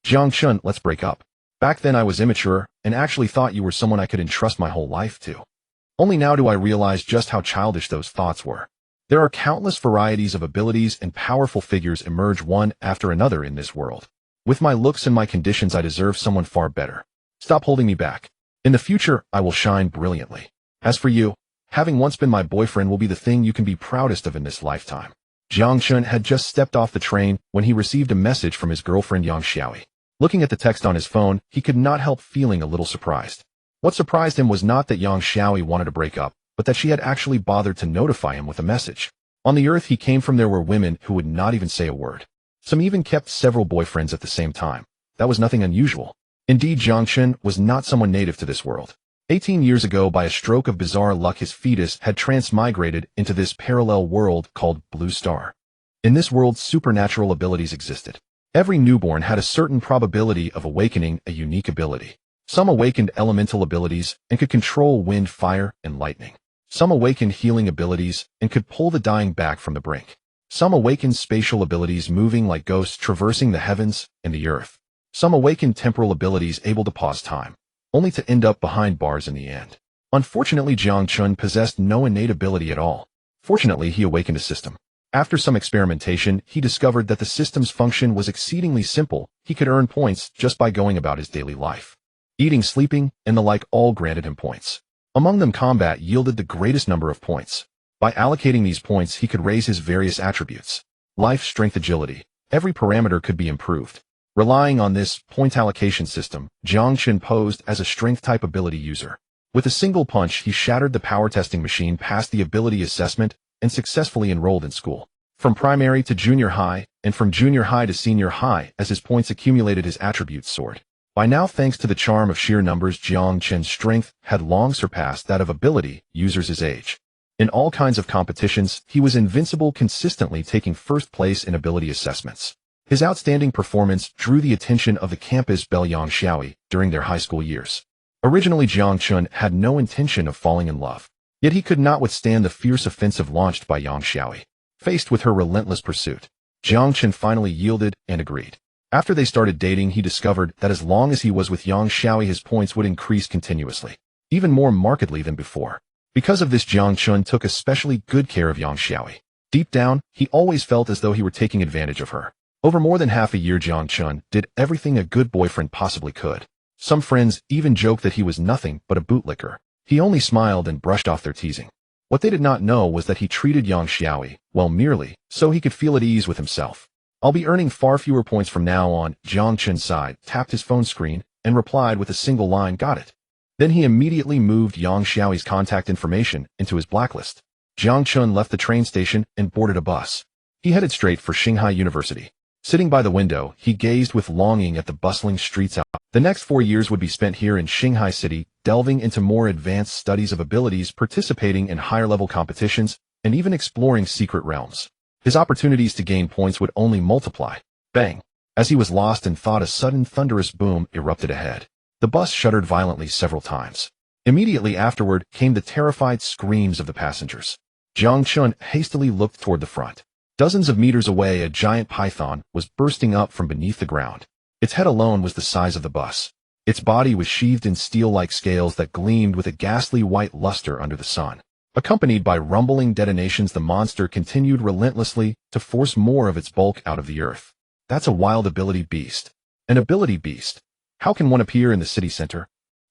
Jiang Chen, let's break up. Back then I was immature, and actually thought you were someone I could entrust my whole life to. Only now do I realize just how childish those thoughts were. There are countless varieties of abilities and powerful figures emerge one after another in this world. With my looks and my conditions, I deserve someone far better. Stop holding me back. In the future, I will shine brilliantly. As for you, having once been my boyfriend will be the thing you can be proudest of in this lifetime. Jiang Chen had just stepped off the train when he received a message from his girlfriend Yang Xiaoyi. Looking at the text on his phone, he could not help feeling a little surprised. What surprised him was not that Yang Xiaoyi wanted to break up, but that she had actually bothered to notify him with a message. On the earth he came from, there were women who would not even say a word. Some even kept several boyfriends at the same time. That was nothing unusual. Indeed, Jiang Chen was not someone native to this world. 18 years ago, by a stroke of bizarre luck, his fetus had transmigrated into this parallel world called Blue Star. In this world, supernatural abilities existed. Every newborn had a certain probability of awakening a unique ability. Some awakened elemental abilities and could control wind, fire, and lightning. Some awakened healing abilities and could pull the dying back from the brink. Some awakened spatial abilities, moving like ghosts, traversing the heavens and the earth. Some awakened temporal abilities, able to pause time, only to end up behind bars in the end. Unfortunately, Jiang Chen possessed no innate ability at all. Fortunately, he awakened a system. After some experimentation, he discovered that the system's function was exceedingly simple. He could earn points just by going about his daily life. Eating, sleeping, and the like all granted him points. Among them, combat yielded the greatest number of points. By allocating these points, he could raise his various attributes. Life, strength, agility. Every parameter could be improved. Relying on this point allocation system, Jiang Chen posed as a strength-type ability user. With a single punch, he shattered the power testing machine, passed the ability assessment, and successfully enrolled in school. From primary to junior high, and from junior high to senior high, as his points accumulated, his attributes soared. By now, thanks to the charm of sheer numbers, Jiang Chen's strength had long surpassed that of ability users his age. In all kinds of competitions, he was invincible, consistently taking first place in ability assessments. His outstanding performance drew the attention of the campus belle Yang Xiaoyi during their high school years. Originally, Jiang Chen had no intention of falling in love. Yet he could not withstand the fierce offensive launched by Yang Xiaoyi. Faced with her relentless pursuit, Jiang Chen finally yielded and agreed. After they started dating, he discovered that as long as he was with Yang Xiaoyi, his points would increase continuously, even more markedly than before. Because of this, Jiang Chen took especially good care of Yang Xiaoyi. Deep down, he always felt as though he were taking advantage of her. Over more than half a year, Jiang Chen did everything a good boyfriend possibly could. Some friends even joked that he was nothing but a bootlicker. He only smiled and brushed off their teasing. What they did not know was that he treated Yang Xiaoyi well, merely so he could feel at ease with himself. I'll be earning far fewer points from now on. Jiang Chen sighed, tapped his phone screen, and replied with a single line, "Got it." Then he immediately moved Yang Xiaoyi's contact information into his blacklist. Jiang Chen left the train station and boarded a bus. He headed straight for Shanghai University. Sitting by the window, he gazed with longing at the bustling streets out. The next 4 years would be spent here in Shanghai City, delving into more advanced studies of abilities, participating in higher-level competitions, and even exploring secret realms. His opportunities to gain points would only multiply. Bang! As he was lost in thought, a sudden thunderous boom erupted ahead. The bus shuddered violently several times. Immediately afterward came the terrified screams of the passengers. Jiang Chen hastily looked toward the front. Dozens of meters away, a giant python was bursting up from beneath the ground. Its head alone was the size of the bus. Its body was sheathed in steel-like scales that gleamed with a ghastly white luster under the sun. Accompanied by rumbling detonations, the monster continued relentlessly to force more of its bulk out of the earth. That's a wild ability beast. An ability beast. How can one appear in the city center?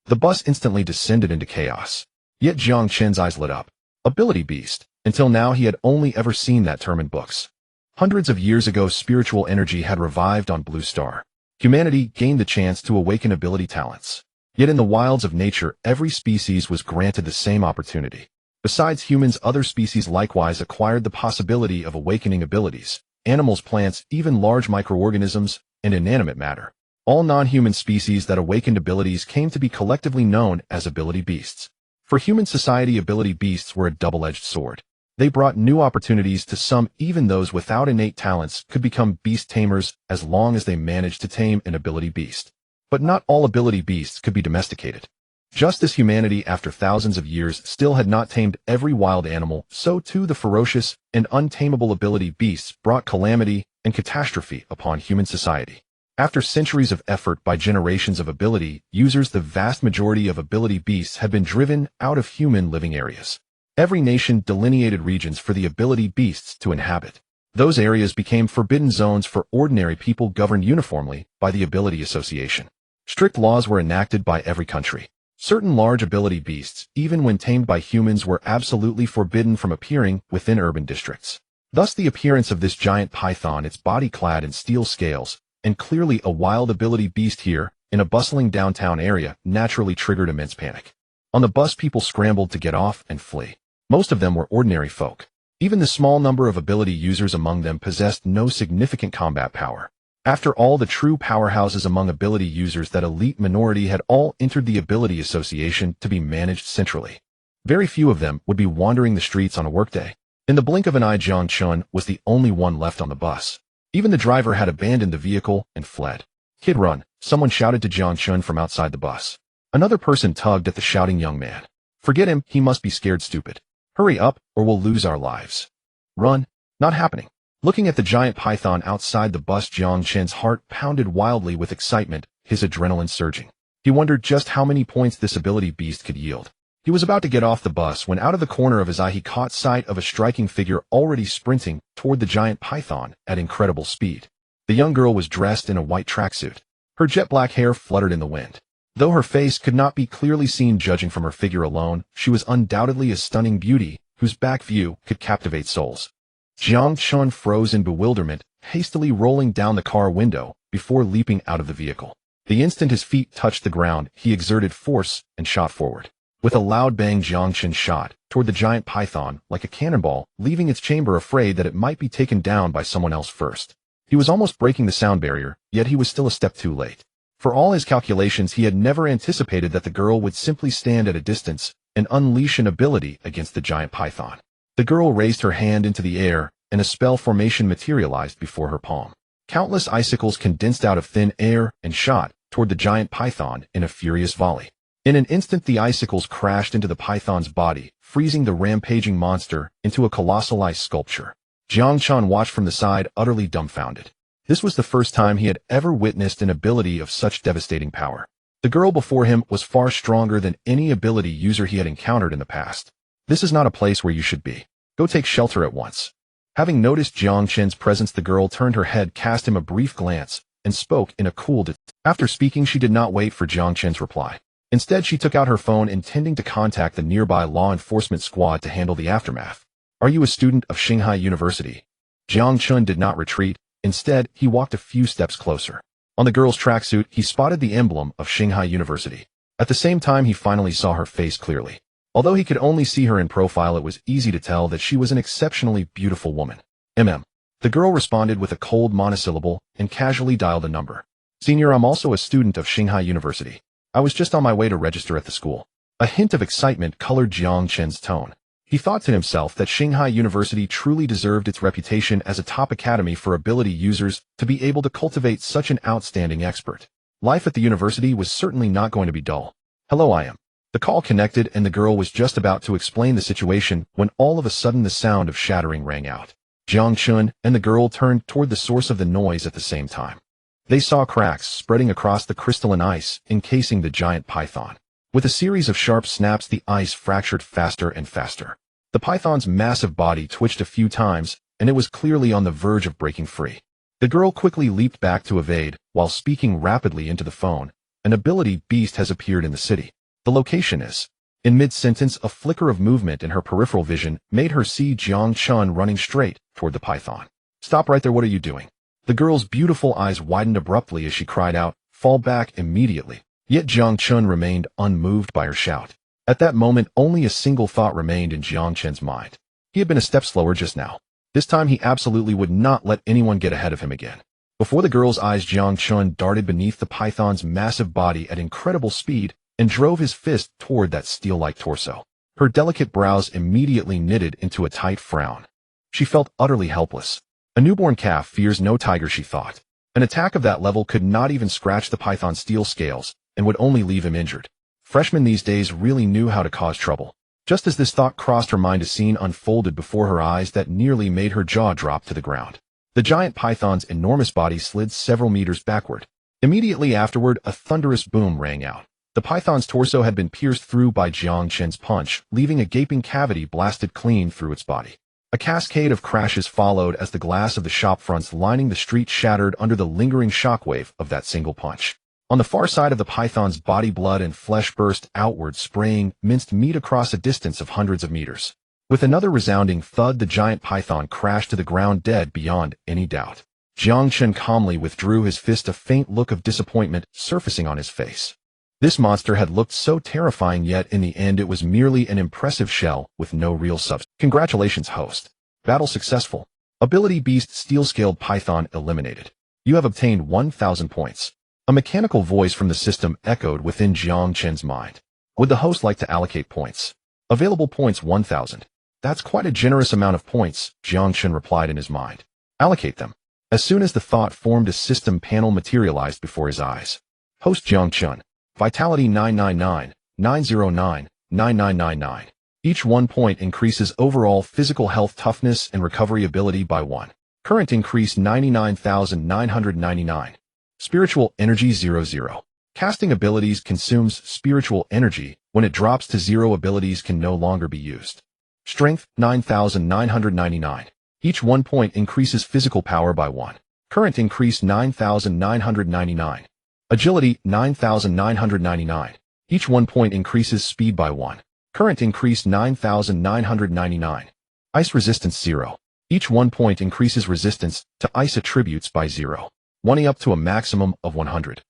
The bus instantly descended into chaos. Yet Jiang Chen's eyes lit up. Ability beast. Until now, he had only ever seen that term in books. Hundreds of years ago, spiritual energy had revived on Blue Star. Humanity gained the chance to awaken ability talents. Yet in the wilds of nature, every species was granted the same opportunity. Besides humans, other species likewise acquired the possibility of awakening abilities. Animals, plants, even large microorganisms, and inanimate matter. All non-human species that awakened abilities came to be collectively known as ability beasts. For human society, ability beasts were a double-edged sword. They brought new opportunities to some. Even those without innate talents could become beast tamers as long as they managed to tame an ability beast. But not all ability beasts could be domesticated. Just as humanity, after thousands of years, still had not tamed every wild animal, so too the ferocious and untamable ability beasts brought calamity and catastrophe upon human society. After centuries of effort by generations of ability users, the vast majority of ability beasts had been driven out of human living areas. Every nation delineated regions for the ability beasts to inhabit. Those areas became forbidden zones for ordinary people, governed uniformly by the Ability Association. Strict laws were enacted by every country. Certain large ability beasts, even when tamed by humans, were absolutely forbidden from appearing within urban districts. Thus the appearance of this giant python, its body clad in steel scales, and clearly a wild ability beast here, in a bustling downtown area, naturally triggered immense panic. On the bus, people scrambled to get off and flee. Most of them were ordinary folk. Even the small number of ability users among them possessed no significant combat power. After all, the true powerhouses among ability users, that elite minority, had all entered the Ability Association to be managed centrally. Very few of them would be wandering the streets on a workday. In the blink of an eye, Jiang Chen was the only one left on the bus. Even the driver had abandoned the vehicle and fled. "Kid, run," someone shouted to Jiang Chen from outside the bus. Another person tugged at the shouting young man. "Forget him, he must be scared stupid. Hurry up, or we'll lose our lives." "Run." Not happening. Looking at the giant python outside the bus, Jiang Chen's heart pounded wildly with excitement, his adrenaline surging. He wondered just how many points this ability beast could yield. He was about to get off the bus when out of the corner of his eye he caught sight of a striking figure already sprinting toward the giant python at incredible speed. The young girl was dressed in a white tracksuit. Her jet black hair fluttered in the wind. Though her face could not be clearly seen judging from her figure alone, she was undoubtedly a stunning beauty whose back view could captivate souls. Jiang Chen froze in bewilderment, hastily rolling down the car window before leaping out of the vehicle. The instant his feet touched the ground, he exerted force and shot forward. With a loud bang, Jiang Chen shot toward the giant python like a cannonball, leaving its chamber afraid that it might be taken down by someone else first. He was almost breaking the sound barrier, yet he was still a step too late. For all his calculations, he had never anticipated that the girl would simply stand at a distance and unleash an ability against the giant python. The girl raised her hand into the air, and a spell formation materialized before her palm. Countless icicles condensed out of thin air and shot toward the giant python in a furious volley. In an instant, the icicles crashed into the python's body, freezing the rampaging monster into a colossal ice sculpture. Jiang Chen watched from the side, utterly dumbfounded. This was the first time he had ever witnessed an ability of such devastating power. The girl before him was far stronger than any ability user he had encountered in the past. "This is not a place where you should be. Go take shelter at once." Having noticed Jiang Chen's presence, the girl turned her head, cast him a brief glance, and spoke in a cool After speaking, she did not wait for Jiang Chen's reply. Instead, she took out her phone, intending to contact the nearby law enforcement squad to handle the aftermath. "Are you a student of Shanghai University?" Jiang Chen did not retreat. Instead, he walked a few steps closer. On the girl's tracksuit, he spotted the emblem of Shanghai University. At the same time, he finally saw her face clearly. Although he could only see her in profile, it was easy to tell that she was an exceptionally beautiful woman. The girl responded with a cold monosyllable and casually dialed a number. "Senior, I'm also a student of Shanghai University. I was just on my way to register at the school." A hint of excitement colored Jiang Chen's tone. He thought to himself that Shanghai University truly deserved its reputation as a top academy for ability users to be able to cultivate such an outstanding expert. Life at the university was certainly not going to be dull. "Hello, I am." The call connected, and the girl was just about to explain the situation when all of a sudden the sound of shattering rang out. Jiang Chen and the girl turned toward the source of the noise at the same time. They saw cracks spreading across the crystalline ice encasing the giant python. With a series of sharp snaps, the ice fractured faster and faster. The python's massive body twitched a few times, and it was clearly on the verge of breaking free. The girl quickly leaped back to evade, while speaking rapidly into the phone. "An ability beast has appeared in the city. The location is..." In mid-sentence, a flicker of movement in her peripheral vision made her see Jiang Chen running straight toward the python. "Stop right there, what are you doing?" The girl's beautiful eyes widened abruptly as she cried out, "Fall back immediately." Yet Jiang Chen remained unmoved by her shout. At that moment, only a single thought remained in Jiang Chen's mind. He had been a step slower just now. This time he absolutely would not let anyone get ahead of him again. Before the girl's eyes, Jiang Chen darted beneath the python's massive body at incredible speed and drove his fist toward that steel-like torso. Her delicate brows immediately knitted into a tight frown. She felt utterly helpless. A newborn calf fears no tiger, she thought. An attack of that level could not even scratch the python's steel scales and would only leave him injured. Freshmen these days really knew how to cause trouble. Just as this thought crossed her mind, a scene unfolded before her eyes that nearly made her jaw drop to the ground. The giant python's enormous body slid several meters backward. Immediately afterward, a thunderous boom rang out. The python's torso had been pierced through by Jiang Chen's punch, leaving a gaping cavity blasted clean through its body. A cascade of crashes followed as the glass of the shop fronts lining the street shattered under the lingering shockwave of that single punch. On the far side of the python's body, blood and flesh burst outward, spraying minced meat across a distance of hundreds of meters. With another resounding thud, the giant python crashed to the ground, dead beyond any doubt. Jiang Chen calmly withdrew his fist, a faint look of disappointment surfacing on his face. This monster had looked so terrifying, yet in the end it was merely an impressive shell with no real substance. Congratulations, host. Battle successful. Ability Beast Steel-Scaled Python eliminated. You have obtained 1,000 points. A mechanical voice from the system echoed within Jiang Chen's mind. Would the host like to allocate points? Available points 1,000. That's quite a generous amount of points, Jiang Chen replied in his mind. Allocate them. As soon as the thought formed, a system panel materialized before his eyes. Host Jiang Chen. Vitality 999, 909, 9999. Each 1 point increases overall physical health, toughness, and recovery ability by 1. Current increase 99,999. Spiritual energy 00. Casting abilities consumes spiritual energy. When it drops to 0, abilities can no longer be used. Strength 9,999. Each 1 point increases physical power by 1. Current increase 9,999. Agility 9,999. Each 1 point increases speed by 1. Current increase 9,999. Ice resistance 0. Each 1 point increases resistance to ice attributes by 0. 1 up to a maximum of 100.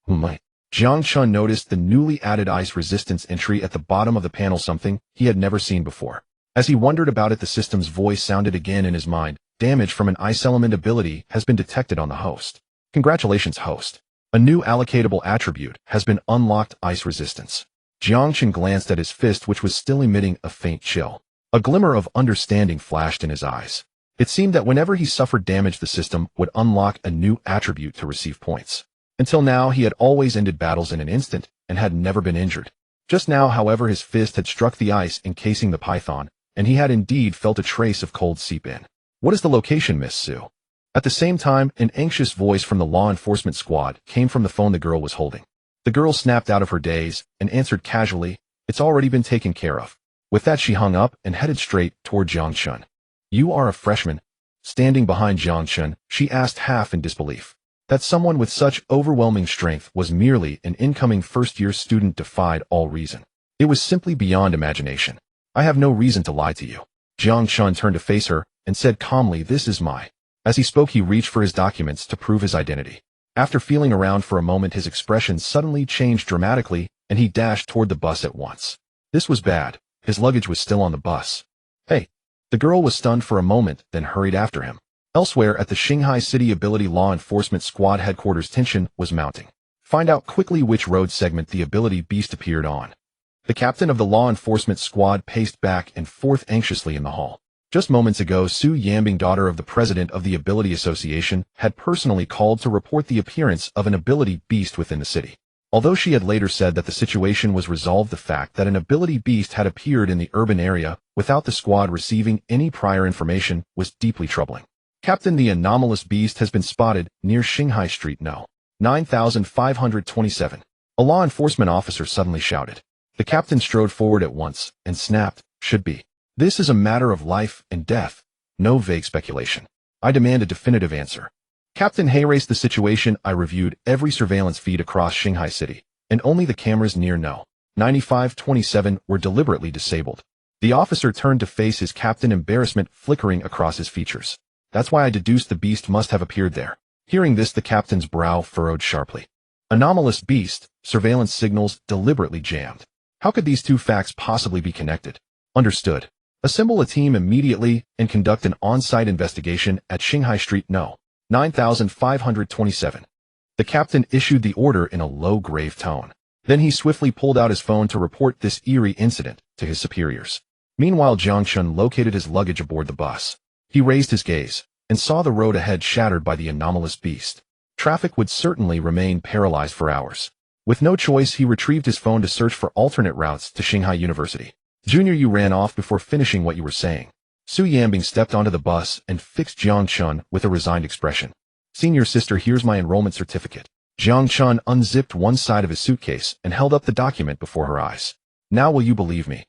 Jiang Chen noticed the newly added ice resistance entry at the bottom of the panel, something he had never seen before. As he wondered about it, the system's voice sounded again in his mind. Damage from an ice element ability has been detected on the host. Congratulations, host. A new allocatable attribute has been unlocked, ice resistance. Jiang Chen glanced at his fist, which was still emitting a faint chill. A glimmer of understanding flashed in his eyes. It seemed that whenever he suffered damage, the system would unlock a new attribute to receive points. Until now, he had always ended battles in an instant and had never been injured. Just now, however, his fist had struck the ice encasing the python, and he had indeed felt a trace of cold seep in. What is the location, Miss Sue? At the same time, an anxious voice from the law enforcement squad came from the phone the girl was holding. The girl snapped out of her daze and answered casually, "It's already been taken care of." With that, she hung up and headed straight toward Jiang Chen. "You are a freshman?" Standing behind Jiang Chen, she asked, half in disbelief. That someone with such overwhelming strength was merely an incoming first-year student defied all reason. It was simply beyond imagination. "I have no reason to lie to you." Jiang Chen turned to face her and said calmly, "This is my..." As he spoke, he reached for his documents to prove his identity. After feeling around for a moment, his expression suddenly changed dramatically, and he dashed toward the bus at once. This was bad. His luggage was still on the bus. "Hey!" The girl was stunned for a moment, then hurried after him. Elsewhere at the Shanghai City Ability Law Enforcement Squad headquarters, tension was mounting. Find out quickly which road segment the Ability Beast appeared on. The captain of the law enforcement squad paced back and forth anxiously in the hall. Just moments ago, Su Yambing, daughter of the president of the Ability Association, had personally called to report the appearance of an ability beast within the city. Although she had later said that the situation was resolved, the fact that an ability beast had appeared in the urban area without the squad receiving any prior information was deeply troubling. "Captain, the anomalous beast has been spotted near Shanghai Street No. 9527. A law enforcement officer suddenly shouted. The captain strode forward at once and snapped, "Should be. This is a matter of life and death. No vague speculation. I demand a definitive answer." Captain Hay raced the situation. "I reviewed every surveillance feed across Shanghai City, and only the cameras near No. 9527 were deliberately disabled." The officer turned to face his captain, embarrassment flickering across his features. "That's why I deduced the beast must have appeared there." Hearing this, the captain's brow furrowed sharply. Anomalous beast, surveillance signals deliberately jammed. How could these two facts possibly be connected? Understood. Assemble a team immediately and conduct an on-site investigation at Shanghai Street No. 9527. The captain issued the order in a low, grave tone. Then he swiftly pulled out his phone to report this eerie incident to his superiors. Meanwhile, Jiang Chen located his luggage aboard the bus. He raised his gaze and saw the road ahead shattered by the anomalous beast. Traffic would certainly remain paralyzed for hours. With no choice, he retrieved his phone to search for alternate routes to Shanghai University. "Junior, you ran off before finishing what you were saying." Su Yanbing stepped onto the bus and fixed Jiang Chen with a resigned expression. Senior sister, here's my enrollment certificate. Jiang Chen unzipped one side of his suitcase and held up the document before her eyes. Now will you believe me?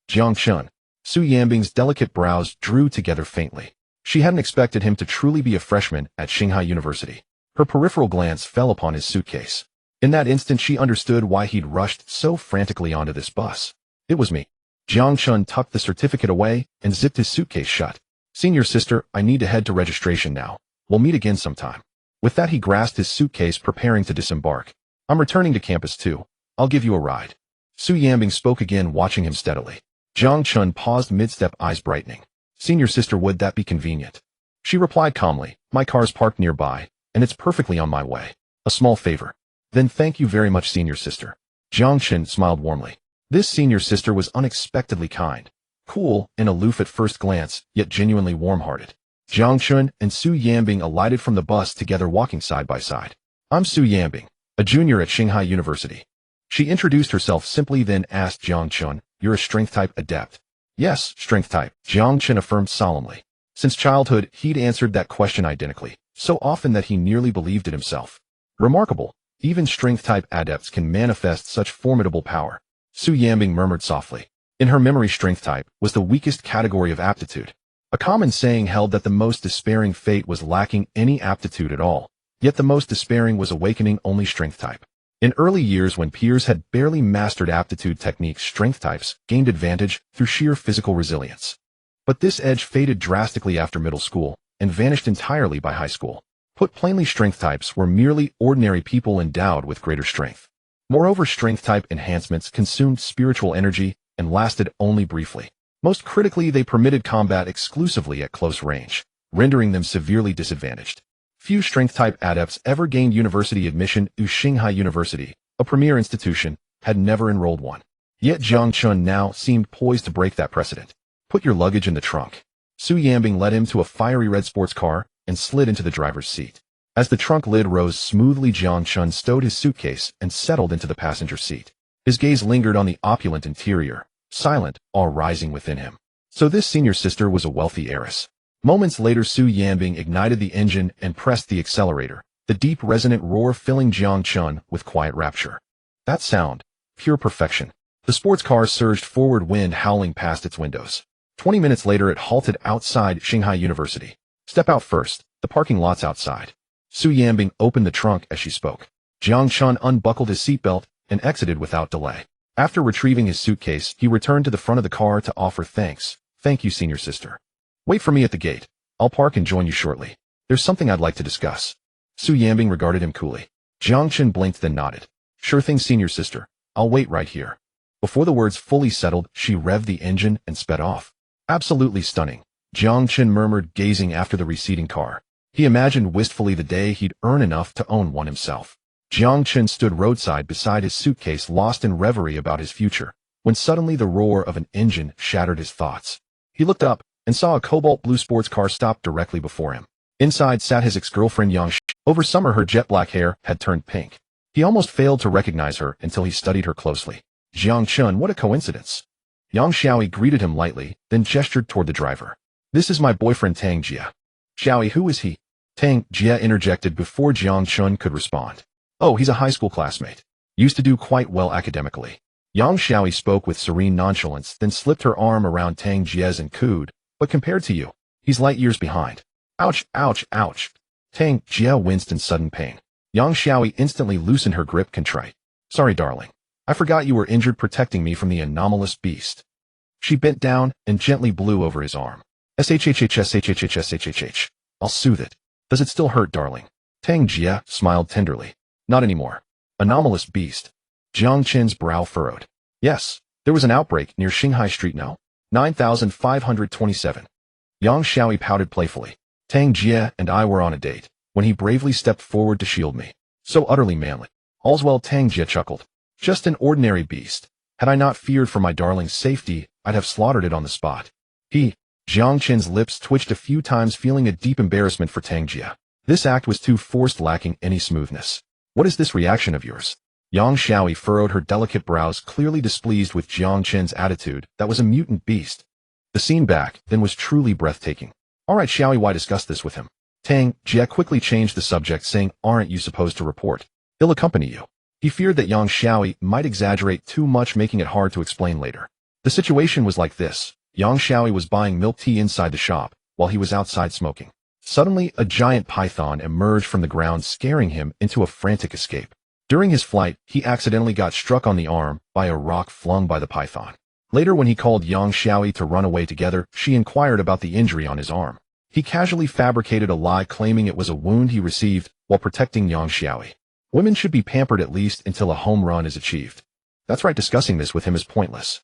Jiang Chen. Su Yanbing's delicate brows drew together faintly. She hadn't expected him to truly be a freshman at Shanghai University. Her peripheral glance fell upon his suitcase. In that instant she understood why he'd rushed so frantically onto this bus. It was me. Jiang Chen tucked the certificate away and zipped his suitcase shut. Senior sister, I need to head to registration now. We'll meet again sometime. With that he grasped his suitcase, preparing to disembark. I'm returning to campus too. I'll give you a ride. Su Yanbing spoke again, watching him steadily. Jiang Chen paused mid-step, eyes brightening. Senior sister, would that be convenient? She replied calmly, my car's parked nearby, and it's perfectly on my way. A small favor. Then thank you very much, senior sister. Jiang Chen smiled warmly. This senior sister was unexpectedly kind. Cool and aloof at first glance, yet genuinely warm-hearted. Jiang Chen and Su Yanbing alighted from the bus together, walking side by side. I'm Su Yanbing, a junior at Shanghai University. She introduced herself simply, then asked Jiang Chen, you're a strength-type adept? Yes, strength-type, Jiang Chen affirmed solemnly. Since childhood, he'd answered that question identically, so often that he nearly believed it himself. Remarkable, even strength-type adepts can manifest such formidable power. Su Yanbing murmured softly. In her memory, strength-type was the weakest category of aptitude. A common saying held that the most despairing fate was lacking any aptitude at all, yet the most despairing was awakening only strength-type. In early years, when peers had barely mastered aptitude techniques, strength types gained advantage through sheer physical resilience. But this edge faded drastically after middle school and vanished entirely by high school. Put plainly, strength types were merely ordinary people endowed with greater strength. Moreover, strength type enhancements consumed spiritual energy and lasted only briefly. Most critically, they permitted combat exclusively at close range, rendering them severely disadvantaged. Few strength-type adepts ever gained university admission to Shanghai University, a premier institution, had never enrolled one. Yet Jiang Chen now seemed poised to break that precedent. Put your luggage in the trunk. Su Yanbing led him to a fiery red sports car and slid into the driver's seat. As the trunk lid rose smoothly, Jiang Chen stowed his suitcase and settled into the passenger seat. His gaze lingered on the opulent interior, silent, awe rising within him. So this senior sister was a wealthy heiress. Moments later, Su Yanbing ignited the engine and pressed the accelerator, the deep resonant roar filling Jiang Chen with quiet rapture. That sound, pure perfection. The sports car surged forward, wind howling past its windows. 20 minutes later, it halted outside Shanghai University. Step out first, the parking lot's outside. Su Yanbing opened the trunk as she spoke. Jiang Chen unbuckled his seatbelt and exited without delay. After retrieving his suitcase, he returned to the front of the car to offer thanks. Thank you, senior sister. Wait for me at the gate. I'll park and join you shortly. There's something I'd like to discuss. Su Yanbing regarded him coolly. Jiang Chen blinked, then nodded. Sure thing, senior sister. I'll wait right here. Before the words fully settled, she revved the engine and sped off. Absolutely stunning, Jiang Chen murmured, gazing after the receding car. He imagined wistfully the day he'd earn enough to own one himself. Jiang Chen stood roadside beside his suitcase, lost in reverie about his future, when suddenly the roar of an engine shattered his thoughts. He looked up and saw a cobalt blue sports car stop directly before him. Inside sat his ex-girlfriend Yang Chen. Over summer, her jet black hair had turned pink. He almost failed to recognize her until he studied her closely. Jiang Chen, what a coincidence. Yang Xiaoyi greeted him lightly, then gestured toward the driver. This is my boyfriend Tang Jia. Xiaoyi, who is he? Tang Jia interjected before Jiang Chen could respond. Oh, he's a high school classmate. Used to do quite well academically. Yang Xiaoyi spoke with serene nonchalance, then slipped her arm around Tang Jia's and cooed. But compared to you, he's light years behind. Ouch, ouch, ouch. Tang Jia winced in sudden pain. Yang Xiaoyi instantly loosened her grip, contrite. Sorry, darling. I forgot you were injured protecting me from the anomalous beast. She bent down and gently blew over his arm. SHHHSHHHSHHH. I'll soothe it. Does it still hurt, darling? Tang Jia smiled tenderly. Not anymore. Anomalous beast. Jiang Chen's brow furrowed. Yes, there was an outbreak near Shanghai Street now. 9527. Yang Xiaoyi pouted playfully. Tang Jia and I were on a date, when he bravely stepped forward to shield me. So utterly manly. All's well, Tang Jia chuckled. Just an ordinary beast. Had I not feared for my darling's safety, I'd have slaughtered it on the spot. Jiang Chen's lips twitched a few times, feeling a deep embarrassment for Tang Jia. This act was too forced, lacking any smoothness. What is this reaction of yours? Yang Xiaoyi furrowed her delicate brows, clearly displeased with Jiang Chen's attitude. That was a mutant beast. The scene back then was truly breathtaking. Alright, shall we discuss this with him? Tang Jie quickly changed the subject, saying, aren't you supposed to report? He'll accompany you. He feared that Yang Xiaoyi might exaggerate too much, making it hard to explain later. The situation was like this. Yang Xiaoyi was buying milk tea inside the shop, while he was outside smoking. Suddenly, a giant python emerged from the ground, scaring him into a frantic escape. During his flight, he accidentally got struck on the arm by a rock flung by the python. Later, when he called Yang Xiaoyi to run away together, she inquired about the injury on his arm. He casually fabricated a lie, claiming it was a wound he received while protecting Yang Xiaoyi. Women should be pampered at least until a home run is achieved. That's right, discussing this with him is pointless.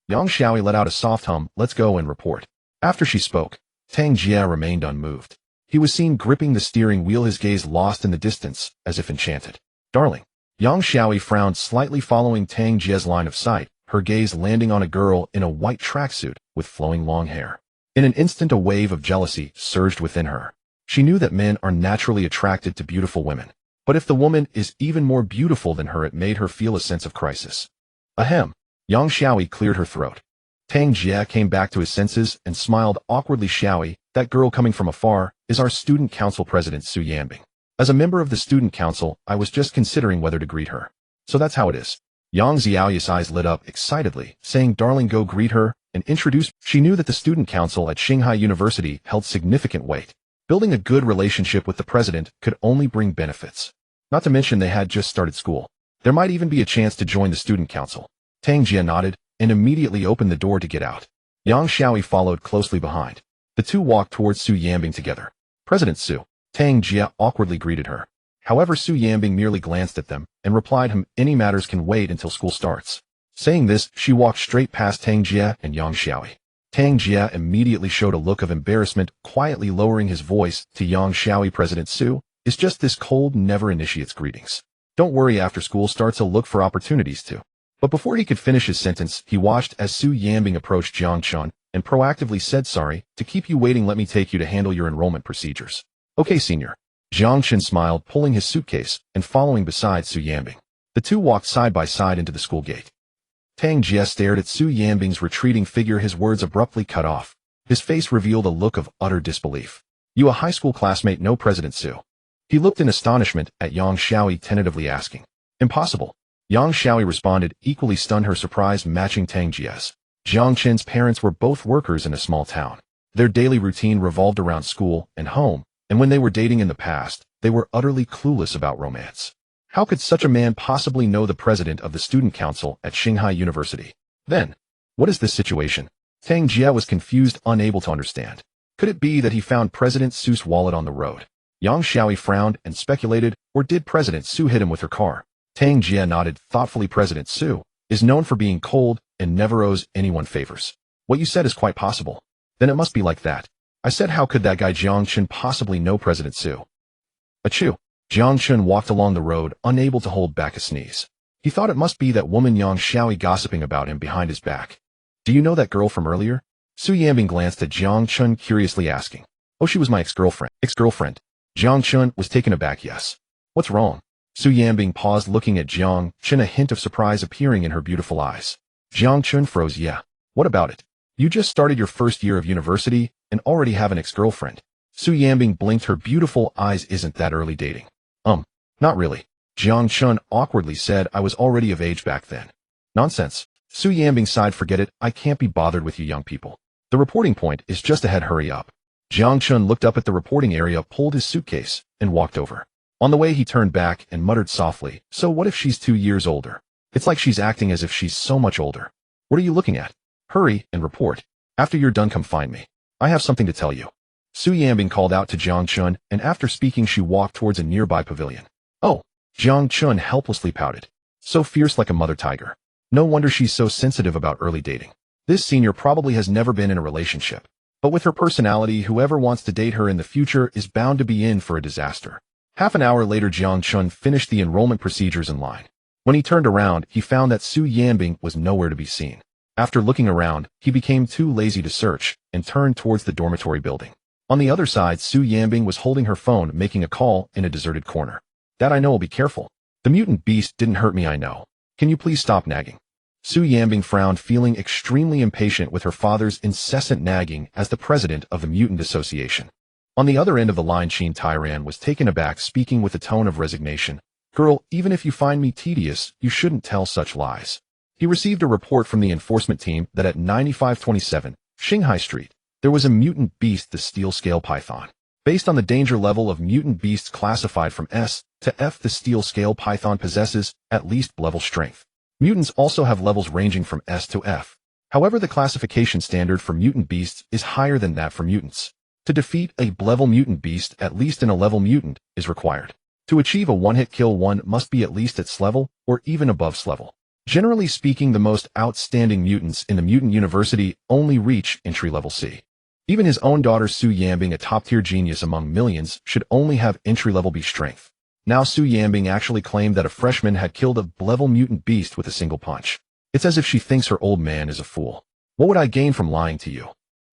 Yang Xiaoyi let out a soft hum, let's go and report. After she spoke, Tang Jie remained unmoved. He was seen gripping the steering wheel, his gaze lost in the distance, as if enchanted. Darling. Yang Xiaoyi frowned slightly, following Tang Jie's line of sight, her gaze landing on a girl in a white tracksuit with flowing long hair. In an instant, a wave of jealousy surged within her. She knew that men are naturally attracted to beautiful women. But if the woman is even more beautiful than her, it made her feel a sense of crisis. Ahem. Yang Xiaoyi cleared her throat. Tang Jie came back to his senses and smiled awkwardly. Xiaoyi, that girl coming from afar, is our student council president Su Yanbing. As a member of the student council, I was just considering whether to greet her. So that's how it is. Yang Xiaoyi's eyes lit up excitedly, saying, darling, go greet her, and introduce. She knew that the student council at Shanghai University held significant weight. Building a good relationship with the president could only bring benefits. Not to mention they had just started school. There might even be a chance to join the student council. Tang Jie nodded and immediately opened the door to get out. Yang Xiaoyi followed closely behind. The two walked towards Su Yanbing together. President Su. Tang Jie awkwardly greeted her. However, Su Yanbing merely glanced at them and replied, any matters can wait until school starts. Saying this, she walked straight past Tang Jie and Yang Xiaoyi. Tang Jie immediately showed a look of embarrassment, quietly lowering his voice to Yang Xiaoyi. President Su is just this cold, never initiates greetings. Don't worry, after school starts he'll look for opportunities to. But before he could finish his sentence, he watched as Su Yanbing approached Jiang Chen and proactively said, sorry to keep you waiting, let me take you to handle your enrollment procedures. Okay, senior. Jiang Chen smiled, pulling his suitcase and following beside Su Yanbing. The two walked side by side into the school gate. Tang Jie stared at Su Yanbing's retreating figure, his words abruptly cut off. His face revealed a look of utter disbelief. You a high school classmate? No, President Su. He looked in astonishment at Yang Xiaoyi, tentatively asking. Impossible. Yang Xiaoyi responded, equally stunned, her surprise matching Tang Jie's. Jiang Chen's parents were both workers in a small town. Their daily routine revolved around school and home, and when they were dating in the past, they were utterly clueless about romance. How could such a man possibly know the president of the student council at Shanghai University? Then, what is this situation? Tang Jie was confused, unable to understand. Could it be that he found President Su's wallet on the road? Yang Xiaoyi frowned and speculated, or did President Su hit him with her car? Tang Jie nodded thoughtfully. President Su is known for being cold and never owes anyone favors. What you said is quite possible. Then it must be like that. I said, how could that guy Jiang Chen possibly know President Su? Achoo. Jiang Chen walked along the road, unable to hold back a sneeze. He thought it must be that woman Yang Xiaoyi gossiping about him behind his back. Do you know that girl from earlier? Su Yanbing glanced at Jiang Chen, curiously asking. Oh, she was my ex-girlfriend. Jiang Chen was taken aback. Yes. What's wrong? Su Yanbing paused, looking at Jiang Chen, a hint of surprise appearing in her beautiful eyes. Jiang Chen froze. Yeah. What about it? You just started your first year of university and already have an ex-girlfriend. Su Yanbing blinked her beautiful eyes. Isn't that early dating? Not really. Jiang Chen awkwardly said, I was already of age back then. Nonsense. Su Yanbing sighed, forget it, I can't be bothered with you young people. The reporting point is just ahead, hurry up. Jiang Chen looked up at the reporting area, pulled his suitcase, and walked over. On the way he turned back and muttered softly, so what if she's 2 years older? It's like she's acting as if she's so much older. What are you looking at? Hurry and report. After you're done, come find me. I have something to tell you. Su Yanbing called out to Jiang Chen, and after speaking she walked towards a nearby pavilion. Oh, Jiang Chen helplessly pouted. So fierce, like a mother tiger. No wonder she's so sensitive about early dating. This senior probably has never been in a relationship. But with her personality, whoever wants to date her in the future is bound to be in for a disaster. Half an hour later, Jiang Chen finished the enrollment procedures in line. When he turned around, he found that Su Yanbing was nowhere to be seen. After looking around, he became too lazy to search and turned towards the dormitory building. On the other side, Su Yanbing was holding her phone, making a call in a deserted corner. That I know, will be careful. The mutant beast didn't hurt me, I know. Can you please stop nagging? Su Yambing frowned, feeling extremely impatient with her father's incessant nagging as the president of the Mutant Association. On the other end of the line, Qin Tairan was taken aback, speaking with a tone of resignation. Girl, even if you find me tedious, you shouldn't tell such lies. He received a report from the enforcement team that at 9527 Shanghai Street, there was a mutant beast, the steel scale python. Based on the danger level of mutant beasts classified from S to F, the steel scale python possesses at least level strength. Mutants also have levels ranging from S to F. However, the classification standard for mutant beasts is higher than that for mutants. To defeat a level mutant beast, at least an A-level mutant is required. To achieve a one-hit kill, one must be at least at S level or even above S level. Generally speaking, the most outstanding mutants in the Mutant University only reach entry-level C. Even his own daughter Su Yambing, a top-tier genius among millions, should only have entry-level B strength. Now Su Yambing actually claimed that a freshman had killed a level mutant beast with a single punch. It's as if she thinks her old man is a fool. What would I gain from lying to you?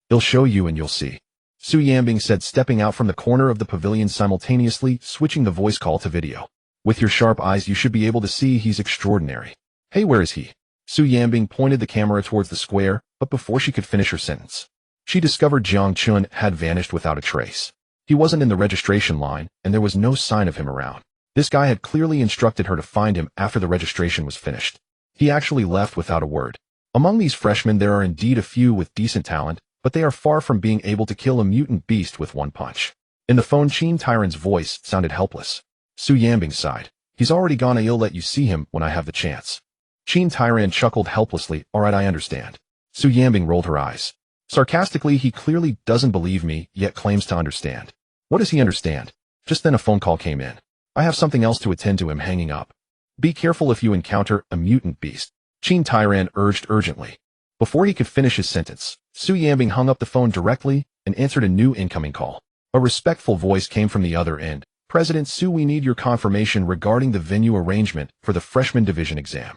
He'll show you and you'll see. Su Yambing said, stepping out from the corner of the pavilion, simultaneously switching the voice call to video. With your sharp eyes, you should be able to see he's extraordinary. Hey, where is he? Su Yambing pointed the camera towards the square, but before she could finish her sentence, she discovered Jiang Chen had vanished without a trace. He wasn't in the registration line, and there was no sign of him around. This guy had clearly instructed her to find him after the registration was finished. He actually left without a word. Among these freshmen, there are indeed a few with decent talent, but they are far from being able to kill a mutant beast with one punch. In the phone, Qin Tairan's voice sounded helpless. Su Yambing sighed. He's already gone. I'll let you see him when I have the chance. Qin Tairan chuckled helplessly. All right, I understand. Su Yambing rolled her eyes. Sarcastically, he clearly doesn't believe me, yet claims to understand. What does he understand? Just then a phone call came in. I have something else to attend to. Him hanging up. Be careful if you encounter a mutant beast, Qin Tairan urged urgently. Before he could finish his sentence, Su Yambing hung up the phone directly and answered a new incoming call. A respectful voice came from the other end. President Su, we need your confirmation regarding the venue arrangement for the freshman division exam.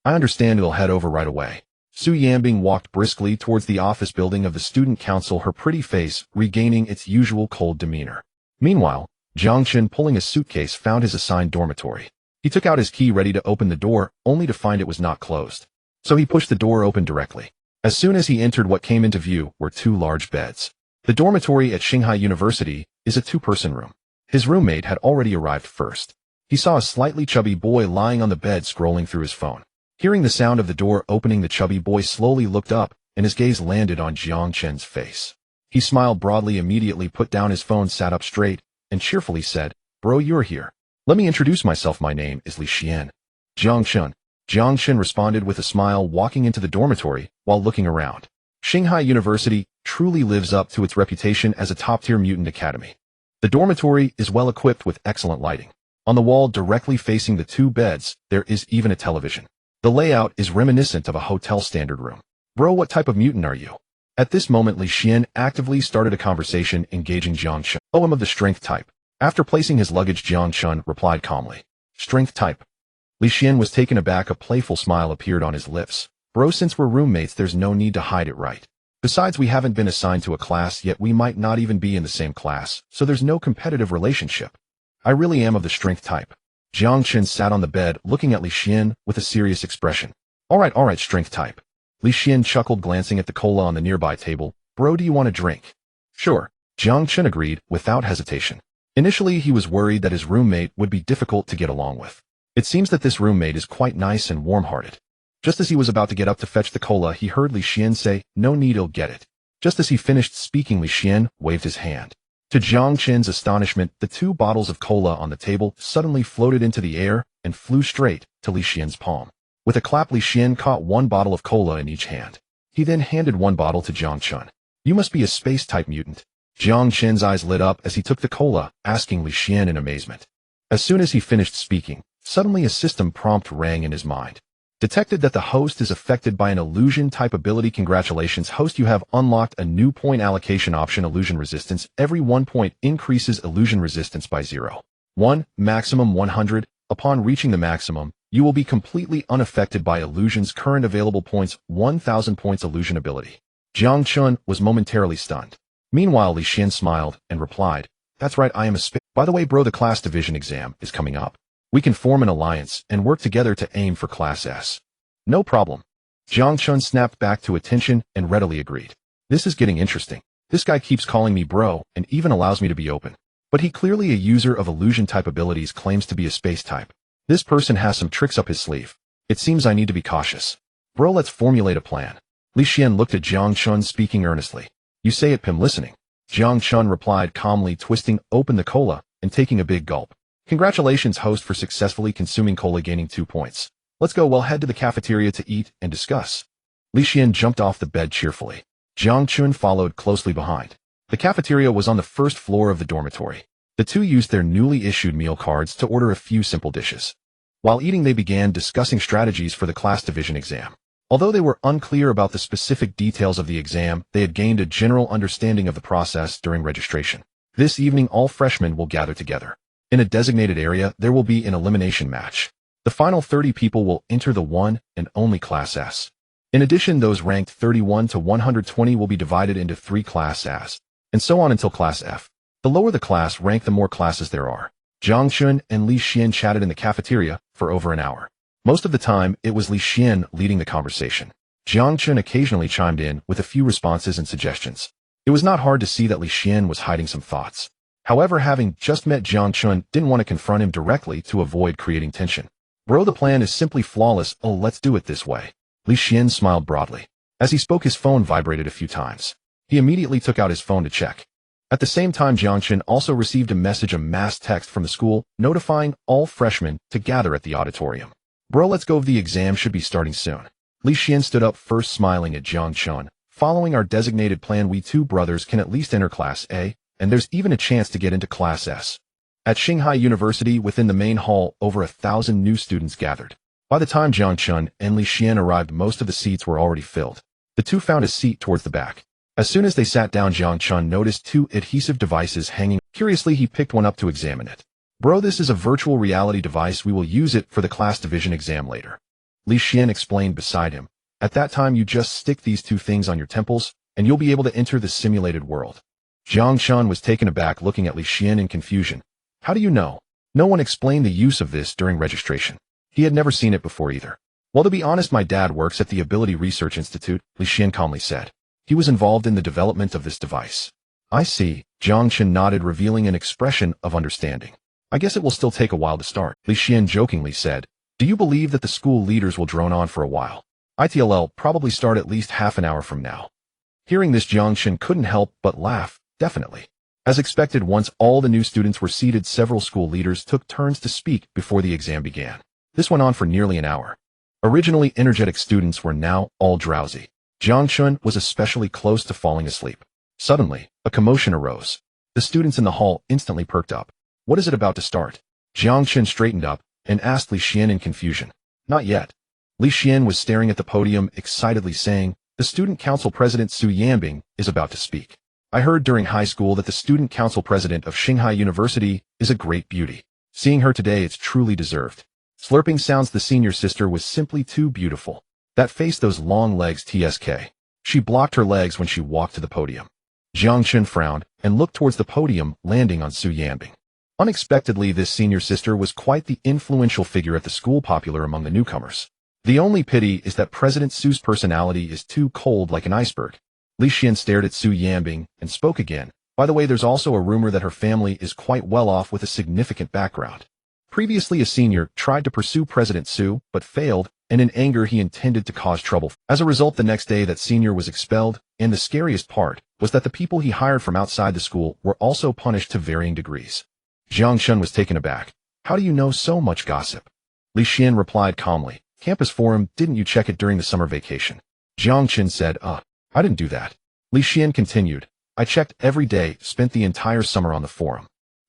I understand. It'll head over right away. Su Yambing walked briskly towards the office building of the student council, her pretty face regaining its usual cold demeanor. Meanwhile, Jiang Chen, pulling a suitcase, found his assigned dormitory. He took out his key, ready to open the door, only to find it was not closed. So he pushed the door open directly. As soon as he entered, what came into view were two large beds. The dormitory at Shanghai University is a two-person room. His roommate had already arrived first. He saw a slightly chubby boy lying on the bed, scrolling through his phone. Hearing the sound of the door opening, the chubby boy slowly looked up, and his gaze landed on Jiang Chen's face. He smiled broadly, immediately put down his phone, sat up straight, and cheerfully said, Bro, you're here. Let me introduce myself. My name is Li Xian. Jiang Chen. Jiang Chen responded with a smile, walking into the dormitory while looking around. Shanghai University truly lives up to its reputation as a top-tier mutant academy. The dormitory is well equipped with excellent lighting. On the wall directly facing the two beds, there is even a television. The layout is reminiscent of a hotel standard room. Bro, what type of mutant are you? At this moment, Li Xian actively started a conversation, engaging Jiang Chen. Oh, I'm of the strength type. After placing his luggage, Jiang Chen replied calmly. Strength type. Li Xian was taken aback. A playful smile appeared on his lips. Bro, since we're roommates, there's no need to hide it, right? Besides, we haven't been assigned to a class yet. We might not even be in the same class, so there's no competitive relationship. I really am of the strength type. Jiang Chen sat on the bed, looking at Li Xian with a serious expression. All right, strength type. Li Xian chuckled, glancing at the cola on the nearby table. Bro, do you want a drink? Sure. Jiang Chen agreed, without hesitation. Initially, he was worried that his roommate would be difficult to get along with. It seems that this roommate is quite nice and warm-hearted. Just as he was about to get up to fetch the cola, he heard Li Xian say, No need, I'll get it. Just as he finished speaking, Li Xian waved his hand. To Jiang Chen's astonishment, the two bottles of cola on the table suddenly floated into the air and flew straight to Li Xian's palm. With a clap, Li Xian caught one bottle of cola in each hand. He then handed one bottle to Jiang Chen. You must be a space-type mutant. Jiang Chen's eyes lit up as he took the cola, asking Li Xian in amazement. As soon as he finished speaking, suddenly a system prompt rang in his mind. Detected that the host is affected by an illusion-type ability. Congratulations, host, you have unlocked a new point allocation option, illusion resistance. Every 1 point increases illusion resistance by 0.1, maximum 100. Upon reaching the maximum, you will be completely unaffected by illusions. Current available points, 1,000 points illusion ability. Jiang Chen was momentarily stunned. Meanwhile, Li Xian smiled and replied, That's right, I am a By the way, bro, the class division exam is coming up. We can form an alliance and work together to aim for Class S. No problem. Jiang Chen snapped back to attention and readily agreed. This is getting interesting. This guy keeps calling me bro and even allows me to be open. But he clearly a user of illusion-type abilities claims to be a space type. This person has some tricks up his sleeve. It seems I need to be cautious. Bro, let's formulate a plan. Li Xian looked at Jiang Chen speaking earnestly. You say it, Pim, listening. Jiang Chen replied calmly, twisting open the cola and taking a big gulp. Congratulations, host, for successfully consuming cola, gaining 2 points. Let's go. We'll head to the cafeteria to eat and discuss. Li Xian jumped off the bed cheerfully. Jiang Chen followed closely behind. The cafeteria was on the first floor of the dormitory. The two used their newly issued meal cards to order a few simple dishes. While eating, they began discussing strategies for the class division exam. Although they were unclear about the specific details of the exam, they had gained a general understanding of the process during registration. This evening, all freshmen will gather together. In a designated area, there will be an elimination match. The final 30 people will enter the one and only Class S. In addition, those ranked 31 to 120 will be divided into 3 Class S, and so on until Class F. The lower the class rank, the more classes there are. Jiang Chen and Li Xian chatted in the cafeteria for over an hour. Most of the time, it was Li Xian leading the conversation. Jiang Chen occasionally chimed in with a few responses and suggestions. It was not hard to see that Li Xian was hiding some thoughts. However, having just met Jiang Chen didn't want to confront him directly to avoid creating tension. Bro, the plan is simply flawless. Oh, let's do it this way. Li Xian smiled broadly. As he spoke, his phone vibrated a few times. He immediately took out his phone to check. At the same time, Jiang Chen also received a message, a mass text from the school, notifying all freshmen to gather at the auditorium. Bro, let's go. The exam should be starting soon. Li Xian stood up first, smiling at Jiang Chen. Following our designated plan, we two brothers can at least enter Class A, and there's even a chance to get into Class S. At Shanghai University, within the main hall, over 1,000 new students gathered. By the time Jiang Chen and Li Xian arrived, most of the seats were already filled. The two found a seat towards the back. As soon as they sat down, Jiang Chen noticed 2 adhesive devices hanging. Curiously, he picked one up to examine it. Bro, this is a virtual reality device. We will use it for the class division exam later. Li Xian explained beside him. At that time, you just stick these 2 things on your temples, and you'll be able to enter the simulated world. Jiang Chen was taken aback, looking at Li Xian in confusion. How do you know? No one explained the use of this during registration. He had never seen it before either. Well, to be honest, my dad works at the Ability Research Institute, Li Xian calmly said. He was involved in the development of this device. I see. Jiang Chen nodded, revealing an expression of understanding. I guess it will still take a while to start, Li Xian jokingly said. Do you believe that the school leaders will drone on for a while? ITLL probably start at least half an hour from now. Hearing this, Jiang Chen couldn't help but laugh. Definitely. As expected, once all the new students were seated, several school leaders took turns to speak before the exam began. This went on for nearly an hour. Originally energetic students were now all drowsy. Jiang Chen was especially close to falling asleep. Suddenly, a commotion arose. The students in the hall instantly perked up. What is it about to start? Jiang Chen straightened up and asked Li Xian in confusion. Not yet. Li Xian was staring at the podium, excitedly saying, the student council president Su Yanbing is about to speak. I heard during high school that the student council president of Shanghai University is a great beauty. Seeing her today, it's truly deserved. Slurping sounds. The senior sister was simply too beautiful. That face, those long legs, TSK. She blocked her legs when she walked to the podium. Jiang Chen frowned and looked towards the podium, landing on Su Yanbing. Unexpectedly, this senior sister was quite the influential figure at the school, popular among the newcomers. The only pity is that President Su's personality is too cold, like an iceberg. Li Xian stared at Su Yanbing and spoke again. By the way, there's also a rumor that her family is quite well off with a significant background. Previously, a senior tried to pursue President Su, but failed, and in anger he intended to cause trouble. As a result, the next day that senior was expelled, and the scariest part was that the people he hired from outside the school were also punished to varying degrees. Jiang Chen was taken aback. How do you know so much gossip? Li Xian replied calmly. Campus forum, didn't you check it during the summer vacation? Jiang Chen said, I didn't do that. Li Xian continued. I checked every day, spent the entire summer on the forum.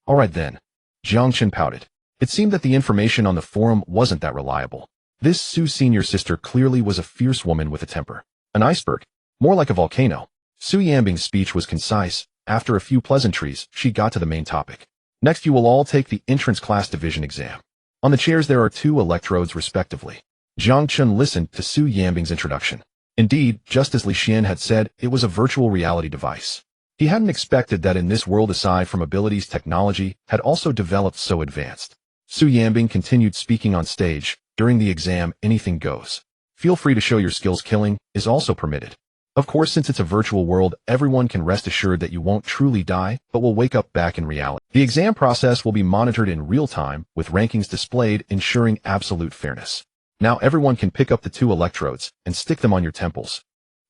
All right then. Jiang Chen pouted. It seemed that the information on the forum wasn't that reliable. This Su senior sister clearly was a fierce woman with a temper. An iceberg. More like a volcano. Su Yanbing's speech was concise. After a few pleasantries, she got to the main topic. Next, you will all take the entrance class division exam. On the chairs there are 2 electrodes respectively. Jiang Chen listened to Su Yanbing's introduction. Indeed, just as Li Xian had said, it was a virtual reality device. He hadn't expected that in this world, aside from abilities, technology had also developed so advanced. Su Yanbing continued speaking on stage. During the exam, anything goes. Feel free to show your skills. Killing is also permitted. Of course, since it's a virtual world, everyone can rest assured that you won't truly die, but will wake up back in reality. The exam process will be monitored in real time, with rankings displayed, ensuring absolute fairness. Now everyone can pick up the 2 electrodes and stick them on your temples.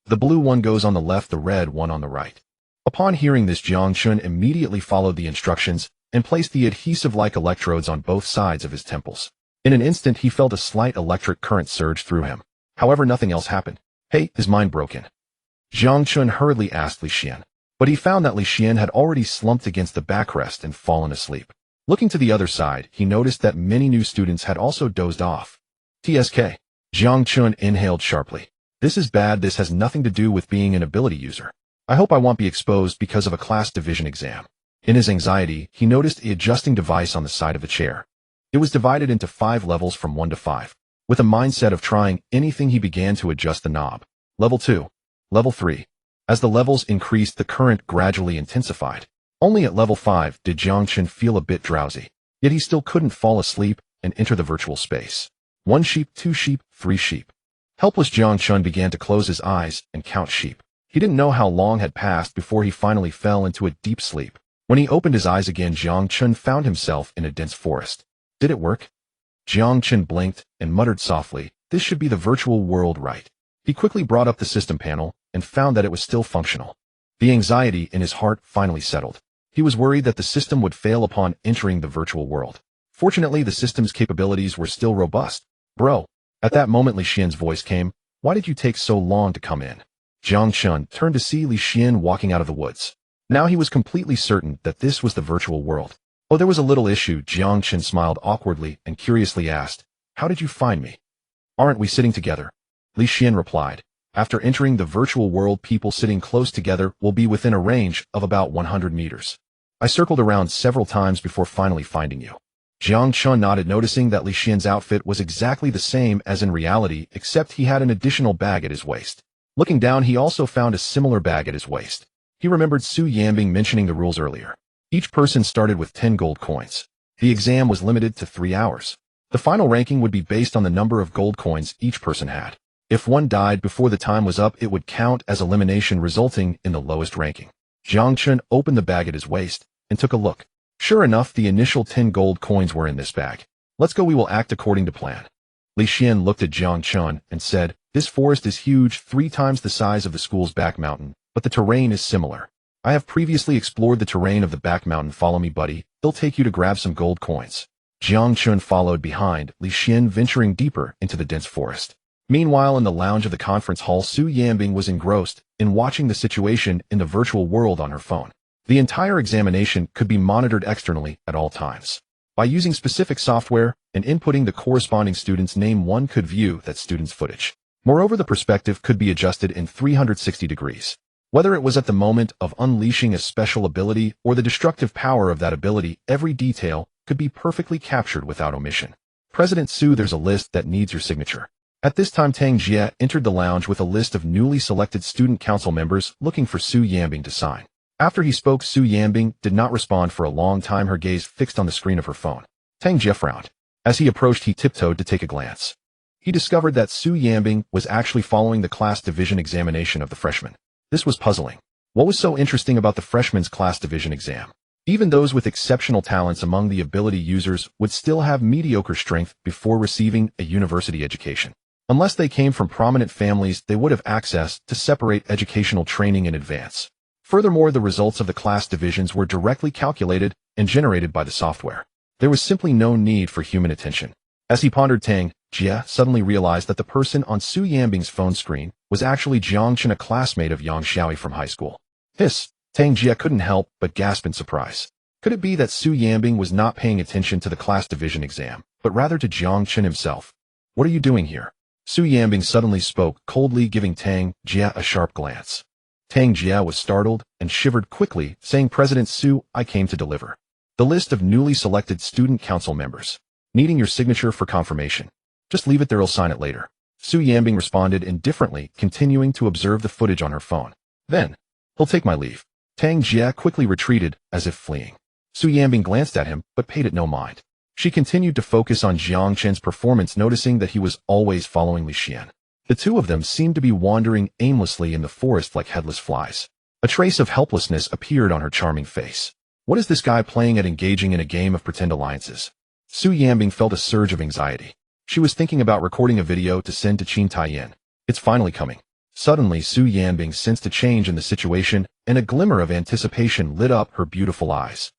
The blue one goes on the left, the red one on the right. Upon hearing this, Jiang Chen immediately followed the instructions and placed the adhesive-like electrodes on both sides of his temples. In an instant, he felt a slight electric current surge through him. However, nothing else happened. Hey, is mine broken? Jiang Chen hurriedly asked Li Xian, but he found that Li Xian had already slumped against the backrest and fallen asleep. Looking to the other side, he noticed that many new students had also dozed off. TSK. Jiang Chen inhaled sharply. This is bad. This has nothing to do with being an ability user. I hope I won't be exposed because of a class division exam. In his anxiety, he noticed the adjusting device on the side of the chair. It was divided into 5 levels from 1 to 5. With a mindset of trying anything, he began to adjust the knob. Level 2. Level 3. As the levels increased, the current gradually intensified. Only at level 5 did Jiang Chen feel a bit drowsy. Yet he still couldn't fall asleep and enter the virtual space. 1 sheep, 2 sheep, 3 sheep. Helpless Jiang Chen began to close his eyes and count sheep. He didn't know how long had passed before he finally fell into a deep sleep. When he opened his eyes again, Jiang Chen found himself in a dense forest. Did it work? Jiang Chen blinked and muttered softly, "This should be the virtual world, right?" He quickly brought up the system panel and found that it was still functional. The anxiety in his heart finally settled. He was worried that the system would fail upon entering the virtual world. Fortunately, the system's capabilities were still robust. "Bro." At that moment, Li Xian's voice came. "Why did you take so long to come in?" Jiang Chen turned to see Li Xian walking out of the woods. Now he was completely certain that this was the virtual world. "Oh, there was a little issue." Jiang Chen smiled awkwardly and curiously asked, "How did you find me?" "Aren't we sitting together?" Li Xian replied. "After entering the virtual world, people sitting close together will be within a range of about 100 meters. I circled around several times before finally finding you." Jiang Chen nodded, noticing that Li Xian's outfit was exactly the same as in reality, except he had an additional bag at his waist. Looking down, he also found a similar bag at his waist. He remembered Su Yanbing mentioning the rules earlier. Each person started with 10 gold coins. The exam was limited to 3 hours. The final ranking would be based on the number of gold coins each person had. If one died before the time was up, it would count as elimination, resulting in the lowest ranking. Jiang Chen opened the bag at his waist and took a look. Sure enough, the initial 10 gold coins were in this bag. "Let's go, we will act according to plan." Li Xian looked at Jiang Chen and said, "This forest is huge, 3 times the size of the school's back mountain, but the terrain is similar. I have previously explored the terrain of the back mountain. Follow me, buddy. They'll take you to grab some gold coins." Jiang Chen followed behind Li Xian, venturing deeper into the dense forest. Meanwhile, in the lounge of the conference hall, Su Yanbing was engrossed in watching the situation in the virtual world on her phone. The entire examination could be monitored externally at all times. By using specific software and inputting the corresponding student's name, one could view that student's footage. Moreover, the perspective could be adjusted in 360 degrees. Whether it was at the moment of unleashing a special ability or the destructive power of that ability, every detail could be perfectly captured without omission. "President Su, there's a list that needs your signature." At this time, Tang Jie entered the lounge with a list of newly selected student council members looking for Su Yanbing to sign. After he spoke, Su Yanbing did not respond for a long time, her gaze fixed on the screen of her phone. Tang Jie frowned. As he approached, he tiptoed to take a glance. He discovered that Su Yanbing was actually following the class division examination of the freshmen. This was puzzling. What was so interesting about the freshmen's class division exam? Even those with exceptional talents among the ability users would still have mediocre strength before receiving a university education. Unless they came from prominent families, they would have access to separate educational training in advance. Furthermore, the results of the class divisions were directly calculated and generated by the software. There was simply no need for human attention. As he pondered, Tang Jie suddenly realized that the person on Su Yanbing's phone screen was actually Jiang Chen, a classmate of Yang Xiaoyi from high school. Hiss! Tang Jie couldn't help but gasp in surprise. Could it be that Su Yanbing was not paying attention to the class division exam, but rather to Jiang Chen himself? "What are you doing here?" Su Yanbing suddenly spoke, coldly giving Tang Jie a sharp glance. Tang Jie was startled and shivered quickly, saying, "President Su, I came to deliver the list of newly selected student council members. Needing your signature for confirmation." "Just leave it there, I'll sign it later." Su Yanbing responded indifferently, continuing to observe the footage on her phone. "Then, he'll take my leave." Tang Jie quickly retreated, as if fleeing. Su Yanbing glanced at him, but paid it no mind. She continued to focus on Jiang Chen's performance, noticing that he was always following Li Xian. The two of them seemed to be wandering aimlessly in the forest like headless flies. A trace of helplessness appeared on her charming face. What is this guy playing at engaging in a game of pretend alliances? Su Yanbing felt a surge of anxiety. She was thinking about recording a video to send to Qin Taiyan. It's finally coming. Suddenly, Su Yanbing sensed a change in the situation, and a glimmer of anticipation lit up her beautiful eyes.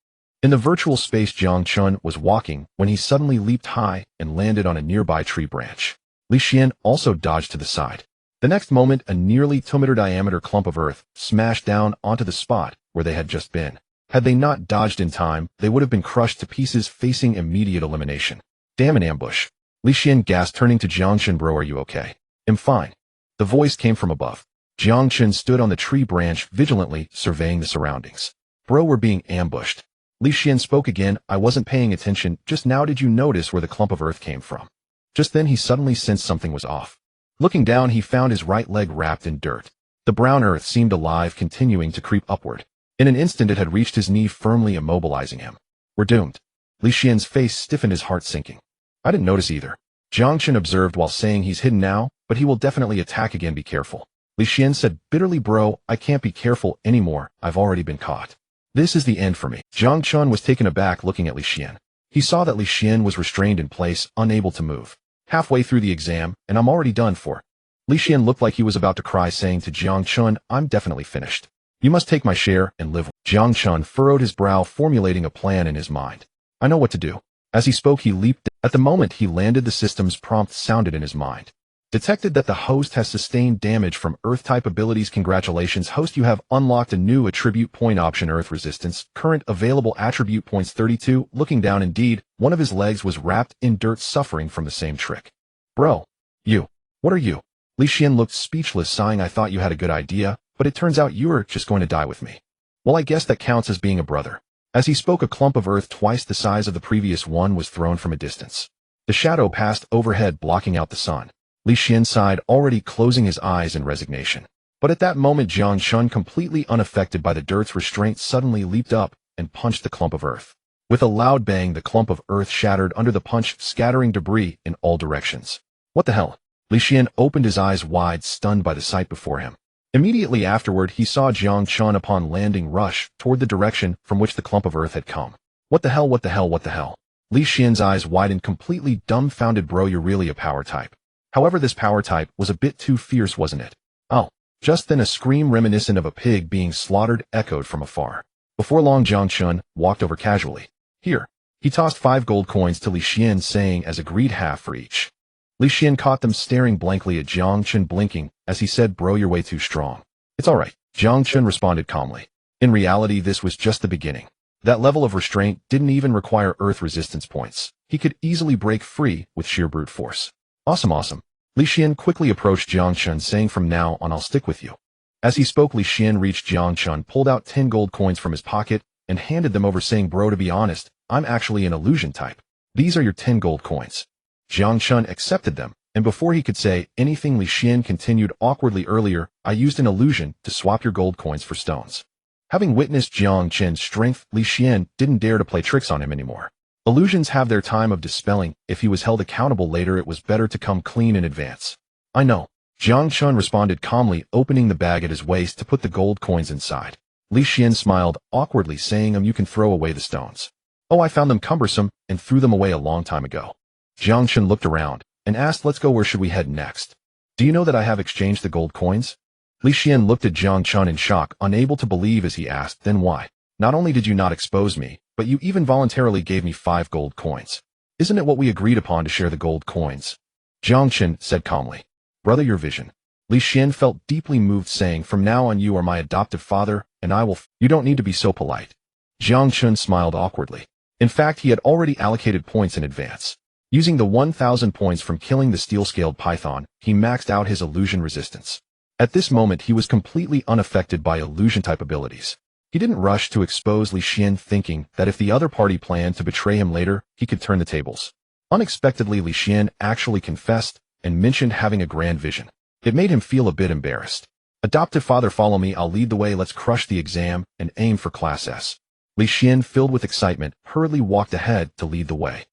In the virtual space, Jiang Chen was walking when he suddenly leaped high and landed on a nearby tree branch. Li Xian also dodged to the side. The next moment, a nearly 2-meter diameter clump of earth smashed down onto the spot where they had just been. Had they not dodged in time, they would have been crushed to pieces, facing immediate elimination. Damn, an ambush. Li Xian gasped, turning to Jiang Chen. Bro, are you okay? I'm fine. The voice came from above. Jiang Chen stood on the tree branch, vigilantly surveying the surroundings. Bro, we're being ambushed. Li Xian spoke again. I wasn't paying attention just now. Did you notice where the clump of earth came from? Just then he suddenly sensed something was off. Looking down, he found his right leg wrapped in dirt. The brown earth seemed alive, continuing to creep upward. In an instant it had reached his knee, firmly immobilizing him. We're doomed. Li Xian's face stiffened, his heart sinking. I didn't notice either. Jiang Chen observed while saying, he's hidden now, but he will definitely attack again. Be careful. Li Xian said bitterly. Bro, I can't be careful anymore. I've already been caught. This is the end for me. Jiang Chen was taken aback, looking at Li Xian. He saw that Li Xian was restrained in place, unable to move. Halfway through the exam, and I'm already done for. Li Xian looked like he was about to cry, saying to Jiang Chen, I'm definitely finished. You must take my share and live. Jiang Chen furrowed his brow, formulating a plan in his mind. I know what to do. As he spoke, he leaped. At the moment he landed, the system's prompt sounded in his mind. Detected that the host has sustained damage from Earth-type abilities. Congratulations, host, you have unlocked a new attribute point option, Earth Resistance. Current available attribute points 32. Looking down, indeed, one of his legs was wrapped in dirt, suffering from the same trick. Bro. You. What are you? Li Xian looked speechless, sighing. I thought you had a good idea, but it turns out you were just going to die with me. Well, I guess that counts as being a brother. As he spoke, a clump of earth twice the size of the previous one was thrown from a distance. The shadow passed overhead, blocking out the sun. Li Xian sighed, already closing his eyes in resignation. But at that moment, Jiang Chen, completely unaffected by the dirt's restraint, suddenly leaped up and punched the clump of earth. With a loud bang, the clump of earth shattered under the punch, scattering debris in all directions. What the hell? Li Xian opened his eyes wide, stunned by the sight before him. Immediately afterward, he saw Jiang Chen upon landing rush toward the direction from which the clump of earth had come. What the hell, what the hell, what the hell? Li Xian's eyes widened, completely dumbfounded. Bro, you're really a power type. However, this power type was a bit too fierce, wasn't it? Oh. Just then a scream reminiscent of a pig being slaughtered echoed from afar. Before long, Jiang Chen walked over casually. Here. He tossed 5 gold coins to Li Xian, saying, as agreed, half for each. Li Xian caught them staring blankly at Jiang Chen, blinking, as he said, Bro, you're way too strong. It's alright. Jiang Chen responded calmly. In reality, this was just the beginning. That level of restraint didn't even require earth resistance points. He could easily break free with sheer brute force. Awesome, awesome. Li Xian quickly approached Jiang Chen, saying, from now on I'll stick with you. As he spoke, Li Xian reached Jiang Chen, pulled out 10 gold coins from his pocket, and handed them over, saying, Bro, to be honest, I'm actually an illusion type. These are your 10 gold coins. Jiang Chen accepted them, and before he could say anything, Li Xian continued awkwardly, earlier, I used an illusion to swap your gold coins for stones. Having witnessed Jiang Chen's strength, Li Xian didn't dare to play tricks on him anymore. Illusions have their time of dispelling. If he was held accountable later, it was better to come clean in advance. I know. Jiang Chen responded calmly, opening the bag at his waist to put the gold coins inside. Li Xian smiled awkwardly, saying, you can throw away the stones. Oh, I found them cumbersome and threw them away a long time ago. Jiang Chen looked around and asked, let's go. Where should we head next? Do you know that I have exchanged the gold coins? Li Xian looked at Jiang Chen in shock, unable to believe as he asked, then why? Not only did you not expose me, but you even voluntarily gave me 5 gold coins. Isn't it what we agreed upon to share the gold coins? Jiang Chen said calmly. Brother, your vision. Li Xian felt deeply moved, saying, from now on you are my adoptive father, and I will you don't need to be so polite. Jiang Chen smiled awkwardly. In fact, he had already allocated points in advance. Using the 1,000 points from killing the steel-scaled python, he maxed out his illusion resistance. At this moment, he was completely unaffected by illusion-type abilities. He didn't rush to expose Li Xian, thinking that if the other party planned to betray him later, he could turn the tables. Unexpectedly, Li Xian actually confessed and mentioned having a grand vision. It made him feel a bit embarrassed. Adoptive father, follow me, I'll lead the way, let's crush the exam and aim for Class S. Li Xian, filled with excitement, hurriedly walked ahead to lead the way.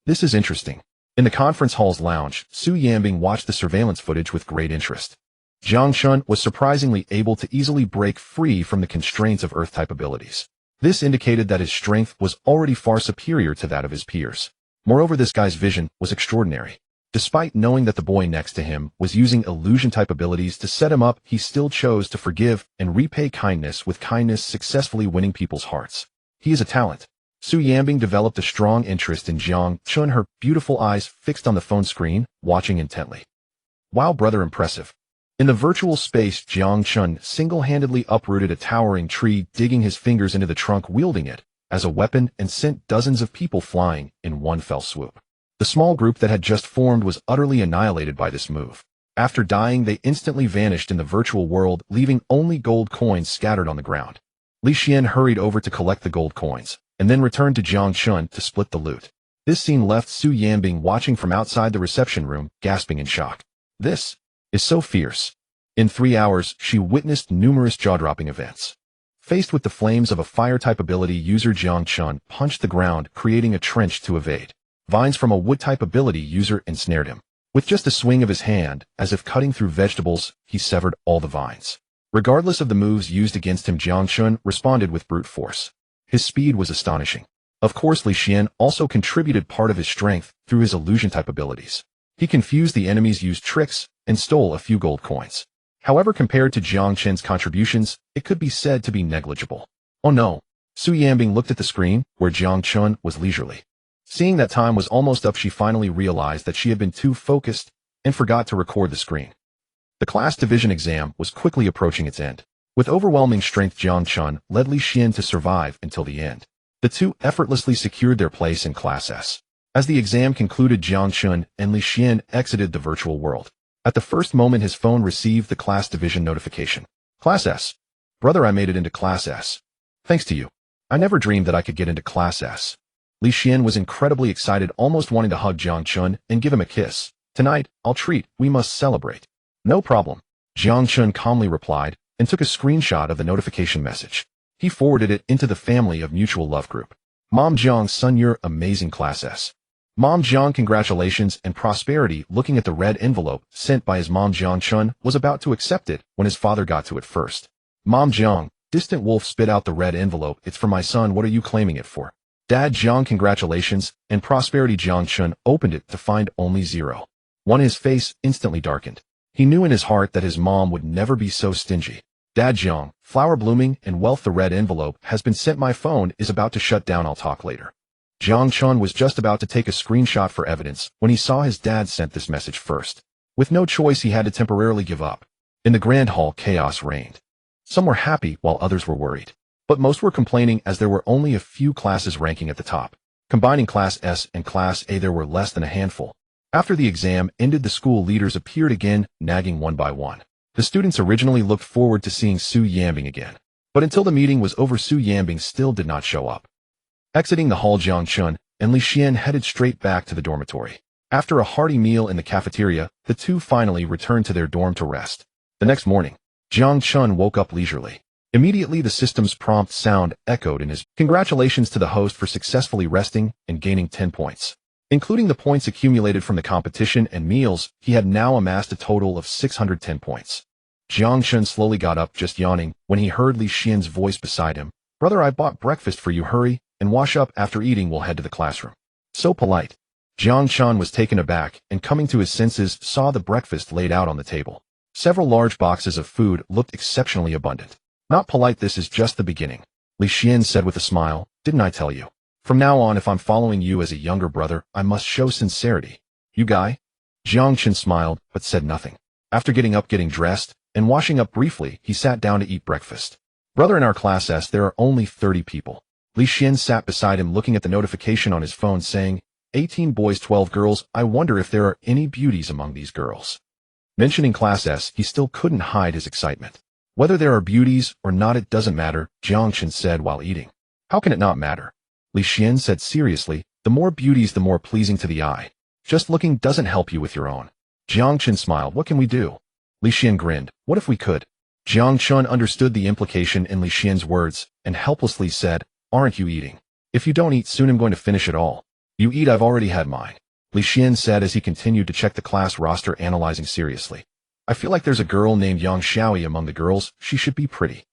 This is interesting. In the conference hall's lounge, Su Yanbing watched the surveillance footage with great interest. Jiang Chen was surprisingly able to easily break free from the constraints of Earth-type abilities. This indicated that his strength was already far superior to that of his peers. Moreover, this guy's vision was extraordinary. Despite knowing that the boy next to him was using illusion-type abilities to set him up, he still chose to forgive and repay kindness with kindness, successfully winning people's hearts. He is a talent. Su Yanbing developed a strong interest in Jiang Chen, her beautiful eyes fixed on the phone screen, watching intently. Wow, brother, impressive. In the virtual space, Jiang Chen single-handedly uprooted a towering tree, digging his fingers into the trunk, wielding it as a weapon, and sent dozens of people flying in one fell swoop. The small group that had just formed was utterly annihilated by this move. After dying, they instantly vanished in the virtual world, leaving only gold coins scattered on the ground. Li Xian hurried over to collect the gold coins, and then returned to Jiang Chen to split the loot. This scene left Su Yanbing watching from outside the reception room, gasping in shock. This is so fierce. In 3 hours, she witnessed numerous jaw-dropping events. Faced with the flames of a fire-type ability, user Jiang Chen punched the ground, creating a trench to evade. Vines from a wood-type ability user ensnared him. With just a swing of his hand, as if cutting through vegetables, he severed all the vines. Regardless of the moves used against him, Jiang Chen responded with brute force. His speed was astonishing. Of course, Li Xian also contributed part of his strength through his illusion-type abilities. He confused the enemies, used tricks, and stole a few gold coins. However, compared to Jiang Chen's contributions, it could be said to be negligible. Oh no! Su Yanbing looked at the screen, where Jiang Chen was leisurely. Seeing that time was almost up, she finally realized that she had been too focused and forgot to record the screen. The class division exam was quickly approaching its end. With overwhelming strength, Jiang Chen led Li Xian to survive until the end. The two effortlessly secured their place in Class S. As the exam concluded, Jiang Chen and Li Xian exited the virtual world. At the first moment, his phone received the class division notification. Class S. Brother, I made it into Class S. Thanks to you. I never dreamed that I could get into Class S. Li Xian was incredibly excited, almost wanting to hug Jiang Chen and give him a kiss. Tonight, I'll treat, we must celebrate. No problem. Jiang Chen calmly replied and took a screenshot of the notification message. He forwarded it into the family of mutual love group. Mom Jiang, son, you're amazing, Class S. Mom Jiang, congratulations and prosperity. Looking at the red envelope sent by his mom, Jiang Chen was about to accept it when his father got to it first. Mom Jiang, distant wolf spit out the red envelope. It's for my son. What are you claiming it for? Dad Jiang, congratulations and prosperity. Jiang Chen opened it to find only 0. His face instantly darkened. He knew in his heart that his mom would never be so stingy. Dad Jiang, flower blooming and wealth. The red envelope has been sent. My phone is about to shut down. I'll talk later. Jiang Chen was just about to take a screenshot for evidence when he saw his dad sent this message first. With no choice, he had to temporarily give up. In the grand hall, chaos reigned. Some were happy while others were worried. But most were complaining, as there were only a few classes ranking at the top. Combining Class S and Class A, there were less than a handful. After the exam ended, the school leaders appeared again, nagging one by one. The students originally looked forward to seeing Su Yanbing again. But until the meeting was over, Su Yanbing still did not show up. Exiting the hall, Jiang Chen and Li Xian headed straight back to the dormitory. After a hearty meal in the cafeteria, the two finally returned to their dorm to rest. The next morning, Jiang Chen woke up leisurely. Immediately, the system's prompt sound echoed in his congratulations to the host for successfully resting and gaining 10 points. Including the points accumulated from the competition and meals, he had now amassed a total of 610 points. Jiang Chen slowly got up, just yawning, when he heard Li Xian's voice beside him. Brother, I bought breakfast for you. Hurry and wash up. After eating, we'll head to the classroom. So polite. Jiang Chen was taken aback and, coming to his senses, saw the breakfast laid out on the table. Several large boxes of food looked exceptionally abundant. Not polite, this is just the beginning. Li Xian said with a smile. Didn't I tell you? From now on, if I'm following you as a younger brother, I must show sincerity. You guy? Jiang Chen smiled, but said nothing. After getting up, getting dressed, and washing up briefly, he sat down to eat breakfast. Brother, in our Class S, there are only 30 people. Li Xian sat beside him, looking at the notification on his phone, saying, 18 boys, 12 girls. I wonder if there are any beauties among these girls. Mentioning Class S, he still couldn't hide his excitement. Whether there are beauties or not, it doesn't matter, Jiang Chen said while eating. How can it not matter? Li Xian said seriously. The more beauties, the more pleasing to the eye. Just looking doesn't help you with your own. Jiang Chen smiled. What can we do? Li Xian grinned. What if we could? Jiang Chen understood the implication in Li Xian's words and helplessly said, aren't you eating? If you don't eat soon, I'm going to finish it all. You eat, I've already had mine. Li Xian said as he continued to check the class roster, analyzing seriously. I feel like there's a girl named Yang Xiaoyi among the girls. She should be pretty.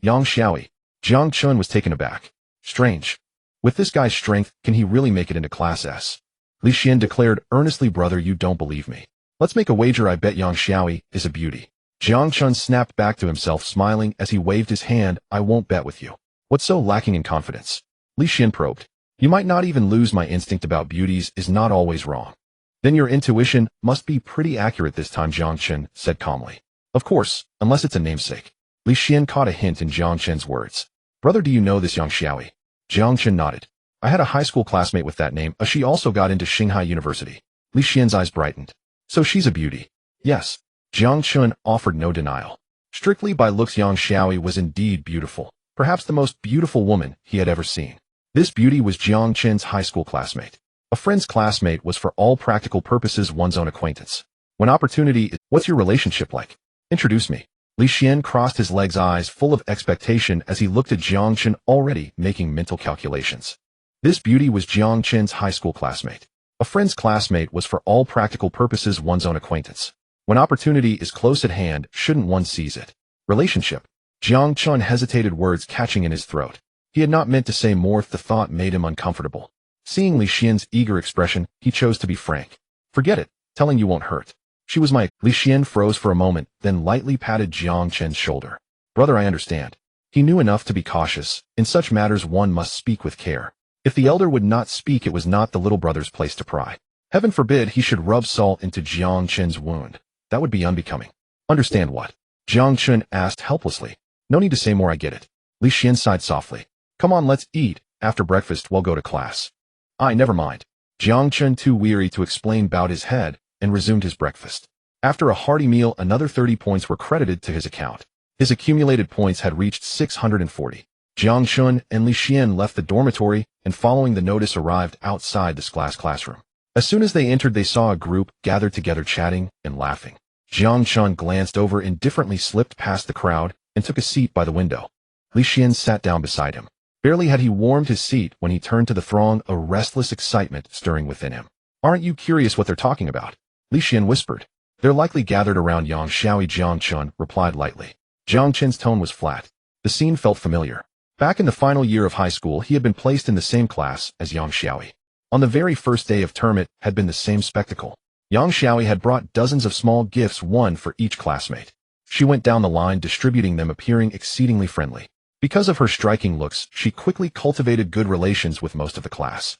Yang Xiaoyi. Jiang Chen was taken aback. Strange. With this guy's strength, can he really make it into Class S? Li Xian declared earnestly, brother, you don't believe me. Let's make a wager. I bet Yang Xiaoyi is a beauty. Jiang Chen snapped back to himself, smiling as he waved his hand. I won't bet with you. What's so lacking in confidence? Li Xian probed. You might not even lose. My instinct about beauties is not always wrong. Then your intuition must be pretty accurate this time, Jiang Chen said calmly. Of course, unless it's a namesake. Li Xian caught a hint in Jiang Chen's words. Brother, do you know this Yang Xiaoyi? Jiang Chen nodded. I had a high school classmate with that name. She also got into Shanghai University. Li Xian's eyes brightened. So she's a beauty. Yes. Jiang Chen offered no denial. Strictly by looks, Yang Xiaoyi was indeed beautiful. Perhaps the most beautiful woman he had ever seen. This beauty was Jiang Chen's high school classmate. A friend's classmate was for all practical purposes one's own acquaintance. When opportunity is, what's your relationship like? Introduce me. Li Xian crossed his legs, eyes full of expectation as he looked at Jiang Chen, already making mental calculations. This beauty was Jiang Chen's high school classmate. A friend's classmate was for all practical purposes one's own acquaintance. When opportunity is close at hand, shouldn't one seize it? Relationship. Jiang Chen hesitated, words catching in his throat. He had not meant to say more if the thought made him uncomfortable. Seeing Li Xian's eager expression, he chose to be frank. Forget it. Telling you won't hurt. She was my... Li Xian froze for a moment, then lightly patted Jiang Chen's shoulder. Brother, I understand. He knew enough to be cautious. In such matters one must speak with care. If the elder would not speak, it was not the little brother's place to pry. Heaven forbid he should rub salt into Jiang Chen's wound. That would be unbecoming. Understand what? Jiang Chen asked helplessly. No need to say more, I get it. Li Xian sighed softly. Come on, let's eat. After breakfast, we'll go to class. Never mind. Jiang Chen, too weary to explain, bowed his head and resumed his breakfast. After a hearty meal, another 30 points were credited to his account. His accumulated points had reached 640. Jiang Chen and Li Xian left the dormitory and, following the notice, arrived outside the classroom. As soon as they entered, they saw a group gathered together, chatting and laughing. Jiang Chen glanced over, indifferently slipped past the crowd, and took a seat by the window. Li Xian sat down beside him. Barely had he warmed his seat when he turned to the throng, a restless excitement stirring within him. Aren't you curious what they're talking about? Li Xian whispered. They're likely gathered around Yang Xiaoyi, Jiang Chen replied lightly. Jiang Chen's tone was flat. The scene felt familiar. Back in the final year of high school, he had been placed in the same class as Yang Xiaoyi. On the very first day of term, it had been the same spectacle. Yang Xiaoyi had brought dozens of small gifts, one for each classmate. She went down the line, distributing them, appearing exceedingly friendly. Because of her striking looks, she quickly cultivated good relations with most of the class.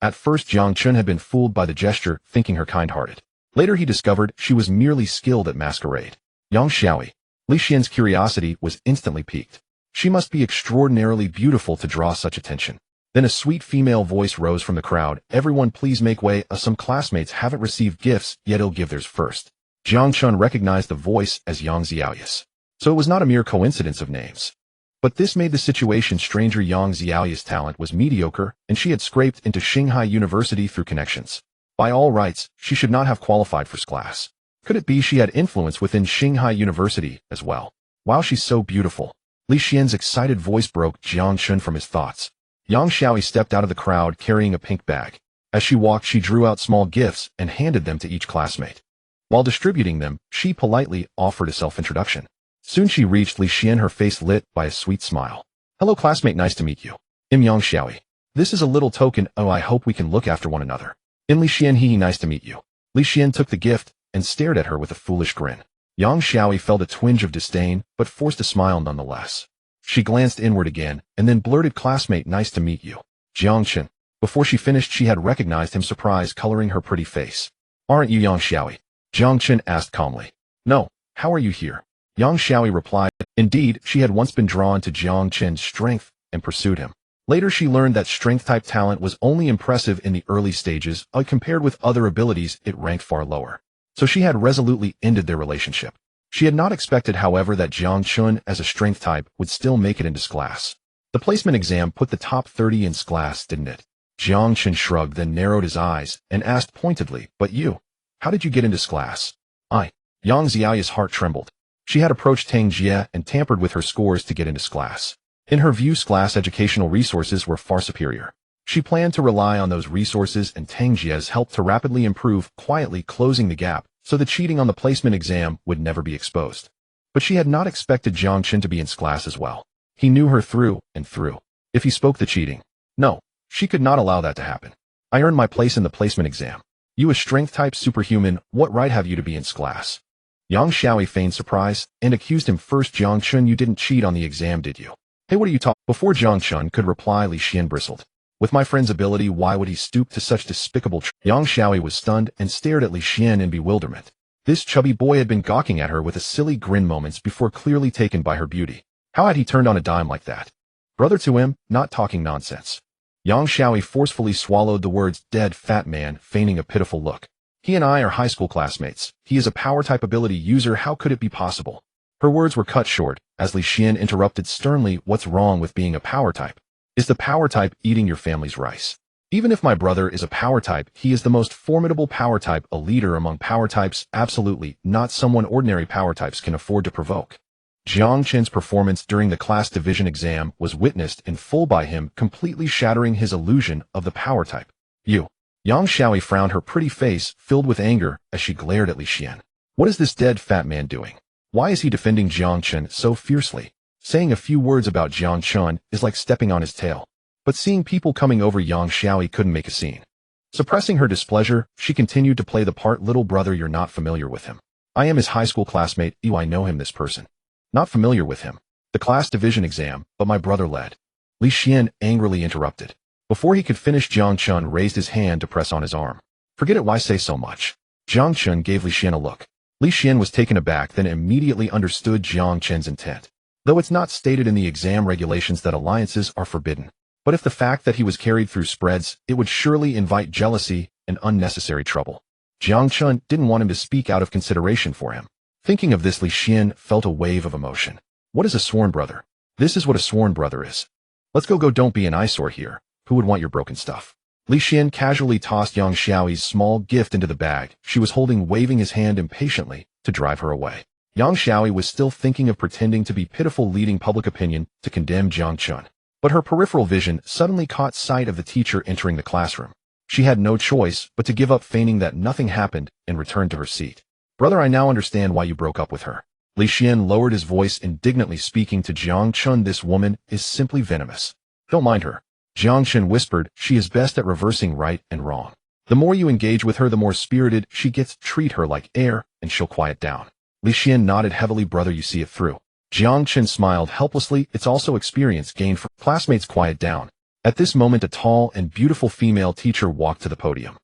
At first, Jiang Chen had been fooled by the gesture, thinking her kind-hearted. Later he discovered she was merely skilled at masquerade. Yang Xiaoyi. Li Xian's curiosity was instantly piqued. She must be extraordinarily beautiful to draw such attention. Then a sweet female voice rose from the crowd. Everyone please make way. Some classmates haven't received gifts, yet he'll give theirs first. Jiang Chen recognized the voice as Yang Xiaoyi's. So it was not a mere coincidence of names. But this made the situation stranger. Yang Xiaoyi's talent was mediocre, and she had scraped into Shanghai University through connections. By all rights, she should not have qualified for this class. Could it be she had influence within Shanghai University as well? Wow, she's so beautiful. Li Xian's excited voice broke Jiang Chen from his thoughts. Yang Xiaoyi stepped out of the crowd carrying a pink bag. As she walked, she drew out small gifts and handed them to each classmate. While distributing them, she politely offered a self-introduction. Soon she reached Li Xian, her face lit by a sweet smile. Hello classmate, nice to meet you. I'm Yang Xiaoyi. This is a little token. Oh, I hope we can look after one another. In Li Xian, nice to meet you. Li Xian took the gift and stared at her with a foolish grin. Yang Xiaoyi felt a twinge of disdain, but forced a smile nonetheless. She glanced inward again, and then blurted, classmate, nice to meet you. Jiang Chen. Before she finished, she had recognized him, surprise coloring her pretty face. Aren't you Yang Xiaoyi? Jiang Chen asked calmly. No, how are you here? Yang Xiaoyi replied. Indeed, she had once been drawn to Jiang Chen's strength and pursued him. Later she learned that strength-type talent was only impressive in the early stages, compared with other abilities it ranked far lower. So she had resolutely ended their relationship. She had not expected, however, that Jiang Chen as a strength type would still make it into class. The placement exam put the top 30 in class, didn't it? Jiang Chen shrugged, then narrowed his eyes and asked pointedly, but you? How did you get into class? Yang Xiaoyi's heart trembled. She had approached Tang Jie and tampered with her scores to get into class. In her view, class educational resources were far superior. She planned to rely on those resources and Tang Jie's help to rapidly improve, quietly closing the gap, so the cheating on the placement exam would never be exposed. But she had not expected Jiang Chen to be in class as well. He knew her through and through. If he spoke the cheating, no, she could not allow that to happen. I earned my place in the placement exam. You a strength-type superhuman, what right have you to be in class? Yang Xiaoyi feigned surprise and accused him. First, Jiang Chen, you didn't cheat on the exam, did you? Hey, what are you talking? Before Jiang Chen could reply, Li Xian bristled. With my friend's ability, why would he stoop to such despicable Yang Xiaoyi was stunned and stared at Li Xian in bewilderment. This chubby boy had been gawking at her with a silly grin moments before, clearly taken by her beauty. How had he turned on a dime like that? Brother to him, not talking nonsense. Yang Xiaoyi forcefully swallowed the words, dead fat man, feigning a pitiful look. He and I are high school classmates. He is a power-type ability user. How could it be possible? Her words were cut short, as Li Xian interrupted sternly, what's wrong with being a power-type? Is the power-type eating your family's rice? Even if my brother is a power-type, he is the most formidable power-type, a leader among power-types, absolutely, not someone ordinary power-types can afford to provoke. Jiang Chen's performance during the class division exam was witnessed in full by him, completely shattering his illusion of the power-type. You. Yang Xiaoyi frowned, her pretty face filled with anger as she glared at Li Xian. What is this dead fat man doing? Why is he defending Jiang Chen so fiercely? Saying a few words about Jiang Chen is like stepping on his tail. But seeing people coming over, Yang Xiaoyi couldn't make a scene. Suppressing her displeasure, she continued to play the part, little brother, you're not familiar with him. I am his high school classmate. I know him, this person. Not familiar with him. The class division exam, but my brother led. Li Xian angrily interrupted. Before he could finish, Jiang Chen raised his hand to press on his arm. Forget it, why say so much? Jiang Chen gave Li Xian a look. Li Xian was taken aback, then immediately understood Jiang Chen's intent. Though it's not stated in the exam regulations that alliances are forbidden. But if the fact that he was carried through spreads, it would surely invite jealousy and unnecessary trouble. Jiang Chen didn't want him to speak out of consideration for him. Thinking of this, Li Xian felt a wave of emotion. What is a sworn brother? This is what a sworn brother is. Let's go, don't be an eyesore here. Who would want your broken stuff? Li Xian casually tossed Yang Xiaoyi's small gift into the bag she was holding, waving his hand impatiently to drive her away. Yang Xiaoyi was still thinking of pretending to be pitiful, leading public opinion to condemn Jiang Chen. But her peripheral vision suddenly caught sight of the teacher entering the classroom. She had no choice but to give up, feigning that nothing happened, and return to her seat. Brother, I now understand why you broke up with her. Li Xian lowered his voice, indignantly speaking to Jiang Chen. This woman is simply venomous. Don't mind her. Jiang Chen whispered, she is best at reversing right and wrong. The more you engage with her, the more spirited she gets. Treat her like air, and she'll quiet down. Li Xian nodded heavily. Brother, you see it through. Jiang Chen smiled helplessly. It's also experience gained from classmates. Quiet down. At this moment, a tall and beautiful female teacher walked to the podium.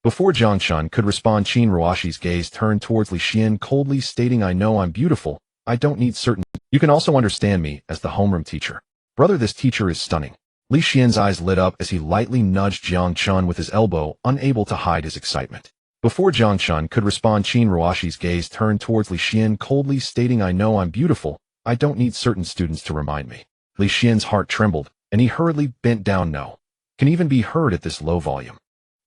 Before Jiang Chen could respond, Qin Ruoshi's gaze turned towards Li Xian, coldly stating, I know I'm beautiful. I don't need certain. You can also understand me as the homeroom teacher. Brother, this teacher is stunning. Li Xian's eyes lit up as he lightly nudged Jiang Chen with his elbow, unable to hide his excitement. Before Jiang Chen could respond, Qin Ruoshi's gaze turned towards Li Xian, coldly stating, I know I'm beautiful. I don't need certain students to remind me. Li Xian's heart trembled, and he hurriedly bent down. No. Can even be heard at this low volume.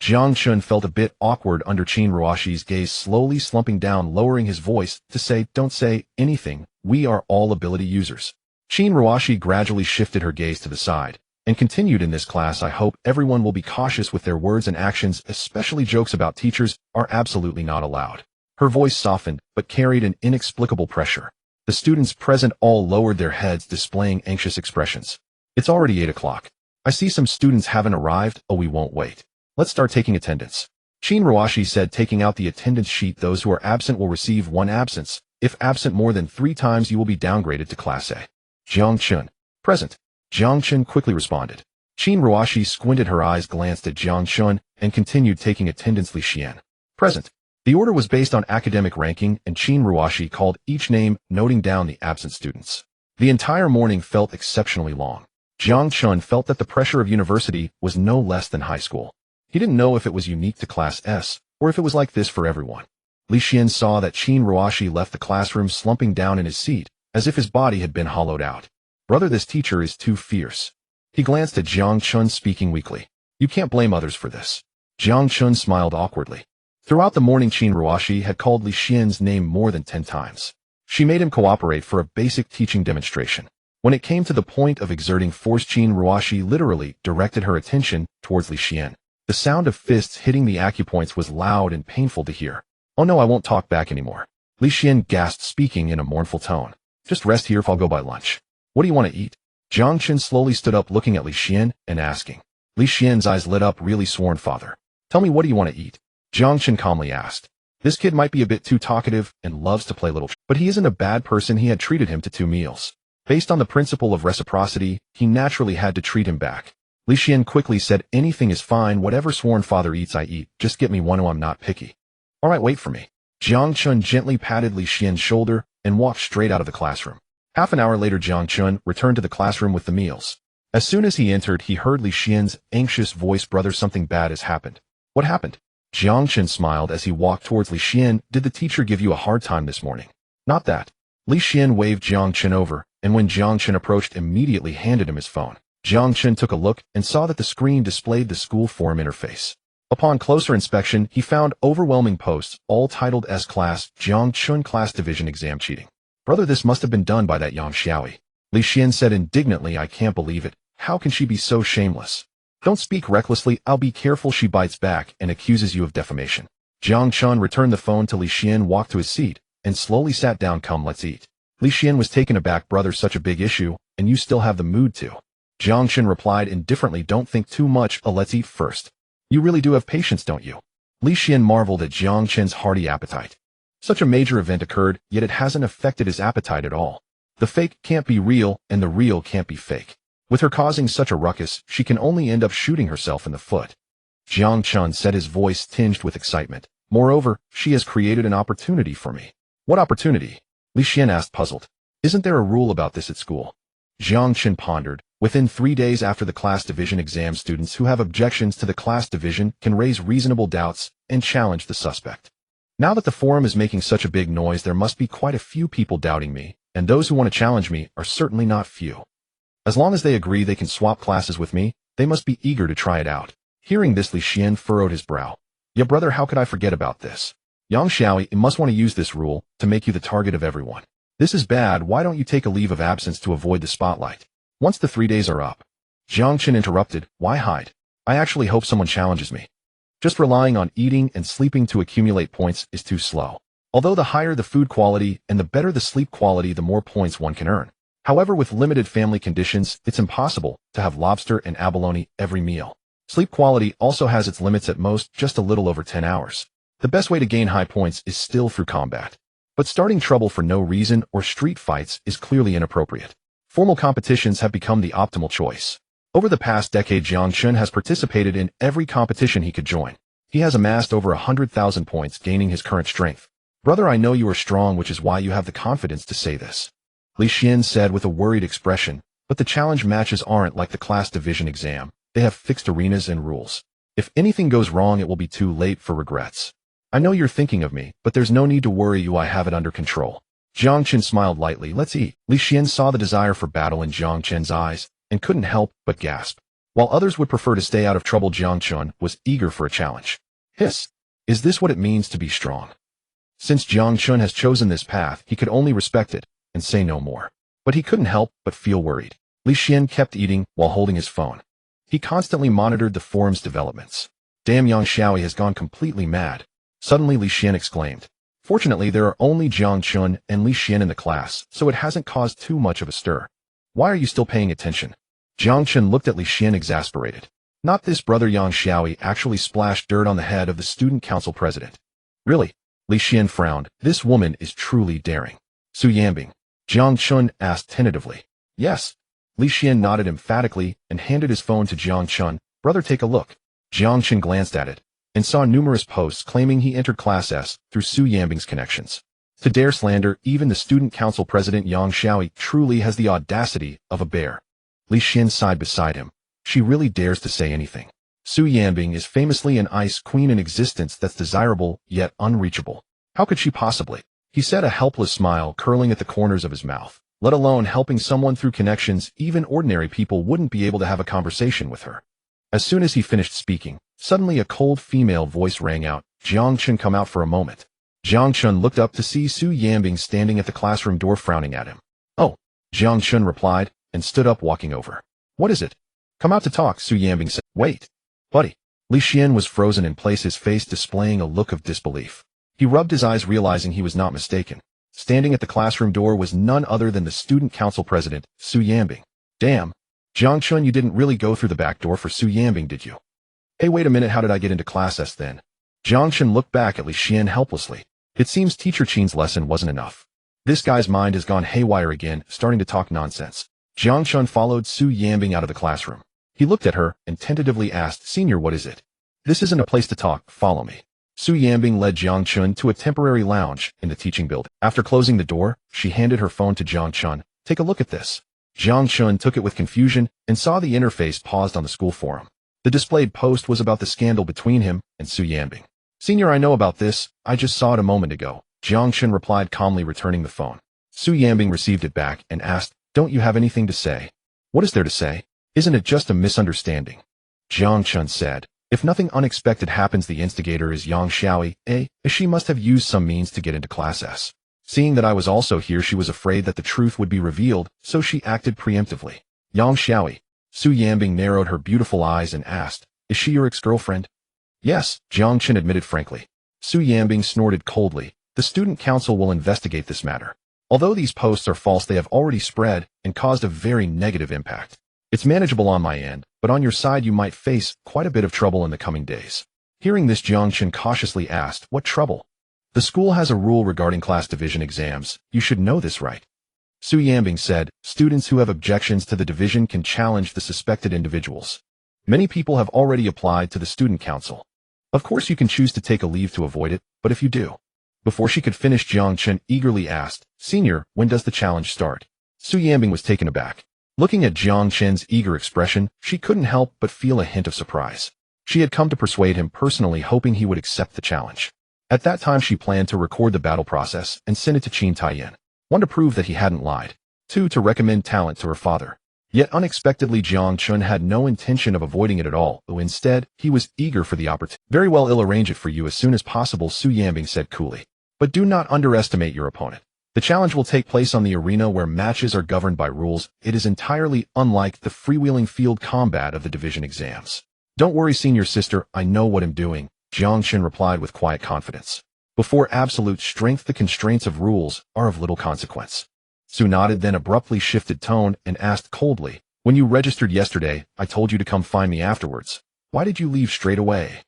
Jiang Chen felt a bit awkward under Qin Ruoshi's gaze, slowly slumping down, lowering his voice to say, don't say anything. We are all ability users. Qin Ruoshi gradually shifted her gaze to the side and continued, in this class, I hope everyone will be cautious with their words and actions, especially jokes about teachers are absolutely not allowed. Her voice softened, but carried an inexplicable pressure. The students present all lowered their heads, displaying anxious expressions. It's already 8 o'clock. I see some students haven't arrived. Oh, we won't wait. Let's start taking attendance. Qin Ruoshi said, taking out the attendance sheet. Those who are absent will receive 1 absence. If absent more than 3 times, you will be downgraded to Class A. Jiang Chen. Present. Jiang Chen quickly responded. Qin Ruoshi squinted her eyes, glanced at Jiang Chen, and continued taking attendance. Li Xian. Present. The order was based on academic ranking, and Qin Ruoshi called each name, noting down the absent students. The entire morning felt exceptionally long. Jiang Chen felt that the pressure of university was no less than high school. He didn't know if it was unique to Class S, or if it was like this for everyone. Li Xian saw that Qin Ruoshi left the classroom slumping down in his seat, as if his body had been hollowed out. Brother, this teacher is too fierce. He glanced at Jiang Chen, speaking weakly. You can't blame others for this. Jiang Chen smiled awkwardly. Throughout the morning, Qin Ruoshi had called Li Xian's name more than 10 times. She made him cooperate for a basic teaching demonstration. When it came to the point of exerting force, Qin Ruoshi literally directed her attention towards Li Xian. The sound of fists hitting the acupoints was loud and painful to hear. "Oh no, I won't talk back anymore," Li Xian gasped, speaking in a mournful tone. "Just rest here if I'll go buy lunch." "What do you want to eat?" Jiang Chen slowly stood up, looking at Li Xian and asking. Li Xian's eyes lit up. "Really, sworn father? Tell me, what do you want to eat?" Jiang Chen calmly asked. This kid might be a bit too talkative and loves to play little, but he isn't a bad person. He had treated him to 2 meals. Based on the principle of reciprocity, he naturally had to treat him back. Li Xian quickly said, "Anything is fine. Whatever sworn father eats, I eat. Just get me one. I'm not picky." "All right, wait for me." Jiang Chen gently patted Li Xian's shoulder and walked straight out of the classroom. Half an hour later, Jiang Chen returned to the classroom with the meals. As soon as he entered, he heard Li Xian's anxious voice. "Brother, something bad has happened." "What happened?" Jiang Chen smiled as he walked towards Li Xian. "Did the teacher give you a hard time this morning?" "Not that." Li Xian waved Jiang Chen over, and when Jiang Chen approached, immediately handed him his phone. Jiang Chen took a look and saw that the screen displayed the school forum interface. Upon closer inspection, he found overwhelming posts, all titled S-Class, Jiang Chen Class Division Exam Cheating. "Brother, this must have been done by that Yang Xiaoyi." Li Xian said indignantly, "I can't believe it. How can she be so shameless? Don't speak recklessly. I'll be careful." She bites back and accuses you of defamation. Jiang Chen returned the phone to Li Xian, walked to his seat, and slowly sat down. "Come, let's eat." Li Xian was taken aback. "Brother, such a big issue, and you still have the mood to." Jiang Chen replied indifferently, "Don't think too much. Let's eat first." "You really do have patience, don't you?" Li Xian marveled at Jiang Chen's hearty appetite. Such a major event occurred, yet it hasn't affected his appetite at all. The fake can't be real, and the real can't be fake. With her causing such a ruckus, she can only end up shooting herself in the foot. Jiang Chen said, his voice tinged with excitement. "Moreover, she has created an opportunity for me." "What opportunity?" Li Xian asked, puzzled. "Isn't there a rule about this at school?" Jiang Chen pondered. Within 3 days after the class division exam, students who have objections to the class division can raise reasonable doubts and challenge the suspect. Now that the forum is making such a big noise, there must be quite a few people doubting me, and those who want to challenge me are certainly not few. As long as they agree they can swap classes with me, they must be eager to try it out. Hearing this, Li Xian furrowed his brow. "Yeah, brother, how could I forget about this? Yang Xiaoyi must want to use this rule to make you the target of everyone. This is bad. Why don't you take a leave of absence to avoid the spotlight? Once the 3 days are up." Jiang Chen interrupted. "Why hide? I actually hope someone challenges me. Just relying on eating and sleeping to accumulate points is too slow. Although the higher the food quality and the better the sleep quality, the more points one can earn. However, with limited family conditions, it's impossible to have lobster and abalone every meal. Sleep quality also has its limits, at most just a little over 10 hours. The best way to gain high points is still through combat. But starting trouble for no reason or street fights is clearly inappropriate. Formal competitions have become the optimal choice. Over the past decade, Jiang Chen has participated in every competition he could join. He has amassed over 100,000 points, gaining his current strength. "Brother, I know you are strong, which is why you have the confidence to say this," Li Xian said with a worried expression. "But the challenge matches aren't like the class division exam. They have fixed arenas and rules. If anything goes wrong, it will be too late for regrets. I know you're thinking of me, but there's no need to worry. I have it under control." Jiang Chen smiled lightly. "Let's eat." Li Xian saw the desire for battle in Jiang Chen's eyes and couldn't help but gasp. While others would prefer to stay out of trouble, Jiang Chen was eager for a challenge. Hiss! Is this what it means to be strong? Since Jiang Chen has chosen this path, he could only respect it and say no more. But he couldn't help but feel worried. Li Xian kept eating while holding his phone. He constantly monitored the forum's developments. "Damn, Yang Xiaoyi has gone completely mad." Suddenly Li Xian exclaimed. Fortunately, there are only Jiang Chen and Li Xian in the class, so it hasn't caused too much of a stir. "Why are you still paying attention?" Jiang Chen looked at Li Xian, exasperated. Not this, brother. Yang Xiaoyi actually splashed dirt on the head of the student council president. "Really?" Li Xian frowned. "This woman is truly daring." "Su Yanbing?" Jiang Chen asked tentatively. "Yes." Li Xian nodded emphatically and handed his phone to Jiang Chen. "Brother, take a look." Jiang Chen glanced at it and saw numerous posts claiming he entered Class S through Su Yanbing's connections. To dare slander even the student council president, Yang Xiaoyi truly has the audacity of a bear. Li Xian sighed beside him. She really dares to say anything. Su Yanbing is famously an ice queen, in existence that's desirable yet unreachable. How could she possibly? He said, a helpless smile curling at the corners of his mouth. Let alone helping someone through connections, even ordinary people wouldn't be able to have a conversation with her. As soon as he finished speaking, suddenly a cold female voice rang out. "Jiang Chen, come out for a moment." Jiang Chen looked up to see Su Yanbing standing at the classroom door, frowning at him. "Oh." Jiang Chen replied, and stood up walking over. What is it? Come out to talk, Su Yanbing said. Wait. Buddy. Li Xian was frozen in place, his face displaying a look of disbelief. He rubbed his eyes, realizing he was not mistaken. Standing at the classroom door was none other than the student council president, Su Yanbing. Damn. Jiang Chen, you didn't really go through the back door for Su Yanbing, did you? Hey, wait a minute, how did I get into Class S then? Jiang Chen looked back at Li Xian helplessly. It seems Teacher Qin's lesson wasn't enough. This guy's mind has gone haywire again, starting to talk nonsense. Jiang Chen followed Su Yanbing out of the classroom. He looked at her and tentatively asked, Senior, what is it? This isn't a place to talk, follow me. Su Yanbing led Jiang Chen to a temporary lounge in the teaching building. After closing the door, she handed her phone to Jiang Chen. Take a look at this. Jiang Chen took it with confusion and saw the interface paused on the school forum. The displayed post was about the scandal between him and Su Yanbing. Senior, I know about this, I just saw it a moment ago. Jiang Chen replied calmly, returning the phone. Su Yanbing received it back and asked, Don't you have anything to say? What is there to say? Isn't it just a misunderstanding? Jiang Chen said, If nothing unexpected happens, the instigator is Yang Xiaoyi, she must have used some means to get into Class S. Seeing that I was also here, she was afraid that the truth would be revealed, so she acted preemptively. Yang Xiaoyi. Su Yanbing narrowed her beautiful eyes and asked, Is she your ex-girlfriend? Yes, Jiang Chen admitted frankly. Su Yanbing snorted coldly. The student council will investigate this matter. Although these posts are false, they have already spread and caused a very negative impact. It's manageable on my end, but on your side you might face quite a bit of trouble in the coming days. Hearing this, Jiang Chen cautiously asked, What trouble? The school has a rule regarding class division exams. You should know this, right? Su Yanbing said, Students who have objections to the division can challenge the suspected individuals. Many people have already applied to the student council. Of course, you can choose to take a leave to avoid it, but if you do. Before she could finish, Jiang Chen eagerly asked, Senior, when does the challenge start? Su Yanbing was taken aback. Looking at Jiang Chen's eager expression, she couldn't help but feel a hint of surprise. She had come to persuade him personally, hoping he would accept the challenge. At that time, she planned to record the battle process and send it to Qin Taiyan. 1, to prove that he hadn't lied. 2, to recommend talent to her father. Yet unexpectedly, Jiang Chen had no intention of avoiding it at all, though instead, he was eager for the opportunity. Very well, I'll arrange it for you as soon as possible, Su Yanbing said coolly. But do not underestimate your opponent. The challenge will take place on the arena where matches are governed by rules. It is entirely unlike the freewheeling field combat of the division exams. Don't worry, senior sister, I know what I'm doing, Jiang Chen replied with quiet confidence. Before absolute strength, the constraints of rules are of little consequence. Su nodded, then abruptly shifted tone and asked coldly, When you registered yesterday, I told you to come find me afterwards. Why did you leave straight away?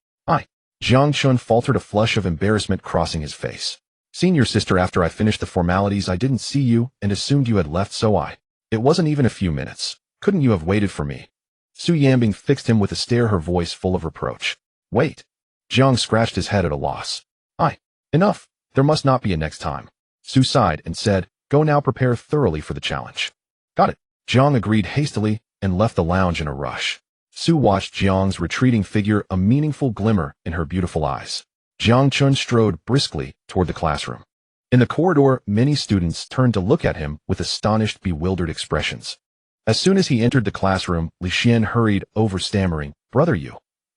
Jiang Chen faltered, a flush of embarrassment crossing his face. Senior sister, after I finished the formalities, I didn't see you and assumed you had left, so It wasn't even a few minutes. Couldn't you have waited for me? Su Yanbing fixed him with a stare, her voice full of reproach. Wait. Jiang scratched his head at a loss. Enough. There must not be a next time. Su sighed and said, Go now, prepare thoroughly for the challenge. Got it. Jiang agreed hastily and left the lounge in a rush. Su watched Jiang's retreating figure, a meaningful glimmer in her beautiful eyes. Jiang Chen strode briskly toward the classroom. In the corridor, many students turned to look at him with astonished, bewildered expressions. As soon as he entered the classroom, Li Xian hurried over, stammering, Brother,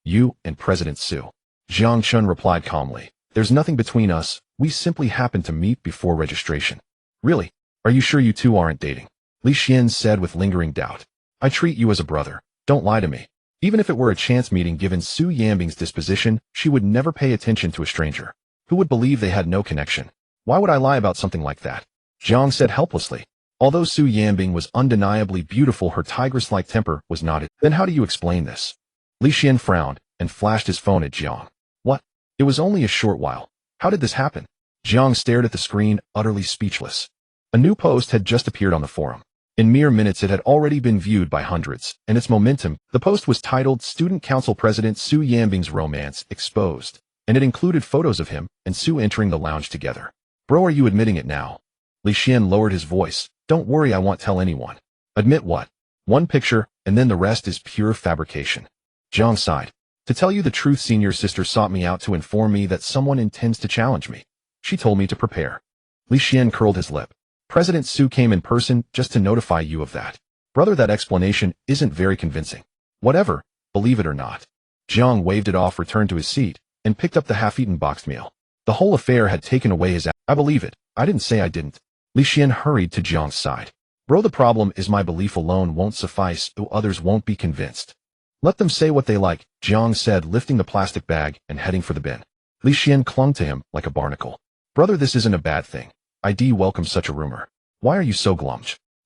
you and President Su. Jiang Chen replied calmly, There's nothing between us, we simply happened to meet before registration. Really? Are you sure you two aren't dating? Li Xian said with lingering doubt. I treat you as a brother. Don't lie to me. Even if it were a chance meeting, given Su Yanbing's disposition, she would never pay attention to a stranger. Who would believe they had no connection? Why would I lie about something like that? Jiang said helplessly. Although Su Yanbing was undeniably beautiful, her tigress-like temper was not it. Then how do you explain this? Li Xian frowned and flashed his phone at Jiang. What? It was only a short while. How did this happen? Jiang stared at the screen, utterly speechless. A new post had just appeared on the forum. In mere minutes, it had already been viewed by hundreds, and its momentum, the post was titled Student Council President Su Yanbing's Romance Exposed, and it included photos of him and Su entering the lounge together. Bro, are you admitting it now? Li Xian lowered his voice. Don't worry, I won't tell anyone. Admit what? One picture, and then the rest is pure fabrication. Jiang sighed. To tell you the truth, senior sister sought me out to inform me that someone intends to challenge me. She told me to prepare. Li Xian curled his lip. President Su came in person just to notify you of that. Brother, that explanation isn't very convincing. Whatever, believe it or not. Jiang waved it off, returned to his seat, and picked up the half-eaten boxed meal. The whole affair had taken away his I believe it. I didn't say I didn't. Li Xian hurried to Jiang's side. Bro, the problem is my belief alone won't suffice, though others won't be convinced. Let them say what they like, Jiang said, lifting the plastic bag and heading for the bin. Li Xian clung to him like a barnacle. Brother, this isn't a bad thing. I welcome such a rumor. Why are you so glum?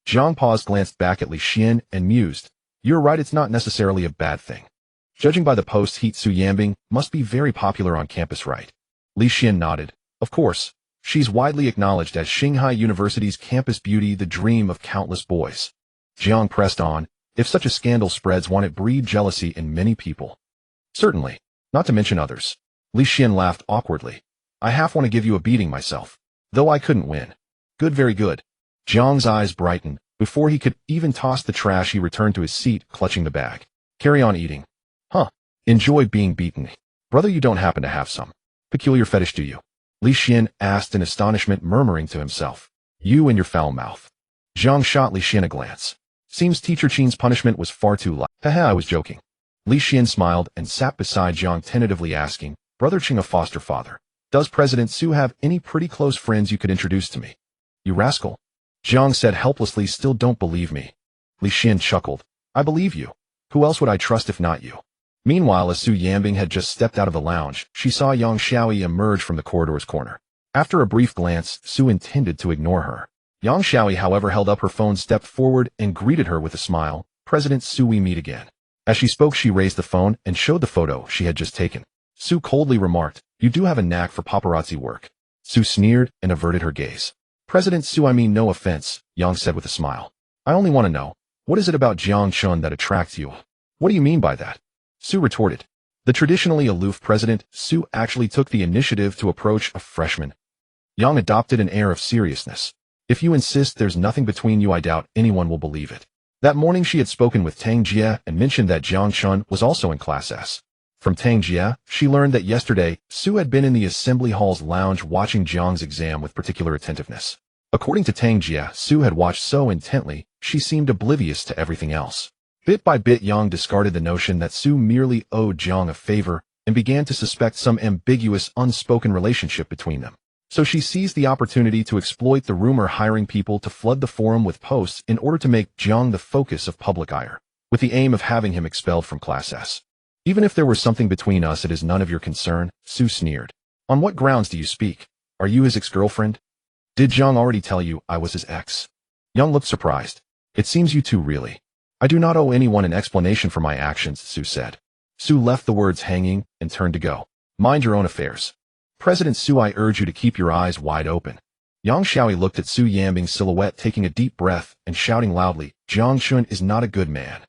Jiang paused, glanced back at Li Xian, and mused. You're right, it's not necessarily a bad thing. Judging by the post, Su Yanbing must be very popular on campus, right? Li Xian nodded. Of course. She's widely acknowledged as Shanghai University's campus beauty, the dream of countless boys. Jiang pressed on. If such a scandal spreads, won't it breed jealousy in many people? Certainly. Not to mention others. Li Xian laughed awkwardly. I half want to give you a beating myself. Though I couldn't win. Good, very good. Jiang's eyes brightened. Before he could even toss the trash, he returned to his seat, clutching the bag. Carry on eating. Huh. Enjoy being beaten. Brother, you don't happen to have some peculiar fetish, do you? Li Xian asked in astonishment, murmuring to himself. You and your foul mouth. Jiang shot Li Xian a glance. Seems Teacher Qin's punishment was far too light. Haha, I was joking. Li Xian smiled and sat beside Jiang, tentatively asking, Brother Qing, a foster father. Does President Su have any pretty close friends you could introduce to me? You rascal. Jiang said helplessly, still don't believe me. Li Xian chuckled. I believe you. Who else would I trust if not you? Meanwhile, as Su Yanbing had just stepped out of the lounge, she saw Yang Xiaoyi emerge from the corridor's corner. After a brief glance, Su intended to ignore her. Yang Xiaoyi, however, held up her phone, stepped forward, and greeted her with a smile. President Su, we meet again. As she spoke, she raised the phone and showed the photo she had just taken. Su coldly remarked, You do have a knack for paparazzi work. Su sneered and averted her gaze. President Su, I mean no offense, Yang said with a smile. I only want to know, what is it about Jiang Chen that attracts you? What do you mean by that? Su retorted. The traditionally aloof President Su actually took the initiative to approach a freshman. Yang adopted an air of seriousness. If you insist there's nothing between you, I doubt anyone will believe it. That morning she had spoken with Tang Jie and mentioned that Jiang Chen was also in Class S. From Tang Jie, she learned that yesterday, Su had been in the Assembly Hall's lounge watching Jiang's exam with particular attentiveness. According to Tang Jie, Su had watched so intently, she seemed oblivious to everything else. Bit by bit, Yang discarded the notion that Su merely owed Jiang a favor and began to suspect some ambiguous, unspoken relationship between them. So she seized the opportunity to exploit the rumor, hiring people to flood the forum with posts in order to make Jiang the focus of public ire, with the aim of having him expelled from Class S. Even if there were something between us, it is none of your concern, Su sneered. On what grounds do you speak? Are you his ex-girlfriend? Did Jiang already tell you I was his ex? Yang looked surprised. It seems you two really. I do not owe anyone an explanation for my actions, Su said. Su left the words hanging and turned to go. Mind your own affairs. President Su, I urge you to keep your eyes wide open. Yang Xiaoyi looked at Su Yanbing's silhouette, taking a deep breath and shouting loudly, Jiang Chen is not a good man.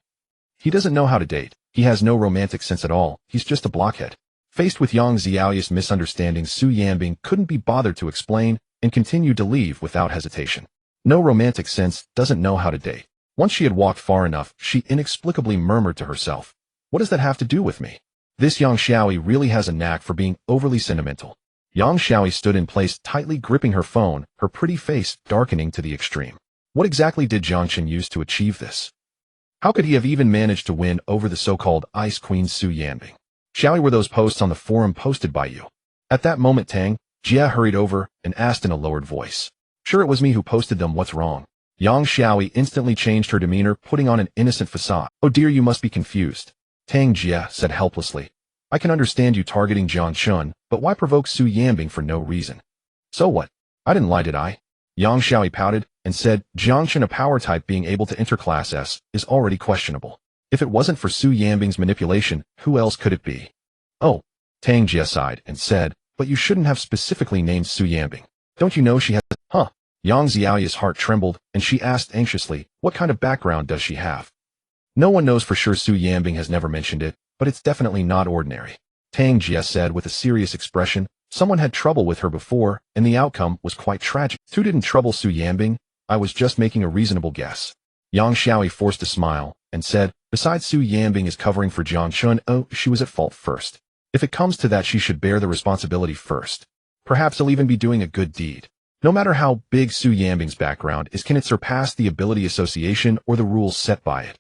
He doesn't know how to date. He has no romantic sense at all. He's just a blockhead. Faced with Yang Xiaoyi's misunderstandings, Su Yanbing couldn't be bothered to explain and continued to leave without hesitation. No romantic sense, doesn't know how to date. Once she had walked far enough, she inexplicably murmured to herself, what does that have to do with me? This Yang Xiaoyi really has a knack for being overly sentimental. Yang Xiaoyi stood in place, tightly gripping her phone, her pretty face darkening to the extreme. What exactly did Jiang Chen use to achieve this? How could he have even managed to win over the so-called Ice Queen Su Yanbing? Xiaoyi, were those posts on the forum posted by you? At that moment, Tang Jie hurried over and asked in a lowered voice. Sure, it was me who posted them, what's wrong? Yang Xiaoyi instantly changed her demeanor, putting on an innocent facade. Oh dear, you must be confused. Tang Jie said helplessly. I can understand you targeting Jiang Chen, but why provoke Su Yanbing for no reason? So what? I didn't lie, did I? Yang Xiaoyi pouted and said, Jiang Chen, a power type being able to enter Class S, is already questionable. If it wasn't for Su Yanbing's manipulation, who else could it be? Oh. Tang Jie sighed and said, but you shouldn't have specifically named Su Yanbing. Don't you know she has— Huh? Yang Xiaoyi's heart trembled, and she asked anxiously, what kind of background does she have? No one knows for sure. Su Yanbing has never mentioned it, but it's definitely not ordinary. Tang Jie said with a serious expression. Someone had trouble with her before, and the outcome was quite tragic. Su didn't trouble Su Yanbing. I was just making a reasonable guess. Yang Xiaoyi forced a smile and said, besides, Su Yanbing is covering for Jiang Chen. Oh, she was at fault first. If it comes to that, she should bear the responsibility first. Perhaps he'll even be doing a good deed. No matter how big Su Yanbing's background is, can it surpass the ability association or the rules set by it?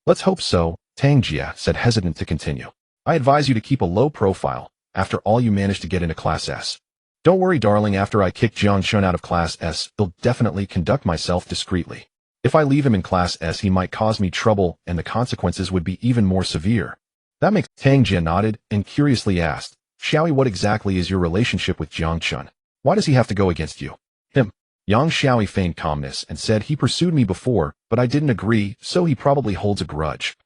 Let's hope so, Tang Jie said, hesitant to continue. I advise you to keep a low profile. After all, you managed to get into Class S. Don't worry, darling, after I kick Jiang Chen out of Class S, I'll definitely conduct myself discreetly. If I leave him in Class S, he might cause me trouble, and the consequences would be even more severe. That makes Tang Jie nodded and curiously asked, Xiaoyi, what exactly is your relationship with Jiang Chen? Why does he have to go against you? Him. Yang Xiaoyi feigned calmness and said he pursued me before, but I didn't agree, so he probably holds a grudge.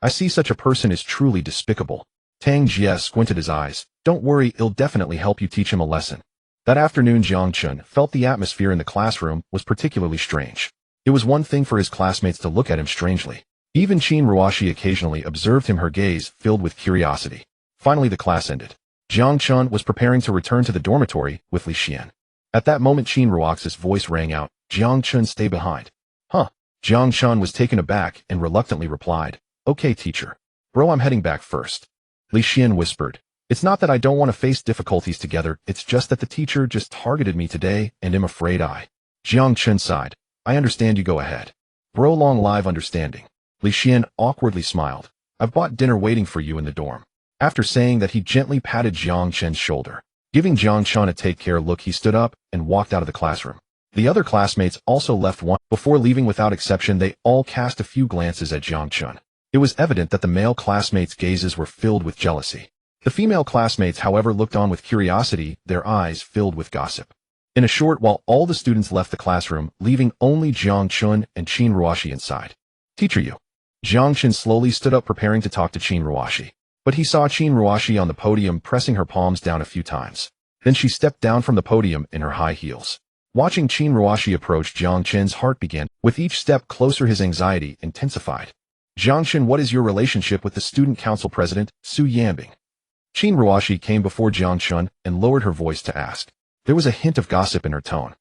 I see such a person is truly despicable. Tang Jie squinted his eyes. Don't worry, it'll definitely help you teach him a lesson. That afternoon, Jiang Chen felt the atmosphere in the classroom was particularly strange. It was one thing for his classmates to look at him strangely. Even Qin Ruoxi occasionally observed him, her gaze filled with curiosity. Finally, the class ended. Jiang Chen was preparing to return to the dormitory with Li Xian. At that moment, Qin Ruoxi's voice rang out, Jiang Chen, stay behind. Huh? Jiang Chen was taken aback and reluctantly replied, okay, teacher. Bro, I'm heading back first. Li Xian whispered, it's not that I don't want to face difficulties together, it's just that the teacher just targeted me today, and I'm afraid I. Jiang Chen sighed. I understand, you go ahead. Bro, long live understanding. Li Xian awkwardly smiled. I've bought dinner waiting for you in the dorm. After saying that, he gently patted Jiang Chen's shoulder. Giving Jiang Chen a take-care look, he stood up and walked out of the classroom. The other classmates also left one. Before leaving, without exception, they all cast a few glances at Jiang Chen. It was evident that the male classmates' gazes were filled with jealousy. The female classmates, however, looked on with curiosity, their eyes filled with gossip. In a short while, all the students left the classroom, leaving only Jiang Chen and Qin Ruoxi inside. Teacher, you. Jiang Chen slowly stood up, preparing to talk to Qin Ruoxi. But he saw Qin Ruoxi on the podium pressing her palms down a few times. Then she stepped down from the podium in her high heels. Watching Qin Ruoxi approach, Jiang Chen's heart began. With each step closer, his anxiety intensified. Jiang Chen, what is your relationship with the student council president, Su Yanbing? Qin Ruoxi came before Jiang Chen and lowered her voice to ask. There was a hint of gossip in her tone.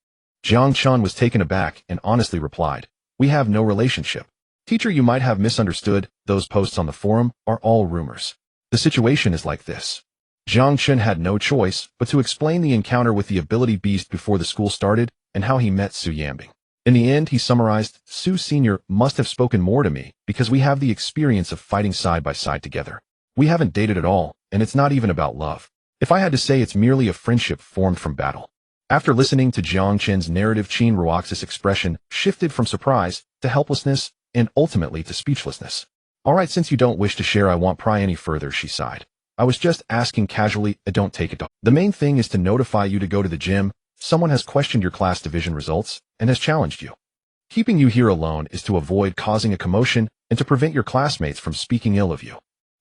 Jiang Chen was taken aback and honestly replied, we have no relationship. Teacher, you might have misunderstood, those posts on the forum are all rumors. The situation is like this. Jiang Chen had no choice but to explain the encounter with the ability beast before the school started and how he met Su Yanbing. In the end, he summarized, Su Sr. must have spoken more to me because we have the experience of fighting side by side together. We haven't dated at all, and it's not even about love. If I had to say, it's merely a friendship formed from battle. After listening to Jiang Chen's narrative, Qin Ruoxi's expression shifted from surprise to helplessness and ultimately to speechlessness. All right, since you don't wish to share, I won't pry any further, she sighed. I was just asking casually, don't take it. The main thing is to notify you to go to the gym. Someone has questioned your class division results and has challenged you. Keeping you here alone is to avoid causing a commotion and to prevent your classmates from speaking ill of you.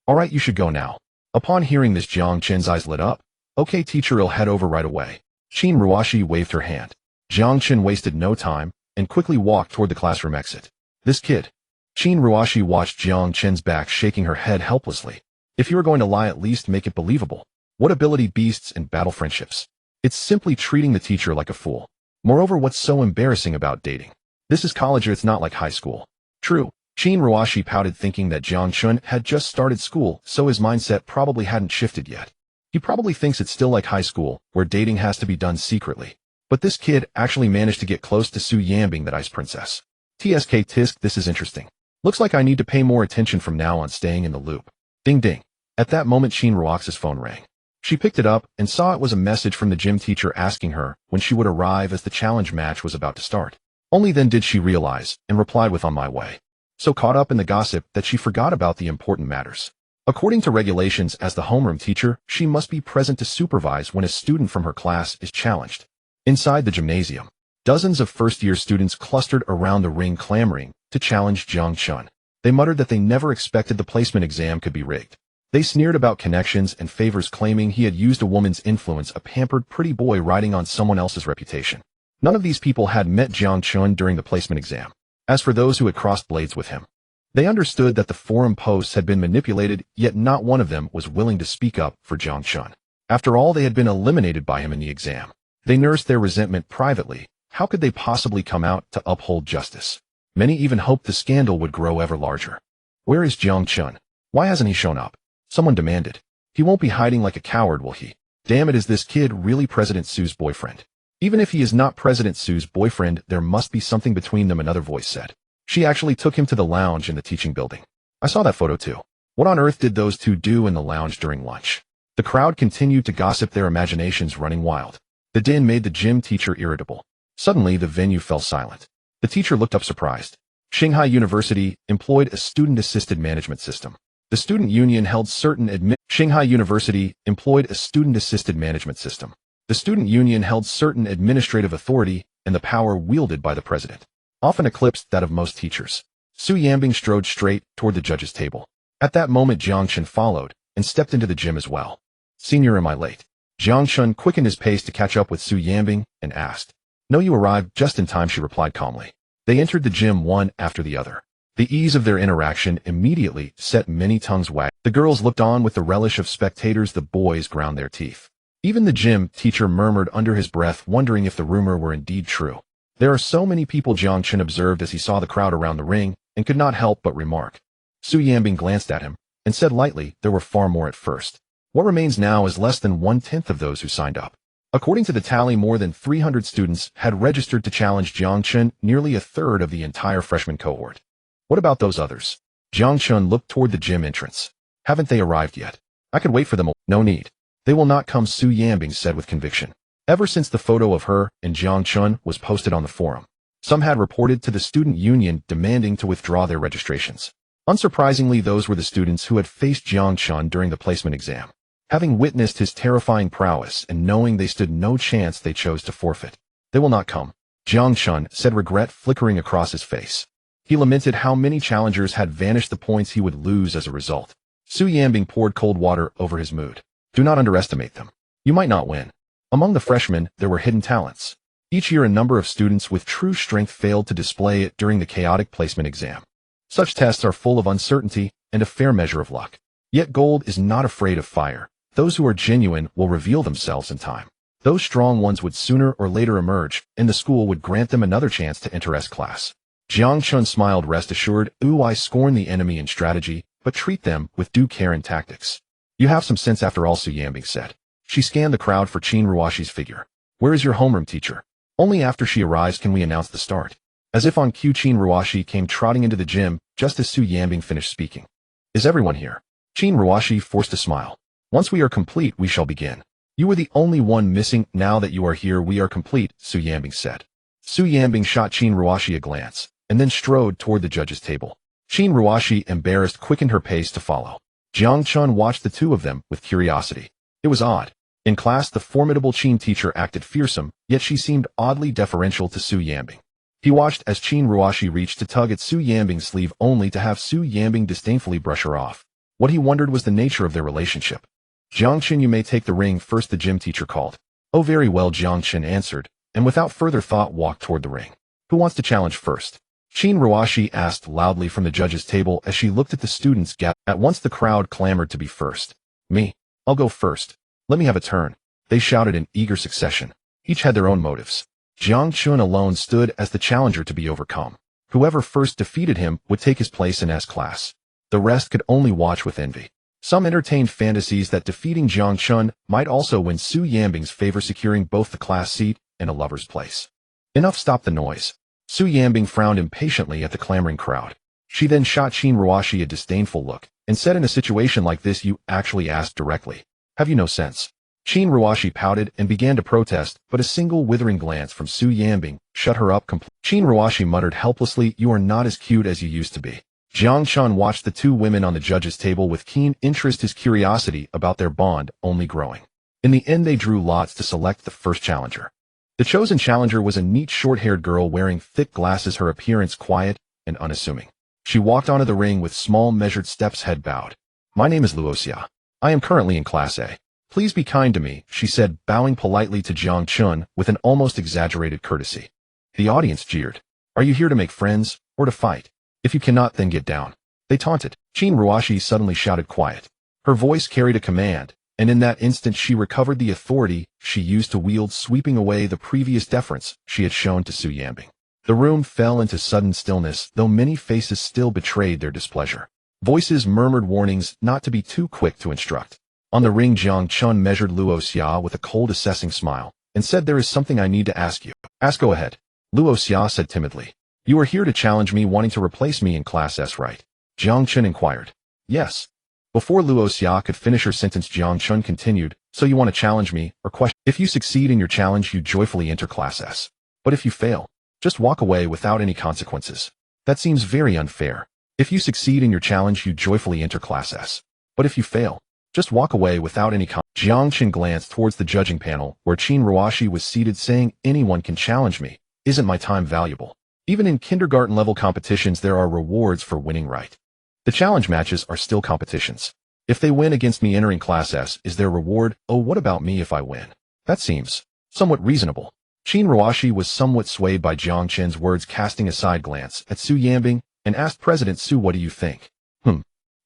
All right, you should go now. Upon hearing this, Jiang Chen's eyes lit up. Okay, teacher, I'll head over right away. Qin Ruoxi waved her hand. Jiang Chen wasted no time and quickly walked toward the classroom exit. This kid. Qin Ruoxi watched Jiang Chen's back, shaking her head helplessly. If you are going to lie, at least make it believable. What ability beasts and battle friendships? It's simply treating the teacher like a fool. Moreover, what's so embarrassing about dating? This is college, it's not like high school. True. Qin Ruoxi pouted, thinking that Jiang Chen had just started school, so his mindset probably hadn't shifted yet. He probably thinks it's still like high school, where dating has to be done secretly. But this kid actually managed to get close to Su Yanbing, that ice princess. TSK tisk, this is interesting. Looks like I need to pay more attention from now on, staying in the loop. Ding ding. At that moment, Qin Ruoxi's phone rang. She picked it up and saw it was a message from the gym teacher asking her when she would arrive as the challenge match was about to start. Only then did she realize and replied with, on my way. So caught up in the gossip that she forgot about the important matters. According to regulations, as the homeroom teacher, she must be present to supervise when a student from her class is challenged. Inside the gymnasium, dozens of first-year students clustered around the ring, clamoring to challenge Jiang Chen. They muttered that they never expected the placement exam could be rigged. They sneered about connections and favors, claiming he had used a woman's influence, a pampered pretty boy riding on someone else's reputation. None of these people had met Jiang Chen during the placement exam. As for those who had crossed blades with him, they understood that the forum posts had been manipulated, yet not one of them was willing to speak up for Jiang Chen. After all, they had been eliminated by him in the exam. They nursed their resentment privately. How could they possibly come out to uphold justice? Many even hoped the scandal would grow ever larger. Where is Jiang Chen? Why hasn't he shown up? Someone demanded. He won't be hiding like a coward, will he? Damn it, is this kid really President Su's boyfriend? Even if he is not President Su's boyfriend, there must be something between them, another voice said. She actually took him to the lounge in the teaching building. I saw that photo too. What on earth did those two do in the lounge during lunch? The crowd continued to gossip, their imaginations running wild. The din made the gym teacher irritable. Suddenly, the venue fell silent. The teacher looked up surprised. Shanghai University employed a student-assisted management system. The student union held certain Shanghai University employed a student-assisted management system. The student union held certain administrative authority and the power wielded by the president often eclipsed that of most teachers. Su Yanbing strode straight toward the judge's table. At that moment, Jiang Chen followed and stepped into the gym as well. Senior, am I late? Jiang Chen quickened his pace to catch up with Su Yanbing and asked. No, you arrived just in time, she replied calmly. They entered the gym one after the other. The ease of their interaction immediately set many tongues wagging. The girls looked on with the relish of spectators. The boys ground their teeth. Even the gym teacher murmured under his breath, wondering if the rumor were indeed true. There are so many people, Jiang Chen observed as he saw the crowd around the ring and could not help but remark. Su Yanbing glanced at him and said lightly, there were far more at first. What remains now is less than 1/10 of those who signed up. According to the tally, more than 300 students had registered to challenge Jiang Chen, nearly a third of the entire freshman cohort. What about those others? Jiang Chen looked toward the gym entrance. Haven't they arrived yet? I could wait for them. No need. They will not come, Su Yanbing said with conviction. Ever since the photo of her and Jiang Chen was posted on the forum, some had reported to the student union demanding to withdraw their registrations. Unsurprisingly, those were the students who had faced Jiang Chen during the placement exam. Having witnessed his terrifying prowess and knowing they stood no chance, they chose to forfeit. They will not come, Jiang Chen said, regret flickering across his face. He lamented how many challengers had vanished, the points he would lose as a result. Su Yanbing poured cold water over his mood. Do not underestimate them. You might not win. Among the freshmen, there were hidden talents. Each year, a number of students with true strength failed to display it during the chaotic placement exam. Such tests are full of uncertainty and a fair measure of luck. Yet gold is not afraid of fire. Those who are genuine will reveal themselves in time. Those strong ones would sooner or later emerge, and the school would grant them another chance to enter S class. Jiang Chen smiled, rest assured. I scorn the enemy in strategy, but treat them with due care in tactics. You have some sense after all, Su Yanbing said. She scanned the crowd for Qin Ruoshi's figure. Where is your homeroom, teacher? Only after she arrives can we announce the start. As if on cue, Qin Ruoshi came trotting into the gym just as Su Yanbing finished speaking. Is everyone here? Qin Ruoshi forced a smile. Once we are complete, we shall begin. You were the only one missing. Now that you are here, we are complete, Su Yanbing said. Su Yanbing shot Qin Ruoshi a glance and then strode toward the judge's table. Qin Ruoshi, embarrassed, quickened her pace to follow. Jiang Chen watched the two of them with curiosity. It was odd. In class, the formidable Qin teacher acted fearsome, yet she seemed oddly deferential to Su Yanbing. He watched as Qin Ruoshi reached to tug at Su Yanbing's sleeve only to have Su Yanbing disdainfully brush her off. What he wondered was the nature of their relationship. Jiang Chen, you may take the ring first, the gym teacher called. Oh, very well, Jiang Chen answered, and without further thought walked toward the ring. Who wants to challenge first? Qin Ruoshi asked loudly from the judge's table as she looked at the students gathered. At once the crowd clamored to be first. Me. I'll go first. Let me have a turn. They shouted in eager succession. Each had their own motives. Jiang Chen alone stood as the challenger to be overcome. Whoever first defeated him would take his place in S class. The rest could only watch with envy. Some entertained fantasies that defeating Jiang Chen might also win Su Yanbing's favor, securing both the class seat and a lover's place. Enough, stop the noise. Su Yanbing frowned impatiently at the clamoring crowd. She then shot Qin Ruoshi a disdainful look and said, in a situation like this, you actually asked directly. Have you no sense? Qin Ruoshi pouted and began to protest, but a single withering glance from Su Yanbing shut her up completely. Qin Ruoshi muttered helplessly, you are not as cute as you used to be. Jiang Chen watched the two women on the judge's table with keen interest, his curiosity about their bond only growing. In the end, they drew lots to select the first challenger. The chosen challenger was a neat, short-haired girl wearing thick glasses, her appearance quiet and unassuming. She walked onto the ring with small, measured steps, head bowed. My name is Luoxia. I am currently in Class A. Please be kind to me, she said, bowing politely to Jiang Chen with an almost exaggerated courtesy. The audience jeered. Are you here to make friends or to fight? If you cannot, then get down. They taunted. Qin Ruoshi suddenly shouted quiet. Her voice carried a command, and in that instant she recovered the authority she used to wield, sweeping away the previous deference she had shown to Su Yanbing. The room fell into sudden stillness, though many faces still betrayed their displeasure. Voices murmured warnings not to be too quick to instruct. On the ring, Jiang Chen measured Luoxia with a cold, assessing smile and said, there is something I need to ask you. Ask, go ahead. Luoxia said timidly. You are here to challenge me, wanting to replace me in Class S, right? Jiang Chen inquired. Yes. Before Luoxia could finish her sentence, Jiang Chen continued, so you want to challenge me, or question? If you succeed in your challenge, you joyfully enter Class S. But if you fail, Just walk away without any consequences. That seems very unfair. If you succeed in your challenge, you joyfully enter Class S. But if you fail, just walk away without any Jiang Chen glanced towards the judging panel where Qin Ruoshi was seated, saying, anyone can challenge me. Isn't my time valuable? Even in kindergarten-level competitions, there are rewards for winning right. The challenge matches are still competitions. If they win against me entering Class S, is their reward? Oh, what about me if I win? That seems somewhat reasonable. Qin Ruoshi was somewhat swayed by Jiang Chen's words, casting a side glance at Su Yanbing and asked President Su, what do you think?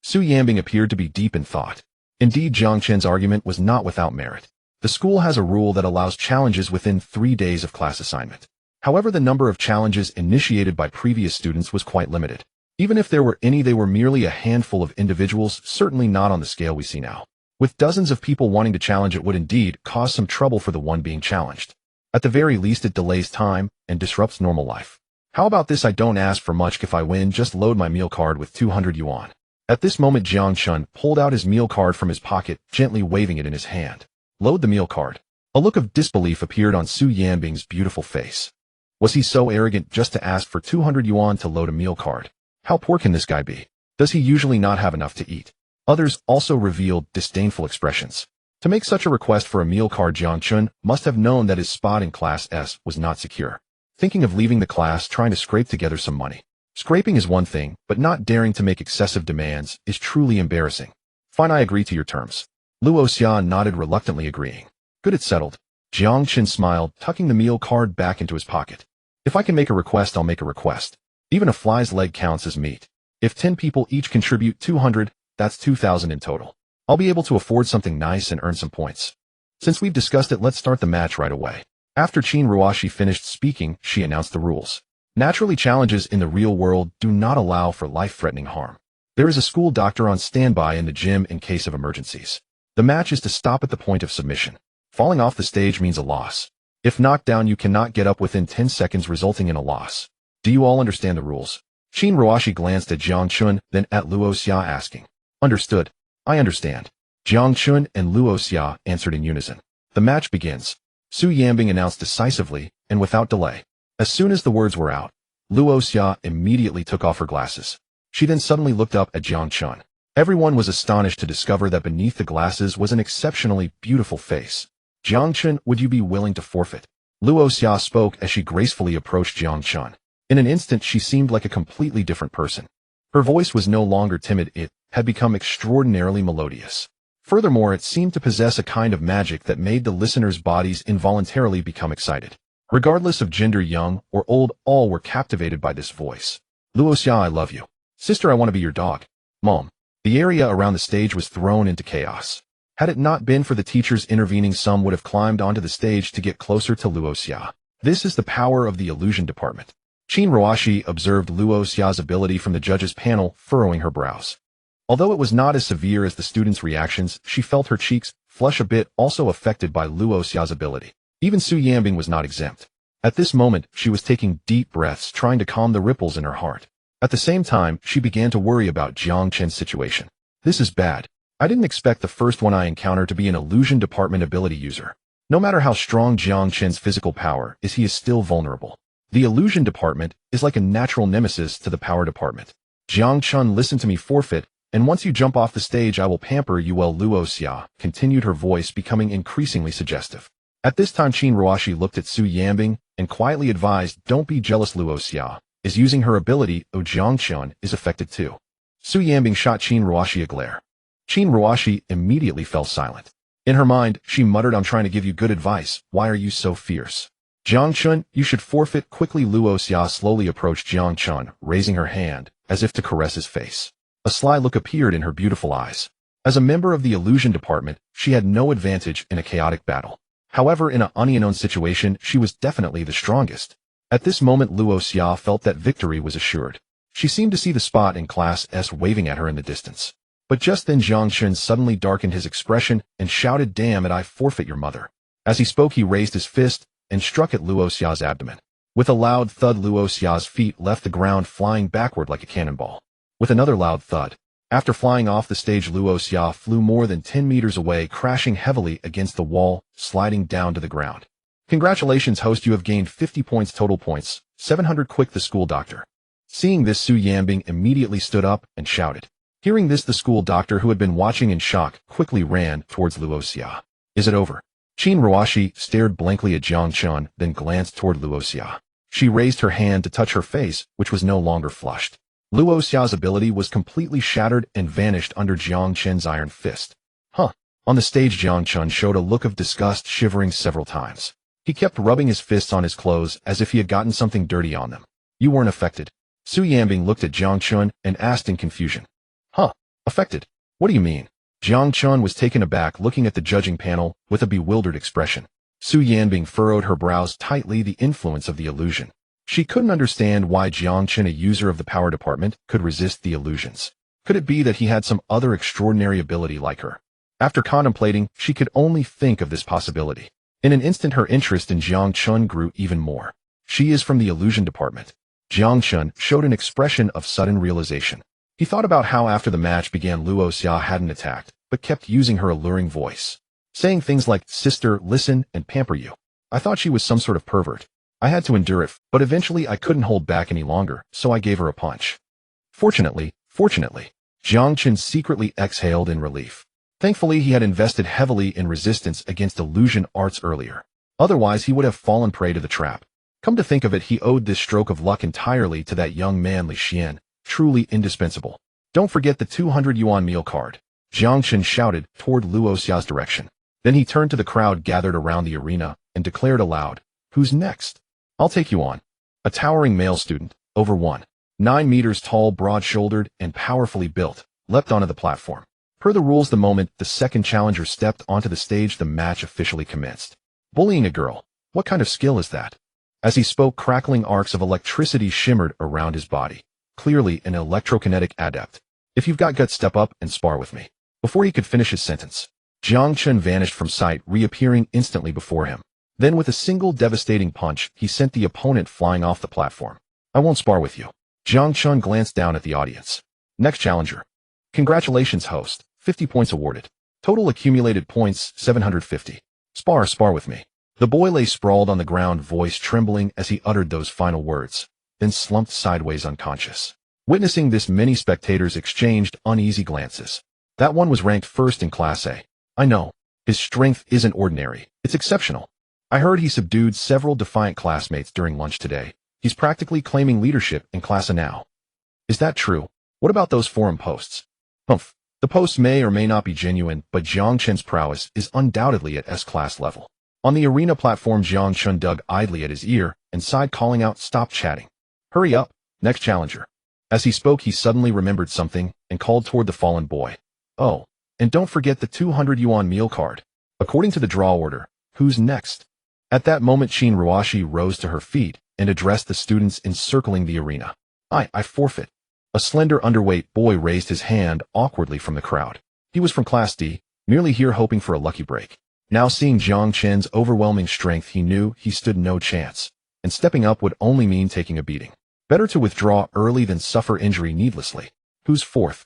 Su Yanbing appeared to be deep in thought. Indeed, Jiang Chen's argument was not without merit. The school has a rule that allows challenges within 3 days of class assignment. However, the number of challenges initiated by previous students was quite limited. Even if there were any, they were merely a handful of individuals, certainly not on the scale we see now. With dozens of people wanting to challenge, it would indeed cause some trouble for the one being challenged. At the very least, it delays time and disrupts normal life. How about this? I don't ask for much. If I win, just load my meal card with 200 yuan. At this moment, Jiang Chen pulled out his meal card from his pocket, gently waving it in his hand. Load the meal card. A look of disbelief appeared on Su Yanbing's beautiful face. Was he so arrogant just to ask for 200 yuan to load a meal card? How poor can this guy be? Does he usually not have enough to eat? Others also revealed disdainful expressions. To make such a request for a meal card, Jiang Chen must have known that his spot in Class S was not secure. Thinking of leaving the class, trying to scrape together some money. Scraping is one thing, but not daring to make excessive demands is truly embarrassing. Fine, I agree to your terms. Luo Xia nodded, reluctantly agreeing. Good, it's settled. Jiang Chen smiled, tucking the meal card back into his pocket. If I can make a request, I'll make a request. Even a fly's leg counts as meat. If 10 people each contribute 200, that's 2,000 in total. I'll be able to afford something nice and earn some points. Since we've discussed it, let's start the match right away. After Qin Ruoshi finished speaking, she announced the rules. Naturally, challenges in the real world do not allow for life-threatening harm. There is a school doctor on standby in the gym in case of emergencies. The match is to stop at the point of submission. Falling off the stage means a loss. If knocked down, you cannot get up within 10 seconds, resulting in a loss. Do you all understand the rules? Qin Ruoshi glanced at Jiang Chen, then at Luo Xia, asking. Understood. I understand. Jiang Chen and Luo Xia answered in unison. The match begins. Su Yanbing announced decisively and without delay. As soon as the words were out, Luo Xia immediately took off her glasses. She then suddenly looked up at Jiang Chen. Everyone was astonished to discover that beneath the glasses was an exceptionally beautiful face. Jiang Chen, would you be willing to forfeit? Luo Xia spoke as she gracefully approached Jiang Chen. In an instant, she seemed like a completely different person. Her voice was no longer timid, it had become extraordinarily melodious. Furthermore, it seemed to possess a kind of magic that made the listeners' bodies involuntarily become excited. Regardless of gender, young or old, all were captivated by this voice. Luo Xia, I love you. Sister, I want to be your dog. Mom. The area around the stage was thrown into chaos. Had it not been for the teachers intervening, some would have climbed onto the stage to get closer to Luo Xia. This is the power of the illusion department. Qin Ruoshi observed Luo Xia's ability from the judges' panel, furrowing her brows. Although it was not as severe as the students' reactions, she felt her cheeks flush a bit, also affected by Luo Xia's ability. Even Su Yanbing was not exempt. At this moment, she was taking deep breaths, trying to calm the ripples in her heart. At the same time, she began to worry about Jiang Chen's situation. This is bad. I didn't expect the first one I encountered to be an illusion department ability user. No matter how strong Jiang Chen's physical power is, he is still vulnerable. The illusion department is like a natural nemesis to the power department. Jiang Chen, listen to me, forfeit, and once you jump off the stage, I will pamper you well. Luo Xia continued, her voice becoming increasingly suggestive. At this time, Qin Ruoshi looked at Su Yanbing and quietly advised, don't be jealous. Luo Xia is using her ability. Oh, Jiang Chen is affected too. Su Yanbing shot Qin Ruoshi a glare. Qin Ruoshi immediately fell silent. In her mind, she muttered, I'm trying to give you good advice. Why are you so fierce? Jiang Chen, you should forfeit quickly. Luo Xia slowly approached Jiang Chen, raising her hand as if to caress his face. A sly look appeared in her beautiful eyes. As a member of the illusion department, she had no advantage in a chaotic battle. However, in an unknown situation, she was definitely the strongest. At this moment, Luo Xia felt that victory was assured. She seemed to see the spot in Class S waving at her in the distance. But just then, Jiang Chen suddenly darkened his expression and shouted, damn it, I forfeit your mother. As he spoke, he raised his fist and struck at Luo Xia's abdomen. With a loud thud, Luo Xia's feet left the ground, flying backward like a cannonball. With another loud thud, after flying off the stage, Luo Xia flew more than 10 meters away, crashing heavily against the wall, sliding down to the ground. Congratulations, host, you have gained 50 points total points, 700 quick the school doctor. Seeing this, Su Yanbing immediately stood up and shouted. Hearing this, the school doctor, who had been watching in shock, quickly ran towards Luoxia. Is it over? Qin Ruoxi stared blankly at Jiang Chen, then glanced toward Luoxia. She raised her hand to touch her face, which was no longer flushed. Luoxia's ability was completely shattered and vanished under Jiang Chen's iron fist. Huh. On the stage, Jiang Chen showed a look of disgust, shivering several times. He kept rubbing his fists on his clothes as if he had gotten something dirty on them. You weren't affected. Su Yanbing looked at Jiang Chen and asked in confusion. Huh? Affected? What do you mean? Jiang Chen was taken aback, looking at the judging panel with a bewildered expression. Su Yanbing furrowed her brows tightly, the influence of the illusion. She couldn't understand why Jiang Chen, a user of the power department, could resist the illusions. Could it be that he had some other extraordinary ability like her? After contemplating, she could only think of this possibility. In an instant, her interest in Jiang Chen grew even more. She is from the illusion department. Jiang Chen showed an expression of sudden realization. He thought about how after the match began, Luoxia hadn't attacked, but kept using her alluring voice, saying things like, "Sister, listen and pamper you." I thought she was some sort of pervert. I had to endure it, but eventually I couldn't hold back any longer, so I gave her a punch. Fortunately, Jiang Chen secretly exhaled in relief. Thankfully, he had invested heavily in resistance against illusion arts earlier. Otherwise, he would have fallen prey to the trap. Come to think of it, he owed this stroke of luck entirely to that young man Li Xian, truly indispensable. Don't forget the 200 yuan meal card. Jiang Chen shouted toward Luoxia's direction. Then he turned to the crowd gathered around the arena and declared aloud, "Who's next? I'll take you on." A towering male student, over 1.9 meters tall, broad-shouldered, and powerfully built, leapt onto the platform. Per the rules, the moment the second challenger stepped onto the stage, the match officially commenced. Bullying a girl? What kind of skill is that? As he spoke, crackling arcs of electricity shimmered around his body. Clearly an electrokinetic adept. If you've got guts, step up and spar with me. Before he could finish his sentence, Jiang Chen vanished from sight, reappearing instantly before him. Then with a single devastating punch, he sent the opponent flying off the platform. I won't spar with you. Jiang Chen glanced down at the audience. Next challenger. Congratulations, host. 50 points awarded. Total accumulated points, 750. Spar with me. The boy lay sprawled on the ground, voice trembling as he uttered those final words, then slumped sideways unconscious. Witnessing this, many spectators exchanged uneasy glances. That one was ranked first in Class A. I know. His strength isn't ordinary. It's exceptional. I heard he subdued several defiant classmates during lunch today. He's practically claiming leadership in Class A now. Is that true? What about those forum posts? Humph. The posts may or may not be genuine, but Jiang Chen's prowess is undoubtedly at S-class level. On the arena platform, Jiang Chen dug idly at his ear and sighed, calling out, "Stop chatting. Hurry up, next challenger." As he spoke, he suddenly remembered something and called toward the fallen boy. Oh, and don't forget the 200 yuan meal card. According to the draw order, who's next? At that moment, Qin Ruoxi rose to her feet and addressed the students encircling the arena. I forfeit. A slender, underweight boy raised his hand awkwardly from the crowd. He was from Class D, merely here hoping for a lucky break. Now, seeing Jiang Chen's overwhelming strength, he knew he stood no chance, and stepping up would only mean taking a beating. Better to withdraw early than suffer injury needlessly. Who's fourth?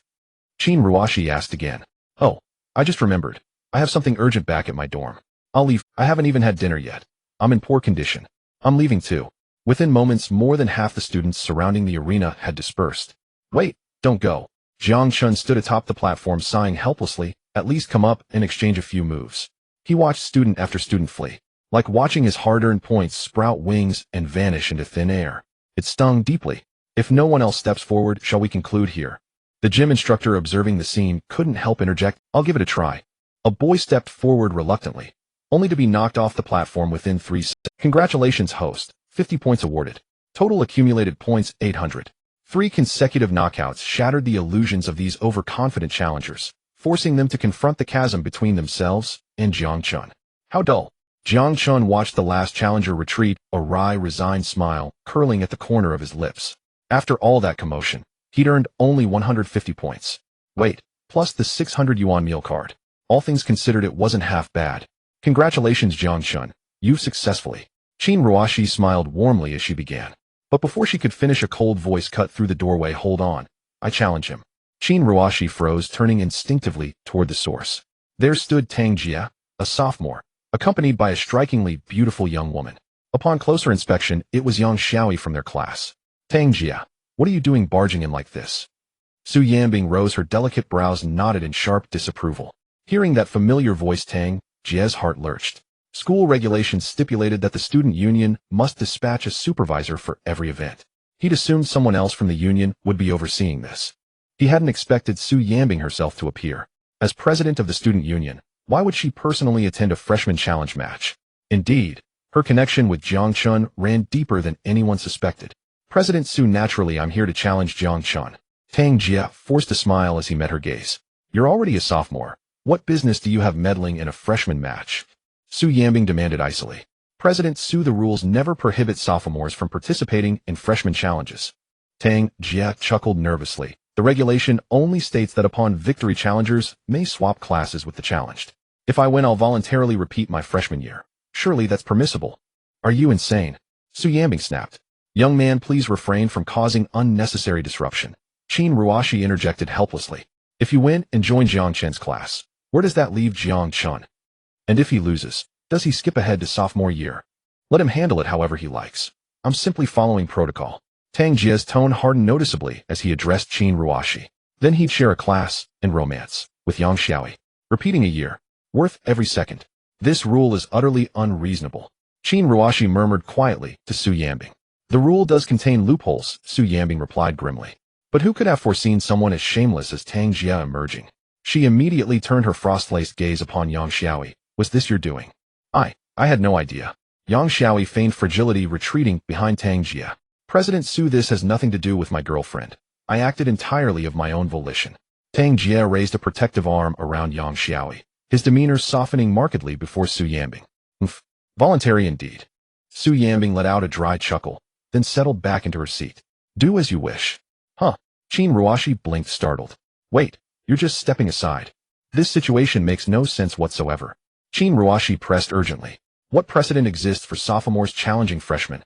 Qin Ruoxi asked again. Oh, I just remembered. I have something urgent back at my dorm. I'll leave. I haven't even had dinner yet. I'm in poor condition. I'm leaving too. Within moments, more than half the students surrounding the arena had dispersed. Wait, don't go. Jiang Chen stood atop the platform, sighing helplessly. At least come up and exchange a few moves. He watched student after student flee, like watching his hard-earned points sprout wings and vanish into thin air. It stung deeply. If no one else steps forward, shall we conclude here? The gym instructor, observing the scene, couldn't help interject. I'll give it a try. A boy stepped forward reluctantly, only to be knocked off the platform within 3 seconds. Congratulations, host. 50 points awarded. Total accumulated points, 800. 3 consecutive knockouts shattered the illusions of these overconfident challengers, forcing them to confront the chasm between themselves and Jiang Chen. How dull. Jiang Chen watched the last challenger retreat, a wry, resigned smile curling at the corner of his lips. After all that commotion, he'd earned only 150 points. Wait, plus the 600 yuan meal card. All things considered, it wasn't half bad. Congratulations, Jiang Chen. You've successfully. Qin Ruoxi smiled warmly as she began. But before she could finish, a cold voice cut through the doorway. Hold on. I challenge him. Qin Ruoxi froze, turning instinctively toward the source. There stood Tang Jia, a sophomore, accompanied by a strikingly beautiful young woman. Upon closer inspection, it was Yang Xiaoyi from their class. Tang Jia, what are you doing barging in like this? Su Yanbing rose, her delicate brows knotted in sharp disapproval. Hearing that familiar voice, Tang Jia's heart lurched. School regulations stipulated that the student union must dispatch a supervisor for every event. He'd assumed someone else from the union would be overseeing this. He hadn't expected Su Yanbing herself to appear. As president of the student union, why would she personally attend a freshman challenge match? Indeed, her connection with Jiang Chen ran deeper than anyone suspected. President Su, naturally, I'm here to challenge Jiang Chen. Tang Jia forced a smile as he met her gaze. You're already a sophomore. What business do you have meddling in a freshman match? Su Yanbing demanded icily. President Su, the rules never prohibit sophomores from participating in freshman challenges. Tang Jia chuckled nervously. The regulation only states that upon victory, challengers may swap classes with the challenged. If I win, I'll voluntarily repeat my freshman year. Surely that's permissible. Are you insane? Su Yanbing snapped. Young man, please refrain from causing unnecessary disruption. Qin Ruoshi interjected helplessly. If you win and join Jiang Chen's class, where does that leave Jiang Chen? And if he loses, does he skip ahead to sophomore year? Let him handle it however he likes. I'm simply following protocol. Tang Jia's tone hardened noticeably as he addressed Qin Ruoshi. Then he'd share a class and romance with Yang Xiaoyi, repeating a year, worth every second. This rule is utterly unreasonable. Qin Ruoshi murmured quietly to Su Yanbing. The rule does contain loopholes, Su Yanbing replied grimly. But who could have foreseen someone as shameless as Tang Jia emerging? She immediately turned her frost-laced gaze upon Yang Xiaoyi. Was this your doing? I had no idea. Yang Xiaoyi feigned fragility, retreating behind Tang Jia. President Su, this has nothing to do with my girlfriend. I acted entirely of my own volition. Tang Jia raised a protective arm around Yang Xiaoyi, his demeanor softening markedly before Su Yanbing. Voluntary indeed. Su Yanbing let out a dry chuckle, then settled back into her seat. Do as you wish. Huh? Qin Ruoshi blinked, startled. Wait, you're just stepping aside. This situation makes no sense whatsoever. Qin Ruoshi pressed urgently. What precedent exists for sophomores challenging freshmen?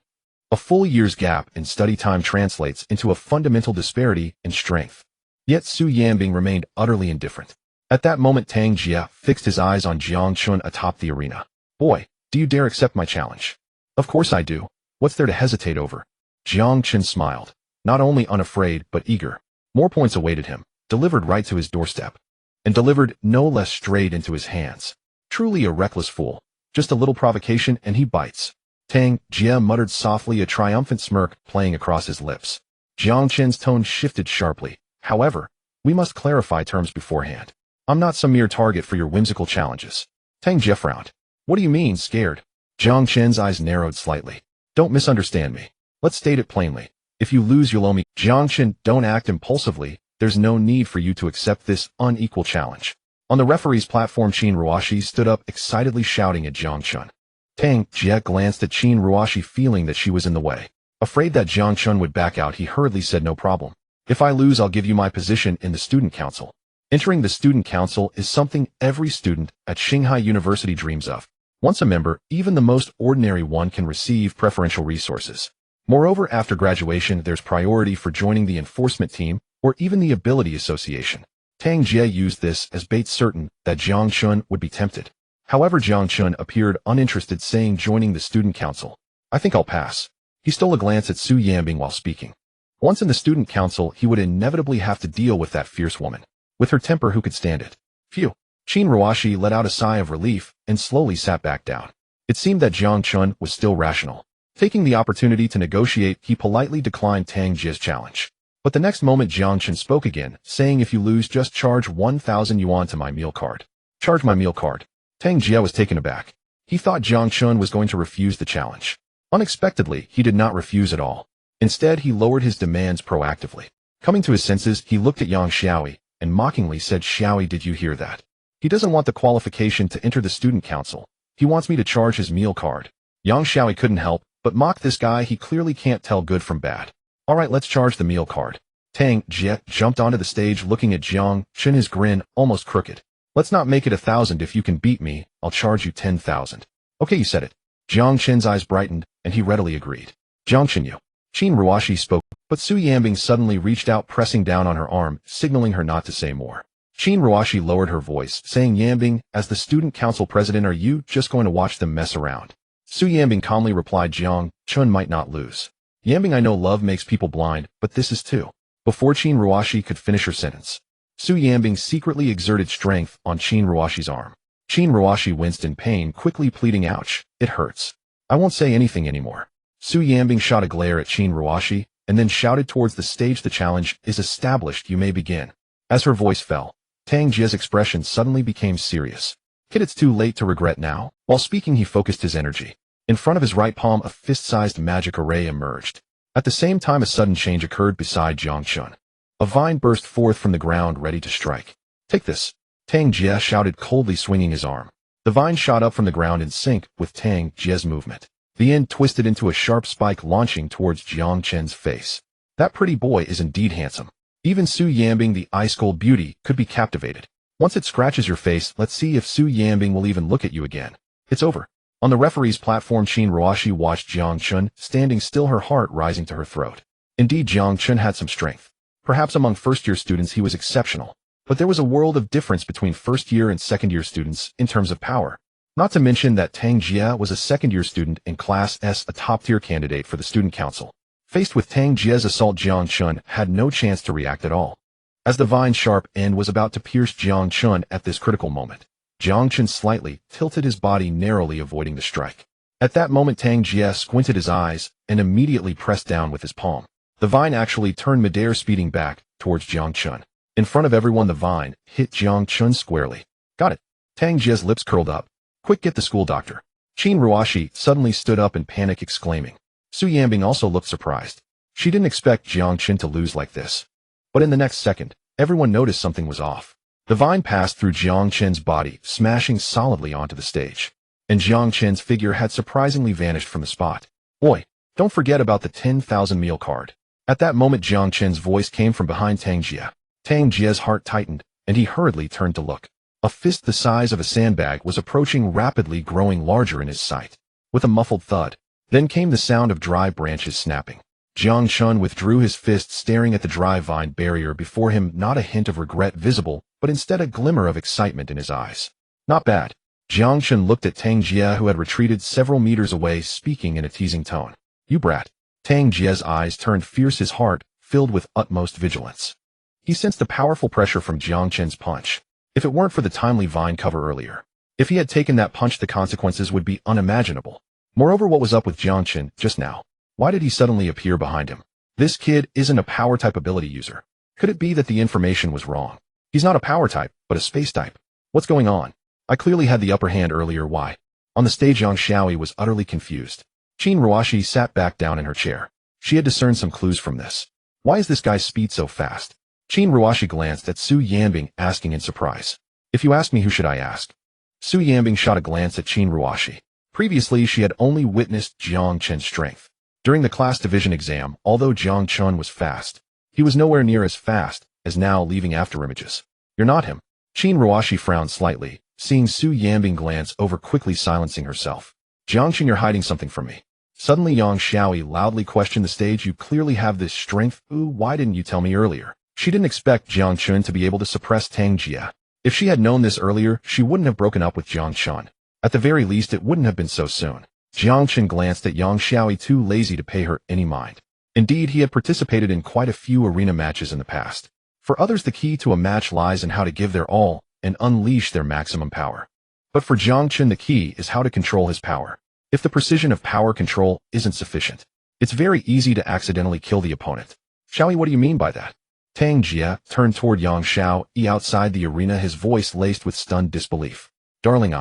A full year's gap in study time translates into a fundamental disparity in strength. Yet Su Yanbing remained utterly indifferent. At that moment, Tang Jia fixed his eyes on Jiang Chen atop the arena. Boy, do you dare accept my challenge? Of course I do. What's there to hesitate over? Jiang Chen smiled, not only unafraid but eager. More points awaited him, delivered right to his doorstep, and delivered no less straight into his hands. Truly a reckless fool. Just a little provocation and he bites. Tang Jia muttered softly, a triumphant smirk playing across his lips. Jiang Chen's tone shifted sharply. However, we must clarify terms beforehand. I'm not some mere target for your whimsical challenges. Tang Jia frowned. What do you mean, scared? Jiang Chen's eyes narrowed slightly. Don't misunderstand me. Let's state it plainly. If you lose, you'll owe me. Jiang Chen, don't act impulsively. There's no need for you to accept this unequal challenge. On the referee's platform, Qin Ruoshi stood up, excitedly shouting at Jiang Chen. Tang Jia glanced at Qin Ruoshi, feeling that she was in the way. Afraid that Jiang Chen would back out, he hurriedly said, no problem. If I lose, I'll give you my position in the student council. Entering the student council is something every student at Shanghai University dreams of. Once a member, even the most ordinary one can receive preferential resources. Moreover, after graduation, there's priority for joining the enforcement team or even the ability association. Tang Jia used this as bait, certain that Jiang Chen would be tempted. However, Jiang Chen appeared uninterested, saying, joining the student council. I think I'll pass. He stole a glance at Su Yanbing while speaking. Once in the student council, he would inevitably have to deal with that fierce woman. With her temper, who could stand it? Phew. Qin Ruoshi let out a sigh of relief and slowly sat back down. It seemed that Jiang Chen was still rational. Taking the opportunity to negotiate, he politely declined Tang Jia's challenge. But the next moment, Jiang Chen spoke again, saying, if you lose, just charge 1,000 yuan to my meal card. Charge my meal card. Tang Jia was taken aback. He thought Jiang Chen was going to refuse the challenge. Unexpectedly, he did not refuse at all. Instead, he lowered his demands proactively. Coming to his senses, he looked at Yang Xiaoyi and mockingly said, Xiaoyi, did you hear that? He doesn't want the qualification to enter the student council. He wants me to charge his meal card. Yang Xiaoyi couldn't help but mock this guy. He clearly can't tell good from bad. All right, let's charge the meal card. Tang Jia jumped onto the stage, looking at Jiang Chen, his grin almost crooked. Let's not make it 1,000. If you can beat me, I'll charge you 10,000. Okay, you said it. Jiang Chen's eyes brightened, and he readily agreed. Jiang Chen, you. Qin Ruoshi spoke, but Su Yanbing suddenly reached out, pressing down on her arm, signaling her not to say more. Qin Ruoshi lowered her voice, saying, Yambing, as the student council president, are you just going to watch them mess around? Su Yambing calmly replied, Jiang Chen might not lose. Yambing, I know love makes people blind, but this is too. Before Qin Ruoshi could finish her sentence, Su Yambing secretly exerted strength on Qin Ruoshi's arm. Qin Ruoshi winced in pain, quickly pleading, ouch, it hurts. I won't say anything anymore. Su Yambing shot a glare at Qin Ruoshi, and then shouted towards the stage, the challenge is established, you may begin. As her voice fell, Tang Jie's expression suddenly became serious. Kid, it's too late to regret now. While speaking, he focused his energy. In front of his right palm, a fist-sized magic array emerged. At the same time, a sudden change occurred beside Jiang Chen. A vine burst forth from the ground, ready to strike. Take this, Tang Jie shouted, coldly swinging his arm. The vine shot up from the ground in sync with Tang Jie's movement. The end twisted into a sharp spike, launching towards Jiang Chen's face. That pretty boy is indeed handsome. Even Su Yambing, the ice-cold beauty, could be captivated. Once it scratches your face, let's see if Su Yambing will even look at you again. It's over. On the referee's platform, Qin Ruoshi watched Jiang Chen, standing still, her heart rising to her throat. Indeed, Jiang Chen had some strength. Perhaps among first-year students he was exceptional. But there was a world of difference between first-year and second-year students in terms of power. Not to mention that Tang Jie was a second-year student in Class S, a top-tier candidate for the student council. Faced with Tang Jie's assault, Jiang Chen had no chance to react at all. As the vine's sharp end was about to pierce Jiang Chen at this critical moment, Jiang Chen slightly tilted his body, narrowly avoiding the strike. At that moment, Tang Jie squinted his eyes and immediately pressed down with his palm. The vine actually turned midair, speeding back towards Jiang Chen. In front of everyone, the vine hit Jiang Chen squarely. Got it. Tang Jie's lips curled up. Quick, get the school doctor. Qin Ruoshi suddenly stood up in panic, exclaiming. Su Yambing also looked surprised. She didn't expect Jiang Chen to lose like this. But in the next second, everyone noticed something was off. The vine passed through Jiang Chen's body, smashing solidly onto the stage. And Jiang Chen's figure had surprisingly vanished from the spot. Boy, don't forget about the 10,000 meal card. At that moment, Jiang Chen's voice came from behind Tang Jie. Tang Jie's heart tightened, and he hurriedly turned to look. A fist the size of a sandbag was approaching, rapidly growing larger in his sight. With a muffled thud, then came the sound of dry branches snapping. Jiang Chen withdrew his fist, staring at the dry vine barrier before him, not a hint of regret visible, but instead a glimmer of excitement in his eyes. Not bad. Jiang Chen looked at Tang Jie, who had retreated several meters away, speaking in a teasing tone. You brat. Tang Jie's eyes turned fierce, his heart filled with utmost vigilance. He sensed a powerful pressure from Jiang Chen's punch. If it weren't for the timely vine cover earlier, if he had taken that punch, the consequences would be unimaginable. Moreover, what was up with Jiang Chen just now? Why did he suddenly appear behind him? This kid isn't a power type ability user. Could it be that the information was wrong? He's not a power type, but a space type. What's going on? I clearly had the upper hand earlier, why? On the stage, Yang Xiaoyi was utterly confused. Qin Ruoshi sat back down in her chair. She had discerned some clues from this. Why is this guy's speed so fast? Qin Ruoshi glanced at Su Yambing, asking in surprise. If you ask me, who should I ask? Su Yambing shot a glance at Qin Ruoshi. Previously, she had only witnessed Jiang Chen's strength. During the class division exam, although Jiang Chen was fast, he was nowhere near as fast as now, leaving afterimages. You're not him. Qin Ruoshi frowned slightly, seeing Su Yambing glance over, quickly silencing herself. Jiang Chen, you're hiding something from me. Suddenly, Yang Xiaoyi loudly questioned the stage. You clearly have this strength. Ooh, why didn't you tell me earlier? She didn't expect Jiang Chen to be able to suppress Tang Jie. If she had known this earlier, she wouldn't have broken up with Jiang Chen. At the very least, it wouldn't have been so soon. Jiang Chen glanced at Yang Xiaoyi, too lazy to pay her any mind. Indeed, he had participated in quite a few arena matches in the past. For others, the key to a match lies in how to give their all and unleash their maximum power. But for Jiang Chen, the key is how to control his power. If the precision of power control isn't sufficient, it's very easy to accidentally kill the opponent. Xiaoyi, what do you mean by that? Tang Jie turned toward Yang Xiaoyi outside the arena, his voice laced with stunned disbelief. Darling,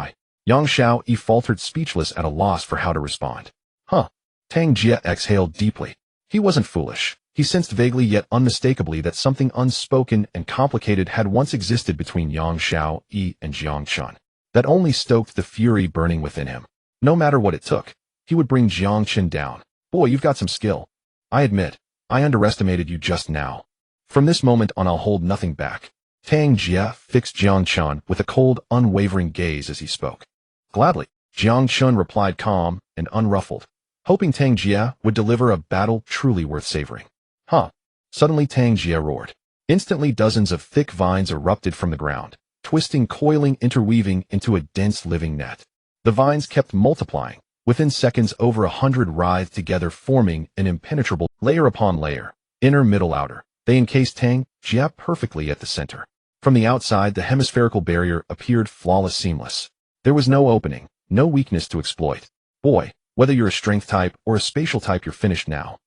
Yang Xiaoyi faltered, speechless, at a loss for how to respond. Huh. Tang Jie exhaled deeply. He wasn't foolish. He sensed vaguely yet unmistakably that something unspoken and complicated had once existed between Yang Xiaoyi and Jiang Chen. That only stoked the fury burning within him. No matter what it took, he would bring Jiang Chen down. Boy, you've got some skill. I admit, I underestimated you just now. From this moment on, I'll hold nothing back. Tang Jie fixed Jiang Chen with a cold, unwavering gaze as he spoke. Gladly, Jiang Chen replied, calm and unruffled, hoping Tang Jie would deliver a battle truly worth savoring. Huh. Suddenly, Tang Jie roared. Instantly dozens of thick vines erupted from the ground, twisting, coiling, interweaving into a dense living net. The vines kept multiplying. Within seconds, over 100 writhed together, forming an impenetrable layer upon layer, inner, middle, outer. They encased Tang Jia perfectly at the center. From the outside, the hemispherical barrier appeared flawless, seamless. There was no opening, no weakness to exploit. Boy, whether you're a strength type or a spatial type, you're finished now.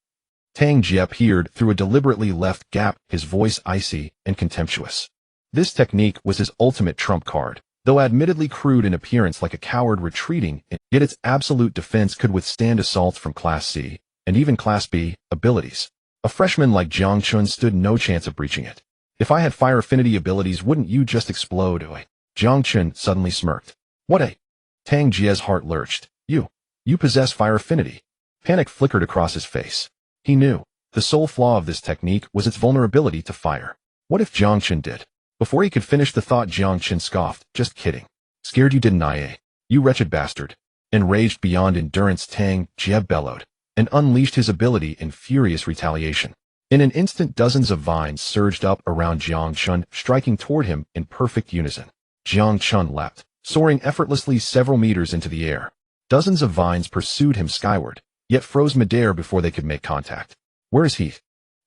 Tang Jia peered through a deliberately left gap, his voice icy and contemptuous. This technique was his ultimate trump card, though admittedly crude in appearance, like a coward retreating, yet its absolute defense could withstand assaults from Class C, and even Class B, abilities. A freshman like Jiang Chen stood no chance of breaching it. If I had fire affinity abilities, wouldn't you just explode? Jiang Chen suddenly smirked. What a... Tang Jia's heart lurched. You possess fire affinity. Panic flickered across his face. He knew. The sole flaw of this technique was its vulnerability to fire. What if Jiang Chen did? Before he could finish the thought, Jiang Chen scoffed. Just kidding. Scared you, didn't I, You wretched bastard. Enraged beyond endurance, Tang Jia bellowed, and unleashed his ability in furious retaliation. In an instant, dozens of vines surged up around Jiang Chen, striking toward him in perfect unison. Jiang Chen leapt, soaring effortlessly several meters into the air. Dozens of vines pursued him skyward, yet froze midair before they could make contact. Where is he?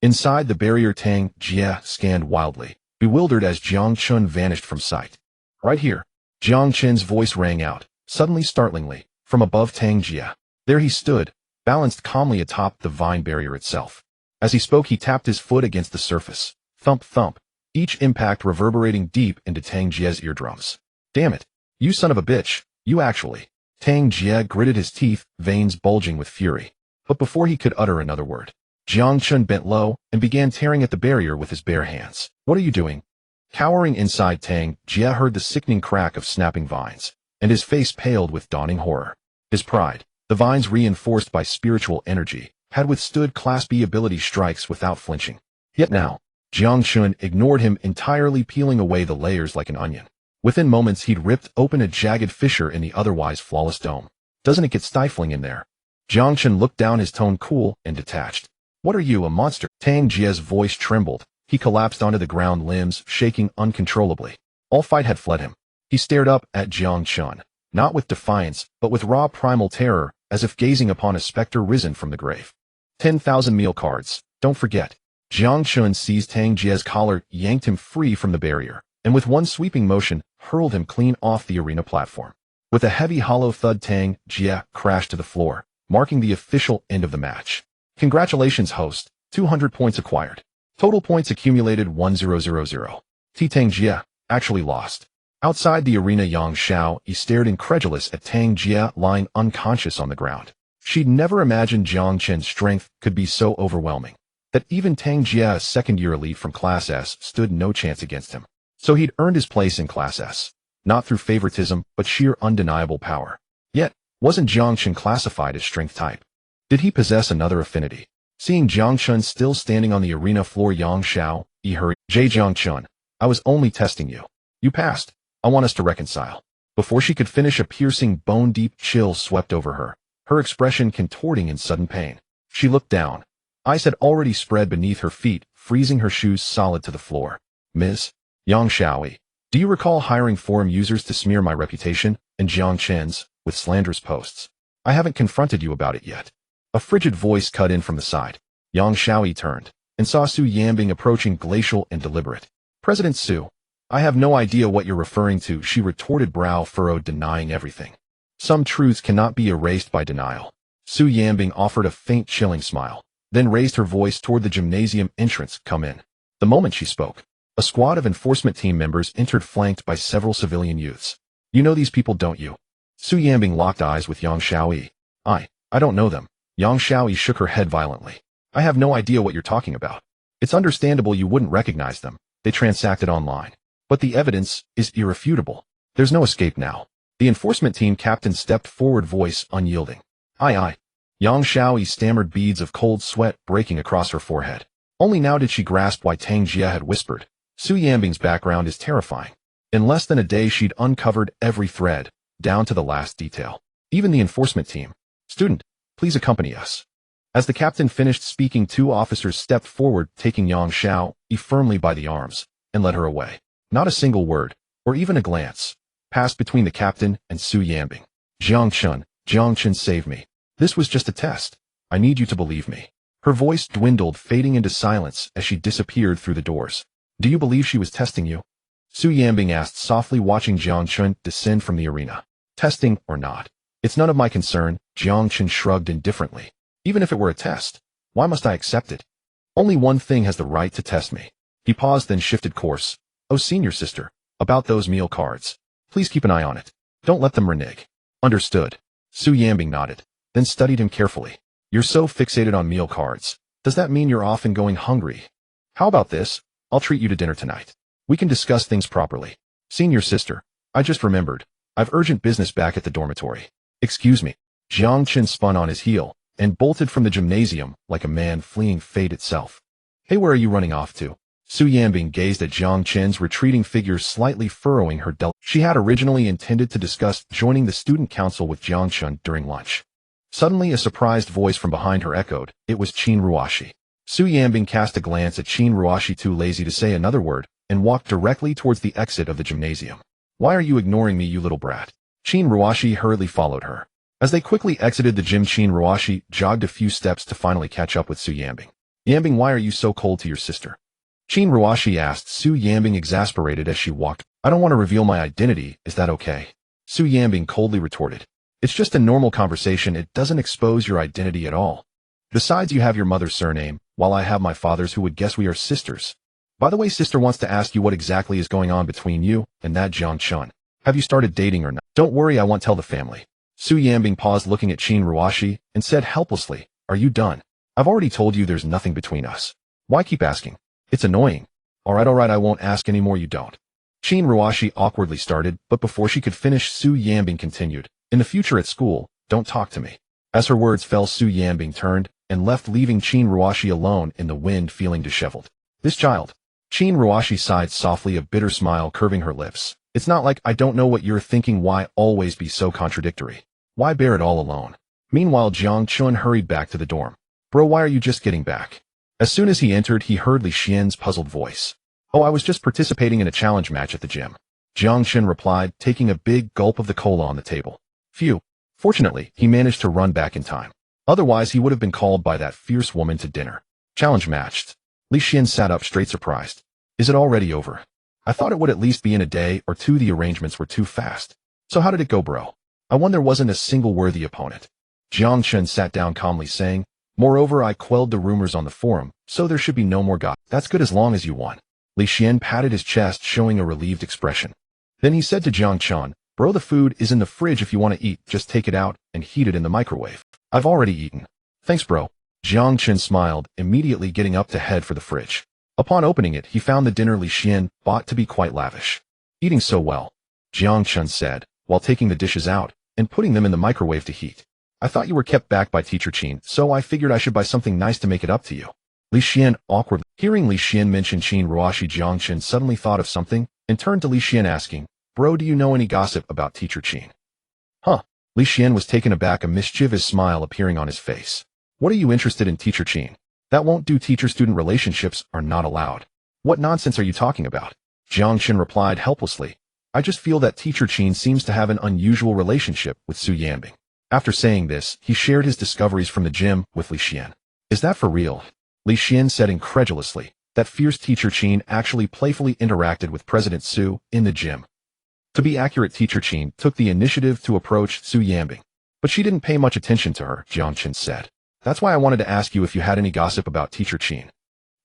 Inside the barrier, Tang Jia scanned wildly, bewildered as Jiang Chen vanished from sight. Right here. Jiang Chen's voice rang out, suddenly startlingly, from above Tang Jia. There he stood, balanced calmly atop the vine barrier itself. As he spoke, he tapped his foot against the surface. Thump, thump, each impact reverberating deep into Tang Jia's eardrums. Damn it. You son of a bitch, you actually. Tang Jia gritted his teeth, veins bulging with fury. But before he could utter another word, Jiang Chen bent low and began tearing at the barrier with his bare hands. What are you doing? Cowering inside, Tang Jia heard the sickening crack of snapping vines, and his face paled with dawning horror. His pride, the vines reinforced by spiritual energy, had withstood Class B ability strikes without flinching. Yet now, Jiang Chen ignored him entirely, peeling away the layers like an onion. Within moments, he'd ripped open a jagged fissure in the otherwise flawless dome. Doesn't it get stifling in there? Jiang Chen looked down, his tone cool and detached. What are you, a monster? Tang Jia's voice trembled. He collapsed onto the ground, limbs shaking uncontrollably. All fight had fled him. He stared up at Jiang Chen, not with defiance, but with raw primal terror, as if gazing upon a specter risen from the grave. 10,000 meal cards. Don't forget. Jiang Chen seized Tang Jia's collar, yanked him free from the barrier, and with one sweeping motion, hurled him clean off the arena platform. With a heavy hollow thud, Tang Jia crashed to the floor, marking the official end of the match. Congratulations, host. 200 points acquired. Total points accumulated 1000. Tang Jia actually lost. Outside the arena, Yang Xiao stared incredulous at Tang Jia lying unconscious on the ground. She'd never imagined Jiang Chen's strength could be so overwhelming, that even Tang Jia, a second-year elite from Class S, stood no chance against him. So he'd earned his place in Class S, not through favoritism, but sheer undeniable power. Yet, wasn't Jiang Chen classified as strength type? Did he possess another affinity? Seeing Jiang Chen still standing on the arena floor, Yang Xiao hurried. Jiang Chen, I was only testing you. You passed. I want us to reconcile. Before she could finish, a piercing, bone-deep chill swept over her, her expression contorting in sudden pain. She looked down. Ice had already spread beneath her feet, freezing her shoes solid to the floor. Ms. Yang Xiao, do you recall hiring forum users to smear my reputation, and Jiang Chen's, with slanderous posts? I haven't confronted you about it yet. A frigid voice cut in from the side. Yang Xiao turned, and saw Su Yambing approaching, glacial and deliberate. President Su, I have no idea what you're referring to, she retorted, brow furrowed, denying everything. Some truths cannot be erased by denial. Su Yambing offered a faint, chilling smile, then raised her voice toward the gymnasium entrance. Come in. The moment she spoke, a squad of enforcement team members entered, flanked by several civilian youths. You know these people, don't you? Su Yambing locked eyes with Yang Xiao. I don't know them. Yang Xiao shook her head violently. I have no idea what you're talking about. It's understandable you wouldn't recognize them. They transacted online. But the evidence is irrefutable. There's no escape now. The enforcement team captain stepped forward, voice unyielding. Aye. Yang Xiao stammered, beads of cold sweat breaking across her forehead. Only now did she grasp why Tang Jia had whispered. Su Yambing's background is terrifying. In less than a day, she'd uncovered every thread, down to the last detail. Even the enforcement team. Student, please accompany us. As the captain finished speaking, two officers stepped forward, taking Yang Xiao firmly by the arms, and led her away. Not a single word, or even a glance, passed between the captain and Su Yanbing. Jiang Chen, save me. This was just a test. I need you to believe me. Her voice dwindled, fading into silence as she disappeared through the doors. Do you believe she was testing you? Su Yanbing asked softly, watching Jiang Chen descend from the arena. Testing or not, it's none of my concern, Jiang Chen shrugged indifferently. Even if it were a test, why must I accept it? Only one thing has the right to test me. He paused, then shifted course. Oh, senior sister, about those meal cards. Please keep an eye on it. Don't let them renege. Understood. Su Yanbing nodded, then studied him carefully. You're so fixated on meal cards. Does that mean you're often going hungry? How about this? I'll treat you to dinner tonight. We can discuss things properly. Senior sister, I just remembered. I've urgent business back at the dormitory. Excuse me. Jiang Chen spun on his heel and bolted from the gymnasium like a man fleeing fate itself. Hey, where are you running off to? Su Yanbing gazed at Jiang Chen's retreating figure, slightly furrowing her delicate. She had originally intended to discuss joining the student council with Jiang Chen during lunch. Suddenly, a surprised voice from behind her echoed. It was Qin Ruoshi. Su Yanbing cast a glance at Qin Ruoshi, too lazy to say another word, and walked directly towards the exit of the gymnasium. Why are you ignoring me, you little brat? Qin Ruoshi hurriedly followed her. As they quickly exited the gym, Qin Ruoshi jogged a few steps to finally catch up with Su Yanbing. Yanbing, why are you so cold to your sister? Qin Ruoshi asked Su Yanbing, exasperated as she walked. I don't want to reveal my identity, is that okay? Su Yanbing coldly retorted. It's just a normal conversation, it doesn't expose your identity at all. Besides, you have your mother's surname, while I have my father's. Who would guess we are sisters? By the way, sister wants to ask you what exactly is going on between you and that Jiang Chen. Have you started dating or not? Don't worry, I won't tell the family. Su Yanbing paused, looking at Qin Ruoshi, and said helplessly, are you done? I've already told you there's nothing between us. Why keep asking? It's annoying. Alright, I won't ask anymore, you don't. Qin Ruoshi awkwardly started, but before she could finish, Su Yanbing continued. In the future at school, don't talk to me. As her words fell, Su Yanbing turned and left, leaving Qin Ruoshi alone in the wind, feeling disheveled. This child. Qin Ruoshi sighed softly, a bitter smile curving her lips. It's not like I don't know what you're thinking. Why always be so contradictory? Why bear it all alone? Meanwhile, Jiang Chen hurried back to the dorm. Bro, why are you just getting back? As soon as he entered, he heard Li Xian's puzzled voice. Oh, I was just participating in a challenge match at the gym. Jiang Chen replied, taking a big gulp of the cola on the table. Phew. Fortunately, he managed to run back in time. Otherwise, he would have been called by that fierce woman to dinner. Challenge matched. Li Xian sat up straight, surprised. Is it already over? I thought it would at least be in a day or two. The arrangements were too fast. So how did it go, bro? I won. There wasn't a single worthy opponent. Jiang Chen sat down calmly, saying, moreover, I quelled the rumors on the forum, so there should be no more gossip. That's good as long as you won. Li Xian patted his chest, showing a relieved expression. Then he said to Jiang Chen, bro, the food is in the fridge. If you want to eat, just take it out and heat it in the microwave. I've already eaten. Thanks, bro. Jiang Chen smiled, immediately getting up to head for the fridge. Upon opening it, he found the dinner Li Xian bought to be quite lavish. Eating so well, Jiang Chen said, while taking the dishes out and putting them in the microwave to heat. I thought you were kept back by Teacher Qin, so I figured I should buy something nice to make it up to you. Li Xian awkwardly. Hearing Li Xian mention Qin Ruoshi, Jiang Chen suddenly thought of something and turned to Li Xian, asking, bro, do you know any gossip about Teacher Qin? Huh? Li Xian was taken aback, a mischievous smile appearing on his face. What are you interested in, Teacher Qin? That won't do. Teacher-student relationships are not allowed. What nonsense are you talking about? Jiang Chen replied helplessly. I just feel that Teacher Qin seems to have an unusual relationship with Su Yanbing. After saying this, he shared his discoveries from the gym with Li Xian. Is that for real? Li Xian said incredulously. That fierce Teacher Qin actually playfully interacted with President Su in the gym. To be accurate, Teacher Qin took the initiative to approach Su Yanbing, but she didn't pay much attention to her, Jiang Chen said. That's why I wanted to ask you if you had any gossip about Teacher Qin.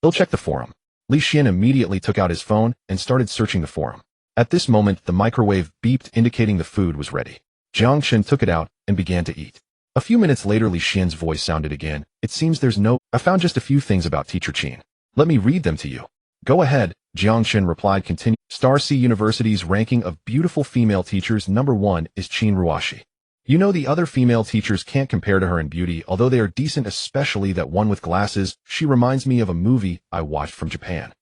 He'll check the forum. Li Xian immediately took out his phone and started searching the forum. At this moment, the microwave beeped, indicating the food was ready. Jiang Chen took it out and began to eat. A few minutes later, Li Xian's voice sounded again. It seems there's no... I found just a few things about Teacher Qin. Let me read them to you. Go ahead, Jiang Chen replied. Continue. Star C University's ranking of beautiful female teachers, number 1 is Qin Ruoshi. You know, the other female teachers can't compare to her in beauty, although they are decent, especially that one with glasses. She reminds me of a movie I watched from Japan.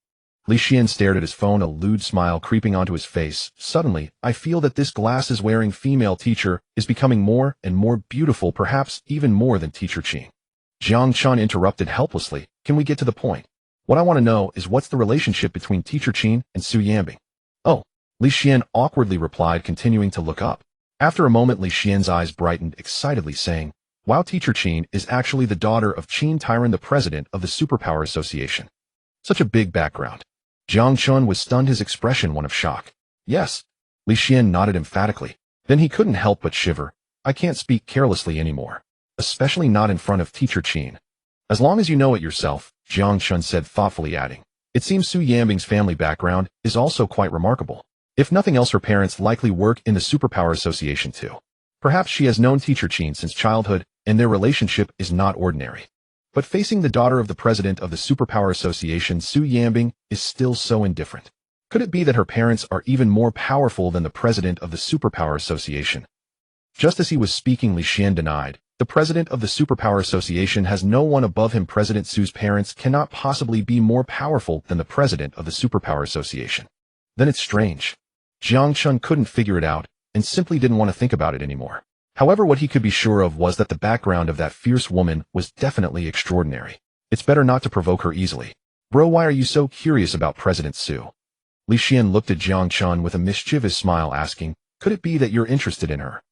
Li Xian stared at his phone, a lewd smile creeping onto his face. Suddenly, I feel that this glasses-wearing female teacher is becoming more and more beautiful, perhaps even more than Teacher Qin. Jiang Chen interrupted helplessly. Can we get to the point? What I want to know is what's the relationship between Teacher Qin and Su Yanbing? Oh, Li Xian awkwardly replied, continuing to look up. After a moment, Li Xian's eyes brightened excitedly, saying, wow, Teacher Qin is actually the daughter of Qin Tyran, the president of the Superpower Association. Such a big background. Jiang Chen was stunned, his expression one of shock. Yes. Li Xian nodded emphatically. Then he couldn't help but shiver. I can't speak carelessly anymore. Especially not in front of Teacher Qin. As long as you know it yourself, Jiang Chen said thoughtfully, adding, it seems Su Yanbing's family background is also quite remarkable. If nothing else, her parents likely work in the Superpower Association too. Perhaps she has known Teacher Qin since childhood, and their relationship is not ordinary. But facing the daughter of the president of the Superpower Association, Su Yanbing is still so indifferent. Could it be that her parents are even more powerful than the president of the Superpower Association? Just as he was speaking, Li Xian denied, the president of the Superpower Association has no one above him. President Su's parents cannot possibly be more powerful than the president of the Superpower Association. Then it's strange. Jiang Chen couldn't figure it out, and simply didn't want to think about it anymore. However, what he could be sure of was that the background of that fierce woman was definitely extraordinary. It's better not to provoke her easily. Bro, why are you so curious about President Su? Li Xian looked at Jiang Chen with a mischievous smile, asking, could it be that you're interested in her?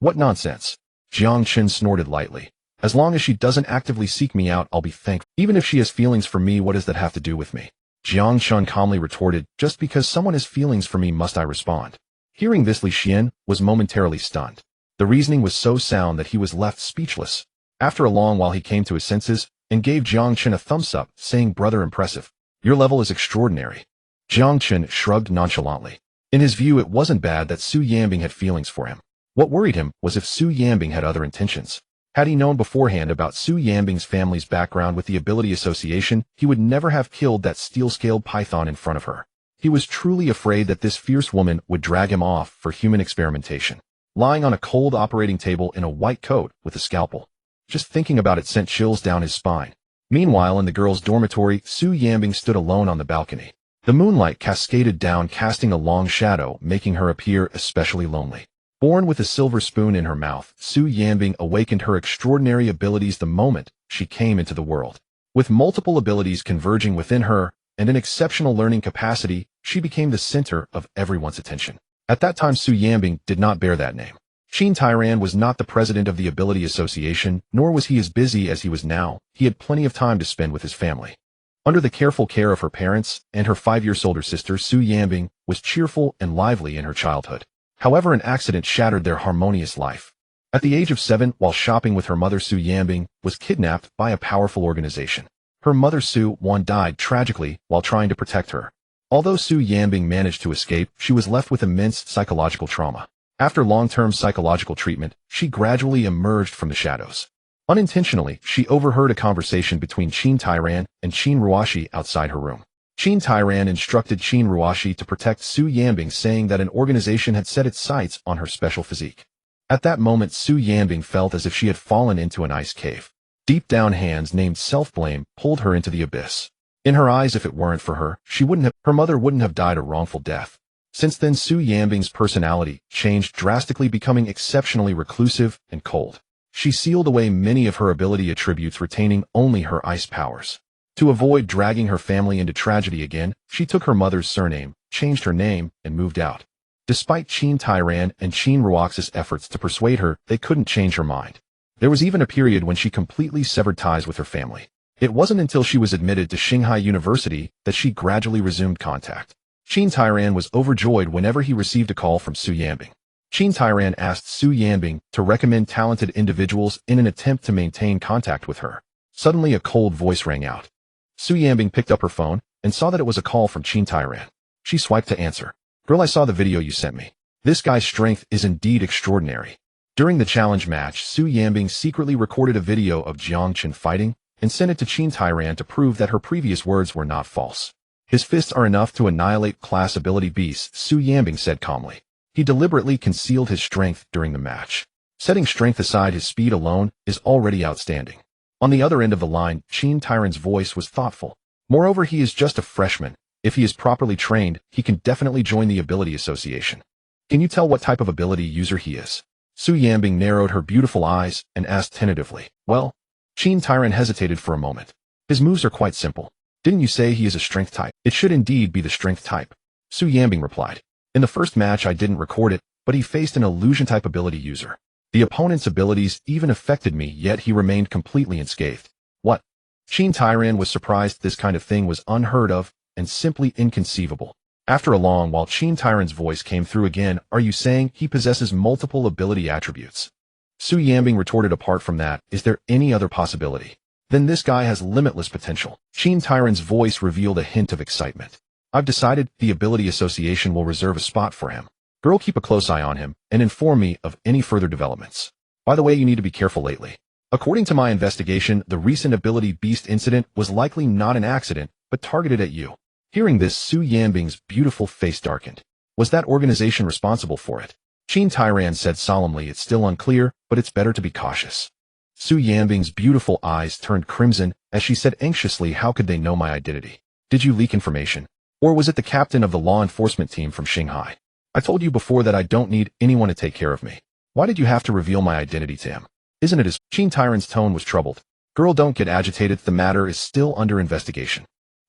What nonsense. Jiang Chen snorted lightly. As long as she doesn't actively seek me out, I'll be thankful. Even if she has feelings for me, what does that have to do with me? Jiang Chen calmly retorted, just because someone has feelings for me must I respond. Hearing this, Li Xian was momentarily stunned. The reasoning was so sound that he was left speechless. After a long while, he came to his senses and gave Jiang Chen a thumbs up, saying, brother, impressive. Your level is extraordinary. Jiang Chen shrugged nonchalantly. In his view, it wasn't bad that Su Yanbing had feelings for him. What worried him was if Su Yanbing had other intentions. Had he known beforehand about Su Yanbing's family's background with the Ability Association, he would never have killed that steel-scaled python in front of her. He was truly afraid that this fierce woman would drag him off for human experimentation. Lying on a cold operating table in a white coat with a scalpel. Just thinking about it sent chills down his spine. Meanwhile, in the girls' dormitory, Su Yanbing stood alone on the balcony. The moonlight cascaded down, casting a long shadow, making her appear especially lonely. Born with a silver spoon in her mouth, Su Yanbing awakened her extraordinary abilities the moment she came into the world. With multiple abilities converging within her, and an exceptional learning capacity, she became the center of everyone's attention. At that time, Su Yanbing did not bear that name. Qin Tyran was not the president of the Ability Association, nor was he as busy as he was now. He had plenty of time to spend with his family. Under the careful care of her parents and her 5 years older sister, Su Yanbing was cheerful and lively in her childhood. However, an accident shattered their harmonious life. At the age of 7, while shopping with her mother, Su Yanbing was kidnapped by a powerful organization. Her mother, Su Wan, died tragically while trying to protect her. Although Su Yanbing managed to escape, she was left with immense psychological trauma. After long-term psychological treatment, she gradually emerged from the shadows. Unintentionally, she overheard a conversation between Qin Tyran and Qin Ruoxi outside her room. Qin Tyran instructed Qin Ruoxi to protect Su Yanbing, saying that an organization had set its sights on her special physique. At that moment, Su Yanbing felt as if she had fallen into an ice cave. Deep down, hands named self-blame pulled her into the abyss. In her eyes, if it weren't for her, her mother wouldn't have died a wrongful death. Since then, Su Yanbing's personality changed drastically, becoming exceptionally reclusive and cold. She sealed away many of her ability attributes, retaining only her ice powers. To avoid dragging her family into tragedy again, she took her mother's surname, changed her name, and moved out. Despite Qin Tyran and Qin Ruoxi's efforts to persuade her, they couldn't change her mind. There was even a period when she completely severed ties with her family. It wasn't until she was admitted to Shanghai University that she gradually resumed contact. Qin Tyran was overjoyed whenever he received a call from Su Yanbing. Qin Tyran asked Su Yanbing to recommend talented individuals in an attempt to maintain contact with her. Suddenly, a cold voice rang out. Su Yanbing picked up her phone and saw that it was a call from Qin Tyran. She swiped to answer. Girl, I saw the video you sent me. This guy's strength is indeed extraordinary. During the challenge match, Su Yanbing secretly recorded a video of Jiang Chen fighting and sent it to Qin Tyran to prove that her previous words were not false. His fists are enough to annihilate class ability beasts, Su Yanbing said calmly. He deliberately concealed his strength during the match. Setting strength aside, his speed alone is already outstanding. On the other end of the line, Qin Tyran's voice was thoughtful. Moreover, he is just a freshman. If he is properly trained, he can definitely join the Ability Association. Can you tell what type of ability user he is? Su Yanbing narrowed her beautiful eyes and asked tentatively. Well, Qin Tyran hesitated for a moment. His moves are quite simple. Didn't you say he is a strength type? It should indeed be the strength type. Su Yanbing replied. In the first match I didn't record it, but he faced an illusion type ability user. The opponent's abilities even affected me, yet he remained completely unscathed. What? Qin Tyran was surprised this kind of thing was unheard of and simply inconceivable. After a long while, Qin Tyran's voice came through again. Are you saying he possesses multiple ability attributes? Su Yanbing retorted, apart from that, is there any other possibility? Then this guy has limitless potential. Qin Tyran's voice revealed a hint of excitement. I've decided the ability association will reserve a spot for him. Girl, keep a close eye on him and inform me of any further developments. By the way, you need to be careful lately. According to my investigation, the recent ability beast incident was likely not an accident, but targeted at you. Hearing this, Su Yanbing's beautiful face darkened. Was that organization responsible for it? Qin Tyran said solemnly, it's still unclear, but it's better to be cautious. Su Yanbing's beautiful eyes turned crimson as she said anxiously, how could they know my identity? Did you leak information? Or was it the captain of the law enforcement team from Shanghai? I told you before that I don't need anyone to take care of me. Why did you have to reveal my identity to him? Isn't it as? Qin Tyran's tone was troubled. Girl, don't get agitated, the matter is still under investigation.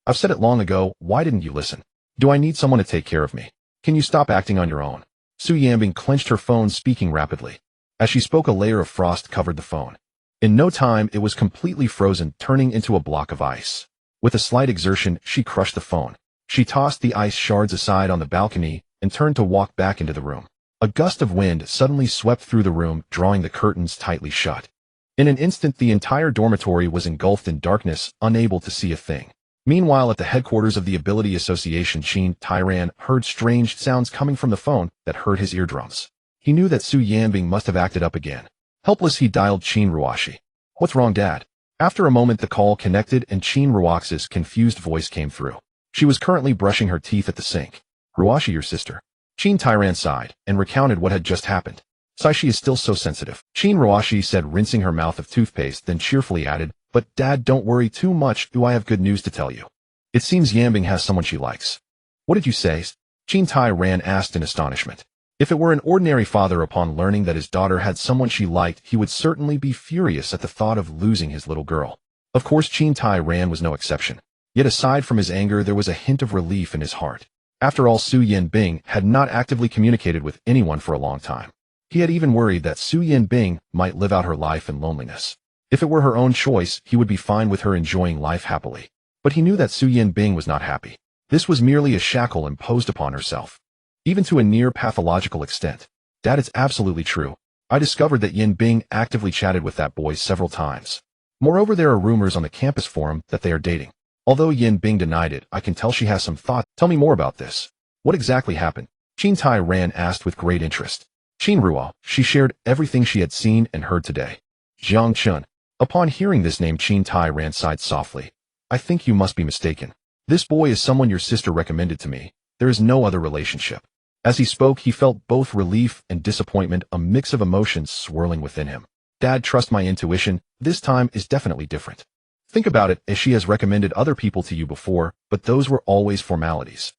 I've said it long ago, why didn't you listen? Do I need someone to take care of me? Can you stop acting on your own? Su Yanbing clenched her phone, speaking rapidly. As she spoke, a layer of frost covered the phone. In no time, it was completely frozen, turning into a block of ice. With a slight exertion, she crushed the phone. She tossed the ice shards aside on the balcony and turned to walk back into the room. A gust of wind suddenly swept through the room, drawing the curtains tightly shut. In an instant, the entire dormitory was engulfed in darkness, unable to see a thing. Meanwhile, at the headquarters of the Ability Association, Qin Tyran heard strange sounds coming from the phone that hurt his eardrums. He knew that Su Yanbing must have acted up again. Helpless, he dialed Qin Ruoxi. What's wrong, Dad? After a moment, the call connected and Qin Ruoxi's confused voice came through. She was currently brushing her teeth at the sink. Ruoxi, your sister. Qin Tyran sighed and recounted what had just happened. Sigh, she is still so sensitive. Qin Ruoxi said, rinsing her mouth of toothpaste, then cheerfully added, but Dad, don't worry too much. I have good news to tell you. It seems Yanbing has someone she likes. What did you say? Qin Tyran asked in astonishment. If it were an ordinary father, upon learning that his daughter had someone she liked, he would certainly be furious at the thought of losing his little girl. Of course, Qin Tyran was no exception. Yet aside from his anger, there was a hint of relief in his heart. After all, Su Yanbing had not actively communicated with anyone for a long time. He had even worried that Su Yanbing might live out her life in loneliness. If it were her own choice, he would be fine with her enjoying life happily. But he knew that Su Yanbing was not happy. This was merely a shackle imposed upon herself. Even to a near pathological extent. Dad, it's absolutely true. I discovered that Yanbing actively chatted with that boy several times. Moreover, there are rumors on the campus forum that they are dating. Although Yanbing denied it, I can tell she has some thought. Tell me more about this. What exactly happened? Qin Tyran asked with great interest. Qin Ruo, she shared everything she had seen and heard today. Jiang Chen. Upon hearing this name, Qin Tyran sighed softly. I think you must be mistaken. This boy is someone your sister recommended to me. There is no other relationship. As he spoke, he felt both relief and disappointment, a mix of emotions swirling within him. Dad, trust my intuition. This time is definitely different. Think about it, as she has recommended other people to you before, but those were always formalities.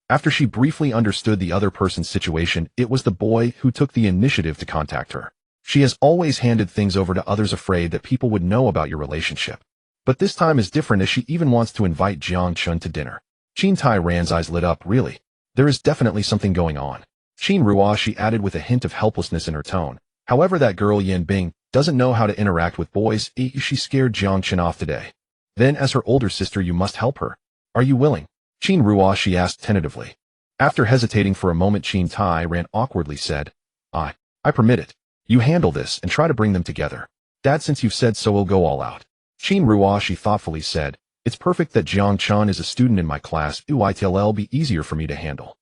After she briefly understood the other person's situation, it was the boy who took the initiative to contact her. She has always handed things over to others, afraid that people would know about your relationship. But this time is different, as she even wants to invite Jiang Chen to dinner. Qin Tyran's eyes lit up. Really? There is definitely something going on. Qin Ruo, she added with a hint of helplessness in her tone. However, that girl Yanbing doesn't know how to interact with boys. She scared Jiang Chen off today. Then, as her older sister, you must help her. Are you willing? Qin Ruo, she asked tentatively. After hesitating for a moment, Qin Tyran awkwardly said, I permit it. You handle this and try to bring them together. Dad, since you've said so, we'll go all out. Qin Ruo, she thoughtfully said, it's perfect that Jiang Chen is a student in my class. It'll be easier for me to handle.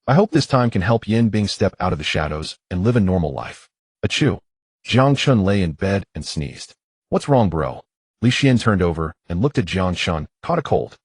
I hope this time can help Yanbing step out of the shadows and live a normal life. Achoo. Jiang Chen lay in bed and sneezed. What's wrong, bro? Li Xian turned over and looked at Jiang Chen. Caught a cold?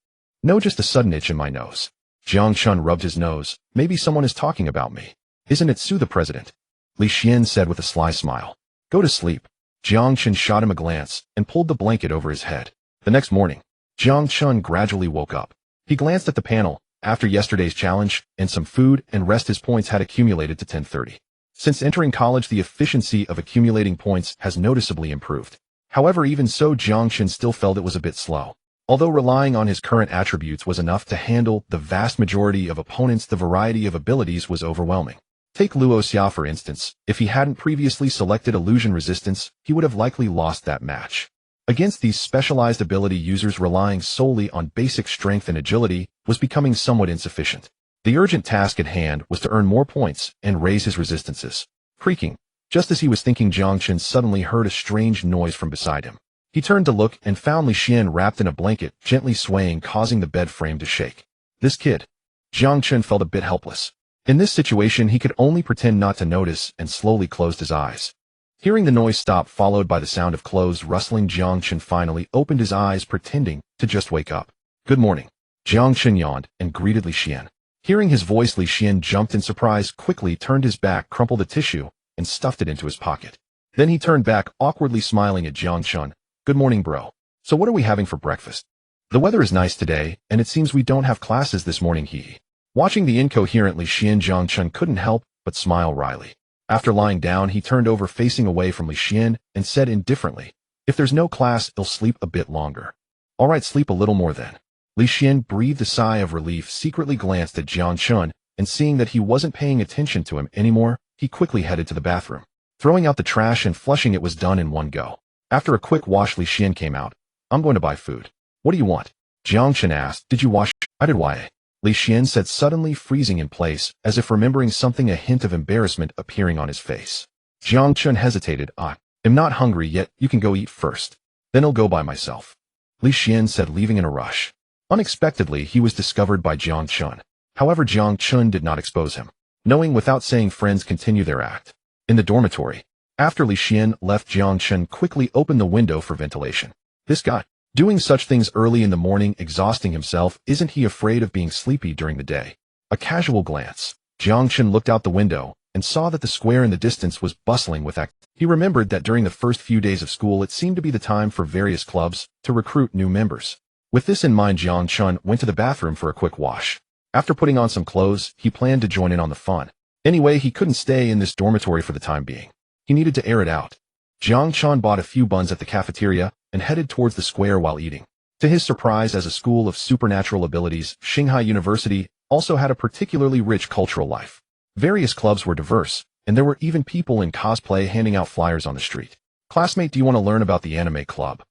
No, just a sudden itch in my nose. Jiang Chen rubbed his nose. Maybe someone is talking about me. Isn't it Su, the president? Li Xian said with a sly smile. Go to sleep. Jiang Chen shot him a glance and pulled the blanket over his head. The next morning, Jiang Chen gradually woke up. He glanced at the panel. After yesterday's challenge and some food and rest, his points had accumulated to 1030. Since entering college, the efficiency of accumulating points has noticeably improved. However, even so, Jiang Chen still felt it was a bit slow. Although relying on his current attributes was enough to handle the vast majority of opponents, the variety of abilities was overwhelming. Take Luo Xia for instance. If he hadn't previously selected illusion resistance, he would have likely lost that match. Against these specialized ability users, relying solely on basic strength and agility was becoming somewhat insufficient. The urgent task at hand was to earn more points and raise his resistances. Creaking. Just as he was thinking, Jiang Chen suddenly heard a strange noise from beside him. He turned to look and found Li Xian wrapped in a blanket, gently swaying, causing the bed frame to shake. This kid. Jiang Chen felt a bit helpless. In this situation, he could only pretend not to notice and slowly closed his eyes. Hearing the noise stop, followed by the sound of clothes rustling, Jiang Chen finally opened his eyes, pretending to just wake up. Good morning. Jiang Chen yawned and greeted Li Xian. Hearing his voice, Li Xian jumped in surprise, quickly turned his back, crumpled a tissue, and stuffed it into his pocket. Then he turned back, awkwardly smiling at Jiang Chen. Good morning, bro. So what are we having for breakfast? The weather is nice today, and it seems we don't have classes this morning, hee. Watching the incoherent Li Xian, Jiang Chen couldn't help but smile wryly. After lying down, he turned over, facing away from Li Xian, and said indifferently, if there's no class, he'll sleep a bit longer. All right, sleep a little more then. Li Xian breathed a sigh of relief, secretly glanced at Jiang Chen, and seeing that he wasn't paying attention to him anymore, he quickly headed to the bathroom. Throwing out the trash and flushing it was done in one go. After a quick wash, Li Xian came out. I'm going to buy food. What do you want? Jiang Chen asked. Did you wash? I did. Why? Li Xian said, suddenly freezing in place, as if remembering something, a hint of embarrassment appearing on his face. Jiang Chen hesitated. I am not hungry yet. You can go eat first. Then I'll go by myself. Li Xian said, leaving in a rush. Unexpectedly, he was discovered by Jiang Chen. However, Jiang Chen did not expose him. Knowing without saying, friends continue their act. In the dormitory. After Li Xian left, Jiang Chen quickly opened the window for ventilation. This guy, doing such things early in the morning, exhausting himself, isn't he afraid of being sleepy during the day? A casual glance. Jiang Chen looked out the window and saw that the square in the distance was bustling with activity. He remembered that during the first few days of school, it seemed to be the time for various clubs to recruit new members. With this in mind, Jiang Chen went to the bathroom for a quick wash. After putting on some clothes, he planned to join in on the fun. Anyway, he couldn't stay in this dormitory for the time being. He needed to air it out. Jiang Chen bought a few buns at the cafeteria and headed towards the square while eating. To his surprise, as a school of supernatural abilities, Shanghai University also had a particularly rich cultural life. Various clubs were diverse, and there were even people in cosplay handing out flyers on the street. Classmate, do you want to learn about the anime club?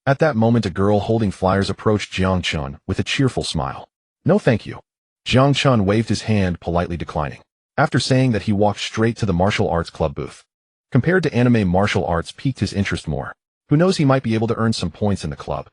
At that moment, a girl holding flyers approached Jiang Chen with a cheerful smile. No thank you. Jiang Chen waved his hand, politely declining. After saying that, he walked straight to the martial arts club booth. Compared to anime, martial arts piqued his interest more. Who knows, he might be able to earn some points in the club.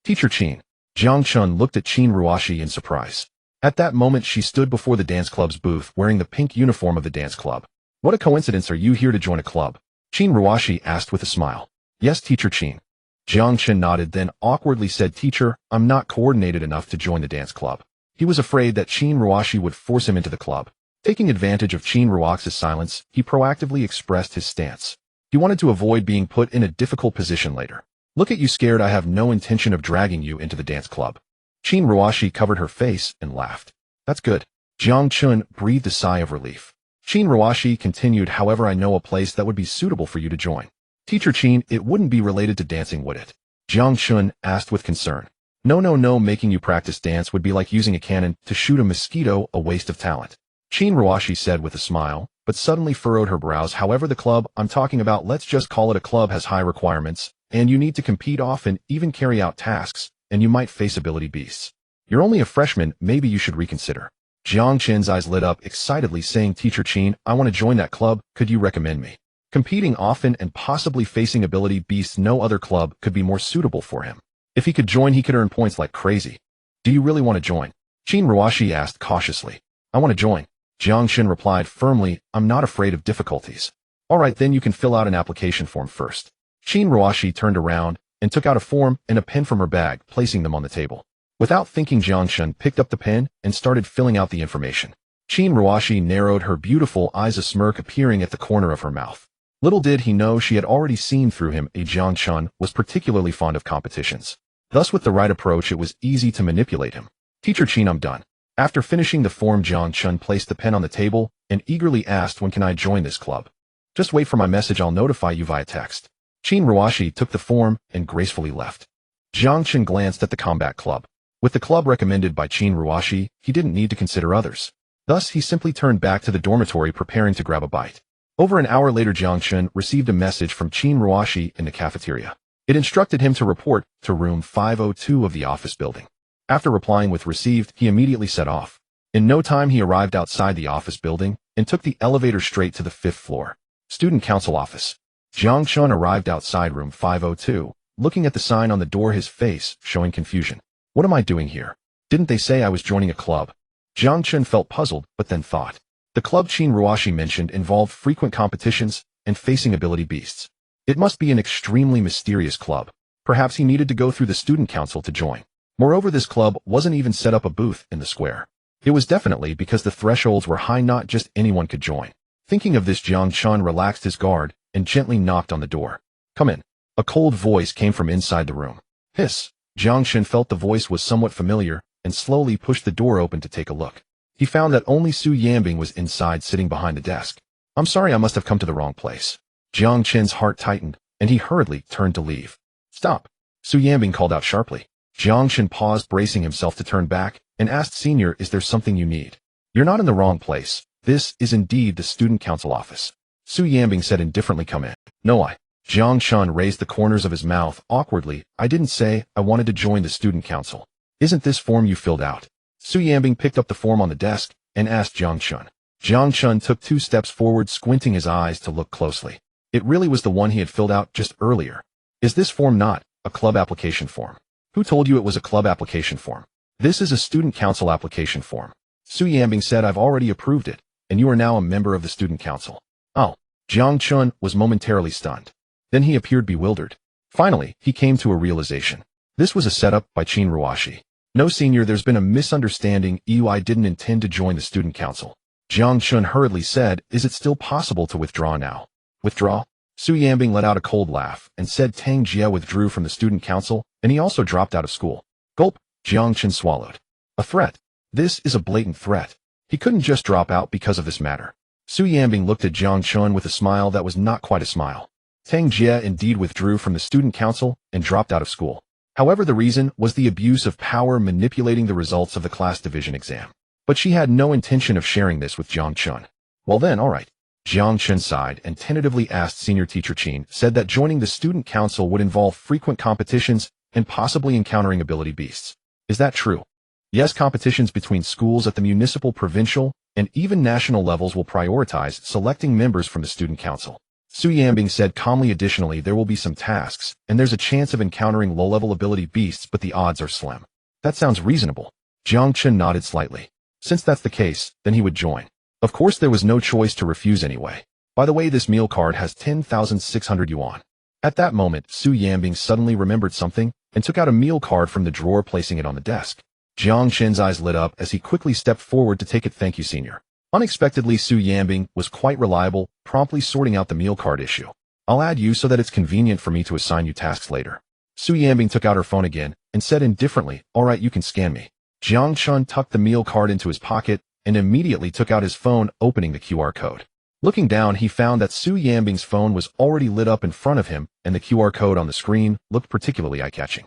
Teacher Qin. Jiang Chen looked at Qin Ruashi in surprise. At that moment, she stood before the dance club's booth, wearing the pink uniform of the dance club. What a coincidence, are you here to join a club? Qin Ruashi asked with a smile. Yes, Teacher Qin. Jiang Chen nodded, then awkwardly said, Teacher, I'm not coordinated enough to join the dance club. He was afraid that Qin Ruashi would force him into the club. Taking advantage of Qin Ruaxi's silence, he proactively expressed his stance. He wanted to avoid being put in a difficult position later. Look at you, scared. I have no intention of dragging you into the dance club. Qin Ruashi covered her face and laughed. That's good. Jiang Chen breathed a sigh of relief. Qin Ruashi continued, however, I know a place that would be suitable for you to join. Teacher Qin, it wouldn't be related to dancing, would it? Jiang Chen asked with concern. No, making you practice dance would be like using a cannon to shoot a mosquito, a waste of talent. Qin Ruashi said with a smile, but suddenly furrowed her brows. However, the club I'm talking about, let's just call it a club, has high requirements, and you need to compete often, even carry out tasks, and you might face ability beasts. You're only a freshman, maybe you should reconsider. Jiang Chen's eyes lit up excitedly, saying, Teacher Qin, I want to join that club, could you recommend me? Competing often and possibly facing ability beasts, no other club could be more suitable for him. If he could join, he could earn points like crazy. Do you really want to join? Qin Ruashi asked cautiously. I want to join. Jiang Chen replied firmly, I'm not afraid of difficulties. All right, then you can fill out an application form first. Qin Ruashi turned around and took out a form and a pen from her bag, placing them on the table. Without thinking, Jiang Chen picked up the pen and started filling out the information. Qin Ruashi narrowed her beautiful eyes, a smirk appearing at the corner of her mouth. Little did he know she had already seen through him. Jiang Chen was particularly fond of competitions. Thus, with the right approach, it was easy to manipulate him. Teacher Qin, I'm done. After finishing the form, Jiang Chen placed the pen on the table and eagerly asked, when can I join this club? Just wait for my message, I'll notify you via text. Qin Ruashi took the form and gracefully left. Jiang Chen glanced at the combat club. With the club recommended by Qin Ruashi, he didn't need to consider others. Thus, he simply turned back to the dormitory preparing to grab a bite. Over an hour later, Jiang Chen received a message from Qin Ruashi in the cafeteria. It instructed him to report to room 502 of the office building. After replying with received, he immediately set off. In no time, he arrived outside the office building and took the elevator straight to the 5th floor. Student Council Office. Jiang Chen arrived outside room 502, looking at the sign on the door, his face showing confusion. What am I doing here? Didn't they say I was joining a club? Jiang Chen felt puzzled, but then thought. The club Qin Ruashi mentioned involved frequent competitions and facing ability beasts. It must be an extremely mysterious club. Perhaps he needed to go through the student council to join. Moreover, this club wasn't even set up a booth in the square. It was definitely because the thresholds were high, not just anyone could join. Thinking of this, Jiang Chen relaxed his guard and gently knocked on the door. Come in. A cold voice came from inside the room. Hiss. Jiang Chen felt the voice was somewhat familiar and slowly pushed the door open to take a look. He found that only Su Yanbing was inside, sitting behind the desk. I'm sorry, I must have come to the wrong place. Jiang Chen's heart tightened, and he hurriedly turned to leave. Stop! Su Yanbing called out sharply. Jiang Chen paused, bracing himself to turn back, and asked, Senior, is there something you need? You're not in the wrong place. This is indeed the student council office. Su Yanbing said indifferently. Come in. No, Jiang Chen raised the corners of his mouth awkwardly. I didn't say I wanted to join the student council. Isn't this form you filled out? Su Yanbing picked up the form on the desk and asked Jiang Chen. Jiang Chen took 2 steps forward, squinting his eyes to look closely. It really was the one he had filled out just earlier. Is this form not a club application form? Who told you it was a club application form? This is a student council application form. Su Yanbing said, I've already approved it, and you are now a member of the student council. Oh. Jiang Chen was momentarily stunned. Then he appeared bewildered. Finally, he came to a realization. This was a setup by Qin Ruashi. No, Senior, there's been a misunderstanding. I didn't intend to join the student council. Jiang Chen hurriedly said, is it still possible to withdraw now? Withdraw? Su Yanbing let out a cold laugh and said Tang Jie withdrew from the student council, and he also dropped out of school. Gulp. Jiang Chen swallowed. A threat. This is a blatant threat. He couldn't just drop out because of this matter. Su Yanbing looked at Jiang Chen with a smile that was not quite a smile. Tang Jie indeed withdrew from the student council and dropped out of school. However, the reason was the abuse of power, manipulating the results of the class division exam. But she had no intention of sharing this with Jiang Chen. Well then, all right. Jiang Chen sighed and tentatively asked Senior Teacher Qin, said that joining the student council would involve frequent competitions and possibly encountering ability beasts. Is that true? Yes, competitions between schools at the municipal, provincial, and even national levels will prioritize selecting members from the student council. Su Yanbing said calmly. Additionally, there will be some tasks, and there's a chance of encountering low-level ability beasts, but the odds are slim. That sounds reasonable. Jiang Chen nodded slightly. Since that's the case, then he would join. Of course, there was no choice to refuse anyway. By the way, this meal card has 10,600 yuan. At that moment, Su Yanbing suddenly remembered something and took out a meal card from the drawer, placing it on the desk. Jiang Chen's eyes lit up as he quickly stepped forward to take it. Thank you, Senior. Unexpectedly, Su Yanbing was quite reliable, promptly sorting out the meal card issue. I'll add you so that it's convenient for me to assign you tasks later. Su Yanbing took out her phone again and said indifferently, all right, you can scan me. Jiang Chen tucked the meal card into his pocket and immediately took out his phone, opening the QR code. Looking down, he found that Su Yanbing's phone was already lit up in front of him, and the QR code on the screen looked particularly eye-catching.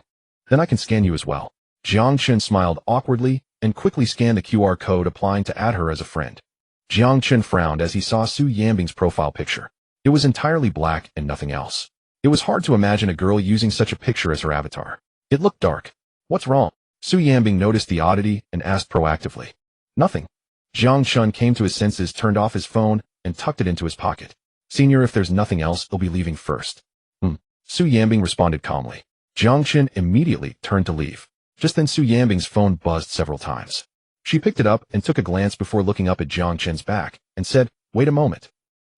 Then I can scan you as well. Jiang Chen smiled awkwardly and quickly scanned the QR code, applying to add her as a friend. Jiang Chen frowned as he saw Su Yanbing's profile picture. It was entirely black and nothing else. It was hard to imagine a girl using such a picture as her avatar. It looked dark. What's wrong? Su Yanbing noticed the oddity and asked proactively. Nothing. Jiang Chen came to his senses, turned off his phone, and tucked it into his pocket. Senior, if there's nothing else, I'll be leaving first. Su Yanbing responded calmly. Jiang Chen immediately turned to leave. Just then, Su Yanbing's phone buzzed several times. She picked it up and took a glance before looking up at Jiang Chen's back and said, wait a moment.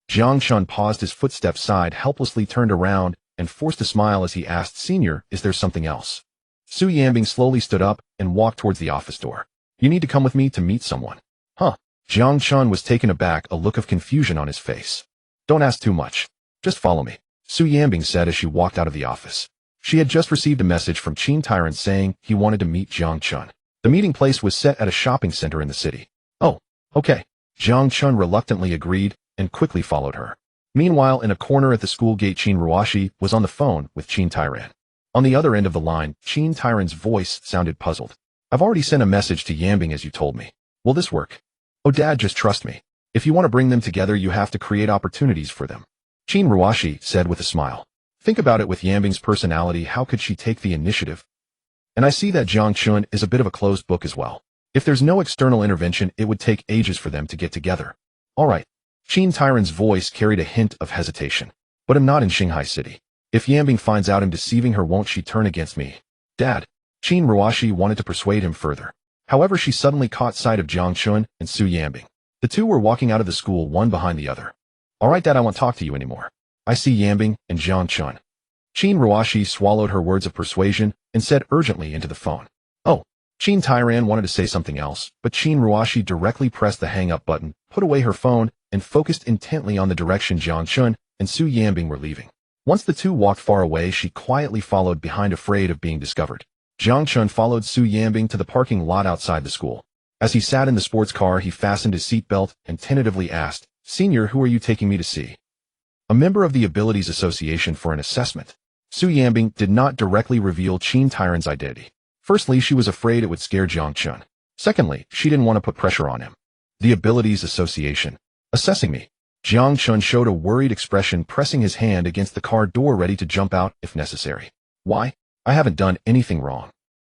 Jiang Chen paused, his footsteps sighed, helplessly turned around and forced a smile as he asked, Senior, is there something else? Su Yanbing slowly stood up and walked towards the office door. You need to come with me to meet someone. Huh? Jiang Chen was taken aback, a look of confusion on his face. Don't ask too much. Just follow me, Su Yanbing said as she walked out of the office. She had just received a message from Qin Tyrant saying he wanted to meet Jiang Chen. The meeting place was set at a shopping center in the city. Oh, okay. Jiang Chen reluctantly agreed and quickly followed her. Meanwhile, in a corner at the school gate, Qin Ruashi was on the phone with Qin Tairan. On the other end of the line, Qin Tairan's voice sounded puzzled. I've already sent a message to Yambing as you told me. Will this work? Oh Dad, just trust me. If you want to bring them together, you have to create opportunities for them. Qin Ruashi said with a smile. Think about it, with Yambing's personality, how could she take the initiative? And I see that Jiang Chen is a bit of a closed book as well. If there's no external intervention, it would take ages for them to get together. All right. Qin Tairan's voice carried a hint of hesitation. But I'm not in Shanghai City. If Yambing finds out I'm deceiving her, won't she turn against me? Dad. Qin Ruashi wanted to persuade him further. However, she suddenly caught sight of Jiang Chen and Su Yambing. The two were walking out of the school, one behind the other. All right, Dad, I won't talk to you anymore. I see Yambing and Jiang Chen. Qin Ruashi swallowed her words of persuasion and said urgently into the phone. Oh. Qin Tairan wanted to say something else, but Qin Ruashi directly pressed the hang-up button, put away her phone, and focused intently on the direction Jiang Chen and Su Yambing were leaving. Once the two walked far away, she quietly followed behind, afraid of being discovered. Jiang Chen followed Su Yambing to the parking lot outside the school. As he sat in the sports car, he fastened his seatbelt and tentatively asked, Senior, who are you taking me to see? A member of the Abilities Association for an assessment. Su Yambing did not directly reveal Qin Tairan's identity. Firstly, she was afraid it would scare Jiang Chen. Secondly, she didn't want to put pressure on him. The Abilities Association. Assessing me. Jiang Chen showed a worried expression, pressing his hand against the car door, ready to jump out if necessary. Why? I haven't done anything wrong.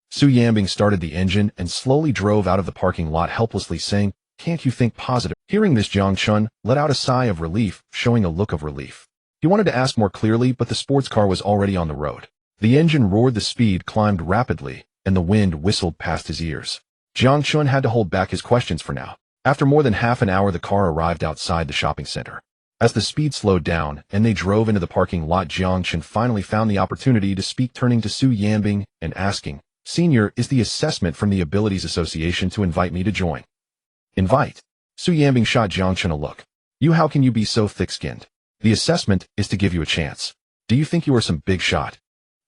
Su Yambing started the engine and slowly drove out of the parking lot, helplessly saying, Can't you think positive? Hearing this, Jiang Chen let out a sigh of relief, showing a look of relief. He wanted to ask more clearly, but the sports car was already on the road. The engine roared, the speed climbed rapidly, and the wind whistled past his ears. Jiang Chen had to hold back his questions for now. After more than half an hour, the car arrived outside the shopping center. As the speed slowed down and they drove into the parking lot, Jiang Chen finally found the opportunity to speak, turning to Su Yambing and asking, Senior, is the assessment from the Abilities Association to invite me to join? Invite? Su Yambing shot Jiang Chen a look. How can you be so thick-skinned? The assessment is to give you a chance. Do you think you are some big shot?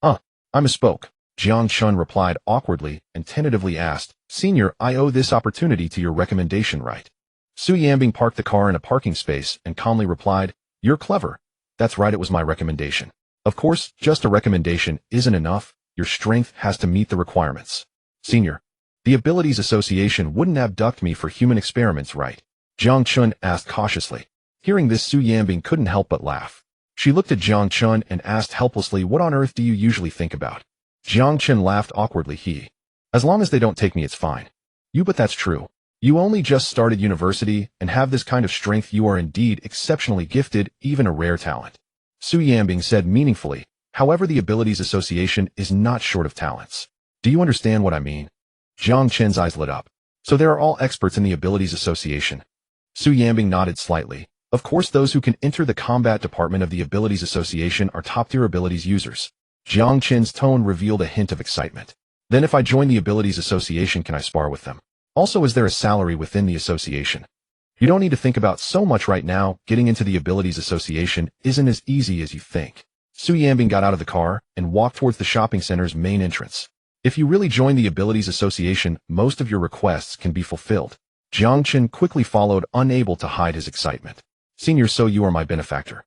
I misspoke. Jiang Chen replied awkwardly and tentatively asked, Senior, I owe this opportunity to your recommendation, right? Su Yambing parked the car in a parking space and calmly replied, You're clever. That's right, it was my recommendation. Of course, just a recommendation isn't enough. Your strength has to meet the requirements. Senior, the Abilities Association wouldn't abduct me for human experiments, right? Jiang Chen asked cautiously. Hearing this, Su Yambing couldn't help but laugh. She looked at Jiang Chen and asked helplessly, What on earth do you usually think about? Jiang Chen laughed awkwardly. As long as they don't take me, it's fine. But that's true. You only just started university and have this kind of strength. You are indeed exceptionally gifted, even a rare talent. Su Yambing said meaningfully. However, the Abilities Association is not short of talents. Do you understand what I mean? Jiang Chen's eyes lit up. So there are all experts in the Abilities Association? Su Yambing nodded slightly. Of course, those who can enter the combat department of the Abilities Association are top-tier abilities users. Jiang Chen's tone revealed a hint of excitement. Then if I join the Abilities Association, can I spar with them? Also, is there a salary within the association? You don't need to think about so much right now. Getting into the Abilities Association isn't as easy as you think. Su Yambing got out of the car and walked towards the shopping center's main entrance. If you really join the Abilities Association, most of your requests can be fulfilled. Jiang Chen quickly followed, unable to hide his excitement. Senior, so you are my benefactor.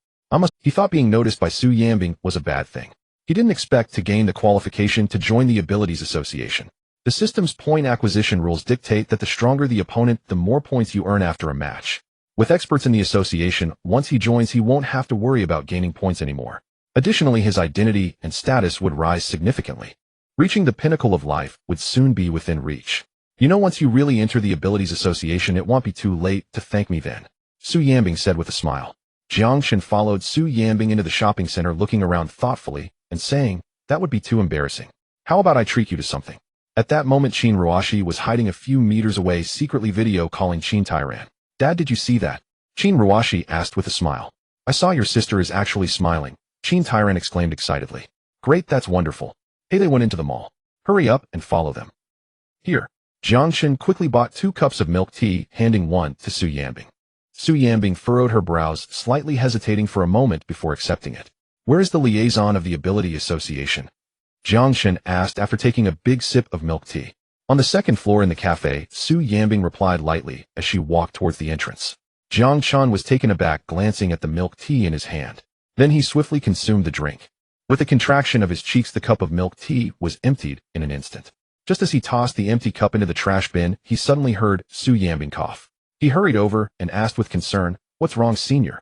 He thought being noticed by Su Yambing was a bad thing. He didn't expect to gain the qualification to join the Abilities Association. The system's point acquisition rules dictate that the stronger the opponent, the more points you earn after a match. With experts in the association, once he joins, he won't have to worry about gaining points anymore. Additionally, his identity and status would rise significantly. Reaching the pinnacle of life would soon be within reach. Once you really enter the Abilities Association, it won't be too late to thank me then. Su Yambing said with a smile. Jiang Chen followed Su Yambing into the shopping center, looking around thoughtfully and saying, That would be too embarrassing. How about I treat you to something? At that moment, Qin Ruashi was hiding a few meters away, secretly video calling Qin Tairan. Dad, did you see that? Qin Ruashi asked with a smile. I saw your sister is actually smiling, Qin Tairan exclaimed excitedly. Great, that's wonderful. Hey, they went into the mall. Hurry up and follow them. Here. Jiang Chen quickly bought 2 cups of milk tea, handing one to Su Yambing. Su Yambing furrowed her brows, slightly hesitating for a moment before accepting it. Where is the liaison of the Ability Association? Jiang Chen asked after taking a big sip of milk tea. On the second floor in the cafe, Su Yambing replied lightly as she walked towards the entrance. Jiang Chen was taken aback, glancing at the milk tea in his hand. Then he swiftly consumed the drink. With a contraction of his cheeks, the cup of milk tea was emptied in an instant. Just as he tossed the empty cup into the trash bin, he suddenly heard Su Yanbing cough. He hurried over and asked with concern, "What's wrong, Senior?"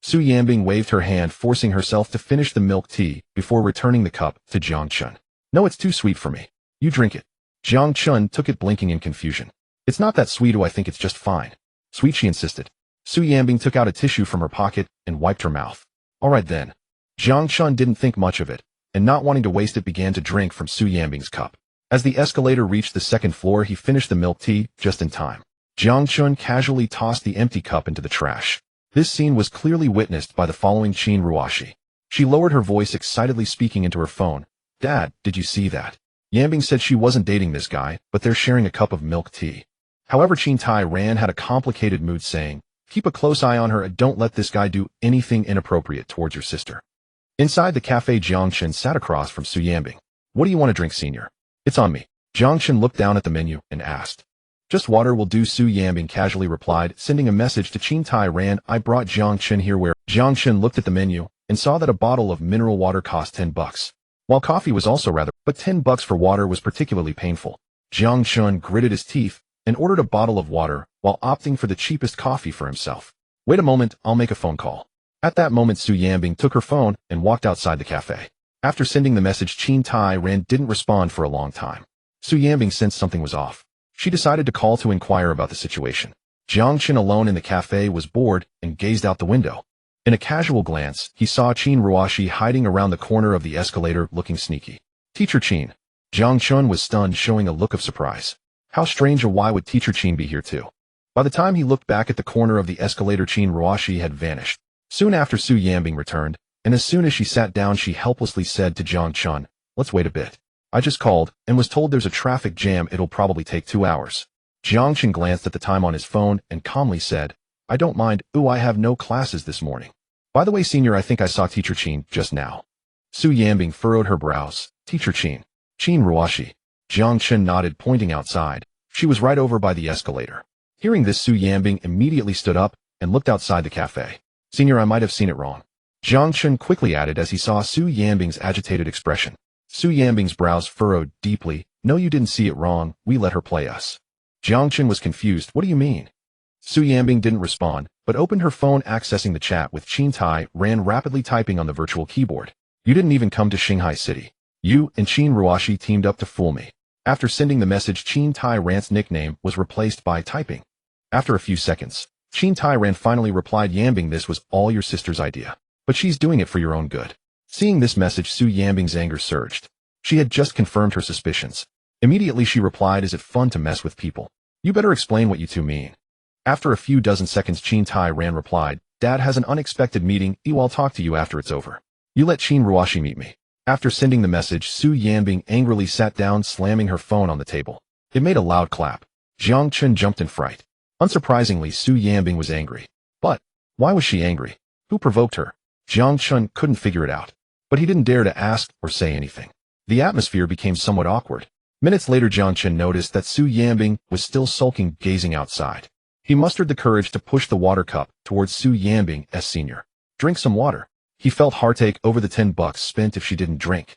Su Yanbing waved her hand, forcing herself to finish the milk tea before returning the cup to Jiang Chen. "No, it's too sweet for me. You drink it." Jiang Chen took it, blinking in confusion. "It's not that sweet. I think it's just fine." "Sweet," she insisted. Su Yanbing took out a tissue from her pocket and wiped her mouth. "All right then." Jiang Chen didn't think much of it, and not wanting to waste it, began to drink from Su Yanbing's cup. As the escalator reached the second floor, he finished the milk tea just in time. Jiang Chen casually tossed the empty cup into the trash. This scene was clearly witnessed by the following Qin Ruoshi. She lowered her voice, excitedly speaking into her phone. "Dad, did you see that? Yanbing said she wasn't dating this guy, but they're sharing a cup of milk tea." However, Qin Tai Ran had a complicated mood, saying, "Keep a close eye on her and don't let this guy do anything inappropriate towards your sister." Inside the cafe, Jiang Chen sat across from Su Yanbing. "What do you want to drink, Senior?" "It's on me." Jiang Chen looked down at the menu and asked. "Just water will do," Su Yanbing casually replied, sending a message to Qin Tai Ran. "I brought Jiang Chen here." Where Jiang Chen looked at the menu and saw that a bottle of mineral water cost $10. While coffee was also rather, but $10 for water was particularly painful. Jiang Chen gritted his teeth and ordered a bottle of water while opting for the cheapest coffee for himself. "Wait a moment, I'll make a phone call." At that moment, Su Yanbing took her phone and walked outside the cafe. After sending the message, Qin Tai Ran didn't respond for a long time. Su Yanbing sensed something was off. She decided to call to inquire about the situation. Jiang Chen, alone in the cafe, was bored and gazed out the window. In a casual glance, he saw Qin Ruoshi hiding around the corner of the escalator, looking sneaky. "Teacher Qin." Jiang Chen was stunned, showing a look of surprise. How strange, or why would Teacher Qin be here too? By the time he looked back at the corner of the escalator, Qin Ruoshi had vanished. Soon after, Su Yanbing returned, and as soon as she sat down, she helplessly said to Jiang Chen, "Let's wait a bit. I just called and was told there's a traffic jam. It'll probably take 2 hours." Jiang Chen glanced at the time on his phone and calmly said, "I don't mind. I have no classes this morning. By the way, Senior, I think I saw Teacher Qin just now." Su Yanbing furrowed her brows. "Teacher Qin?" "Qin Ruoshi." Jiang Chen nodded, pointing outside. She was right over by the escalator. Hearing this, Su Yanbing immediately stood up and looked outside the cafe. "Senior, I might have seen it wrong." Jiang Chen quickly added as he saw Su Yanbing's agitated expression. Su Yanbing's brows furrowed deeply. "No, you didn't see it wrong. We let her play us." Jiang Chen was confused. "What do you mean?" Su Yanbing didn't respond, but opened her phone, accessing the chat with Qin Tai Ran, rapidly typing on the virtual keyboard. "You didn't even come to Shanghai City. You and Qin Ruoshi teamed up to fool me." After sending the message, Qin Tai Ran's nickname was replaced by typing. After a few seconds, Qin Tai Ran finally replied, "Yanbing, this was all your sister's idea. But she's doing it for your own good." Seeing this message, Su Yanbing's anger surged. She had just confirmed her suspicions. Immediately she replied, "Is it fun to mess with people? You better explain what you two mean." After a few dozen seconds, Qin Tai Ran replied, "Dad has an unexpected meeting. I'll talk to you after it's over. You let Qin Ruoshi meet me." After sending the message, Su Yanbing angrily sat down, slamming her phone on the table. It made a loud clap. Jiang Chen jumped in fright. Unsurprisingly, Su Yanbing was angry. But why was she angry? Who provoked her? Jiang Chen couldn't figure it out, but he didn't dare to ask or say anything. The atmosphere became somewhat awkward. Minutes later, Jiang Chen noticed that Su Yanbing was still sulking, gazing outside. He mustered the courage to push the water cup towards Su Yanbing as Senior. "Drink some water." He felt heartache over the $10 spent if she didn't drink.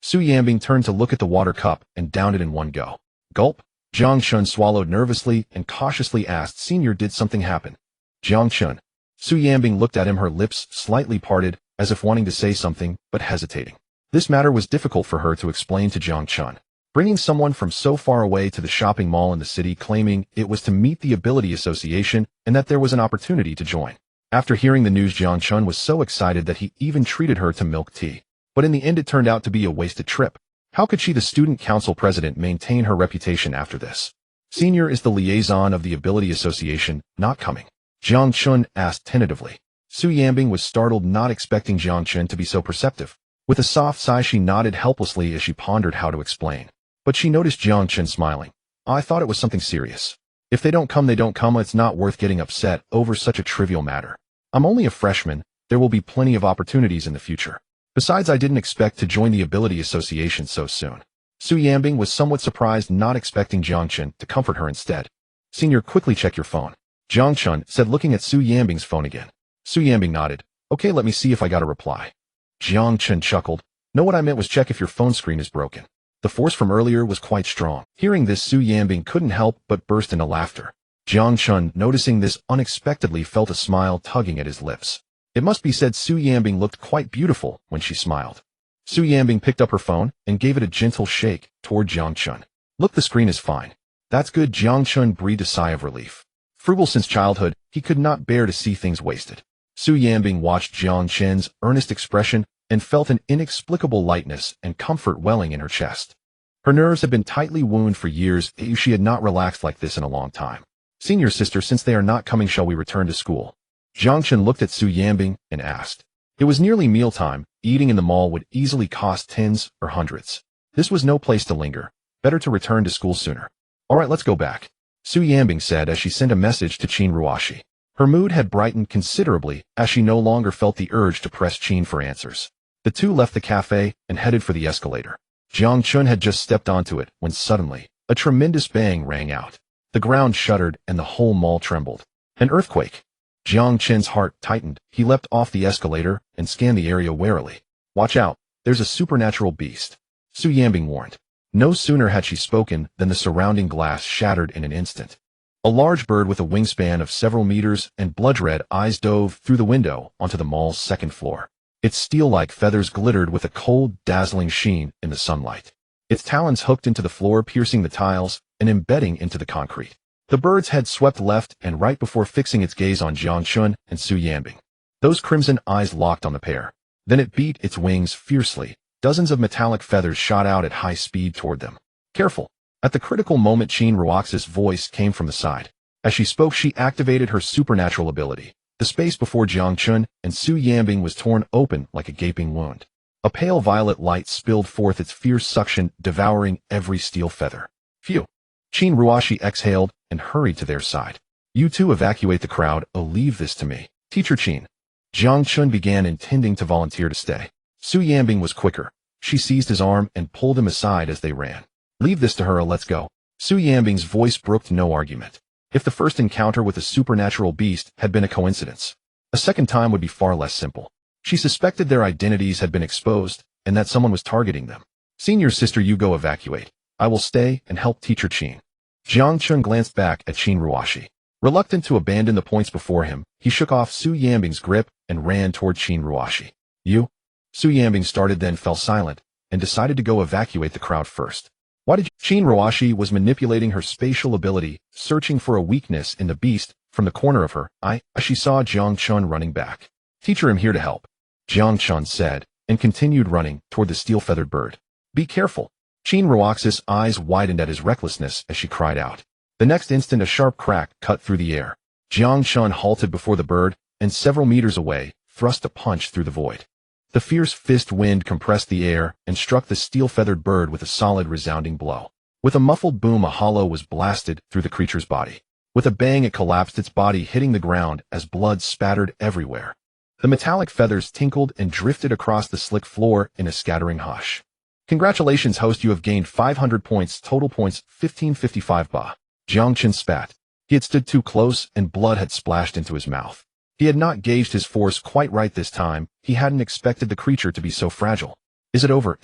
Su Yanbing turned to look at the water cup and downed it in one go. Gulp. Jiang Chen swallowed nervously and cautiously asked, "Senior, did something happen?" "Jiang Chen." Su Yanbing looked at him, her lips slightly parted, as if wanting to say something, but hesitating. This matter was difficult for her to explain to Jiang Chen. Bringing someone from so far away to the shopping mall in the city, claiming it was to meet the Ability Association and that there was an opportunity to join. After hearing the news, Jiang Chen was so excited that he even treated her to milk tea. But in the end, it turned out to be a wasted trip. How could she, the student council president, maintain her reputation after this? "Senior, is the liaison of the Ability Association not coming?" Jiang Chen asked tentatively. Su Yanbing was startled, not expecting Jiang Chen to be so perceptive. With a soft sigh, she nodded helplessly as she pondered how to explain. But she noticed Jiang Chen smiling. "I thought it was something serious. If they don't come, they don't come. It's not worth getting upset over such a trivial matter. I'm only a freshman. There will be plenty of opportunities in the future. Besides, I didn't expect to join the Ability Association so soon." Su Yanbing was somewhat surprised, not expecting Jiang Chen to comfort her instead. "Senior, quickly check your phone." Jiang Chen said, looking at Su Yanbing's phone again. Su Yanbing nodded. Okay, let me see if I got a reply. Jiang Chen chuckled. No, what I meant was check if your phone screen is broken. The force from earlier was quite strong. Hearing this, Su Yanbing couldn't help but burst into laughter. Jiang Chen, noticing this, unexpectedly felt a smile tugging at his lips. It must be said Su Yanbing looked quite beautiful when she smiled. Su Yanbing picked up her phone and gave it a gentle shake toward Jiang Chen. Look, the screen is fine. That's good. Jiang Chen breathed a sigh of relief. Frugal since childhood, he could not bear to see things wasted. Su Yanbing watched Jiang Chen's earnest expression and felt an inexplicable lightness and comfort welling in her chest. Her nerves had been tightly wound for years, yet she had not relaxed like this in a long time. Senior sister, since they are not coming, shall we return to school? Jiang Chen looked at Su Yanbing and asked. It was nearly mealtime. Eating in the mall would easily cost tens or hundreds. This was no place to linger. Better to return to school sooner. All right, let's go back, Su Yanbing said as she sent a message to Qin Ruoxi. Her mood had brightened considerably as she no longer felt the urge to press Qin for answers. The two left the cafe and headed for the escalator. Jiang Chen had just stepped onto it when suddenly a tremendous bang rang out. The ground shuddered and the whole mall trembled. An earthquake. Jiang Chen's heart tightened. He leapt off the escalator and scanned the area warily. Watch out, there's a supernatural beast, Su Yanbing warned. No sooner had she spoken than the surrounding glass shattered in an instant. A large bird with a wingspan of several meters and blood-red eyes dove through the window onto the mall's second floor. Its steel-like feathers glittered with a cold, dazzling sheen in the sunlight. Its talons hooked into the floor, piercing the tiles and embedding into the concrete. The bird's head swept left and right before fixing its gaze on Jiang Chen and Su Yanbing. Those crimson eyes locked on the pair. Then it beat its wings fiercely. Dozens of metallic feathers shot out at high speed toward them. Careful! At the critical moment, Qin Ruoxi's voice came from the side. As she spoke, she activated her supernatural ability. The space before Jiang Chen and Su Yanbing was torn open like a gaping wound. A pale violet light spilled forth its fierce suction, devouring every steel feather. Phew! Qin Ruoxi exhaled and hurried to their side. You two evacuate the crowd. Oh, leave this to me. Teacher Qin. Jiang Chen began, intending to volunteer to stay. Su Yanbing was quicker. She seized his arm and pulled him aside as they ran. Leave this to her, let's go. Su Yanbing's voice brooked no argument. If the first encounter with a supernatural beast had been a coincidence, a second time would be far less simple. She suspected their identities had been exposed and that someone was targeting them. Senior sister, you go evacuate. I will stay and help Teacher Qin. Jiang Chen glanced back at Qin Ruoxi. Reluctant to abandon the points before him, he shook off Su Yanbing's grip and ran toward Qin Ruoxi. You? Su Yanbing started, then fell silent and decided to go evacuate the crowd first. Why did you? Qin Ruoxi was manipulating her spatial ability, searching for a weakness in the beast from the corner of her eye as she saw Jiang Chen running back. Teacher, I'm here to help, Jiang Chen said, and continued running toward the steel-feathered bird. Be careful. Qin Ruoxi's eyes widened at his recklessness as she cried out. The next instant, a sharp crack cut through the air. Jiang Chen halted before the bird and several meters away thrust a punch through the void. The fierce fist wind compressed the air and struck the steel-feathered bird with a solid, resounding blow. With a muffled boom, a hollow was blasted through the creature's body. With a bang, it collapsed, its body hitting the ground as blood spattered everywhere. The metallic feathers tinkled and drifted across the slick floor in a scattering hush. Congratulations, host, you have gained 500 points, total points 1555 ba. Jiang Chen spat. He had stood too close and blood had splashed into his mouth. He had not gauged his force quite right this time. He hadn't expected the creature to be so fragile. Is it over?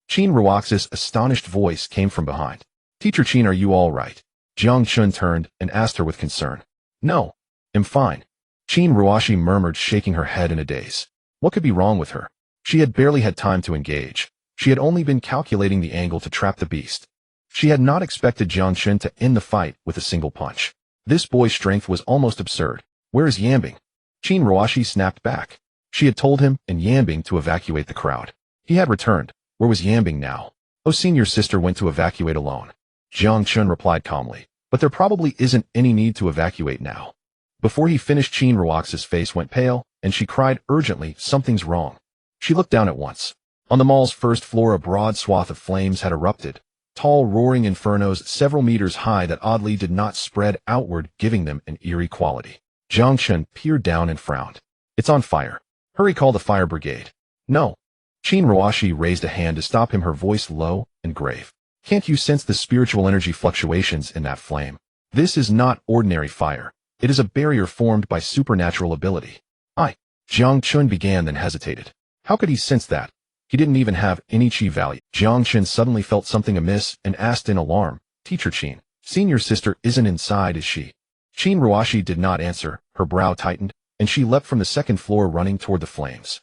Qin Ruoxi's astonished voice came from behind. Teacher Qin, are you all right? Jiang Chen turned and asked her with concern. No, I'm fine. Qin Ruoxi murmured, shaking her head in a daze. What could be wrong with her? She had barely had time to engage. She had only been calculating the angle to trap the beast. She had not expected Jiang Chen to end the fight with a single punch. This boy's strength was almost absurd. Where is Yanbing? Qin Ruoxi snapped back. She had told him and Yanbing to evacuate the crowd. He had returned. Where was Yanbing now? Oh, senior sister went to evacuate alone. Jiang Chen replied calmly. But there probably isn't any need to evacuate now. Before he finished, Qin Ruoxi's face went pale, and she cried urgently, something's wrong. She looked down at once. On the mall's first floor, a broad swath of flames had erupted. Tall, roaring infernos several meters high that oddly did not spread outward, giving them an eerie quality. Jiang Chen peered down and frowned. It's on fire. Hurry, call the fire brigade. No. Qin Ruoxi raised a hand to stop him, her voice low and grave. Can't you sense the spiritual energy fluctuations in that flame? This is not ordinary fire. It is a barrier formed by supernatural ability. Jiang Chen began, then hesitated. How could he sense that? He didn't even have any chi value. Jiang Chen suddenly felt something amiss and asked in alarm, Teacher Qin, senior sister isn't inside, is she? Qin Ruashi did not answer, her brow tightened, and she leapt from the second floor running toward the flames.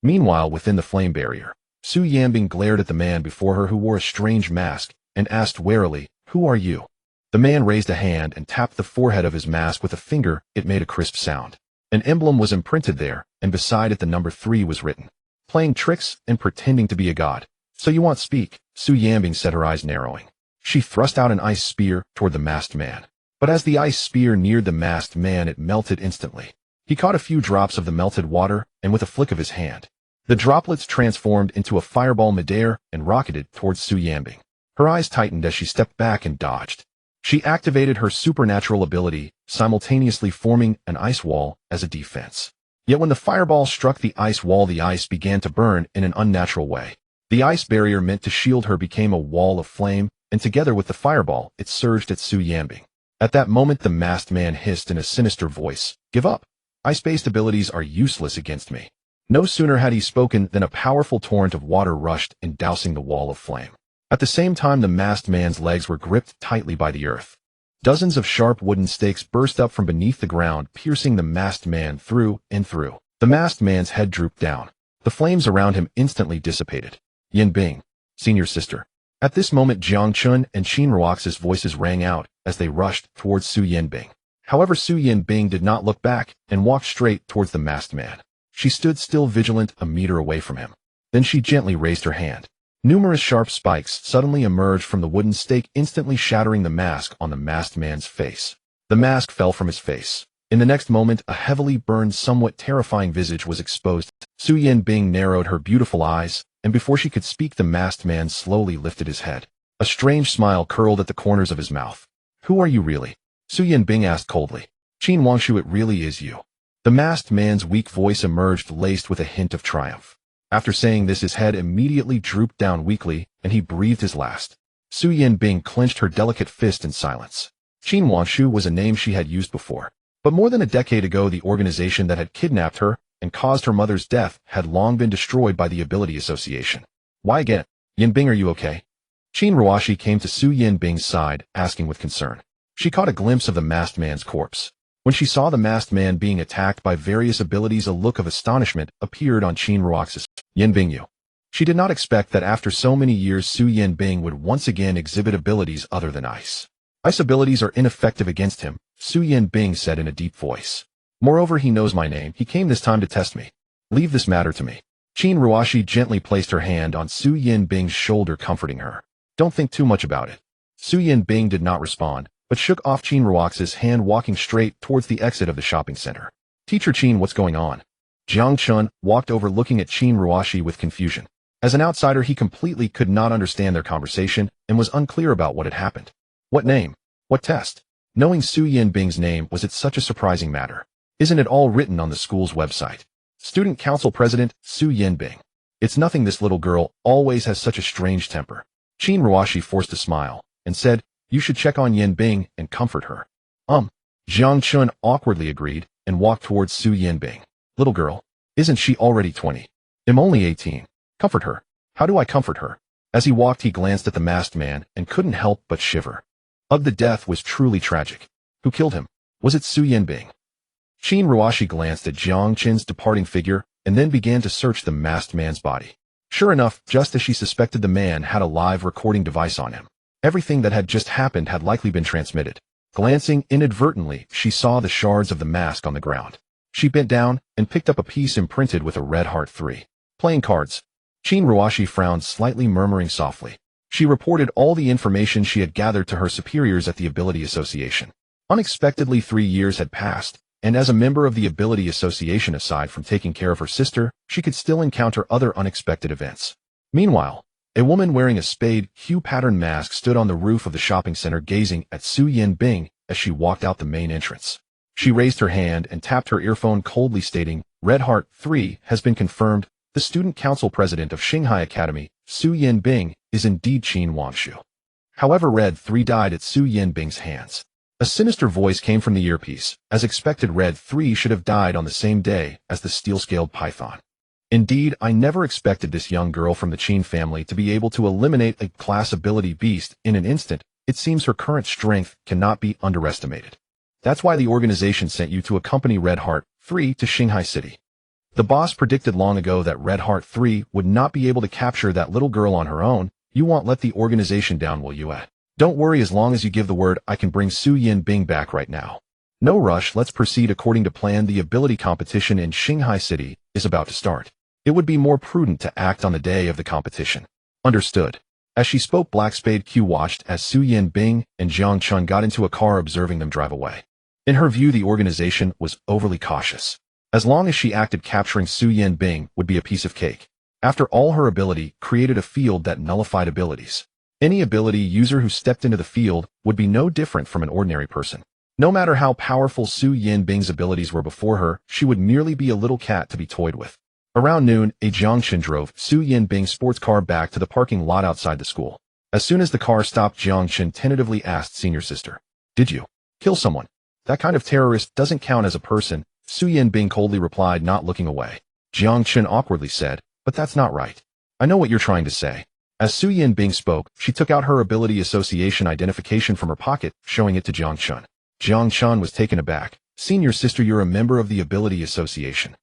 Meanwhile, within the flame barrier, Su Yanbing glared at the man before her who wore a strange mask and asked warily, Who are you? The man raised a hand and tapped the forehead of his mask with a finger. It made a crisp sound. An emblem was imprinted there, and beside it the number 3 was written. Playing tricks and pretending to be a god. So you want speak, Su Yanbing said, her eyes narrowing. She thrust out an ice spear toward the masked man. But as the ice spear neared the masked man, it melted instantly. He caught a few drops of the melted water, and with a flick of his hand, the droplets transformed into a fireball midair and rocketed towards Su Yanbing. Her eyes tightened as she stepped back and dodged. She activated her supernatural ability, simultaneously forming an ice wall as a defense. Yet when the fireball struck the ice wall, the ice began to burn in an unnatural way. The ice barrier meant to shield her became a wall of flame, and together with the fireball, it surged at Su Yanbing. At that moment, the masked man hissed in a sinister voice, Give up. Ice-based abilities are useless against me. No sooner had he spoken than a powerful torrent of water rushed in, dousing the wall of flame. At the same time, the masked man's legs were gripped tightly by the earth. Dozens of sharp wooden stakes burst up from beneath the ground, piercing the masked man through and through. The masked man's head drooped down. The flames around him instantly dissipated. Yanbing, senior sister. At this moment, Jiang Chen and Qin Ruaxi's voices rang out as they rushed towards Su Yanbing. However, Su Yanbing did not look back and walked straight towards the masked man. She stood still, vigilant, a meter away from him. Then she gently raised her hand. Numerous sharp spikes suddenly emerged from the wooden stake, instantly shattering the mask on the masked man's face. The mask fell from his face. In the next moment, a heavily burned, somewhat terrifying visage was exposed. Su Yanbing narrowed her beautiful eyes, and before she could speak, the masked man slowly lifted his head. A strange smile curled at the corners of his mouth. Who are you really? Su Yanbing asked coldly. Qin Wangshu, it really is you. The masked man's weak voice emerged, laced with a hint of triumph. After saying this, his head immediately drooped down weakly, and he breathed his last. Su Yanbing clenched her delicate fist in silence. Qin Wangshu was a name she had used before. But more than a decade ago, the organization that had kidnapped her and caused her mother's death had long been destroyed by the Ability Association. Why again? Yanbing, are you okay? Qin Ruashi came to Su Yanbing's side, asking with concern. She caught a glimpse of the masked man's corpse. When she saw the masked man being attacked by various abilities, a look of astonishment appeared on Qin Ruaxi's. Yanbing, you. She did not expect that after so many years Su Yanbing would once again exhibit abilities other than ice. Ice abilities are ineffective against him, Su Yanbing said in a deep voice. Moreover, he knows my name. He came this time to test me. Leave this matter to me. Qin Ruashi gently placed her hand on Su Yanbing's shoulder, comforting her. Don't think too much about it. Su Yanbing did not respond, but shook off Qin Ruaxi's hand, walking straight towards the exit of the shopping center. Teacher Qin, what's going on? Jiang Chen walked over, looking at Qin Ruashi with confusion. As an outsider, he completely could not understand their conversation and was unclear about what had happened. What name? What test? Knowing Su Yanbing's name, was it such a surprising matter? Isn't it all written on the school's website? Student Council President, Su Yanbing. It's nothing. This little girl always has such a strange temper. Qin Ruashi forced a smile and said, You should check on Yanbing and comfort her. Jiang Chen awkwardly agreed and walked towards Su Yanbing. Little girl, isn't she already 20? I'm only 18. Comfort her. How do I comfort her? As he walked, he glanced at the masked man and couldn't help but shiver. The death was truly tragic. Who killed him? Was it Su Yanbing? Qin Ruashi glanced at Jiang Chen's departing figure and then began to search the masked man's body. Sure enough, just as she suspected, the man had a live recording device on him. Everything that had just happened had likely been transmitted. Glancing inadvertently, she saw the shards of the mask on the ground. She bent down and picked up a piece imprinted with a red heart 3. Playing cards. Qin Ruashi frowned slightly, murmuring softly. She reported all the information she had gathered to her superiors at the Ability Association. Unexpectedly, 3 years had passed, and as a member of the Ability Association, aside from taking care of her sister, she could still encounter other unexpected events. Meanwhile, a woman wearing a spade hue pattern mask stood on the roof of the shopping center, gazing at Su Yanbing as she walked out the main entrance. She raised her hand and tapped her earphone, coldly stating, Red Heart 3 has been confirmed. The Student Council President of Shanghai Academy, Su Yanbing, is indeed Qin Wangshu. However, Red 3 died at Su Yanbing's hands. A sinister voice came from the earpiece. As expected, Red 3 should have died on the same day as the steel-scaled python. Indeed, I never expected this young girl from the Chen family to be able to eliminate a class ability beast in an instant. It seems her current strength cannot be underestimated. That's why the organization sent you to accompany Red Heart 3 to Shanghai City. The boss predicted long ago that Red Heart 3 would not be able to capture that little girl on her own. You won't let the organization down, will you? Don't worry, as long as you give the word, I can bring Su Yinbing back right now. No rush, let's proceed according to plan. The ability competition in Shanghai City is about to start. It would be more prudent to act on the day of the competition. Understood. As she spoke, Black Spade Q watched as Su Yinbing and Jiang Chen got into a car, observing them drive away. In her view, the organization was overly cautious. As long as she acted, capturing Su Yinbing would be a piece of cake. After all, her ability created a field that nullified abilities. Any ability user who stepped into the field would be no different from an ordinary person. No matter how powerful Su Yinbing's abilities were before her, she would merely be a little cat to be toyed with. Around noon, a Jiang Chen drove Su Yinbing's sports car back to the parking lot outside the school. As soon as the car stopped, Jiang Chen tentatively asked senior sister, "Did you kill someone?" "That kind of terrorist doesn't count as a person," Su Yinbing coldly replied, not looking away. Jiang Chen awkwardly said, "But that's not right. I know what you're trying to say." As Su Yinbing spoke, she took out her ability association identification from her pocket, showing it to Jiang Chen. Jiang Chen was taken aback. "Senior sister, you're a member of the ability association."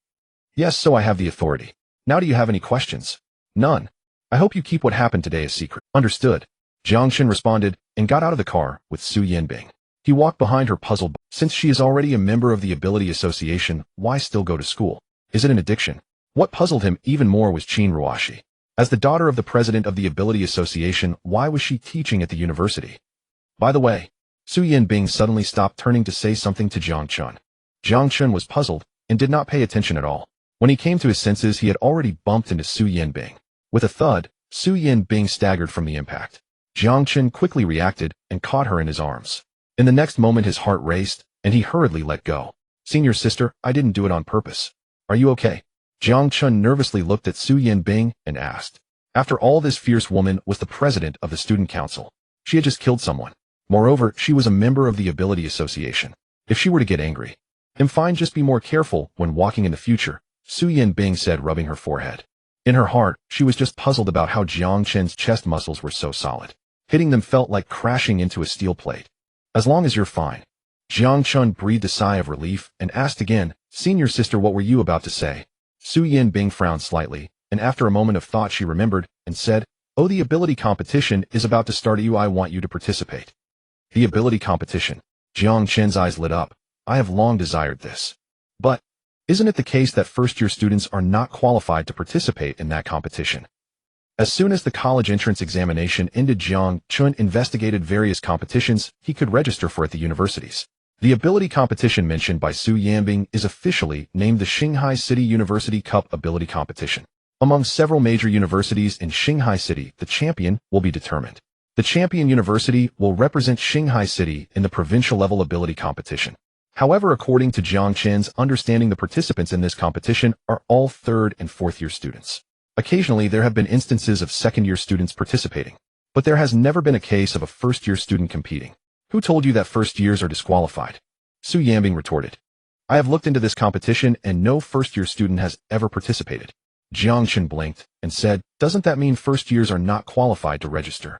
"Yes, so I have the authority. Now do you have any questions?" "None. I hope you keep what happened today a secret." "Understood." Jiang Chen responded and got out of the car with Su Yinbing. He walked behind her, puzzled. Since she is already a member of the ability association, why still go to school? Is it an addiction? What puzzled him even more was Qin Ruashi. As the daughter of the president of the ability association, why was she teaching at the university? By the way, Su Yinbing suddenly stopped, turning to say something to Jiang Chen. Jiang Chen was puzzled and did not pay attention at all. When he came to his senses, he had already bumped into Su Yinbing. With a thud, Su Yinbing staggered from the impact. Jiang Chen quickly reacted and caught her in his arms. In the next moment, his heart raced, and he hurriedly let go. "Senior sister, I didn't do it on purpose. Are you okay?" Jiang Chen nervously looked at Su Yinbing and asked. After all, this fierce woman was the president of the student council. She had just killed someone. Moreover, she was a member of the ability association. If she were to get angry, "I'm fine, just be more careful when walking in the future," Su Yinbing said, rubbing her forehead. In her heart, she was just puzzled about how Jiang Chen's chest muscles were so solid. Hitting them felt like crashing into a steel plate. "As long as you're fine." Jiang Chen breathed a sigh of relief and asked again, "Senior sister, what were you about to say?" Su Yinbing frowned slightly, and after a moment of thought she remembered and said, "Oh, the ability competition is about to start. I want you to participate." The ability competition. Jiang Chen's eyes lit up. "I have long desired this. But isn't it the case that first-year students are not qualified to participate in that competition?" As soon as the college entrance examination ended, Jiang Chen investigated various competitions he could register for at the universities. The ability competition mentioned by Su Yinbing is officially named the Shanghai City University Cup Ability Competition. Among several major universities in Shanghai City, the champion will be determined. The champion university will represent Shanghai City in the provincial-level ability competition. However, according to Jiang Chen's understanding, the participants in this competition are all third- and fourth-year students. Occasionally, there have been instances of second-year students participating, but there has never been a case of a first-year student competing. "Who told you that first years are disqualified?" Su Yinbing retorted. "I have looked into this competition and no first-year student has ever participated." Jiang Chen blinked and said, "Doesn't that mean first years are not qualified to register?"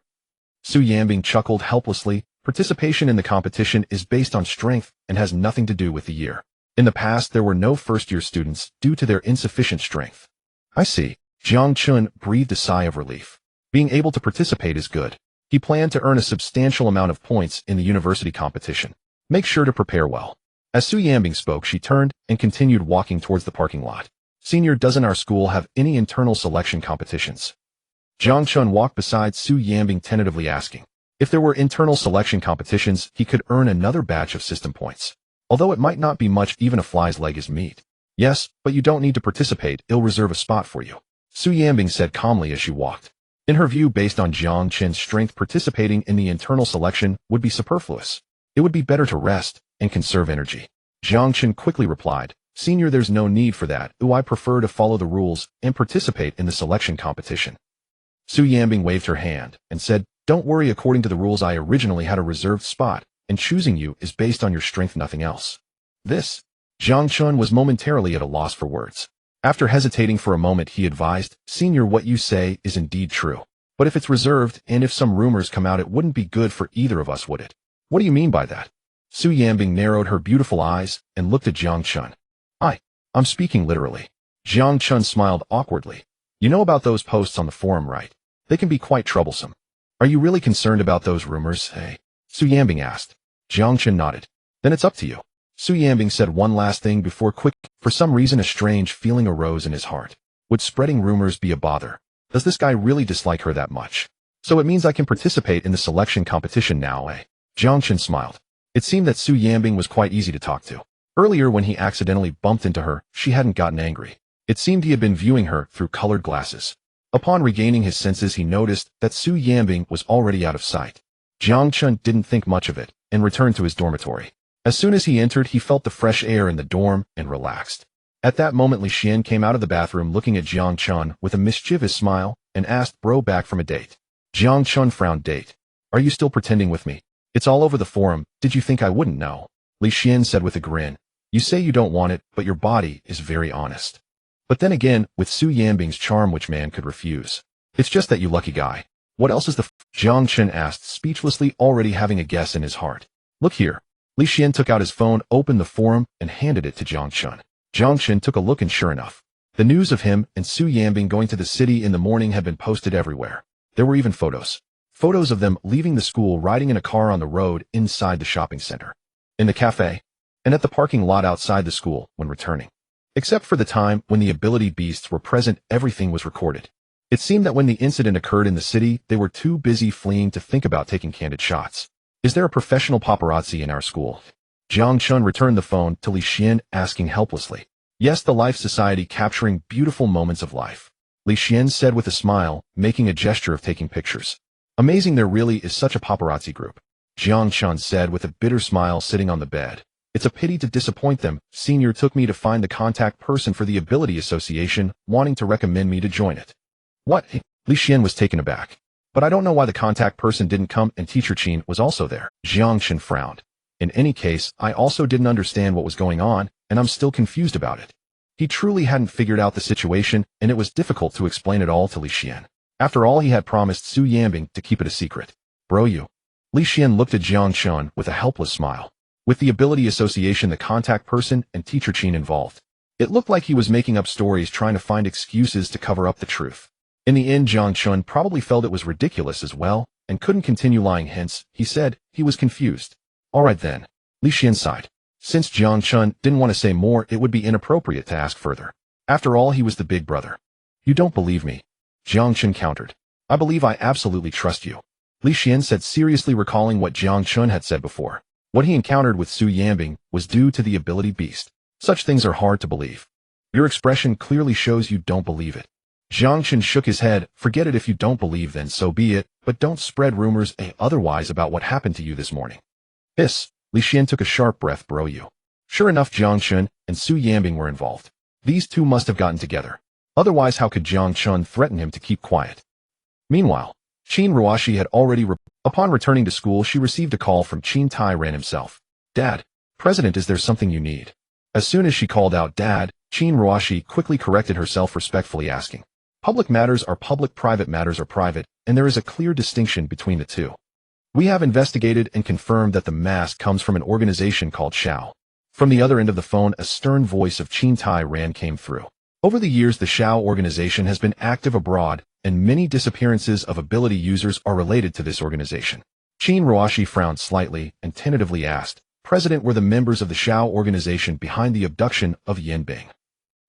Su Yinbing chuckled helplessly. "Participation in the competition is based on strength and has nothing to do with the year. In the past, there were no first-year students due to their insufficient strength." "I see." Jiang Chen breathed a sigh of relief. Being able to participate is good. He planned to earn a substantial amount of points in the university competition. Make sure to prepare well. As Su Yinbing spoke, she turned and continued walking towards the parking lot. "Senior, doesn't our school have any internal selection competitions?" Jiang Chen walked beside Su Yinbing, tentatively asking. If there were internal selection competitions, he could earn another batch of system points. Although it might not be much, even a fly's leg is meat. "Yes, but you don't need to participate. I'll reserve a spot for you," Su Yinbing said calmly as she walked. In her view, based on Jiang Chen's strength, participating in the internal selection would be superfluous. It would be better to rest and conserve energy. Jiang Chen quickly replied, "Senior, there's no need for that. I prefer to follow the rules and participate in the selection competition." Su Yinbing waved her hand and said, "Don't worry, according to the rules, I originally had a reserved spot, and choosing you is based on your strength, nothing else. This. Jiang Chen was momentarily at a loss for words. After hesitating for a moment, he advised, Senior, what you say is indeed true. But if it's reserved, and if some rumors come out, it wouldn't be good for either of us, would it? What do you mean by that? Su Yanbing narrowed her beautiful eyes and looked at Jiang Chen. I'm speaking literally. Jiang Chen smiled awkwardly. You know about those posts on the forum, right? They can be quite troublesome. Are you really concerned about those rumors, hey? Su Yanbing asked. Jiang Chen nodded. Then it's up to you. Su Yanbing said one last thing before for some reason a strange feeling arose in his heart. Would spreading rumors be a bother? Does this guy really dislike her that much? So it means I can participate in the selection competition now, eh? Jiang Chen smiled. It seemed that Su Yanbing was quite easy to talk to. Earlier when he accidentally bumped into her, she hadn't gotten angry. It seemed he had been viewing her through colored glasses. Upon regaining his senses, he noticed that Su Yanbing was already out of sight. Jiang Chen didn't think much of it and returned to his dormitory. As soon as he entered, he felt the fresh air in the dorm and relaxed. At that moment, Li Xian came out of the bathroom looking at Jiang Chen with a mischievous smile and asked, Bro, back from a date? Jiang Chen frowned. Date? Are you still pretending with me? It's all over the forum. Did you think I wouldn't know? Li Xian said with a grin. You say you don't want it, but your body is very honest. But then again, with Su Yanbing's charm, which man could refuse? It's just that you lucky guy. What else is the Jiang Chen asked, speechlessly, already having a guess in his heart. Look here. Li Xian took out his phone, opened the forum, and handed it to Jiang Chen. Jiang Chen took a look, and sure enough, the news of him and Su Yanbing going to the city in the morning had been posted everywhere. There were even photos. Photos of them leaving the school, riding in a car on the road, inside the shopping center, in the cafe, and at the parking lot outside the school when returning. Except for the time when the ability beasts were present, everything was recorded. It seemed that when the incident occurred in the city, they were too busy fleeing to think about taking candid shots. Is there a professional paparazzi in our school? Jiang Chen returned the phone to Li Xian, asking helplessly. Yes, the Life Society, capturing beautiful moments of life. Li Xian said with a smile, making a gesture of taking pictures. Amazing, there really is such a paparazzi group. Jiang Chen said with a bitter smile, sitting on the bed. It's a pity to disappoint them. Senior took me to find the contact person for the Ability Association, wanting to recommend me to join it. What? Li Xian was taken aback. But I don't know why the contact person didn't come, and Teacher Qin was also there. Jiang Chen frowned. In any case, I also didn't understand what was going on, and I'm still confused about it. He truly hadn't figured out the situation, and it was difficult to explain it all to Li Xian. After all, he had promised Su Yanbing to keep it a secret. Bro, you. Li Xian looked at Jiang Chen with a helpless smile. With the Ability Association, the contact person, and Teacher Qin involved, it looked like he was making up stories, trying to find excuses to cover up the truth. In the end, Jiang Chen probably felt it was ridiculous as well, and couldn't continue lying, hence, he said, he was confused. All right then. Li Xian sighed. Since Jiang Chen didn't want to say more, it would be inappropriate to ask further. After all, he was the big brother. You don't believe me? Jiang Chen countered. I believe, I absolutely trust you. Li Xian said, seriously, recalling what Jiang Chen had said before. What he encountered with Su Yanbing was due to the ability beast. Such things are hard to believe. Your expression clearly shows you don't believe it. Jiang Chen shook his head. Forget it. If you don't believe, then so be it, but don't spread rumors otherwise about what happened to you this morning. Hiss. Li Xian took a sharp breath. Bro, you. Sure enough, Jiang Chen and Su Yanbing were involved. These two must have gotten together. Otherwise, how could Jiang Chen threaten him to keep quiet? Meanwhile, Qin Ruoshi had already upon returning to school, she received a call from Qin Tai-ran himself. Dad, President, is there something you need? As soon as she called out Dad, Qin Ruoshi quickly corrected herself, respectfully asking. Public matters are public, private matters are private, and there is a clear distinction between the two. We have investigated and confirmed that the mask comes from an organization called Shao. From the other end of the phone, a stern voice of Qin Tai-ran came through. Over the years, the Shao organization has been active abroad, and many disappearances of ability users are related to this organization. Qin Ruoshi frowned slightly and tentatively asked, President, were the members of the Shao organization behind the abduction of Yanbing?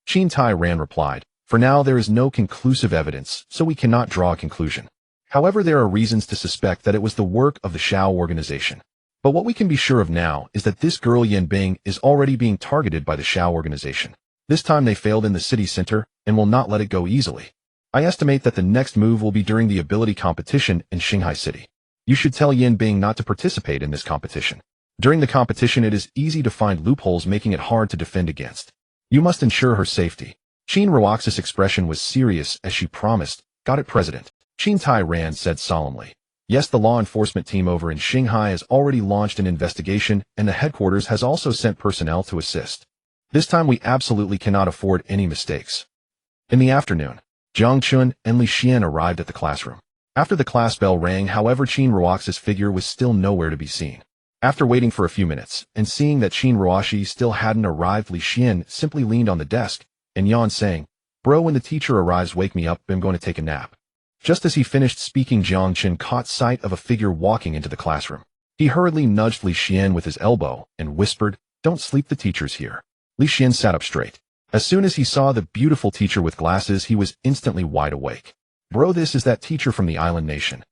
Qin Tai-ran replied, for now there is no conclusive evidence, so we cannot draw a conclusion. However, there are reasons to suspect that it was the work of the Shao organization. But what we can be sure of now is that this girl Yanbing is already being targeted by the Shao organization. This time they failed in the city center and will not let it go easily. I estimate that the next move will be during the ability competition in Shanghai City. You should tell Yanbing not to participate in this competition. During the competition, it is easy to find loopholes, making it hard to defend against. You must ensure her safety. Qin Ruoxi's expression was serious as she promised. Got it, President. Qin Tai-ran said solemnly. Yes, the law enforcement team over in Shanghai has already launched an investigation, and the headquarters has also sent personnel to assist. This time we absolutely cannot afford any mistakes. In the afternoon, Jiang Chen and Li Xian arrived at the classroom. After the class bell rang, however, Qin Ruoxi's figure was still nowhere to be seen. After waiting for a few minutes, and seeing that Qin Ruoxi still hadn't arrived, Li Xian simply leaned on the desk and yawned, saying, "Bro, when the teacher arrives, wake me up, I'm going to take a nap." Just as he finished speaking, Jiang Chen caught sight of a figure walking into the classroom. He hurriedly nudged Li Xian with his elbow and whispered, "Don't sleep, the teacher's here." Li Xian sat up straight. As soon as he saw the beautiful teacher with glasses, he was instantly wide awake. "Bro, this is that teacher from the island nation."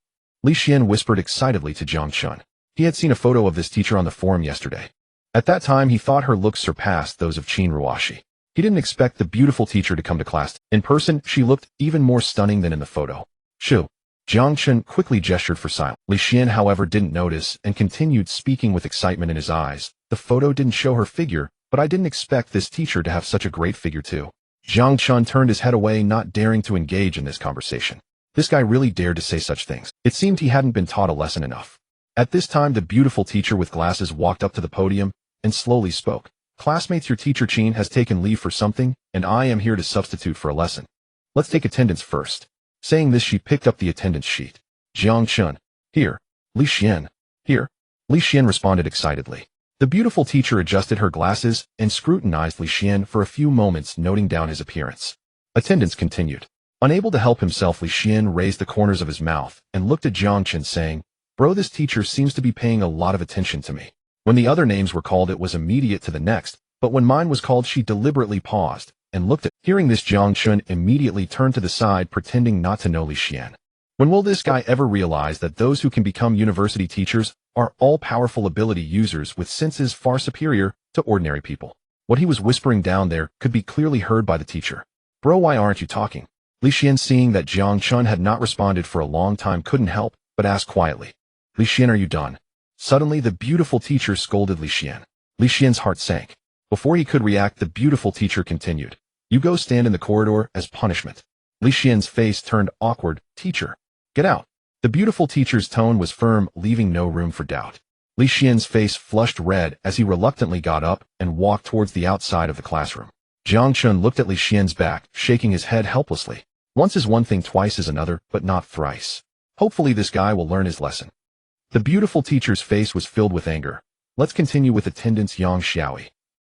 Li Xian whispered excitedly to Jiang Chen. He had seen a photo of this teacher on the forum yesterday. At that time, he thought her looks surpassed those of Qin Ruoxi. He didn't expect the beautiful teacher to come to class. In person, she looked even more stunning than in the photo. "Shoo." Jiang Chen quickly gestured for silence. Li Xian, however, didn't notice and continued speaking with excitement in his eyes. "The photo didn't show her figure, but I didn't expect this teacher to have such a great figure too." Jiang Chen turned his head away, not daring to engage in this conversation. This guy really dared to say such things. It seemed he hadn't been taught a lesson enough. At this time, the beautiful teacher with glasses walked up to the podium and slowly spoke. "Classmates, your teacher Qin has taken leave for something, and I am here to substitute for a lesson. Let's take attendance first." Saying this, she picked up the attendance sheet. Jiang Chen, "Here." Li Xian, "Here." Li Xian responded excitedly. The beautiful teacher adjusted her glasses and scrutinized Li Xian for a few moments, noting down his appearance. Attendance continued. Unable to help himself, Li Xian raised the corners of his mouth and looked at Jiang Chen, saying, "Bro, this teacher seems to be paying a lot of attention to me." When the other names were called, it was immediate to the next, but when mine was called, she deliberately paused and looked at. Hearing this, Jiang Chen immediately turned to the side, pretending not to know Li Xian. When will this guy ever realize that those who can become university teachers are all-powerful ability users with senses far superior to ordinary people? What he was whispering down there could be clearly heard by the teacher. "Bro, why aren't you talking?" Li Xian, seeing that Jiang Chen had not responded for a long time, couldn't help but ask quietly, "Li Xian, are you done?" Suddenly, the beautiful teacher scolded Li Xian. Li Xian's heart sank. Before he could react, the beautiful teacher continued, "You go stand in the corridor as punishment." Li Xian's face turned awkward. "Teacher, get out." The beautiful teacher's tone was firm, leaving no room for doubt. Li Xian's face flushed red as he reluctantly got up and walked towards the outside of the classroom. Jiang Chen looked at Li Xian's back, shaking his head helplessly. Once is one thing, twice is another, but not thrice. Hopefully this guy will learn his lesson. The beautiful teacher's face was filled with anger. "Let's continue with attendance, Yang Xiaoyi."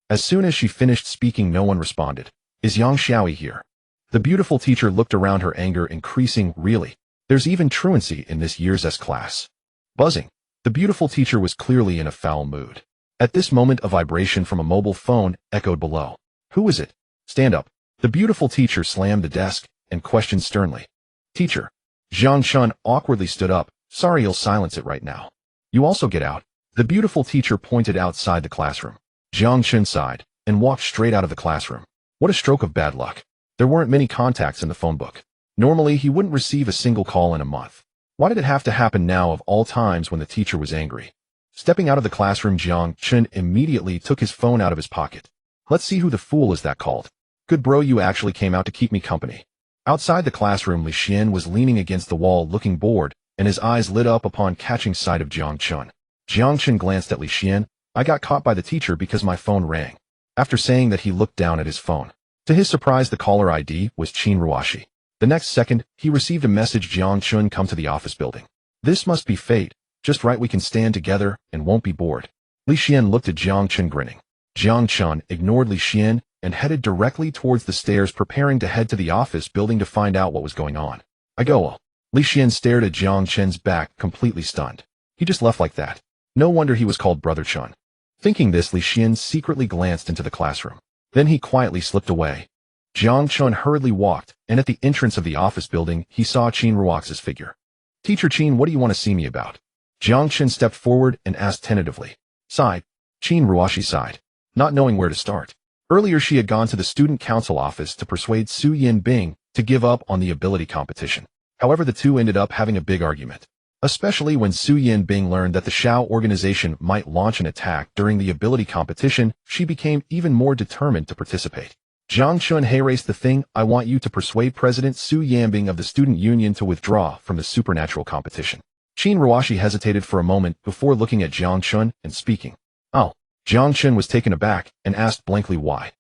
As soon as she finished speaking, no one responded. "Is Yang Xiaoyi here?" The beautiful teacher looked around, her anger increasing. "Really? There's even truancy in this year's S class." Buzzing. The beautiful teacher was clearly in a foul mood. At this moment, a vibration from a mobile phone echoed below. "Who is it? Stand up." The beautiful teacher slammed the desk and questioned sternly. "Teacher." Jiang Chen awkwardly stood up. "Sorry, you'll silence it right now. You also get out." The beautiful teacher pointed outside the classroom. Jiang Chen sighed and walked straight out of the classroom. What a stroke of bad luck. There weren't many contacts in the phone book. Normally, he wouldn't receive a single call in a month. Why did it have to happen now of all times when the teacher was angry? Stepping out of the classroom, Jiang Chen immediately took his phone out of his pocket. "Let's see who the fool is that called." "Good bro, you actually came out to keep me company." Outside the classroom, Li Xian was leaning against the wall, looking bored, and his eyes lit up upon catching sight of Jiang Chen. Jiang Chen glanced at Li Xian. "I got caught by the teacher because my phone rang." After saying that, he looked down at his phone. To his surprise, the caller ID was Qin Ruoxi. The next second, he received a message: "Jiang Chen, come to the office building." This must be fate. Just right, we can stand together and won't be bored. Li Xian looked at Jiang Chen, grinning. Jiang Chen ignored Li Xian and headed directly towards the stairs, preparing to head to the office building to find out what was going on. "I go." Li Xian stared at Jiang Chen's back, completely stunned. He just left like that. No wonder he was called Brother Chen. Thinking this, Li Xian secretly glanced into the classroom. Then he quietly slipped away. Jiang Chen hurriedly walked, and at the entrance of the office building, he saw Qin Ruoxi's figure. "Teacher Qin, what do you want to see me about?" Jiang Chen stepped forward and asked tentatively. "Sigh." Qin Ruoxi sighed, not knowing where to start. Earlier, she had gone to the student council office to persuade Su Yinbing to give up on the ability competition. However, the two ended up having a big argument. Especially when Su Yinbing learned that the Shao organization might launch an attack during the ability competition, she became even more determined to participate. Jiang Chen, "Hey, race the thing, I want you to persuade President Su Yinbing of the student union to withdraw from the supernatural competition." Qin Ruoshi hesitated for a moment before looking at Jiang Chen and speaking. Oh. Jiang Chen was taken aback and asked blankly why.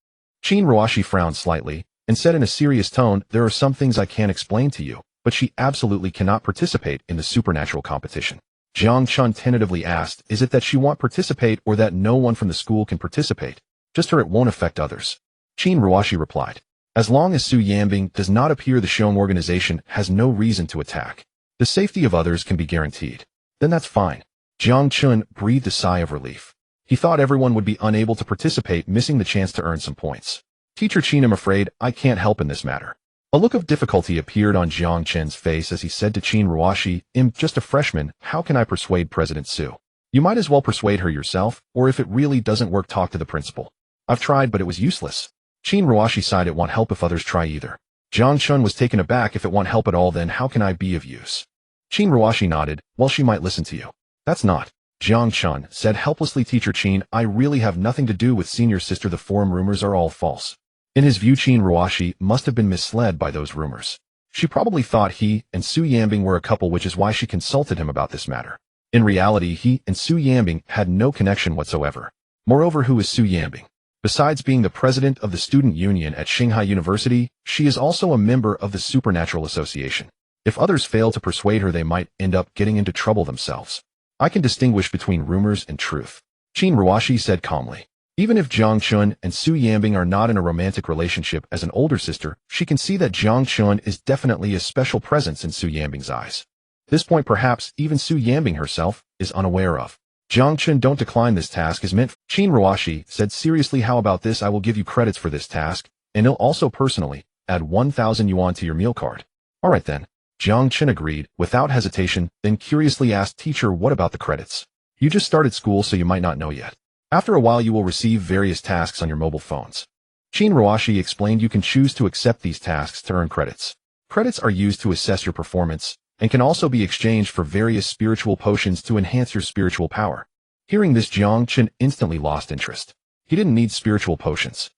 Qin Ruoshi frowned slightly and said in a serious tone, there are some things I can't explain to you, but she absolutely cannot participate in the supernatural competition. Jiang Chen tentatively asked, is it that she won't participate or that no one from the school can participate? Just her, it won't affect others. Qin Ruoshi replied. As long as Su Yanbing does not appear, the Xiong organization has no reason to attack. The safety of others can be guaranteed. Then that's fine. Jiang Chen breathed a sigh of relief. He thought everyone would be unable to participate, missing the chance to earn some points. Teacher Qin, I'm afraid I can't help in this matter. A look of difficulty appeared on Jiang Chen's face as he said to Qin Ruoshi, I'm just a freshman, how can I persuade President Su? You might as well persuade her yourself, or if it really doesn't work, talk to the principal. I've tried, but it was useless. Qin Ruoshi sighed, it won't help if others try either. Jiang Chen was taken aback. If it won't help at all, then how can I be of use? Qin Ruoshi nodded, well, she might listen to you. That's not. Jiang Chen said helplessly, Teacher Qin, I really have nothing to do with senior sister. The forum rumors are all false. In his view, Qin Ruoshi must have been misled by those rumors. She probably thought he and Su Yanbing were a couple, which is why she consulted him about this matter. In reality, he and Su Yanbing had no connection whatsoever. Moreover, who is Su Yanbing? Besides being the president of the student union at Shanghai University, she is also a member of the Supernatural Association. If others fail to persuade her, they might end up getting into trouble themselves. I can distinguish between rumors and truth, Qin Ruoshi said calmly. Even if Jiang Chen and Su Yanbing are not in a romantic relationship, as an older sister, she can see that Jiang Chen is definitely a special presence in Su Yanbing's eyes. This point perhaps even Su Yanbing herself is unaware of. Jiang Chen, don't decline this task is meant. Qin Ruoshi said seriously, how about this? I will give you credits for this task, and I'll also personally add 1,000 yuan to your meal card. All right then. Jiang Chen agreed without hesitation, then curiously asked, teacher, what about the credits? You just started school, so you might not know yet. After a while you will receive various tasks on your mobile phones. Qin Ruoshi explained, you can choose to accept these tasks to earn credits. Credits are used to assess your performance and can also be exchanged for various spiritual potions to enhance your spiritual power. Hearing this, Jiang Chen instantly lost interest. He didn't need spiritual potions.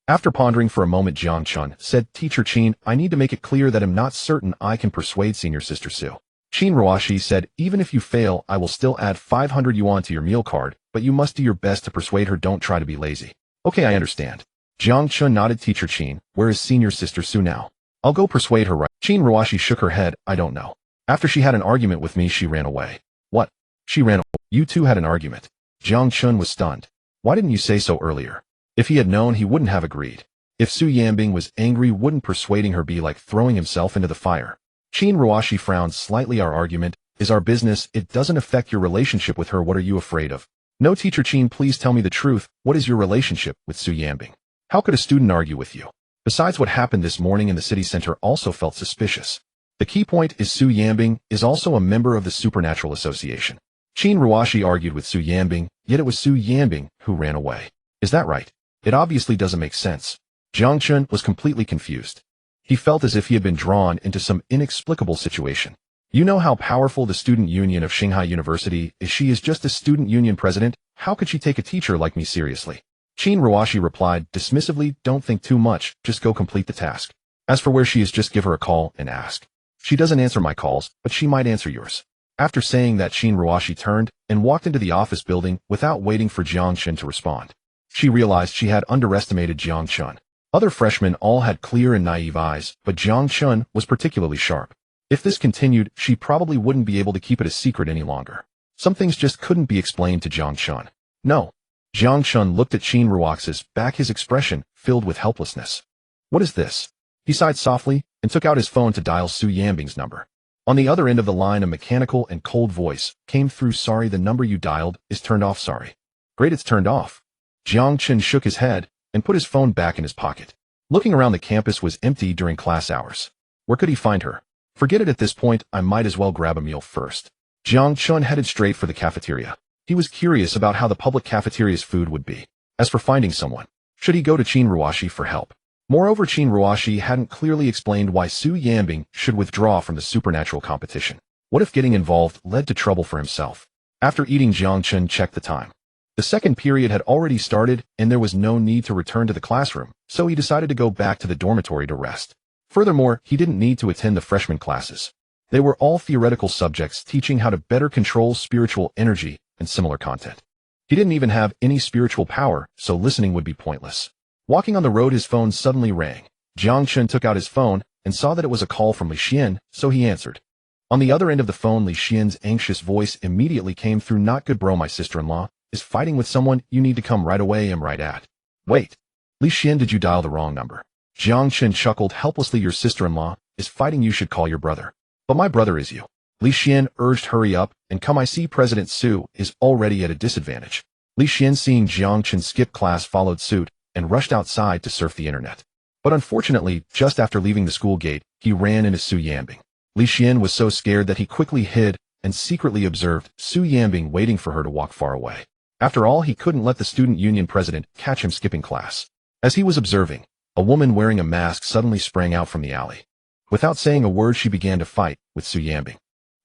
After pondering for a moment, Jiang Chen said, Teacher Qin, I need to make it clear that I'm not certain I can persuade senior sister Su. Qin Ruoshi said, even if you fail, I will still add 500 yuan to your meal card, but you must do your best to persuade her. Don't try to be lazy. Okay, I understand. Jiang Chen nodded. Teacher Qin, where is senior sister Su now? I'll go persuade her right. Qin Ruoshi shook her head, I don't know. After she had an argument with me, she ran away. What? She ran away? You two had an argument. Jiang Chen was stunned. Why didn't you say so earlier? If he had known, he wouldn't have agreed. If Su Yanbing was angry, wouldn't persuading her be like throwing himself into the fire? Qin Ruoshi frowned slightly. Our argument is our business. It doesn't affect your relationship with her. What are you afraid of? No, Teacher Qin, please tell me the truth. What is your relationship with Su Yanbing? How could a student argue with you? Besides, what happened this morning in the city center also felt suspicious. The key point is Su Yanbing is also a member of the Supernatural Association. Qin Ruoshi argued with Su Yanbing, yet it was Su Yanbing who ran away. Is that right? It obviously doesn't make sense. Jiang Chen was completely confused. He felt as if he had been drawn into some inexplicable situation. You know how powerful the student union of Shanghai University is. She is just a student union president. How could she take a teacher like me seriously? Qin Ruoshi replied dismissively, don't think too much, just go complete the task. As for where she is, just give her a call and ask. She doesn't answer my calls, but she might answer yours. After saying that, Qin Ruoshi turned and walked into the office building without waiting for Jiang Chen to respond. She realized she had underestimated Jiang Chen. Other freshmen all had clear and naive eyes, but Jiang Chen was particularly sharp. If this continued, she probably wouldn't be able to keep it a secret any longer. Some things just couldn't be explained to Jiang Chen. No. Jiang Chen looked at Qin Ruoxi's back, his expression filled with helplessness. What is this? He sighed softly and took out his phone to dial Su Yanbing's number. On the other end of the line, a mechanical and cold voice came through. Sorry, the number you dialed is turned off. Sorry. Great, it's turned off. Jiang Chen shook his head and put his phone back in his pocket. Looking around, the campus was empty during class hours. Where could he find her? Forget it at this point, I might as well grab a meal first. Jiang Chen headed straight for the cafeteria. He was curious about how the public cafeteria's food would be. As for finding someone, should he go to Qin Ruoshi for help? Moreover, Qin Ruoshi hadn't clearly explained why Su Yanbing should withdraw from the supernatural competition. What if getting involved led to trouble for himself? After eating, Jiang Chen checked the time. The second period had already started, and there was no need to return to the classroom, so he decided to go back to the dormitory to rest. Furthermore, he didn't need to attend the freshman classes. They were all theoretical subjects teaching how to better control spiritual energy and similar content. He didn't even have any spiritual power, so listening would be pointless. Walking on the road, his phone suddenly rang. Jiang Chen took out his phone and saw that it was a call from Li Xian, so he answered. On the other end of the phone, Li Xian's anxious voice immediately came through. Not good, bro. My sister-in-law is fighting with someone. You need to come right away. I'm right at. Wait. Li Xian, did you dial the wrong number? Jiang Chen chuckled helplessly. Your sister-in-law is fighting. You should call your brother. But my brother is you. Li Xian urged. Hurry up and come. I see President Su is already at a disadvantage. Li Xian, seeing Jiang Chen skip class, followed suit and rushed outside to surf the internet. But unfortunately, just after leaving the school gate, he ran into Su Yanbing. Li Xian was so scared that he quickly hid and secretly observed Su Yanbing waiting for her to walk far away. After all, he couldn't let the student union president catch him skipping class. As he was observing, a woman wearing a mask suddenly sprang out from the alley. Without saying a word, she began to fight with Su Yanbing.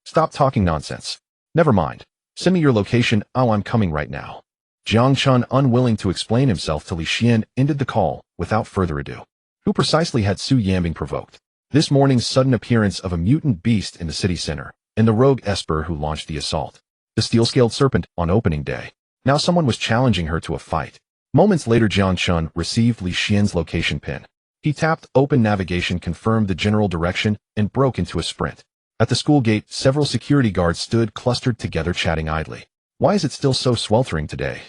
Stop talking nonsense. Never mind. Send me your location. Oh, I'm coming right now. Jiang Chen, unwilling to explain himself to Li Xian, ended the call without further ado. Who precisely had Su Yanbing provoked? This morning's sudden appearance of a mutant beast in the city center, and the rogue Esper who launched the assault. The steel-scaled serpent on opening day. Now someone was challenging her to a fight. Moments later, Jiang Chen received Li Xian's location pin. He tapped open navigation, confirmed the general direction, and broke into a sprint. At the school gate, several security guards stood clustered together, chatting idly. Why is it still so sweltering today?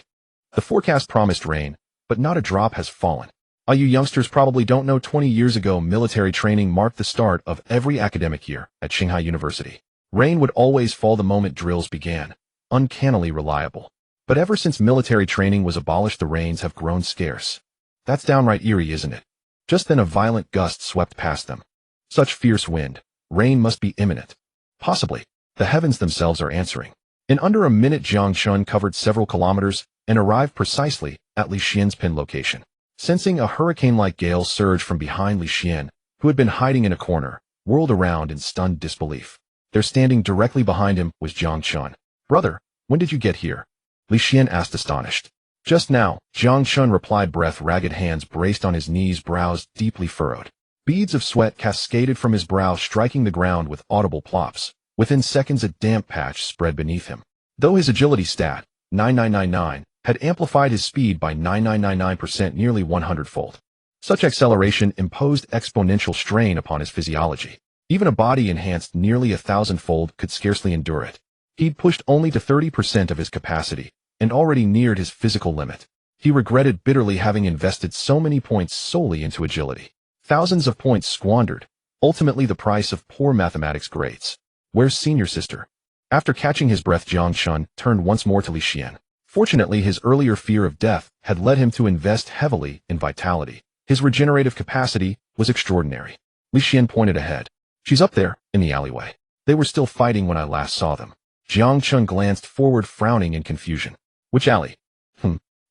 The forecast promised rain, but not a drop has fallen. You youngsters probably don't know, 20 years ago, military training marked the start of every academic year at Shanghai University. Rain would always fall the moment drills began, uncannily reliable. But ever since military training was abolished, the rains have grown scarce. That's downright eerie, isn't it? Just then a violent gust swept past them. Such fierce wind. Rain must be imminent. Possibly. The heavens themselves are answering. In under a minute, Jiang Chen covered several kilometers and arrived precisely at Li Xian's pin location. Sensing a hurricane-like gale surge from behind, Li Xian, who had been hiding in a corner, whirled around in stunned disbelief. There, standing directly behind him, was Jiang Chen. Brother, when did you get here? Li Xian asked, astonished. Just now, Jiang Chen replied, breath ragged, hands braced on his knees, brows deeply furrowed. Beads of sweat cascaded from his brow, striking the ground with audible plops. Within seconds, a damp patch spread beneath him. Though his agility stat, 9999, had amplified his speed by 9999%, nearly 100-fold. Such acceleration imposed exponential strain upon his physiology. Even a body enhanced nearly 1,000-fold could scarcely endure it. He'd pushed only to 30% of his capacity, and already neared his physical limit. He regretted bitterly having invested so many points solely into agility. Thousands of points squandered, ultimately the price of poor mathematics grades. Where's senior sister? After catching his breath, Jiang Chen turned once more to Li Xian. Fortunately, his earlier fear of death had led him to invest heavily in vitality. His regenerative capacity was extraordinary. Li Xian pointed ahead. She's up there, in the alleyway. They were still fighting when I last saw them. Jiang Chen glanced forward, frowning in confusion. Which alley?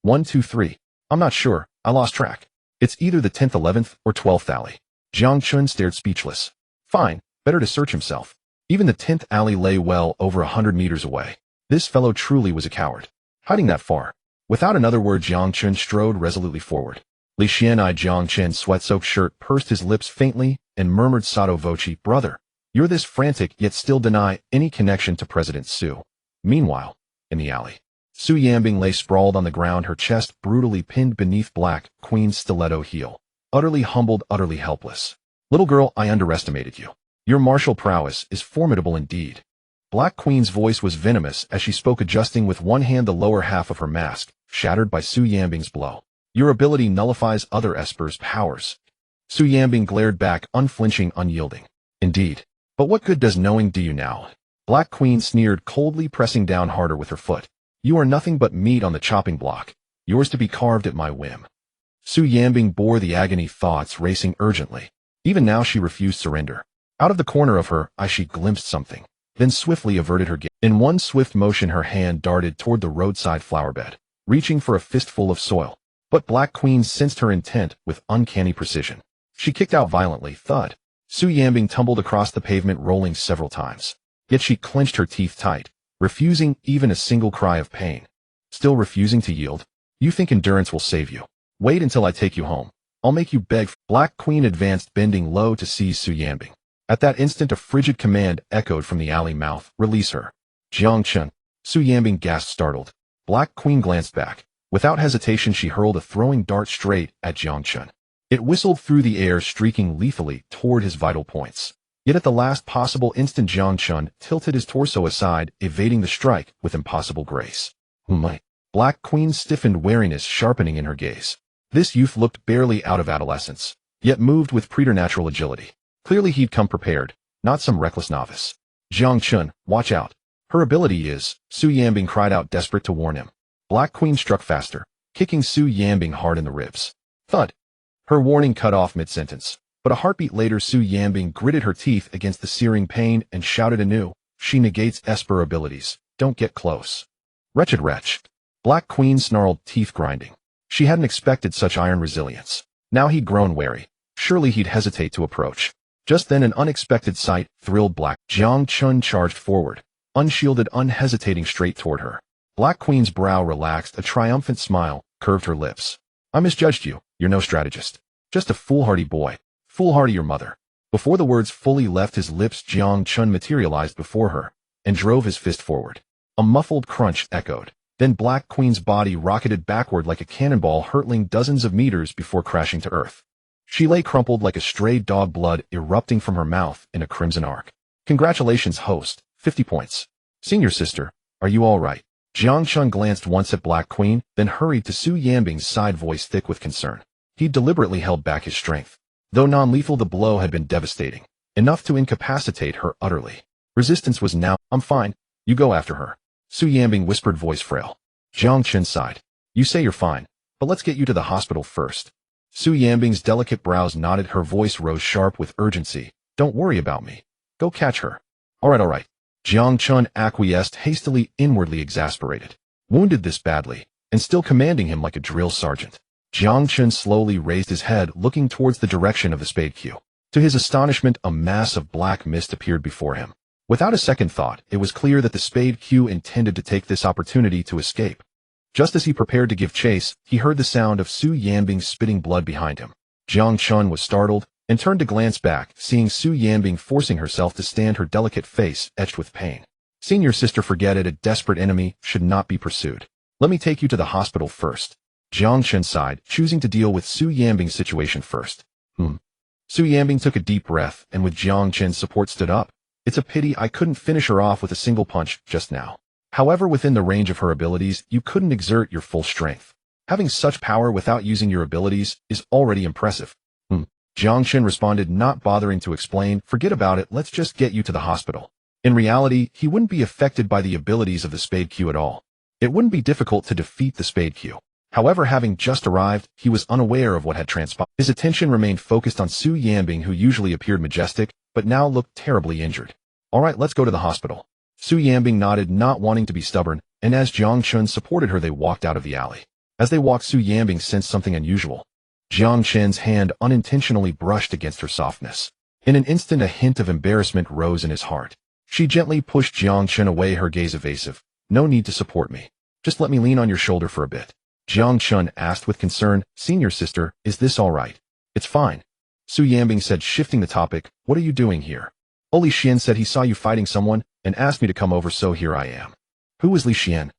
1, 2, 3. I'm not sure. I lost track. It's either the 10th, 11th, or 12th alley. Jiang Chen stared speechless. Fine, better to search himself. Even the 10th alley lay well over 100 meters away. This fellow truly was a coward. Hiding that far. Without another word, Jiang Chen strode resolutely forward. Li Xian eyed Jiang Chen's sweat-soaked shirt, pursed his lips faintly, and murmured sotto voce, brother, you're this frantic yet still deny any connection to President Su. Meanwhile, in the alley, Su Yanbing lay sprawled on the ground, her chest brutally pinned beneath Black Queen's stiletto heel. Utterly humbled, utterly helpless. Little girl, I underestimated you. Your martial prowess is formidable indeed. Black Queen's voice was venomous as she spoke, adjusting with one hand the lower half of her mask, shattered by Su Yanbing's blow. Your ability nullifies other Esper's powers. Su Yanbing glared back, unflinching, unyielding. Indeed. But what good does knowing do you now? Black Queen sneered coldly, pressing down harder with her foot. You are nothing but meat on the chopping block, yours to be carved at my whim. Su Yanbing bore the agony, thoughts racing urgently. Even now she refused surrender. Out of the corner of her eye she glimpsed something, then swiftly averted her gaze. In one swift motion her hand darted toward the roadside flower bed, reaching for a fistful of soil. But Black Queen sensed her intent with uncanny precision. She kicked out violently, thud. Su Yanbing tumbled across the pavement, rolling several times. Yet she clenched her teeth tight, refusing even a single cry of pain. Still refusing to yield? You think endurance will save you? Wait until I take you home. I'll make you beg. Black Queen advanced, bending low to seize Su Yanbing. At that instant, a frigid command echoed from the alley mouth. Release her. Jiang Chen. Su Yanbing gasped, startled. Black Queen glanced back. Without hesitation, she hurled a throwing dart straight at Jiang Chen. It whistled through the air, streaking lethally toward his vital points. Yet at the last possible instant, Jiang Chen tilted his torso aside, evading the strike with impossible grace. My. Black Queen stiffened, wariness sharpening in her gaze. This youth looked barely out of adolescence, yet moved with preternatural agility. Clearly he'd come prepared, not some reckless novice. Jiang Chen, watch out. Her ability is, Su Yanbing cried out, desperate to warn him. Black Queen struck faster, kicking Su Yanbing hard in the ribs. Thud. Her warning cut off mid-sentence, but a heartbeat later Su Yanbing gritted her teeth against the searing pain and shouted anew. She negates Esper abilities. Don't get close. Wretched wretch. Black Queen snarled, teeth grinding. She hadn't expected such iron resilience. Now he'd grown wary. Surely he'd hesitate to approach. Just then an unexpected sight thrilled Black. Jiang Chen charged forward, unshielded, unhesitating, straight toward her. Black Queen's brow relaxed, a triumphant smile curved her lips. I misjudged you. You're no strategist. Just a foolhardy boy. Foolhardy your mother. Before the words fully left his lips, Jiang Chen materialized before her and drove his fist forward. A muffled crunch echoed. Then Black Queen's body rocketed backward like a cannonball, hurtling dozens of meters before crashing to earth. She lay crumpled like a stray dog, blood erupting from her mouth in a crimson arc. Congratulations, host. 50 points. Senior sister, are you all right? Jiang Chen glanced once at Black Queen, then hurried to Su Yanbing's side, voice thick with concern. He deliberately held back his strength. Though non-lethal, the blow had been devastating, enough to incapacitate her utterly. Resistance was now. I'm fine. You go after her. Su Yanbing whispered, voice frail. Jiang Chen sighed. You say you're fine, but let's get you to the hospital first. Su Yanbing's delicate brows nodded, her voice rose sharp with urgency. Don't worry about me. Go catch her. All right. Jiang Chen acquiesced hastily, inwardly exasperated. Wounded this badly, and still commanding him like a drill sergeant. Jiang Chen slowly raised his head, looking towards the direction of the spade cue. To his astonishment, a mass of black mist appeared before him. Without a second thought, it was clear that the spade cue intended to take this opportunity to escape. Just as he prepared to give chase, he heard the sound of Su Yanbing spitting blood behind him. Jiang Chen was startled and turned to glance back, seeing Su Yanbing forcing herself to stand, her delicate face etched with pain. Senior sister, forget it. A desperate enemy should not be pursued. Let me take you to the hospital first. Jiang Chen sighed, choosing to deal with Su Yanbing's situation first. Su Yanbing took a deep breath and with Jiang Chen's support stood up. It's a pity I couldn't finish her off with a single punch just now. However, within the range of her abilities, you couldn't exert your full strength. Having such power without using your abilities is already impressive. Jiang Chen responded, not bothering to explain. Forget about it, let's just get you to the hospital. In reality, he wouldn't be affected by the abilities of the spade cue at all. It wouldn't be difficult to defeat the spade cue. However, having just arrived, he was unaware of what had transpired. His attention remained focused on Su Yanbing, who usually appeared majestic, but now looked terribly injured. All right, let's go to the hospital. Su Yanbing nodded, not wanting to be stubborn, and as Jiang Chen supported her, they walked out of the alley. As they walked, Su Yanbing sensed something unusual. Jiang Chen's hand unintentionally brushed against her softness. In an instant, a hint of embarrassment rose in his heart. She gently pushed Jiang Chen away, her gaze evasive. No need to support me. Just let me lean on your shoulder for a bit. Jiang Chen asked with concern, Senior sister, is this all right? It's fine. Su Yanbing said, shifting the topic. What are you doing here? Li Xian said he saw you fighting someone and asked me to come over, so here I am. Who was Li Xian?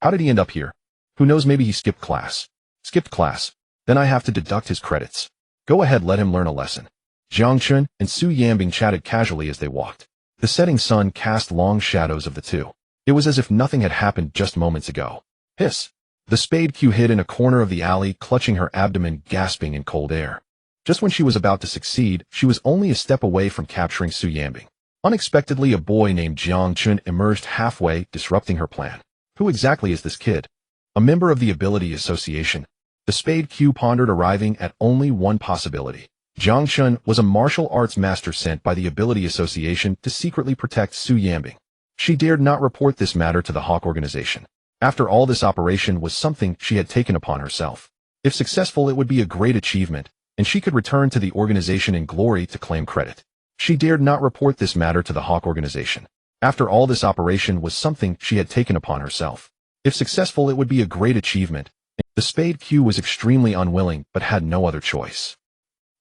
How did he end up here? Who knows, maybe he skipped class. Skipped class. Then I have to deduct his credits. Go ahead, let him learn a lesson. Jiang Chen and Su Yanbing chatted casually as they walked. The setting sun cast long shadows of the two. It was as if nothing had happened just moments ago. Hiss. The spade cue hid in a corner of the alley, clutching her abdomen, gasping in cold air. Just when she was about to succeed, she was only a step away from capturing Su Yanbing. Unexpectedly, a boy named Jiang Chen emerged halfway, disrupting her plan. Who exactly is this kid? A member of the Ability Association. The spade cue pondered, arriving at only one possibility. Jiang Chen was a martial arts master sent by the Ability Association to secretly protect Su Yanbing. She dared not report this matter to the Hawk organization. After all, this operation was something she had taken upon herself. If successful, it would be a great achievement, and she could return to the organization in glory to claim credit. She dared not report this matter to the Hawk organization. After all, this operation was something she had taken upon herself. If successful, it would be a great achievement. The spade cue was extremely unwilling, but had no other choice.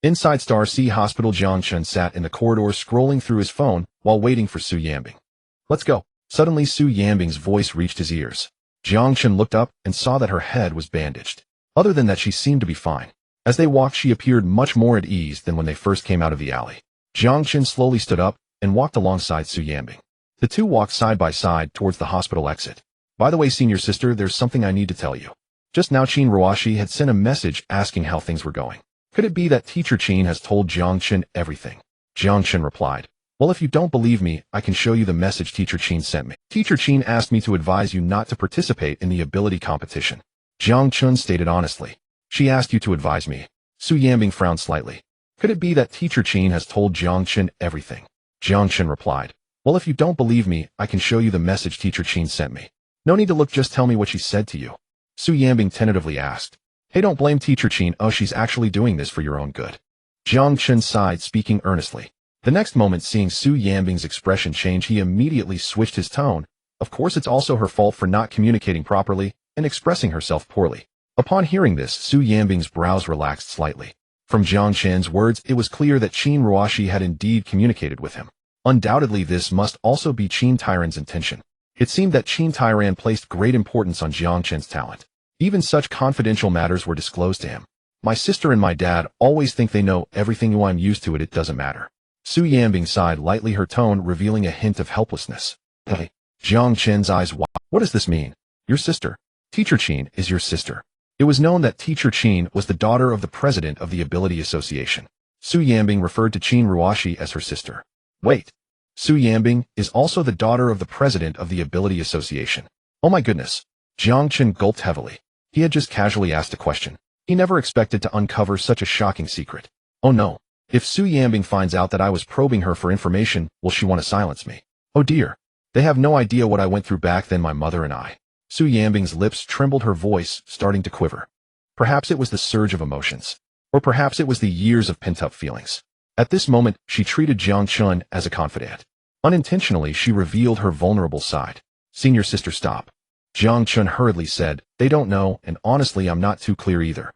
Inside Star C Hospital, Jiang Chen sat in the corridor scrolling through his phone while waiting for Su Yanbing. Let's go. Suddenly Su Yanbing's voice reached his ears. Jiang Chen looked up and saw that her head was bandaged. Other than that, she seemed to be fine. As they walked, she appeared much more at ease than when they first came out of the alley. Jiang Chen slowly stood up and walked alongside Su Yanbing. The two walked side by side towards the hospital exit. By the way, senior sister, there's something I need to tell you. Just now Qin Ruashi had sent a message asking how things were going. Could it be that Teacher Qin has told Jiang Chen everything? Jiang Chen replied, well, if you don't believe me, I can show you the message Teacher Qin sent me. Teacher Qin asked me to advise you not to participate in the ability competition. Jiang Chen stated honestly. She asked you to advise me. Su Yanbing frowned slightly. Could it be that Teacher Qin has told Jiang Chen everything? Jiang Chen replied, well, if you don't believe me, I can show you the message Teacher Qin sent me. No need to look, just tell me what she said to you. Su Yanbing tentatively asked. Hey, don't blame Teacher Qin. Oh, she's actually doing this for your own good. Jiang Chen sighed, speaking earnestly. The next moment, seeing Su Yanbing's expression change, he immediately switched his tone. Of course, it's also her fault for not communicating properly and expressing herself poorly. Upon hearing this, Su Yanbing's brows relaxed slightly. From Jiang Chen's words, it was clear that Qin Ruashi had indeed communicated with him. Undoubtedly, this must also be Qin Tairan's intention. It seemed that Qin Tairan placed great importance on Jiang Chen's talent. Even such confidential matters were disclosed to him. My sister and my dad always think they know everything. I'm used to it. It doesn't matter. Su Yanbing sighed lightly, her tone revealing a hint of helplessness. Hey. Jiang Chen's eyes widened. What does this mean? Your sister? Teacher Qin is your sister. It was known that Teacher Qin was the daughter of the president of the Ability Association. Su Yanbing referred to Qin Ruashi as her sister. Wait. Su Yanbing is also the daughter of the president of the Ability Association. Oh my goodness. Jiang Chen gulped heavily. He had just casually asked a question. He never expected to uncover such a shocking secret. Oh no. If Su Yanbing finds out that I was probing her for information, will she want to silence me? Oh dear. They have no idea what I went through back then, my mother and I. Su Yanbing's lips trembled, her voice starting to quiver. Perhaps it was the surge of emotions. Or perhaps it was the years of pent-up feelings. At this moment, she treated Jiang Chen as a confidant. Unintentionally, she revealed her vulnerable side. Senior sister, stop. Jiang Chen hurriedly said, they don't know, and honestly I'm not too clear either.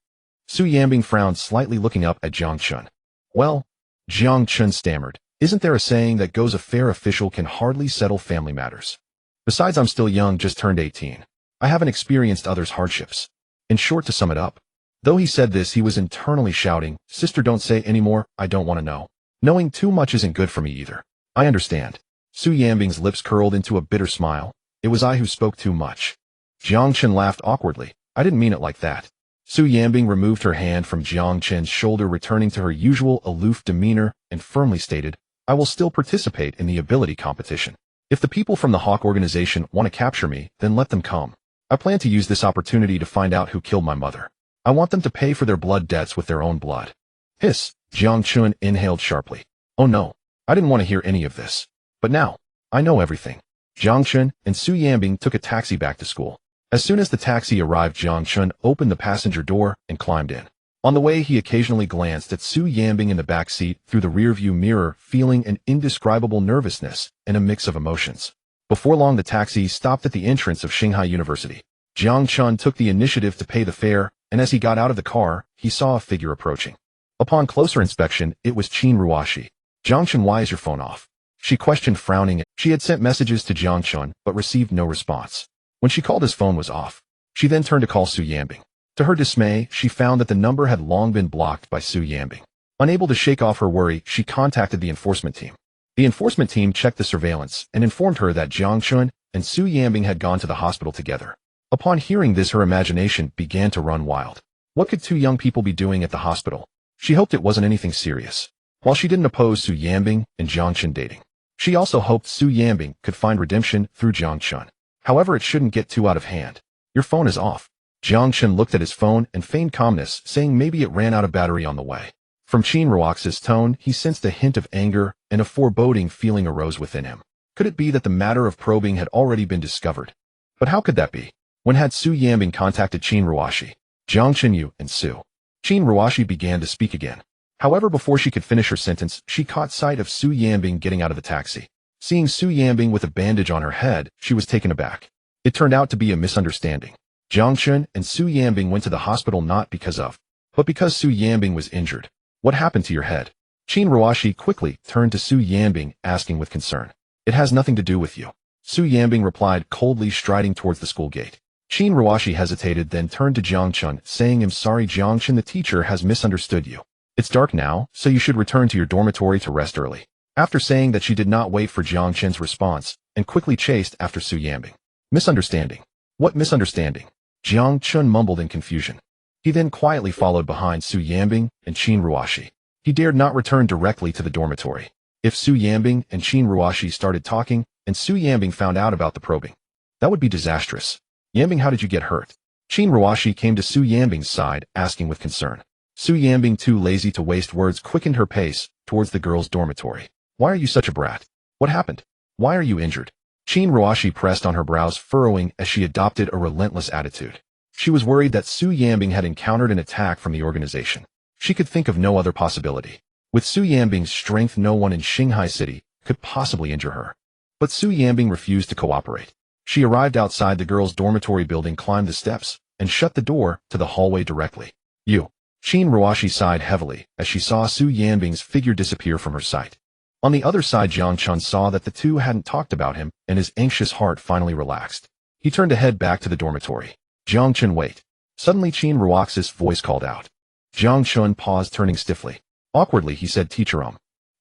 Su Yanbing frowned slightly, looking up at Jiang Chen. Well, Jiang Chen stammered, isn't there a saying that goes, a fair official can hardly settle family matters? Besides, I'm still young, just turned 18. I haven't experienced others' hardships. In short, to sum it up. Though he said this, he was internally shouting, sister, don't say anymore, I don't want to know. Knowing too much isn't good for me either. I understand. Su Yanbing's lips curled into a bitter smile. It was I who spoke too much. Jiang Chen laughed awkwardly. I didn't mean it like that. Su Yanbing removed her hand from Jiang Chen's shoulder, returning to her usual aloof demeanor, and firmly stated, I will still participate in the ability competition. If the people from the Hawk organization want to capture me, then let them come. I plan to use this opportunity to find out who killed my mother. I want them to pay for their blood debts with their own blood. Hiss. Jiang Chen inhaled sharply. Oh no. I didn't want to hear any of this. But now, I know everything. Jiang Chen and Su Yanbing took a taxi back to school. As soon as the taxi arrived, Jiang Chen opened the passenger door and climbed in. On the way, he occasionally glanced at Su Yanbing in the back seat through the rearview mirror, feeling an indescribable nervousness and a mix of emotions. Before long, the taxi stopped at the entrance of Shanghai University. Jiang Chen took the initiative to pay the fare, and as he got out of the car, he saw a figure approaching. Upon closer inspection, it was Qin Ruashi. Jiang Chen, why is your phone off? She questioned, frowning. She had sent messages to Jiang Chen, but received no response. When she called, his phone was off. She then turned to call Su Yanbing. To her dismay, she found that the number had long been blocked by Su Yanbing. Unable to shake off her worry, she contacted the enforcement team. The enforcement team checked the surveillance and informed her that Jiang Chen and Su Yanbing had gone to the hospital together. Upon hearing this, her imagination began to run wild. What could two young people be doing at the hospital? She hoped it wasn't anything serious. While she didn't oppose Su Yanbing and Jiang Chen dating, she also hoped Su Yanbing could find redemption through Jiang Chen. However, it shouldn't get too out of hand. Your phone is off. Jiang Chen looked at his phone and feigned calmness, saying maybe it ran out of battery on the way. From Qin Ruaxi's tone, he sensed a hint of anger, and a foreboding feeling arose within him. Could it be that the matter of probing had already been discovered? But how could that be? When had Su Yanbing contacted Qin Ruashi? Jiang Chen, you and Su. Qin Ruashi began to speak again. However, before she could finish her sentence, she caught sight of Su Yanbing getting out of the taxi. Seeing Su Yanbing with a bandage on her head, she was taken aback. It turned out to be a misunderstanding. Jiang Chen and Su Yanbing went to the hospital not because of, but because Su Yanbing was injured. What happened to your head? Qin Ruoxi quickly turned to Su Yanbing, asking with concern. It has nothing to do with you. Su Yanbing replied coldly, striding towards the school gate. Qin Ruoxi hesitated, then turned to Jiang Chen, saying, I'm sorry Jiang Chen, the teacher has misunderstood you. It's dark now, so you should return to your dormitory to rest early. After saying that, she did not wait for Jiang Chen's response, and quickly chased after Su Yanbing. Misunderstanding? What misunderstanding? Jiang Chen mumbled in confusion. He then quietly followed behind Su Yanbing and Qin Ruoxi. He dared not return directly to the dormitory. If Su Yanbing and Qin Ruoxi started talking, and Su Yanbing found out about the probing, that would be disastrous. Yanbing, how did you get hurt? Qin Ruoxi came to Su Yanbing's side, asking with concern. Su Yanbing, too lazy to waste words, quickened her pace towards the girls' dormitory. Why are you such a brat? What happened? Why are you injured? Qin Ruoxi pressed on her brows, furrowing as she adopted a relentless attitude. She was worried that Su Yanbing had encountered an attack from the organization. She could think of no other possibility. With Su Yanbing's strength, no one in Shanghai City could possibly injure her. But Su Yanbing refused to cooperate. She arrived outside the girls' dormitory building, climbed the steps, and shut the door to the hallway directly. You. Qin Ruoxi sighed heavily as she saw Su Yanbing's figure disappear from her sight. On the other side, Jiang Chen saw that the two hadn't talked about him, and his anxious heart finally relaxed. He turned to head back to the dormitory. Jiang Chen, wait. Suddenly Qin Ruoxi's voice called out. Jiang Chen paused, turning stiffly. Awkwardly, he said, Teacher,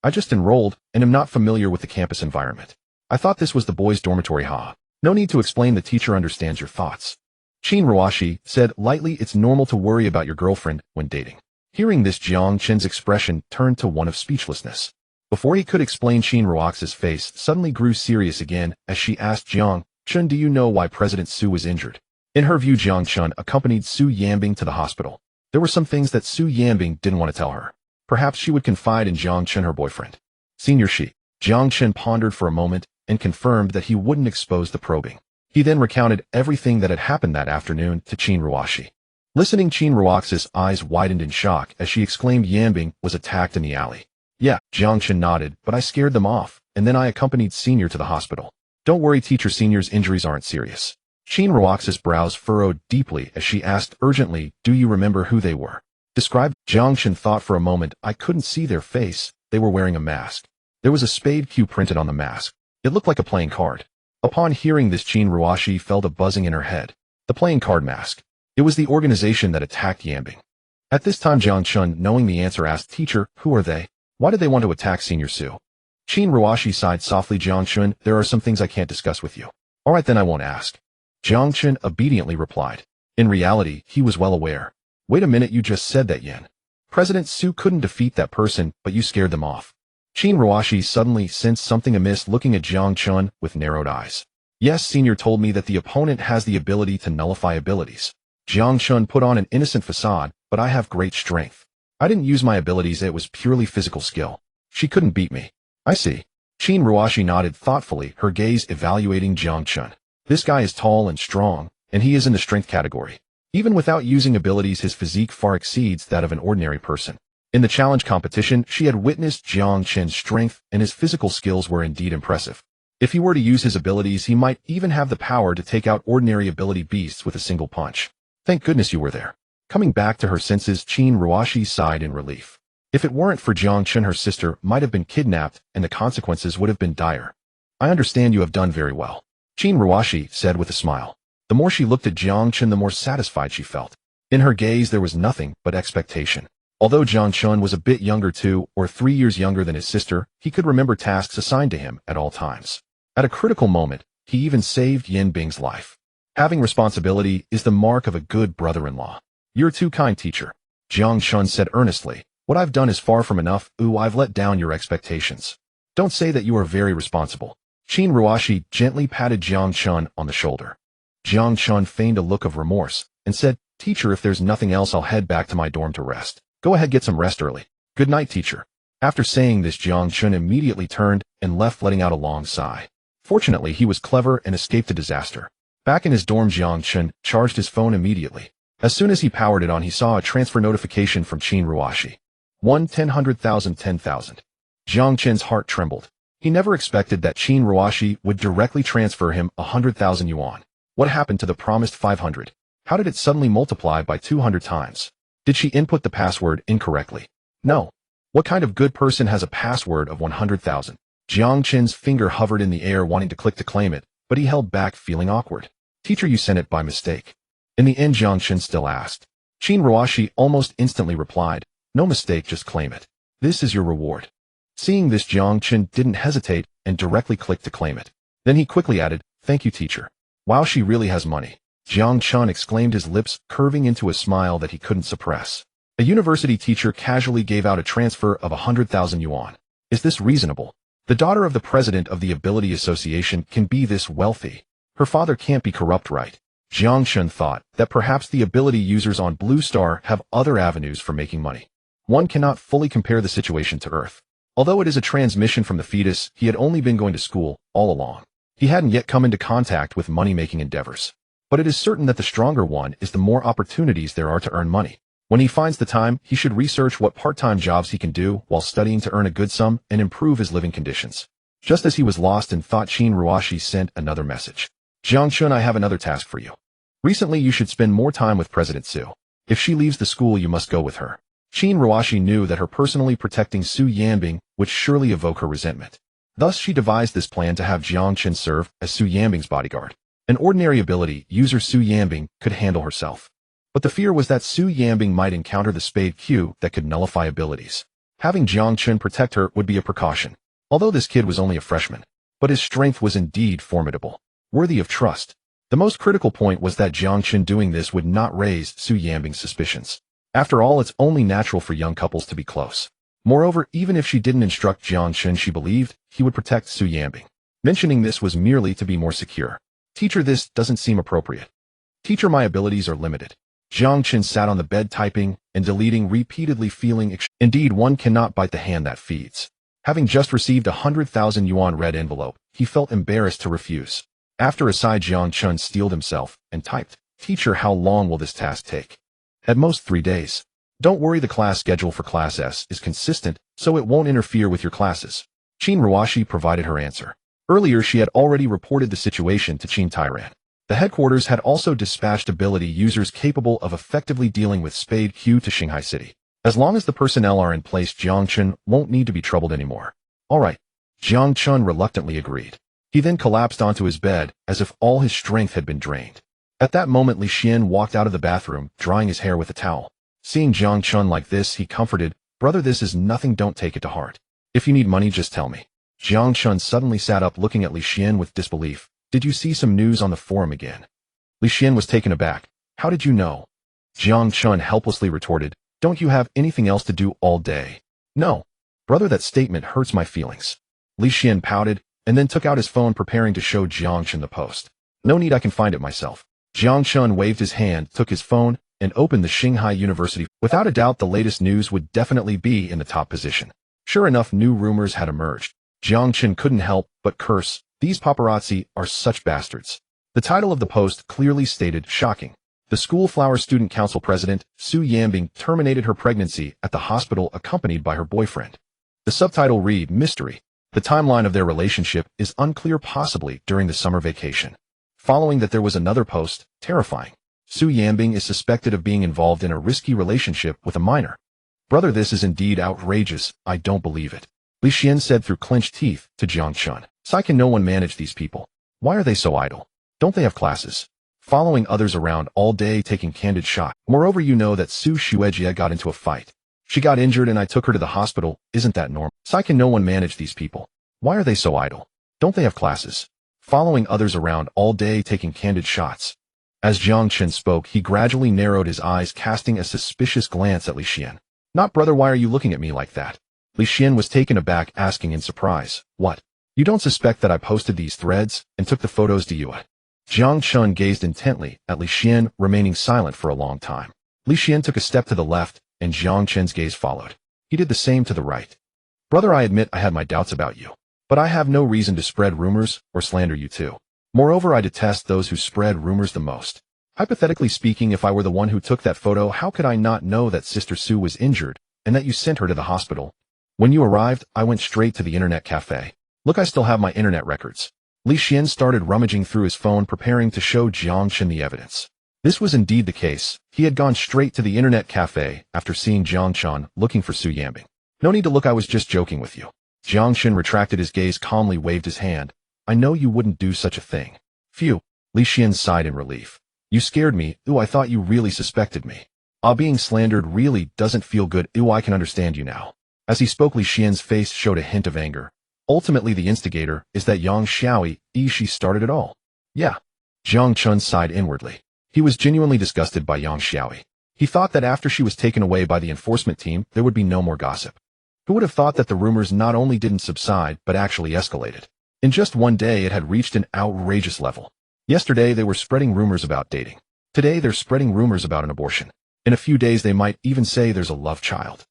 I just enrolled and am not familiar with the campus environment. I thought this was the boys' dormitory, No need to explain, the teacher understands your thoughts. Qin Ruoxi said lightly, it's normal to worry about your girlfriend when dating. Hearing this, Jiang Chen's expression turned to one of speechlessness. Before he could explain, Qin Ruoxi's face suddenly grew serious again as she asked, Jiang Chen, do you know why President Su was injured? In her view, Jiang Chen accompanied Su Yanbing to the hospital. There were some things that Su Yanbing didn't want to tell her. Perhaps she would confide in Jiang Chen, her boyfriend. Senior Shi. Jiang Chen pondered for a moment and confirmed that he wouldn't expose the probing. He then recounted everything that had happened that afternoon to Qin Ruoxi. Listening, Qin Ruoxi's eyes widened in shock as she exclaimed, Yanbing was attacked in the alley. Yeah, Jiang Chen nodded, but I scared them off, and then I accompanied Senior to the hospital. Don't worry, teacher, Senior's injuries aren't serious. Qin Ruoxi's brows furrowed deeply as she asked urgently, do you remember who they were? Describe. Jiang Chen thought for a moment. I couldn't see their face. They were wearing a mask. There was a spade Q printed on the mask. It looked like a playing card. Upon hearing this, Qin Ruoxi felt a buzzing in her head. The playing card mask. It was the organization that attacked Yanbing. At this time, Jiang Chen, knowing the answer, asked, Teacher, who are they? Why did they want to attack Senior Su? Qin Ruoxi sighed softly. Jiang Chen, there are some things I can't discuss with you. All right, then I won't ask. Jiang Chen obediently replied. In reality, he was well aware. Wait a minute, you just said that President Su couldn't defeat that person, but you scared them off. Qin Ruoxi suddenly sensed something amiss, looking at Jiang Chen with narrowed eyes. Yes, Senior told me that the opponent has the ability to nullify abilities. Jiang Chen put on an innocent facade, but I have great strength. I didn't use my abilities, it was purely physical skill. She couldn't beat me. I see. Qin Ruoxi nodded thoughtfully, her gaze evaluating Jiang Chen. This guy is tall and strong, and he is in the strength category. Even without using abilities, his physique far exceeds that of an ordinary person. In the challenge competition, she had witnessed Jiang Chen's strength, and his physical skills were indeed impressive. If he were to use his abilities, he might even have the power to take out ordinary ability beasts with a single punch. Thank goodness you were there. Coming back to her senses, Qin Ruoxi sighed in relief. If it weren't for Jiang Chen, her sister might have been kidnapped, and the consequences would have been dire. I understand you have done very well, Qin Ruoxi said with a smile. The more she looked at Jiang Chen, the more satisfied she felt. In her gaze there was nothing but expectation. Although Jiang Chen was a bit younger, 2 or 3 years younger than his sister, he could remember tasks assigned to him at all times. At a critical moment, he even saved Yanbing's life. Having responsibility is the mark of a good brother-in-law. You're too kind, teacher, Jiang Chen said earnestly. What I've done is far from enough. I've let down your expectations. Don't say that you are very responsible. Qin Ruoxi gently patted Jiang Chen on the shoulder. Jiang Chen feigned a look of remorse and said, Teacher, if there's nothing else, I'll head back to my dorm to rest. Go ahead, get some rest early. Good night, teacher. After saying this, Jiang Chen immediately turned and left, letting out a long sigh. Fortunately, he was clever and escaped a disaster. Back in his dorm, Jiang Chen charged his phone immediately. As soon as he powered it on, he saw a transfer notification from Qin Ruoxi. 10,000. Jiang Chen's heart trembled. He never expected that Qin Ruoxi would directly transfer him 100,000 yuan. What happened to the promised 500? How did it suddenly multiply by 200 times? Did she input the password incorrectly? No. What kind of good person has a password of 100,000? Jiang Chen's finger hovered in the air wanting to click to claim it, but he held back feeling awkward. Teacher, you sent it by mistake. In the end, Jiang Chen still asked. Qin Ruoshi almost instantly replied, no mistake, just claim it. This is your reward. Seeing this, Jiang Chen didn't hesitate and directly clicked to claim it. Then he quickly added, thank you, teacher. Wow, she really has money. Jiang Chen exclaimed, his lips curving into a smile that he couldn't suppress. A university teacher casually gave out a transfer of 100,000 yuan. Is this reasonable? The daughter of the president of the Ability Association can be this wealthy. Her father can't be corrupt, right? Jiang Chen thought that perhaps the ability users on Blue Star have other avenues for making money. One cannot fully compare the situation to Earth. Although it is a transmission from the fetus, he had only been going to school all along. He hadn't yet come into contact with money-making endeavors. But it is certain that the stronger one is the more opportunities there are to earn money. When he finds the time, he should research what part-time jobs he can do while studying to earn a good sum and improve his living conditions. Just as he was lost in thought, Qin Ruoshi sent another message. Jiang Chen, I have another task for you. Recently, you should spend more time with President Su. If she leaves the school, you must go with her. Qin Ruoshi knew that her personally protecting Su Yanbing would surely evoke her resentment. Thus, she devised this plan to have Jiang Chen serve as Su Yanbing's bodyguard. An ordinary ability user Su Yanbing could handle herself. But the fear was that Su Yanbing might encounter the Spade Q that could nullify abilities. Having Jiang Chen protect her would be a precaution. Although this kid was only a freshman, but his strength was indeed formidable, worthy of trust. The most critical point was that Jiang Chen doing this would not raise Su Yanbing's suspicions. After all, it's only natural for young couples to be close. Moreover, even if she didn't instruct Jiang Chen, she believed he would protect Su Yanbing. Mentioning this was merely to be more secure. Teacher, this doesn't seem appropriate. Teacher, my abilities are limited. Jiang Chen sat on the bed typing and deleting repeatedly, feeling indeed one cannot bite the hand that feeds. Having just received 100,000 yuan red envelope, he felt embarrassed to refuse. After a sigh, Jiang Chen steeled himself and typed, Teacher, how long will this task take? At most 3 days. Don't worry, the class schedule for Class S is consistent, so it won't interfere with your classes. Qin Ruoshi provided her answer. Earlier, she had already reported the situation to Qin Tyran. The headquarters had also dispatched ability users capable of effectively dealing with Spade Q to Shanghai City. As long as the personnel are in place, Jiang Chen won't need to be troubled anymore. All right. Jiang Chen reluctantly agreed. He then collapsed onto his bed as if all his strength had been drained. At that moment, Li Xian walked out of the bathroom, drying his hair with a towel. Seeing Jiang Chen like this, he comforted, Brother, this is nothing, don't take it to heart. If you need money, just tell me. Jiang Chen suddenly sat up, looking at Li Xian with disbelief. Did you see some news on the forum again? Li Xian was taken aback. How did you know? Jiang Chen helplessly retorted, Don't you have anything else to do all day? No. Brother, that statement hurts my feelings. Li Xian pouted, and then took out his phone, preparing to show Jiang Chen the post. No need, I can find it myself. Jiang Chen waved his hand, took his phone, and opened the Shanghai University. Without a doubt, the latest news would definitely be in the top position. Sure enough, new rumors had emerged. Jiang Chen couldn't help but curse, these paparazzi are such bastards. The title of the post clearly stated, shocking. The School Flower Student Council President, Su Yanbing, terminated her pregnancy at the hospital accompanied by her boyfriend. The subtitle read, Mystery. The timeline of their relationship is unclear, possibly during the summer vacation. Following that, there was another post, terrifying. Su Yanbing is suspected of being involved in a risky relationship with a minor. Brother, this is indeed outrageous, I don't believe it. Li Xian said through clenched teeth to Jiang Chen. Why can no one manage these people? Why are they so idle? Don't they have classes? Following others around all day, taking candid shots. Moreover, you know that Su Xuejie got into a fight. She got injured and I took her to the hospital. Isn't that normal? Why can no one manage these people? Why are they so idle? Don't they have classes? Following others around all day, taking candid shots. As Jiang Chen spoke, he gradually narrowed his eyes, casting a suspicious glance at Li Xian. Not brother, why are you looking at me like that? Li Xian was taken aback, asking in surprise, What? You don't suspect that I posted these threads and took the photos, do you? Jiang Chen gazed intently at Li Xian, remaining silent for a long time. Li Xian took a step to the left, and Jiang Chen's gaze followed. He did the same to the right. Brother, I admit I had my doubts about you, but I have no reason to spread rumors or slander you too. Moreover, I detest those who spread rumors the most. Hypothetically speaking, if I were the one who took that photo, how could I not know that Sister Su was injured and that you sent her to the hospital? When you arrived, I went straight to the internet cafe. Look, I still have my internet records. Li Xian started rummaging through his phone, preparing to show Jiang Chen the evidence. This was indeed the case. He had gone straight to the internet cafe after seeing Jiang Chen looking for Su Yambing. No need to look, I was just joking with you. Jiang Chen retracted his gaze, calmly waved his hand. I know you wouldn't do such a thing. Phew. Li Xian sighed in relief. You scared me. Ooh, I thought you really suspected me. Being slandered really doesn't feel good. Ooh, I can understand you now. As he spoke, Li Xian's face showed a hint of anger. Ultimately, the instigator is that Yang Xiaoyi, she started it all. Yeah. Jiang Chen sighed inwardly. He was genuinely disgusted by Yang Xiaoyi. He thought that after she was taken away by the enforcement team, there would be no more gossip. Who would have thought that the rumors not only didn't subside, but actually escalated? In just one day, it had reached an outrageous level. Yesterday, they were spreading rumors about dating. Today, they're spreading rumors about an abortion. In a few days, they might even say there's a love child.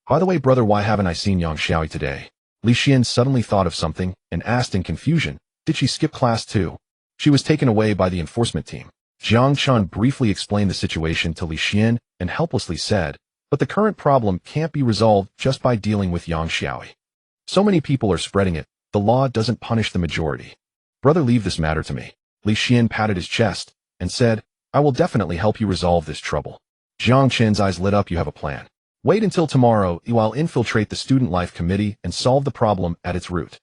By the way, brother, why haven't I seen Yang Xiaoyi today? Li Xian suddenly thought of something and asked in confusion, did she skip class too? She was taken away by the enforcement team. Jiang Chen briefly explained the situation to Li Xian and helplessly said, but the current problem can't be resolved just by dealing with Yang Xiaoyi. So many people are spreading it, the law doesn't punish the majority. Brother, leave this matter to me. Li Xian patted his chest and said, I will definitely help you resolve this trouble. Jiang Chen's eyes lit up. You have a plan. Wait until tomorrow, I'll infiltrate the student life committee and solve the problem at its root.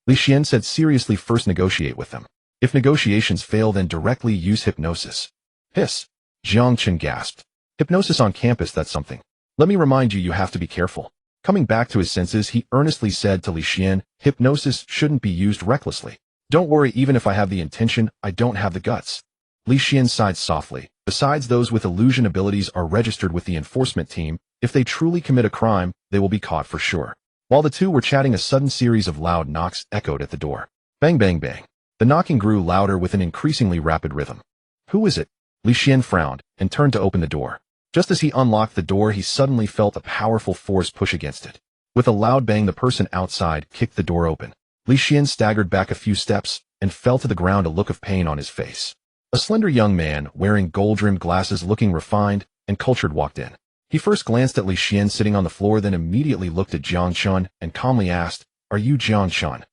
Li Xian said seriously, first negotiate with them. If negotiations fail, then directly use hypnosis. Hiss. Jiang Chen gasped. Hypnosis on campus, that's something. Let me remind you, you have to be careful. Coming back to his senses, he earnestly said to Li Xian, hypnosis shouldn't be used recklessly. Don't worry, even if I have the intention, I don't have the guts. Li Xian sighed softly. Besides, those with illusion abilities are registered with the enforcement team. If they truly commit a crime, they will be caught for sure. While the two were chatting, a sudden series of loud knocks echoed at the door. Bang, bang, bang. The knocking grew louder with an increasingly rapid rhythm. Who is it? Li Xian frowned and turned to open the door. Just as he unlocked the door, he suddenly felt a powerful force push against it. With a loud bang, the person outside kicked the door open. Li Xian staggered back a few steps and fell to the ground, a look of pain on his face. A slender young man, wearing gold-rimmed glasses, looking refined and cultured, walked in. He first glanced at Li Xian sitting on the floor, then immediately looked at Jiang Chen and calmly asked, Are you Jiang Chen?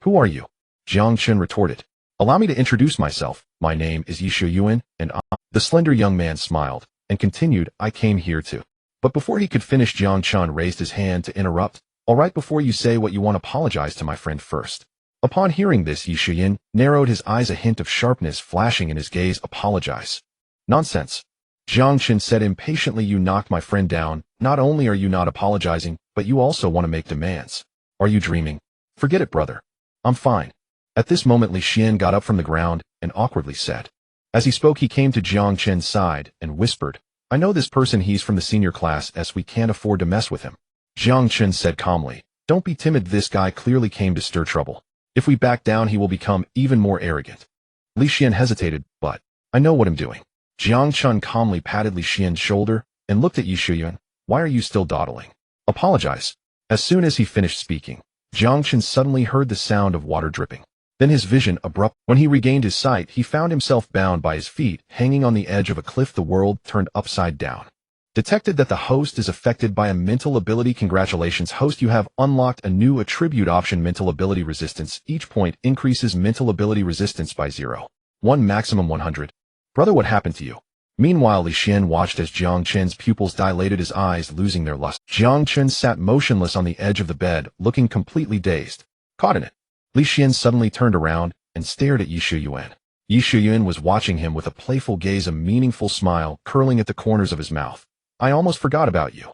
Who are you? Jiang Chen retorted. Allow me to introduce myself. My name is Yishu Yuan, and The slender young man smiled and continued, I came here to. But before he could finish, Jiang Chen raised his hand to interrupt. All right, before you say what you want, apologize to my friend first. Upon hearing this, Yishu Yuan narrowed his eyes, a hint of sharpness flashing in his gaze. Apologize? Nonsense. Jiang Chen said impatiently, you knocked my friend down. Not only are you not apologizing, but you also want to make demands. Are you dreaming? Forget it, brother. I'm fine. At this moment, Li Xian got up from the ground and awkwardly said. As he spoke, he came to Jiang Chen's side and whispered, I know this person, he's from the senior class S. We can't afford to mess with him. Jiang Chen said calmly, don't be timid, this guy clearly came to stir trouble. If we back down, he will become even more arrogant. Li Xian hesitated, but I know what I'm doing. Jiang Chen calmly patted Li Xian's shoulder and looked at Yishu Yuan. Why are you still dawdling? Apologize. As soon as he finished speaking, Jiang Chen suddenly heard the sound of water dripping. Then his vision abrupt. When he regained his sight, he found himself bound by his feet, hanging on the edge of a cliff. The world turned upside down. Detected that the host is affected by a mental ability. Congratulations, host, you have unlocked a new attribute option, mental ability resistance. Each point increases mental ability resistance by 0.1, maximum 100. Brother, what happened to you? Meanwhile, Li Xian watched as Jiang Chen's pupils dilated, his eyes losing their lust. Jiang Chen sat motionless on the edge of the bed, looking completely dazed. Caught in it. Li Xian suddenly turned around and stared at Yishu Yuan. Yishu Yuan was watching him with a playful gaze, a meaningful smile curling at the corners of his mouth. I almost forgot about you.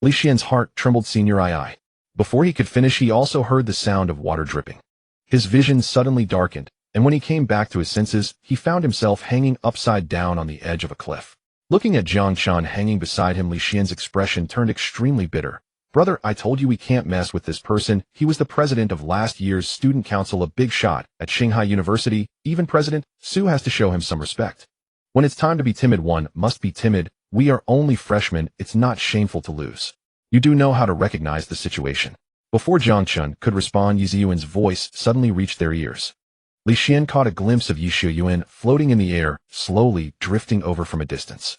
Li Xian's heart trembled. Senior II. Before he could finish, he also heard the sound of water dripping. His vision suddenly darkened, and when he came back to his senses, he found himself hanging upside down on the edge of a cliff. Looking at Jiang Chen hanging beside him, Li Xian's expression turned extremely bitter. Brother, I told you we can't mess with this person. He was the president of last year's student council, a big shot at Shanghai University. Even President Su has to show him some respect. When it's time to be timid, one must be timid. We are only freshmen. It's not shameful to lose. You do know how to recognize the situation. Before Jiang Chen could respond, Yishu Yuan's voice suddenly reached their ears. Li Xian caught a glimpse of Yishu Yuan floating in the air, slowly drifting over from a distance.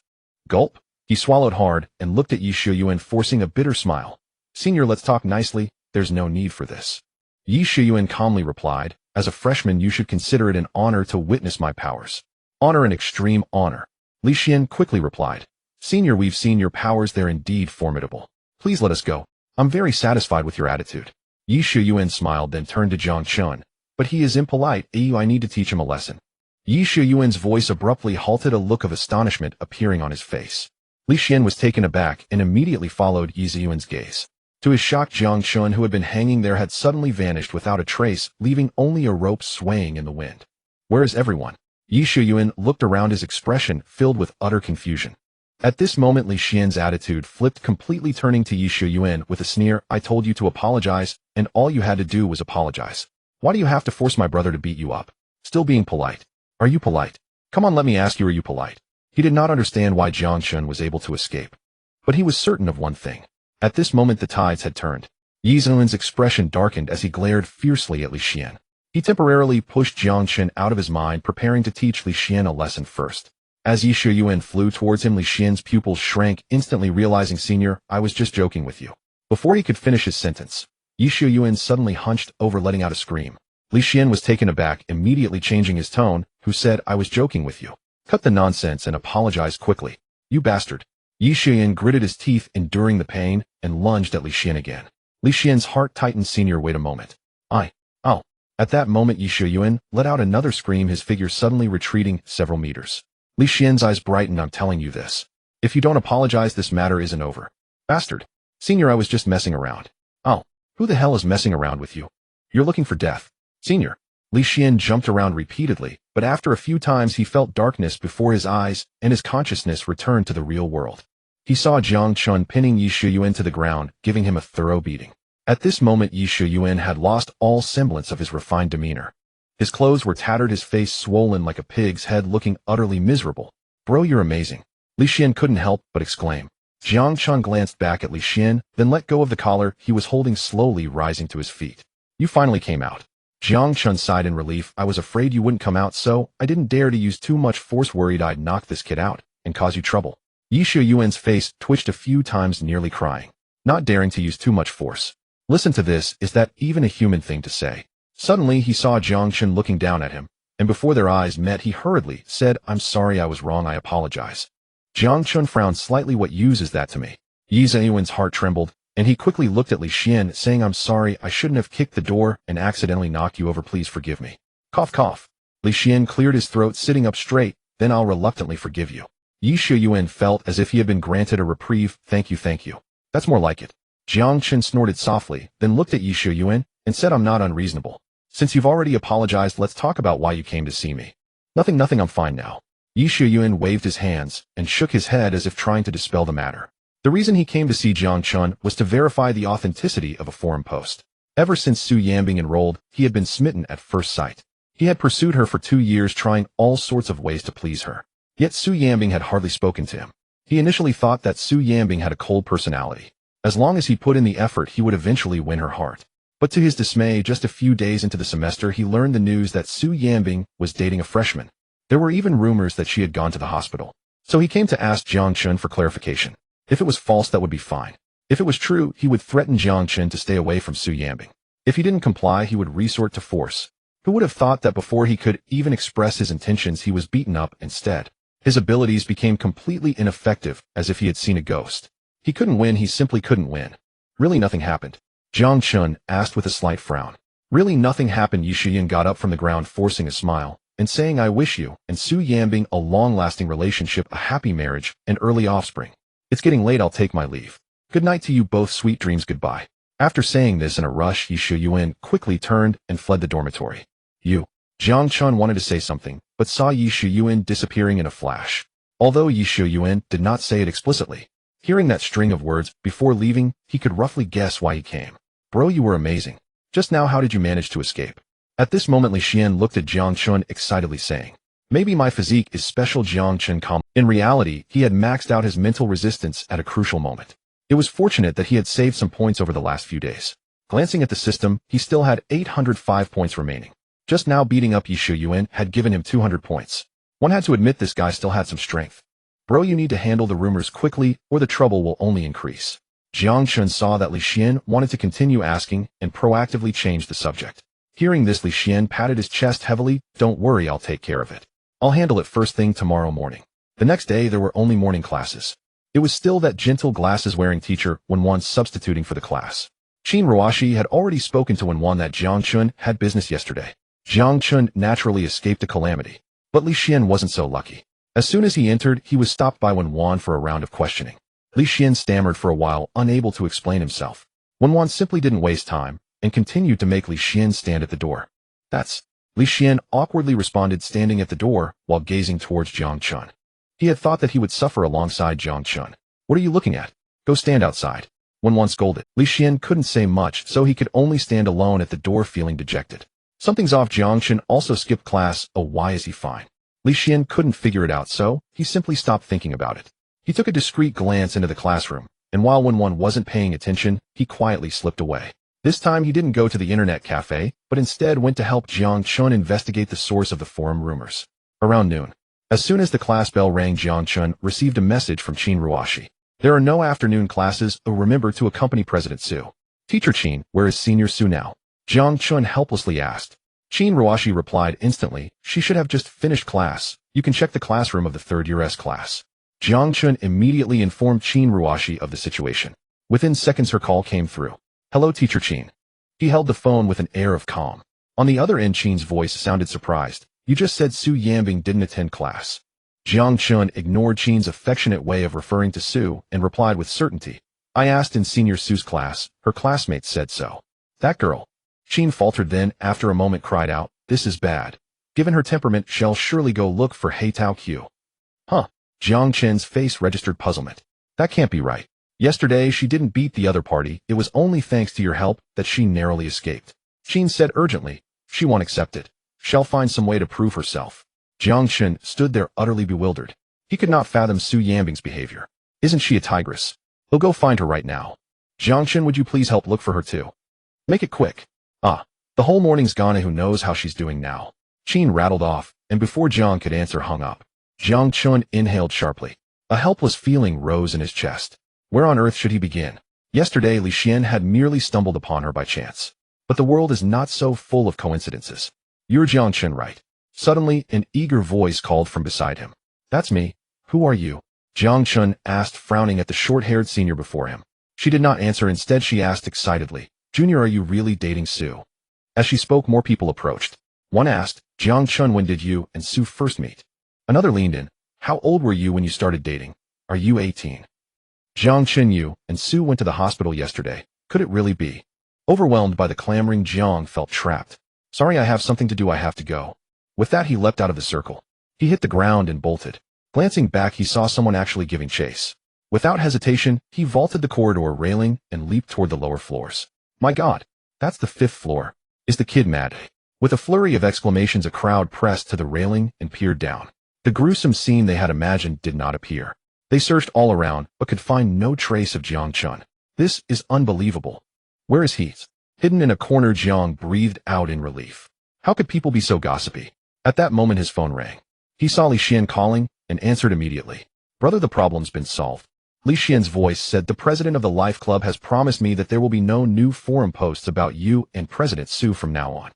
Gulp. He swallowed hard and looked at Yishu Yuan, forcing a bitter smile. Senior, let's talk nicely. There's no need for this. Yishu Yuan calmly replied, as a freshman, you should consider it an honor to witness my powers. Honor, an extreme honor. Li Xian quickly replied. Senior, we've seen your powers, they're indeed formidable. Please let us go. I'm very satisfied with your attitude. Yi Shuyuan smiled, then turned to Jiang Chen. But he is impolite, I need to teach him a lesson. Yi Shuyuan's voice abruptly halted, a look of astonishment appearing on his face. Li Xian was taken aback and immediately followed Yi Shuyuan's gaze. To his shock, Jiang Chen, who had been hanging there, had suddenly vanished without a trace, leaving only a rope swaying in the wind. Where is everyone? Yi Shuyuan looked around, his expression filled with utter confusion. At this moment, Li Xian's attitude flipped completely, turning to Yi Shuyuan with a sneer. I told you to apologize, and all you had to do was apologize. Why do you have to force my brother to beat you up? Still being polite. Are you polite? Come on, let me ask you, are you polite? He did not understand why Jiang Chen was able to escape. But he was certain of one thing. At this moment the tides had turned. Yi Shuyuan's expression darkened as he glared fiercely at Li Xian. He temporarily pushed Jiang Chen out of his mind, preparing to teach Li Xian a lesson first. As Yi Shuyuan flew towards him, Li Xian's pupils shrank, instantly realizing, Senior, I was just joking with you. Before he could finish his sentence, Yi Shuyuan suddenly hunched over, letting out a scream. Li Xian was taken aback, immediately changing his tone, who said, I was joking with you. Cut the nonsense and apologize quickly. You bastard. Yi Shuyuan gritted his teeth, enduring the pain, and lunged at Li Xian again. Li Xian's heart tightened. Senior, wait a moment. Oh. At that moment Yi Shuyuan let out another scream, his figure suddenly retreating several meters. Li Xian's eyes brightened. I'm telling you this. If you don't apologize, this matter isn't over. Bastard. Senior, I was just messing around. Oh. Who the hell is messing around with you? You're looking for death. Senior. Li Xian jumped around repeatedly, but after a few times he felt darkness before his eyes, and his consciousness returned to the real world. He saw Jiang Chen pinning Yi Shuyuan to the ground, giving him a thorough beating. At this moment Yi Shuyuan had lost all semblance of his refined demeanor. His clothes were tattered, his face swollen like a pig's head, looking utterly miserable. Bro, you're amazing. Li Xian couldn't help but exclaim. Jiang Chen glanced back at Li Xian, then let go of the collar he was holding, slowly rising to his feet. You finally came out. Jiang Chen sighed in relief. I was afraid you wouldn't come out, so I didn't dare to use too much force, worried I'd knock this kid out and cause you trouble. Yi Shuyuan's face twitched a few times, nearly crying. Not daring to use too much force. Listen to this, is that even a human thing to say? Suddenly he saw Jiang Chen looking down at him, and before their eyes met he hurriedly said, I'm sorry, I was wrong, I apologize. Jiang Chen frowned slightly. What use is that to me? Yi Shuyuan's heart trembled, and he quickly looked at Li Xian, saying, I'm sorry, I shouldn't have kicked the door and accidentally knocked you over, please forgive me. Cough cough. Li Xian cleared his throat, sitting up straight, then I'll reluctantly forgive you. Yi Shuyuan felt as if he had been granted a reprieve. Thank you. That's more like it. Jiang Chen snorted softly, then looked at Yi Shuyuan and said, I'm not unreasonable. Since you've already apologized, let's talk about why you came to see me. Nothing, I'm fine now. Yi Shuyuan waved his hands and shook his head as if trying to dispel the matter. The reason he came to see Jiang Chen was to verify the authenticity of a forum post. Ever since Su Yanbing enrolled, he had been smitten at first sight. He had pursued her for 2 years, trying all sorts of ways to please her. Yet Su Yanbing had hardly spoken to him. He initially thought that Su Yanbing had a cold personality. As long as he put in the effort, he would eventually win her heart. But to his dismay, just a few days into the semester, he learned the news that Su Yanbing was dating a freshman. There were even rumors that she had gone to the hospital. So he came to ask Jiang Chen for clarification. If it was false, that would be fine. If it was true, he would threaten Jiang Chen to stay away from Su Yanbing. If he didn't comply, he would resort to force. Who would have thought that before he could even express his intentions, he was beaten up instead? His abilities became completely ineffective, as if he had seen a ghost. He couldn't win, he simply couldn't win. Really nothing happened? Jiang Chen asked with a slight frown. Really nothing happened. Yi Shuyuan got up from the ground, forcing a smile, and saying, I wish you and Su Yanbing a long-lasting relationship, a happy marriage, and early offspring. It's getting late, I'll take my leave. Good night to you both, sweet dreams, goodbye. After saying this in a rush, Yi Shuyuan quickly turned and fled the dormitory. Jiang Chen wanted to say something, but saw Yi Shuyuan disappearing in a flash. Although Yi Shuyuan did not say it explicitly, hearing that string of words before leaving, he could roughly guess why he came. Bro, you were amazing. Just now, how did you manage to escape? At this moment, Li Xian looked at Jiang Chen excitedly, saying, maybe my physique is special. Jiang Chen calmed. In reality, he had maxed out his mental resistance at a crucial moment. It was fortunate that he had saved some points over the last few days. Glancing at the system, he still had 805 points remaining. Just now beating up Yi Shuyuan had given him 200 points. One had to admit this guy still had some strength. Bro, you need to handle the rumors quickly, or the trouble will only increase. Jiang Chen saw that Li Xian wanted to continue asking and proactively changed the subject. Hearing this, Li Xian patted his chest heavily. Don't worry, I'll take care of it. I'll handle it first thing tomorrow morning. The next day there were only morning classes. It was still that gentle glasses-wearing teacher Wenwan substituting for the class. Qin Ruoshi had already spoken to Wenwan that Jiang Chen had business yesterday. Jiang Chen naturally escaped a calamity, but Li Xian wasn't so lucky. As soon as he entered, he was stopped by Wenwan for a round of questioning. Li Xian stammered for a while, unable to explain himself. Wenwan simply didn't waste time and continued to make Li Xian stand at the door. That's... Li Xian awkwardly responded, standing at the door while gazing towards Jiang Chen. He had thought that he would suffer alongside Jiang Chen. What are you looking at? Go stand outside. Wenwan scolded. Li Xian couldn't say much, so he could only stand alone at the door feeling dejected. Something's off. Jiang Chen also skipped class. Oh, why is he fine? Li Xian couldn't figure it out, so he simply stopped thinking about it. He took a discreet glance into the classroom, and while Wenwan wasn't paying attention, he quietly slipped away. This time he didn't go to the internet cafe, but instead went to help Jiang Chen investigate the source of the forum rumors. Around noon, as soon as the class bell rang, Jiang Chen received a message from Qin Ruoshi. There are no afternoon classes, so remember to accompany President Su. Teacher Qin, where is Senior Su now? Jiang Chen helplessly asked. Qin Ruoshi replied instantly, she should have just finished class. You can check the classroom of the third year S class. Jiang Chen immediately informed Qin Ruoshi of the situation. Within seconds her call came through. Hello, Teacher Qin. He held the phone with an air of calm. On the other end, Qin's voice sounded surprised. You just said Su Yanbing didn't attend class. Jiang Chen ignored Qin's affectionate way of referring to Su and replied with certainty. I asked in Senior Su's class. Her classmates said so. That girl. Qin faltered, then, after a moment, cried out, this is bad. Given her temperament, she'll surely go look for Heitao Q. Huh. Jiang Chen's face registered puzzlement. That can't be right. Yesterday she didn't beat the other party. It was only thanks to your help that she narrowly escaped. Qin said urgently. She won't accept it. She'll find some way to prove herself. Jiang Chen stood there utterly bewildered. He could not fathom Su Yanbing's behavior. Isn't she a tigress? He'll go find her right now. Jiang Chen, would you please help look for her too? Make it quick. The whole morning's gone. Who knows how she's doing now? Qin rattled off, and before Jiang could answer, hung up. Jiang Chen inhaled sharply. A helpless feeling rose in his chest. Where on earth should he begin? Yesterday Li Xian had merely stumbled upon her by chance. But the world is not so full of coincidences. You're Jiang Chen, right? Suddenly, an eager voice called from beside him. That's me. Who are you? Jiang Chen asked, frowning at the short-haired senior before him. She did not answer. Instead, she asked excitedly, Junior, are you really dating Su? As she spoke, more people approached. One asked, Jiang Chen, when did you and Su first meet? Another leaned in. How old were you when you started dating? Are you 18? Jiang Chen, you and Su went to the hospital yesterday. Could it really be? Overwhelmed by the clamoring, Jiang felt trapped. Sorry, I have something to do. I have to go. With that, he leapt out of the circle. He hit the ground and bolted. Glancing back, he saw someone actually giving chase. Without hesitation, he vaulted the corridor railing and leaped toward the lower floors. My God, that's the 5th floor. Is the kid mad? With a flurry of exclamations, a crowd pressed to the railing and peered down. The gruesome scene they had imagined did not appear. They searched all around, but could find no trace of Jiang Chen. This is unbelievable. Where is he? Hidden in a corner, Jiang breathed out in relief. How could people be so gossipy? At that moment, his phone rang. He saw Li Xian calling and answered immediately. Brother, the problem's been solved. Li Xian's voice said, the president of the Life Club has promised me that there will be no new forum posts about you and President Su from now on.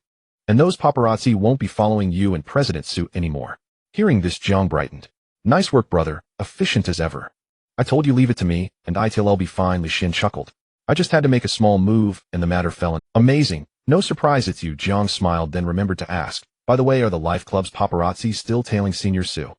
And those paparazzi won't be following you and President Su anymore. Hearing this, Jiang brightened. Nice work, brother, efficient as ever. I told you, leave it to me, and I'll be fine. Li Xian chuckled. I just had to make a small move, and the matter fell in. Amazing. No surprise it's you. Jiang smiled, then remembered to ask, by the way, are the Life Club's paparazzi still tailing Senior Su?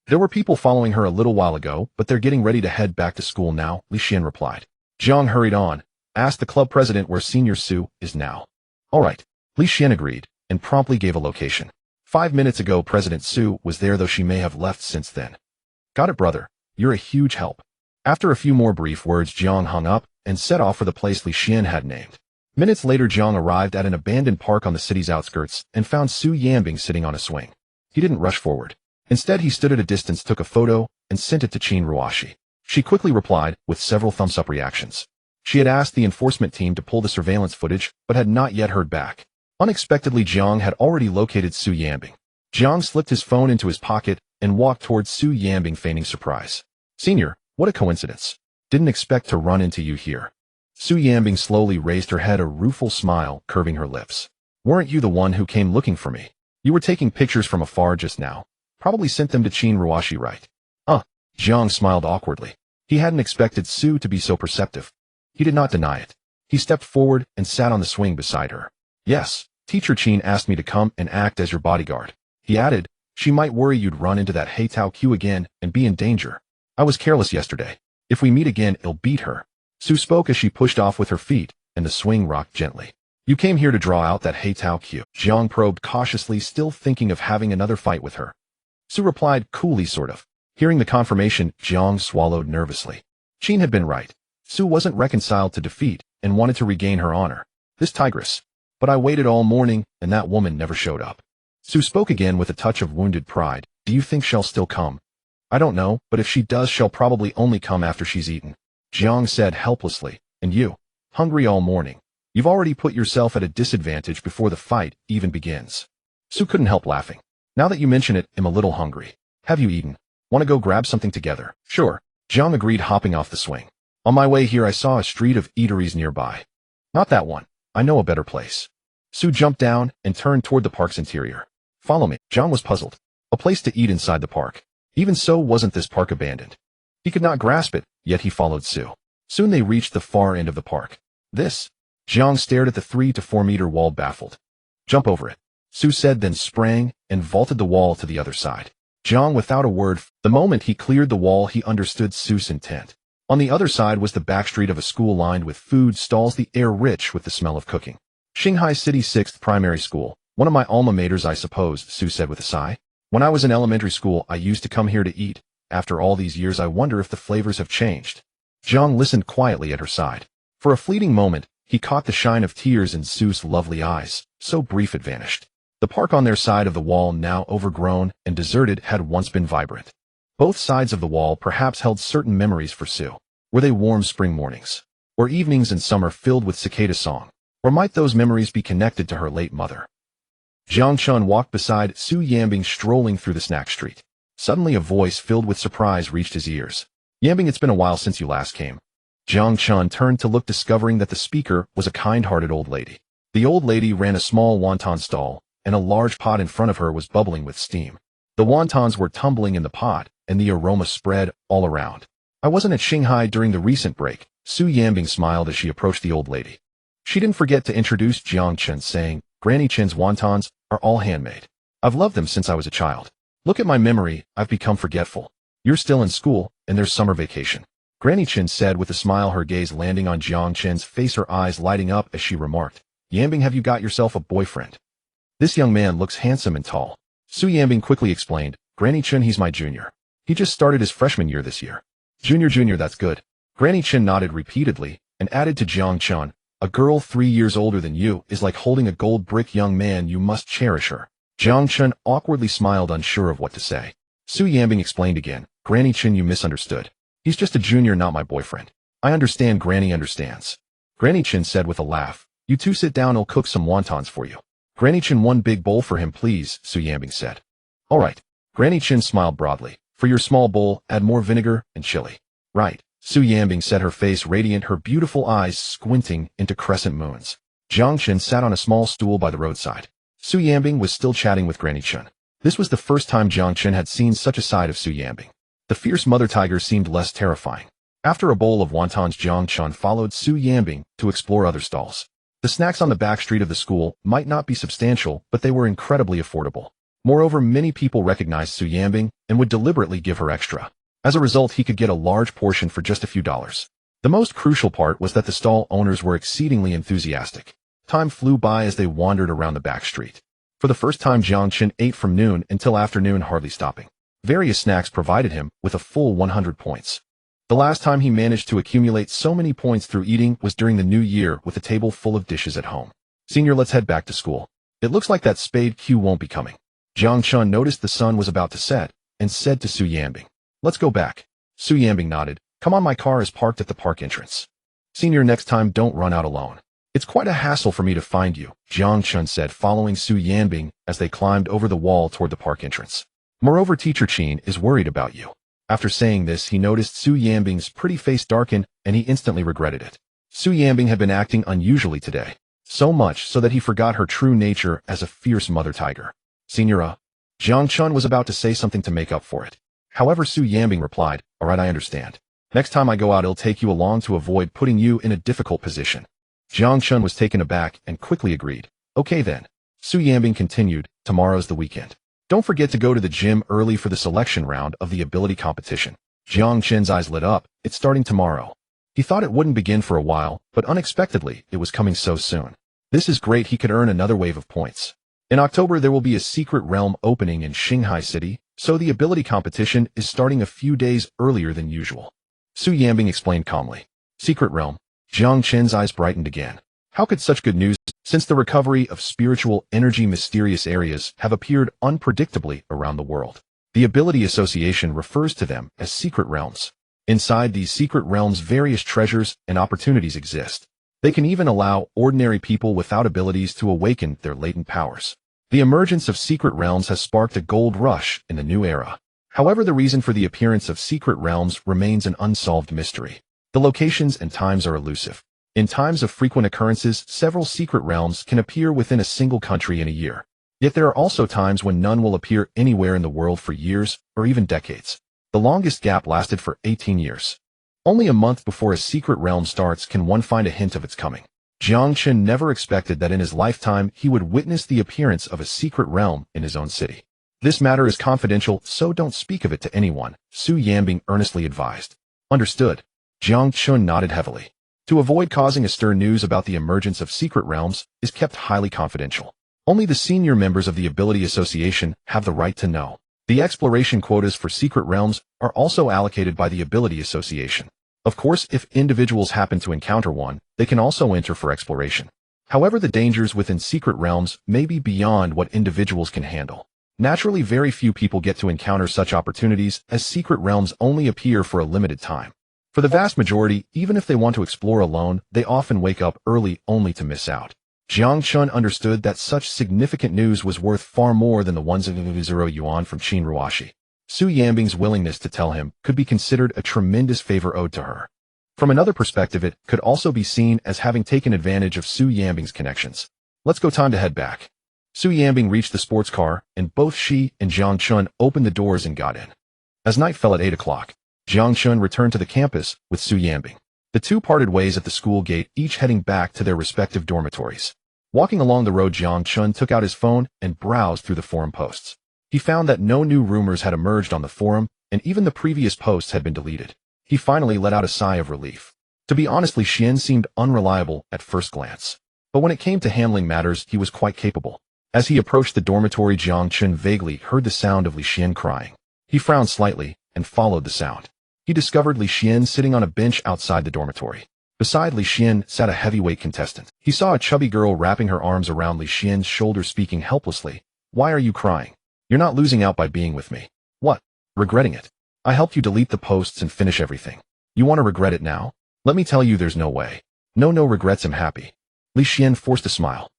There were people following her a little while ago, but they're getting ready to head back to school now, Li Xian replied. Jiang hurried on. Ask the club president where Senior Su is now. All right. Li Xian agreed, and promptly gave a location. 5 minutes ago, President Su was there, though she may have left since then. Got it, brother. You're a huge help. After a few more brief words, Jiang hung up and set off for the place Li Xian had named. Minutes later, Jiang arrived at an abandoned park on the city's outskirts and found Su Yanbing sitting on a swing. He didn't rush forward. Instead, he stood at a distance, took a photo, and sent it to Qin Ruoshi. She quickly replied with several thumbs-up reactions. She had asked the enforcement team to pull the surveillance footage, but had not yet heard back. Unexpectedly, Jiang had already located Su Yanbing. Jiang slipped his phone into his pocket and walked towards Su Yanbing, feigning surprise. Senior, what a coincidence. Didn't expect to run into you here. Su Yanbing slowly raised her head, a rueful smile curving her lips. Weren't you the one who came looking for me? You were taking pictures from afar just now. Probably sent them to Qin Ruoshi, right? Jiang smiled awkwardly. He hadn't expected Sue to be so perceptive. He did not deny it. He stepped forward and sat on the swing beside her. Yes, Teacher Chen asked me to come and act as your bodyguard. He added, she might worry you'd run into that Heitao Q again and be in danger. I was careless yesterday. If we meet again, I'll beat her. Sue spoke as she pushed off with her feet, and the swing rocked gently. You came here to draw out that Heitao Q. Jiang probed cautiously, still thinking of having another fight with her. Sue replied coolly, sort of. Hearing the confirmation, Jiang swallowed nervously. Chen had been right. Sue wasn't reconciled to defeat and wanted to regain her honor. This tigress. But I waited all morning, and that woman never showed up. Sue spoke again with a touch of wounded pride. Do you think she'll still come? I don't know, but if she does, she'll probably only come after she's eaten. Jiang said helplessly. And you? Hungry all morning. You've already put yourself at a disadvantage before the fight even begins. Sue couldn't help laughing. Now that you mention it, I'm a little hungry. Have you eaten? Want to go grab something together? Sure. Jiang agreed, hopping off the swing. On my way here, I saw a street of eateries nearby. Not that one. I know a better place. Sue jumped down and turned toward the park's interior. Follow me. Jiang was puzzled. A place to eat inside the park. Even so, wasn't this park abandoned? He could not grasp it, yet he followed Sue. Soon they reached the far end of the park. This? Jiang stared at the 3 to 4 meter wall, baffled. Jump over it, Sue said, then sprang and vaulted the wall to the other side. Jiang, without a word, the moment he cleared the wall, he understood Sue's intent. On the other side was the back street of a school lined with food stalls, the air rich with the smell of cooking. Shanghai City 6th Primary School. One of my alma maters, I suppose, Sue said with a sigh. When I was in elementary school, I used to come here to eat. After all these years, I wonder if the flavors have changed. Jiang listened quietly at her side. For a fleeting moment, he caught the shine of tears in Sue's lovely eyes. So brief it vanished. The park on their side of the wall, now overgrown and deserted, had once been vibrant. Both sides of the wall perhaps held certain memories for Sue. Were they warm spring mornings? Or evenings in summer filled with cicada song? Or might those memories be connected to her late mother? Jiang Chen walked beside Su Yambing, strolling through the snack street. Suddenly a voice filled with surprise reached his ears. Yambing, it's been a while since you last came. Jiang Chen turned to look, discovering that the speaker was a kind-hearted old lady. The old lady ran a small wonton stall, and a large pot in front of her was bubbling with steam. The wontons were tumbling in the pot, and the aroma spread all around. I wasn't at Shanghai during the recent break. Su Yambing smiled as she approached the old lady. She didn't forget to introduce Jiang Chen, saying, Granny Chen's wontons are all handmade. I've loved them since I was a child. Look at my memory, I've become forgetful. You're still in school, and there's summer vacation. Granny Chen said with a smile, her gaze landing on Jiang Chen's face, her eyes lighting up as she remarked, Yambing, have you got yourself a boyfriend? This young man looks handsome and tall. Su Yambing quickly explained, Granny Chen, he's my junior. He just started his freshman year this year. Junior, that's good. Granny Chen nodded repeatedly and added to Jiang Chen, a girl 3 years older than you is like holding a gold brick. Young man, you must cherish her. Jiang Chen awkwardly smiled, unsure of what to say. Su Yambing explained again, Granny Chen, you misunderstood. He's just a junior, not my boyfriend. I understand, Granny understands. Granny Chen said with a laugh, you two sit down, I'll cook some wontons for you. Granny Chen, one big bowl for him, please, Su Yambing said. All right. Granny Chen smiled broadly. For your small bowl, add more vinegar and chili. Right. Su Yambing said, her face radiant, her beautiful eyes squinting into crescent moons. Jiang Chen sat on a small stool by the roadside. Su Yambing was still chatting with Granny Chen. This was the first time Jiang Chen had seen such a side of Su Yambing. The fierce mother tiger seemed less terrifying. After a bowl of wontons, Jiang Chen followed Su Yambing to explore other stalls. The snacks on the back street of the school might not be substantial, but they were incredibly affordable. Moreover, many people recognized Su Yambing and would deliberately give her extra. As a result, he could get a large portion for just a few dollars. The most crucial part was that the stall owners were exceedingly enthusiastic. Time flew by as they wandered around the back street. For the first time, Jiang Chen ate from noon until afternoon, hardly stopping. Various snacks provided him with a full 100 points. The last time he managed to accumulate so many points through eating was during the new year with a table full of dishes at home. Senior, let's head back to school. It looks like that spade Q won't be coming. Jiang Chen noticed the sun was about to set and said to Su Yambing, let's go back. Su Yambing nodded. Come on, my car is parked at the park entrance. Senior, next time don't run out alone. It's quite a hassle for me to find you, Jiang Chen said, following Su Yambing as they climbed over the wall toward the park entrance. Moreover, Teacher Chen is worried about you. After saying this, he noticed Su Yambing's pretty face darken, and he instantly regretted it. Su Yambing had been acting unusually today, so much so that he forgot her true nature as a fierce mother tiger. Senior, Jiang Chen was about to say something to make up for it. However, Su Yanbing replied, "Alright, I understand. Next time I go out, I'll take you along to avoid putting you in a difficult position." Jiang Chen was taken aback and quickly agreed. "Okay then." Su Yanbing continued, "Tomorrow's the weekend. Don't forget to go to the gym early for the selection round of the ability competition." Jiang Chen's eyes lit up. "It's starting tomorrow." He thought it wouldn't begin for a while, but unexpectedly, it was coming so soon. This is great, he could earn another wave of points. In October, there will be a secret realm opening in Shanghai City, so the ability competition is starting a few days earlier than usual. Su Yanbing explained calmly. Secret realm. Jiang Chen's eyes brightened again. How could such good news, since the recovery of spiritual energy mysterious areas have appeared unpredictably around the world? The Ability Association refers to them as secret realms. Inside these secret realms, various treasures and opportunities exist. They can even allow ordinary people without abilities to awaken their latent powers. The emergence of secret realms has sparked a gold rush in the new era. However, the reason for the appearance of secret realms remains an unsolved mystery. The locations and times are elusive. In times of frequent occurrences, several secret realms can appear within a single country in a year. Yet there are also times when none will appear anywhere in the world for years or even decades. The longest gap lasted for 18 years. Only a month before a secret realm starts can one find a hint of its coming. Jiang Chen never expected that in his lifetime he would witness the appearance of a secret realm in his own city. "This matter is confidential, so don't speak of it to anyone," Su Yanbing earnestly advised. "Understood." Jiang Chen nodded heavily. To avoid causing a stir, news about the emergence of secret realms is kept highly confidential. Only the senior members of the Ability Association have the right to know. The exploration quotas for secret realms are also allocated by the Ability Association. Of course, if individuals happen to encounter one, they can also enter for exploration. However, the dangers within secret realms may be beyond what individuals can handle. Naturally, very few people get to encounter such opportunities, as secret realms only appear for a limited time. For the vast majority, even if they want to explore alone, they often wake up early only to miss out. Jiang Chen understood that such significant news was worth far more than the 1,000 yuan from Qin Ruashi. Su Yanbing's willingness to tell him could be considered a tremendous favor owed to her. From another perspective, it could also be seen as having taken advantage of Su Yanbing's connections. "Let's go, time to head back." Su Yanbing reached the sports car, and both she and Jiang Chen opened the doors and got in. As night fell at 8 o'clock, Jiang Chen returned to the campus with Su Yanbing. The two parted ways at the school gate, each heading back to their respective dormitories. Walking along the road, Jiang Chen took out his phone and browsed through the forum posts. He found that no new rumors had emerged on the forum, and even the previous posts had been deleted. He finally let out a sigh of relief. To be honest, Li Xian seemed unreliable at first glance. But when it came to handling matters, he was quite capable. As he approached the dormitory, Jiang Chen vaguely heard the sound of Li Xian crying. He frowned slightly and followed the sound. He discovered Li Xian sitting on a bench outside the dormitory. Beside Li Xian sat a heavyweight contestant. He saw a chubby girl wrapping her arms around Li Xian's shoulder, speaking helplessly. "Why are you crying? You're not losing out by being with me." "What? Regretting it? I helped you delete the posts and finish everything. You want to regret it now? Let me tell you, there's no way. No regrets, I'm happy." Li Xian forced a smile.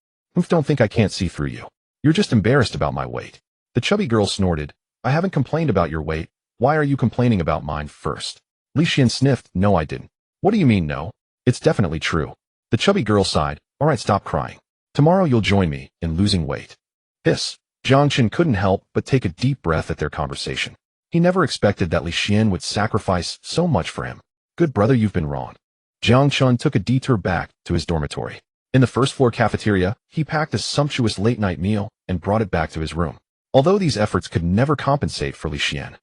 Don't think I can't see through you. You're just embarrassed about my weight." The chubby girl snorted. "I haven't complained about your weight. Why are you complaining about mine first?" Li Xian sniffed. "No, I didn't." "What do you mean, no? It's definitely true." The chubby girl sighed. "All right, stop crying. Tomorrow you'll join me in losing weight." Hiss. Jiang Chen couldn't help but take a deep breath at their conversation. He never expected that Li Xian would sacrifice so much for him. "Good brother, you've been wrong." Jiang Chen took a detour back to his dormitory. In the first-floor cafeteria, he packed a sumptuous late-night meal and brought it back to his room. Although these efforts could never compensate for Li Xian.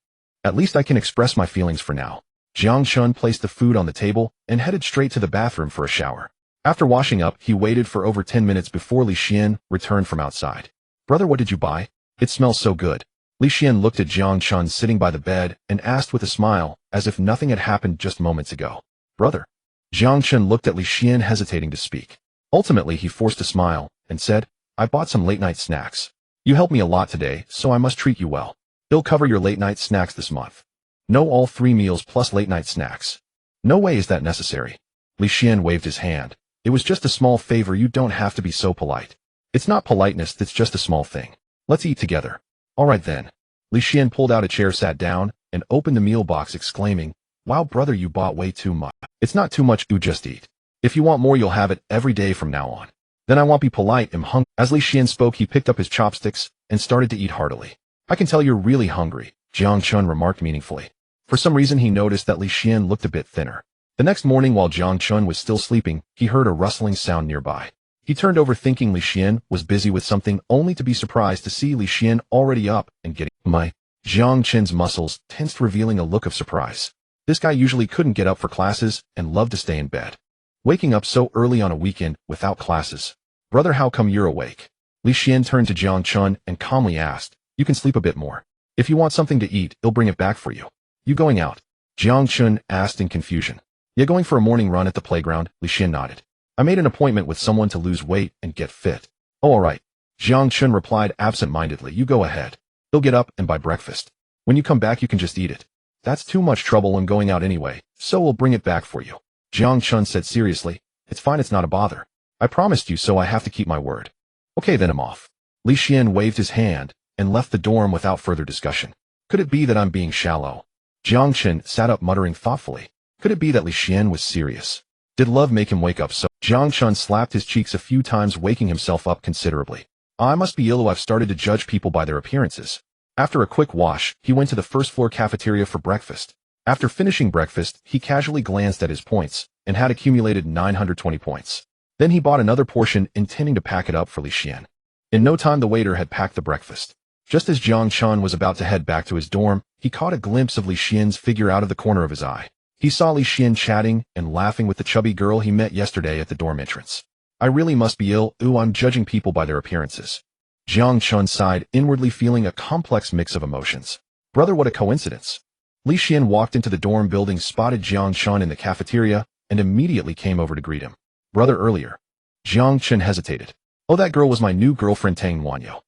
"At least I can express my feelings for now." Jiang Chen placed the food on the table and headed straight to the bathroom for a shower. After washing up, he waited for over 10 minutes before Li Xian returned from outside. "Brother, what did you buy? It smells so good." Li Xian looked at Jiang Chen sitting by the bed and asked with a smile, as if nothing had happened just moments ago. "Brother?" Jiang Chen looked at Li Xian, hesitating to speak. Ultimately, he forced a smile and said, "I bought some late-night snacks. You helped me a lot today, so I must treat you well. They'll cover your late-night snacks this month." "No, all 3 meals plus late-night snacks." "No way is that necessary." Li Xian waved his hand. "It was just a small favor, you don't have to be so polite." "It's not politeness, that's just a small thing. Let's eat together." "All right then." Li Xian pulled out a chair, sat down, and opened the meal box, exclaiming, "Wow, brother, you bought way too much." "It's not too much, you just eat. If you want more, you'll have it every day from now on." "Then I won't be polite, I'm hungry." As Li Xian spoke, he picked up his chopsticks and started to eat heartily. "I can tell you're really hungry. Jiang Chen remarked meaningfully. For some reason he noticed that Li Xian looked a bit thinner. The next morning while Jiang Chen was still sleeping, he heard a rustling sound nearby. He turned over thinking Li Xian was busy with something, only to be surprised to see Li Xian already up and getting my. Jiang Chen's muscles tensed, revealing a look of surprise. This guy usually couldn't get up for classes and loved to stay in bed. Waking up so early on a weekend without classes. Brother, how come you're awake? Li Xian turned to Jiang Chen and calmly asked, you can sleep a bit more. If you want something to eat, he'll bring it back for you. You going out? Jiang Chen asked in confusion. Yeah, going for a morning run at the playground, Li Xian nodded. I made an appointment with someone to lose weight and get fit. Oh, all right. Jiang Chen replied absent-mindedly. You go ahead. He'll get up and buy breakfast. When you come back you can just eat it. That's too much trouble when going out anyway, so we'll bring it back for you. Jiang Chen said seriously. It's fine, it's not a bother. I promised you, so I have to keep my word. Okay, then I'm off. Li Xian waved his hand and left the dorm without further discussion. Could it be that I'm being shallow? Jiang Chen sat up muttering thoughtfully. Could it be that Li Xian was serious? Did love make him wake up so? Jiang Chen slapped his cheeks a few times, waking himself up considerably. I must be ill. I've started to judge people by their appearances. After a quick wash, he went to the first-floor cafeteria for breakfast. After finishing breakfast, he casually glanced at his points and had accumulated 920 points. Then he bought another portion, intending to pack it up for Li Xian. In no time the waiter had packed the breakfast. Just as Jiang Chen was about to head back to his dorm, he caught a glimpse of Li Xian's figure out of the corner of his eye. He saw Li Xian chatting and laughing with the chubby girl he met yesterday at the dorm entrance. I really must be ill. Ooh, I'm judging people by their appearances. Jiang Chen sighed, inwardly feeling a complex mix of emotions. Brother, what a coincidence. Li Xian walked into the dorm building, spotted Jiang Chen in the cafeteria, and immediately came over to greet him. Brother, earlier. Jiang Chen hesitated. Oh, that girl was my new girlfriend Tang Wanyo.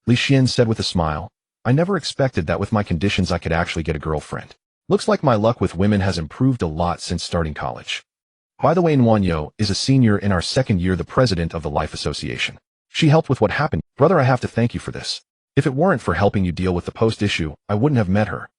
Li Xian said with a smile. I never expected that with my conditions I could actually get a girlfriend. Looks like my luck with women has improved a lot since starting college. By the way, Wanyo is a senior in our second year, the president of the Life Association. She helped with what happened. Brother, I have to thank you for this. If it weren't for helping you deal with the post issue, I wouldn't have met her.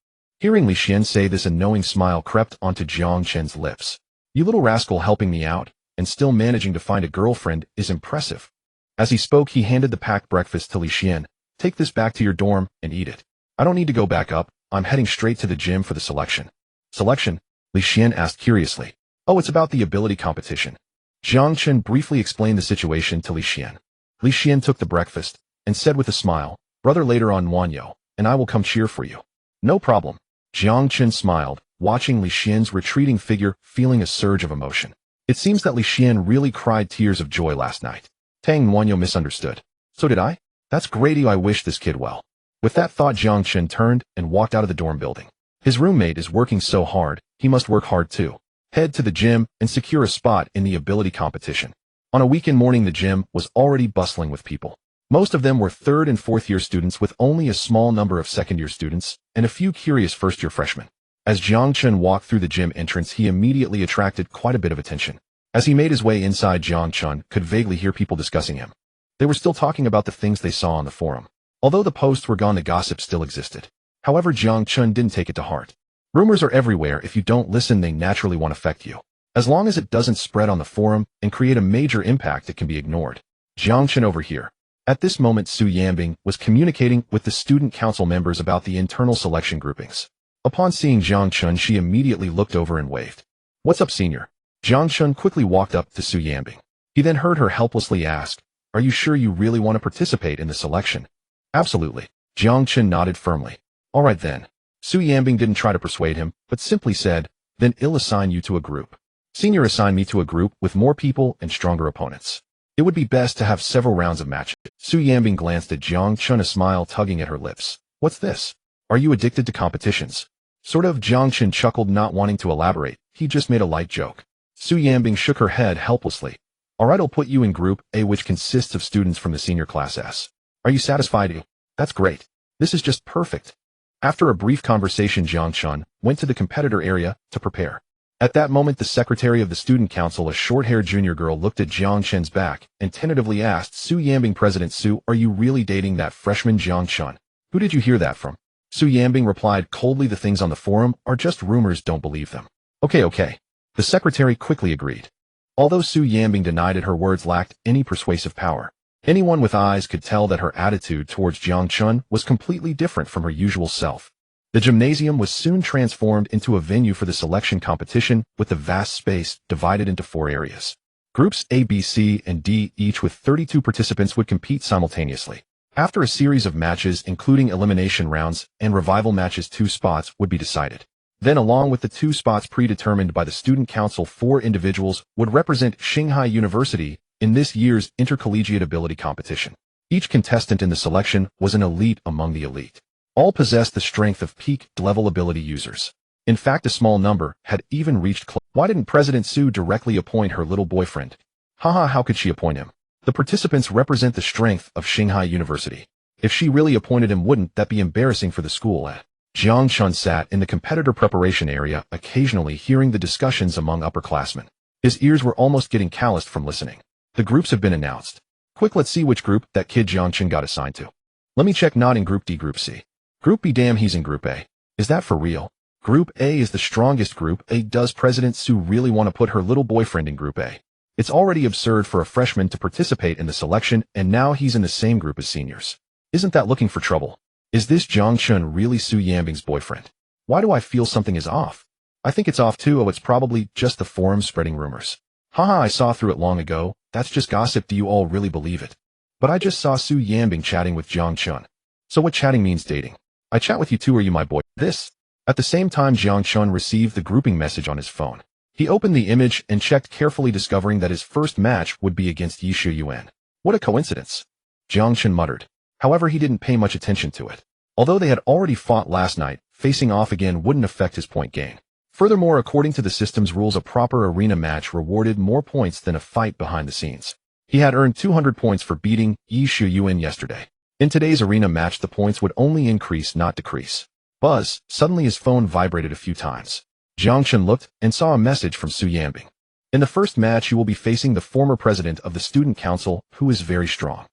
Hearing Li Xian say this, a knowing smile crept onto Jiang Chen's lips. You little rascal, helping me out and still managing to find a girlfriend is impressive. As he spoke, he handed the packed breakfast to Li Xian. Take this back to your dorm and eat it. I don't need to go back up. I'm heading straight to the gym for the selection. Selection? Li Xian asked curiously. Oh, it's about the ability competition. Jiang Chen briefly explained the situation to Li Xian. Li Xian took the breakfast and said with a smile, Brother, later on Wanyo, and I will come cheer for you. No problem. Jiang Chen smiled, watching Li Xian's retreating figure, feeling a surge of emotion. It seems that Li Xian really cried tears of joy last night. Tang Wanyo misunderstood. So did I? That's great. I wish this kid well. With that thought, Jiang Chen turned and walked out of the dorm building. His roommate is working so hard, he must work hard too. Head to the gym and secure a spot in the ability competition. On a weekend morning, the gym was already bustling with people. Most of them were third and fourth year students, with only a small number of second year students and a few curious first year freshmen. As Jiang Chen walked through the gym entrance, he immediately attracted quite a bit of attention. As he made his way inside, Jiang Chen could vaguely hear people discussing him. They were still talking about the things they saw on the forum. Although the posts were gone, the gossip still existed. However, Jiang Chen didn't take it to heart. Rumors are everywhere. If you don't listen, they naturally won't affect you. As long as it doesn't spread on the forum and create a major impact, it can be ignored. Jiang Chen over here. At this moment, Su Yanbing was communicating with the student council members about the internal selection groupings. Upon seeing Jiang Chen, she immediately looked over and waved. What's up, senior? Jiang Chen quickly walked up to Su Yanbing. He then heard her helplessly ask, Are you sure you really want to participate in the selection? Absolutely. Jiang Chen nodded firmly. All right then. Su Yanbing didn't try to persuade him, but simply said, Then I'll assign you to a group. Senior, assign me to a group with more people and stronger opponents. It would be best to have several rounds of matches. Su Yanbing glanced at Jiang Chen, a smile tugging at her lips. What's this? Are you addicted to competitions? Sort of. Jiang Chen chuckled, not wanting to elaborate. He just made a light joke. Su Yanbing shook her head helplessly. All right, I'll put you in Group A, which consists of students from the senior class S. Are you satisfied? That's great. This is just perfect. After a brief conversation, Jiang Chen went to the competitor area to prepare. At that moment, the secretary of the student council, a short-haired junior girl, looked at Jiang Chen's back and tentatively asked, Su Yanbing, President Su, are you really dating that freshman Jiang Chen? Who did you hear that from? Su Yanbing replied coldly, the things on the forum are just rumors, don't believe them. Okay. The secretary quickly agreed. Although Su Yanbing denied it, her words lacked any persuasive power. Anyone with eyes could tell that her attitude towards Jiang Chen was completely different from her usual self. The gymnasium was soon transformed into a venue for the selection competition, with the vast space divided into 4 areas. Groups A, B, C, and D, each with 32 participants, would compete simultaneously. After a series of matches, including elimination rounds and revival matches, 2 spots would be decided. Then, along with the 2 spots predetermined by the student council, 4 individuals would represent Shanghai University in this year's intercollegiate ability competition. Each contestant in the selection was an elite among the elite. All possessed the strength of peak-level ability users. In fact, a small number had even reached Why didn't President Su directly appoint her little boyfriend? Haha, how could she appoint him? The participants represent the strength of Shanghai University. If she really appointed him, wouldn't that be embarrassing for the school? Jiang Chen sat in the competitor preparation area, occasionally hearing the discussions among upperclassmen. His ears were almost getting calloused from listening. The groups have been announced. Quick, let's see which group that kid Jiang Chen got assigned to. Let me check. Not in Group D, Group C. Group B, damn, he's in Group A. Is that for real? Group A is the strongest Group A. Does President Su really want to put her little boyfriend in Group A? It's already absurd for a freshman to participate in the selection, and now he's in the same group as seniors. Isn't that looking for trouble? Is this Jiang Chen really Su Yanbing's boyfriend? Why do I feel something is off? I think it's off too. Oh, it's probably just the forum spreading rumors. Haha, I saw through it long ago. That's just gossip. Do you all really believe it? But I just saw Su Yanbing chatting with Jiang Chen. So what chatting means? Dating. I chat with you too. Are you my boy? This. At the same time, Jiang Chen received the grouping message on his phone. He opened the image and checked carefully, discovering that his first match would be against Yi Shuyuan. What a coincidence. Jiang Chen muttered. However, he didn't pay much attention to it. Although they had already fought last night, facing off again wouldn't affect his point gain. Furthermore, according to the system's rules, a proper arena match rewarded more points than a fight behind the scenes. He had earned 200 points for beating Yi Shuyuan yesterday. In today's arena match, the points would only increase, not decrease. Buzz, suddenly his phone vibrated a few times. Jiang Chen looked and saw a message from Su Yanbing. In the first match, you will be facing the former president of the student council, who is very strong.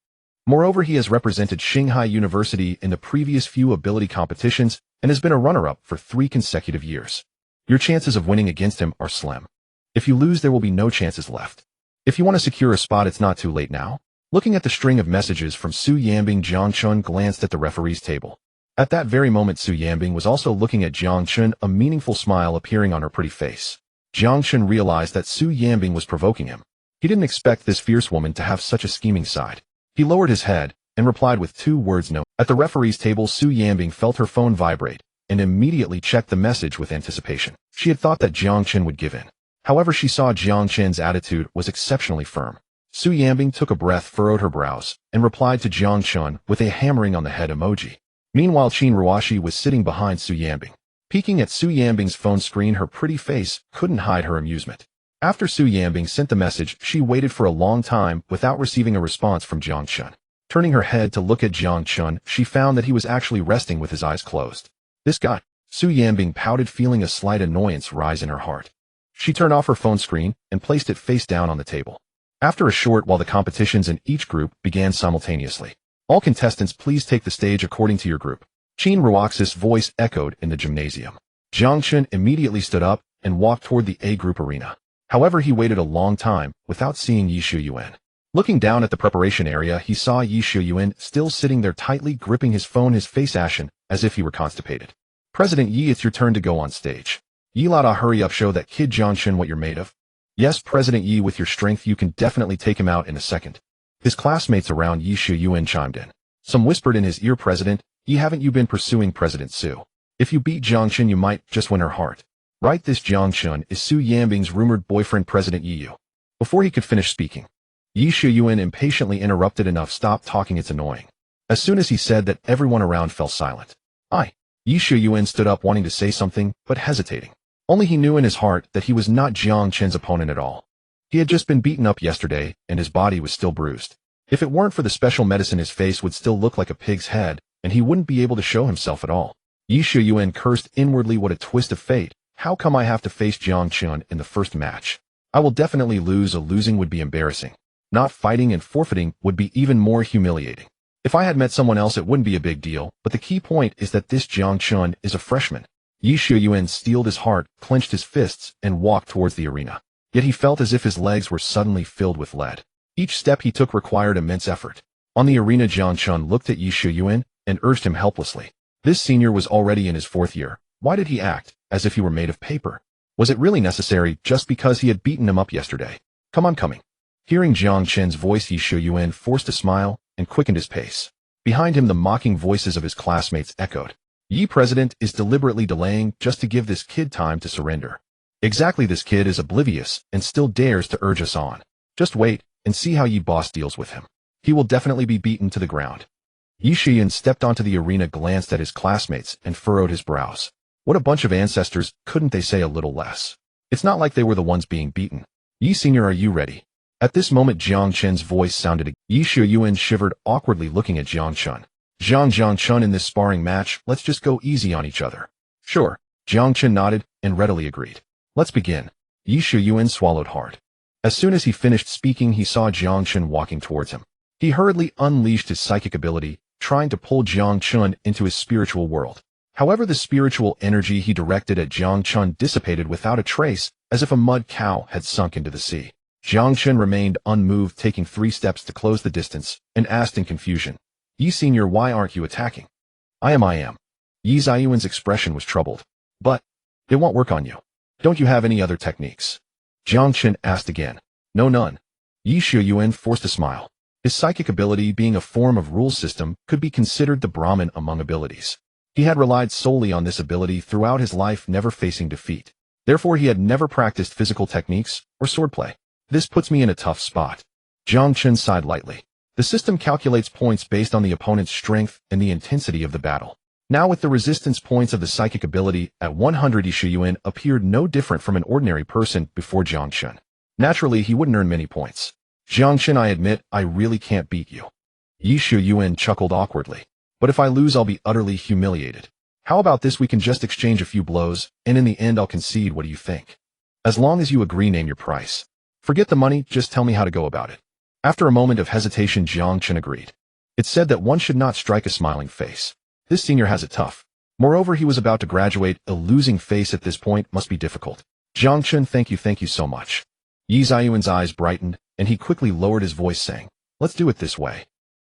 Moreover, he has represented Shanghai University in the previous few ability competitions and has been a runner-up for 3 consecutive years. Your chances of winning against him are slim. If you lose, there will be no chances left. If you want to secure a spot, it's not too late now. Looking at the string of messages from Su Yanbing, Jiang Chen glanced at the referee's table. At that very moment, Su Yanbing was also looking at Jiang Chen, a meaningful smile appearing on her pretty face. Jiang Chen realized that Su Yanbing was provoking him. He didn't expect this fierce woman to have such a scheming side. He lowered his head and replied with 2 words, no. At the referee's table, Su Yanbing felt her phone vibrate and immediately checked the message with anticipation. She had thought that Jiang Chen would give in. However, she saw Jiang Chen's attitude was exceptionally firm. Su Yanbing took a breath, furrowed her brows, and replied to Jiang Chen with a hammering on the head emoji. Meanwhile, Qin Ruashi was sitting behind Su Yanbing. Peeking at Su Yanbing's phone screen, her pretty face couldn't hide her amusement. After Su Yanbing sent the message, she waited for a long time without receiving a response from Jiang Chen. Turning her head to look at Jiang Chen, she found that he was actually resting with his eyes closed. This guy. Su Yanbing pouted, feeling a slight annoyance rise in her heart. She turned off her phone screen and placed it face down on the table. After a short while, the competitions in each group began simultaneously. All contestants, please take the stage according to your group. Qin Ruaxi's voice echoed in the gymnasium. Jiang Chen immediately stood up and walked toward the A group arena. However, he waited a long time without seeing Yi Shuyuan. Looking down at the preparation area, he saw Yi Shuyuan still sitting there, tightly gripping his phone, his face ashen, as if he were constipated. President Yi, it's your turn to go on stage. Yi Lada, hurry up, show that kid Jiang Chen what you're made of. Yes, President Yi, with your strength you can definitely take him out in a second. His classmates around Yi Shuyuan chimed in. Some whispered in his ear, President Yi, haven't you been pursuing President Su? If you beat Jiang Chen, you might just win her heart. Right, this Jiang Chen is Su Yanbing's rumored boyfriend, President Yi. Before he could finish speaking, Yi Shuyuan impatiently interrupted. Enough, stop talking, it's annoying. As soon as he said that, everyone around fell silent. Yi Shuyuan stood up, wanting to say something, but hesitating. Only he knew in his heart that he was not Jiang Chen's opponent at all. He had just been beaten up yesterday, and his body was still bruised. If it weren't for the special medicine, his face would still look like a pig's head, and he wouldn't be able to show himself at all. Yi Shuyuan cursed inwardly. What a twist of fate. How come I have to face Jiang Chen in the first match? I will definitely lose. Losing would be embarrassing. Not fighting and forfeiting would be even more humiliating. If I had met someone else, it wouldn't be a big deal, but the key point is that this Jiang Chen is a freshman. Yi Shuyuan steeled his heart, clenched his fists, and walked towards the arena. Yet he felt as if his legs were suddenly filled with lead. Each step he took required immense effort. On the arena, Jiang Chen looked at Yi Shuyuan and urged him helplessly. This senior was already in his 4th year. Why did he act as if he were made of paper? Was it really necessary just because he had beaten him up yesterday? Come on, coming. Hearing Jiang Chen's voice, Yi Shuyuan forced a smile and quickened his pace. Behind him, the mocking voices of his classmates echoed. Yi President is deliberately delaying just to give this kid time to surrender. Exactly, this kid is oblivious and still dares to urge us on. Just wait and see how Yi Boss deals with him. He will definitely be beaten to the ground. Yi Shuyuan stepped onto the arena, glanced at his classmates, and furrowed his brows. What a bunch of ancestors, couldn't they say a little less? It's not like they were the ones being beaten. Yi Senior, are you ready? At this moment, Jiang Chen's voice sounded. Yi Shuyuan shivered awkwardly, looking at Jiang Chen. Jiang Chen, in this sparring match, let's just go easy on each other. Sure. Jiang Chen nodded and readily agreed. Let's begin. Yi Shuyuan swallowed hard. As soon as he finished speaking, he saw Jiang Chen walking towards him. He hurriedly unleashed his psychic ability, trying to pull Jiang Chen into his spiritual world. However, the spiritual energy he directed at Jiang Chen dissipated without a trace, as if a mud cow had sunk into the sea. Jiang Chen remained unmoved, taking 3 steps to close the distance, and asked in confusion, Yi Senior, why aren't you attacking? I am. Yi Ziyuan's expression was troubled. But it won't work on you. Don't you have any other techniques? Jiang Chen asked again. No, none. Yi Shuyuan forced a smile. His psychic ability, being a form of rule system, could be considered the Brahman among abilities. He had relied solely on this ability throughout his life, never facing defeat. Therefore, he had never practiced physical techniques or swordplay. This puts me in a tough spot. Jiang Chen sighed lightly. The system calculates points based on the opponent's strength and the intensity of the battle. Now, with the resistance points of the psychic ability at 100, Yi Shuyuan appeared no different from an ordinary person before Jiang Chen. Naturally, he wouldn't earn many points. Jiang Chen, I admit, I really can't beat you. Yi Shuyuan chuckled awkwardly. But if I lose, I'll be utterly humiliated. How about this? We can just exchange a few blows, and in the end I'll concede. What do you think? As long as you agree, name your price. Forget the money, just tell me how to go about it. After a moment of hesitation, Jiang Chen agreed. It said that one should not strike a smiling face. This senior has it tough. Moreover, he was about to graduate. A losing face at this point must be difficult. Jiang Chen, thank you so much. Yi Ziyuan's eyes brightened, and he quickly lowered his voice, saying, let's do it this way.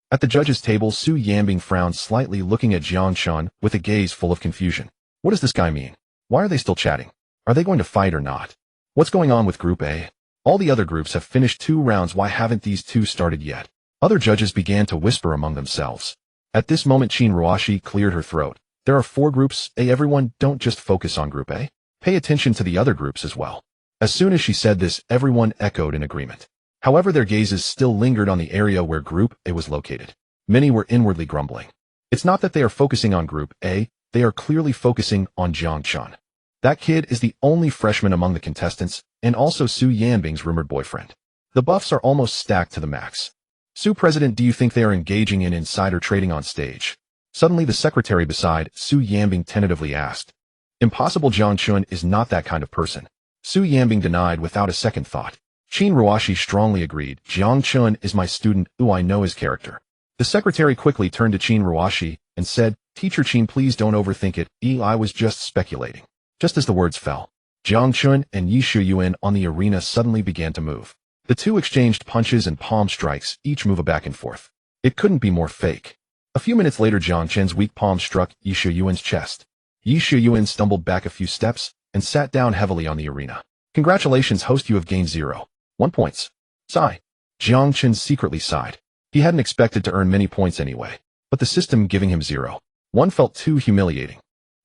At the judges' table, Su Yanbing frowned slightly, looking at Jiang Chen with a gaze full of confusion. What does this guy mean? Why are they still chatting? Are they going to fight or not? What's going on with Group A? All the other groups have finished 2 rounds. Why haven't these 2 started yet? Other judges began to whisper among themselves. At this moment, Qin Ruoshi cleared her throat. There are 4 groups A. Everyone, don't just focus on Group A. Pay attention to the other groups as well. As soon as she said this, everyone echoed in agreement. However, their gazes still lingered on the area where Group A was located. Many were inwardly grumbling. It's not that they are focusing on Group A, they are clearly focusing on Jiang Chen. That kid is the only freshman among the contestants, and also Su Yanbing's rumored boyfriend. The buffs are almost stacked to the max. Su President, do you think they are engaging in insider trading on stage? Suddenly, the secretary beside Su Yanbing tentatively asked. Impossible, Jiang Chen is not that kind of person. Su Yanbing denied without a second thought. Qin Ruoshi strongly agreed. Jiang Chen is my student. I know his character. The secretary quickly turned to Qin Ruoshi and said, Teacher Qin, please don't overthink it. I was just speculating. Just as the words fell, Jiang Chen and Yi Shuyuan on the arena suddenly began to move. The 2 exchanged punches and palm strikes, each move back and forth. It couldn't be more fake. A few minutes later, Jiang Chen's weak palm struck Yi Shuyuan's chest. Yi Shuyuan stumbled back a few steps and sat down heavily on the arena. Congratulations, host, you have gained 0.1 points. Sigh. Jiang Chen secretly sighed. He hadn't expected to earn many points anyway, but the system giving him 0.1 felt too humiliating.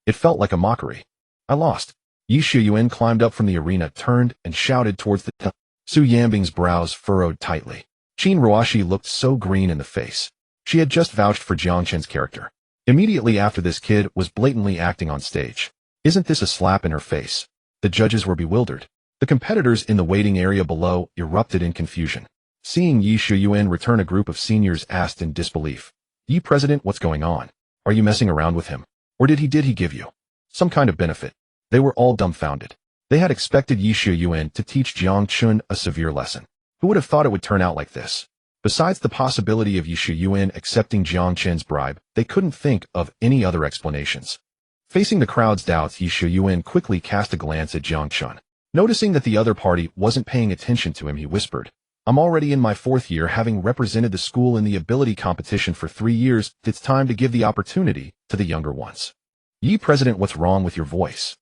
It felt like a mockery. I lost. Yi Shuyuan climbed up from the arena, turned, and shouted towards the Su Yanbing's brows furrowed tightly. Qin Ruoshi looked so green in the face. She had just vouched for Jiang Chen's character. Immediately after, this kid was blatantly acting on stage. Isn't this a slap in her face? The judges were bewildered. The competitors in the waiting area below erupted in confusion. Seeing Yi Shuyuan return, a group of seniors asked in disbelief. Yi President, what's going on? Are you messing around with him? Or did he give you some kind of benefit? They were all dumbfounded. They had expected Yi Shuyuan to teach Jiang Chen a severe lesson. Who would have thought it would turn out like this? Besides the possibility of Yi Shuyuan accepting Jiang Chen's bribe, they couldn't think of any other explanations. Facing the crowd's doubts, Yi Shuyuan quickly cast a glance at Jiang Chen. Noticing that the other party wasn't paying attention to him, he whispered, I'm already in my 4th year, having represented the school in the ability competition for 3 years. It's time to give the opportunity to the younger ones. Yi President, what's wrong with your voice?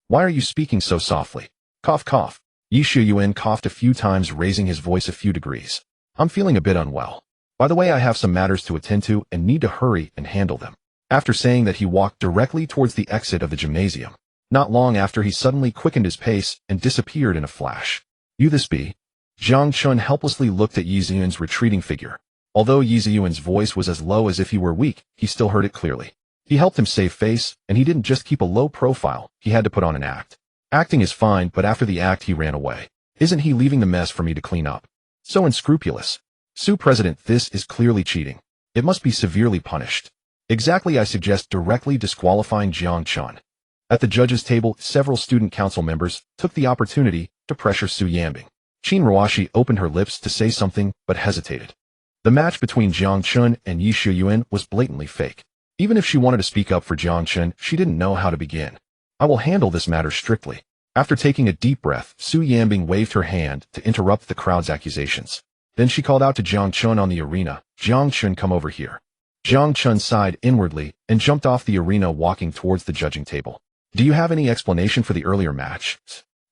Why are you speaking so softly? Cough, cough. Yi Shuyuan coughed a few times, raising his voice a few degrees. I'm feeling a bit unwell. By the way, I have some matters to attend to and need to hurry and handle them. After saying that, he walked directly towards the exit of the gymnasium. Not long after, he suddenly quickened his pace and disappeared in a flash. You this be? Jiang Chen helplessly looked at Yi Ziyuan's retreating figure. Although Yi Ziyuan's voice was as low as if he were weak, he still heard it clearly. He helped him save face, and he didn't just keep a low profile, he had to put on an act. Acting is fine, but after the act he ran away. Isn't he leaving the mess for me to clean up? So unscrupulous. Su President, this is clearly cheating. It must be severely punished. Exactly, I suggest directly disqualifying Jiang Chen. At the judges' table, several student council members took the opportunity to pressure Su Yanbing. Qin Ruoshi opened her lips to say something, but hesitated. The match between Jiang Chen and Yi Shuyuan was blatantly fake. Even if she wanted to speak up for Jiang Chen, she didn't know how to begin. I will handle this matter strictly. After taking a deep breath, Su Yanbing waved her hand to interrupt the crowd's accusations. Then she called out to Jiang Chen on the arena, Jiang Chen, come over here. Jiang Chen sighed inwardly and jumped off the arena, walking towards the judging table. Do you have any explanation for the earlier match?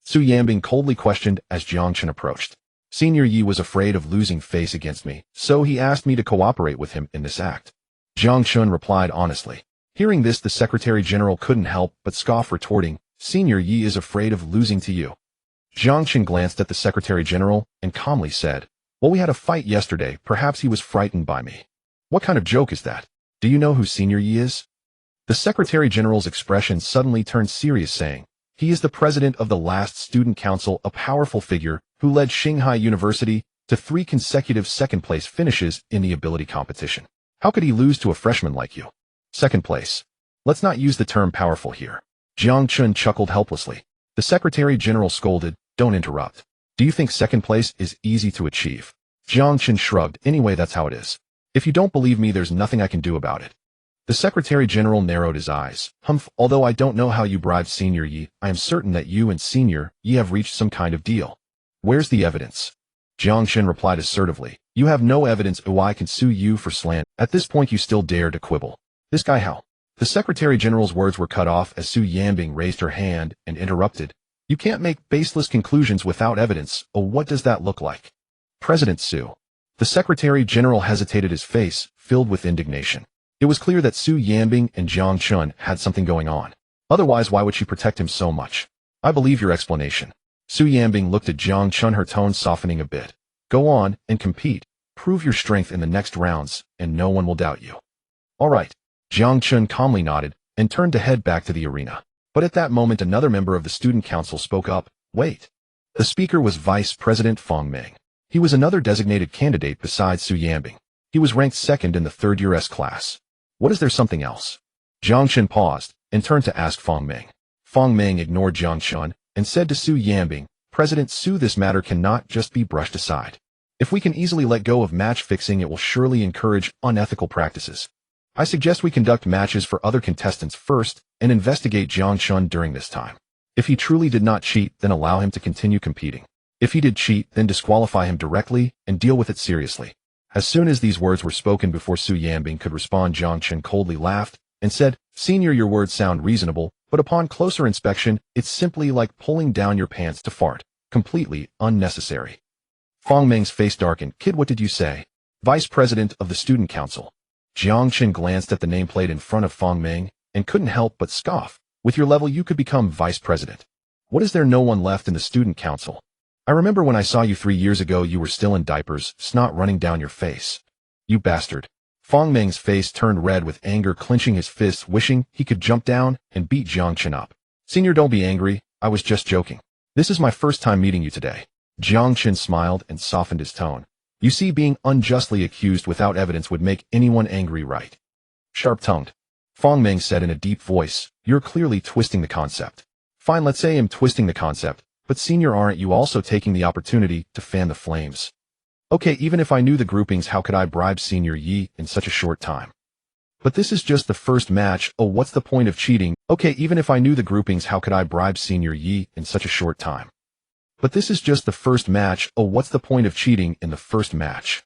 Su Yanbing coldly questioned as Jiang Chen approached. Senior Yi was afraid of losing face against me, so he asked me to cooperate with him in this act. Jiang Chen replied honestly. Hearing this, the Secretary General couldn't help but scoff, retorting, Senior Yi is afraid of losing to you. Jiang Chen glanced at the Secretary General and calmly said, well, we had a fight yesterday, perhaps he was frightened by me. What kind of joke is that? Do you know who Senior Yi is? The Secretary General's expression suddenly turned serious, saying, he is the president of the last student council, a powerful figure who led Shanghai University to 3 consecutive second-place finishes in the ability competition. How could he lose to a freshman like you? Second place. Let's not use the term powerful here. Jiang Chen chuckled helplessly. The Secretary General scolded, don't interrupt. Do you think second place is easy to achieve? Jiang Chen shrugged, anyway, that's how it is. If you don't believe me, there's nothing I can do about it. The Secretary General narrowed his eyes. Humph, although I don't know how you bribed Senior Yi, I am certain that you and Senior Yi have reached some kind of deal. Where's the evidence? Jiang Chen replied assertively. You have no evidence, or I can sue you for slander. At this point you still dare to quibble. This guy how? The Secretary General's words were cut off as Su Yanbing raised her hand and interrupted. You can't make baseless conclusions without evidence. Oh, what does that look like? President Su. The Secretary General hesitated, his face filled with indignation. It was clear that Su Yanbing and Jiang Chen had something going on. Otherwise, why would she protect him so much? I believe your explanation. Su Yanbing looked at Jiang Chen, her tone softening a bit. Go on and compete. Prove your strength in the next rounds, and no one will doubt you. All right. Jiang Chen calmly nodded and turned to head back to the arena. But at that moment, another member of the student council spoke up. Wait. The speaker was Vice President Fang Ming. He was another designated candidate besides Su Yanbing. He was ranked second in the 3rd year S class. What, is there something else? Jiang Chen paused and turned to ask Fang Ming. Fang Ming ignored Jiang Chen and said to Su Yanbing, President Su, this matter cannot just be brushed aside. If we can easily let go of match fixing, it will surely encourage unethical practices. I suggest we conduct matches for other contestants first and investigate Jiang Chen during this time. If he truly did not cheat, then allow him to continue competing. If he did cheat, then disqualify him directly and deal with it seriously. As soon as these words were spoken, before Su Yanbing could respond, Jiang Chen coldly laughed and said, Senior, your words sound reasonable, but upon closer inspection, it's simply like pulling down your pants to fart. Completely unnecessary. Fang Ming's face darkened. Kid, what did you say? Vice President of the Student Council. Jiang Chen glanced at the nameplate in front of Fang Ming and couldn't help but scoff. With your level, you could become Vice President. What, is there no one left in the Student Council? I remember when I saw you 3 years ago, you were still in diapers, snot running down your face. You bastard. Fang Ming's face turned red with anger, clenching his fists, wishing he could jump down and beat Jiang Chen up. Senior, don't be angry. I was just joking. This is my first time meeting you today. Jiang Chen smiled and softened his tone. You see, being unjustly accused without evidence would make anyone angry, right? Sharp-tongued. Fang Ming said in a deep voice, you're clearly twisting the concept. Fine, let's say I'm twisting the concept, but Senior, aren't you also taking the opportunity to fan the flames? Okay, even if I knew the groupings, how could I bribe Senior Yi in such a short time? But this is just the first match. Oh, what's the point of cheating? Okay, even if I knew the groupings, how could I bribe Senior Yi in such a short time? But this is just the first match. Oh, what's the point of cheating in the first match?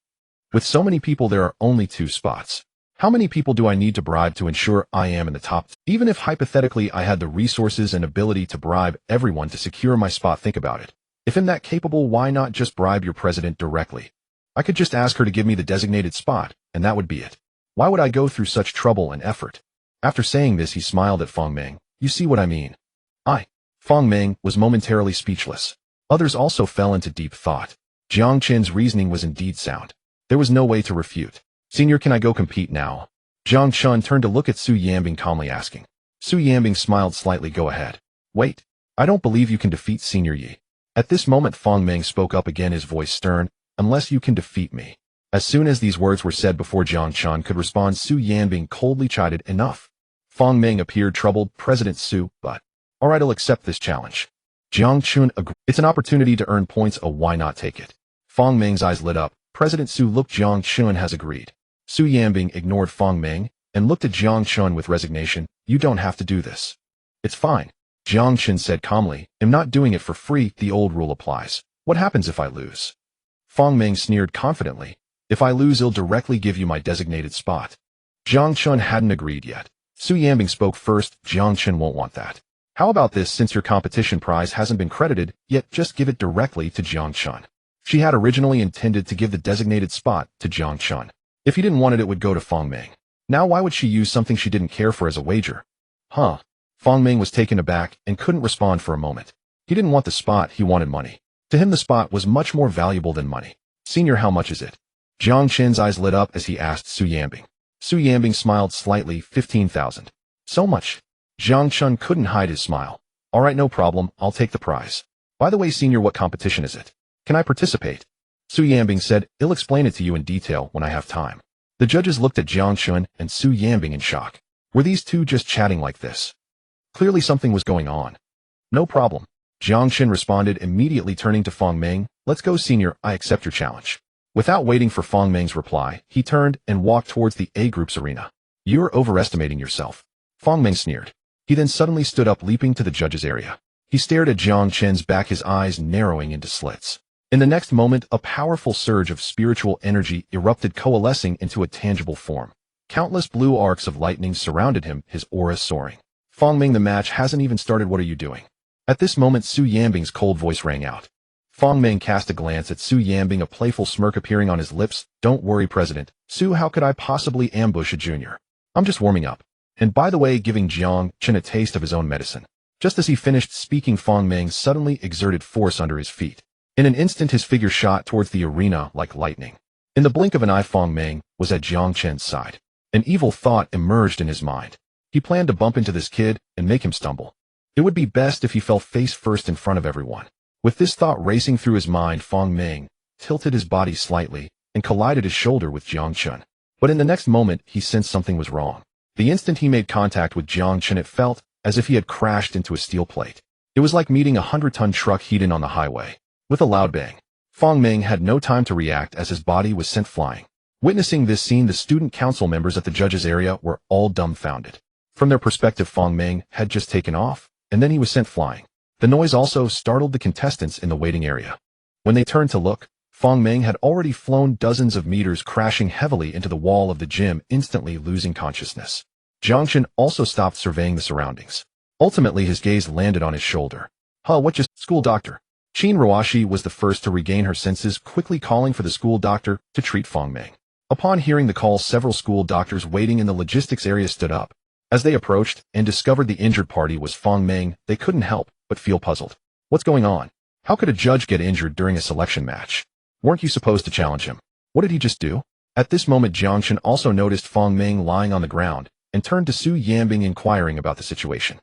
With so many people, there are only 2 spots. How many people do I need to bribe to ensure I am in the top? Even if hypothetically I had the resources and ability to bribe everyone to secure my spot, think about it. If I'm that capable, why not just bribe your president directly? I could just ask her to give me the designated spot, and that would be it. Why would I go through such trouble and effort? After saying this, he smiled at Feng Ming. You see what I mean? Feng Ming was momentarily speechless. Others also fell into deep thought. Jiang Chen's reasoning was indeed sound. There was no way to refute. Senior, can I go compete now? Jiang Chen turned to look at Su Yanbing, calmly asking. Su Yanbing smiled slightly. Go ahead. Wait. I don't believe you can defeat Senior Yi. At this moment, Feng Ming spoke up again, his voice stern. Unless you can defeat me. As soon as these words were said, before Jiang Chen could respond, Su Yanbing coldly chided, enough. Feng Ming appeared troubled. President Su, but... Alright, I'll accept this challenge. Jiang Chen agreed. It's an opportunity to earn points. Oh, why not take it? Feng Ming's eyes lit up. President Su, look, Jiang Chen has agreed. Su Yanbing ignored Feng Ming and looked at Jiang Chen with resignation. You don't have to do this. It's fine. Jiang Chen said calmly. I'm not doing it for free. The old rule applies. What happens if I lose? Feng Ming sneered confidently. If I lose, I'll directly give you my designated spot. Jiang Chen hadn't agreed yet. Su Yanbing spoke first. Jiang Chen won't want that. How about this? Since your competition prize hasn't been credited yet, just give it directly to Jiang Chen. She had originally intended to give the designated spot to Jiang Chen. If he didn't want it, it would go to Feng Ming. Now why would she use something she didn't care for as a wager? Feng Ming was taken aback and couldn't respond for a moment. He didn't want the spot, he wanted money. To him, the spot was much more valuable than money. Senior, how much is it? Jiang Chen's eyes lit up as he asked Su Yanbing. Su Yanbing smiled slightly. 15,000. So much? Jiang Chen couldn't hide his smile. Alright, no problem, I'll take the prize. By the way, Senior, what competition is it? Can I participate? Su Yanbing said, I'll explain it to you in detail when I have time. The judges looked at Jiang Chen and Su Yanbing in shock. Were these two just chatting like this? Clearly something was going on. No problem. Jiang Chen responded, immediately turning to Feng Ming. Let's go, Senior, I accept your challenge. Without waiting for Feng Ming's reply, he turned and walked towards the A group's arena. You're overestimating yourself. Feng Ming sneered. He then suddenly stood up, leaping to the judges' area. He stared at Jiang Chen's back, his eyes narrowing into slits. In the next moment, a powerful surge of spiritual energy erupted, coalescing into a tangible form. Countless blue arcs of lightning surrounded him, his aura soaring. Feng Ming, the match hasn't even started. What are you doing? At this moment, Su Yanbing's cold voice rang out. Feng Ming cast a glance at Su Yanbing, a playful smirk appearing on his lips. Don't worry, President. Su, how could I possibly ambush a junior? I'm just warming up. And by the way, giving Jiang Chen a taste of his own medicine. Just as he finished speaking, Feng Ming suddenly exerted force under his feet. In an instant, his figure shot towards the arena like lightning. In the blink of an eye, Feng Ming was at Jiang Chen's side. An evil thought emerged in his mind. He planned to bump into this kid and make him stumble. It would be best if he fell face first in front of everyone. With this thought racing through his mind, Feng Ming tilted his body slightly and collided his shoulder with Jiang Chen. But in the next moment, he sensed something was wrong. The instant he made contact with Jiang Chen, it felt as if he had crashed into a steel plate. It was like meeting a 100-ton truck heated on the highway. With a loud bang, Feng Ming had no time to react as his body was sent flying. Witnessing this scene, the student council members at the judges' area were all dumbfounded. From their perspective, Feng Ming had just taken off, and then he was sent flying. The noise also startled the contestants in the waiting area. When they turned to look, Feng Ming had already flown dozens of meters, crashing heavily into the wall of the gym, instantly losing consciousness. Jiang Chen also stopped surveying the surroundings. Ultimately, his gaze landed on his shoulder. What just? School doctor. Qin Ruoshi was the first to regain her senses, quickly calling for the school doctor to treat Feng Ming. Upon hearing the call, several school doctors waiting in the logistics area stood up. As they approached and discovered the injured party was Feng Ming, they couldn't help but feel puzzled. What's going on? How could a judge get injured during a selection match? Weren't you supposed to challenge him? What did he just do? At this moment, Jiang Chen also noticed Feng Ming lying on the ground and turned to Su Yanbing, inquiring about the situation.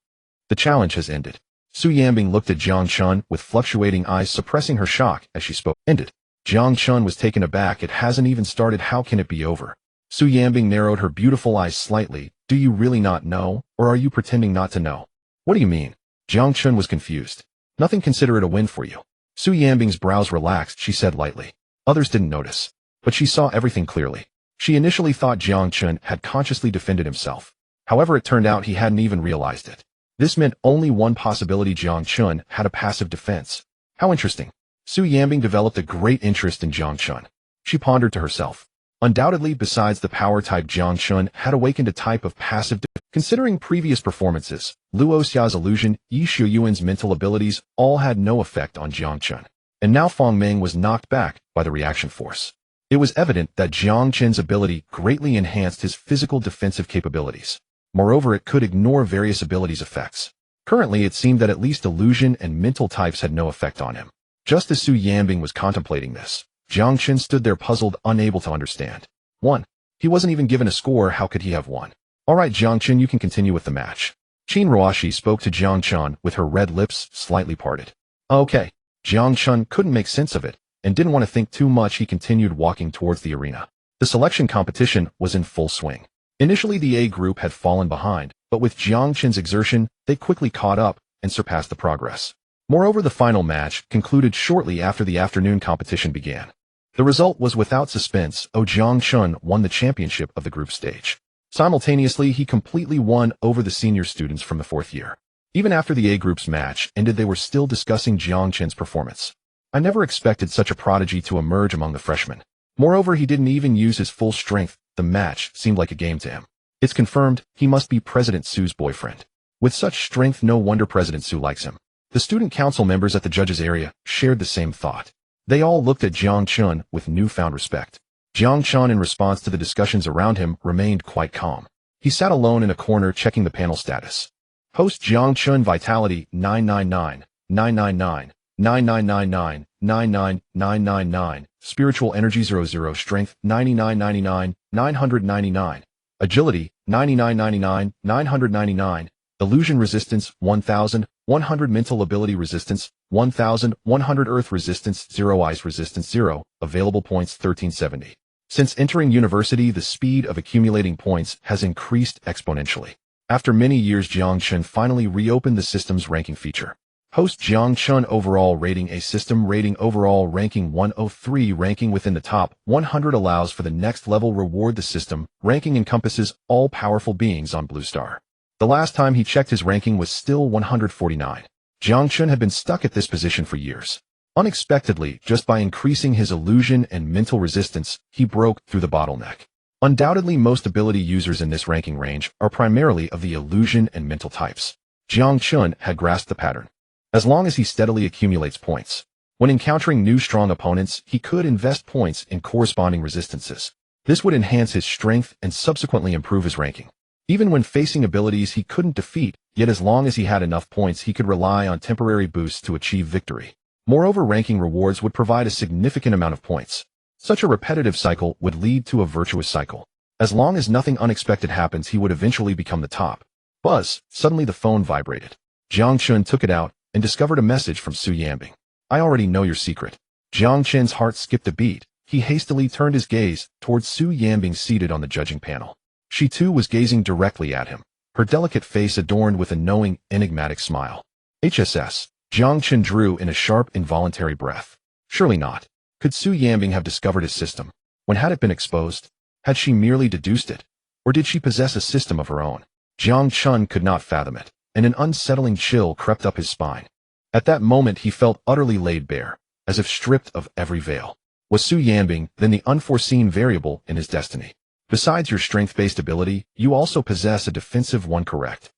The challenge has ended. Su Yanbing looked at Jiang Chen with fluctuating eyes, suppressing her shock as she spoke. Ended. Jiang Chen was taken aback. It hasn't even started. How can it be over? Su Yanbing narrowed her beautiful eyes slightly. Do you really not know, or are you pretending not to know? What do you mean? Jiang Chen was confused. Nothing, consider it a win for you. Su Yanbing's brows relaxed. She said lightly. Others didn't notice, but she saw everything clearly. She initially thought Jiang Chen had consciously defended himself. However, it turned out he hadn't even realized it. This meant only one possibility: Jiang Chen had a passive defense. How interesting. Su Yambing developed a great interest in Jiang Chen. She pondered to herself. Undoubtedly, besides the power type, Jiang Chen had awakened a type of passive. Considering previous performances, Luo Xia's illusion, Yi Shuyuan's mental abilities all had no effect on Jiang Chen. And now Feng Ming was knocked back by the reaction force. It was evident that Jiang Chen's ability greatly enhanced his physical defensive capabilities. Moreover, it could ignore various abilities' effects. Currently, it seemed that at least illusion and mental types had no effect on him. Just as Su Yambing was contemplating this, Jiang Chen stood there puzzled, unable to understand. 1. He wasn't even given a score, how could he have won? Alright Jiang Chen, you can continue with the match. Qin Ruoshi spoke to Jiang Chen with her red lips slightly parted. Okay. Jiang Chen couldn't make sense of it, and didn't want to think too much. He continued walking towards the arena. The selection competition was in full swing. Initially the A group had fallen behind, but with Jiang Chen's exertion, they quickly caught up and surpassed the progress. Moreover, the final match concluded shortly after the afternoon competition began. The result was without suspense. Jiang Chen won the championship of the group stage. Simultaneously, he completely won over the senior students from the 4th year. Even after the A group's match ended, they were still discussing Jiang Chen's performance. I never expected such a prodigy to emerge among the freshmen. Moreover, he didn't even use his full strength. The match seemed like a game to him. It's confirmed, he must be President Su's boyfriend. With such strength, no wonder President Su likes him. The student council members at the judges' area shared the same thought. They all looked at Jiang Chen with newfound respect. Jiang Chen, in response to the discussions around him, remained quite calm. He sat alone in a corner checking the panel status. Host Jiang Chen vitality 999, 999, 9999, 99999, spiritual energy 00, strength 9999, 999, agility 9999, 999, illusion resistance 1000, 100 mental ability resistance 1000, 100 earth resistance 0, ice resistance 0, available points 1370. Since entering university, the speed of accumulating points has increased exponentially. After many years, Jiang Chen finally reopened the system's ranking feature. Host Jiang Chen overall rating, a system rating overall ranking 103, ranking within the top 100 allows for the next level reward. The system ranking encompasses all powerful beings on Blue Star. The last time he checked, his ranking was still 149. Jiang Chen had been stuck at this position for years. Unexpectedly, just by increasing his illusion and mental resistance, he broke through the bottleneck. Undoubtedly, most ability users in this ranking range are primarily of the illusion and mental types. Jiang Chen had grasped the pattern. As long as he steadily accumulates points, when encountering new strong opponents, he could invest points in corresponding resistances. This would enhance his strength and subsequently improve his ranking. Even when facing abilities he couldn't defeat, yet as long as he had enough points, he could rely on temporary boosts to achieve victory. Moreover, ranking rewards would provide a significant amount of points. Such a repetitive cycle would lead to a virtuous cycle. As long as nothing unexpected happens, he would eventually become the top. Buzz! Suddenly the phone vibrated. Jiang Chen took it out and discovered a message from Su Yambing. I already know your secret. Jiang Chen's heart skipped a beat. He hastily turned his gaze towards Su Yambing seated on the judging panel. She too was gazing directly at him, her delicate face adorned with a knowing, enigmatic smile. HSS. Jiang Chen drew in a sharp, involuntary breath. Surely not. Could Su Yambing have discovered his system? When had it been exposed? Had she merely deduced it? Or did she possess a system of her own? Jiang Chen could not fathom it, and an unsettling chill crept up his spine. At that moment he felt utterly laid bare, as if stripped of every veil. Was Su Yambing then the unforeseen variable in his destiny? Besides your strength-based ability, you also possess a defensive one, correct?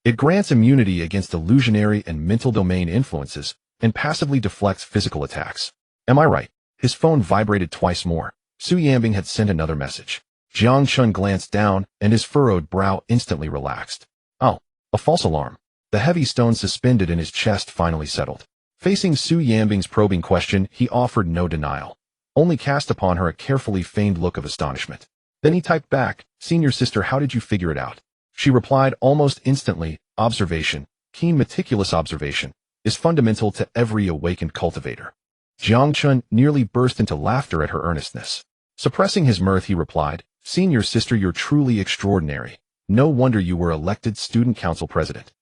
It grants immunity against illusionary and mental domain influences, and passively deflects physical attacks. Am I right? His phone vibrated twice more. Su Yambing had sent another message. Jiang Chen glanced down, and his furrowed brow instantly relaxed. Oh, a false alarm. The heavy stone suspended in his chest finally settled. Facing Su Yambing's probing question, he offered no denial, only cast upon her a carefully feigned look of astonishment. Then he typed back, Senior sister, how did you figure it out? She replied almost instantly, observation, keen meticulous observation, is fundamental to every awakened cultivator. Jiang Chen nearly burst into laughter at her earnestness. Suppressing his mirth, he replied, Senior sister, you're truly extraordinary. No wonder you were elected student council president.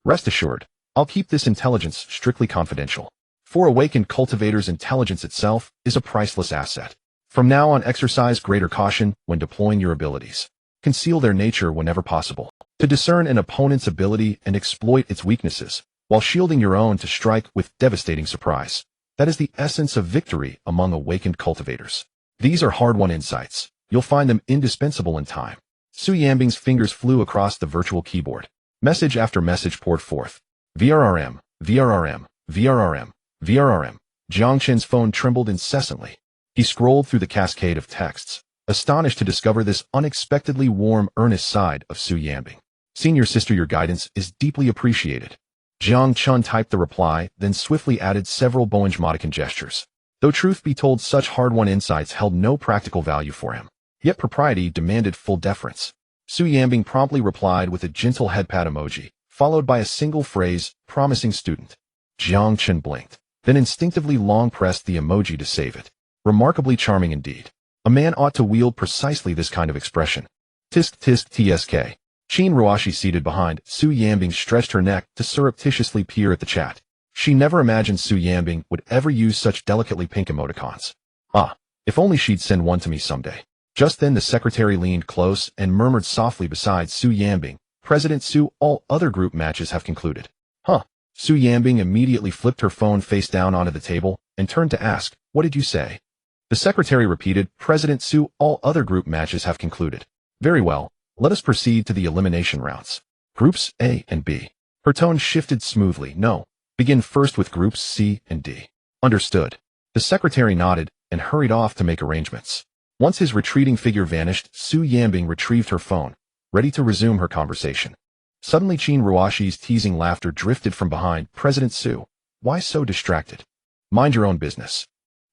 Rest assured, I'll keep this intelligence strictly confidential. For awakened cultivators, intelligence itself is a priceless asset. From now on, exercise greater caution when deploying your abilities. Conceal their nature whenever possible. To discern an opponent's ability and exploit its weaknesses, while shielding your own to strike with devastating surprise. That is the essence of victory among awakened cultivators. These are hard-won insights. You'll find them indispensable in time. Su Yanbing's fingers flew across the virtual keyboard. Message after message poured forth. VRRM, VRRM, VRRM, VRRM. Jiang Chen's phone trembled incessantly. He scrolled through the cascade of texts, astonished to discover this unexpectedly warm, earnest side of Su Yanbing. Senior sister, your guidance is deeply appreciated. Jiang Chen typed the reply, then swiftly added several Boeing-Modican gestures. Though truth be told, such hard-won insights held no practical value for him. Yet propriety demanded full deference. Su Yanbing promptly replied with a gentle headpat emoji, followed by a single phrase, promising student. Jiang Chen blinked, then instinctively long-pressed the emoji to save it. Remarkably charming indeed. A man ought to wield precisely this kind of expression. Tisk tisk tsk. Qin Ruashi, seated behind Su Yanbing, stretched her neck to surreptitiously peer at the chat. She never imagined Su Yanbing would ever use such delicately pink emoticons. Ah, if only she'd send one to me someday. Just then the secretary leaned close and murmured softly beside Su Yanbing, President Su, all other group matches have concluded. Huh. Su Yanbing immediately flipped her phone face down onto the table and turned to ask, what did you say? The secretary repeated, President Su, all other group matches have concluded. Very well. Let us proceed to the elimination rounds. Groups A and B. Her tone shifted smoothly. No. Begin first with groups C and D. Understood. The secretary nodded and hurried off to make arrangements. Once his retreating figure vanished, Su Yanbing retrieved her phone, ready to resume her conversation. Suddenly Qin Ruashi's teasing laughter drifted from behind. President Su, why so distracted? Mind your own business.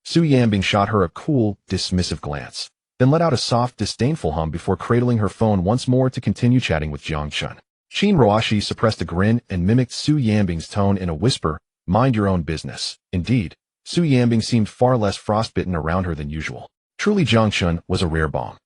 Su Yanbing shot her a cool, dismissive glance, then let out a soft, disdainful hum before cradling her phone once more to continue chatting with Jiang Chen. Qin Ruashi suppressed a grin and mimicked Su Yanbing's tone in a whisper, mind your own business. Indeed, Su Yanbing seemed far less frostbitten around her than usual. Truly, Jiang Chen was a rare bomb.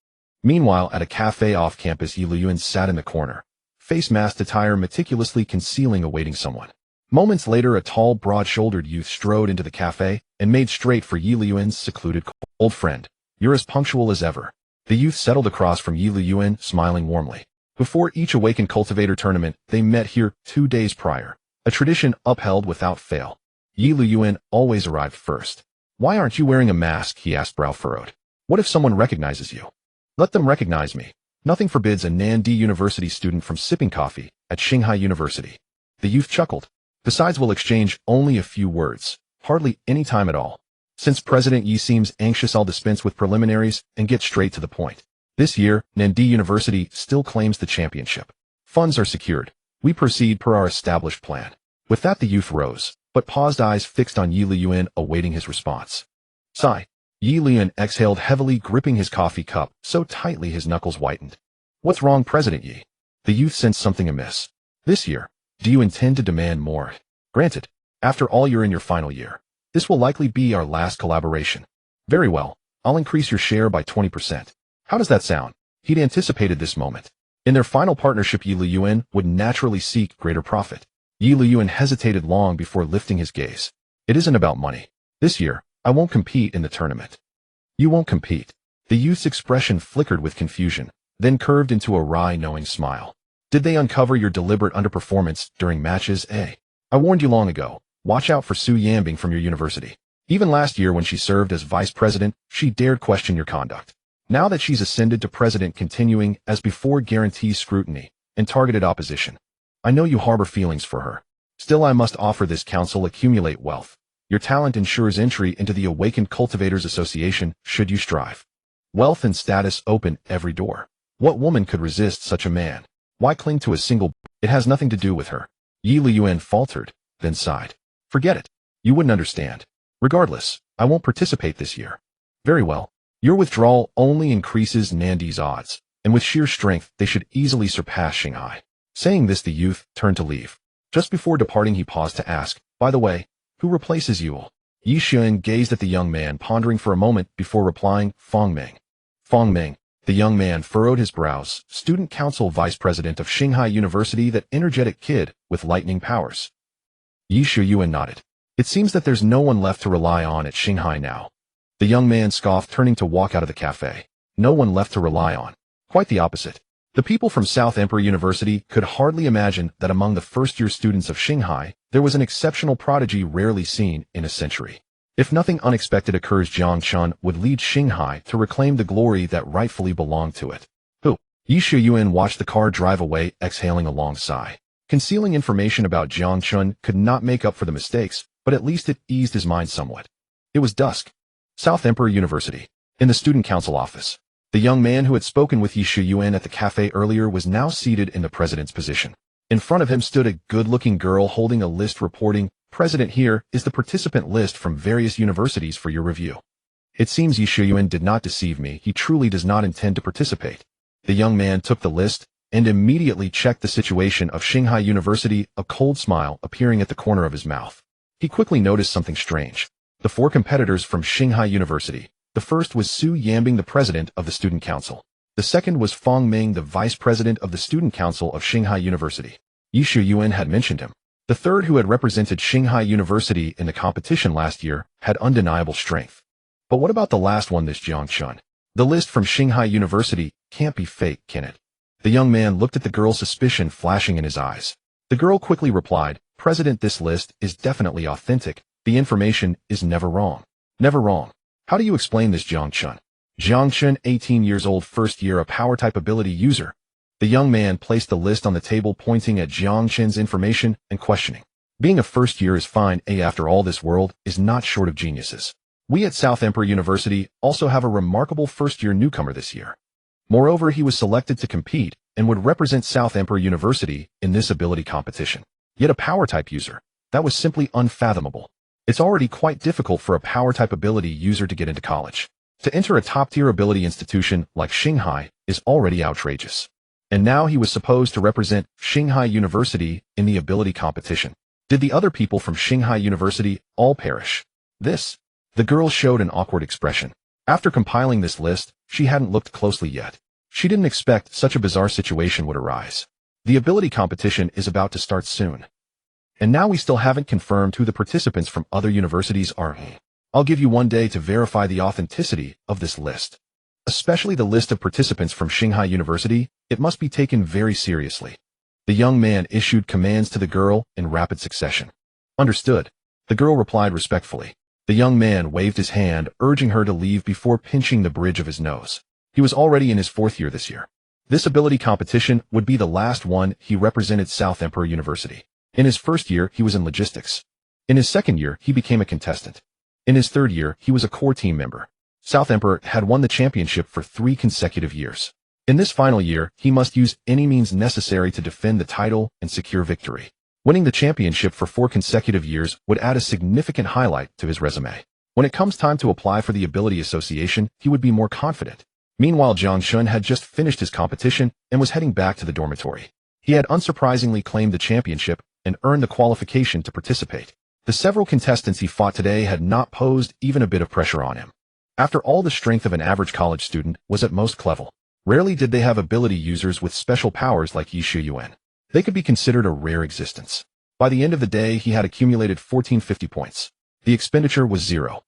Meanwhile, at a cafe off campus, Yi Liyuan sat in the corner, face masked attire meticulously concealing awaiting someone. Moments later, a tall, broad-shouldered youth strode into the cafe and made straight for Yi Liyuan's secluded corner. Old friend, you're as punctual as ever. The youth settled across from Yi Liyuan, smiling warmly. Before each Awakened Cultivator tournament, they met here 2 days prior, a tradition upheld without fail. Yi Liyuan always arrived first. Why aren't you wearing a mask? He asked, brow furrowed. What if someone recognizes you? Let them recognize me. Nothing forbids a Nandi University student from sipping coffee at Shanghai University. The youth chuckled. Besides, we'll exchange only a few words, hardly any time at all. Since President Yi seems anxious, I'll dispense with preliminaries and get straight to the point. This year, Nandi University still claims the championship. Funds are secured. We proceed per our established plan. With that, the youth rose, but paused, eyes fixed on Yi Liyuan, awaiting his response. Sigh. Yi Liyuan exhaled heavily, gripping his coffee cup so tightly his knuckles whitened. What's wrong, President Yi? The youth sensed something amiss. This year, do you intend to demand more? Granted. After all, you're in your final year. This will likely be our last collaboration. Very well. I'll increase your share by 20%. How does that sound? He'd anticipated this moment. In their final partnership, Yi Liyuan would naturally seek greater profit. Yi Liyuan hesitated long before lifting his gaze. It isn't about money. This year, I won't compete in the tournament. You won't compete. The youth's expression flickered with confusion, then curved into a wry, knowing smile. Did they uncover your deliberate underperformance during matches? I warned you long ago. Watch out for Su Yanbing from your university. Even last year when she served as vice president, she dared question your conduct. Now that she's ascended to president, continuing, as before, guarantees scrutiny and targeted opposition. I know you harbor feelings for her. Still, I must offer this counsel: accumulate wealth. Your talent ensures entry into the Awakened Cultivators Association, should you strive. Wealth and status open every door. What woman could resist such a man? Why cling to a single? It has nothing to do with her. Yi Liyuan faltered, then sighed. Forget it. You wouldn't understand. Regardless, I won't participate this year. Very well. Your withdrawal only increases Nandi's odds, and with sheer strength, they should easily surpass Shanghai. Saying this, the youth turned to leave. Just before departing, he paused to ask, by the way, who replaces you? Yi Xuan gazed at the young man, pondering for a moment before replying, Fong Meng. Fong Meng. The young man furrowed his brows. Student council vice president of Shanghai University, that energetic kid with lightning powers. Yi Xuan nodded. It seems that there's no one left to rely on at Shanghai now. The young man scoffed, turning to walk out of the cafe. No one left to rely on. Quite the opposite. The people from South Emperor University could hardly imagine that among the first-year students of Shanghai, there was an exceptional prodigy rarely seen in a century. If nothing unexpected occurs, Jiang Chen would lead Shanghai to reclaim the glory that rightfully belonged to it. Who? Yi Shuyuan watched the car drive away, exhaling a long sigh. Concealing information about Jiang Chen could not make up for the mistakes, but at least it eased his mind somewhat. It was dusk. South Emperor University. In the student council office. The young man who had spoken with Yi Shuyuan at the cafe earlier was now seated in the president's position. In front of him stood a good-looking girl holding a list reporting, "President, here is the participant list from various universities for your review." It seems Yi Shuyuan did not deceive me. He truly does not intend to participate. The young man took the list and immediately checked the situation of Shanghai University, a cold smile appearing at the corner of his mouth. He quickly noticed something strange. The 4 competitors from Shanghai University. The first was Su Yambing, the president of the student council. The second was Fang Ming, the vice president of the student council of Shanghai University. Yi Shuyuan had mentioned him. The third, who had represented Shanghai University in the competition last year, had undeniable strength. But what about the last one, this Jiang Chen? The list from Shanghai University can't be fake, can it? The young man looked at the girl, suspicion flashing in his eyes. The girl quickly replied, "President, this list is definitely authentic. The information is never wrong." Never wrong. How do you explain this, Jiang Chen? Jiang Chen, 18 years old, first year, a power type ability user. The young man placed the list on the table, pointing at Jiang Chen's information and questioning. Being a first year is fine. After all, this world is not short of geniuses. We at South Emperor University also have a remarkable first-year newcomer this year. Moreover, he was selected to compete and would represent South Emperor University in this ability competition. Yet a power-type user. That was simply unfathomable. It's already quite difficult for a power-type ability user to get into college. To enter a top-tier ability institution like Shanghai is already outrageous. And now he was supposed to represent Shanghai University in the ability competition. Did the other people from Shanghai University all perish? The girl showed an awkward expression. After compiling this list, she hadn't looked closely yet. She didn't expect such a bizarre situation would arise. The ability competition is about to start soon. And now we still haven't confirmed who the participants from other universities are. I'll give you one day to verify the authenticity of this list. Especially the list of participants from Shanghai University, it must be taken very seriously. The young man issued commands to the girl in rapid succession. Understood. The girl replied respectfully. The young man waved his hand, urging her to leave before pinching the bridge of his nose. He was already in his 4th year this year. This ability competition would be the last one. He represented South Emperor University. In his 1st year, he was in logistics. In his 2nd year, he became a contestant. In his 3rd year, he was a core team member. South Emperor had won the championship for 3 consecutive years. In this final year, he must use any means necessary to defend the title and secure victory. Winning the championship for 4 consecutive years would add a significant highlight to his resume. When it comes time to apply for the Ability Association, he would be more confident. Meanwhile, Jiang Chen had just finished his competition and was heading back to the dormitory. He had unsurprisingly claimed the championship and earned the qualification to participate. The several contestants he fought today had not posed even a bit of pressure on him. After all, the strength of an average college student was at most clever. Rarely did they have ability users with special powers like Yi Shuyuan. They could be considered a rare existence. By the end of the day, he had accumulated 1450 points. The expenditure was 0.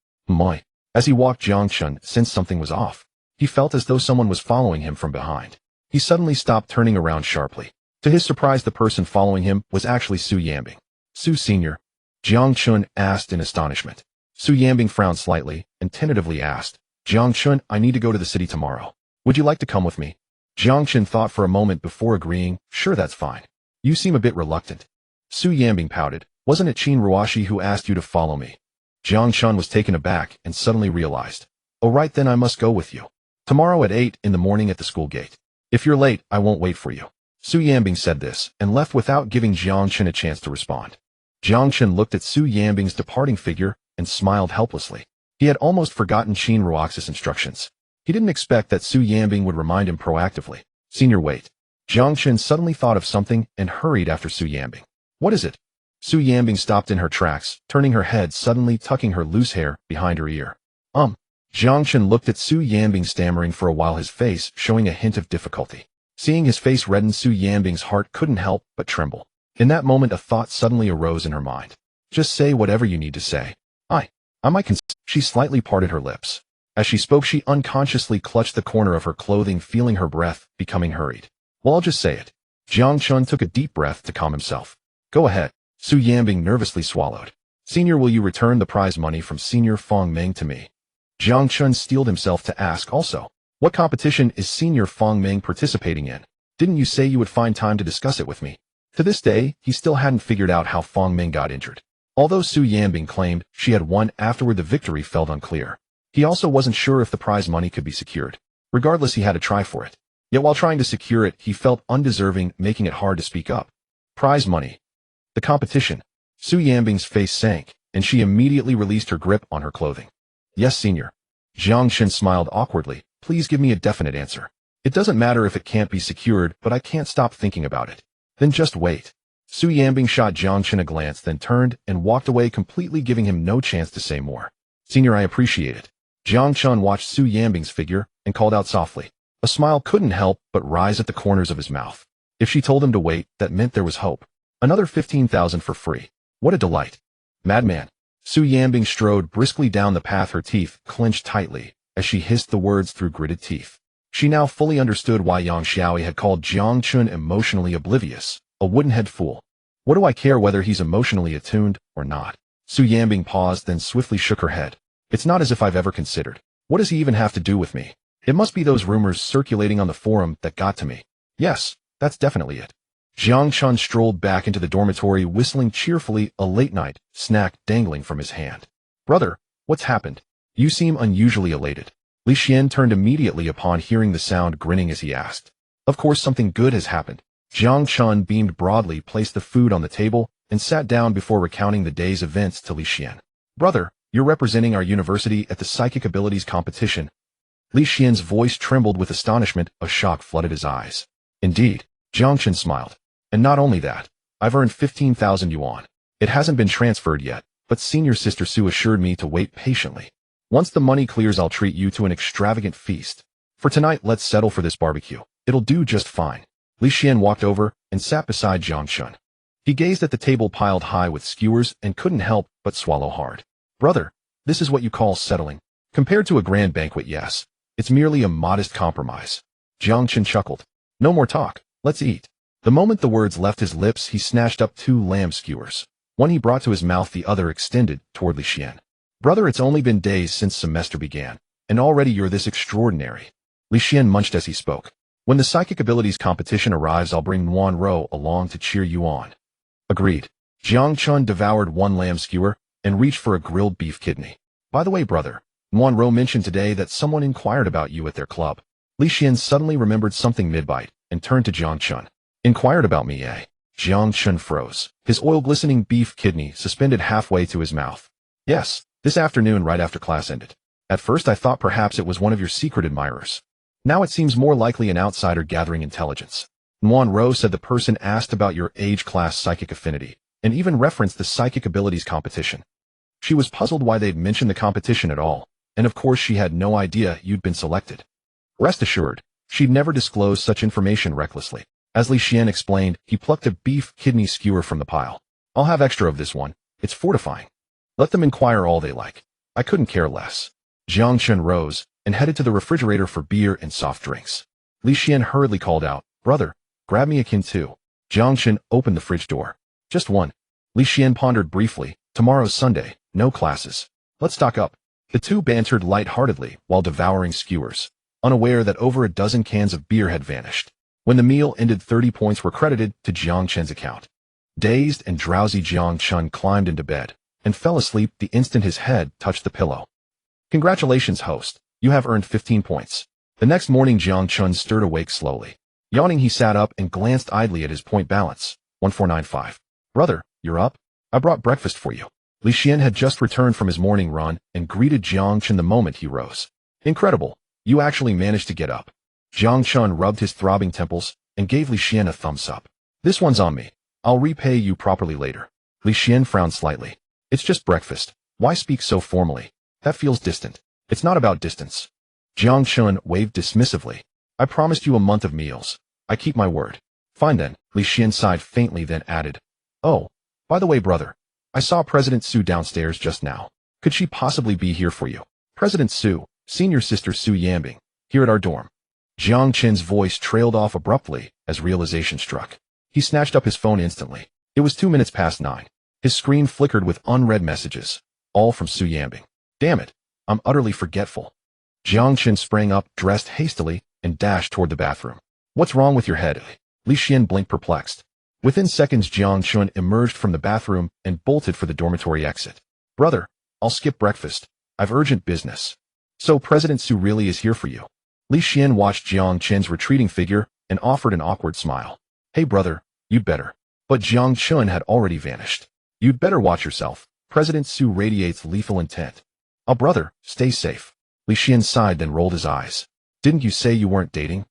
As he walked, Jiang Chen sensed something was off. He felt as though someone was following him from behind. He suddenly stopped, turning around sharply. To his surprise, the person following him was actually Su Yambing. "Su Senior?" Jiang Chen asked in astonishment. Su Yambing frowned slightly and tentatively asked, "Jiang Chen, I need to go to the city tomorrow. Would you like to come with me?" Jiang Chen thought for a moment before agreeing, "Sure, that's fine. You seem a bit reluctant." Su Yambing pouted, "Wasn't it Qin Ruashi who asked you to follow me?" Jiang Chen was taken aback and suddenly realized, "Oh right, then I must go with you. Tomorrow at 8 in the morning at the school gate. If you're late, I won't wait for you." Su Yambing said this and left without giving Jiang Chen a chance to respond. Jiang Chen looked at Su Yambing's departing figure and smiled helplessly. He had almost forgotten Qin Ruaxi's instructions. He didn't expect that Su Yambing would remind him proactively. "Senior, wait." Jiang Chen suddenly thought of something and hurried after Su Yambing. "What is it?" Su Yambing stopped in her tracks, turning her head, suddenly tucking her loose hair behind her ear. Jiang Chen looked at Su Yambing, stammering for a while, his face showing a hint of difficulty. Seeing his face redden, Su Yambing's heart couldn't help but tremble. In that moment, a thought suddenly arose in her mind. "Just say whatever you need to say. I might She slightly parted her lips. As she spoke, she unconsciously clutched the corner of her clothing, feeling her breath becoming hurried. Well, I'll just say it. Jiang Chen took a deep breath to calm himself. Go ahead. Su Yanbing nervously swallowed. Senior, will you return the prize money from Senior Fong Meng to me? Jiang Chen steeled himself to ask also. What competition is Senior Fong Meng participating in? Didn't you say you would find time to discuss it with me? To this day, he still hadn't figured out how Fong Meng got injured. Although Su Yanbing claimed she had won afterward, the victory felt unclear. He also wasn't sure if the prize money could be secured. Regardless, he had to try for it. Yet while trying to secure it, he felt undeserving, making it hard to speak up. Prize money. The competition. Su Yanbing's face sank, and she immediately released her grip on her clothing. Yes, Senior. Jiang Chen smiled awkwardly. Please give me a definite answer. It doesn't matter if it can't be secured, but I can't stop thinking about it. Then just wait. Su Yanbing shot Jiang Chen a glance, then turned and walked away, completely giving him no chance to say more. Senior, I appreciate it. Jiang Chen watched Su Yanbing's figure and called out softly. A smile couldn't help but rise at the corners of his mouth. If she told him to wait, that meant there was hope. Another 15,000 for free. What a delight. Madman. Su Yanbing strode briskly down the path, her teeth clenched tightly as she hissed the words through gritted teeth. She now fully understood why Yang Xiaoyi had called Jiang Chen emotionally oblivious, a wooden-head fool. What do I care whether he's emotionally attuned or not? Su Yanbing paused, then swiftly shook her head. It's not as if I've ever considered. What does he even have to do with me? It must be those rumors circulating on the forum that got to me. Yes, that's definitely it. Jiang Chen strolled back into the dormitory, whistling cheerfully, a late-night snack dangling from his hand. Brother, what's happened? You seem unusually elated. Li Xian turned immediately upon hearing the sound, grinning as he asked. Of course something good has happened. Jiang Chen beamed broadly, placed the food on the table, and sat down before recounting the day's events to Li Xian. Brother, you're representing our university at the psychic abilities competition. Li Xian's voice trembled with astonishment, a shock flooded his eyes. Indeed, Jiang Chen smiled. And not only that, I've earned 15,000 yuan. It hasn't been transferred yet, but Senior Sister Su assured me to wait patiently. Once the money clears, I'll treat you to an extravagant feast. For tonight, let's settle for this barbecue. It'll do just fine. Li Xian walked over and sat beside Jiang Chen. He gazed at the table piled high with skewers and couldn't help but swallow hard. Brother, this is what you call settling. Compared to a grand banquet, yes. It's merely a modest compromise. Jiang Chen chuckled. No more talk. Let's eat. The moment the words left his lips, he snatched up 2 lamb skewers. One he brought to his mouth, the other extended toward Li Xian. Brother, it's only been days since semester began, and already you're this extraordinary. Li Xian munched as he spoke. When the psychic abilities competition arrives, I'll bring Nuan Ro along to cheer you on. Agreed. Jiang Chen devoured 1 lamb skewer and reached for a grilled beef kidney. By the way, brother, Nuan Ro mentioned today that someone inquired about you at their club. Li Xian suddenly remembered something mid-bite and turned to Jiang Chen. Inquired about me, eh? Jiang Chen froze, his oil-glistening beef kidney suspended halfway to his mouth. Yes, this afternoon right after class ended. At first I thought perhaps it was one of your secret admirers. Now it seems more likely an outsider gathering intelligence. Nuan Ro said the person asked about your age-class psychic affinity, and even referenced the psychic abilities competition. She was puzzled why they'd mentioned the competition at all, and of course she had no idea you'd been selected. Rest assured, she'd never disclose such information recklessly. As Li Xian explained, he plucked a beef kidney skewer from the pile. I'll have extra of this one. It's fortifying. Let them inquire all they like. I couldn't care less. Jiang Chen rose and headed to the refrigerator for beer and soft drinks. Li Xian hurriedly called out, Brother, grab me a can too. Jiang Chen opened the fridge door. Just one. Li Xian pondered briefly. Tomorrow's Sunday, no classes. Let's stock up. The two bantered lightheartedly while devouring skewers, unaware that over a dozen cans of beer had vanished. When the meal ended, 30 points were credited to Jiang Chen's account. Dazed and drowsy, Jiang Chen climbed into bed and fell asleep the instant his head touched the pillow. Congratulations, host. You have earned 15 points. The next morning, Jiang Chen stirred awake slowly. Yawning, he sat up and glanced idly at his point balance. 1495. Brother, you're up? I brought breakfast for you. Li Xian had just returned from his morning run and greeted Jiang Chen the moment he rose. Incredible. You actually managed to get up. Jiang Chen rubbed his throbbing temples and gave Li Xian a thumbs up. This one's on me. I'll repay you properly later. Li Xian frowned slightly. It's just breakfast. Why speak so formally? That feels distant. It's not about distance. Jiang Chen waved dismissively. I promised you a month of meals. I keep my word. Fine then. Li Xian sighed faintly, then added. Oh, by the way, brother, I saw President Su downstairs just now. Could she possibly be here for you? President Su, Senior Sister Su Yanbing, here at our dorm. Jiang Chen's voice trailed off abruptly as realization struck. He snatched up his phone instantly. It was 2 minutes past 9. His screen flickered with unread messages, all from Su Yanbing. Damn it, I'm utterly forgetful. Jiang Chen sprang up, dressed hastily, and dashed toward the bathroom. What's wrong with your head? Li Xian blinked perplexed. Within seconds, Jiang Chen emerged from the bathroom and bolted for the dormitory exit. Brother, I'll skip breakfast. I've urgent business. So President Su really is here for you. Li Xian watched Jiang Chen's retreating figure and offered an awkward smile. Hey brother, you'd better. But Jiang Chen had already vanished. You'd better watch yourself. President Su radiates lethal intent. Oh brother, stay safe. Li Xian sighed, then rolled his eyes. Didn't you say you weren't dating?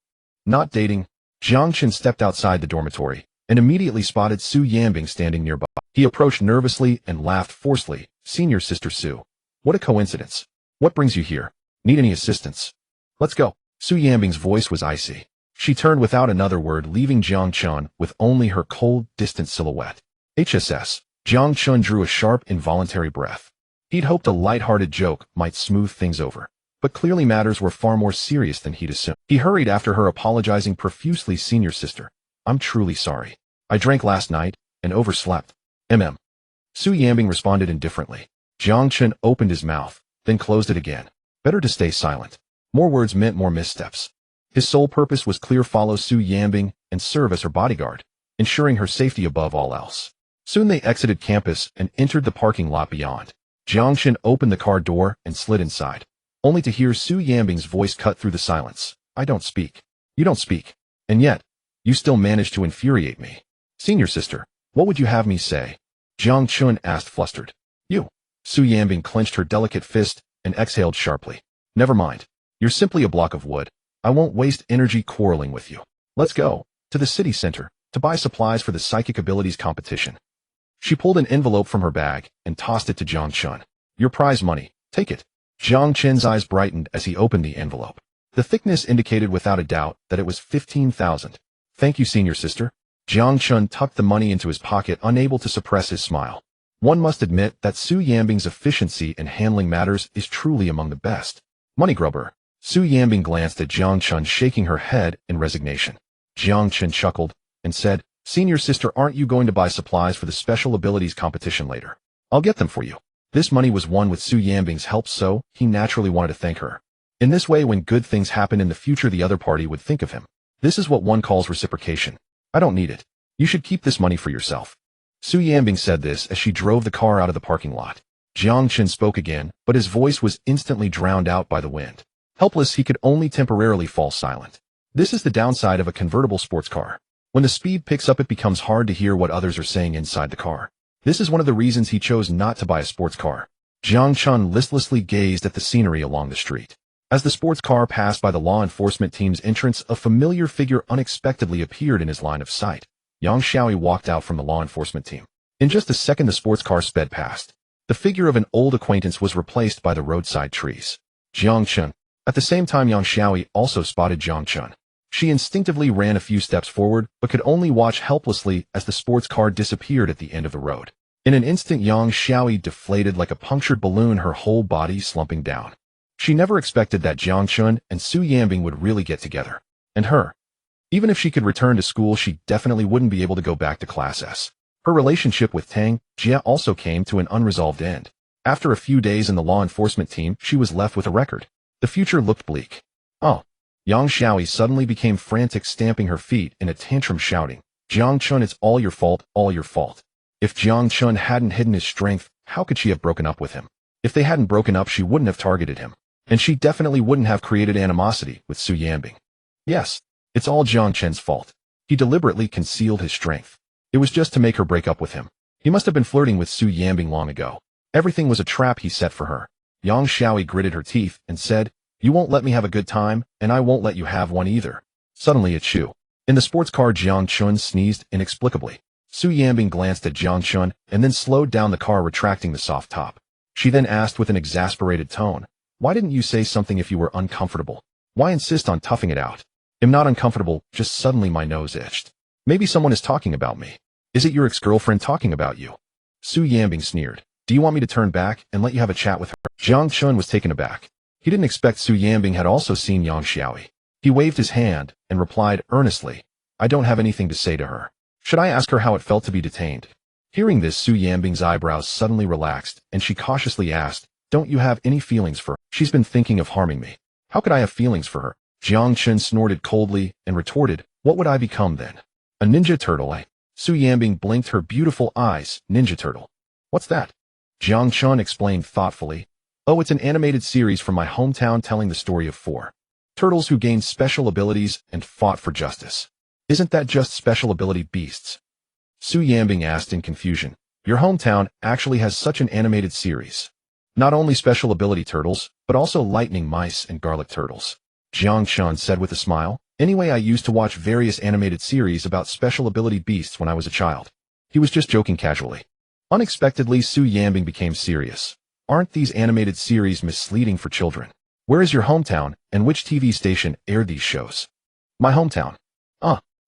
Not dating. Jiang Chen stepped outside the dormitory and immediately spotted Su Yanbing standing nearby. He approached nervously and laughed forcefully. Senior Sister Su. What a coincidence. What brings you here? Need any assistance? Let's go. Su Yanbing's voice was icy. She turned without another word, leaving Jiang Chen with only her cold, distant silhouette. HSS. Jiang Chen drew a sharp, involuntary breath. He'd hoped a light-hearted joke might smooth things over. But clearly matters were far more serious than he'd assumed. He hurried after her, apologizing profusely. Senior Sister, I'm truly sorry. I drank last night and overslept. Su Yanbing responded indifferently. Jiang Chen opened his mouth, then closed it again. Better to stay silent. More words meant more missteps. His sole purpose was clear: follow Su Yanbing and serve as her bodyguard, ensuring her safety above all else. Soon they exited campus and entered the parking lot beyond. Jiang Chen opened the car door and slid inside, only to hear Su Yanbing's voice cut through the silence. I don't speak. You don't speak. And yet, you still manage to infuriate me. Senior Sister, what would you have me say? Jiang Chen asked, flustered. You. Su Yanbing clenched her delicate fist and exhaled sharply. Never mind. You're simply a block of wood. I won't waste energy quarreling with you. Let's go to the city center to buy supplies for the psychic abilities competition. She pulled an envelope from her bag and tossed it to Jiang Chen. Your prize money. Take it. Jiang Chen's eyes brightened as he opened the envelope. The thickness indicated without a doubt that it was 15,000. Thank you, Senior Sister. Jiang Chen tucked the money into his pocket, unable to suppress his smile. One must admit that Su Yanbing's efficiency in handling matters is truly among the best. Money grubber. Su Yanbing glanced at Jiang Chen, shaking her head in resignation. Jiang Chen chuckled and said, Senior Sister, aren't you going to buy supplies for the special abilities competition later? I'll get them for you. This money was won with Su Yanbing's help, so he naturally wanted to thank her. In this way, when good things happen in the future, the other party would think of him. This is what one calls reciprocation. I don't need it. You should keep this money for yourself. Su Yanbing said this as she drove the car out of the parking lot. Jiang Chen spoke again, but his voice was instantly drowned out by the wind. Helpless, he could only temporarily fall silent. This is the downside of a convertible sports car. When the speed picks up, it becomes hard to hear what others are saying inside the car. This is one of the reasons he chose not to buy a sports car. Jiang Chen listlessly gazed at the scenery along the street. As the sports car passed by the law enforcement team's entrance, a familiar figure unexpectedly appeared in his line of sight. Yang Xiaoyi walked out from the law enforcement team. In just a second, the sports car sped past. The figure of an old acquaintance was replaced by the roadside trees. Jiang Chen. At the same time, Yang Xiaoyi also spotted Jiang Chen. She instinctively ran a few steps forward, but could only watch helplessly as the sports car disappeared at the end of the road. In an instant, Yang Xiaoyi deflated like a punctured balloon, her whole body slumping down. She never expected that Jiang Chen and Su Yanbing would really get together. And her. Even if she could return to school, she definitely wouldn't be able to go back to Class S. Her relationship with Tang Jia also came to an unresolved end. After a few days in the law enforcement team, she was left with a record. The future looked bleak. Oh. Yang Xiaoyi suddenly became frantic, stamping her feet in a tantrum, shouting, Jiang Chen, it's all your fault, all your fault. If Jiang Chen hadn't hidden his strength, how could she have broken up with him? If they hadn't broken up, she wouldn't have targeted him. And she definitely wouldn't have created animosity with Su Yanbing. Yes, it's all Jiang Chen's fault. He deliberately concealed his strength. It was just to make her break up with him. He must have been flirting with Su Yanbing long ago. Everything was a trap he set for her. Yang Xiaoyi gritted her teeth and said, you won't let me have a good time, and I won't let you have one either. Suddenly, it's Shu. In the sports car, Jiang Chen sneezed inexplicably. Su Yanbing glanced at Jiang Chen and then slowed down the car, retracting the soft top. She then asked with an exasperated tone, why didn't you say something if you were uncomfortable? Why insist on toughing it out? I'm not uncomfortable, just suddenly my nose itched. Maybe someone is talking about me. Is it your ex-girlfriend talking about you? Su Yanbing sneered. Do you want me to turn back and let you have a chat with her? Jiang Chen was taken aback. He didn't expect Su Yanbing had also seen Yang Xiaoyi. He waved his hand and replied earnestly, I don't have anything to say to her. Should I ask her how it felt to be detained? Hearing this, Su Yanbing's eyebrows suddenly relaxed, and she cautiously asked, don't you have any feelings for her? She's been thinking of harming me. How could I have feelings for her? Jiang Chen snorted coldly and retorted, what would I become then? A ninja turtle, eh? Su Yanbing blinked her beautiful eyes. Ninja turtle. What's that? Jiang Chen explained thoughtfully. Oh, it's an animated series from my hometown telling the story of 4 turtles who gained special abilities and fought for justice. Isn't that just special ability beasts? Su Yanbing asked in confusion. Your hometown actually has such an animated series. Not only special ability turtles, but also lightning mice and garlic turtles. Jiang Chen said with a smile. Anyway, I used to watch various animated series about special ability beasts when I was a child. He was just joking casually. Unexpectedly, Su Yanbing became serious. Aren't these animated series misleading for children? Where is your hometown, and which TV station aired these shows? My hometown.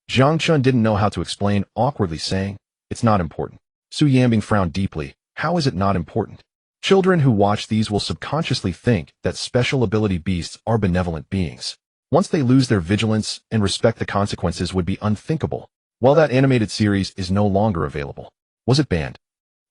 Jiang Chen didn't know how to explain, awkwardly saying, it's not important. Su Yanbing frowned deeply. How is it not important? Children who watch these will subconsciously think that special ability beasts are benevolent beings. Once they lose their vigilance and respect, the consequences would be unthinkable. Well, that animated series is no longer available. Was it banned?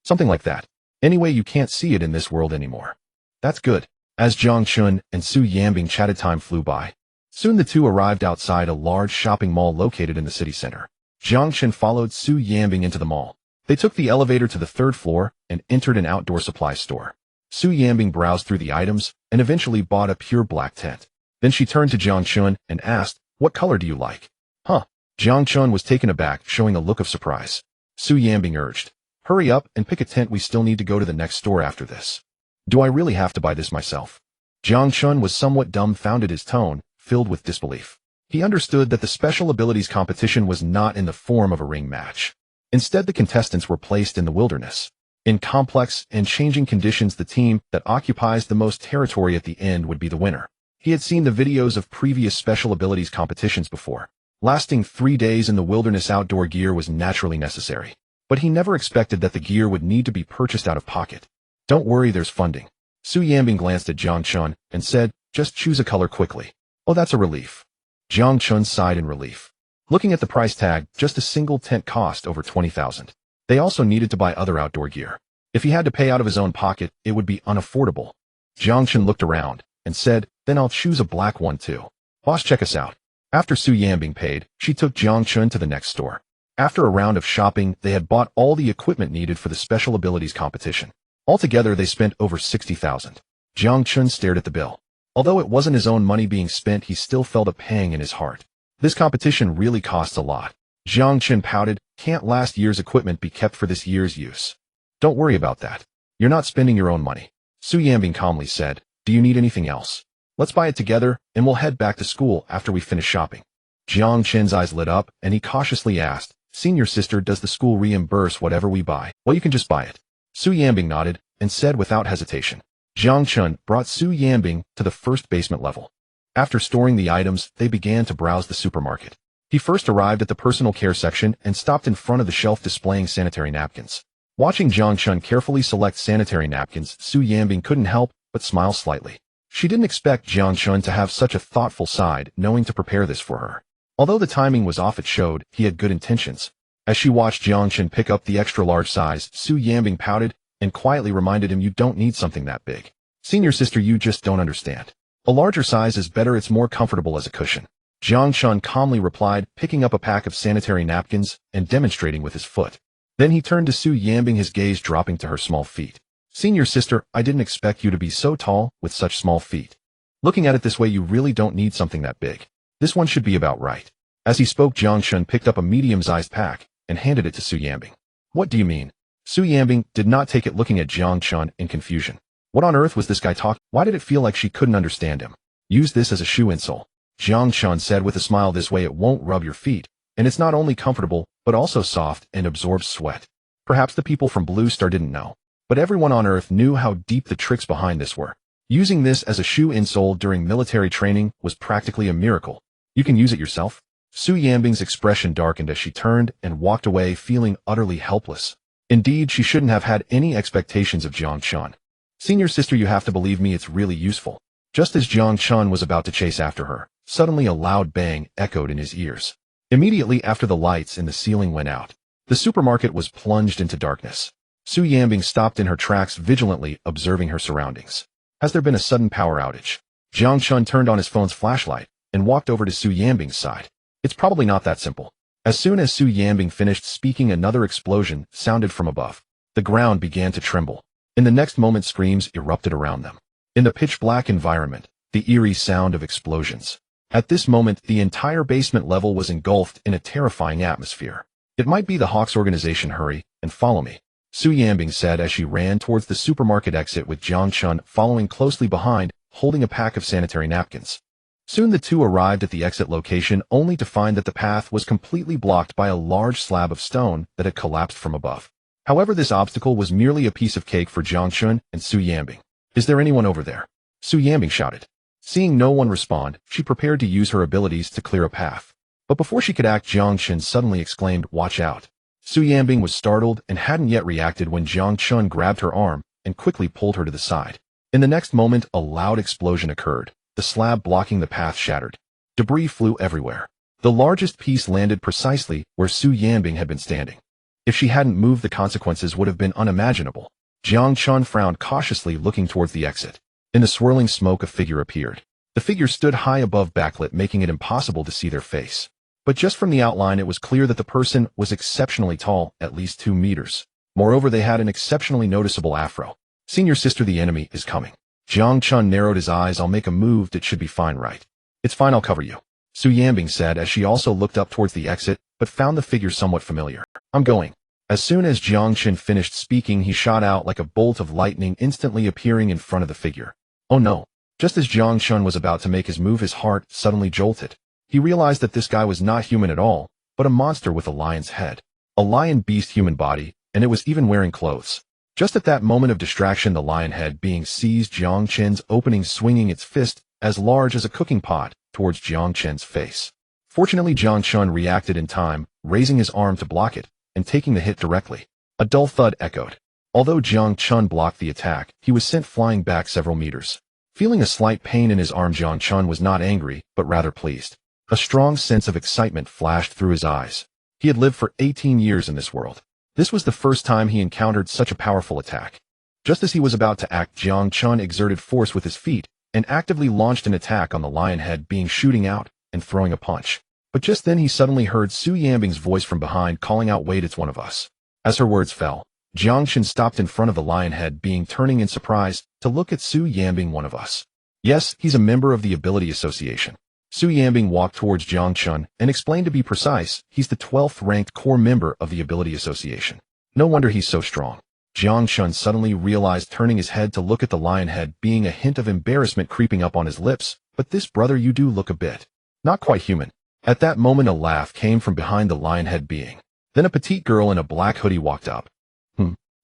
Something like that. Anyway, you can't see it in this world anymore. That's good. As Jiang Chen and Su Yanbing chatted, time flew by. Soon the two arrived outside a large shopping mall located in the city center. Jiang Chen followed Su Yanbing into the mall. They took the elevator to the 3rd floor and entered an outdoor supply store. Su Yanbing browsed through the items and eventually bought a pure black tent. Then she turned to Jiang Chen and asked, what color do you like? Jiang Chen was taken aback, showing a look of surprise. Su Yanbing urged, hurry up and pick a tent, we still need to go to the next store after this. Do I really have to buy this myself? Jiang Chen was somewhat dumbfounded, his tone filled with disbelief. He understood that the special abilities competition was not in the form of a ring match. Instead, the contestants were placed in the wilderness. In complex and changing conditions, the team that occupies the most territory at the end would be the winner. He had seen the videos of previous special abilities competitions before. Lasting 3 days in the wilderness, outdoor gear was naturally necessary. But he never expected that the gear would need to be purchased out of pocket. Don't worry, there's funding. Su Yanbing glanced at Jiang Chen and said, just choose a color quickly. Oh, that's a relief. Jiang Chen sighed in relief. Looking at the price tag, just a single tent cost over 20,000. They also needed to buy other outdoor gear. If he had to pay out of his own pocket, it would be unaffordable. Jiang Chen looked around and said, then I'll choose a black one too. Boss, check us out. After Su Yanbing paid, she took Jiang Chen to the next store. After a round of shopping, they had bought all the equipment needed for the special abilities competition. Altogether, they spent over 60,000. Jiang Chen stared at the bill. Although it wasn't his own money being spent, he still felt a pang in his heart. This competition really costs a lot. Jiang Chen pouted, can't last year's equipment be kept for this year's use? Don't worry about that. You're not spending your own money. Su Yanbing calmly said, do you need anything else? Let's buy it together, and we'll head back to school after we finish shopping. Jiang Chen's eyes lit up, and he cautiously asked, senior sister, does the school reimburse whatever we buy? Well, you can just buy it. Su Yanbing nodded and said without hesitation. Jiang Chen brought Su Yanbing to the first basement level. After storing the items, they began to browse the supermarket. He first arrived at the personal care section and stopped in front of the shelf displaying sanitary napkins. Watching Jiang Chen carefully select sanitary napkins, Su Yanbing couldn't help but smile slightly. She didn't expect Jiang Chen to have such a thoughtful side, knowing to prepare this for her. Although the timing was off, it showed he had good intentions. As she watched Jiang Chen pick up the extra large size, Su Yanbing pouted and quietly reminded him, you don't need something that big. Senior sister, you just don't understand. A larger size is better, it's more comfortable as a cushion. Jiang Chen calmly replied, picking up a pack of sanitary napkins and demonstrating with his foot. Then he turned to Su Yanbing, his gaze dropping to her small feet. Senior sister, I didn't expect you to be so tall with such small feet. Looking at it this way, you really don't need something that big. This one should be about right. As he spoke, Jiang Chen picked up a medium-sized pack and handed it to Su Yanbing. What do you mean? Su Yanbing did not take it, looking at Jiang Chen in confusion. What on earth was this guy talking? Why did it feel like she couldn't understand him? Use this as a shoe insole. Jiang Chen said with a smile, this way it won't rub your feet, and it's not only comfortable, but also soft and absorbs sweat. Perhaps the people from Blue Star didn't know, but everyone on Earth knew how deep the tricks behind this were. Using this as a shoe insole during military training was practically a miracle. You can use it yourself? Su Yanbing's expression darkened as she turned and walked away, feeling utterly helpless. Indeed, she shouldn't have had any expectations of Jiang Chen. Senior sister, you have to believe me, it's really useful. Just as Jiang Chen was about to chase after her, Suddenly a loud bang echoed in his ears. Immediately after the lights in the ceiling went out, the supermarket was plunged into darkness. Su Yanbing stopped in her tracks, vigilantly observing her surroundings. Has there been a sudden power outage? Jiang Chen turned on his phone's flashlight and walked over to Su Yanbing's side. It's probably not that simple. As soon as Su Yanbing finished speaking, another explosion sounded from above. The ground began to tremble. In the next moment, screams erupted around them. In the pitch-black environment, the eerie sound of explosions. At this moment, the entire basement level was engulfed in a terrifying atmosphere. It might be the Hawks organization. Hurry and follow me, Su Yanbing said as she ran towards the supermarket exit with Jiang Chen following closely behind, holding a pack of sanitary napkins. Soon the two arrived at the exit location, only to find that the path was completely blocked by a large slab of stone that had collapsed from above. However, this obstacle was merely a piece of cake for Jiang Chen and Su Yanbing. Is there anyone over there? Su Yanbing shouted. Seeing no one respond, she prepared to use her abilities to clear a path. But before she could act, Jiang Chen suddenly exclaimed, "Watch out." Su Yanbing was startled and hadn't yet reacted when Jiang Chen grabbed her arm and quickly pulled her to the side. In the next moment, a loud explosion occurred. The slab blocking the path shattered. Debris flew everywhere. The largest piece landed precisely where Su Yanbing had been standing. If she hadn't moved, the consequences would have been unimaginable. Jiang Chen frowned cautiously, looking towards the exit. In the swirling smoke, a figure appeared. The figure stood high above, backlit, making it impossible to see their face. But just from the outline, it was clear that the person was exceptionally tall, at least 2 meters. Moreover, they had an exceptionally noticeable afro. "Senior sister, the enemy is coming." Jiang Chen narrowed his eyes. "I'll make a move. It should be fine, right?" "It's fine, I'll cover you," Su Yanbing said as she also looked up towards the exit, but found the figure somewhat familiar. "I'm going." As soon as Jiang Chen finished speaking, he shot out like a bolt of lightning, instantly appearing in front of the figure. Oh no. Just as Jiang Chen was about to make his move, his heart suddenly jolted. He realized that this guy was not human at all, but a monster with a lion's head. A lion beast human body, and it was even wearing clothes. Just at that moment of distraction, the lion head being seized Jiang Chen's opening, swinging its fist, as large as a cooking pot, towards Jiang Chen's face. Fortunately, Jiang Chen reacted in time, raising his arm to block it, and taking the hit directly. A dull thud echoed. Although Jiang Chen blocked the attack, he was sent flying back several meters. Feeling a slight pain in his arm, Jiang Chen was not angry, but rather pleased. A strong sense of excitement flashed through his eyes. He had lived for 18 years in this world. This was the first time he encountered such a powerful attack. Just as he was about to act, Jiang Chen exerted force with his feet and actively launched an attack on the lion head being, shooting out and throwing a punch. But just then he suddenly heard Su Yanbing's voice from behind calling out, "Wait, it's one of us." As her words fell, Jiang Chen stopped in front of the lion head being, turning in surprise to look at Su Yanbing. "One of us?" "Yes, he's a member of the Ability Association." Su Yanbing walked towards Jiang Chen and explained, to be precise, he's the 12th ranked core member of the Ability Association. No wonder he's so strong. Jiang Chen suddenly realized, turning his head to look at the lion head being, a hint of embarrassment creeping up on his lips. "But this, brother, you do look a bit not quite human." At that moment, a laugh came from behind the lion head being. Then a petite girl in a black hoodie walked up.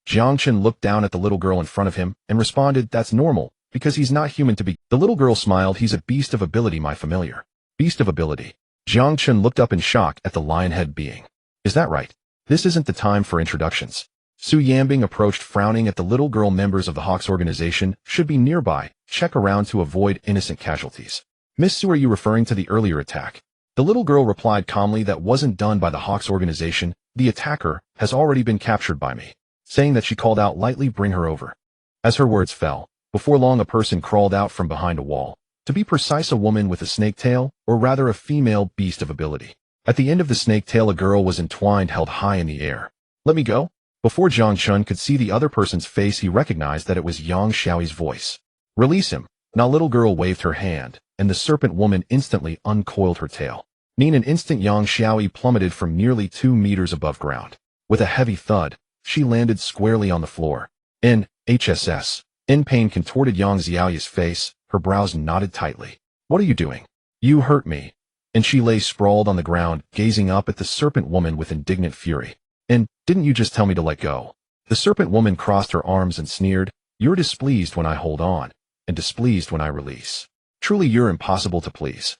Jiang Chen looked down at the little girl in front of him and responded, "That's normal, because he's not human to be." The little girl smiled. "He's a beast of ability, my familiar." "Beast of ability?" Jiang Chen looked up in shock at the lion head being. "Is that right? This isn't the time for introductions." Su Yanbing approached, frowning at the little girl. "Members of the Hawks organization should be nearby. Check around to avoid innocent casualties." "Miss Su, are you referring to the earlier attack?" The little girl replied calmly, "That wasn't done by the Hawks organization. The attacker has already been captured by me." Saying that, she called out lightly, "Bring her over." As her words fell, before long a person crawled out from behind a wall. To be precise, a woman with a snake tail, or rather a female beast of ability. At the end of the snake tail, a girl was entwined, held high in the air. "Let me go." Before Jiang Chen could see the other person's face, he recognized that it was Yang Xiaoyi's voice. "Release him." Now, little girl waved her hand, and the serpent woman instantly uncoiled her tail. In an instant, Yang Xiaoyi plummeted from nearly 2 meters above ground. With a heavy thud, she landed squarely on the floor. "HSS." In pain contorted Yang Xiaoyi's face, her brows knotted tightly. "What are you doing? You hurt me." And she lay sprawled on the ground, gazing up at the serpent woman with indignant fury. "And didn't you just tell me to let go?" The serpent woman crossed her arms and sneered, "You're displeased when I hold on, and displeased when I release. Truly, you're impossible to please.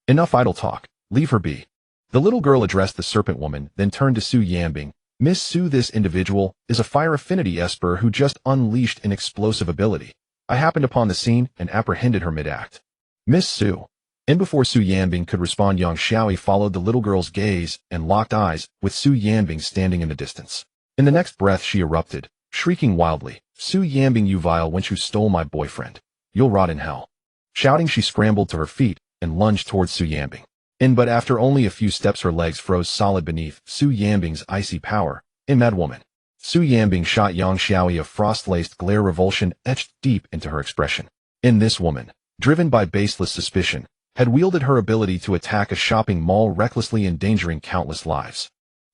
Enough idle talk. Leave her be." The little girl addressed the serpent woman, then turned to Su Yanbing. "Miss Su, this individual is a fire affinity esper who just unleashed an explosive ability. I happened upon the scene and apprehended her mid-act." "Miss Su?" And before Su Yanbing could respond, Yang Xiaoyi followed the little girl's gaze and locked eyes with Su Yanbing standing in the distance. In the next breath, she erupted, shrieking wildly, "Su Yanbing, you vile wench who stole my boyfriend. You'll rot in hell." Shouting, she scrambled to her feet and lunged towards Su Yanbing. But after only a few steps, her legs froze solid beneath Su Yanbing's icy power. Mad woman. Su Yanbing shot Yang Xiaoyi a frost-laced glare, revulsion etched deep into her expression. This woman, driven by baseless suspicion, had wielded her ability to attack a shopping mall, recklessly endangering countless lives.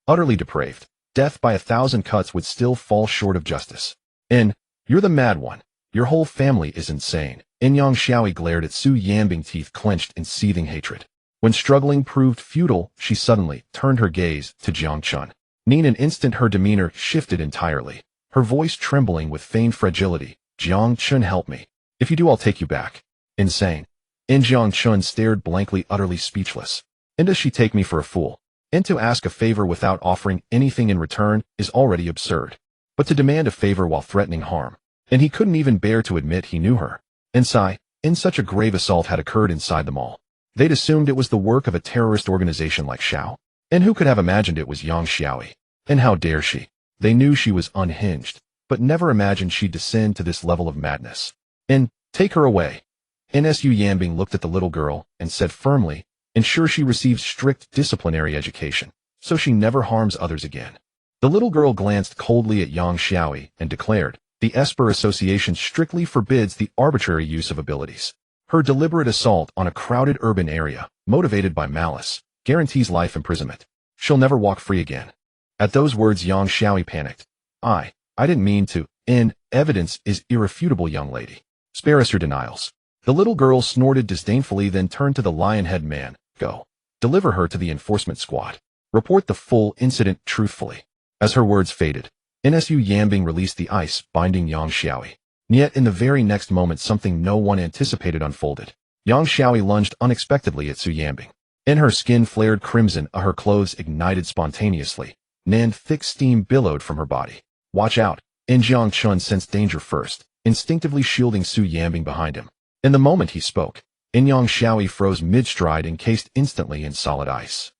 Utterly depraved, death by 1,000 cuts would still fall short of justice. You're the mad one. Your whole family is insane. Yang Xiaoyi glared at Su Yanbing, teeth clenched in seething hatred. When struggling proved futile, she suddenly turned her gaze to Jiang Chen. In an instant, her demeanor shifted entirely, her voice trembling with feigned fragility. "Jiang Chen, help me. If you do, I'll take you back." Insane. Jiang Chen stared blankly, utterly speechless. Does she take me for a fool? To ask a favor without offering anything in return is already absurd. But to demand a favor while threatening harm. He couldn't even bear to admit he knew her. Such a grave assault had occurred inside the mall. They'd assumed it was the work of a terrorist organization like Shao. Who could have imagined it was Yang Xiaoyi? How dare she? They knew she was unhinged, but never imagined she'd descend to this level of madness. Take her away. Su Yanbing looked at the little girl and said firmly, "Ensure she receives strict disciplinary education, so she never harms others again." The little girl glanced coldly at Yang Xiaoyi and declared, "The Esper Association strictly forbids the arbitrary use of abilities. Her deliberate assault on a crowded urban area, motivated by malice, guarantees life imprisonment. She'll never walk free again." At those words, Yang Xiaoyi panicked. I didn't mean to. Evidence is irrefutable, young lady. Spare us your denials." The little girl snorted disdainfully, then turned to the lion-head man. "Go. Deliver her to the enforcement squad. Report the full incident truthfully." As her words faded, Su Yanbing released the ice binding Yang Xiaoyi. Yet in the very next moment, something no one anticipated unfolded. Yang Xiaoyi lunged unexpectedly at Su Yanbing. Her skin flared crimson, her clothes ignited spontaneously, and thick steam billowed from her body. "Watch out." Jiang Chen sensed danger first, instinctively shielding Su Yanbing behind him. In the moment he spoke, Yang Xiaoyi froze mid-stride, encased instantly in solid ice.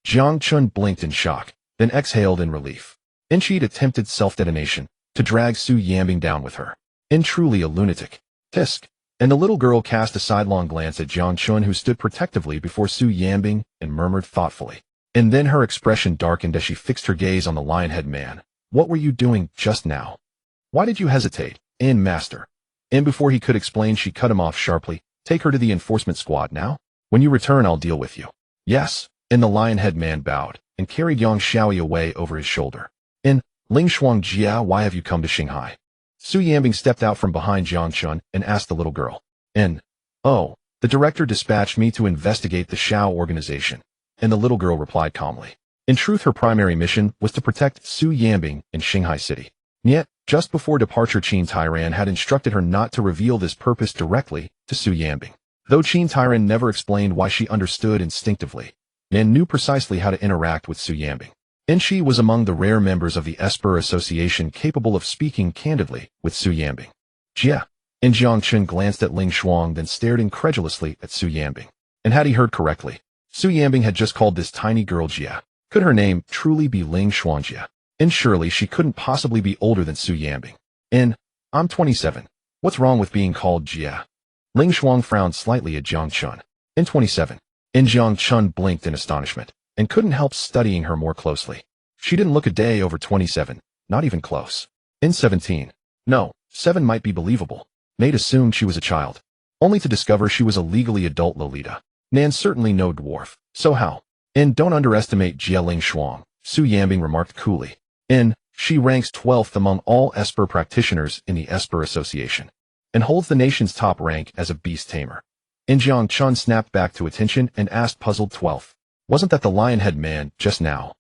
Jiang Chen blinked in shock, then exhaled in relief. She'd attempted self-detonation, to drag Su Yanbing down with her. Truly a lunatic. Tisk. The little girl cast a sidelong glance at Jiang Chen, who stood protectively before Su Yanbing, and murmured thoughtfully. Then her expression darkened as she fixed her gaze on the lion-head man. "What were you doing just now? Why did you hesitate, master?" Before he could explain, she cut him off sharply. "Take her to the enforcement squad now. When you return, I'll deal with you." "Yes." The lion-head man bowed, and carried Yang Xiaoyi away over his shoulder. "Ling Shuang Jia, why have you come to Shanghai?" Su Yanbing stepped out from behind Jiang Chen and asked the little girl. "Oh, the director dispatched me to investigate the Shao organization." The little girl replied calmly. In truth, her primary mission was to protect Su Yanbing in Shanghai City. Yet, just before departure, Qin Tairan had instructed her not to reveal this purpose directly to Su Yanbing. Though Qin Tairan never explained why, she understood instinctively, and knew precisely how to interact with Su Yanbing. She was among the rare members of the Esper Association capable of speaking candidly with Su Yanbing. "Jia." Jiang Chen glanced at Ling Shuang, then stared incredulously at Su Yanbing. Had he heard correctly? Su Yanbing had just called this tiny girl Jia. Could her name truly be Ling Shuang Jia? Surely she couldn't possibly be older than Su Yanbing. "I'm 27. What's wrong with being called Jia?" Ling Shuang frowned slightly at Jiang Chen. 27. Jiang Chen blinked in astonishment, and couldn't help studying her more closely. She didn't look a day over 27, not even close. 17. No, 7 might be believable. Nate assumed she was a child, only to discover she was a legally adult Lolita. Nan certainly no dwarf, so how? Don't underestimate Jia Ling Shuang, Su Yanbing remarked coolly. She ranks 12th among all Esper practitioners in the Esper Association, and holds the nation's top rank as a beast tamer. Jiang Chen snapped back to attention and asked, puzzled, 12th. Wasn't that the lion-head man just now?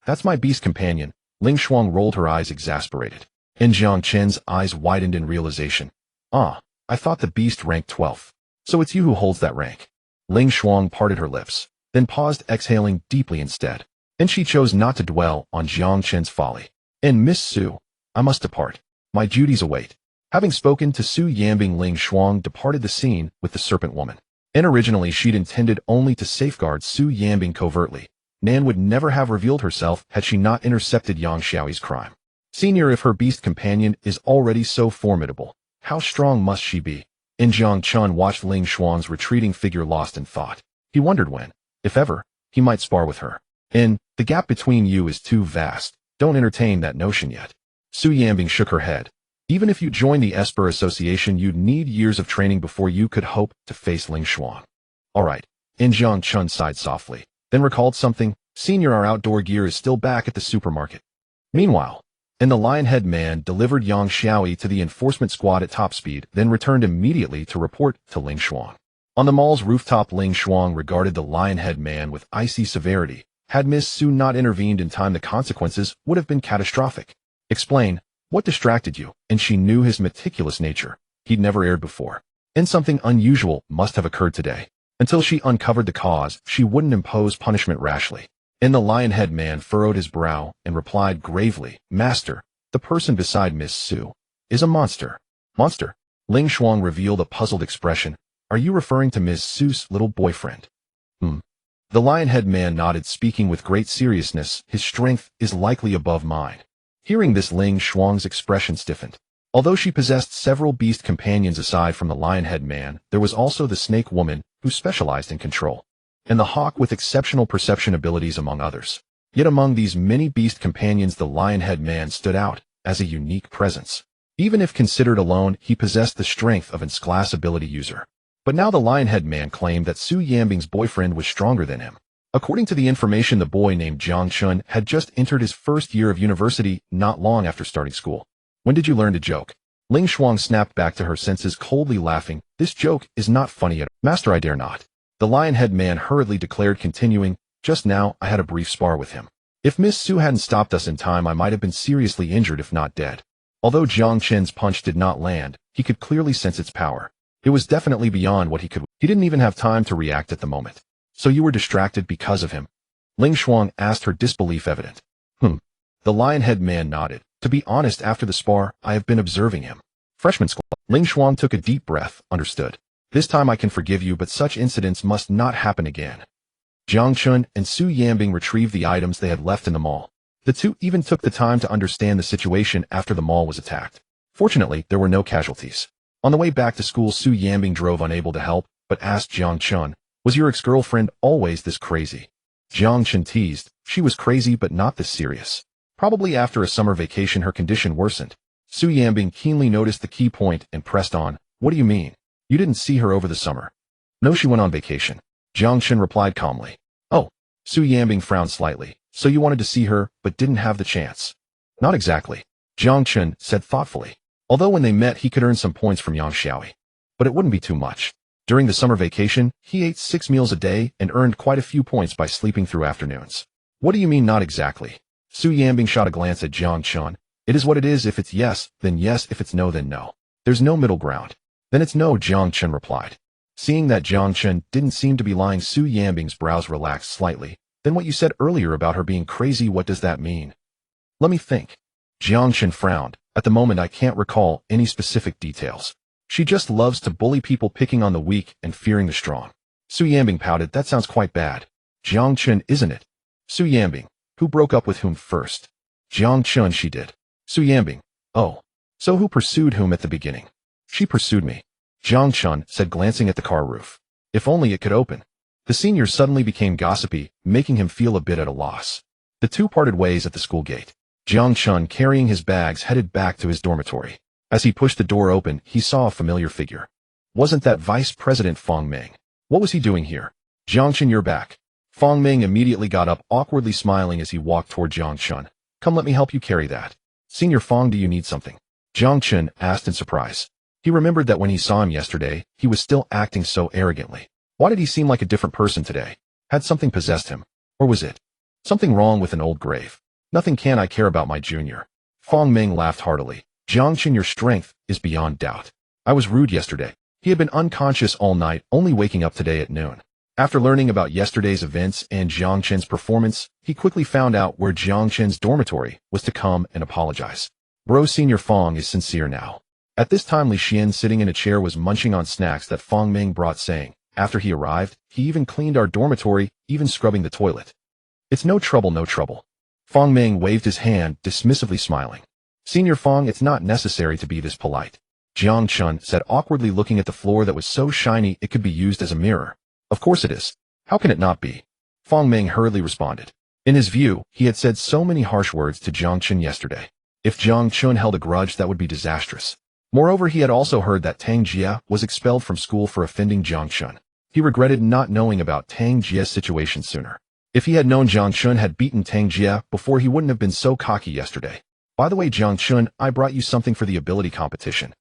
That's my beast companion. Ling Shuang rolled her eyes, exasperated. Jiang Chen's eyes widened in realization. I thought the beast ranked 12th. So it's you who holds that rank. Ling Shuang parted her lips, then paused, exhaling deeply instead. She chose not to dwell on Jiang Chen's folly. Miss Su, I must depart. My duties await. Having spoken to Su Yanbing, Ling Shuang departed the scene with the serpent woman. And originally she'd intended only to safeguard Su Yanbing covertly. Nan would never have revealed herself had she not intercepted Yang Xiaoyi's crime. Senior, if her beast companion is already so formidable, how strong must she be? And Jiang Chen watched Ling Xuan's retreating figure lost in thought. He wondered when, if ever, he might spar with her. And the gap between you is too vast. Don't entertain that notion yet. Su Yanbing shook her head. Even if you joined the Esper Association, you'd need years of training before you could hope to face Ling Xuan. All right. And Jiang Chen sighed softly, then recalled something. Senior, our outdoor gear is still back at the supermarket. Meanwhile, and the Lionhead man delivered Yang Xiaoyi to the enforcement squad at top speed, then returned immediately to report to Ling Xuan. On the mall's rooftop, Ling Xuan regarded the Lionhead man with icy severity. Had Miss Su not intervened in time, the consequences would have been catastrophic. Explain, what distracted you? And she knew his meticulous nature. He'd never erred before. And something unusual must have occurred today. Until she uncovered the cause, she wouldn't impose punishment rashly. And the Lionhead man furrowed his brow and replied gravely, Master, the person beside Miss Su is a monster. Monster? Ling Xuan revealed a puzzled expression. Are you referring to Miss Su's little boyfriend? The Lionhead man nodded, speaking with great seriousness. His strength is likely above mine. Hearing this, Ling Xuan's expression stiffened. Although she possessed several beast companions aside from the Lionhead man, there was also the Snake Woman, who specialized in control, and the Hawk with exceptional perception abilities, among others. Yet among these many beast companions, the Lionhead man stood out as a unique presence. Even if considered alone, he possessed the strength of an S-class ability user. But now the Lionhead man claimed that Su Yanbing's boyfriend was stronger than him. According to the information, the boy named Jiang Chen had just entered his first year of university not long after starting school. When did you learn to joke? Ling Xuan snapped back to her senses, coldly laughing. This joke is not funny at all. Master, I dare not. The Lionhead man hurriedly declared, continuing, Just now I had a brief spar with him. If Miss Su hadn't stopped us in time, I might have been seriously injured, if not dead. Although Jiang Chen's punch did not land, he could clearly sense its power. It was definitely beyond what he could. He didn't even have time to react at the moment. So you were distracted because of him? Ling Xuan asked, her disbelief evident. The Lionhead man nodded. To be honest, after the spar, I have been observing him. Freshman school. Ling Xuan took a deep breath. Understood. This time I can forgive you, but such incidents must not happen again. Jiang Chen and Su Yanbing retrieved the items they had left in the mall. The two even took the time to understand the situation after the mall was attacked. Fortunately, there were no casualties. On the way back to school, Su Yanbing drove, unable to help, but asked Jiang Chen, Was your ex-girlfriend always this crazy? Jiang Chen teased. She was crazy, but not this serious. Probably after a summer vacation her condition worsened. Su Yanbing keenly noticed the key point and pressed on. What do you mean? You didn't see her over the summer? No, she went on vacation. Jiang Chen replied calmly. Oh. Su Yanbing frowned slightly. So you wanted to see her, but didn't have the chance? Not exactly. Jiang Chen said thoughtfully. Although when they met he could earn some points from Yang Xiaoyi. But it wouldn't be too much. During the summer vacation, he ate 6 meals a day and earned quite a few points by sleeping through afternoons. What do you mean not exactly? Su Yanbing shot a glance at Jiang Chen. It is what it is. If it's yes, then yes. If it's no, then no. There's no middle ground. Then it's no, Jiang Chen replied. Seeing that Jiang Chen didn't seem to be lying, Su Yanbing's brows relaxed slightly. Then what you said earlier about her being crazy, what does that mean? Let me think. Jiang Chen frowned. At the moment I can't recall any specific details. She just loves to bully people, picking on the weak and fearing the strong. Su Yanbing pouted. That sounds quite bad. Jiang Chen, isn't it? Su Yanbing. Who broke up with whom first? Jiang Chen, she did. Su Yanbing. Oh. So who pursued whom at the beginning? She pursued me. Jiang Chen said, glancing at the car roof. If only it could open. The senior suddenly became gossipy, making him feel a bit at a loss. The two parted ways at the school gate. Jiang Chen, carrying his bags, headed back to his dormitory. As he pushed the door open, he saw a familiar figure. Wasn't that Vice President Fang Meng? What was he doing here? Jiang Chen, you're back. Fang Meng immediately got up, awkwardly smiling as he walked toward Jiang Chen. Come, let me help you carry that. Senior Fang, do you need something? Jiang Chen asked in surprise. He remembered that when he saw him yesterday, he was still acting so arrogantly. Why did he seem like a different person today? Had something possessed him? Or was it something wrong with an old grave? Nothing can I care about my junior. Fang Meng laughed heartily. Jiang Chen, your strength is beyond doubt. I was rude yesterday. He had been unconscious all night, only waking up today at noon. After learning about yesterday's events and Jiang Chen's performance, he quickly found out where Jiang Chen's dormitory was to come and apologize. Bro, Senior Fang is sincere now. At this time, Li Xian, sitting in a chair, was munching on snacks that Fang Meng brought, saying, After he arrived, he even cleaned our dormitory, even scrubbing the toilet. It's no trouble, no trouble. Fong Ming waved his hand, dismissively smiling. Senior Fong, it's not necessary to be this polite. Jiang Chen said, awkwardly looking at the floor that was so shiny it could be used as a mirror. Of course it is. How can it not be? Fong Ming hurriedly responded. In his view, he had said so many harsh words to Jiang Chen yesterday. If Jiang Chen held a grudge, that would be disastrous. Moreover, he had also heard that Tang Jia was expelled from school for offending Jiang Chen. He regretted not knowing about Tang Jia's situation sooner. If he had known Jiang Chen had beaten Tang Jia before, he wouldn't have been so cocky yesterday. By the way, Jiang Chen, I brought you something for the ability competition.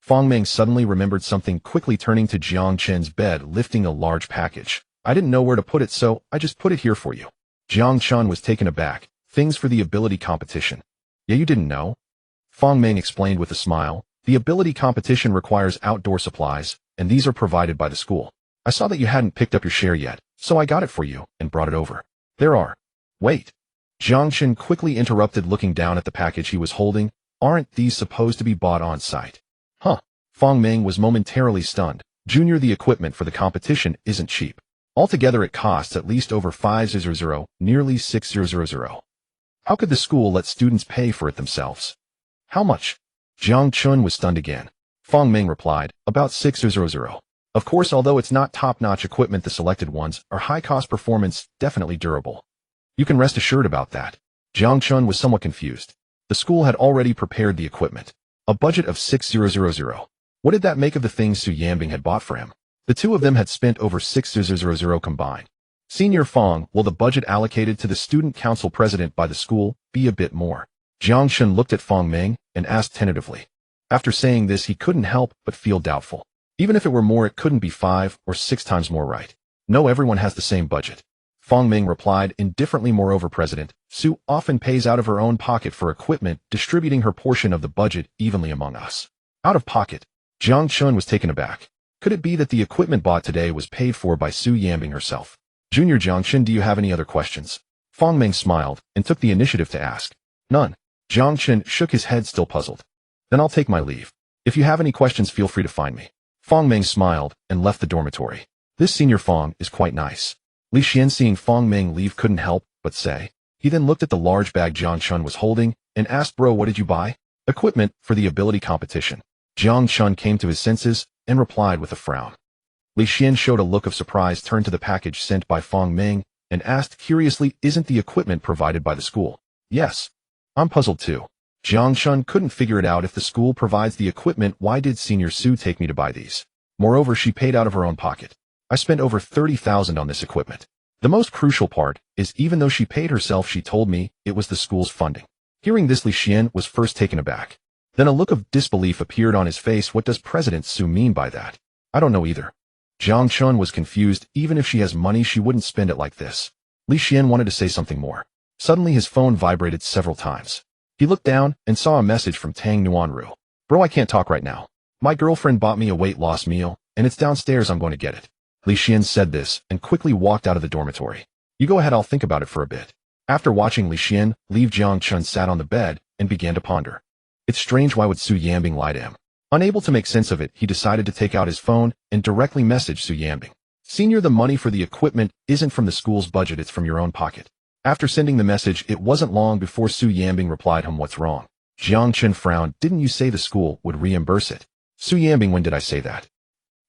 Fong Ming suddenly remembered something, quickly turning to Jiang Chen's bed, lifting a large package. I didn't know where to put it, so I just put it here for you. Jiang Chen was taken aback. Things for the ability competition. Yeah, you didn't know? Fong Ming explained with a smile. The ability competition requires outdoor supplies, and these are provided by the school. I saw that you hadn't picked up your share yet, so I got it for you and brought it over. There are. Wait. Jiang Chen quickly interrupted, looking down at the package he was holding. Aren't these supposed to be bought on site? Huh. Fong Ming was momentarily stunned. Junior, the equipment for the competition isn't cheap. Altogether it costs at least over 500, nearly 600. How could the school let students pay for it themselves? How much? Jiang Chen was stunned again. Fong Ming replied, about 600. Of course, although it's not top-notch equipment, the selected ones are high-cost performance, definitely durable. You can rest assured about that. Jiang Chen was somewhat confused. The school had already prepared the equipment. A budget of 600. What did that make of the things Su Yanbing had bought for him? The two of them had spent over 600 combined. Senior Fong, will the budget allocated to the student council president by the school be a bit more? Jiang Chen looked at Fong Ming and asked tentatively. After saying this, he couldn't help but feel doubtful. Even if it were more, it couldn't be 5 or 6 times more, right? No, everyone has the same budget. Fong Ming replied indifferently. Moreover, President Su often pays out of her own pocket for equipment, distributing her portion of the budget evenly among us. Out of pocket? Jiang Chen was taken aback. Could it be that the equipment bought today was paid for by Su Yanbing herself? Junior Jiang Chen, do you have any other questions? Fong Ming smiled and took the initiative to ask. None. Jiang Chen shook his head, still puzzled. Then I'll take my leave. If you have any questions, feel free to find me. Fong Ming smiled and left the dormitory. This Senior Fong is quite nice. Li Xian, seeing Fong Ming leave, couldn't help but say. He then looked at the large bag Jiang Chen was holding and asked, bro, what did you buy? Equipment for the ability competition. Jiang Chen came to his senses and replied with a frown. Li Xian showed a look of surprise, turned to the package sent by Fong Ming, and asked curiously, isn't the equipment provided by the school? Yes. I'm puzzled too. Jiang Chen couldn't figure it out. If the school provides the equipment, why did Senior Su take me to buy these? Moreover, she paid out of her own pocket. I spent over 30,000 on this equipment. The most crucial part is, even though she paid herself, she told me it was the school's funding. Hearing this, Li Xian was first taken aback. Then a look of disbelief appeared on his face. What does President Su mean by that? I don't know either. Jiang Chen was confused. Even if she has money, she wouldn't spend it like this. Li Xian wanted to say something more. Suddenly his phone vibrated several times. He looked down and saw a message from Tang Nuanru. Bro, I can't talk right now. My girlfriend bought me a weight loss meal, and it's downstairs. I'm going to get it. Li Xian said this and quickly walked out of the dormitory. You go ahead, I'll think about it for a bit. After watching Li Xian leave, Jiang Chen sat on the bed and began to ponder. It's strange, why would Su Yanbing lie to him? Unable to make sense of it, he decided to take out his phone and directly message Su Yanbing. Senior, the money for the equipment isn't from the school's budget, it's from your own pocket. After sending the message, it wasn't long before Su Yanbing replied him, what's wrong? Jiang Chen frowned. Didn't you say the school would reimburse it? Su Yanbing, when did I say that?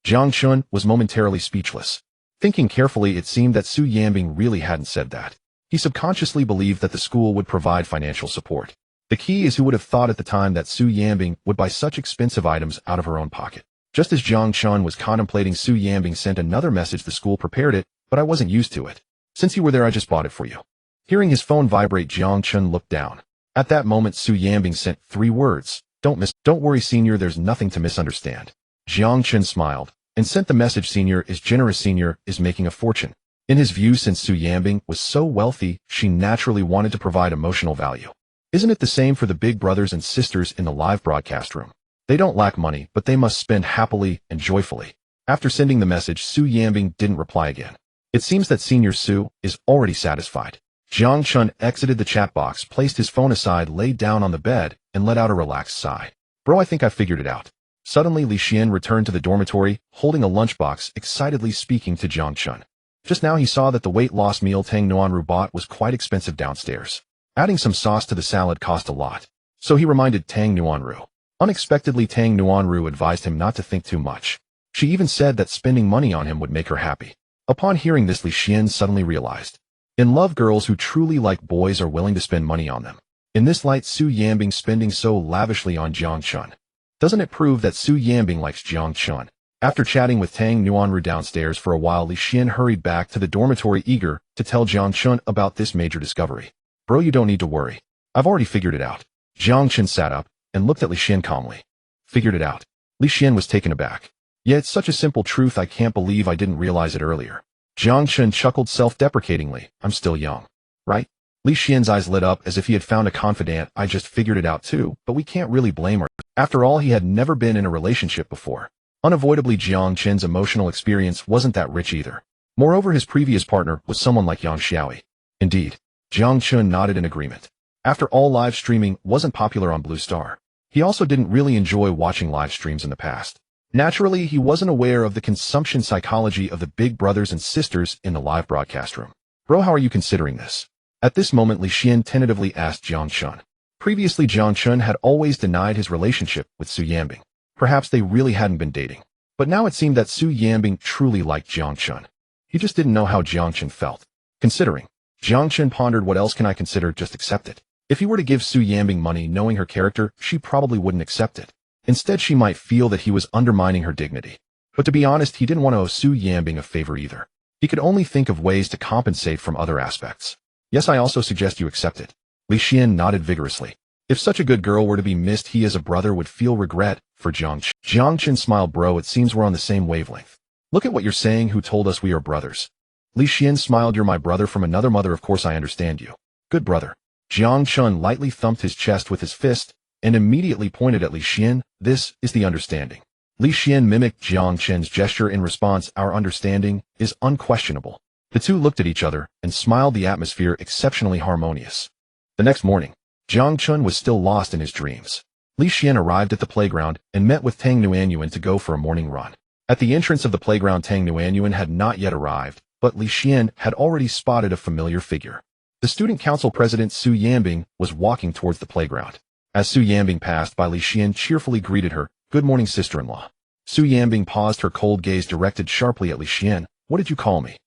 Jiang Chen was momentarily speechless. Thinking carefully, it seemed that Su Yanbing really hadn't said that. He subconsciously believed that the school would provide financial support. The key is, who would have thought at the time that Su Yanbing would buy such expensive items out of her own pocket? Just as Jiang Chen was contemplating, Su Yanbing sent another message. The school prepared it, but I wasn't used to it. Since you were there, I just bought it for you. Hearing his phone vibrate, Jiang Chen looked down. At that moment, Su Yanbing sent 3 words. Don't worry, Senior, there's nothing to misunderstand. Jiang Chen smiled and sent the message, Senior is generous, Senior is making a fortune. In his view, since Su Yanbing was so wealthy, she naturally wanted to provide emotional value. Isn't it the same for the big brothers and sisters in the live broadcast room? They don't lack money, but they must spend happily and joyfully. After sending the message, Su Yanbing didn't reply again. It seems that Senior Su is already satisfied. Jiang Chen exited the chat box, placed his phone aside, laid down on the bed, and let out a relaxed sigh. Bro, I think I figured it out. Suddenly Li Xian returned to the dormitory, holding a lunchbox, excitedly speaking to Jiang Chen. Just now he saw that the weight loss meal Tang Nuanru bought was quite expensive downstairs. Adding some sauce to the salad cost a lot. So he reminded Tang Nuanru. Unexpectedly, Tang Nuanru advised him not to think too much. She even said that spending money on him would make her happy. Upon hearing this, Li Xian suddenly realized. In love, girls who truly like boys are willing to spend money on them. In this light, Su Yanbing spending so lavishly on Jiang Chen. Doesn't it prove that Su Yanbing likes Jiang Chen? After chatting with Tang Nuanru downstairs for a while, Li Xian hurried back to the dormitory eager to tell Jiang Chen about this major discovery. Bro, you don't need to worry. I've already figured it out. Jiang Chen sat up and looked at Li Xian calmly. Figured it out. Li Xian was taken aback. Yeah, it's such a simple truth, I can't believe I didn't realize it earlier. Jiang Chen chuckled self-deprecatingly. I'm still young. Right? Li Xian's eyes lit up as if he had found a confidant. I just figured it out too, but we can't really blame her. After all, he had never been in a relationship before. Unavoidably, Jiang Chen's emotional experience wasn't that rich either. Moreover, his previous partner was someone like Yang Xiaoi. Indeed. Jiang Chen nodded in agreement. After all, live streaming wasn't popular on Blue Star. He also didn't really enjoy watching live streams in the past. Naturally, he wasn't aware of the consumption psychology of the big brothers and sisters in the live broadcast room. Bro, how are you considering this? At this moment, Li Xian tentatively asked Jiang Chen. Previously, Jiang Chen had always denied his relationship with Su Yanbing. Perhaps they really hadn't been dating. But now it seemed that Su Yanbing truly liked Jiang Chen. He just didn't know how Jiang Chen felt. Considering, Jiang Chen pondered, what else can I consider? Just accept it. If he were to give Su Yanbing money, knowing her character, she probably wouldn't accept it. Instead, she might feel that he was undermining her dignity. But to be honest, he didn't want to owe Su Yanbing a favor either. He could only think of ways to compensate from other aspects. Yes, I also suggest you accept it. Li Xian nodded vigorously. If such a good girl were to be missed, he as a brother would feel regret for Jiang Chen. Jiang Chen smiled. Bro, it seems we're on the same wavelength. Look at what you're saying. Who told us we are brothers? Li Xian smiled. You're my brother from another mother. Of course I understand you. Good brother. Jiang Chen lightly thumped his chest with his fist and immediately pointed at Li Xian. This is the understanding. Li Xian mimicked Jiang Chen's gesture in response. Our understanding is unquestionable. The two looked at each other and smiled, the atmosphere exceptionally harmonious. The next morning, Jiang Chen was still lost in his dreams. Li Xian arrived at the playground and met with Tang Nuanyuan to go for a morning run. At the entrance of the playground, Tang Nuanyuan had not yet arrived, but Li Xian had already spotted a familiar figure. The student council president Su Yanbing was walking towards the playground. As Su Yanbing passed by, Li Xian cheerfully greeted her. Good morning, sister-in-law. Su Yanbing paused, her cold gaze directed sharply at Li Xian. What did you call me?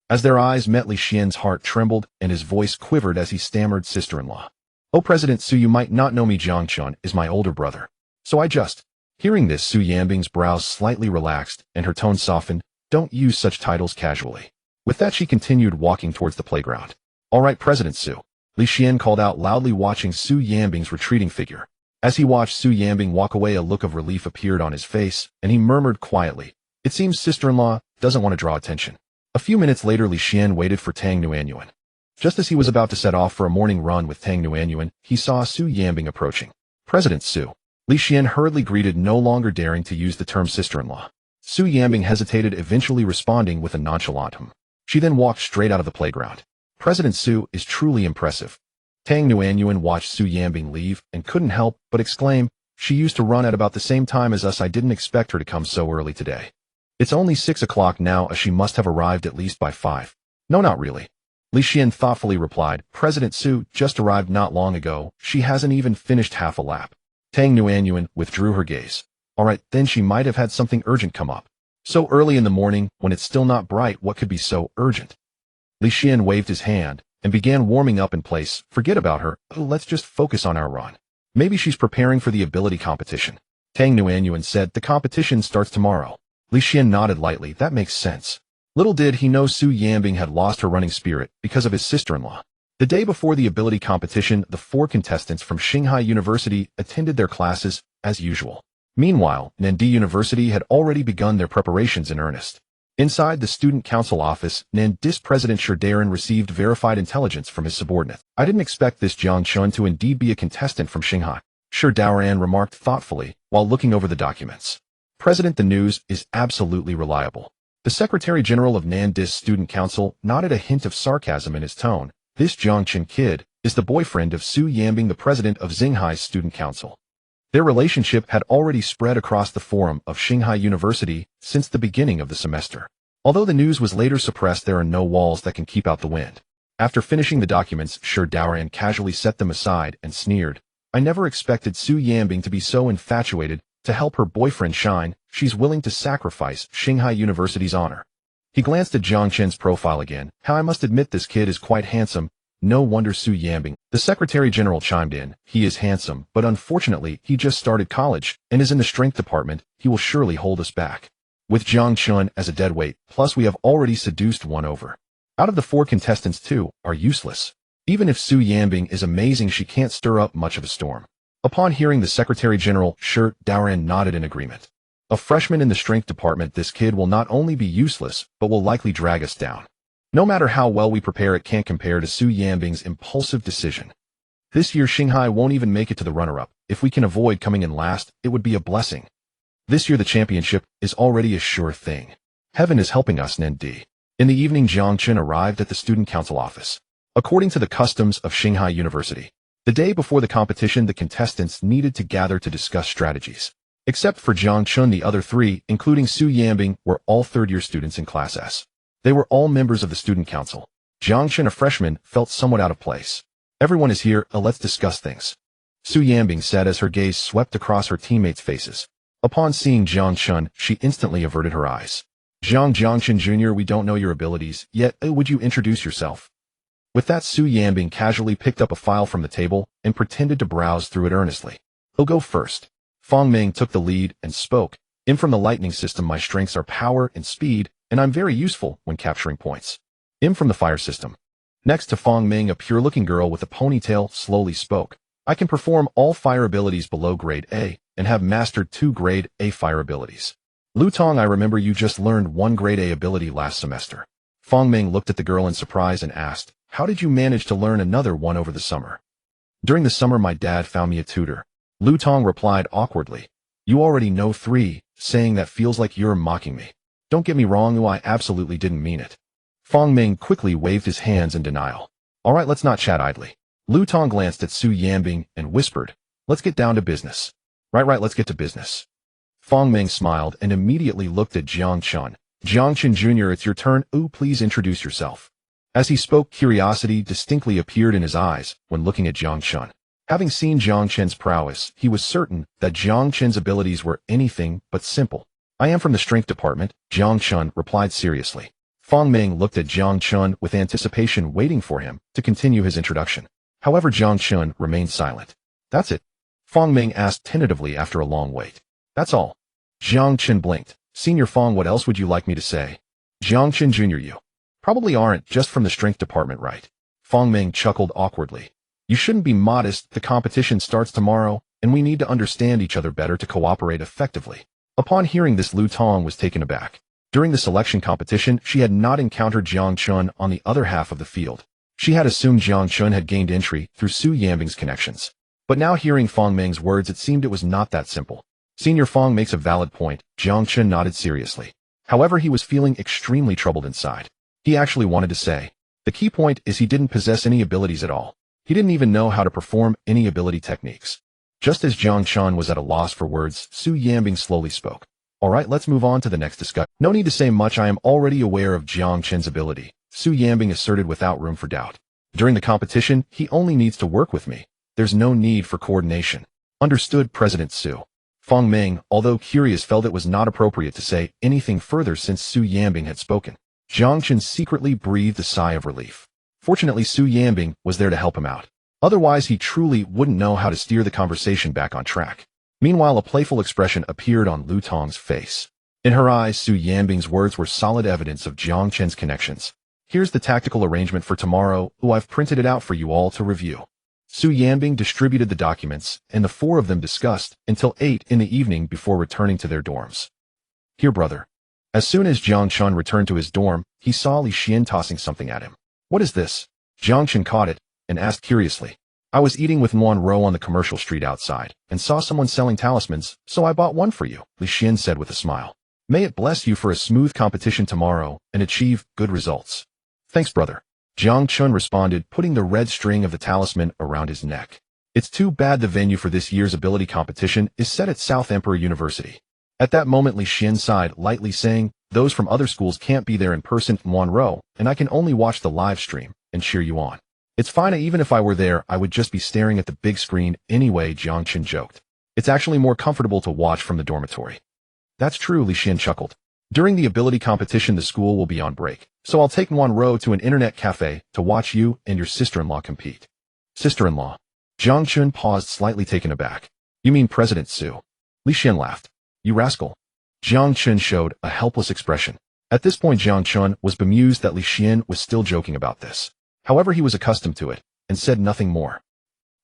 As their eyes met, Li Xian's heart trembled and his voice quivered as he stammered, sister-in-law. Oh, President Su, you might not know me. Jiang Chen is my older brother. So I just... Hearing this, Su Yanbing's brows slightly relaxed and her tone softened. Don't use such titles casually. With that, she continued walking towards the playground. All right, President Su. Li Xian called out loudly, watching Su Yanbing's retreating figure. As he watched Su Yanbing walk away, a look of relief appeared on his face, and he murmured quietly, it seems sister-in-law doesn't want to draw attention. A few minutes later, Li Xian waited for Tang Nuanyuan. Just as he was about to set off for a morning run with Tang Nuanyuan, he saw Su Yanbing approaching. President Su. Li Xian hurriedly greeted, no longer daring to use the term sister-in-law. Su Yanbing hesitated, eventually responding with a nonchalant hum. She then walked straight out of the playground. President Su is truly impressive. Tang Nuanyuan watched Su Yanbing leave and couldn't help but exclaim, she used to run at about the same time as us. I didn't expect her to come so early today. It's only 6 o'clock now, as she must have arrived at least by 5. No, not really. Li Xian thoughtfully replied, President Su just arrived not long ago. She hasn't even finished half a lap. Tang Nuanyuan withdrew her gaze. All right, then she might have had something urgent come up. So early in the morning, when it's still not bright, what could be so urgent? Li Xian waved his hand and began warming up in place. Forget about her. Let's just focus on our run. Maybe she's preparing for the ability competition. Tang Nuanyuan said, the competition starts tomorrow. Li Xian nodded lightly. That makes sense. Little did he know Su Yanbing had lost her running spirit because of his sister-in-law. The day before the ability competition, the 4 contestants from Shanghai University attended their classes as usual. Meanwhile, Nandi University had already begun their preparations in earnest. Inside the student council office, Nandi's president Shirdaran received verified intelligence from his subordinate. I didn't expect this Jiang Chen to indeed be a contestant from Shanghai, Shirdaran remarked thoughtfully while looking over the documents. President, the news is absolutely reliable. The Secretary General of Nandi's Student Council nodded, a hint of sarcasm in his tone. This Jiang Chen kid is the boyfriend of Su Yanbing, the president of Xinghai's Student Council. Their relationship had already spread across the forum of Shanghai University since the beginning of the semester. Although the news was later suppressed, there are no walls that can keep out the wind. After finishing the documents, Shi Daoran casually set them aside and sneered. I never expected Su Yanbing to be so infatuated. To help her boyfriend shine, she's willing to sacrifice Shanghai University's honor. He glanced at Jiang Chen's profile again. How I must admit this kid is quite handsome. No wonder Su Yanbing. The Secretary General chimed in. He is handsome, but unfortunately, he just started college and is in the strength department. He will surely hold us back. With Jiang Chen as a deadweight, plus we have already seduced one over. Out of the 4 contestants, 2 are useless. Even if Su Yanbing is amazing, she can't stir up much of a storm. Upon hearing the Secretary General, Shi Daoran nodded in agreement. A freshman in the strength department, this kid will not only be useless, but will likely drag us down. No matter how well we prepare, it can't compare to Su Yanbing's impulsive decision. This year Shanghai won't even make it to the runner-up. If we can avoid coming in last, it would be a blessing. This year the championship is already a sure thing. Heaven is helping us, Nendi. In the evening, Jiang Chen arrived at the student council office. According to the customs of Shanghai University, the day before the competition, the contestants needed to gather to discuss strategies. Except for Jiang Chen, the other 3, including Su Yanbing, were all third-year students in Class S. They were all members of the student council. Jiang Chen, a freshman, felt somewhat out of place. Everyone is here, let's discuss things. Su Yanbing said as her gaze swept across her teammates' faces. Upon seeing Jiang Chen, she instantly averted her eyes. Jiang Chen Jr., we don't know your abilities, yet would you introduce yourself? With that, Su Yanbing casually picked up a file from the table and pretended to browse through it earnestly. He'll go first. Fang Ming took the lead and spoke. From the lightning system, my strengths are power and speed, and I'm very useful when capturing points. From the fire system. Next to Fang Ming, a pure-looking girl with a ponytail slowly spoke. I can perform all fire abilities below grade A and have mastered 2 grade A fire abilities. Lu Tong, I remember you just learned 1 grade A ability last semester. Fang Ming looked at the girl in surprise and asked, how did you manage to learn another one over the summer? During the summer, my dad found me a tutor. Lu Tong replied awkwardly. You already know 3, saying that feels like you're mocking me. Don't get me wrong, I absolutely didn't mean it. Fang Ming quickly waved his hands in denial. All right, let's not chat idly. Lu Tong glanced at Su Yanbing and whispered, let's get down to business. Right, let's get to business. Fang Ming smiled and immediately looked at Jiang Chen. Jiang Chen Jr., it's your turn. Please introduce yourself. As he spoke, curiosity distinctly appeared in his eyes when looking at Jiang Chen. Having seen Jiang Chen's prowess, he was certain that Jiang Chen's abilities were anything but simple. I am from the strength department, Jiang Chen replied seriously. Fang Ming looked at Jiang Chen with anticipation, waiting for him to continue his introduction. However, Jiang Chen remained silent. That's it? Fang Ming asked tentatively after a long wait. That's all. Jiang Chen blinked. Senior Fang, what else would you like me to say? Jiang Chen Jr., you probably aren't just from the strength department, right? Fang Ming chuckled awkwardly. You shouldn't be modest. The competition starts tomorrow, and we need to understand each other better to cooperate effectively. Upon hearing this, Lu Tong was taken aback. During the selection competition, she had not encountered Jiang Chen on the other half of the field. She had assumed Jiang Chen had gained entry through Su Yanbing's connections. But now hearing Fang Ming's words, it seemed it was not that simple. Senior Fang makes a valid point. Jiang Chen nodded seriously. However, he was feeling extremely troubled inside. He actually wanted to say, the key point is he didn't possess any abilities at all. He didn't even know how to perform any ability techniques. Just as Jiang Chen was at a loss for words, Su Yanbing slowly spoke. All right, let's move on to the next discussion. No need to say much, I am already aware of Jiang Chen's ability, Su Yanbing asserted without room for doubt. During the competition, he only needs to work with me. There's no need for coordination. Understood, President Su. Fang Ming, although curious, felt it was not appropriate to say anything further since Su Yanbing had spoken. Jiang Chen secretly breathed a sigh of relief. Fortunately, Su Yanbing was there to help him out. Otherwise, he truly wouldn't know how to steer the conversation back on track. Meanwhile, a playful expression appeared on Lu Tong's face. In her eyes, Su Yanbing's words were solid evidence of Jiang Chen's connections. Here's the tactical arrangement for tomorrow. I've printed it out for you all to review. Su Yanbing distributed the documents, and the 4 of them discussed until 8 in the evening before returning to their dorms. Here, brother. As soon as Jiang Chen returned to his dorm, he saw Li Xian tossing something at him. What is this? Jiang Chen caught it and asked curiously. I was eating with Muan Ro on the commercial street outside and saw someone selling talismans, so I bought one for you, Li Xian said with a smile. May it bless you for a smooth competition tomorrow and achieve good results. Thanks, brother. Jiang Chen responded, putting the red string of the talisman around his neck. It's too bad the venue for this year's ability competition is set at South Emperor University. At that moment Li Xian sighed lightly, saying, those from other schools can't be there in person, Monroe, and I can only watch the live stream and cheer you on. It's fine, even if I were there, I would just be staring at the big screen anyway, Jiang Chen joked. It's actually more comfortable to watch from the dormitory. That's true, Li Xian chuckled. During the ability competition the school will be on break, so I'll take Monroe to an internet cafe to watch you and your sister-in-law compete. Sister-in-law? Jiang Chen paused, slightly taken aback. You mean President Su? Li Xian laughed. You rascal. Jiang Chen showed a helpless expression. At this point Jiang Chen was bemused that Li Xian was still joking about this. However, he was accustomed to it, and said nothing more.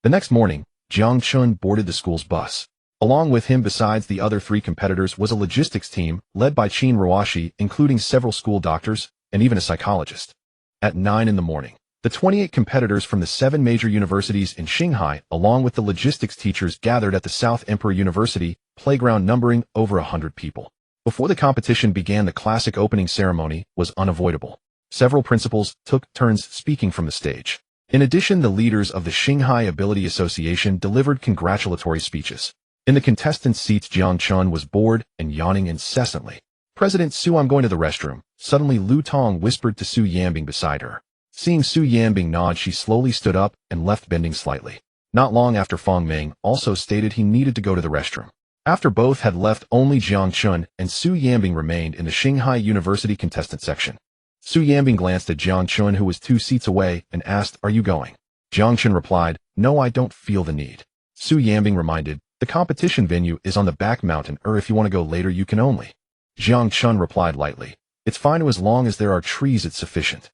The next morning, Jiang Chen boarded the school's bus. Along with him besides the other 3 competitors was a logistics team led by Qin Ruoshi, including several school doctors, and even a psychologist. At 9 in the morning, the 28 competitors from the 7 major universities in Shanghai, along with the logistics teachers, gathered at the South Emperor University playground, numbering over 100 people. Before the competition began, the classic opening ceremony was unavoidable. Several principals took turns speaking from the stage. In addition, the leaders of the Shanghai Ability Association delivered congratulatory speeches. In the contestants' seats, Jiang Chen was bored and yawning incessantly. President Su, I'm going to the restroom. Suddenly Lu Tong whispered to Su Yanbing beside her. Seeing Su Yanbing nod, she slowly stood up and left, bending slightly. Not long after, Fong Ming also stated he needed to go to the restroom. After both had left, only Jiang Chen and Su Yanbing remained in the Shanghai University contestant section. Su Yanbing glanced at Jiang Chen, who was 2 seats away, and asked, Are you going? Jiang Chen replied, No, I don't feel the need. Su Yanbing reminded, The competition venue is on the back mountain, if you want to go later you can only. Jiang Chen replied lightly, It's fine as long as there are trees, it's sufficient.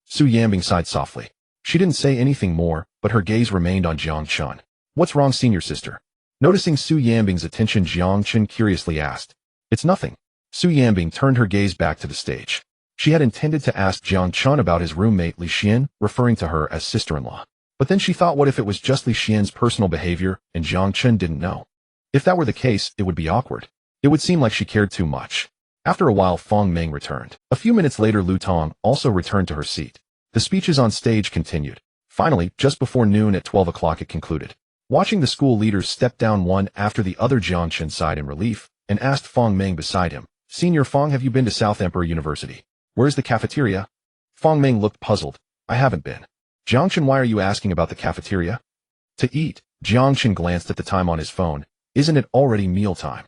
Su Yanbing sighed softly. She didn't say anything more, but her gaze remained on Jiang Chen. What's wrong, senior sister? Noticing Su Yanbing's attention, Jiang Chen curiously asked. It's nothing. Su Yanbing turned her gaze back to the stage. She had intended to ask Jiang Chen about his roommate Li Xian, referring to her as sister-in-law. But then she thought, what if it was just Li Xian's personal behavior and Jiang Chen didn't know? If that were the case, it would be awkward. It would seem like she cared too much. After a while, Fong Ming returned. A few minutes later, Lu Tong also returned to her seat. The speeches on stage continued. Finally, just before noon at 12 o'clock it concluded. Watching the school leaders step down one after the other, Jiang Chen sighed in relief and asked Fong Ming beside him, Senior Fong, have you been to South Emperor University? Where's the cafeteria? Fong Ming looked puzzled. I haven't been. Jiang Chen, why are you asking about the cafeteria? To eat. Jiang Chen glanced at the time on his phone. Isn't it already mealtime?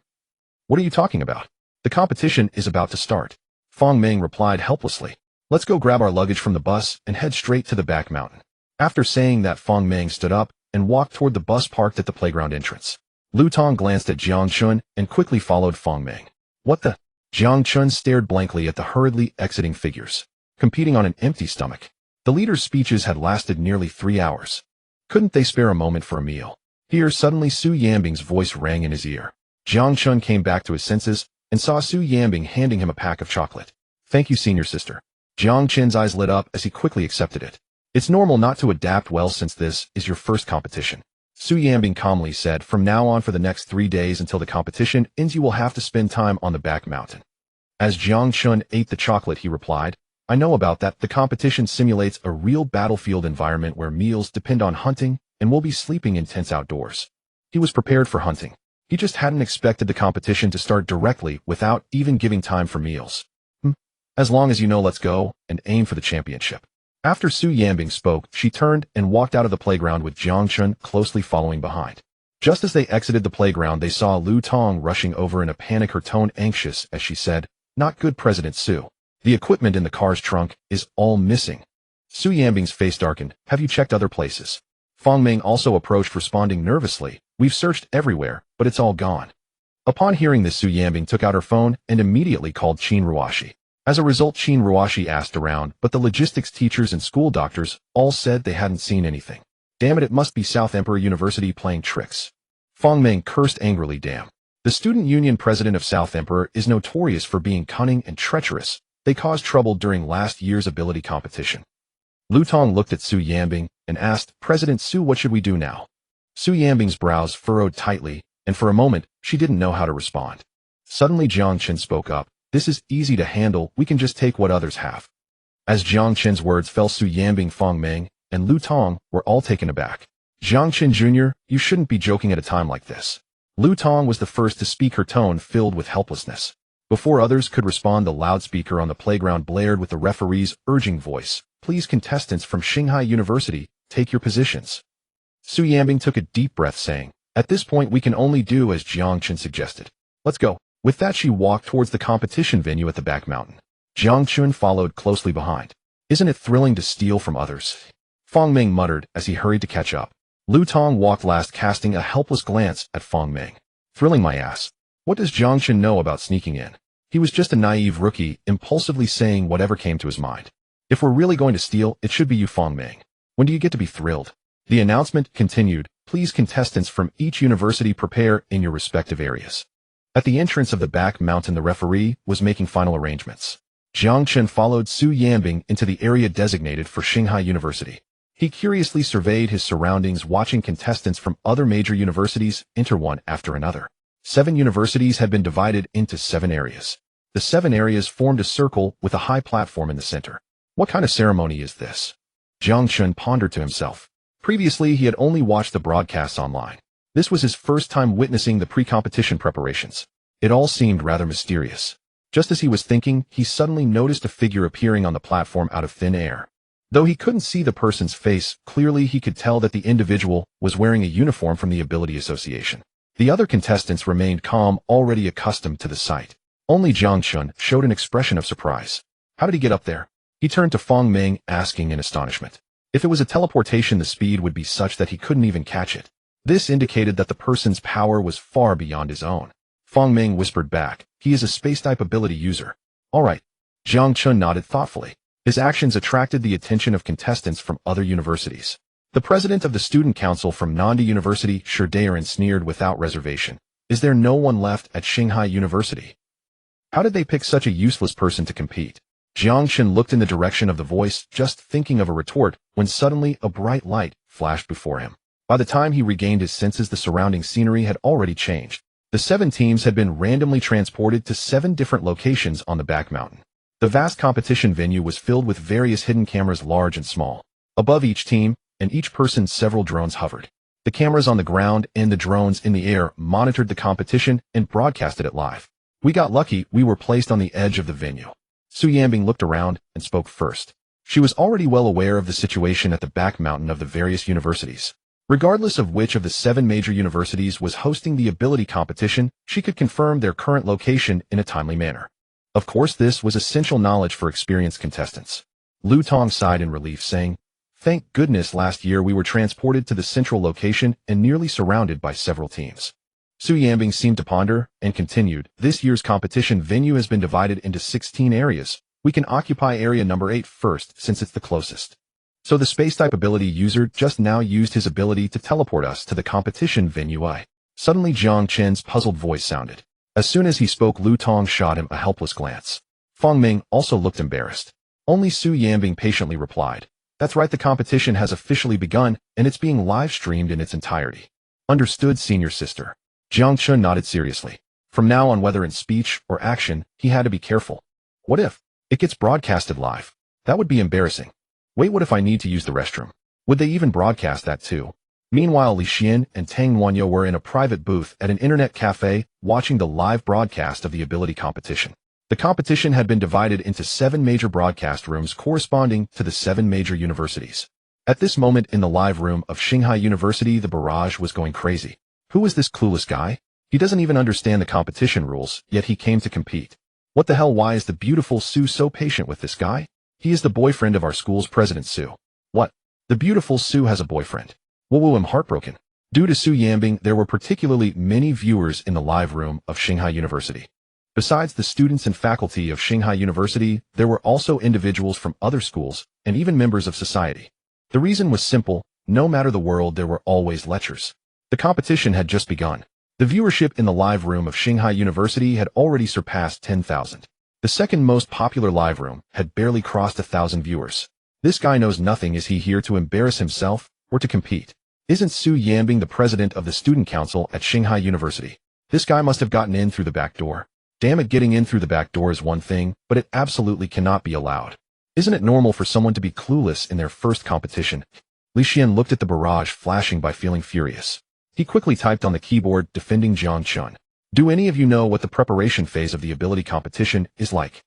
What are you talking about? The competition is about to start. Fong Ming replied helplessly. Let's go grab our luggage from the bus and head straight to the back mountain. After saying that, Fong Ming stood up and walked toward the bus parked at the playground entrance. Lu Tong glanced at Jiang Chen and quickly followed Fong Ming. What the? Jiang Chen stared blankly at the hurriedly exiting figures, competing on an empty stomach. The leaders' speeches had lasted nearly 3 hours. Couldn't they spare a moment for a meal? Here, suddenly Su Yanbing's voice rang in his ear. Jiang Chen came back to his senses and saw Su Yanbing handing him a pack of chocolate. Thank you, senior sister. Jiang Chen's eyes lit up as he quickly accepted it. It's normal not to adapt well since this is your first competition. Su Yanbing calmly said, From now on, for the next 3 days until the competition ends, you will have to spend time on the back mountain. As Jiang Chen ate the chocolate, he replied, I know about that. The competition simulates a real battlefield environment where meals depend on hunting, and we'll be sleeping in tents outdoors. He was prepared for hunting. He just hadn't expected the competition to start directly without even giving time for meals. As long as you know, let's go and aim for the championship. After Su Yanbing spoke, she turned and walked out of the playground with Jiang Chen closely following behind. Just as they exited the playground, they saw Lu Tong rushing over in a panic, her tone anxious as she said, Not good, President Su. The equipment in the car's trunk is all missing. Su Yanbing's face darkened. Have you checked other places? Fong Ming also approached, responding nervously. We've searched everywhere, but it's all gone. Upon hearing this, Su Yanbing took out her phone and immediately called Qin Ruoshi. As a result, Qin Ruoshi asked around, but the logistics teachers and school doctors all said they hadn't seen anything. Damn it must be South Emperor University playing tricks. Fong Ming cursed angrily. Damn. The student union president of South Emperor is notorious for being cunning and treacherous. They caused trouble during last year's ability competition. Lu Tong looked at Su Yanbing and asked, President Su, what should we do now? Su Yanbing's brows furrowed tightly, and for a moment, she didn't know how to respond. Suddenly Jiang Chen spoke up. This is easy to handle, we can just take what others have. As Jiang Chen's words fell, Su Yanbing, Fong Ming, and Lu Tong were all taken aback. Jiang Chen Jr., you shouldn't be joking at a time like this. Lu Tong was the first to speak, her tone filled with helplessness. Before others could respond, the loudspeaker on the playground blared with the referee's urging voice. Please, contestants from Shanghai University, take your positions. Su Yanbing took a deep breath, saying, at this point we can only do as Jiang Chen suggested. Let's go. With that, she walked towards the competition venue at the back mountain. Jiang Chen followed closely behind. Isn't it thrilling to steal from others? Fong Ming muttered as he hurried to catch up. Lu Tong walked last, casting a helpless glance at Fong Ming. Thrilling my ass. What does Jiang Chen know about sneaking in? He was just a naive rookie, impulsively saying whatever came to his mind. If we're really going to steal, it should be you, Fong Ming. When do you get to be thrilled? The announcement continued. Please, contestants from each university, prepare in your respective areas. At the entrance of the back mountain, the referee was making final arrangements. Jiang Chen followed Su Yanbing into the area designated for Shanghai University. He curiously surveyed his surroundings, watching contestants from other major universities enter one after another. 7 universities had been divided into 7 areas. The 7 areas formed a circle with a high platform in the center. What kind of ceremony is this? Jiang Chen pondered to himself. Previously, he had only watched the broadcasts online. This was his first time witnessing the pre-competition preparations. It all seemed rather mysterious. Just as he was thinking, he suddenly noticed a figure appearing on the platform out of thin air. Though he couldn't see the person's face clearly, he could tell that the individual was wearing a uniform from the Ability Association. The other contestants remained calm, already accustomed to the sight. Only Jiang Chen showed an expression of surprise. How did he get up there? He turned to Fong Ming, asking in astonishment. If it was a teleportation, the speed would be such that he couldn't even catch it. This indicated that the person's power was far beyond his own. Fong Ming whispered back, he is a space-type ability user. All right. Jiang Chen nodded thoughtfully. His actions attracted the attention of contestants from other universities. The president of the student council from Nanda University, Shi Daerin, sneered without reservation. Is there no one left at Shanghai University? How did they pick such a useless person to compete? Jiang Chen looked in the direction of the voice, just thinking of a retort, when suddenly a bright light flashed before him. By the time he regained his senses, the surrounding scenery had already changed. The 7 teams had been randomly transported to 7 different locations on the back mountain. The vast competition venue was filled with various hidden cameras, large and small. Above each team and each person, several drones hovered. The cameras on the ground and the drones in the air monitored the competition and broadcasted it live. We got lucky, we were placed on the edge of the venue. Su Yanbing looked around and spoke first. She was already well aware of the situation at the back mountain of the various universities. Regardless of which of the 7 major universities was hosting the ability competition, she could confirm their current location in a timely manner. Of course, this was essential knowledge for experienced contestants. Lu Tong sighed in relief, saying, thank goodness last year we were transported to the central location and nearly surrounded by several teams. Su Yanbing seemed to ponder and continued, this year's competition venue has been divided into 16 areas. We can occupy area number 8 first, since it's the closest. So the space-type ability user just now used his ability to teleport us to the competition venue. Suddenly Jiang Chen's puzzled voice sounded. As soon as he spoke, Lu Tong shot him a helpless glance. Fong Ming also looked embarrassed. Only Su Yanbing patiently replied, that's right, the competition has officially begun, and it's being live-streamed in its entirety. Understood, senior sister. Jiang Chen nodded seriously. From now on, whether in speech or action, he had to be careful. What if it gets broadcasted live? That would be embarrassing. Wait, what if I need to use the restroom? Would they even broadcast that too? Meanwhile, Li Xian and Tang Wanyo were in a private booth at an internet cafe, watching the live broadcast of the ability competition. The competition had been divided into 7 major broadcast rooms corresponding to the 7 major universities. At this moment, in the live room of Shanghai University, the barrage was going crazy. Who is this clueless guy? He doesn't even understand the competition rules, yet he came to compete. What the hell, why is the beautiful Su so patient with this guy? He is the boyfriend of our school's president, Su. What? The beautiful Su has a boyfriend. Whoa, I'm heartbroken. Due to Su Yanbing, there were particularly many viewers in the live room of Shanghai University. Besides the students and faculty of Shanghai University, there were also individuals from other schools, and even members of society. The reason was simple, no matter the world, there were always lectures. The competition had just begun. The viewership in the live room of Shanghai University had already surpassed 10,000. The second most popular live room had barely crossed 1,000 viewers. This guy knows nothing. Is he here to embarrass himself or to compete? Isn't Su Yanbing the president of the student council at Shanghai University? This guy must have gotten in through the back door. Damn it, getting in through the back door is one thing, but it absolutely cannot be allowed. Isn't it normal for someone to be clueless in their first competition? Li Xian looked at the barrage flashing by feeling furious. He quickly typed on the keyboard, defending Jiang Chen. Do any of you know what the preparation phase of the ability competition is like?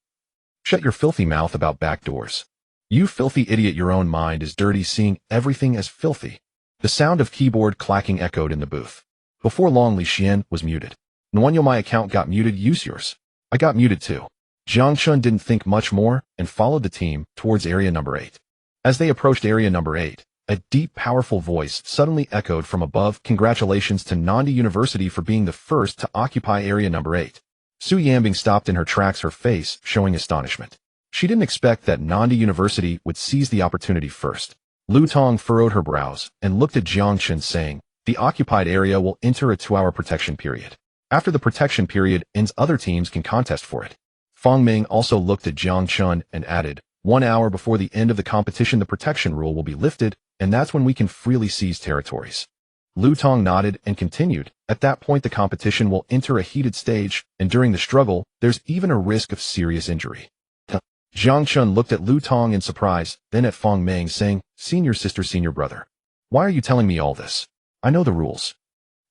Shut your filthy mouth about backdoors. You filthy idiot, your own mind is dirty, seeing everything as filthy. The sound of keyboard clacking echoed in the booth. Before long, Li Xian was muted. Nuanyo, my account got muted, use yours. I got muted too. Jiang Chen didn't think much more and followed the team towards area number 8. As they approached area number 8, a deep, powerful voice suddenly echoed from above. Congratulations to Nandi University for being the first to occupy area number 8. Su Yanbing stopped in her tracks, her face showing astonishment. She didn't expect that Nandi University would seize the opportunity first. Lu Tong furrowed her brows and looked at Jiang Chen, saying, the occupied area will enter a 2-hour protection period. After the protection period ends, other teams can contest for it. Fang Ming also looked at Jiang Chen and added, 1 hour before the end of the competition, the protection rule will be lifted, and that's when we can freely seize territories. Lu Tong nodded and continued, at that point the competition will enter a heated stage, and during the struggle, there's even a risk of serious injury. Jiang Chen looked at Lu Tong in surprise, then at Fang Ming, saying, senior sister, senior brother. Why are you telling me all this? I know the rules.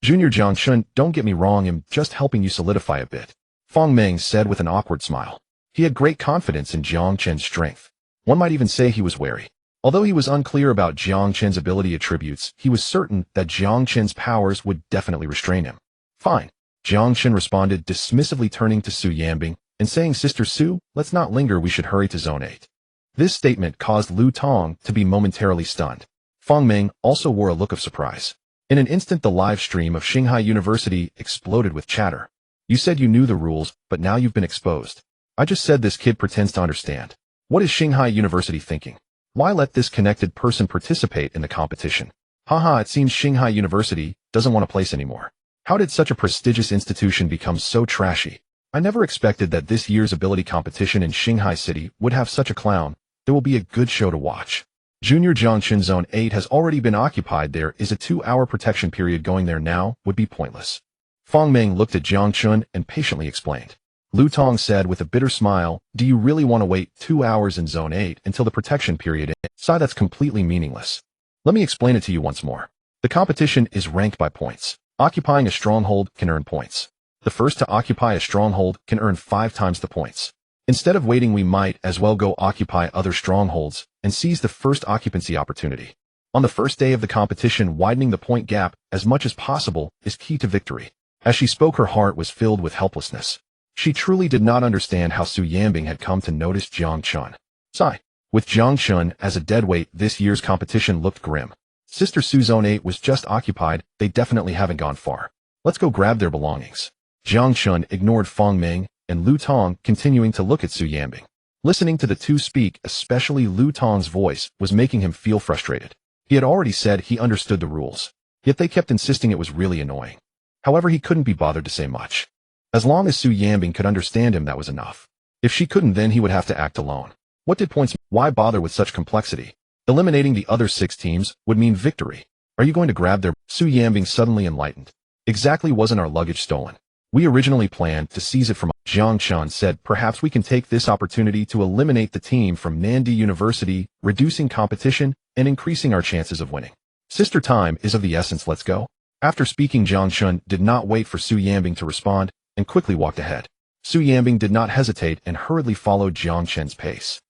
Junior Jiang Chen, don't get me wrong, I'm just helping you solidify a bit. Fang Ming said with an awkward smile. He had great confidence in Jiang Chen's strength. One might even say he was wary. Although he was unclear about Jiang Chen's ability attributes, he was certain that Jiang Chen's powers would definitely restrain him. Fine. Jiang Chen responded, dismissively turning to Su Yanbing and saying, Sister Su, let's not linger, we should hurry to Zone 8. This statement caused Lu Tong to be momentarily stunned. Fang Ming also wore a look of surprise. In an instant, the live stream of Shanghai University exploded with chatter. You said you knew the rules, but now you've been exposed. I just said this kid pretends to understand. What is Shanghai University thinking? Why let this connected person participate in the competition? Haha, it seems Shanghai University doesn't want a place anymore. How did such a prestigious institution become so trashy? I never expected that this year's ability competition in Shanghai City would have such a clown. There will be a good show to watch. Junior Jiang Chen Zone 8 has already been occupied. There is a 2-hour protection period. Going there now would be pointless. Fang Ming looked at Jiang Chen and patiently explained. Lu Tong said with a bitter smile, do you really want to wait 2 hours in Zone 8 until the protection period ends? Sigh, that's completely meaningless. Let me explain it to you once more. The competition is ranked by points. Occupying a stronghold can earn points. The first to occupy a stronghold can earn 5 times the points. Instead of waiting, we might as well go occupy other strongholds and seize the first occupancy opportunity. On the first day of the competition, widening the point gap as much as possible is key to victory. As she spoke, her heart was filled with helplessness. She truly did not understand how Su Yanbing had come to notice Jiang Chen. Sigh. With Jiang Chen as a deadweight, this year's competition looked grim. Sister Su Zone 8 was just occupied. They definitely haven't gone far. Let's go grab their belongings. Jiang Chen ignored Fang Ming and Lu Tong, continuing to look at Su Yanbing. Listening to the two speak, especially Lu Tong's voice, was making him feel frustrated. He had already said he understood the rules, yet they kept insisting. It was really annoying. However, he couldn't be bothered to say much. As long as Su Yanbing could understand him, that was enough. If she couldn't, then he would have to act alone. What did points mean? Why bother with such complexity? Eliminating the other 6 teams would mean victory. Are you going to grab their... Su Yanbing suddenly enlightened. Exactly, wasn't our luggage stolen? We originally planned to seize it from... Jiang Chen said, perhaps we can take this opportunity to eliminate the team from Nandi University, reducing competition and increasing our chances of winning. Sister, time is of the essence, let's go. After speaking, Jiang Chen did not wait for Su Yanbing to respond and quickly walked ahead. Su Yanbing did not hesitate and hurriedly followed Jiang Chen's pace.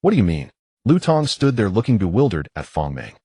What do you mean? Lu Tong stood there looking bewildered at Fang Ming.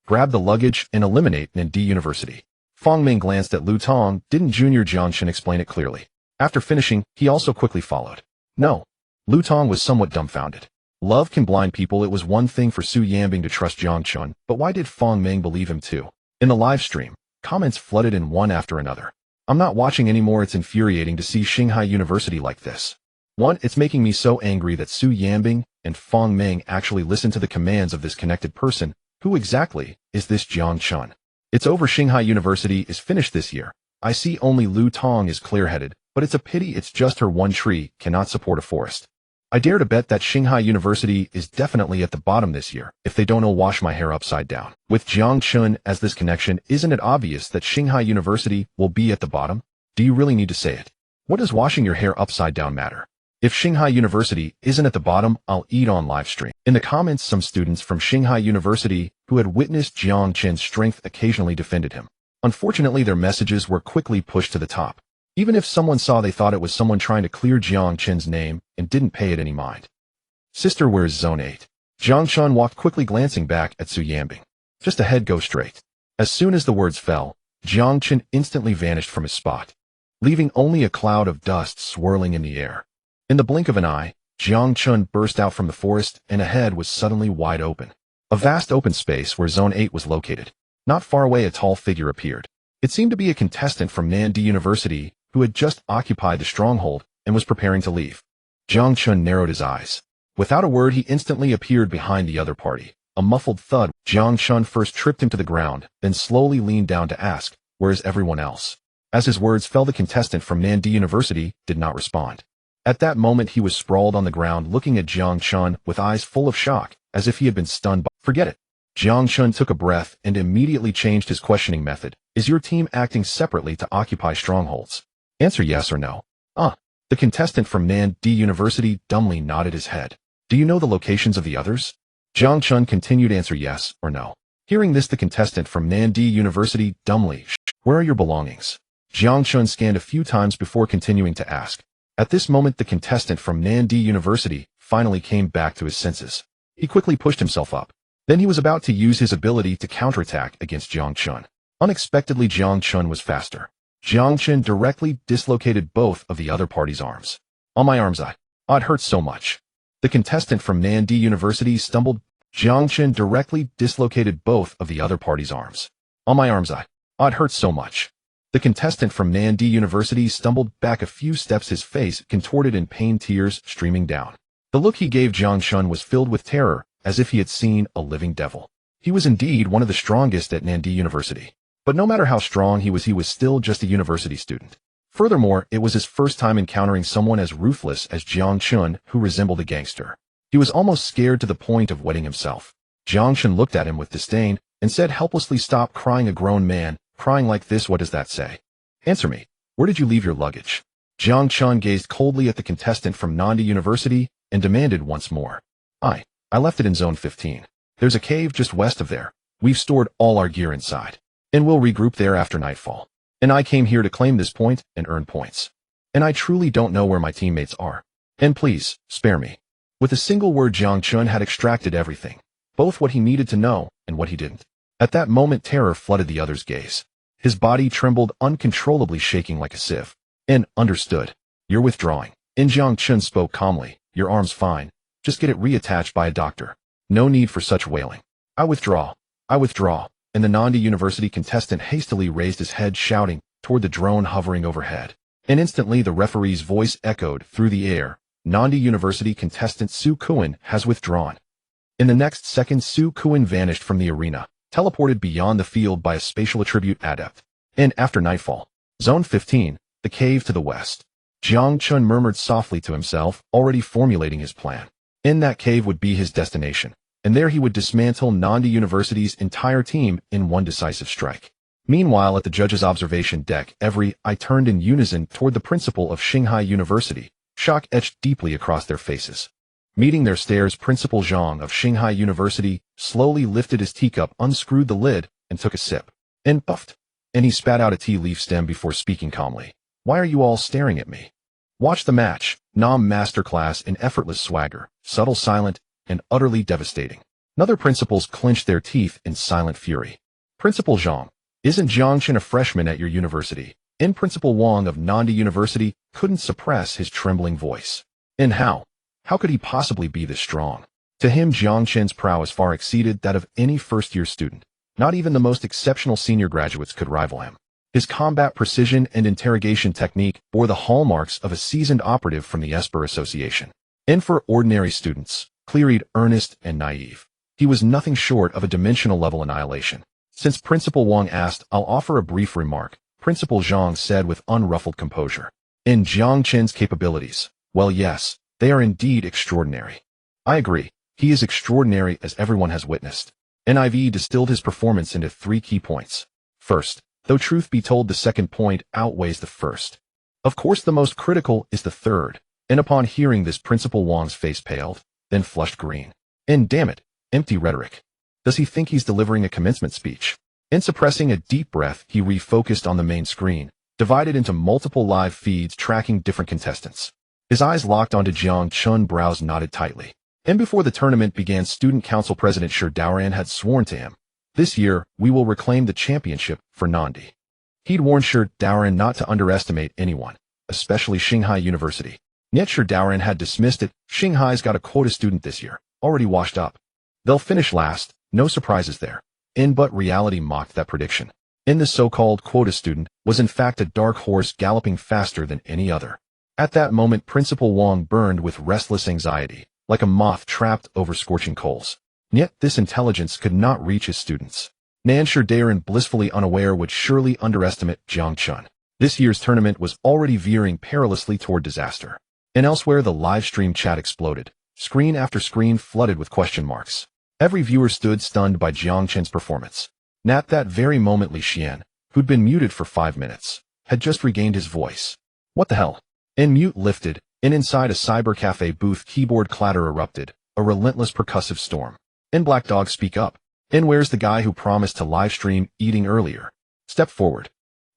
Grab the luggage and eliminate Nandi University. Fang Ming glanced at Lu Tong. Didn't Junior Jiang Chen explain it clearly? After finishing, he also quickly followed. No. Lu Tong was somewhat dumbfounded. Love can blind people. It was one thing for Su Yanbing to trust Jiang Chen, but why did Fang Ming believe him too? In the live stream, comments flooded in one after another. I'm not watching anymore. It's infuriating to see Shanghai University like this. 1. It's making me so angry that Su Yanbing and Fang Ming actually listen to the commands of this connected person. Who exactly is this Jiang Chen? It's over. Shanghai University is finished this year. I see only Lu Tong is clear-headed, but it's a pity it's just her one tree cannot support a forest. I dare to bet that Shanghai University is definitely at the bottom this year, if they don't all wash my hair upside down. With Jiang Chen as this connection, isn't it obvious that Shanghai University will be at the bottom? Do you really need to say it? What does washing your hair upside down matter? If Shanghai University isn't at the bottom, I'll eat on livestream. In the comments, some students from Shanghai University who had witnessed Jiang Chen's strength occasionally defended him. Unfortunately, their messages were quickly pushed to the top. Even if someone saw, they thought it was someone trying to clear Jiang Chen's name and didn't pay it any mind. Sister, where's Zone 8? Jiang Chen walked quickly, glancing back at Su Yanbing. Just ahead, go straight. As soon as the words fell, Jiang Chen instantly vanished from his spot, leaving only a cloud of dust swirling in the air. In the blink of an eye, Jiang Chen burst out from the forest, and ahead was suddenly wide open. A vast open space where Zone 8 was located. Not far away, a tall figure appeared. It seemed to be a contestant from Nandi University who had just occupied the stronghold and was preparing to leave. Jiang Chen narrowed his eyes. Without a word, he instantly appeared behind the other party. A muffled thud. Jiang Chen first tripped him to the ground, then slowly leaned down to ask, "Where is everyone else?" As his words fell, the contestant from Nandi University did not respond. At that moment, he was sprawled on the ground looking at Jiang Chen with eyes full of shock, as if he had been stunned by— "Forget it." Jiang Chen took a breath and immediately changed his questioning method. "Is your team acting separately to occupy strongholds? Answer yes or no." The contestant from Nandi University dumbly nodded his head. "Do you know the locations of the others?" Jiang Chen continued, "Answer yes or no." Hearing this, the contestant from Nandi University dumbly— "Where are your belongings?" Jiang Chen scanned a few times before continuing to ask. At this moment, the contestant from Nandi University finally came back to his senses. He quickly pushed himself up. Then he was about to use his ability to counterattack against Jiang Chen. Unexpectedly, Jiang Chen was faster. Jiang Chen directly dislocated both of the other party's arms. "On my arms, it hurts so much." The contestant from Nandi University stumbled. Jiang Chen directly dislocated both of the other party's arms. "On my arms, it hurts so much." The contestant from Nandi University stumbled back a few steps, his face contorted in pain, tears streaming down. The look he gave Jiang Chen was filled with terror, as if he had seen a living devil. He was indeed one of the strongest at Nandi University. But no matter how strong he was still just a university student. Furthermore, it was his first time encountering someone as ruthless as Jiang Chen, who resembled a gangster. He was almost scared to the point of wetting himself. Jiang Chen looked at him with disdain and said helplessly, "Stop crying, a grown man. Crying like this, what does that say? Answer me. Where did you leave your luggage?" Jiang Chen gazed coldly at the contestant from Nandi University and demanded once more. I left it in Zone 15. There's a cave just west of there. We've stored all our gear inside. And we'll regroup there after nightfall. And I came here to claim this point and earn points. And I truly don't know where my teammates are. And please, spare me." With a single word, Jiang Chen had extracted everything. Both what he needed to know and what he didn't. At that moment, terror flooded the other's gaze. His body trembled uncontrollably, shaking like a sieve. Understood. You're withdrawing." And Jiang Chen spoke calmly. "Your arm's fine. Just get it reattached by a doctor. No need for such wailing." I withdraw. And the Nandi University contestant hastily raised his head, shouting toward the drone hovering overhead. And instantly the referee's voice echoed through the air. "Nandi University contestant Su Kuan has withdrawn." In the next second, Su Kuan vanished from the arena, teleported beyond the field by a spatial attribute adept. And after nightfall, Zone 15, the cave to the west. Jiang Chen murmured softly to himself, already formulating his plan. In that cave would be his destination, and there he would dismantle Nandi University's entire team in one decisive strike. Meanwhile, at the judge's observation deck, every eye turned in unison toward the principal of Shanghai University, shock etched deeply across their faces. Meeting their stares, Principal Zhang of Shanghai University slowly lifted his teacup, unscrewed the lid, and took a sip. And puffed. And he spat out a tea leaf stem before speaking calmly. "Why are you all staring at me? Watch the match." Nam masterclass in effortless swagger, subtle, silent, and utterly devastating. Other principals clenched their teeth in silent fury. "Principal Zhang, isn't Jiang Chen a freshman at your university?" And Principal Wang of Nandi University couldn't suppress his trembling voice. "And how could he possibly be this strong?" To him, Jiang Chen's prowess far exceeded that of any first-year student. Not even the most exceptional senior graduates could rival him. His combat precision and interrogation technique bore the hallmarks of a seasoned operative from the Esper Association. And for ordinary students, clear-eyed, earnest, and naive, he was nothing short of a dimensional-level annihilation. Since Principal Wang asked, "I'll offer a brief remark," Principal Zhang said with unruffled composure. "In Jiang Chen's capabilities, well, yes, they are indeed extraordinary. I agree, he is extraordinary, as everyone has witnessed." NIV distilled his performance into 3 key points. First, though truth be told, the second point outweighs the first. Of course, the most critical is the third. And upon hearing this, Principal Wang's face paled, then flushed green. And damn it, empty rhetoric. Does he think he's delivering a commencement speech? In suppressing a deep breath, he refocused on the main screen, divided into multiple live feeds tracking different contestants. His eyes locked onto Jiang Chen, brows knotted tightly. And before the tournament began, Student Council President Shi Daoran had sworn to him, "This year, we will reclaim the championship for Nandi." He'd warned Shi Daoran not to underestimate anyone, especially Shanghai University. Yet Shi Daoran had dismissed it. Shanghai's got a quota student this year, already washed up. They'll finish last, no surprises there. But reality mocked that prediction. The so-called quota student was in fact a dark horse galloping faster than any other. At that moment, Principal Wang burned with restless anxiety, like a moth trapped over scorching coals. Yet this intelligence could not reach his students. Shi Daoran, blissfully unaware, would surely underestimate Jiang Chen. This year's tournament was already veering perilously toward disaster. Elsewhere, the live stream chat exploded, screen after screen flooded with question marks. Every viewer stood stunned by Jiang Chen's performance. At that very moment, Li Xian, who'd been muted for 5 minutes, had just regained his voice. What the hell? Mute lifted, inside a cyber cafe booth, keyboard clatter erupted, a relentless percussive storm. Black Dog, speak up. Where's the guy who promised to live stream eating earlier? Step forward.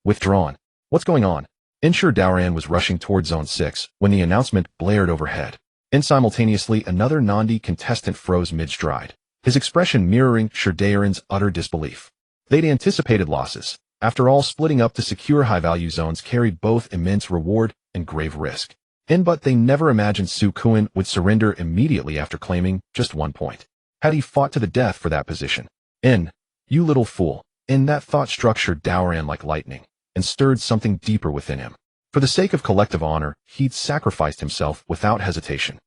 Withdrawn. What's going on? Shi Daoran was rushing toward Zone 6 when the announcement blared overhead. Simultaneously, another Nandi contestant froze mid-stride, his expression mirroring Shi Daoran's utter disbelief. They'd anticipated losses. After all, splitting up to secure high-value zones carried both immense reward and grave risk. But they never imagined Su Kuan would surrender immediately after claiming just 1 point. Had he fought to the death for that position? You little fool. That thought struck Shi Daoran like lightning, and stirred something deeper within him. For the sake of collective honor, he'd sacrificed himself without hesitation.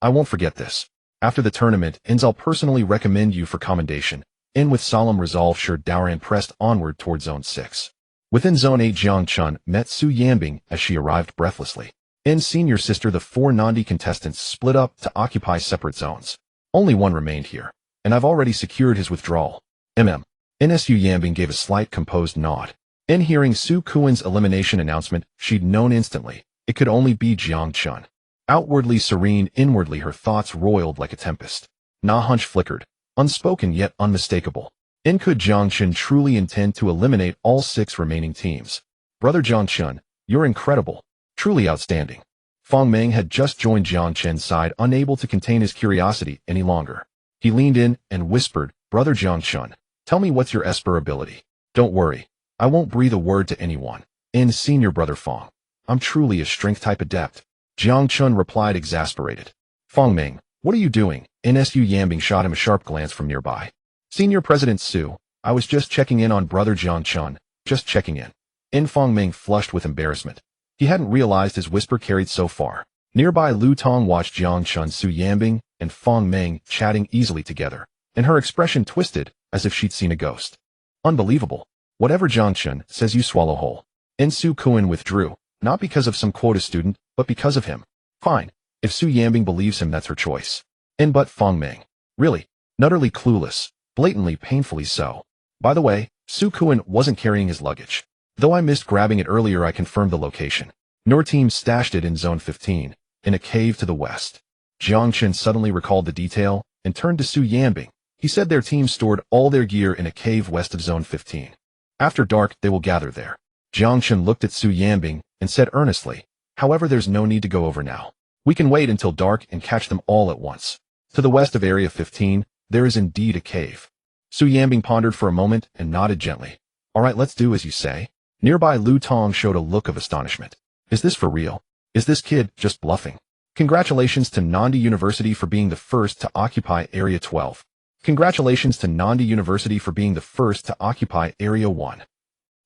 I won't forget this. After the tournament, I'll personally recommend you for commendation. With solemn resolve, Shi Daoran pressed onward toward Zone 6. Within Zone 8, Jiang Chen met Su Yanbing as she arrived breathlessly. Senior sister, the 4 Nandi contestants split up to occupy separate zones. Only one remained here, and I've already secured his withdrawal. Su Yanbing gave a slight composed nod. Hearing Su Kuan's elimination announcement, she'd known instantly. It could only be Jiang Chen. Outwardly serene, inwardly her thoughts roiled like a tempest. Hunch flickered, unspoken yet unmistakable. Could Jiang Chen truly intend to eliminate all 6 remaining teams? Brother Jiang Chen, you're incredible. Truly outstanding. Fang Meng had just joined Jiang Chen's side, unable to contain his curiosity any longer. He leaned in and whispered, Brother Jiang Chen, tell me what's your Esper ability? Don't worry. I won't breathe a word to anyone. Senior Brother Fang. I'm truly a strength-type adept. Jiang Chen replied, exasperated. Fang Meng, what are you doing? Su Yanbing shot him a sharp glance from nearby. Senior President Su, I was just checking in on Brother Jiang Chen. Just checking in. Fang Meng flushed with embarrassment. He hadn't realized his whisper carried so far. Nearby, Lu Tong watched Jiang Chen, Su Yanbing, and Fang Meng chatting easily together, and her expression twisted as if she'd seen a ghost. Unbelievable. Whatever Jiang Chen says, you swallow whole. Su Kuan withdrew, not because of some quota student, but because of him. Fine. If Su Yanbing believes him, that's her choice. But Fang Meng. Really? Utterly clueless. Blatantly, painfully so. By the way, Su Kuan wasn't carrying his luggage. Though I missed grabbing it earlier, I confirmed the location. Your team stashed it in Zone 15, in a cave to the west. Jiang Chen suddenly recalled the detail and turned to Su Yanbing. He said their team stored all their gear in a cave west of Zone 15. After dark, they will gather there. Jiang Chen looked at Su Yanbing and said earnestly, however, there's no need to go over now. We can wait until dark and catch them all at once. To the west of Area 15, there is indeed a cave. Su Yanbing pondered for a moment and nodded gently. All right, let's do as you say. Nearby, Lu Tong showed a look of astonishment. Is this for real? Is this kid just bluffing? Congratulations to Nandi University for being the first to occupy Area 12. Congratulations to Nandi University for being the first to occupy Area 1.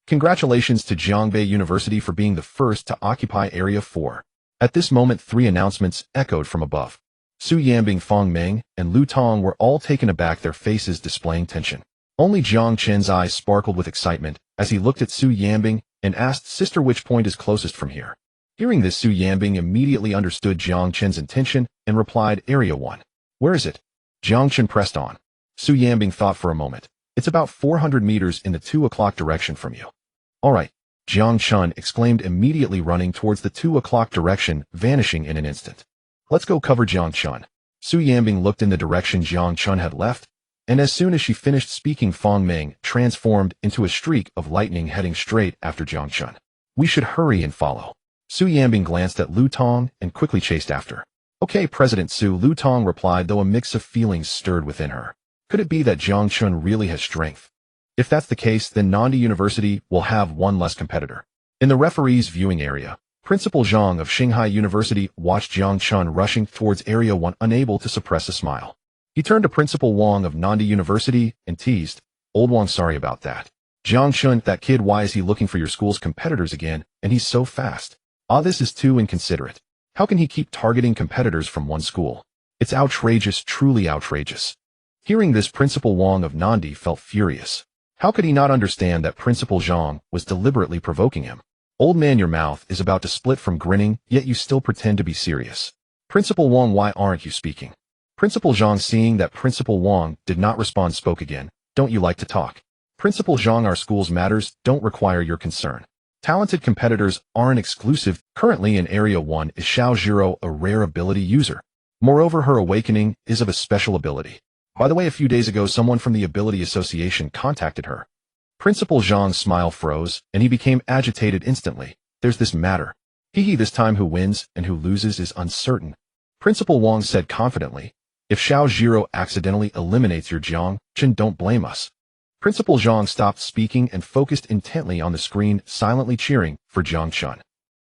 Congratulations to Jiangbei University for being the first to occupy Area 4. At this moment, 3 announcements echoed from above. Su Yanbing, Fang Meng, and Lu Tong were all taken aback, their faces displaying tension. Only Jiang Chen's eyes sparkled with excitement as he looked at Su Yanbing and asked, Sister, which point is closest from here? Hearing this, Su Yanbing immediately understood Jiang Chen's intention and replied, Area 1. Where is it? Jiang Chen pressed on. Su Yanbing thought for a moment. It's about 400 meters in the 2 o'clock direction from you. All right. Jiang Chen exclaimed, immediately running towards the 2 o'clock direction, vanishing in an instant. Let's go cover Jiang Chen. Su Yanbing looked in the direction Jiang Chen had left, and as soon as she finished speaking, Fang Meng transformed into a streak of lightning heading straight after Jiang Chen. We should hurry and follow. Su Yanbing glanced at Lu Tong and quickly chased after. Okay, President Su, Lu Tong replied, though a mix of feelings stirred within her. Could it be that Jiang Chen really has strength? If that's the case, then Nandi University will have one less competitor. In the referee's viewing area, Principal Zhang of Shanghai University watched Jiang Chen rushing towards Area 1, unable to suppress a smile. He turned to Principal Wang of Nandi University and teased, Old Wang, sorry about that. Jiang Chen, that kid, why is he looking for your school's competitors again, and he's so fast? Ah, this is too inconsiderate. How can he keep targeting competitors from one school? It's outrageous, truly outrageous. Hearing this, Principal Wang of Nandi felt furious. How could he not understand that Principal Zhang was deliberately provoking him? Old man, your mouth is about to split from grinning, yet you still pretend to be serious. Principal Wang, why aren't you speaking? Principal Zhang, seeing that Principal Wang did not respond, spoke again. Don't you like to talk? Principal Zhang, our school's matters don't require your concern. Talented competitors aren't exclusive. Currently in Area 1 is Xiao Zhiro, a rare ability user. Moreover, her awakening is of a special ability. By the way, a few days ago, someone from the Ability Association contacted her. Principal Zhang's smile froze, and he became agitated instantly. There's this matter. This time who wins and who loses is uncertain. Principal Wang said confidently. If Xiao Zhiro accidentally eliminates your Jiang Chen, don't blame us. Principal Zhang stopped speaking and focused intently on the screen, silently cheering for Jiang Chen.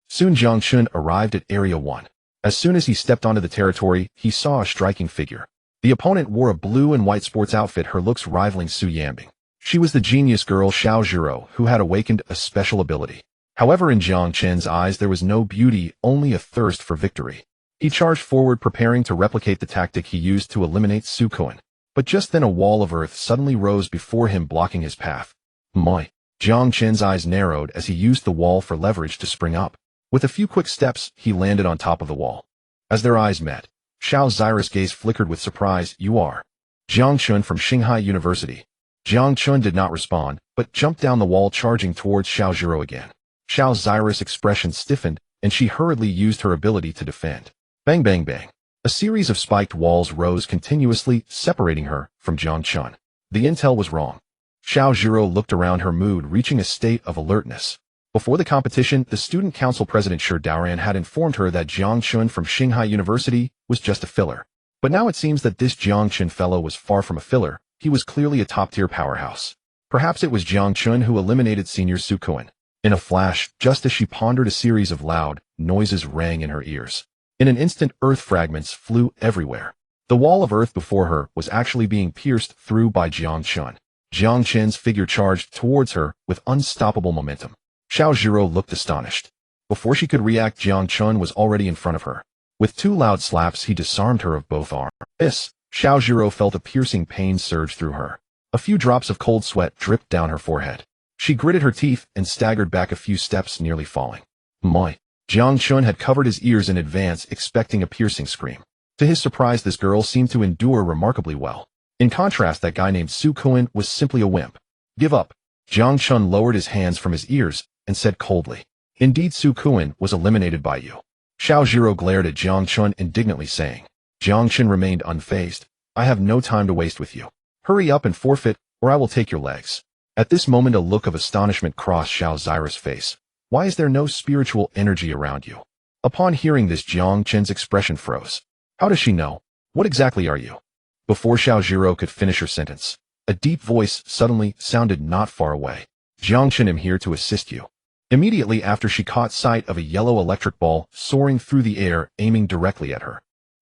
Soon Jiang Chen arrived at Area 1. As soon as he stepped onto the territory, he saw a striking figure. The opponent wore a blue and white sports outfit, her looks rivaling Su Yanbing. She was the genius girl Xiao Zhiro, who had awakened a special ability. However, in Jiang Chen's eyes there was no beauty, only a thirst for victory. He charged forward, preparing to replicate the tactic he used to eliminate Su Kuan. But just then a wall of earth suddenly rose before him, blocking his path. My! Jiang Chen's eyes narrowed as he used the wall for leverage to spring up. With a few quick steps, he landed on top of the wall. As their eyes met, Xiao Zai's gaze flickered with surprise. You are Jiang Chen from Shanghai University. Jiang Chen did not respond, but jumped down the wall, charging towards Xiao Zhiro again. Xiao Zai's expression stiffened, and she hurriedly used her ability to defend. Bang bang bang. A series of spiked walls rose continuously, separating her from Jiang Chen. The intel was wrong. Xiao Zhiro looked around, her mood reaching a state of alertness. Before the competition, the Student Council President Shi Daoran had informed her that Jiang Chen from Shanghai University was just a filler. But now it seems that this Jiang Chen fellow was far from a filler. He was clearly a top-tier powerhouse. Perhaps it was Jiang Chen who eliminated Senior Su Kuan. In a flash, just as she pondered, a series of loud noises rang in her ears. In an instant, earth fragments flew everywhere. The wall of earth before her was actually being pierced through by Jiang Chen. Jiang Chen's figure charged towards her with unstoppable momentum. Xiao Zhiro looked astonished. Before she could react, Jiang Chen was already in front of her. With 2 loud slaps, he disarmed her of both arms. Xiao Zhiro felt a piercing pain surge through her. A few drops of cold sweat dripped down her forehead. She gritted her teeth and staggered back a few steps, nearly falling. My! Jiang Chen had covered his ears in advance, expecting a piercing scream. To his surprise, this girl seemed to endure remarkably well. In contrast, that guy named Su Kuan was simply a wimp. Give up. Jiang Chen lowered his hands from his ears and said coldly. Indeed, Su Kuan was eliminated by you. Xiao Zhiro glared at Jiang Chen indignantly, saying. Jiang Chen remained unfazed. I have no time to waste with you. Hurry up and forfeit, or I will take your legs. At this moment, a look of astonishment crossed Xiao Zai's face. Why is there no spiritual energy around you? Upon hearing this, Jiang Chen's expression froze. How does she know? What exactly are you? Before Xiao Zhiro could finish her sentence, a deep voice suddenly sounded not far away. Jiang Chen, am here to assist you. Immediately after, she caught sight of a yellow electric ball soaring through the air, aiming directly at her.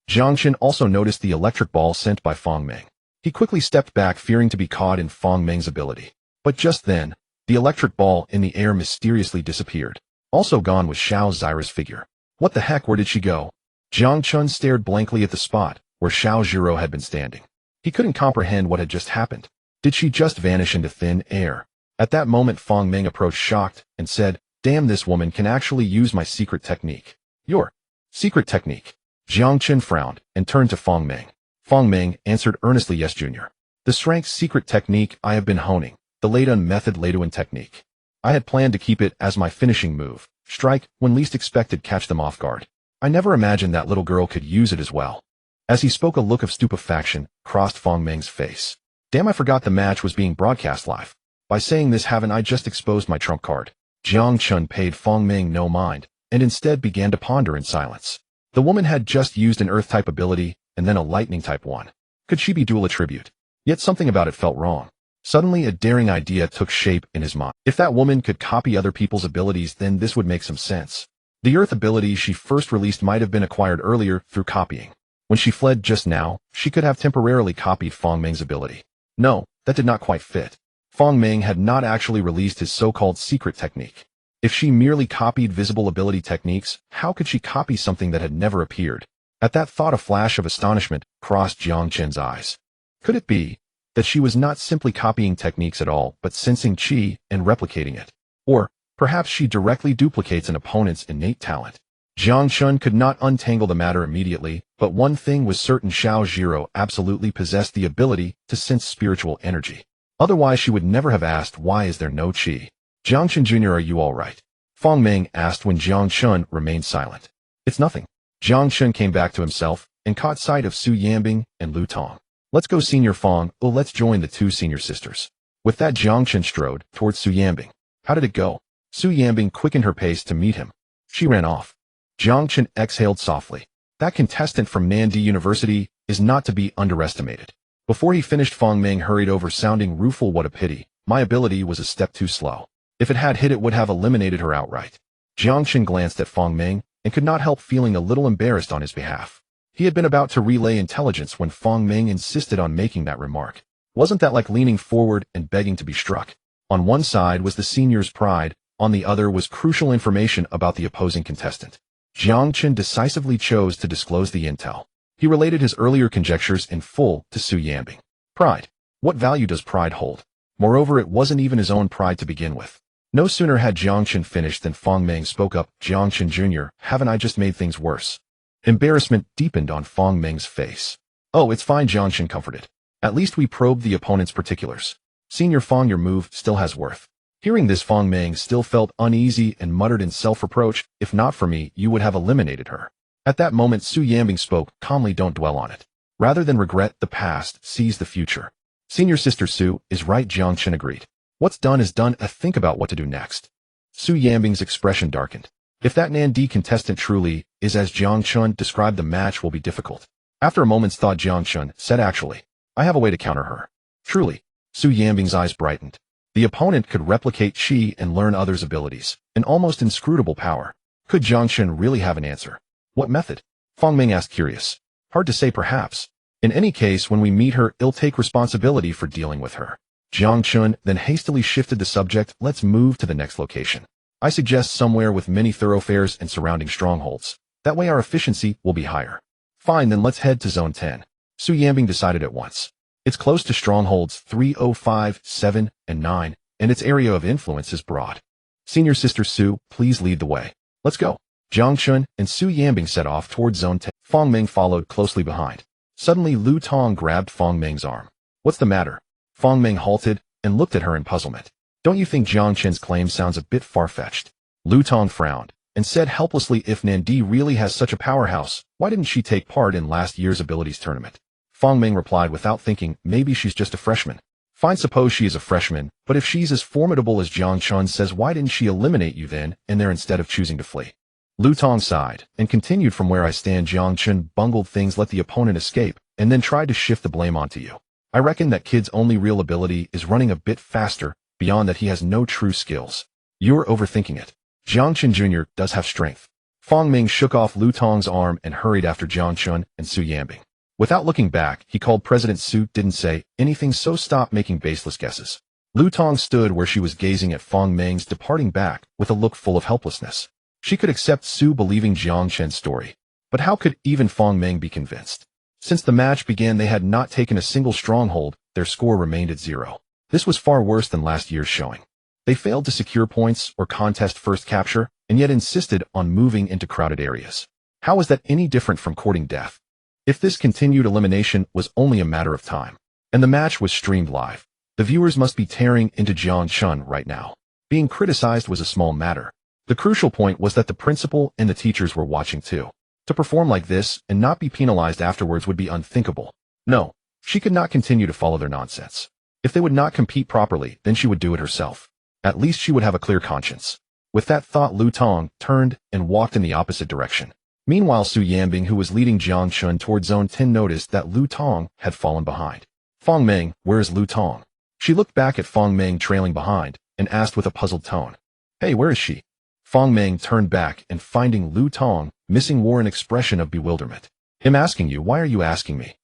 Jiang Chen also noticed the electric ball sent by Fang Meng. He quickly stepped back, fearing to be caught in Fang Meng's ability. But just then, the electric ball in the air mysteriously disappeared. Also gone was Xiao Zai's figure. What the heck, where did she go? Jiang Chen stared blankly at the spot where Xiao Zhiro had been standing. He couldn't comprehend what had just happened. Did she just vanish into thin air? At that moment, Fang Meng approached, shocked, and said, Damn, this woman can actually use my secret technique. Your secret technique? Jiang Chen frowned and turned to Fang Meng. Fang Meng answered earnestly, Yes, Junior. The strength's secret technique I have been honing, the Leidan method, Leiduan technique. I had planned to keep it as my finishing move, strike when least expected, catch them off guard. I never imagined that little girl could use it as well. As he spoke, a look of stupefaction crossed Fong Meng's face. Damn, I forgot the match was being broadcast live. By saying this, haven't I just exposed my trump card? Jiang Chen paid Fong Meng no mind, and instead began to ponder in silence. The woman had just used an Earth-type ability, and then a Lightning-type one. Could she be dual attribute? Yet something about it felt wrong. Suddenly, a daring idea took shape in his mind. If that woman could copy other people's abilities, then this would make some sense. The Earth ability she first released might have been acquired earlier through copying. When she fled just now, she could have temporarily copied Fong Meng's ability. No, that did not quite fit. Fong Meng had not actually released his so-called secret technique. If she merely copied visible ability techniques, how could she copy something that had never appeared? At that thought, a flash of astonishment crossed Jiang Chen's eyes. Could it be that she was not simply copying techniques at all, but sensing qi and replicating it? Or perhaps she directly duplicates an opponent's innate talent. Jiang Chen could not untangle the matter immediately, but one thing was certain: Xiao Zhiro absolutely possessed the ability to sense spiritual energy. Otherwise, she would never have asked, "Why is there no qi?" "Jiang Chen Jr., are you all right?" Fong Meng asked when Jiang Chen remained silent. "It's nothing." Jiang Chen came back to himself and caught sight of Su Yanbing and Lu Tong. "Let's go, Senior Fong. Oh, let's join the two senior sisters." With that, Jiang Chen strode towards Su Yanbing. "How did it go?" Su Yanbing quickened her pace to meet him. "She ran off." Jiang Chen exhaled softly. That contestant from Nandi University is not to be underestimated. Before he finished, Fong Meng hurried over, sounding rueful. "What a pity. My ability was a step too slow. If it had hit, it would have eliminated her outright." Jiang Chen glanced at Fong Meng and could not help feeling a little embarrassed on his behalf. He had been about to relay intelligence when Fong Meng insisted on making that remark. Wasn't that like leaning forward and begging to be struck? On one side was the senior's pride, on the other was crucial information about the opposing contestant. Jiang Chen decisively chose to disclose the intel. He related his earlier conjectures in full to Su Yanbing. Pride. What value does pride hold? Moreover, it wasn't even his own pride to begin with. No sooner had Jiang Chen finished than Fong Meng spoke up. "Jiang Chen Jr., haven't I just made things worse?" Embarrassment deepened on Fong Meng's face. "Oh, it's fine," Jiang Chen comforted. "At least we probed the opponent's particulars. Senior Fong, your move still has worth." Hearing this, Fong Meng still felt uneasy and muttered in self-reproach, "If not for me, you would have eliminated her." At that moment, Su Yanbing spoke calmly. "Don't dwell on it. Rather than regret the past, seize the future." "Senior Sister Su is right," Jiang Chen agreed. "What's done is done. Think about what to do next." Su Yanbing's expression darkened. If that Nandi contestant truly is as Jiang Chen described, the match will be difficult. After a moment's thought, Jiang Chen said, "Actually, I have a way to counter her." "Truly?" Su Yanbing's eyes brightened. The opponent could replicate qi and learn others' abilities, an almost inscrutable power. Could Jiang Chen really have an answer? "What method?" Fong Meng asked, curious. "Hard to say, perhaps. In any case, when we meet her, I'll take responsibility for dealing with her." Jiang Chen then hastily shifted the subject. "Let's move to the next location. I suggest somewhere with many thoroughfares and surrounding strongholds. That way our efficiency will be higher." "Fine, then let's head to Zone 10. Su Yanbing decided at once. It's close to strongholds 305, 7, and 9, and its area of influence is broad. "Senior Sister Su, please lead the way." "Let's go." Jiang Chen and Su Yanbing set off towards Zone 10. Fong Meng followed closely behind. Suddenly, Lu Tong grabbed Fong Meng's arm. "What's the matter?" Fong Meng halted and looked at her in puzzlement. "Don't you think Jiang Chen's claim sounds a bit far-fetched?" Lu Tong frowned and said helplessly, "If Nandi really has such a powerhouse, why didn't she take part in last year's abilities tournament?" Fong Meng replied without thinking, "Maybe she's just a freshman." "Fine, suppose she is a freshman, but if she's as formidable as Jiang Chen says, why didn't she eliminate you then and there instead of choosing to flee?" Lu Tong sighed and continued, "From where I stand, Jiang Chen bungled things, let the opponent escape, and then tried to shift the blame onto you. I reckon that kid's only real ability is running a bit faster. Beyond that, he has no true skills. You're overthinking it. Jiang Chen Jr. does have strength." Fong Meng shook off Lu Tong's arm and hurried after Jiang Chen and Su Yanbing. Without looking back, he called President Su. "Didn't say anything, so stop making baseless guesses." Lu Tong stood where she was, gazing at Fong Meng's departing back with a look full of helplessness. She could accept Su believing Jiang Chen's story, but how could even Fong Meng be convinced? Since the match began, they had not taken a single stronghold. Their score remained at 0. This was far worse than last year's showing. They failed to secure points or contest first capture, and yet insisted on moving into crowded areas. How was that any different from courting death? If this continued, elimination was only a matter of time. And the match was streamed live. The viewers must be tearing into Jiang Chen right now. Being criticized was a small matter. The crucial point was that the principal and the teachers were watching too. To perform like this and not be penalized afterwards would be unthinkable. No, she could not continue to follow their nonsense. If they would not compete properly, then she would do it herself. At least she would have a clear conscience. With that thought, Lu Tong turned and walked in the opposite direction. Meanwhile, Su Yanbing, who was leading Jiang Chen toward Zone 10, noticed that Lu Tong had fallen behind. Fong Meng, where is Lu Tong? She looked back at Fong Meng trailing behind and asked with a puzzled tone. Hey, where is she? Fong Meng turned back and finding Lu Tong missing wore an expression of bewilderment. I'm asking you, why are you asking me?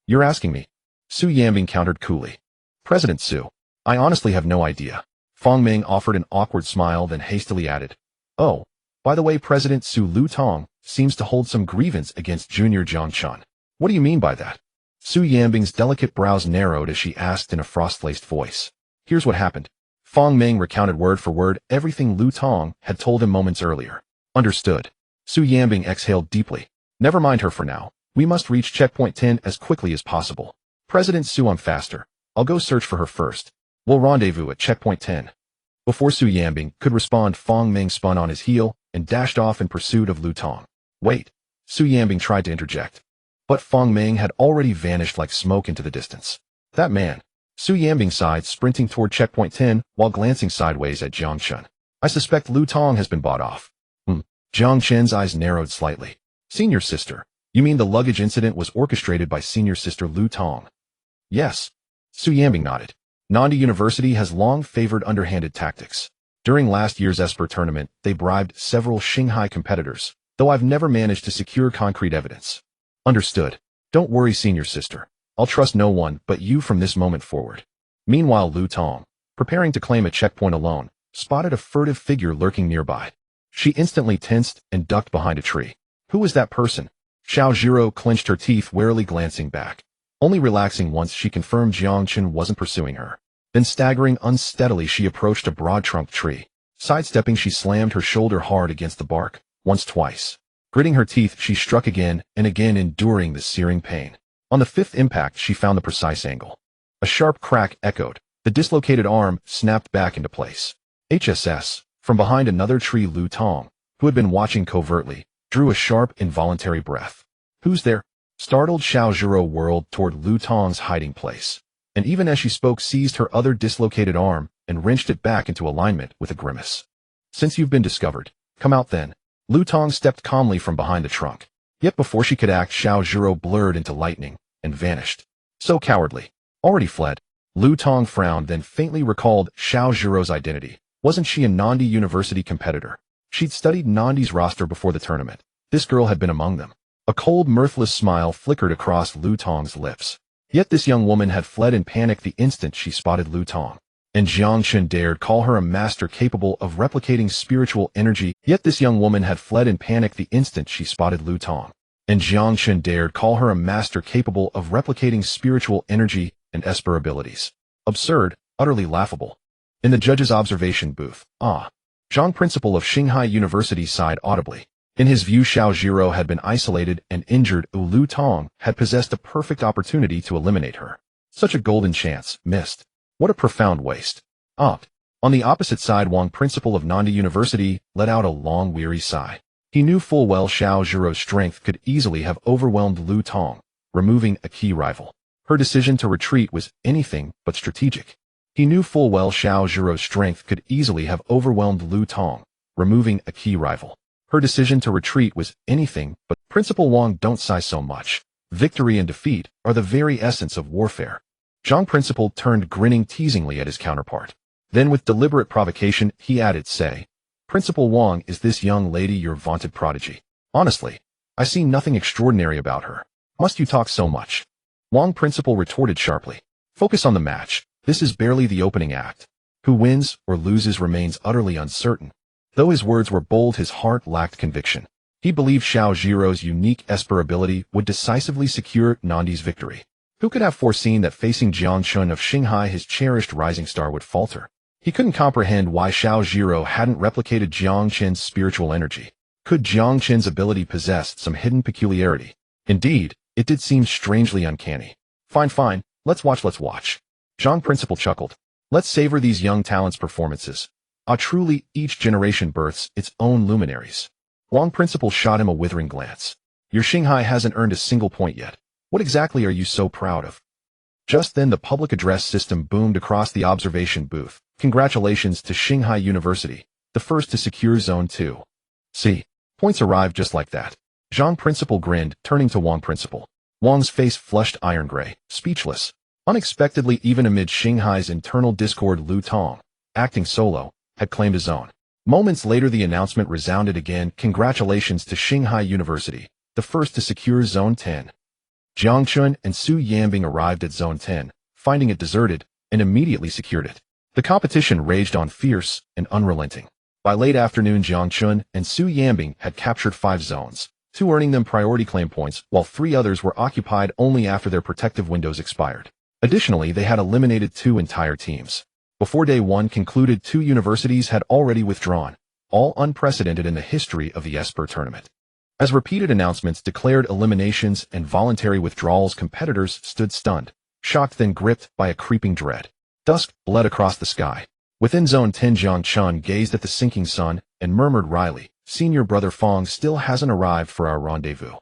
You're asking me. Su Yanbing countered coolly. President Su, I honestly have no idea. Fong Meng offered an awkward smile, then hastily added, oh, by the way, President Su, Lu Tong seems to hold some grievance against Junior Jiang Chen. What do you mean by that? Su Yanbing's delicate brows narrowed as she asked in a frost-laced voice. Here's what happened. Fong Meng recounted word for word everything Lu Tong had told him moments earlier. Understood. Su Yanbing exhaled deeply. Never mind her for now. We must reach checkpoint 10 as quickly as possible. President Su, I'm faster. I'll go search for her first. We'll rendezvous at checkpoint 10. Before Su Yanbing could respond, Fong Meng spun on his heel and dashed off in pursuit of Lu Tong. Wait. Su Yanbing tried to interject. But Fong Meng had already vanished like smoke into the distance. That man. Su Yanbing sighed, sprinting toward checkpoint 10 while glancing sideways at Jiang Chen. I suspect Lu Tong has been bought off. Jiang Chen's eyes narrowed slightly. Senior sister. You mean the luggage incident was orchestrated by senior sister Lu Tong? Yes. Su Yanbing nodded. Nandi University has long favored underhanded tactics. During last year's Esper tournament, they bribed several Shanghai competitors, though I've never managed to secure concrete evidence. Understood. Don't worry, senior sister. I'll trust no one but you from this moment forward. Meanwhile, Lu Tong, preparing to claim a checkpoint alone, spotted a furtive figure lurking nearby. She instantly tensed and ducked behind a tree. Who was that person? Xiao Zhiro clenched her teeth, warily glancing back. Only relaxing once she confirmed Jiang Chen wasn't pursuing her. Then staggering unsteadily, she approached a broad-trunked tree. Sidestepping, she slammed her shoulder hard against the bark, twice. Gritting her teeth, she struck again and again, enduring the searing pain. On the fifth impact, she found the precise angle. A sharp crack echoed. The dislocated arm snapped back into place. HSS. From behind another tree, Lu Tong, who had been watching covertly, drew a sharp, involuntary breath. Who's there? Startled, Xiao Zhiro whirled toward Lu Tong's hiding place, and even as she spoke, seized her other dislocated arm and wrenched it back into alignment with a grimace. Since you've been discovered, come out then. Lu Tong stepped calmly from behind the trunk. Yet before she could act, Xiao Zhiro blurred into lightning and vanished. So cowardly. Already fled. Lu Tong frowned, then faintly recalled Xiao Zhiro's identity. Wasn't she a Nandi University competitor? She'd studied Nandi's roster before the tournament. This girl had been among them. A cold, mirthless smile flickered across Lu Tong's lips. Yet this young woman had fled in panic the instant she spotted Lu Tong. And Jiang Chen dared call her a master capable of replicating spiritual energy. Yet this young woman had fled in panic the instant she spotted Lu Tong. And Jiang Chen dared call her a master capable of replicating spiritual energy and Esper abilities. Absurd, utterly laughable. In the judge's observation booth, Zhang, principal of Shanghai University, sighed audibly. In his view, Xiao Zhiro had been isolated and injured. Lu Tong had possessed a perfect opportunity to eliminate her. Such a golden chance, missed. What a profound waste. On the opposite side, Wang, principal of Nandi University, let out a long, weary sigh. He knew full well Xiao Zhiro's strength could easily have overwhelmed Lu Tong, removing a key rival. Her decision to retreat was anything but strategic. He knew full well Xiao Zhiro's strength could easily have overwhelmed Lu Tong, removing a key rival. Her decision to retreat was anything but. Principal Wang, don't sigh so much. Victory and defeat are the very essence of warfare. Zhang Principal turned, grinning teasingly at his counterpart. Then with deliberate provocation, he added, say, Principal Wang, is this young lady your vaunted prodigy? Honestly, I see nothing extraordinary about her. Must you talk so much? Wang Principal retorted sharply. Focus on the match. This is barely the opening act. Who wins or loses remains utterly uncertain. Though his words were bold, his heart lacked conviction. He believed Xiao Zhiro's unique Esper ability would decisively secure Nandi's victory. Who could have foreseen that facing Jiang Chen of Shanghai, his cherished rising star, would falter? He couldn't comprehend why Xiao Zhiro hadn't replicated Jiang Chen's spiritual energy. Could Jiang Chen's ability possess some hidden peculiarity? Indeed, it did seem strangely uncanny. Fine, let's watch. Zhang Principal chuckled. Let's savor these young talents' performances. Ah, truly, each generation births its own luminaries. Wang Principal shot him a withering glance. Your Xinghai hasn't earned a single point yet. What exactly are you so proud of? Just then the public address system boomed across the observation booth. Congratulations to Xinghai University, the first to secure Zone 2. See, points arrived just like that. Zhang Principal grinned, turning to Wang Principal. Wang's face flushed iron gray, speechless. Unexpectedly, even amid Xinghai's internal discord, Lu Tong, acting solo, had claimed a zone. Moments later the announcement resounded again. Congratulations to Xinghai University, the first to secure Zone 10. Jiang Chen and Su Yanbing arrived at Zone 10, finding it deserted, and immediately secured it. The competition raged on, fierce and unrelenting. By late afternoon, Jiang Chen and Su Yanbing had captured 5 zones, 2 earning them priority claim points, while 3 others were occupied only after their protective windows expired. Additionally, they had eliminated 2 entire teams. Before day 1 concluded, 2 universities had already withdrawn, all unprecedented in the history of the Esper tournament. As repeated announcements declared eliminations and voluntary withdrawals, competitors stood stunned, shocked, then gripped by a creeping dread. Dusk bled across the sky. Within Zone 10, Jiang Chen gazed at the sinking sun and murmured wryly, "Senior brother Fong still hasn't arrived for our rendezvous."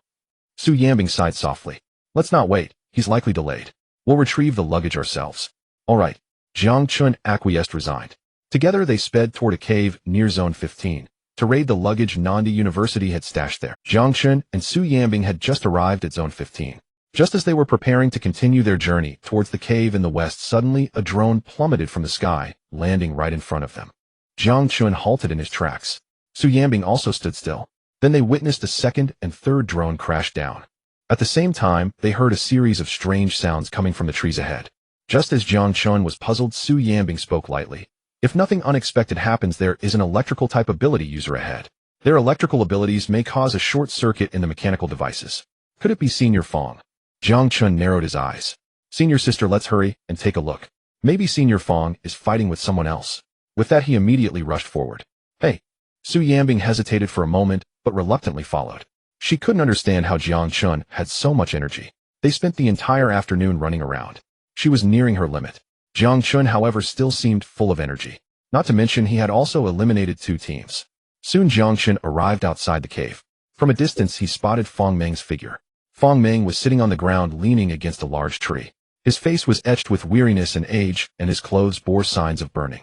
Su Yanbing sighed softly. "Let's not wait, he's likely delayed. We'll retrieve the luggage ourselves." "All right." Jiang Chen acquiesced, resigned. Together they sped toward a cave near Zone 15 to raid the luggage Nandi University had stashed there. Jiang Chen and Su Yanbing had just arrived at Zone 15. Just as they were preparing to continue their journey towards the cave in the west, suddenly a drone plummeted from the sky, landing right in front of them. Jiang Chen halted in his tracks. Su Yanbing also stood still. Then they witnessed a second and third drone crash down. At the same time, they heard a series of strange sounds coming from the trees ahead. Just as Jiang Chen was puzzled, Su Yanbing spoke lightly. "If nothing unexpected happens, there is an electrical type ability user ahead. Their electrical abilities may cause a short circuit in the mechanical devices. Could it be Senior Fong?" Jiang Chen narrowed his eyes. "Senior sister, let's hurry and take a look. Maybe Senior Fong is fighting with someone else." With that, he immediately rushed forward. "Hey." Su Yanbing hesitated for a moment, but reluctantly followed. She couldn't understand how Jiang Chen had so much energy. They spent the entire afternoon running around. She was nearing her limit. Jiang Chen, however, still seemed full of energy. Not to mention he had also eliminated 2 teams. Soon Jiang Chen arrived outside the cave. From a distance he spotted Fong Meng's figure. Fong Meng was sitting on the ground leaning against a large tree. His face was etched with weariness and age, and his clothes bore signs of burning.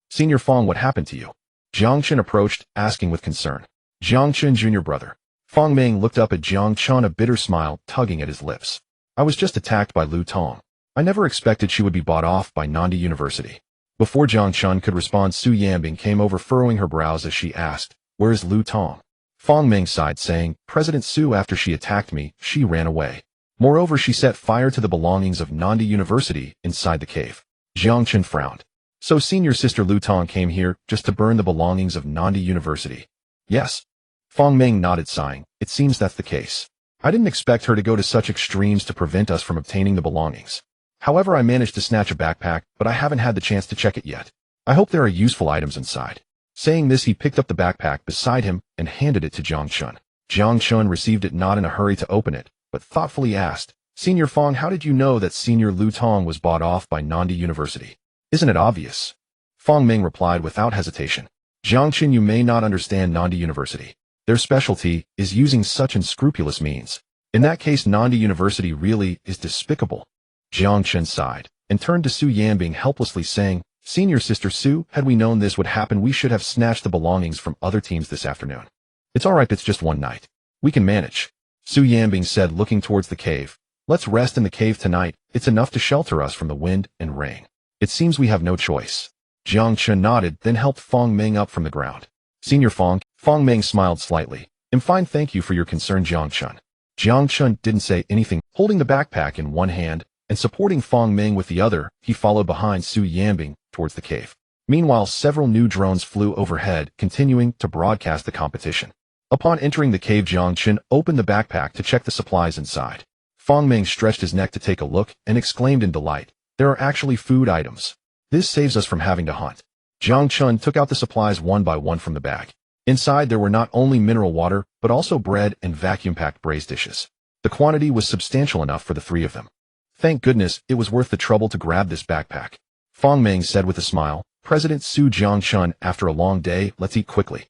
"Senior Fong, what happened to you?" Jiang Chen approached, asking with concern. "Jiang Chen, junior brother." Fong Meng looked up at Jiang Chen, a bitter smile tugging at his lips. "I was just attacked by Lu Tong. I never expected she would be bought off by Nandi University." Before Jiang Chen could respond, Su Yanbing came over, furrowing her brows as she asked, "Where is Lu Tong?" Fong Meng sighed, saying, "President Su, after she attacked me, she ran away. Moreover, she set fire to the belongings of Nandi University inside the cave." Jiang Chen frowned. "So senior sister Lu Tong came here just to burn the belongings of Nandi University?" "Yes." Fong Meng nodded, sighing. "It seems that's the case. I didn't expect her to go to such extremes to prevent us from obtaining the belongings. However, I managed to snatch a backpack, but I haven't had the chance to check it yet. I hope there are useful items inside." Saying this, he picked up the backpack beside him and handed it to Jiang Chen. Jiang Chen received it, not in a hurry to open it, but thoughtfully asked, "Senior Fong, how did you know that Senior Lu Tong was bought off by Nandi University? Isn't it obvious?" Fong Meng replied without hesitation. "Jiang Chen, you may not understand Nandi University. Their specialty is using such unscrupulous means. In that case, Nandi University really is despicable." Jiang Chen sighed and turned to Su Yanbing helplessly, saying, "Senior sister Su, had we known this would happen, we should have snatched the belongings from other teams this afternoon. It's all right, it's just one night. We can manage." Su Yanbing said, looking towards the cave. "Let's rest in the cave tonight. It's enough to shelter us from the wind and rain. It seems we have no choice." Jiang Chen nodded, then helped Fong Meng up from the ground. "Senior Fong." Fong Meng smiled slightly. "I'm fine, thank you for your concern, Jiang Chen." Jiang Chen didn't say anything, holding the backpack in one hand and supporting Fong Meng with the other. He followed behind Su Yanbing towards the cave. Meanwhile, several new drones flew overhead, continuing to broadcast the competition. Upon entering the cave, Jiang Chen opened the backpack to check the supplies inside. Fong Meng stretched his neck to take a look and exclaimed in delight, "There are actually food items. This saves us from having to hunt." Jiang Chen took out the supplies one by one from the bag. Inside there were not only mineral water, but also bread and vacuum-packed braised dishes. The quantity was substantial enough for the 3 of them. Thank goodness it was worth the trouble to grab this backpack. Fong Ming said with a smile. President Su Jiang Chen, after a long day, let's eat quickly.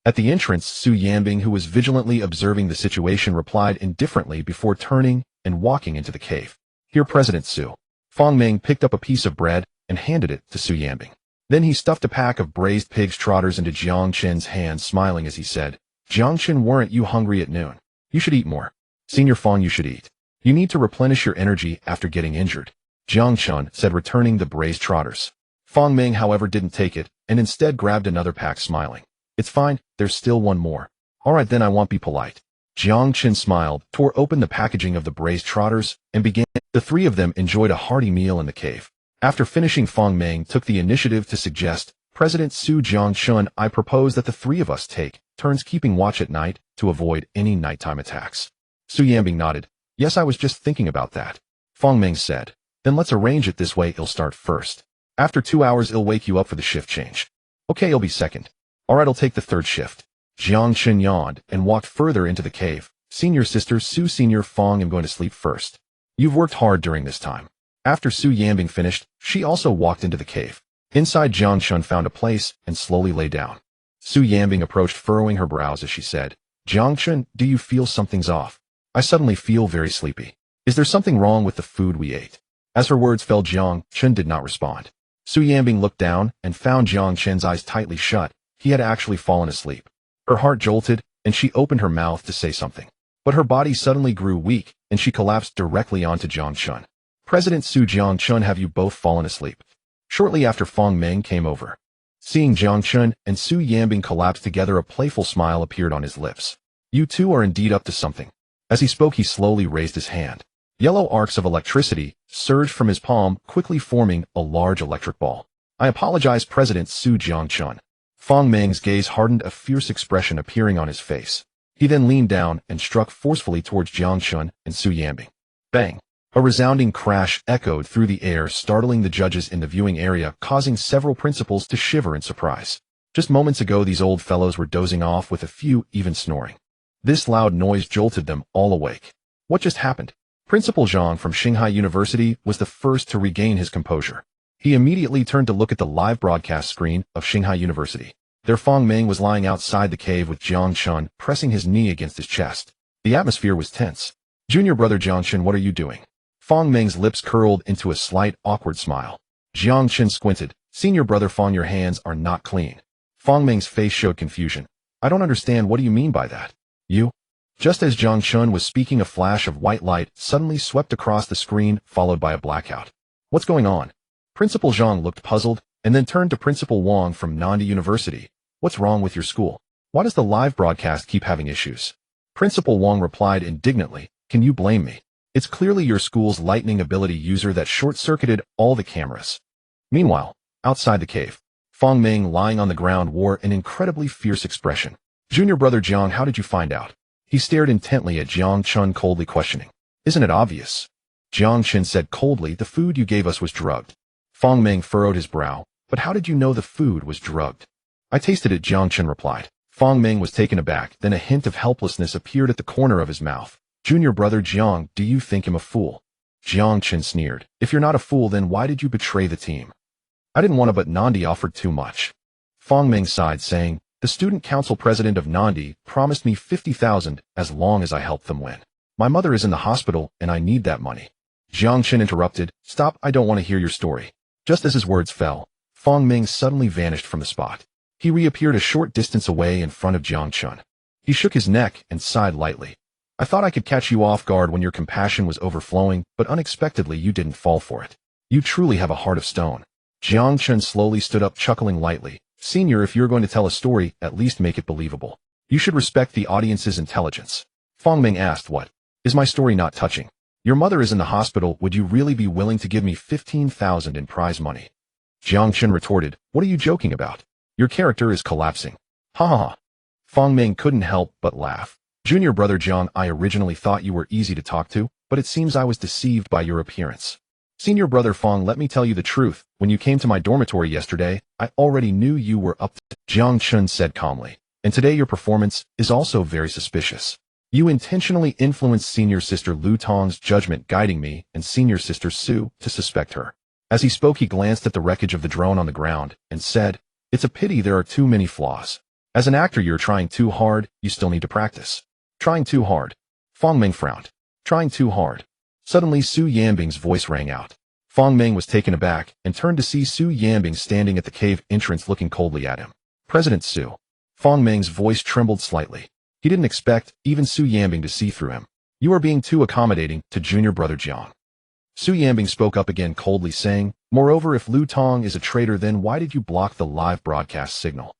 At the entrance, Su Yanbing, who was vigilantly observing the situation, replied indifferently before turning and walking into the cave. Here, President Su. Fong Ming picked up a piece of bread and handed it to Su Yanbing. Then he stuffed a pack of braised pig's trotters into Jiang Chen's hands, smiling as he said, Jiang Chen, weren't you hungry at noon? You should eat more. Senior Fong, you should eat. You need to replenish your energy after getting injured. Jiang Chen said, returning the braised trotters. Fong Ming, however, didn't take it, and instead grabbed another pack, smiling. It's fine, there's still one more. Alright then, I won't be polite. Jiang Chen smiled, tore open the packaging of the braised trotters, and began. The three of them enjoyed a hearty meal in the cave. After finishing, Fong Ming took the initiative to suggest, President Su Jiang Chen, I propose that the three of us take turns keeping watch at night to avoid any nighttime attacks. Su Yanbing nodded. Yes, I was just thinking about that. Fong Ming said. Then let's arrange it this way, I'll start first. After 2 hours, I'll wake you up for the shift change. Okay, I'll be second. Alright, I'll take the third shift. Jiang Chen yawned and walked further into the cave. Senior sister Su, Senior Fong, I'm going to sleep first. You've worked hard during this time. After Su Yanbing finished, she also walked into the cave. Inside, Jiang Chen found a place and slowly lay down. Su Yanbing approached, furrowing her brows as she said, Jiang Chen, do you feel something's off? I suddenly feel very sleepy. Is there something wrong with the food we ate? As her words fell, Jiang Chen did not respond. Su Yanbing looked down and found Jiang Chen's eyes tightly shut. He had actually fallen asleep. Her heart jolted, and she opened her mouth to say something. But her body suddenly grew weak, and she collapsed directly onto Jiang Chen. President Su Jiang Chen, have you both fallen asleep? Shortly after, Fong Ming came over. Seeing Jiang Chen and Su Yanbing collapse together, a playful smile appeared on his lips. You two are indeed up to something. As he spoke, he slowly raised his hand. Yellow arcs of electricity surged from his palm, quickly forming a large electric ball. I apologize, President Su Jiang Chen. Fong Ming's gaze hardened, a fierce expression appearing on his face. He then leaned down and struck forcefully towards Jiang Chen and Su Yanbing. Bang! A resounding crash echoed through the air, startling the judges in the viewing area, causing several principals to shiver in surprise. Just moments ago, these old fellows were dozing off, with a few even snoring. This loud noise jolted them all awake. What just happened? Principal Zhang from Shanghai University was the first to regain his composure. He immediately turned to look at the live broadcast screen of Shanghai University. There, Fong Ming was lying outside the cave with Jiang Chen pressing his knee against his chest. The atmosphere was tense. Junior brother Jiang Chen, what are you doing? Fong Ming's lips curled into a slight, awkward smile. Jiang Chen squinted. Senior brother Fong, your hands are not clean. Fong Ming's face showed confusion. I don't understand, what do you mean by that? You? Just as Jiang Chen was speaking, a flash of white light suddenly swept across the screen, followed by a blackout. What's going on? Principal Zhang looked puzzled, and then turned to Principal Wang from Nandi University. What's wrong with your school? Why does the live broadcast keep having issues? Principal Wang replied indignantly, can you blame me? It's clearly your school's lightning ability user that short-circuited all the cameras. Meanwhile, outside the cave, Fong Ming, lying on the ground, wore an incredibly fierce expression. Junior brother Jiang, how did you find out? He stared intently at Jiang Chen, coldly questioning. Isn't it obvious? Jiang Chen said coldly, the food you gave us was drugged. Fong Ming furrowed his brow. But how did you know the food was drugged? I tasted it, Jiang Chen replied. Fong Ming was taken aback, then a hint of helplessness appeared at the corner of his mouth. Junior brother Jiang, do you think him a fool? Jiang Chen sneered. If you're not a fool, then why did you betray the team? I didn't want to, but Nandi offered too much. Fong Ming sighed, saying, the student council president of Nandi promised me 50,000 as long as I helped them win. My mother is in the hospital, and I need that money. Jiang Chen interrupted. Stop, I don't want to hear your story. Just as his words fell, Fong Ming suddenly vanished from the spot. He reappeared a short distance away in front of Jiang Chen. He shook his neck and sighed lightly. I thought I could catch you off guard when your compassion was overflowing, but unexpectedly you didn't fall for it. You truly have a heart of stone. Jiang Chen slowly stood up, chuckling lightly. Senior, if you're going to tell a story, at least make it believable. You should respect the audience's intelligence. Fong Ming asked, what? Is my story not touching? Your mother is in the hospital, would you really be willing to give me 15,000 in prize money? Jiang Chen retorted, what are you joking about? Your character is collapsing. Ha ha ha. Fong Ming couldn't help but laugh. Junior brother Jiang, I originally thought you were easy to talk to, but it seems I was deceived by your appearance. Senior brother Fong, let me tell you the truth. When you came to my dormitory yesterday, I already knew you were up to Jiang Chen said calmly. And today your performance is also very suspicious. You intentionally influenced senior sister Lu Tong's judgment, guiding me and senior sister Su to suspect her. As he spoke, he glanced at the wreckage of the drone on the ground and said, "It's a pity there are too many flaws. As an actor, you're trying too hard, you still need to practice." Trying too hard. Fong Meng frowned. Trying too hard. Suddenly, Su Yanbing's voice rang out. Fong Meng was taken aback and turned to see Su Yanbing standing at the cave entrance looking coldly at him. "President Su." Fong Meng's voice trembled slightly. He didn't expect even Su Yanbing to see through him. "You are being too accommodating to junior brother Jiang." Su Yanbing spoke up again coldly, saying, "Moreover, if Lu Tong is a traitor, then why did you block the live broadcast signal?"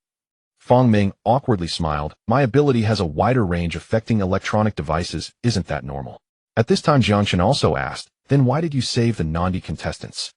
Fong Meng awkwardly smiled. "My ability has a wider range affecting electronic devices. Isn't that normal?" At this time, Jiang Chen also asked, "Then why did you save the Nandi contestants?"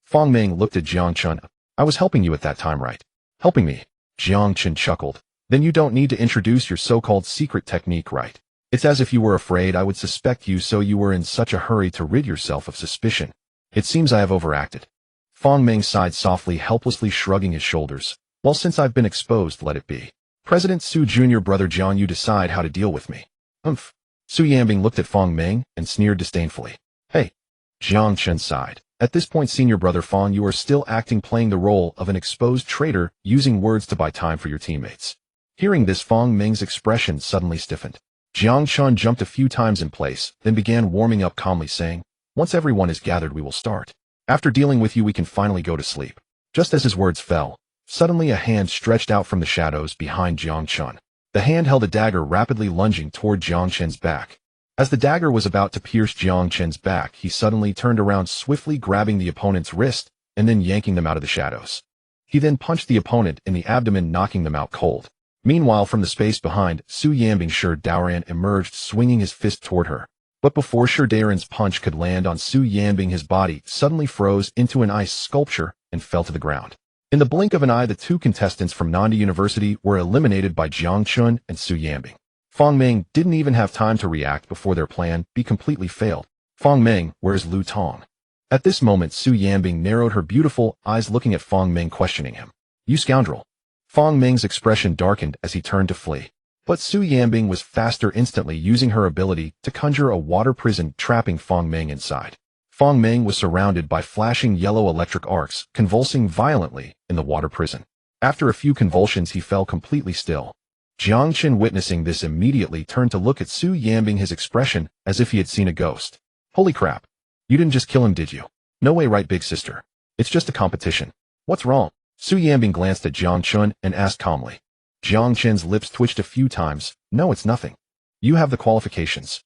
Fong Meng looked at Jiang Chen. "I was helping you at that time, right?" "Helping me?" Jiang Chen chuckled. "Then you don't need to introduce your so-called secret technique, right? It's as if you were afraid I would suspect you, so you were in such a hurry to rid yourself of suspicion. It seems I have overacted." Fong Meng sighed softly, helplessly shrugging his shoulders. "Well, since I've been exposed, let it be. President Su, junior brother Jiang, you decide how to deal with me." "Humph." Su Yanbing looked at Fong Meng and sneered disdainfully. "Hey." Jiang Chen sighed. "At this point, senior brother Fong, you are still playing the role of an exposed traitor, using words to buy time for your teammates." Hearing this, Fong Meng's expression suddenly stiffened. Jiang Chen jumped a few times in place, then began warming up calmly, saying, "Once everyone is gathered, we will start. After dealing with you, we can finally go to sleep." Just as his words fell, suddenly a hand stretched out from the shadows behind Jiang Chen. The hand held a dagger, rapidly lunging toward Jiang Chen's back. As the dagger was about to pierce Jiang Chen's back, he suddenly turned around, swiftly grabbing the opponent's wrist and then yanking them out of the shadows. He then punched the opponent in the abdomen, knocking them out cold. Meanwhile, from the space behind, Su Yanbing Shi Daoran emerged, swinging his fist toward her. But before Shi Daoran's punch could land on Su Yanbing, his body suddenly froze into an ice sculpture and fell to the ground. In the blink of an eye, the two contestants from Nandi University were eliminated by Jiang Chen and Su Yanbing. Fong Meng didn't even have time to react before their plan completely failed. "Fong Meng, where's Lu Tong?" At this moment, Su Yanbing narrowed her beautiful eyes, looking at Fong Meng, questioning him. "You scoundrel." Fong Meng's expression darkened as he turned to flee. But Su Yanbing was faster, instantly using her ability to conjure a water prison, trapping Fong Meng inside. Fong Meng was surrounded by flashing yellow electric arcs, convulsing violently in the water prison. After a few convulsions, he fell completely still. Jiang Chen, witnessing this, immediately turned to look at Su Yanbing, his expression as if he had seen a ghost. "Holy crap. You didn't just kill him, did you?" "No way, right, big sister? It's just a competition." "What's wrong?" Su Yanbing glanced at Jiang Chen and asked calmly. Jiang Chen's lips twitched a few times. "No, it's nothing. You have the qualifications."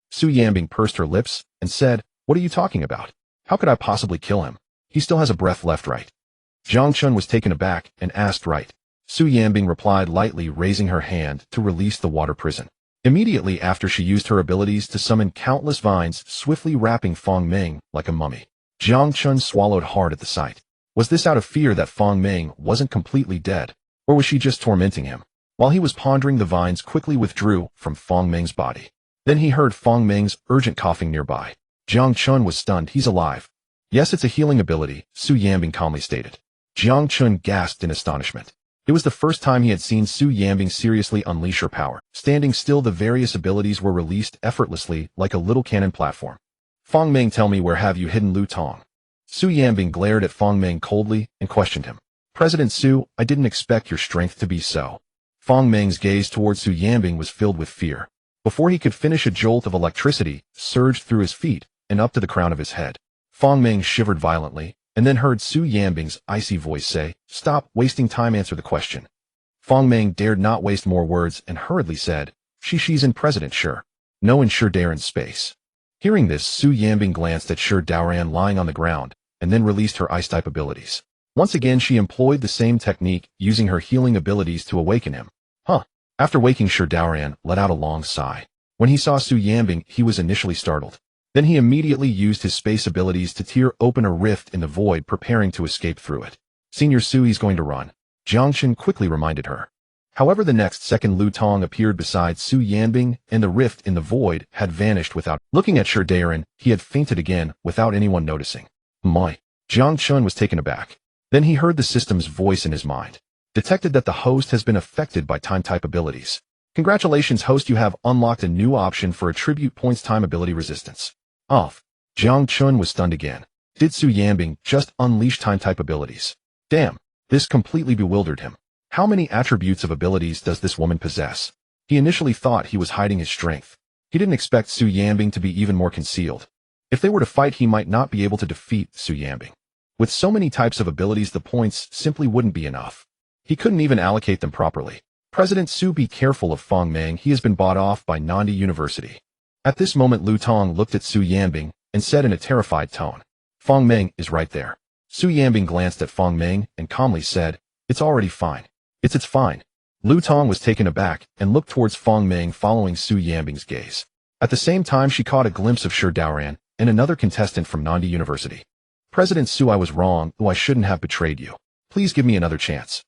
Su Yanbing pursed her lips and said, "What are you talking about? How could I possibly kill him? He still has a breath left, right?" Jiang Chen was taken aback and asked, "Right?" Su Yanbing replied lightly, raising her hand to release the water prison. Immediately after, she used her abilities to summon countless vines, swiftly wrapping Fong Meng like a mummy. Jiang Chen swallowed hard at the sight. Was this out of fear that Fong Meng wasn't completely dead, or was she just tormenting him? While he was pondering, the vines quickly withdrew from Fong Meng's body. Then he heard Fong Meng's urgent coughing nearby. Jiang Chen was stunned. "He's alive." "Yes, it's a healing ability," Su Yanbing calmly stated. Jiang Chen gasped in astonishment. It was the first time he had seen Su Yanbing seriously unleash her power. Standing still, the various abilities were released effortlessly like a little cannon platform. "Fong Meng, tell me, where have you hidden Lu Tong?" Su Yanbing glared at Fong Meng coldly and questioned him. "President Su, I didn't expect your strength to be so." Fong Meng's gaze towards Su Yanbing was filled with fear. Before he could finish, a jolt of electricity surged through his feet and up to the crown of his head. Fong Meng shivered violently, and then heard Su Yanbing's icy voice say, "Stop wasting time, answer the question." Fong Meng dared not waste more words and hurriedly said, She's in President Shi. No, in Shi Daoran's space." Hearing this, Su Yanbing glanced at Shi Daoran lying on the ground, and then released her ice-type abilities. Once again, she employed the same technique, using her healing abilities to awaken him. After waking, Shi Daoran let out a long sigh. When he saw Su Yanbing, he was initially startled. Then he immediately used his space abilities to tear open a rift in the void, preparing to escape through it. "Senior Su, he's going to run," Jiang Chen quickly reminded her. However, the next second, Lu Tong appeared beside Su Yanbing, and the rift in the void had vanished without. Looking at Shi Daoran, he had fainted again without anyone noticing. "My." Jiang Chen was taken aback. Then he heard the system's voice in his mind. Detected that the host has been affected by time-type abilities. "Congratulations, host, you have unlocked a new option for attribute points, time ability resistance. Off." Jiang Chen was stunned again. Did Su Yanbing just unleash time-type abilities? Damn, this completely bewildered him. How many attributes of abilities does this woman possess? He initially thought he was hiding his strength. He didn't expect Su Yanbing to be even more concealed. If they were to fight, he might not be able to defeat Su Yanbing. With so many types of abilities, the points simply wouldn't be enough. He couldn't even allocate them properly. President Su, be careful of Fong Meng. He has been bought off by Nandi University. At this moment, Lu Tong looked at Su Yanbing and said in a terrified tone, Fong Meng is right there. Su Yanbing glanced at Fong Meng and calmly said, it's already fine. It's fine. Lu Tong was taken aback and looked towards Fong Meng, following Su Yanbing's gaze. At the same time, she caught a glimpse of Shi Daoran and another contestant from Nandi University. President Su, I was wrong, though I shouldn't have betrayed you. Please give me another chance.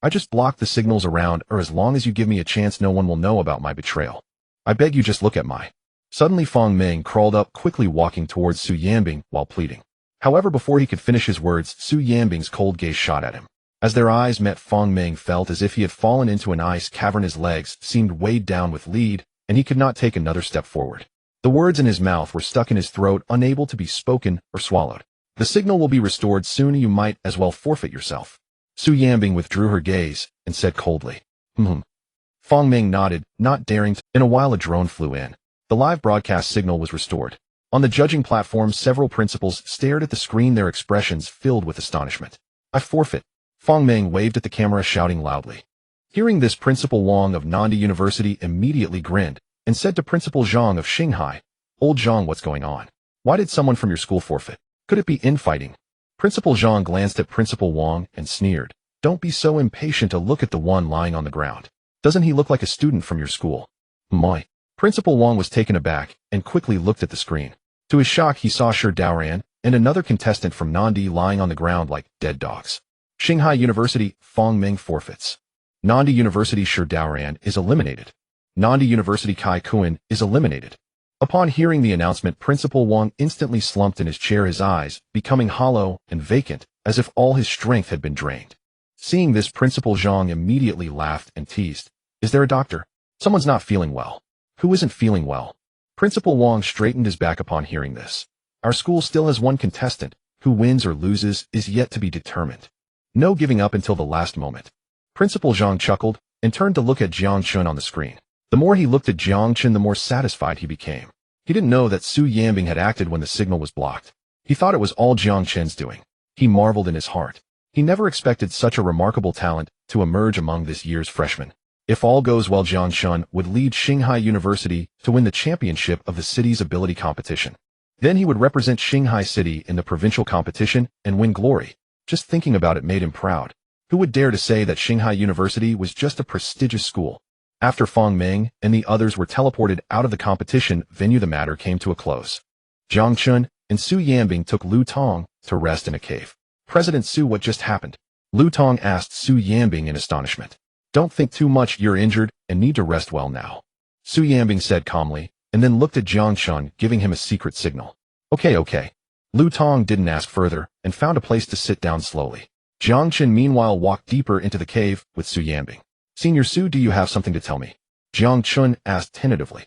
I just blocked the signals around, or as long as you give me a chance, no one will know about my betrayal. I beg you, just look at my... Suddenly Fong Meng crawled up, quickly walking towards Su Yanbing while pleading. However, before he could finish his words, Su Yanbing's cold gaze shot at him. As their eyes met, Fong Meng felt as if he had fallen into an ice cavern. His legs seemed weighed down with lead, and he could not take another step forward. The words in his mouth were stuck in his throat, unable to be spoken or swallowed. The signal will be restored soon. You might as well forfeit yourself. Su Yanbing withdrew her gaze and said coldly, Fong Meng nodded, not daring to. In a while, a drone flew in. The live broadcast signal was restored. On the judging platform, several principals stared at the screen, their expressions filled with astonishment. I forfeit. Fong Meng waved at the camera, shouting loudly. Hearing this, Principal Wang of Nandi University immediately grinned and said to Principal Zhang of Xinghai, Old Zhang, what's going on? Why did someone from your school forfeit? Could it be infighting? Principal Zhang glanced at Principal Wang and sneered. Don't be so impatient to look at the one lying on the ground. Doesn't he look like a student from your school? My. Principal Wang was taken aback and quickly looked at the screen. To his shock, he saw Shi Daoran and another contestant from Nandi lying on the ground like dead dogs. Xinghai University, Fong Meng forfeits. Nandi University, Shi Daoran is eliminated. Nandi University, Kai Kuan is eliminated. Upon hearing the announcement, Principal Wang instantly slumped in his chair, his eyes becoming hollow and vacant, as if all his strength had been drained. Seeing this, Principal Zhang immediately laughed and teased. Is there a doctor? Someone's not feeling well. Who isn't feeling well? Principal Wang straightened his back upon hearing this. Our school still has one contestant. Who wins or loses is yet to be determined. No giving up until the last moment. Principal Zhang chuckled and turned to look at Jiang Chen on the screen. The more he looked at Jiang Chen, the more satisfied he became. He didn't know that Su Yanbing had acted when the signal was blocked. He thought it was all Jiang Chen's doing. He marveled in his heart. He never expected such a remarkable talent to emerge among this year's freshmen. If all goes well, Jiang Chen would lead Xinghai University to win the championship of the city's ability competition. Then he would represent Xinghai City in the provincial competition and win glory. Just thinking about it made him proud. Who would dare to say that Xinghai University was just a prestigious school? After Fong Meng and the others were teleported out of the competition venue, the matter came to a close. Jiang Chen and Su Yanbing took Lu Tong to rest in a cave. President Su, what just happened? Lu Tong asked Su Yanbing in astonishment. Don't think too much, you're injured and need to rest well now. Su Yanbing said calmly, and then looked at Jiang Chen, giving him a secret signal. Okay. Lu Tong didn't ask further and found a place to sit down slowly. Jiang Chen meanwhile walked deeper into the cave with Su Yanbing. Senior Su, do you have something to tell me? Jiang Chen asked tentatively.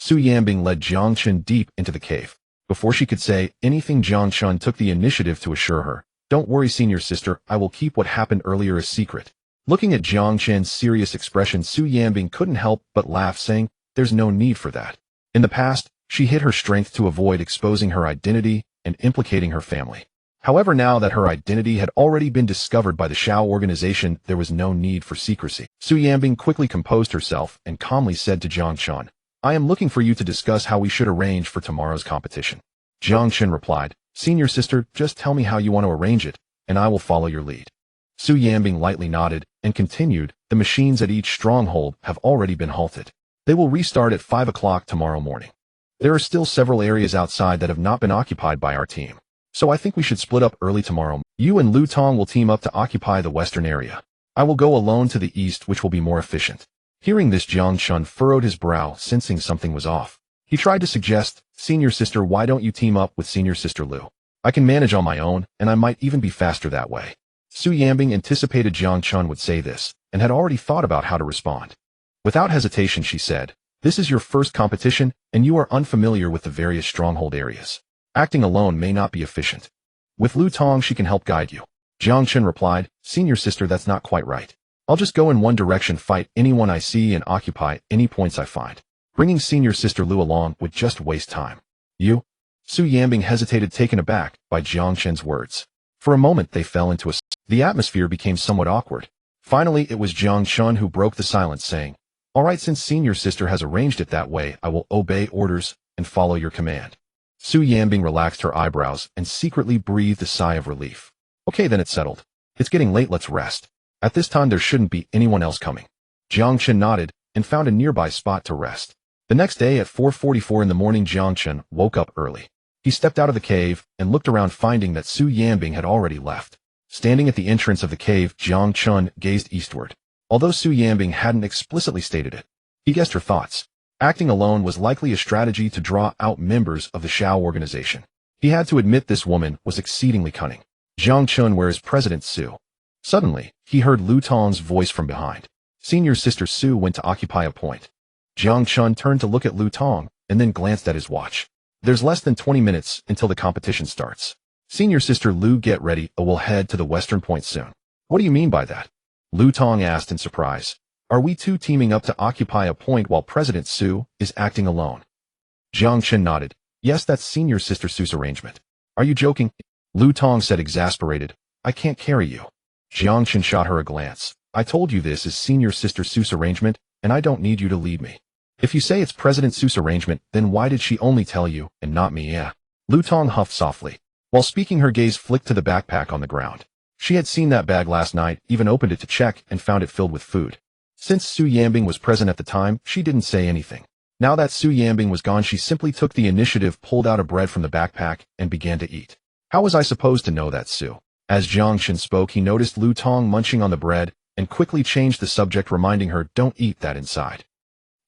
Su Yanbing led Jiang Chen deep into the cave. Before she could say anything, Jiang Chen took the initiative to assure her. Don't worry, senior sister, I will keep what happened earlier a secret. Looking at Jiang Chen's serious expression, Su Yanbing couldn't help but laugh, saying, there's no need for that. In the past, she hid her strength to avoid exposing her identity and implicating her family. However, now that her identity had already been discovered by the Shao organization, there was no need for secrecy. Su Yanbing quickly composed herself and calmly said to Jiang Chen, I am looking for you to discuss how we should arrange for tomorrow's competition. Jiang Chen replied, Senior sister, just tell me how you want to arrange it, and I will follow your lead. Su Yanbing lightly nodded and continued, the machines at each stronghold have already been halted. They will restart at 5 o'clock tomorrow morning. There are still several areas outside that have not been occupied by our team. So I think we should split up early tomorrow. You and Lu Tong will team up to occupy the western area. I will go alone to the east, which will be more efficient. Hearing this, Jiang Chen furrowed his brow, sensing something was off. He tried to suggest, Senior sister, why don't you team up with Senior sister Lu? I can manage on my own, and I might even be faster that way. Su Yanbing anticipated Jiang Chen would say this, and had already thought about how to respond. Without hesitation, she said, this is your first competition, and you are unfamiliar with the various stronghold areas. Acting alone may not be efficient. With Lu Tong, she can help guide you. Jiang Chen replied, Senior sister, that's not quite right. I'll just go in one direction, fight anyone I see, and occupy any points I find. Bringing senior sister Lu along would just waste time. You? Su Yanbing hesitated, taken aback by Jiang Chen's words. For a moment they fell into a... The atmosphere became somewhat awkward. Finally, it was Jiang Chen who broke the silence, saying, All right, since senior sister has arranged it that way, I will obey orders and follow your command. Su Yanbing relaxed her eyebrows and secretly breathed a sigh of relief. Okay, then it's settled. It's getting late, let's rest. At this time there shouldn't be anyone else coming. Jiang Chen nodded and found a nearby spot to rest. The next day at 4:44 in the morning, Jiang Chen woke up early. He stepped out of the cave and looked around, finding that Su Yanbing had already left. Standing at the entrance of the cave, Jiang Chen gazed eastward. Although Su Yanbing hadn't explicitly stated it, he guessed her thoughts. Acting alone was likely a strategy to draw out members of the Shao organization. He had to admit this woman was exceedingly cunning. Jiang Chen, where is President Su? Suddenly, he heard Lu Tong's voice from behind. Senior sister Su went to occupy a point. Jiang Chen turned to look at Lu Tong and then glanced at his watch. There's less than 20 minutes until the competition starts. Senior sister Lu, get ready, or we'll head to the western point soon. What do you mean by that? Lu Tong asked in surprise. Are we two teaming up to occupy a point while President Su is acting alone? Jiang Chen nodded. Yes, that's senior sister Su's arrangement. Are you joking? Lu Tong said, exasperated. I can't carry you. Jiang Chen shot her a glance. I told you this is senior sister Su's arrangement, and I don't need you to lead me. If you say it's President Su's arrangement, then why did she only tell you, and not me? Yeah. Lu Tong huffed softly. While speaking, her gaze flicked to the backpack on the ground. She had seen that bag last night, even opened it to check, and found it filled with food. Since Su Yanbing was present at the time, she didn't say anything. Now that Su Yanbing was gone, she simply took the initiative, pulled out a bread from the backpack, and began to eat. How was I supposed to know that, Su? As Jiang Chen spoke, he noticed Lu Tong munching on the bread and quickly changed the subject, reminding her, don't eat that inside.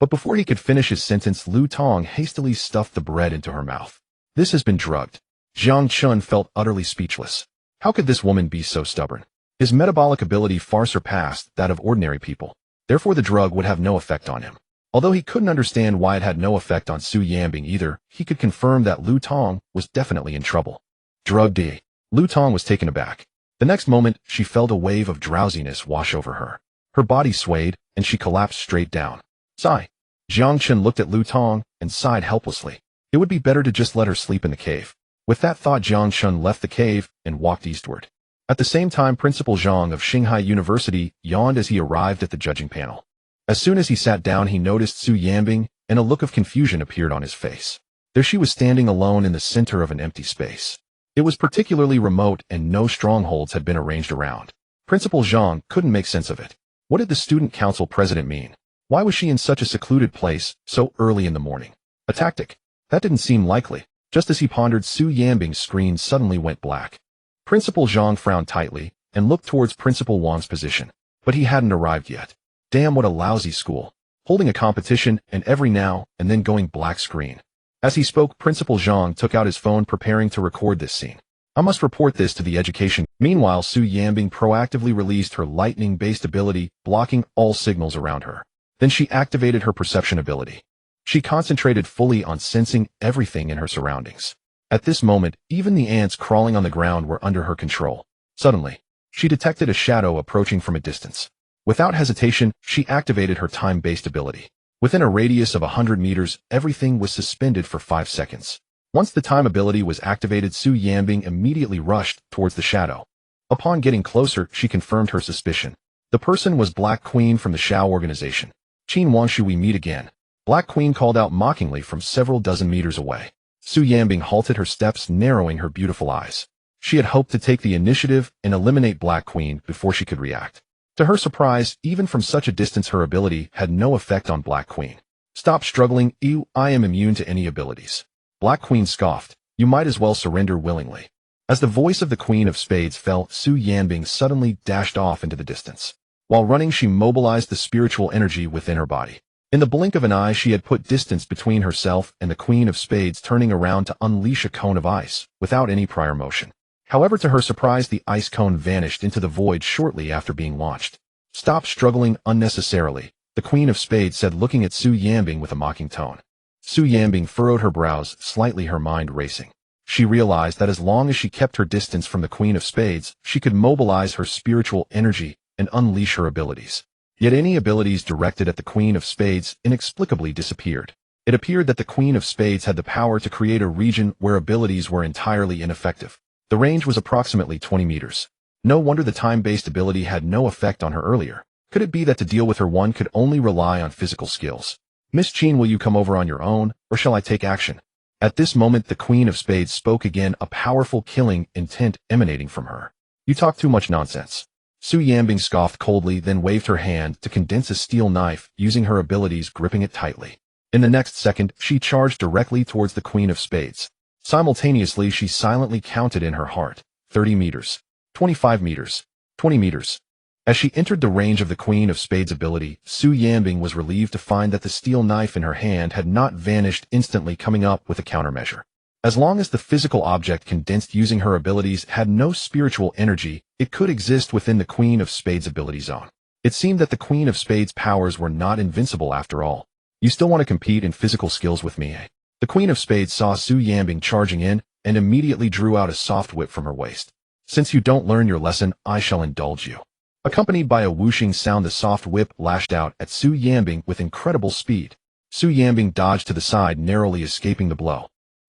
But before he could finish his sentence, Lu Tong hastily stuffed the bread into her mouth. This has been drugged. Jiang Chen felt utterly speechless. How could this woman be so stubborn? His metabolic ability far surpassed that of ordinary people. Therefore the drug would have no effect on him. Although he couldn't understand why it had no effect on Su Yanbing either, he could confirm that Lu Tong was definitely in trouble. Drug D. Lu Tong was taken aback. The next moment, she felt a wave of drowsiness wash over her. Her body swayed, and she collapsed straight down. Sigh. Jiang Chen looked at Lu Tong and sighed helplessly. It would be better to just let her sleep in the cave. With that thought, Jiang Chen left the cave and walked eastward. At the same time, Principal Zhang of Shanghai University yawned as he arrived at the judging panel. As soon as he sat down, he noticed Su Yanbing, and a look of confusion appeared on his face. There she was, standing alone in the center of an empty space. It was particularly remote, and no strongholds had been arranged around. Principal Zhang couldn't make sense of it. What did the student council president mean? Why was she in such a secluded place so early in the morning? A tactic? That didn't seem likely. Just as he pondered, Su Yanbing's screen suddenly went black. Principal Zhang frowned tightly and looked towards Principal Wang's position. But he hadn't arrived yet. Damn, what a lousy school. Holding a competition and every now and then going black screen. As he spoke, Principal Zhang took out his phone, preparing to record this scene. I must report this to the education. Meanwhile, Su Yanbing proactively released her lightning-based ability, blocking all signals around her. Then she activated her perception ability. She concentrated fully on sensing everything in her surroundings. At this moment, even the ants crawling on the ground were under her control. Suddenly, she detected a shadow approaching from a distance. Without hesitation, she activated her time-based ability. Within a radius of 100 meters, everything was suspended for 5 seconds. Once the time ability was activated, Su Yanbing immediately rushed towards the shadow. Upon getting closer, she confirmed her suspicion. The person was Black Queen from the Shao organization. Qin Wangshu, we meet again. Black Queen called out mockingly from several dozen meters away. Su Yanbing halted her steps, narrowing her beautiful eyes. She had hoped to take the initiative and eliminate Black Queen before she could react. To her surprise, even from such a distance, her ability had no effect on Black Queen. Stop struggling, ew, I am immune to any abilities. Black Queen scoffed. You might as well surrender willingly. As the voice of the Queen of Spades fell, Su Yanbing suddenly dashed off into the distance. While running, she mobilized the spiritual energy within her body. In the blink of an eye, she had put distance between herself and the Queen of Spades, turning around to unleash a cone of ice, without any prior motion. However, to her surprise, the ice cone vanished into the void shortly after being launched. Stop struggling unnecessarily, the Queen of Spades said, looking at Su Yanbing with a mocking tone. Su Yanbing furrowed her brows slightly, her mind racing. She realized that as long as she kept her distance from the Queen of Spades, she could mobilize her spiritual energy and unleash her abilities. Yet any abilities directed at the Queen of Spades inexplicably disappeared. It appeared that the Queen of Spades had the power to create a region where abilities were entirely ineffective. The range was approximately 20 meters. No wonder the time-based ability had no effect on her earlier. Could it be that to deal with her one could only rely on physical skills? Miss Chen, will you come over on your own, or shall I take action? At this moment the Queen of Spades spoke again, a powerful killing intent emanating from her. You talk too much nonsense. Su Yanbing scoffed coldly, then waved her hand to condense a steel knife, using her abilities gripping it tightly. In the next second, she charged directly towards the Queen of Spades. Simultaneously, she silently counted in her heart, 30 meters, 25 meters, 20 meters. As she entered the range of the Queen of Spades' ability, Su Yanbing was relieved to find that the steel knife in her hand had not vanished instantly, coming up with a countermeasure. As long as the physical object condensed using her abilities had no spiritual energy, it could exist within the Queen of Spades' ability zone. It seemed that the Queen of Spades' powers were not invincible after all. You still want to compete in physical skills with me, eh? The Queen of Spades saw Su Yanbing charging in and immediately drew out a soft whip from her waist. Since you don't learn your lesson, I shall indulge you. Accompanied by a whooshing sound, the soft whip lashed out at Su Yanbing with incredible speed. Su Yanbing dodged to the side, narrowly escaping the blow.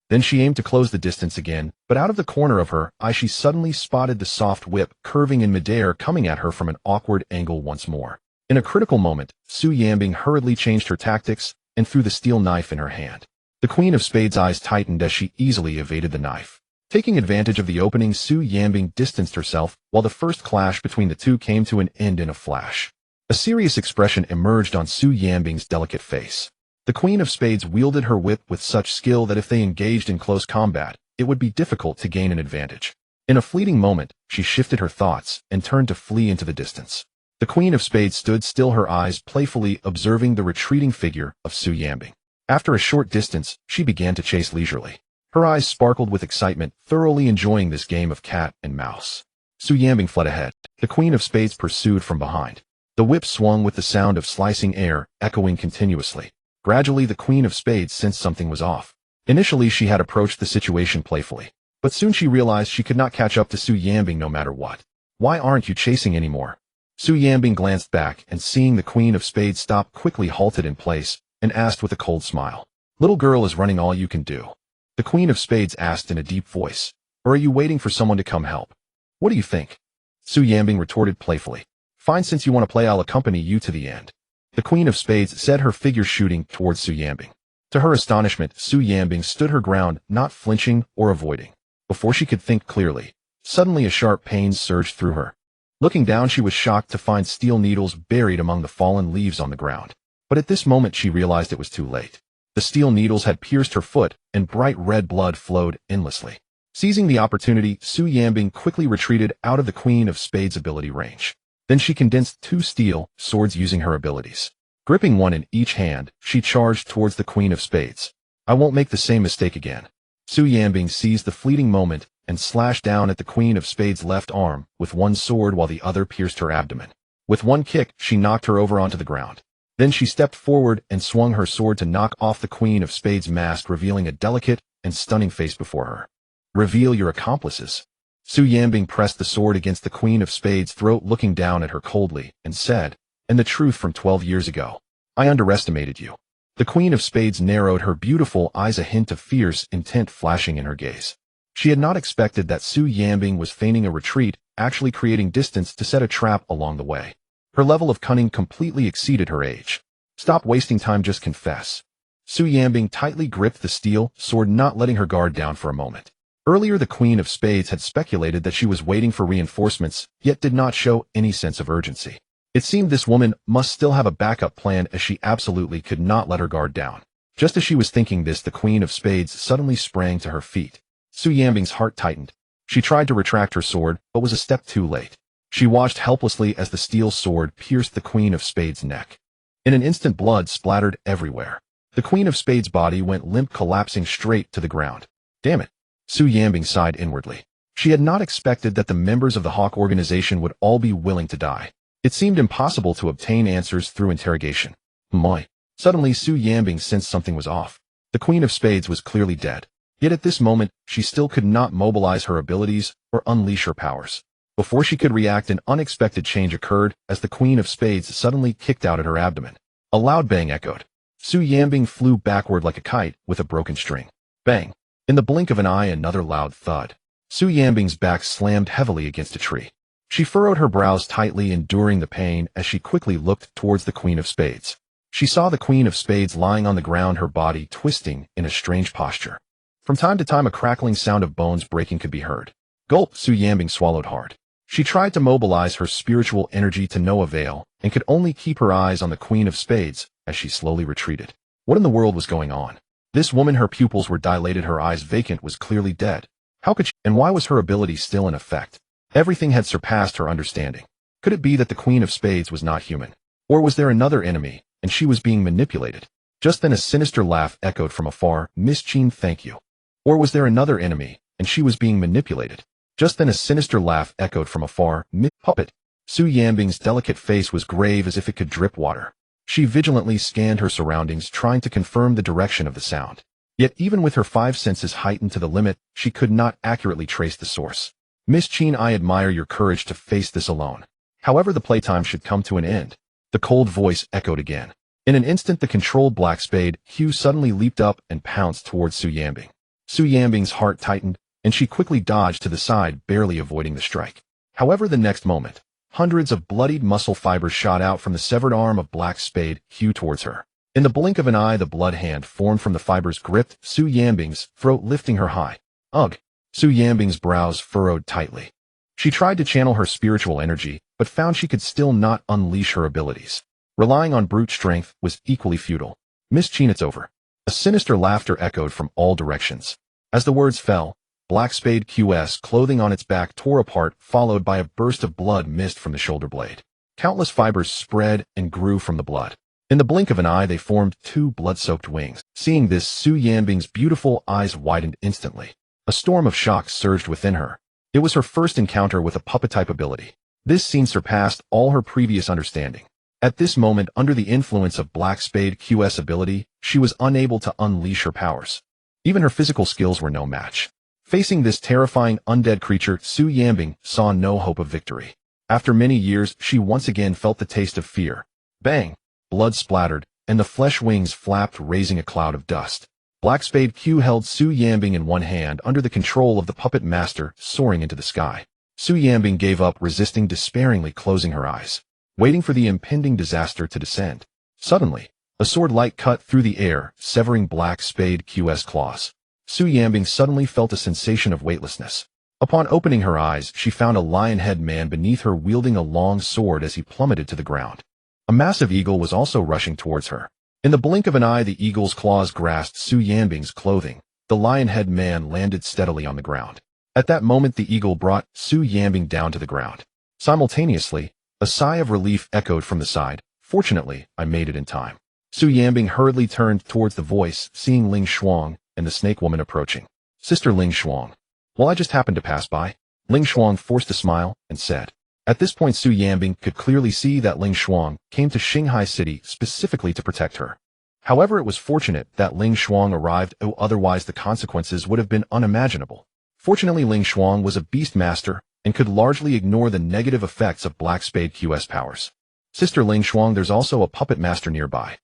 Then she aimed to close the distance again, but out of the corner of her eye she suddenly spotted the soft whip curving in midair, coming at her from an awkward angle once more. In a critical moment, Su Yanbing hurriedly changed her tactics and threw the steel knife in her hand. The Queen of Spades' eyes tightened as she easily evaded the knife. Taking advantage of the opening, Su Yanbing distanced herself, while the first clash between the two came to an end in a flash. A serious expression emerged on Su Yanbing's delicate face. The Queen of Spades wielded her whip with such skill that if they engaged in close combat, it would be difficult to gain an advantage. In a fleeting moment, she shifted her thoughts and turned to flee into the distance. The Queen of Spades stood still, her eyes playfully observing the retreating figure of Su Yanbing. After a short distance, she began to chase leisurely. Her eyes sparkled with excitement, thoroughly enjoying this game of cat and mouse. Su Yanbing fled ahead. The Queen of Spades pursued from behind. The whip swung with the sound of slicing air, echoing continuously. Gradually, the Queen of Spades sensed something was off. Initially, she had approached the situation playfully, but soon she realized she could not catch up to Su Yanbing no matter what. Why aren't you chasing anymore? Su Yanbing glanced back and, seeing the Queen of Spades stop, quickly halted in place and asked with a cold smile. Little girl, is running all you can do? The Queen of Spades asked in a deep voice. Or are you waiting for someone to come help? What do you think? Su Yanbing retorted playfully. Fine, since you want to play, I'll accompany you to the end. The Queen of Spades said, her figure shooting towards Su Yanbing. To her astonishment, Su Yanbing stood her ground, not flinching or avoiding. Before she could think clearly, suddenly a sharp pain surged through her. Looking down, she was shocked to find steel needles buried among the fallen leaves on the ground. But at this moment she realized it was too late. The steel needles had pierced her foot, and bright red blood flowed endlessly. Seizing the opportunity, Su Yanbing quickly retreated out of the Queen of Spades' ability range. Then she condensed two steel swords using her abilities. Gripping one in each hand, she charged towards the Queen of Spades. I won't make the same mistake again. Su Yanbing seized the fleeting moment and slashed down at the Queen of Spades' left arm with one sword while the other pierced her abdomen. With one kick, she knocked her over onto the ground. Then she stepped forward and swung her sword to knock off the Queen of Spades' mask, revealing a delicate and stunning face before her. Reveal your accomplices. Su Yanbing pressed the sword against the Queen of Spades' throat, looking down at her coldly, and said, and the truth from 12 years ago. I underestimated you. The Queen of Spades narrowed her beautiful eyes, a hint of fierce intent flashing in her gaze. She had not expected that Su Yanbing was feigning a retreat, actually creating distance to set a trap along the way. Her level of cunning completely exceeded her age. Stop wasting time, just confess. Su Yanbing tightly gripped the steel sword, not letting her guard down for a moment. Earlier, the Queen of Spades had speculated that she was waiting for reinforcements, yet did not show any sense of urgency. It seemed this woman must still have a backup plan, as she absolutely could not let her guard down. Just as she was thinking this, the Queen of Spades suddenly sprang to her feet. Su Yanbing's heart tightened. She tried to retract her sword, but was a step too late. She watched helplessly as the steel sword pierced the Queen of Spades' neck. In an instant, blood splattered everywhere. The Queen of Spades' body went limp, collapsing straight to the ground. Damn it. Su Yanbing sighed inwardly. She had not expected that the members of the Hawk organization would all be willing to die. It seemed impossible to obtain answers through interrogation. My. Suddenly, Su Yanbing sensed something was off. The Queen of Spades was clearly dead. Yet at this moment, she still could not mobilize her abilities or unleash her powers. Before she could react, an unexpected change occurred as the Queen of Spades suddenly kicked out at her abdomen. A loud bang echoed. Su Yanbing flew backward like a kite with a broken string. Bang! In the blink of an eye, another loud thud. Su Yanbing's back slammed heavily against a tree. She furrowed her brows tightly, enduring the pain as she quickly looked towards the Queen of Spades. She saw the Queen of Spades lying on the ground, her body twisting in a strange posture. From time to time, a crackling sound of bones breaking could be heard. Gulp! Su Yanbing swallowed hard. She tried to mobilize her spiritual energy to no avail and could only keep her eyes on the Queen of Spades as she slowly retreated. What in the world was going on? This woman, her pupils were dilated, her eyes vacant, was clearly dead. How could she, and why was her ability still in effect? Everything had surpassed her understanding. Could it be that the Queen of Spades was not human? Or was there another enemy, and she was being manipulated? Just then a sinister laugh echoed from afar. Miss Chen, thank you. Or was there another enemy, and she was being manipulated? Just then a sinister laugh echoed from afar. Puppet. Su Yanbing's delicate face was grave as if it could drip water. She vigilantly scanned her surroundings, trying to confirm the direction of the sound. Yet even with her 5 senses heightened to the limit, she could not accurately trace the source. Miss Chen, I admire your courage to face this alone. However, the playtime should come to an end. The cold voice echoed again. In an instant, the controlled black spade, Hugh, suddenly leaped up and pounced towards Su Yanbing. Su Yanbing's heart tightened, and she quickly dodged to the side, barely avoiding the strike. However, the next moment, hundreds of bloodied muscle fibers shot out from the severed arm of black spade, Hugh, towards her. In the blink of an eye, the blood hand formed from the fibers gripped Su Yanbing's throat, lifting her high. Ugh! Su Yanbing's brows furrowed tightly. She tried to channel her spiritual energy, but found she could still not unleash her abilities. Relying on brute strength was equally futile. Miss Chen, it's over. A sinister laughter echoed from all directions. As the words fell, Black Spade QS clothing on its back tore apart, followed by a burst of blood mist from the shoulder blade. Countless fibers spread and grew from the blood. In the blink of an eye, they formed 2 blood-soaked wings. Seeing this, Su Yanbing's beautiful eyes widened instantly. A storm of shock surged within her. It was her first encounter with a puppet-type ability. This scene surpassed all her previous understanding. At this moment, under the influence of Black Spade QS ability, she was unable to unleash her powers. Even her physical skills were no match. Facing this terrifying undead creature, Su Yanbing saw no hope of victory. After many years, she once again felt the taste of fear. Bang! Blood splattered, and the flesh wings flapped, raising a cloud of dust. Black Spade Q held Su Yanbing in one hand under the control of the puppet master, soaring into the sky. Su Yanbing gave up, resisting, despairingly closing her eyes, waiting for the impending disaster to descend. Suddenly, a sword-like cut through the air, severing Black Spade Q's claws. Su Yanbing suddenly felt a sensation of weightlessness. Upon opening her eyes, she found a lion-head man beneath her, wielding a long sword as he plummeted to the ground. A massive eagle was also rushing towards her. In the blink of an eye, the eagle's claws grasped Su Yanbing's clothing. The lion-head man landed steadily on the ground. At that moment, the eagle brought Su Yanbing down to the ground. Simultaneously, a sigh of relief echoed from the side. Fortunately, I made it in time. Su Yanbing hurriedly turned towards the voice, seeing Ling Shuang and the snake woman approaching. Sister Ling Shuang. Well, I just happened to pass by. Ling Shuang forced a smile and said. At this point, Su Yanbing could clearly see that Ling Shuang came to Shanghai City specifically to protect her. However, it was fortunate that Ling Shuang arrived, otherwise the consequences would have been unimaginable. Fortunately, Ling Shuang was a beast master and could largely ignore the negative effects of Black Spade QS powers. Sister Ling Shuang, there's also a puppet master nearby.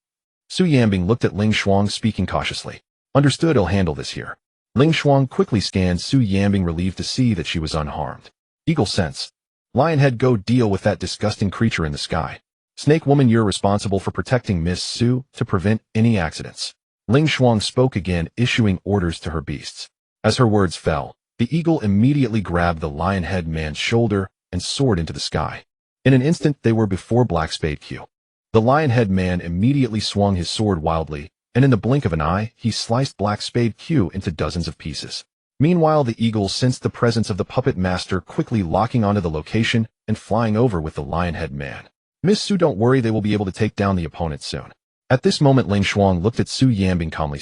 Su Yanbing looked at Ling Shuang, speaking cautiously. Understood, I'll handle this here. Ling Shuang quickly scanned Su Yanbing, relieved to see that she was unharmed. Eagle sense. Lionhead, go deal with that disgusting creature in the sky. Snake woman, you're responsible for protecting Miss Su to prevent any accidents. Ling Shuang spoke again, issuing orders to her beasts. As her words fell, the eagle immediately grabbed the lionhead man's shoulder and soared into the sky. In an instant, they were before Black Spade Q. The lionhead man immediately swung his sword wildly, and in the blink of an eye, he sliced Black Spade Q into dozens of pieces. Meanwhile, the eagle sensed the presence of the puppet master, quickly locking onto the location and flying over with the lionhead man. Miss Su, don't worry, they will be able to take down the opponent soon. At this moment, Ling Shuang looked at Su Yanbing calmly.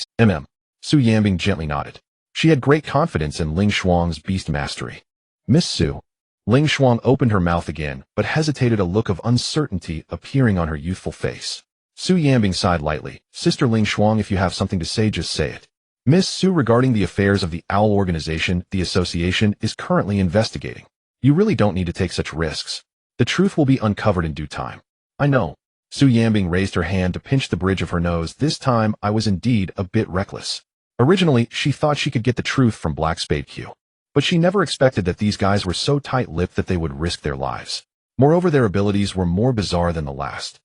Su Yanbing gently nodded. She had great confidence in Ling Shuang's beast mastery. Miss Su. Ling Shuang opened her mouth again, but hesitated, a look of uncertainty appearing on her youthful face. Su Yanbing sighed lightly. Sister Ling Shuang, if you have something to say, just say it. Miss Su, regarding the affairs of the Owl organization, the association is currently investigating. You really don't need to take such risks. The truth will be uncovered in due time. I know. Su Yanbing raised her hand to pinch the bridge of her nose. This time, I was indeed a bit reckless. Originally, she thought she could get the truth from Black Spade Q. But she never expected that these guys were so tight-lipped that they would risk their lives. Moreover, their abilities were more bizarre than the last.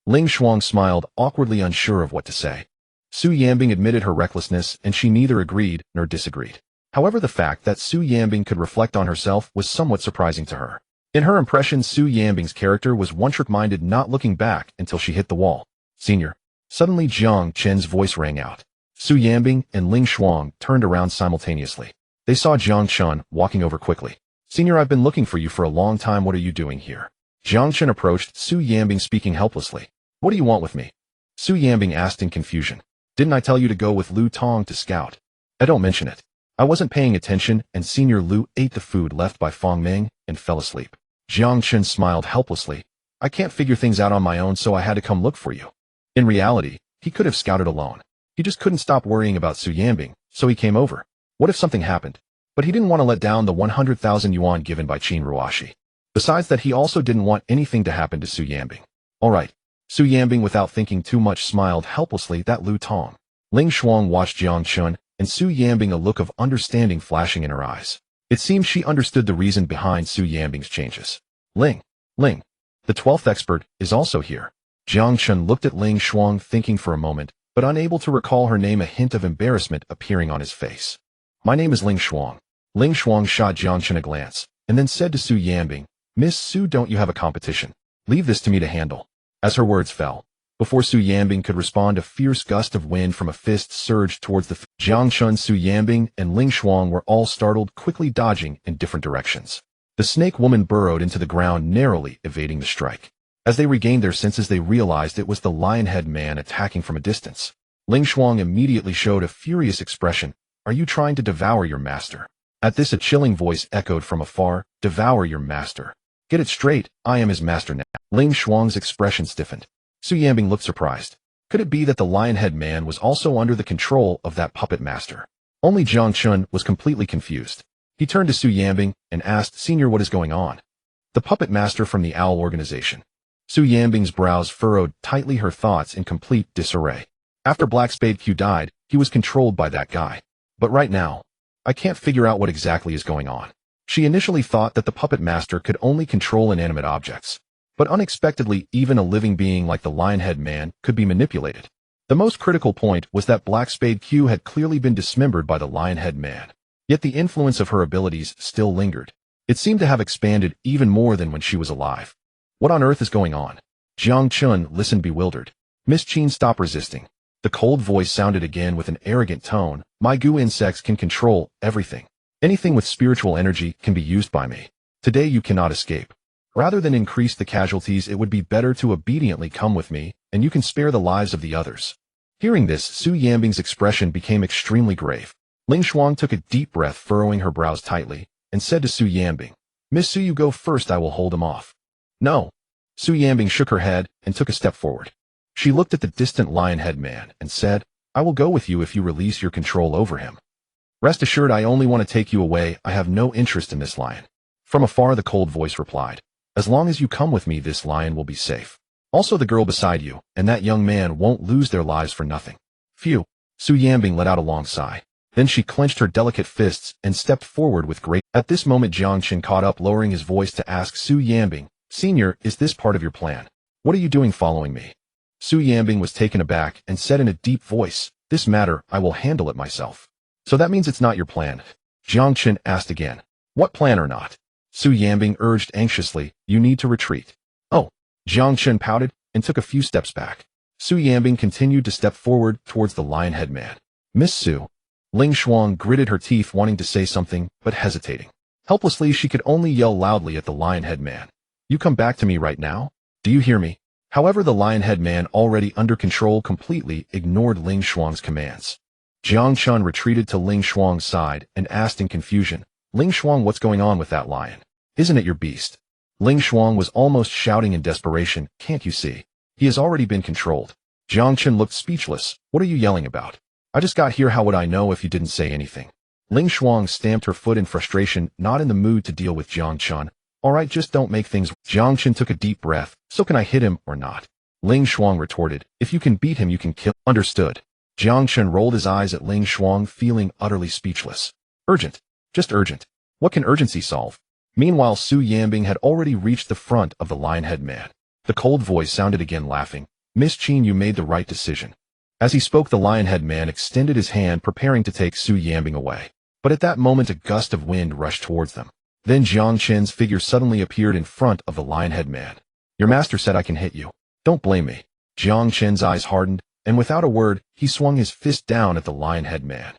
Ling Shuang smiled, awkwardly unsure of what to say. Su Yanbing admitted her recklessness, and she neither agreed nor disagreed. However, the fact that Su Yanbing could reflect on herself was somewhat surprising to her. In her impression, Su Yanbing's character was one-trick-minded, not looking back until she hit the wall. Senior. Suddenly Jiang Chen's voice rang out. Su Yanbing and Ling Shuang turned around simultaneously. They saw Jiang Chen walking over quickly. Senior, I've been looking for you for a long time. What are you doing here? Jiang Chen approached Su Yanbing, speaking helplessly. What do you want with me? Su Yanbing asked in confusion. Didn't I tell you to go with Lu Tong to scout? Don't mention it. I wasn't paying attention, and Senior Lu ate the food left by Fong Ming and fell asleep. Jiang Chen smiled helplessly. I can't figure things out on my own, so I had to come look for you. In reality, he could have scouted alone. He just couldn't stop worrying about Su Yanbing, so he came over. What if something happened? But he didn't want to let down the 100,000 yuan given by Qin Ruashi. Besides that, he also didn't want anything to happen to Su Yanbing. All right. Su Yanbing, without thinking too much, smiled helplessly. That Lu Tong. Ling Shuang watched Jiang Chen, and Su Yanbing, a look of understanding flashing in her eyes. It seemed she understood the reason behind Su Yanbing's changes. Ling, the 12th expert, is also here. Jiang Chen looked at Ling Shuang, thinking for a moment, but unable to recall her name, a hint of embarrassment appearing on his face. My name is Ling Shuang. Ling Shuang shot Jiang Chen a glance, and then said to Su Yanbing, Miss Su, don't you have a competition? Leave this to me to handle. As her words fell, before Su Yanbing could respond, a fierce gust of wind from a fist surged towards the Jiang Chen. Su Yanbing and Ling Shuang were all startled, quickly dodging in different directions. The snake woman burrowed into the ground, narrowly evading the strike. As they regained their senses, they realized it was the lion-head man attacking from a distance. Ling Shuang immediately showed a furious expression. Are you trying to devour your master? At this, a chilling voice echoed from afar. Devour your master. Get it straight, I am his master now. Ling Shuang's expression stiffened. Su Yanbing looked surprised. Could it be that the lion-head man was also under the control of that puppet master? Only Jiang Chen was completely confused. He turned to Su Yanbing and asked, Senior, what is going on? The puppet master from the Owl organization. Su Yanbing's brows furrowed tightly, her thoughts in complete disarray. After Black Spade Q died, he was controlled by that guy. But right now, I can't figure out what exactly is going on. She initially thought that the puppet master could only control inanimate objects. But unexpectedly, even a living being like the lion-head man could be manipulated. The most critical point was that Black Spade Q had clearly been dismembered by the lion-head man. Yet the influence of her abilities still lingered. It seemed to have expanded even more than when she was alive. What on earth is going on? Jiang Chen listened, bewildered. Miss Qin, stop resisting. The cold voice sounded again with an arrogant tone. My goo insects can control everything. Anything with spiritual energy can be used by me. Today you cannot escape. Rather than increase the casualties, it would be better to obediently come with me, and you can spare the lives of the others. Hearing this, Su Yanbing's expression became extremely grave. Ling Shuang took a deep breath, furrowing her brows tightly, and said to Su Yanbing, Miss Su, you go first, I will hold him off. No. Su Yanbing shook her head and took a step forward. She looked at the distant lion-head man and said, I will go with you if you release your control over him. Rest assured, I only want to take you away. I have no interest in this lion. From afar, the cold voice replied, As long as you come with me, this lion will be safe. Also the girl beside you, and that young man won't lose their lives for nothing. Phew. Su Yanbing let out a long sigh. Then she clenched her delicate fists and stepped forward with great... At this moment, Jiang Chen caught up, lowering his voice to ask Su Yanbing, Senior, is this part of your plan? What are you doing following me? Su Yanbing was taken aback and said in a deep voice, This matter, I will handle it myself. So that means it's not your plan? Jiang Chen asked again. What plan or not? Su Yanbing urged anxiously, You need to retreat. Oh. Jiang Chen pouted and took a few steps back. Su Yanbing continued to step forward towards the lion-head man. Miss Su. Ling Shuang gritted her teeth, wanting to say something, but hesitating. Helplessly, she could only yell loudly at the lion-head man. You come back to me right now? Do you hear me? However, the lion-head man, already under control, completely ignored Ling Shuang's commands. Jiang Chen retreated to Ling Shuang's side and asked in confusion, Ling Shuang, what's going on with that lion? Isn't it your beast? Ling Shuang was almost shouting in desperation, Can't you see? He has already been controlled. Jiang Chen looked speechless. What are you yelling about? I just got here, how would I know if you didn't say anything? Ling Shuang stamped her foot in frustration, not in the mood to deal with Jiang Chen. Alright, just don't make things. Jiang Chen took a deep breath. So can I hit him or not? Ling Shuang retorted. If you can beat him, you can kill. Understood. Jiang Chen rolled his eyes at Ling Shuang, feeling utterly speechless. Urgent. Just urgent. What can urgency solve? Meanwhile, Su Yanbing had already reached the front of the lion-head man. The cold voice sounded again, laughing. Miss Qin, you made the right decision. As he spoke, the lion-head man extended his hand, preparing to take Su Yanbing away. But at that moment, a gust of wind rushed towards them. Then Jiang Chen's figure suddenly appeared in front of the lion-head man. Your master said I can hit you. Don't blame me. Jiang Chen's eyes hardened, and without a word, he swung his fist down at the lion-head man.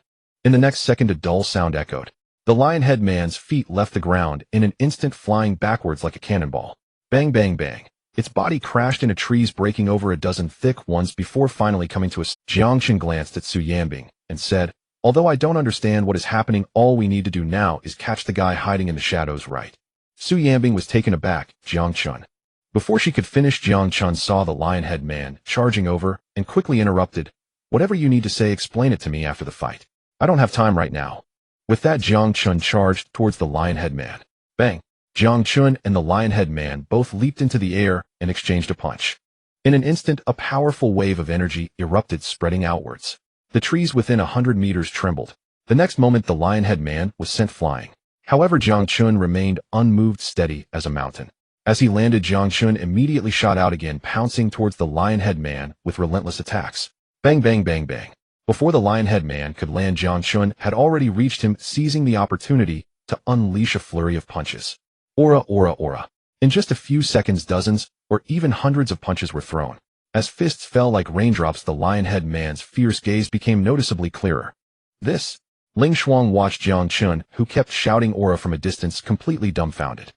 In the next second, a dull sound echoed. The lion-head man's feet left the ground in an instant, flying backwards like a cannonball. Bang, bang, bang. Its body crashed into trees, breaking over a dozen thick ones before finally coming to a stop. Jiang Chen glanced at Su Yanbing and said, although I don't understand what is happening, all we need to do now is catch the guy hiding in the shadows, right? Su Yanbing was taken aback. Jiang Chen. Before she could finish, Jiang Chen saw the lion-head man charging over and quickly interrupted. Whatever you need to say, explain it to me after the fight. I don't have time right now. With that, Jiang Chen charged towards the lion-head man. Bang! Jiang Chen and the lion-head man both leaped into the air and exchanged a punch. In an instant, a powerful wave of energy erupted, spreading outwards. The trees within 100 meters trembled. The next moment, the lion-head man was sent flying. However, Jiang Chen remained unmoved, steady as a mountain. As he landed, Jiang Chen immediately shot out again, pouncing towards the lion-head man with relentless attacks. Bang, bang, bang, bang. Before the lion-head man could land, Jiang Chen had already reached him, seizing the opportunity to unleash a flurry of punches. Aura, aura, aura. In just a few seconds, dozens or even hundreds of punches were thrown. As fists fell like raindrops, the lion-head man's fierce gaze became noticeably clearer. This? Ling Shuang watched Jiang Chen, who kept shouting aura from a distance, completely dumbfounded.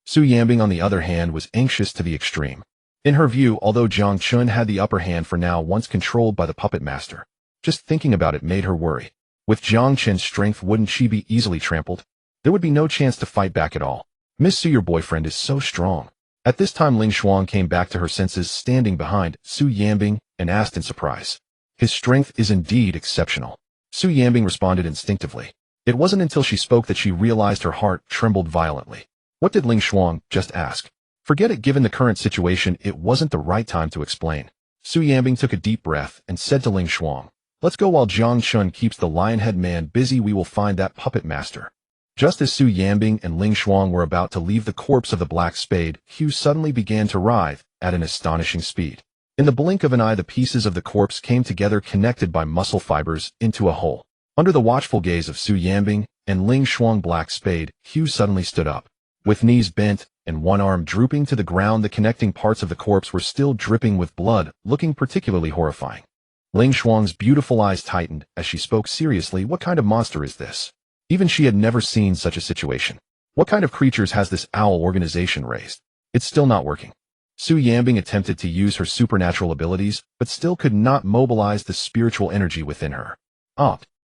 Su Yanbing, on the other hand, was anxious to the extreme. In her view, although Jiang Chen had the upper hand for now, once controlled by the puppet master, just thinking about it made her worry. With Jiang Chen's strength, wouldn't she be easily trampled? There would be no chance to fight back at all. Miss Su, your boyfriend is so strong. At this time, Ling Shuang came back to her senses, standing behind Su Yanbing, and asked in surprise. His strength is indeed exceptional. Su Yanbing responded instinctively. It wasn't until she spoke that she realized her heart trembled violently. What did Ling Shuang just ask? Forget it, given the current situation, it wasn't the right time to explain. Su Yanbing took a deep breath and said to Ling Shuang, let's go while Jiang Chen keeps the lion-head man busy. We will find that puppet master. Just as Su Yanbing and Ling Shuang were about to leave the corpse of the black spade, Hugh suddenly began to writhe at an astonishing speed. In the blink of an eye, the pieces of the corpse came together, connected by muscle fibers, into a whole. Under the watchful gaze of Su Yanbing and Ling Shuang, black spade, Hugh suddenly stood up. With knees bent and one arm drooping to the ground, the connecting parts of the corpse were still dripping with blood, looking particularly horrifying. Ling Shuang's beautiful eyes tightened as she spoke seriously. What kind of monster is this? Even she had never seen such a situation. What kind of creatures has this owl organization raised? It's still not working. Su Yanbing attempted to use her supernatural abilities, but still could not mobilize the spiritual energy within her.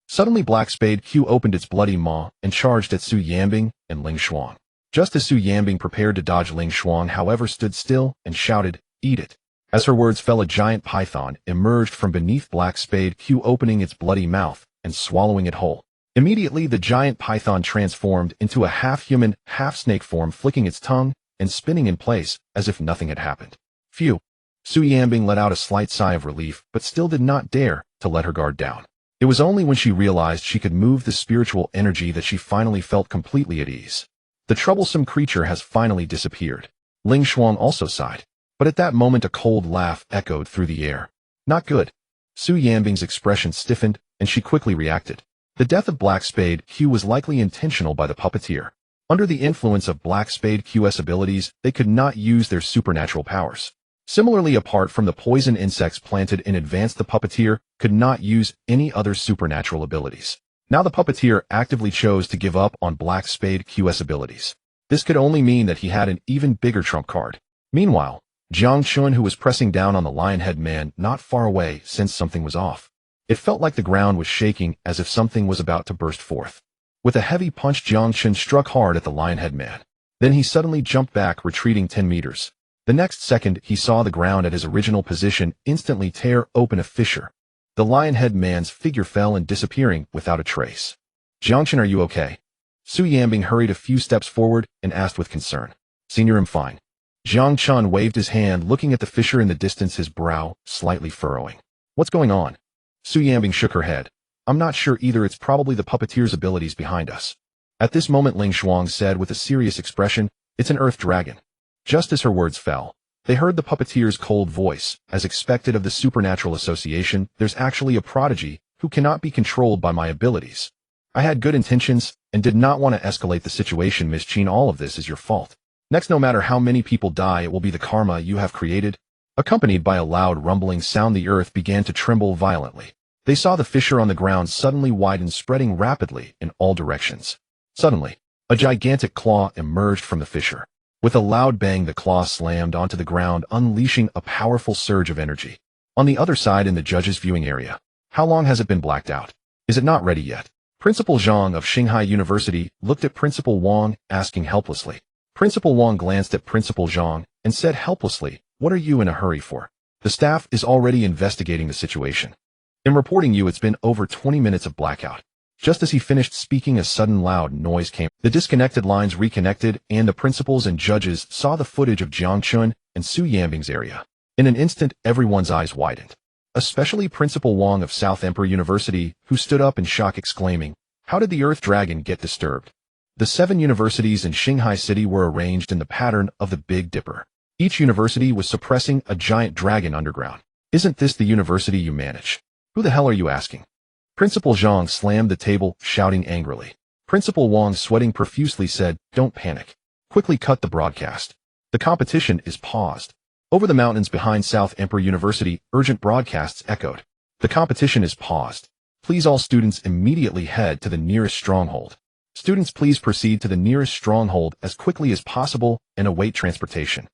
Suddenly, Black Spade Q opened its bloody maw and charged at Su Yanbing and Ling Shuang. Just as Su Yanbing prepared to dodge, Ling Shuang, however, stood still and shouted, "Eat it." As her words fell, a giant python emerged from beneath Black Spade Q, opening its bloody mouth and swallowing it whole. Immediately, the giant python transformed into a half-human, half-snake form, flicking its tongue and spinning in place as if nothing had happened. Phew! Su Yanbing let out a slight sigh of relief, but still did not dare to let her guard down. It was only when she realized she could move the spiritual energy that she finally felt completely at ease. The troublesome creature has finally disappeared. Ling Shuang also sighed. But at that moment, a cold laugh echoed through the air. Not good. Su Yanbing's expression stiffened, and she quickly reacted. The death of Black Spade Q was likely intentional by the puppeteer. Under the influence of Black Spade Q's abilities, they could not use their supernatural powers. Similarly, apart from the poison insects planted in advance, the puppeteer could not use any other supernatural abilities. Now the puppeteer actively chose to give up on Black Spade Q's abilities. This could only mean that he had an even bigger trump card. Meanwhile, Jiang Chen, who was pressing down on the lion-head man not far away, sensed something was off. It felt like the ground was shaking, as if something was about to burst forth. With a heavy punch, Jiang Chen struck hard at the lion-head man. Then he suddenly jumped back, retreating 10 meters. The next second, he saw the ground at his original position instantly tear open a fissure. The lion-head man's figure fell and disappearing without a trace. Jiang Chen, are you okay? Su Yanbing hurried a few steps forward and asked with concern. Senior, I'm fine. Jiang Chen waved his hand, looking at the fissure in the distance, his brow slightly furrowing. What's going on? Su Yanbing shook her head. I'm not sure either, it's probably the puppeteer's abilities behind us. At this moment, Ling Shuang said with a serious expression, it's an earth dragon. Just as her words fell, they heard the puppeteer's cold voice. As expected of the supernatural association, there's actually a prodigy who cannot be controlled by my abilities. I had good intentions and did not want to escalate the situation, Miss Qin. All of this is your fault. Next, no matter how many people die, it will be the karma you have created. Accompanied by a loud rumbling sound, the earth began to tremble violently. They saw the fissure on the ground suddenly widen, spreading rapidly in all directions. Suddenly, a gigantic claw emerged from the fissure. With a loud bang, the claw slammed onto the ground, unleashing a powerful surge of energy. On the other side, in the judge's viewing area, how long has it been blacked out? Is it not ready yet? Principal Zhang of Shanghai University looked at Principal Wang, asking helplessly. Principal Wang glanced at Principal Zhang and said helplessly, what are you in a hurry for? The staff is already investigating the situation. In reporting you, it's been over 20 minutes of blackout. Just as he finished speaking, a sudden loud noise came. The disconnected lines reconnected, and the principals and judges saw the footage of Jiang Chen and Su Yanbing's area. In an instant, everyone's eyes widened. Especially Principal Wang of South Emperor University, who stood up in shock, exclaiming, how did the Earth Dragon get disturbed? The 7 universities in Shanghai City were arranged in the pattern of the Big Dipper. Each university was suppressing a giant dragon underground. Isn't this the university you manage? Who the hell are you asking? Principal Zhang slammed the table, shouting angrily. Principal Wang, sweating profusely, said, don't panic. Quickly cut the broadcast. The competition is paused. Over the mountains behind South Emperor University, urgent broadcasts echoed. The competition is paused. Please, all students immediately head to the nearest stronghold. Students, please proceed to the nearest stronghold as quickly as possible and await transportation.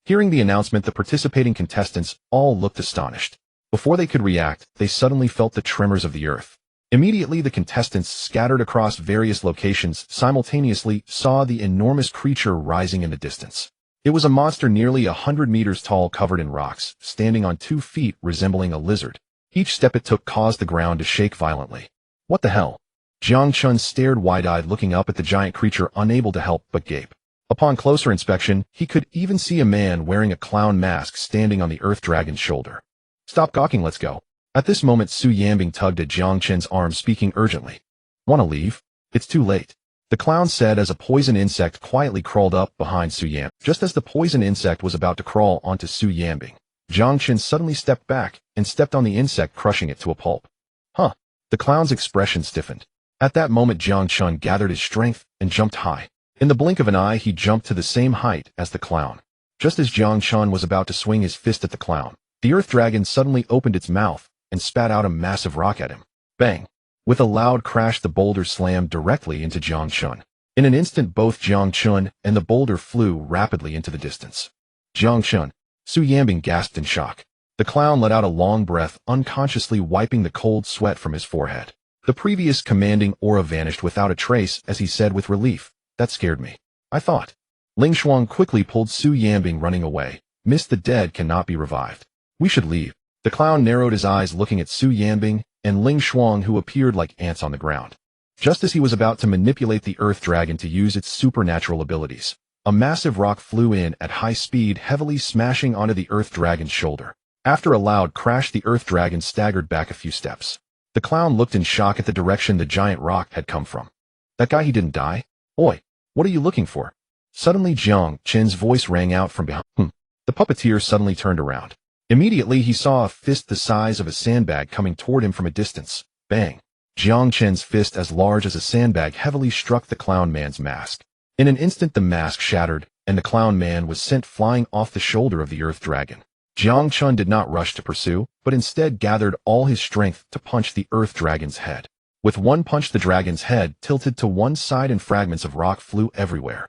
Hearing the announcement, the participating contestants all looked astonished. Before they could react, they suddenly felt the tremors of the earth. Immediately, the contestants, scattered across various locations, simultaneously saw the enormous creature rising in the distance. It was a monster nearly 100 meters tall, covered in rocks, standing on 2 feet, resembling a lizard. Each step it took caused the ground to shake violently. What the hell? Jiang Chen stared wide-eyed, looking up at the giant creature, unable to help but gape. Upon closer inspection, he could even see a man wearing a clown mask standing on the earth dragon's shoulder. Stop gawking, let's go. At this moment, Su Yanbing tugged at Jiang Chen's arm, speaking urgently. Want to leave? It's too late. The clown said as a poison insect quietly crawled up behind Su Yanbing. Just as the poison insect was about to crawl onto Su Yanbing, Jiang Chen suddenly stepped back and stepped on the insect, crushing it to a pulp. Huh. The clown's expression stiffened. At that moment, Jiang Chen gathered his strength and jumped high. In the blink of an eye, he jumped to the same height as the clown. Just as Jiang Chen was about to swing his fist at the clown, the earth dragon suddenly opened its mouth and spat out a massive rock at him. Bang! With a loud crash, the boulder slammed directly into Jiang Chen. In an instant, both Jiang Chen and the boulder flew rapidly into the distance. Jiang Chen, Su Yanbing gasped in shock. The clown let out a long breath, unconsciously wiping the cold sweat from his forehead. The previous commanding aura vanished without a trace as he said with relief, that scared me. I thought. Ling Shuang quickly pulled Su Yanbing, running away. Miss, the dead cannot be revived. We should leave. The clown narrowed his eyes, looking at Su Yanbing and Ling Shuang, who appeared like ants on the ground. Just as he was about to manipulate the earth dragon to use its supernatural abilities, a massive rock flew in at high speed, heavily smashing onto the earth dragon's shoulder. After a loud crash, the earth dragon staggered back a few steps. The clown looked in shock at the direction the giant rock had come from. That guy, he didn't die? Oi, what are you looking for? Suddenly, Jiang Chen's voice rang out from behind. The puppeteer suddenly turned around. Immediately, he saw a fist the size of a sandbag coming toward him from a distance. Bang! Jiang Chen's fist, as large as a sandbag, heavily struck the clown man's mask. In an instant, the mask shattered, and the clown man was sent flying off the shoulder of the earth dragon. Jiang Chen did not rush to pursue, but instead gathered all his strength to punch the earth dragon's head. With one punch, the dragon's head tilted to one side and fragments of rock flew everywhere.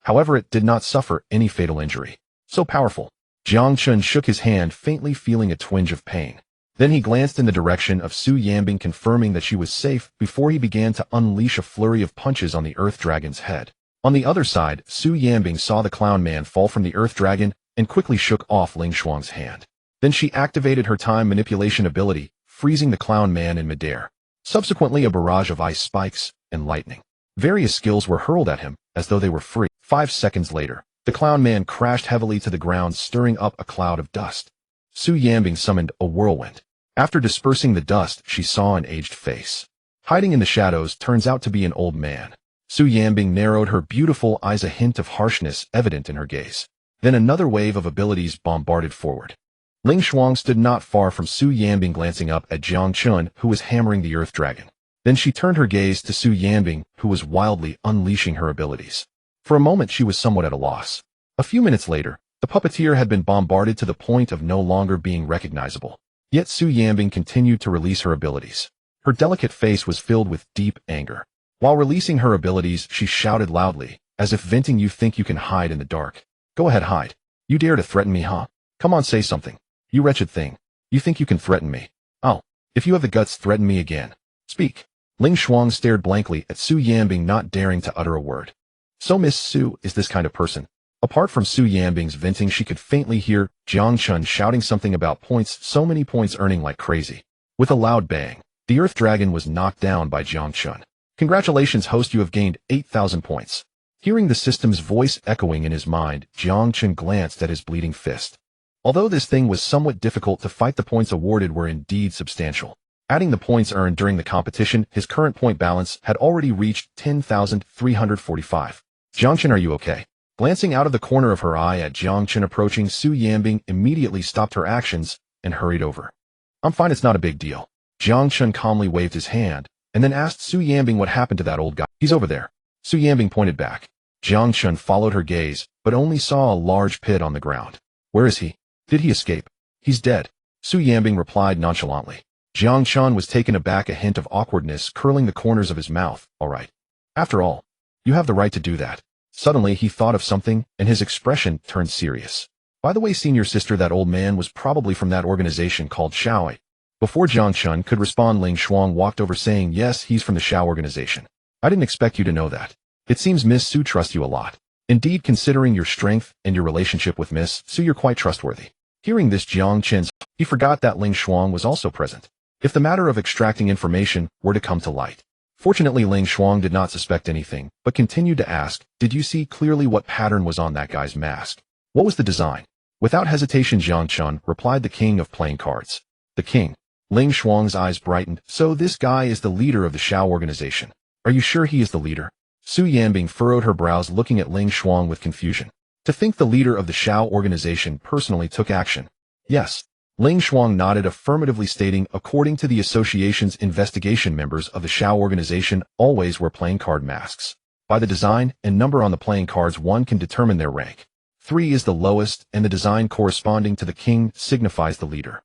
However, it did not suffer any fatal injury. So powerful. Jiang Chen shook his hand, faintly feeling a twinge of pain. Then he glanced in the direction of Su Yanbing, confirming that she was safe before he began to unleash a flurry of punches on the earth dragon's head. On the other side, Su Yanbing saw the clown man fall from the earth dragon and quickly shook off Ling Shuang's hand. Then she activated her time manipulation ability, freezing the clown man in midair. Subsequently, a barrage of ice spikes and lightning. Various skills were hurled at him, as though they were free. 5 seconds later, the clown man crashed heavily to the ground, stirring up a cloud of dust. Su Yanbing summoned a whirlwind. After dispersing the dust, she saw an aged face. Hiding in the shadows turns out to be an old man. Su Yanbing narrowed her beautiful eyes, a hint of harshness evident in her gaze. Then another wave of abilities bombarded forward. Ling Shuang stood not far from Su Yanbing, glancing up at Jiang Chen, who was hammering the earth dragon. Then she turned her gaze to Su Yanbing, who was wildly unleashing her abilities. For a moment she was somewhat at a loss. A few minutes later, the puppeteer had been bombarded to the point of no longer being recognizable. Yet Su Yanbing continued to release her abilities. Her delicate face was filled with deep anger. While releasing her abilities, she shouted loudly, as if venting, "You think you can hide in the dark? Go ahead, hide. You dare to threaten me, huh? Come on, say something. You wretched thing. You think you can threaten me? Oh, if you have the guts, threaten me again. Speak." Ling Shuang stared blankly at Su Yanbing, not daring to utter a word. So Miss Su is this kind of person. Apart from Su Yanbing's venting, she could faintly hear Jiang Chen shouting something about points, so many points, earning like crazy. With a loud bang, the earth dragon was knocked down by Jiang Chen. "Congratulations, host, you have gained 8,000 points. Hearing the system's voice echoing in his mind, Jiang Chen glanced at his bleeding fist. Although this thing was somewhat difficult to fight, the points awarded were indeed substantial. Adding the points earned during the competition, his current point balance had already reached 10,345. "Jiang Chen, are you okay?" Glancing out of the corner of her eye at Jiang Chen approaching, Su Yanbing immediately stopped her actions and hurried over. "I'm fine, it's not a big deal." Jiang Chen calmly waved his hand, and then asked Su Yanbing what happened to that old guy. "He's over there." Su Yanbing pointed back. Jiang Chen followed her gaze, but only saw a large pit on the ground. "Where is he? Did he escape?" "He's dead," Su Yanbing replied nonchalantly. Jiang Chen was taken aback, a hint of awkwardness curling the corners of his mouth. "All right. After all, you have the right to do that." Suddenly he thought of something, and his expression turned serious. "By the way, senior sister, that old man was probably from that organization called Shaoi." Before Jiang Chen could respond, Ling Shuang walked over, saying, "Yes, he's from the Shao organization. I didn't expect you to know that. It seems Miss Su trusts you a lot. Indeed, considering your strength and your relationship with Miss Su, you're quite trustworthy." Hearing this, Jiang Chen, he forgot that Ling Shuang was also present. If the matter of extracting information were to come to light. Fortunately, Ling Shuang did not suspect anything, but continued to ask, "Did you see clearly what pattern was on that guy's mask? What was the design?" Without hesitation, Jiang Chen replied, "The king of playing cards." "The king?" Ling Shuang's eyes brightened. "So this guy is the leader of the Shao organization. Are you sure he is the leader?" Su Yanbing furrowed her brows, looking at Ling Shuang with confusion. To think the leader of the Shao organization personally took action. "Yes." Ling Shuang nodded affirmatively, stating, "According to the association's investigation, members of the Shao organization always wear playing card masks. By the design and number on the playing cards, one can determine their rank. 3 is the lowest, and the design corresponding to the king signifies the leader."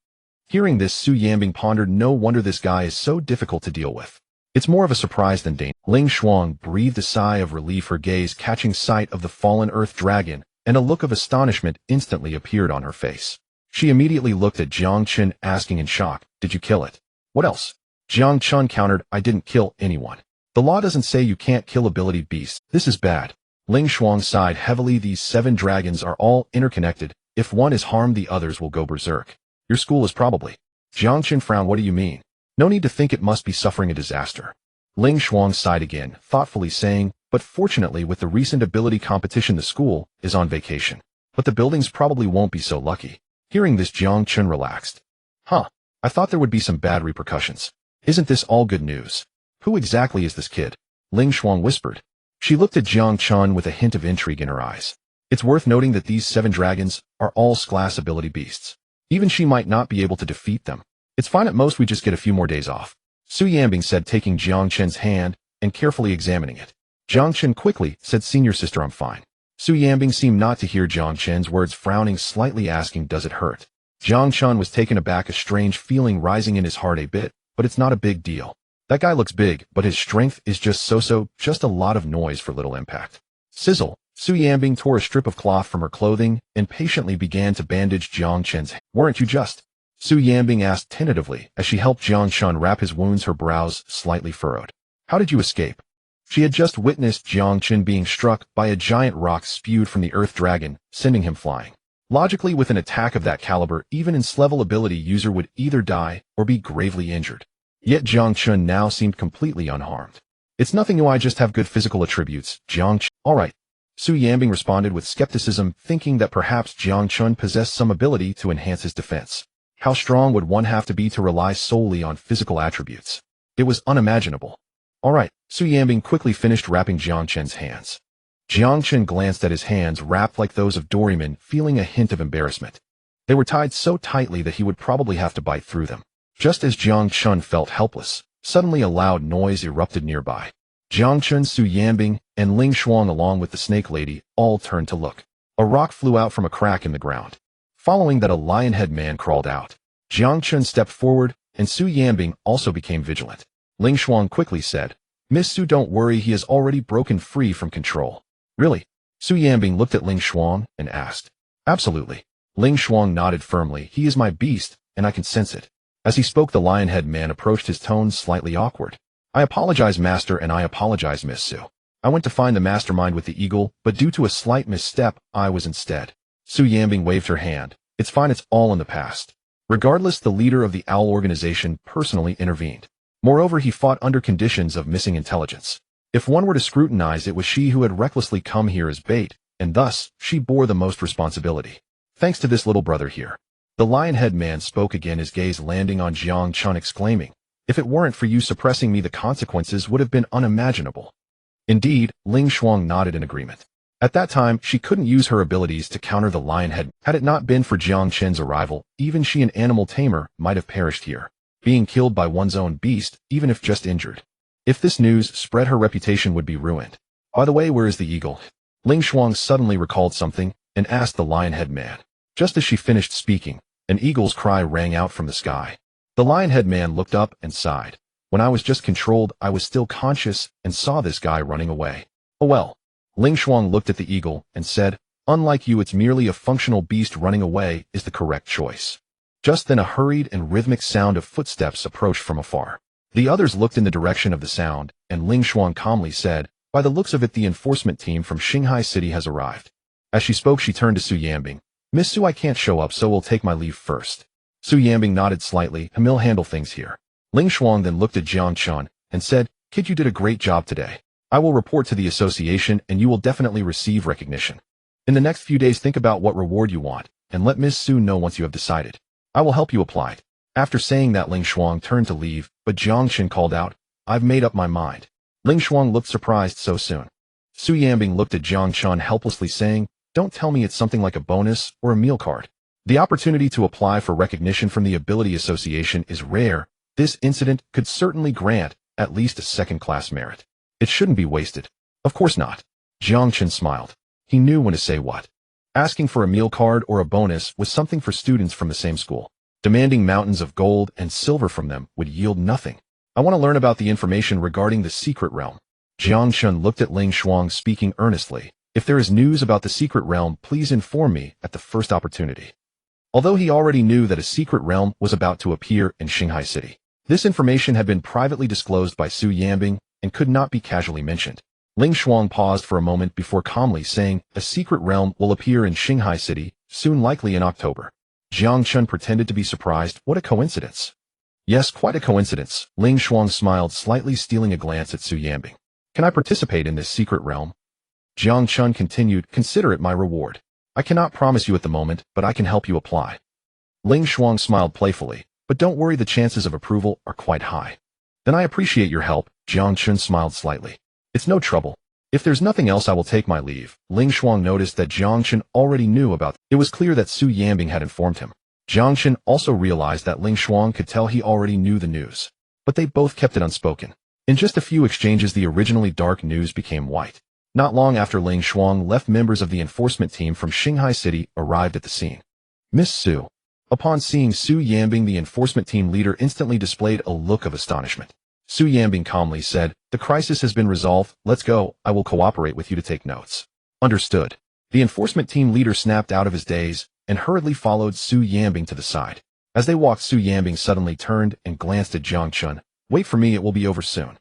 Hearing this, Su Yanbing pondered, "No wonder this guy is so difficult to deal with. It's more of a surprise than danger." Ling Shuang breathed a sigh of relief, her gaze catching sight of the fallen earth dragon, and a look of astonishment instantly appeared on her face. She immediately looked at Jiang Chen, asking in shock, "Did you kill it?" "What else?" Jiang Chen countered, "I didn't kill anyone. The law doesn't say you can't kill ability beasts. This is bad." Ling Shuang sighed heavily. "These 7 dragons are all interconnected. If one is harmed, the others will go berserk. Your school is probably..." Jiang Chen frowned. "What do you mean?" "No need to think it must be suffering a disaster." Ling Shuang sighed again, thoughtfully saying, "But fortunately, with the recent ability competition, the school is on vacation. But the buildings probably won't be so lucky." Hearing this, Jiang Chen relaxed. "Huh, I thought there would be some bad repercussions. Isn't this all good news? Who exactly is this kid?" Ling Shuang whispered. She looked at Jiang Chen with a hint of intrigue in her eyes. It's worth noting that these 7 dragons are all class ability beasts. Even she might not be able to defeat them. "It's fine, at most we just get a few more days off," Su Yanbing said, taking Jiang Chen's hand and carefully examining it. Jiang Chen quickly said, "Senior sister, I'm fine." Su Yanbing seemed not to hear Jiang Chen's words, frowning slightly, asking, "Does it hurt?" Jiang Chen was taken aback, a strange feeling rising in his heart. "A bit, but it's not a big deal. That guy looks big, but his strength is just so-so, just a lot of noise for little impact." Sizzle. Su Yanbing tore a strip of cloth from her clothing and patiently began to bandage Jiang Chen's hand. "Weren't you just?" Su Yanbing asked tentatively as she helped Jiang Chen wrap his wounds, her brows slightly furrowed. "How did you escape?" She had just witnessed Jiang Chen being struck by a giant rock spewed from the earth dragon, sending him flying. Logically, with an attack of that caliber, even ins-level ability user would either die or be gravely injured. Yet Jiang Chen now seemed completely unharmed. It's nothing new, I just have good physical attributes, Jiang Chen. Alright. Su Yanbing responded with skepticism, thinking that perhaps Jiang Chen possessed some ability to enhance his defense. How strong would one have to be to rely solely on physical attributes? It was unimaginable. Alright, Su Yanbing quickly finished wrapping Jiang Chen's hands. Jiang Chen glanced at his hands wrapped like those of Doraemon, feeling a hint of embarrassment. They were tied so tightly that he would probably have to bite through them. Just as Jiang Chen felt helpless, suddenly a loud noise erupted nearby. Jiang Chen, Su Yanbing, and Ling Shuang along with the snake lady all turned to look. A rock flew out from a crack in the ground. Following that, a lion-head man crawled out. Jiang Chen stepped forward, and Su Yanbing also became vigilant. Ling Shuang quickly said, "Miss Su, don't worry, he has already broken free from control." "Really?" Su Yanbing looked at Ling Shuang and asked. "Absolutely." Ling Shuang nodded firmly. "He is my beast, and I can sense it." As he spoke, the lion-head man approached, his tone slightly awkward. "I apologize, Master, and I apologize, Miss Su. I went to find the mastermind with the eagle, but due to a slight misstep, I was instead." Su Yanbing waved her hand. "It's fine, it's all in the past." Regardless, the leader of the Owl organization personally intervened. Moreover, he fought under conditions of missing intelligence. If one were to scrutinize, it was she who had recklessly come here as bait, and thus, she bore the most responsibility. Thanks to this little brother here. The lion-head man spoke again, his gaze landing on Jiang Chen, exclaiming, "If it weren't for you suppressing me, the consequences would have been unimaginable." Indeed, Ling Shuang nodded in agreement. At that time, she couldn't use her abilities to counter the lion-head. Had it not been for Jiang Chen's arrival, even she, an animal tamer, might have perished here, being killed by one's own beast, even if just injured. If this news spread, her reputation would be ruined. "By the way, where is the eagle?" Ling Shuang suddenly recalled something and asked the lion-head man. Just as she finished speaking, an eagle's cry rang out from the sky. The lion-head man looked up and sighed. "When I was just controlled, I was still conscious and saw this guy running away." "Oh well." Ling Shuang looked at the eagle and said, "Unlike you, it's merely a functional beast. Running away is the correct choice." Just then a hurried and rhythmic sound of footsteps approached from afar. The others looked in the direction of the sound, and Ling Shuang calmly said, "By the looks of it, the enforcement team from Shanghai City has arrived." As she spoke, she turned to Su Yanbing. "Miss Su, I can't show up, so we'll take my leave first." Su Yanbing nodded slightly. "He'll handle things here." Ling Shuang then looked at Jiang Chen and said, "Kid, you did a great job today. I will report to the association and you will definitely receive recognition. In the next few days, think about what reward you want, and let Miss Su know once you have decided. I will help you apply it." After saying that, Ling Shuang turned to leave, but Jiang Chen called out, "I've made up my mind." Ling Shuang looked surprised so soon. Su Yanbing looked at Jiang Chen helplessly, saying, "Don't tell me it's something like a bonus or a meal card. The opportunity to apply for recognition from the Ability Association is rare. This incident could certainly grant at least a second-class merit. It shouldn't be wasted." "Of course not." Jiang Chen smiled. He knew when to say what. Asking for a meal card or a bonus was something for students from the same school. Demanding mountains of gold and silver from them would yield nothing. "I want to learn about the information regarding the secret realm." Jiang Chen looked at Ling Shuang, speaking earnestly. "If there is news about the secret realm, please inform me at the first opportunity." Although he already knew that a secret realm was about to appear in Shanghai City, this information had been privately disclosed by Su Yanbing and could not be casually mentioned. Ling Shuang paused for a moment before calmly saying, "A secret realm will appear in Shanghai City, soon, likely in October." Jiang Chen pretended to be surprised. "What a coincidence." "Yes, quite a coincidence." Ling Shuang smiled slightly, stealing a glance at Su Yanbing. "Can I participate in this secret realm?" Jiang Chen continued, "Consider it my reward. I cannot promise you at the moment, but I can help you apply." Ling Shuang smiled playfully, "But don't worry, the chances of approval are quite high." "Then I appreciate your help." Jiang Chen smiled slightly. "It's no trouble. If there's nothing else, I will take my leave." Ling Shuang noticed that Jiang Chen already knew about it. It was clear that Su Yanbing had informed him. Jiang Chen also realized that Ling Shuang could tell he already knew the news. But they both kept it unspoken. In just a few exchanges, the originally dark news became white. Not long after Ling Shuang left, members of the enforcement team from Shanghai City arrived at the scene. "Miss Su." Upon seeing Su Yanbing, the enforcement team leader instantly displayed a look of astonishment. Su Yanbing calmly said, "The crisis has been resolved. Let's go. I will cooperate with you to take notes." "Understood." The enforcement team leader snapped out of his daze and hurriedly followed Su Yanbing to the side. As they walked, Su Yanbing suddenly turned and glanced at Jiang Chen. "Wait for me, it will be over soon."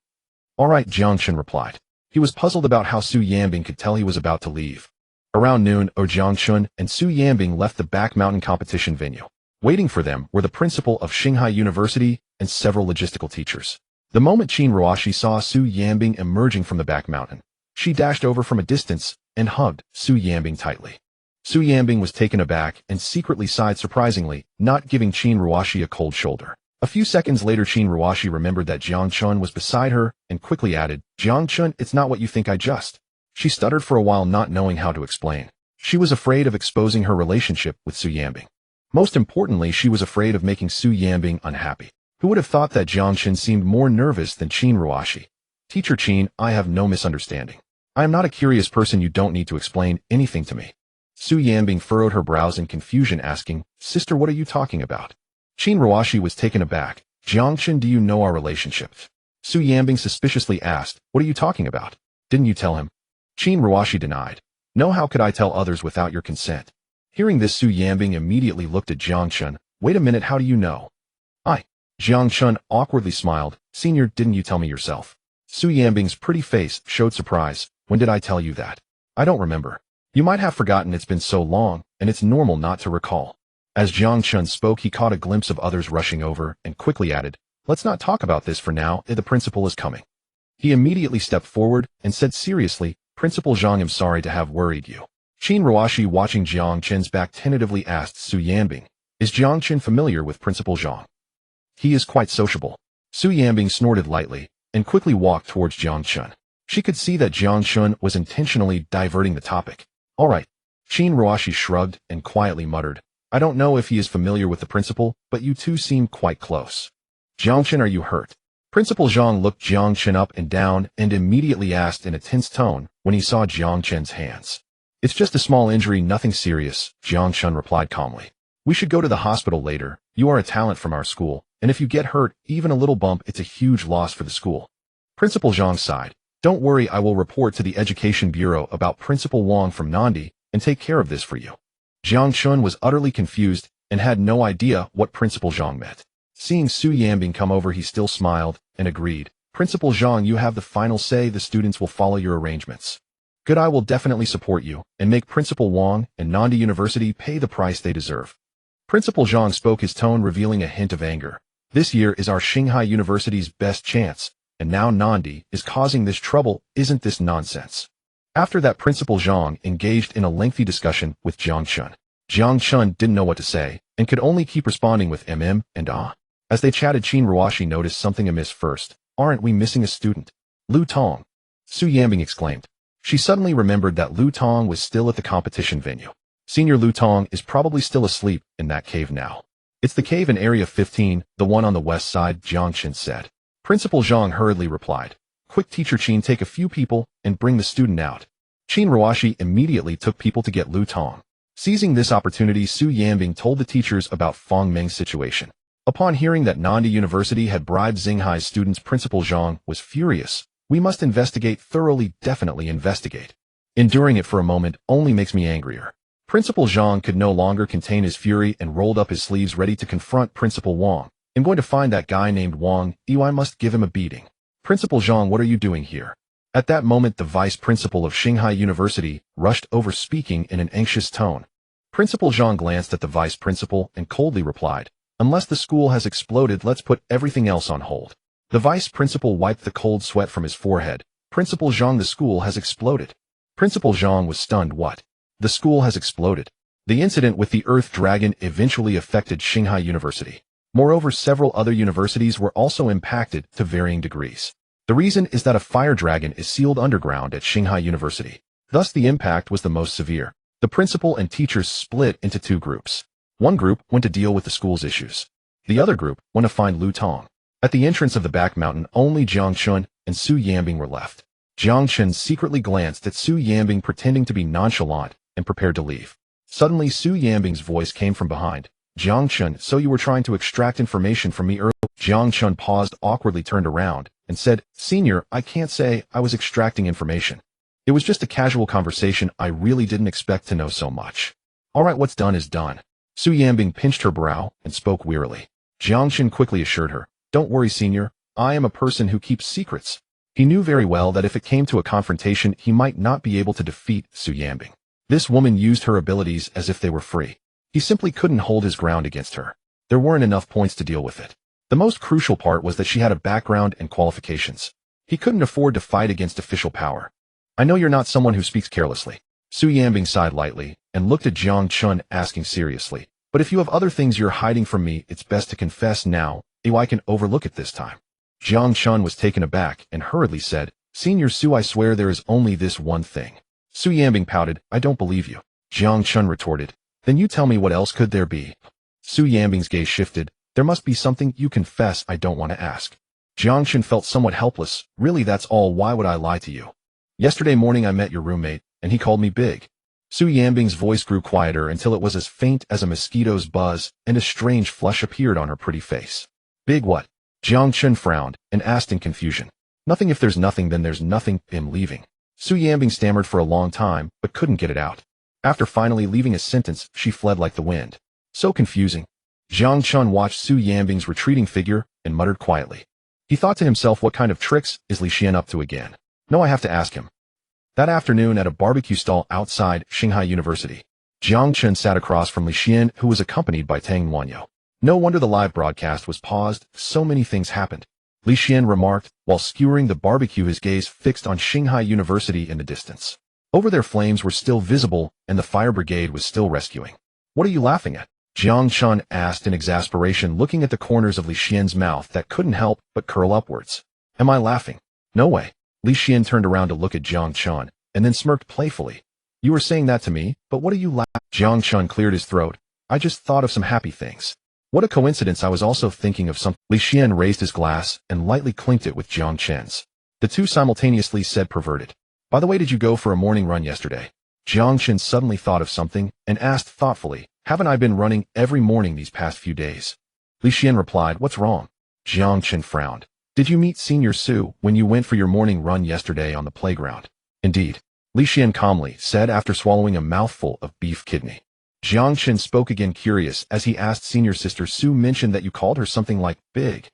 "All right," Jiang Chen replied. He was puzzled about how Su Yanbing could tell he was about to leave. Around noon, Jiang Chen and Su Yanbing left the back mountain competition venue. Waiting for them were the principal of Shanghai University and several logistical teachers. The moment Qin Ruoshi saw Su Yanbing emerging from the back mountain, she dashed over from a distance and hugged Su Yanbing tightly. Su Yanbing was taken aback and secretly sighed surprisingly, not giving Qin Ruoshi a cold shoulder. A few seconds later, Qin Ruoshi remembered that Jiang Chen was beside her and quickly added, "Jiang Chen, it's not what you think I just." She stuttered for a while, not knowing how to explain. She was afraid of exposing her relationship with Su Yanbing. Most importantly, she was afraid of making Su Yanbing unhappy. Who would have thought that Jiang Chen seemed more nervous than Qin Ruoshi? "Teacher Qin, I have no misunderstanding. I am not a curious person. You don't need to explain anything to me." Su Yanbing furrowed her brows in confusion, asking, "Sister, what are you talking about?" Qin Ruoshi was taken aback. "Jiang Chen, do you know our relationship?" Su Yanbing suspiciously asked, "What are you talking about? Didn't you tell him?" Qin Ruoshi denied. "No, how could I tell others without your consent?" Hearing this, Su Yanbing immediately looked at Jiang Chen. "Wait a minute, how do you know?" Jiang Chen awkwardly smiled. "Senior, didn't you tell me yourself?" Su Yanbing's pretty face showed surprise. "When did I tell you that?" "I don't remember." "You might have forgotten, it's been so long, and it's normal not to recall." As Jiang Chen spoke, he caught a glimpse of others rushing over and quickly added, "Let's not talk about this for now, the principal is coming." He immediately stepped forward and said seriously, "Principal Zhang, I'm sorry to have worried you." Qin Ruoshi, watching Jiang Chen's back, tentatively asked Su Yanbing, "Is Jiang Chen familiar with Principal Zhang?" "He is quite sociable." Su Yanbing snorted lightly and quickly walked towards Jiang Chen. She could see that Jiang Chen was intentionally diverting the topic. "All right." Qin Ruoshi shrugged and quietly muttered, "I don't know if he is familiar with the principal, but you two seem quite close." "Jiang Chen, are you hurt?" Principal Zhang looked Jiang Chen up and down and immediately asked in a tense tone when he saw Jiang Chen's hands. "It's just a small injury, nothing serious," Jiang Chen replied calmly. "We should go to the hospital later. You are a talent from our school, and if you get hurt, even a little bump, it's a huge loss for the school." Principal Zhang sighed. "Don't worry, I will report to the Education Bureau about Principal Wang from Nandi and take care of this for you." Jiang Chen was utterly confused and had no idea what Principal Zhang meant. Seeing Su Yanbing come over, he still smiled and agreed. "Principal Zhang, you have the final say. The students will follow your arrangements." "Good, I will definitely support you and make Principal Wang and Nandi University pay the price they deserve." Principal Zhang spoke, his tone revealing a hint of anger. "This year is our Shanghai University's best chance, and now Nandi is causing this trouble. Isn't this nonsense?" After that, Principal Zhang engaged in a lengthy discussion with Jiang Chen. Jiang Chen didn't know what to say and could only keep responding with and ah. As they chatted, Qin Ruoshi noticed something amiss first. "Aren't we missing a student?" "Lu Tong," Su Yanbing exclaimed. She suddenly remembered that Lu Tong was still at the competition venue. Senior Lu Tong is probably still asleep in that cave now. "It's the cave in Area 15, the one on the west side," Jiang Chen said. Principal Zhang hurriedly replied, "Quick, Teacher Qin, take a few people and bring the student out." Qin Ruoshi immediately took people to get Lu Tong. Seizing this opportunity, Su Yanbing told the teachers about Feng Meng's situation. Upon hearing that Nandi University had bribed Xinghai's students, Principal Zhang was furious. "We must investigate thoroughly, definitely investigate. Enduring it for a moment only makes me angrier." Principal Zhang could no longer contain his fury and rolled up his sleeves, ready to confront Principal Wang. "I'm going to find that guy named Wang. I must give him a beating." "Principal Zhang, what are you doing here?" At that moment, the vice principal of Shanghai University rushed over, speaking in an anxious tone. Principal Zhang glanced at the vice principal and coldly replied, "Unless the school has exploded, let's put everything else on hold." The vice principal wiped the cold sweat from his forehead. "Principal Zhang, the school has exploded." Principal Zhang was stunned. "What? The school has exploded?" The incident with the Earth Dragon eventually affected Shanghai University. Moreover, several other universities were also impacted to varying degrees. The reason is that a fire dragon is sealed underground at Shanghai University. Thus, the impact was the most severe. The principal and teachers split into two groups. One group went to deal with the school's issues. The other group went to find Lu Tong. At the entrance of the back mountain, only Jiang Chen and Su Yanbing were left. Jiang Chen secretly glanced at Su Yanbing, pretending to be nonchalant, and prepared to leave. Suddenly, Su Yanbing's voice came from behind. "Jiang Chen, so you were trying to extract information from me earlier?" Jiang Chen paused, awkwardly turned around, and said, "Senior, I can't say I was extracting information. It was just a casual conversation. I really didn't expect to know so much." "All right, what's done is done." Su Yanbing pinched her brow and spoke wearily. Jiang Chen quickly assured her, "Don't worry, Senior. I am a person who keeps secrets." He knew very well that if it came to a confrontation, he might not be able to defeat Su Yanbing. This woman used her abilities as if they were free. He simply couldn't hold his ground against her. There weren't enough points to deal with it. The most crucial part was that she had a background and qualifications. He couldn't afford to fight against official power. I know you're not someone who speaks carelessly. Su Yanbing sighed lightly and looked at Jiang Chen, asking seriously, but if you have other things you're hiding from me, it's best to confess now, so I can overlook it this time. Jiang Chen was taken aback and hurriedly said, Senior Su, I swear there is only this one thing. Su Yanbing pouted, I don't believe you. Jiang Chen retorted, then you tell me what else could there be. Su Yanbing's gaze shifted. There must be something you confess I don't want to ask. Jiang Chen felt somewhat helpless. Really, that's all. Why would I lie to you? Yesterday morning I met your roommate, and he called me big. Su Yanbing's voice grew quieter until it was as faint as a mosquito's buzz, and a strange flush appeared on her pretty face. Big what? Jiang Chen frowned and asked in confusion. Nothing. If there's nothing, then there's nothing. I'm leaving. Su Yanbing stammered for a long time, but couldn't get it out. After finally leaving a sentence, she fled like the wind. So confusing. Jiang Chen watched Su Yanbing's retreating figure and muttered quietly. He thought to himself, what kind of tricks is Li Xian up to again? No, I have to ask him. That afternoon at a barbecue stall outside Shanghai University, Jiang Chen sat across from Li Xian, who was accompanied by Tang Wanyo. No wonder the live broadcast was paused, so many things happened. Li Xian remarked, while skewering the barbecue, his gaze fixed on Shanghai University in the distance. Over there flames were still visible, and the fire brigade was still rescuing. What are you laughing at? Jiang Chen asked in exasperation, looking at the corners of Li Xian's mouth that couldn't help but curl upwards. Am I laughing? No way. Li Xian turned around to look at Jiang Chen, and then smirked playfully. You were saying that to me, but what are you laughing? Jiang Chen cleared his throat. I just thought of some happy things. What a coincidence, I was also thinking of something. Li Xian raised his glass and lightly clinked it with Jiang Chen's. The two simultaneously said, perverted. By the way, did you go for a morning run yesterday? Jiang Chen suddenly thought of something and asked thoughtfully, haven't I been running every morning these past few days? Li Xian replied, what's wrong? Jiang Chen frowned. Did you meet Senior Su when you went for your morning run yesterday on the playground? Indeed. Li Xian calmly said after swallowing a mouthful of beef kidney. Jiang Chen spoke again, curious, as he asked, Senior Sister Su mentioned that you called her something like big.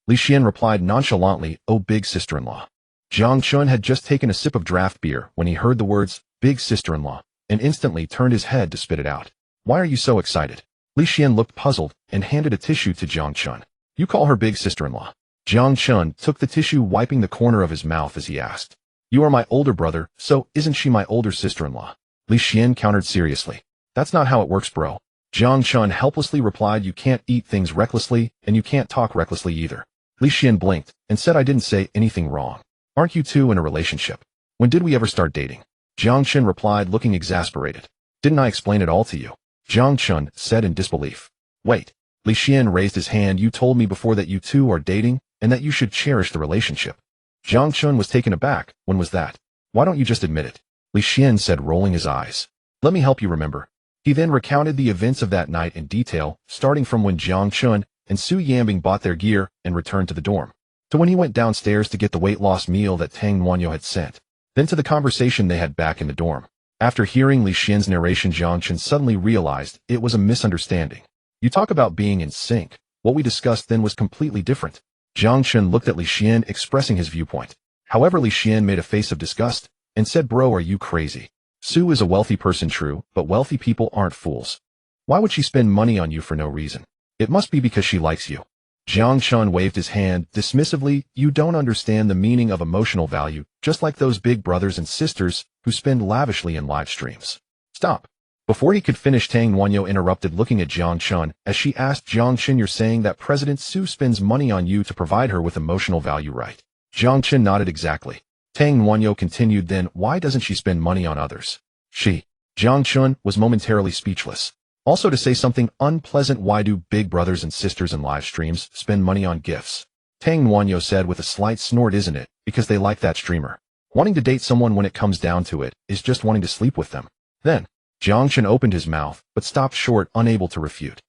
Li Xian replied nonchalantly, oh, big sister-in-law. Jiang Chen had just taken a sip of draft beer when he heard the words, big sister-in-law, and instantly turned his head to spit it out. Why are you so excited? Li Xian looked puzzled and handed a tissue to Jiang Chen. You call her big sister-in-law? Jiang Chen took the tissue, wiping the corner of his mouth as he asked. You are my older brother, so isn't she my older sister-in-law? Li Xian countered seriously. That's not how it works, bro. Jiang Chen helplessly replied, you can't eat things recklessly, and you can't talk recklessly either. Li Xian blinked and said, I didn't say anything wrong. Aren't you two in a relationship? When did we ever start dating? Jiang Chen replied, looking exasperated. Didn't I explain it all to you? Jiang Chen said in disbelief. Wait. Li Xian raised his hand. You told me before that you two are dating, and that you should cherish the relationship. Jiang Chen was taken aback. When was that? Why don't you just admit it? Li Xian said, rolling his eyes. Let me help you remember. He then recounted the events of that night in detail, starting from when Jiang Chen and Su Yanbing bought their gear and returned to the dorm, to when he went downstairs to get the weight loss meal that Tang Wanyo had sent, then to the conversation they had back in the dorm. After hearing Li Xian's narration, Jiang Chen suddenly realized it was a misunderstanding. You talk about being in sync. What we discussed then was completely different. Jiang Chen looked at Li Xian, expressing his viewpoint. However, Li Xian made a face of disgust and said, bro, are you crazy? Su is a wealthy person, true, but wealthy people aren't fools. Why would she spend money on you for no reason? It must be because she likes you. Jiang Chen waved his hand dismissively. You don't understand the meaning of emotional value, just like those big brothers and sisters who spend lavishly in live streams. Stop. Before he could finish, Tang Wanyo interrupted, looking at Jiang Chen as she asked, Jiang Chen, you're saying that President Su spends money on you to provide her with emotional value, right? Jiang Chen nodded exactly. Tang Wanyo continued, then why doesn't she spend money on others? Jiang Chen was momentarily speechless. Also, to say something unpleasant, why do big brothers and sisters in live streams spend money on gifts? Tang Wanyo said with a slight snort, isn't it? Because they like that streamer. Wanting to date someone, when it comes down to it, is just wanting to sleep with them. Then, Jiang Chen opened his mouth, but stopped short, unable to refute.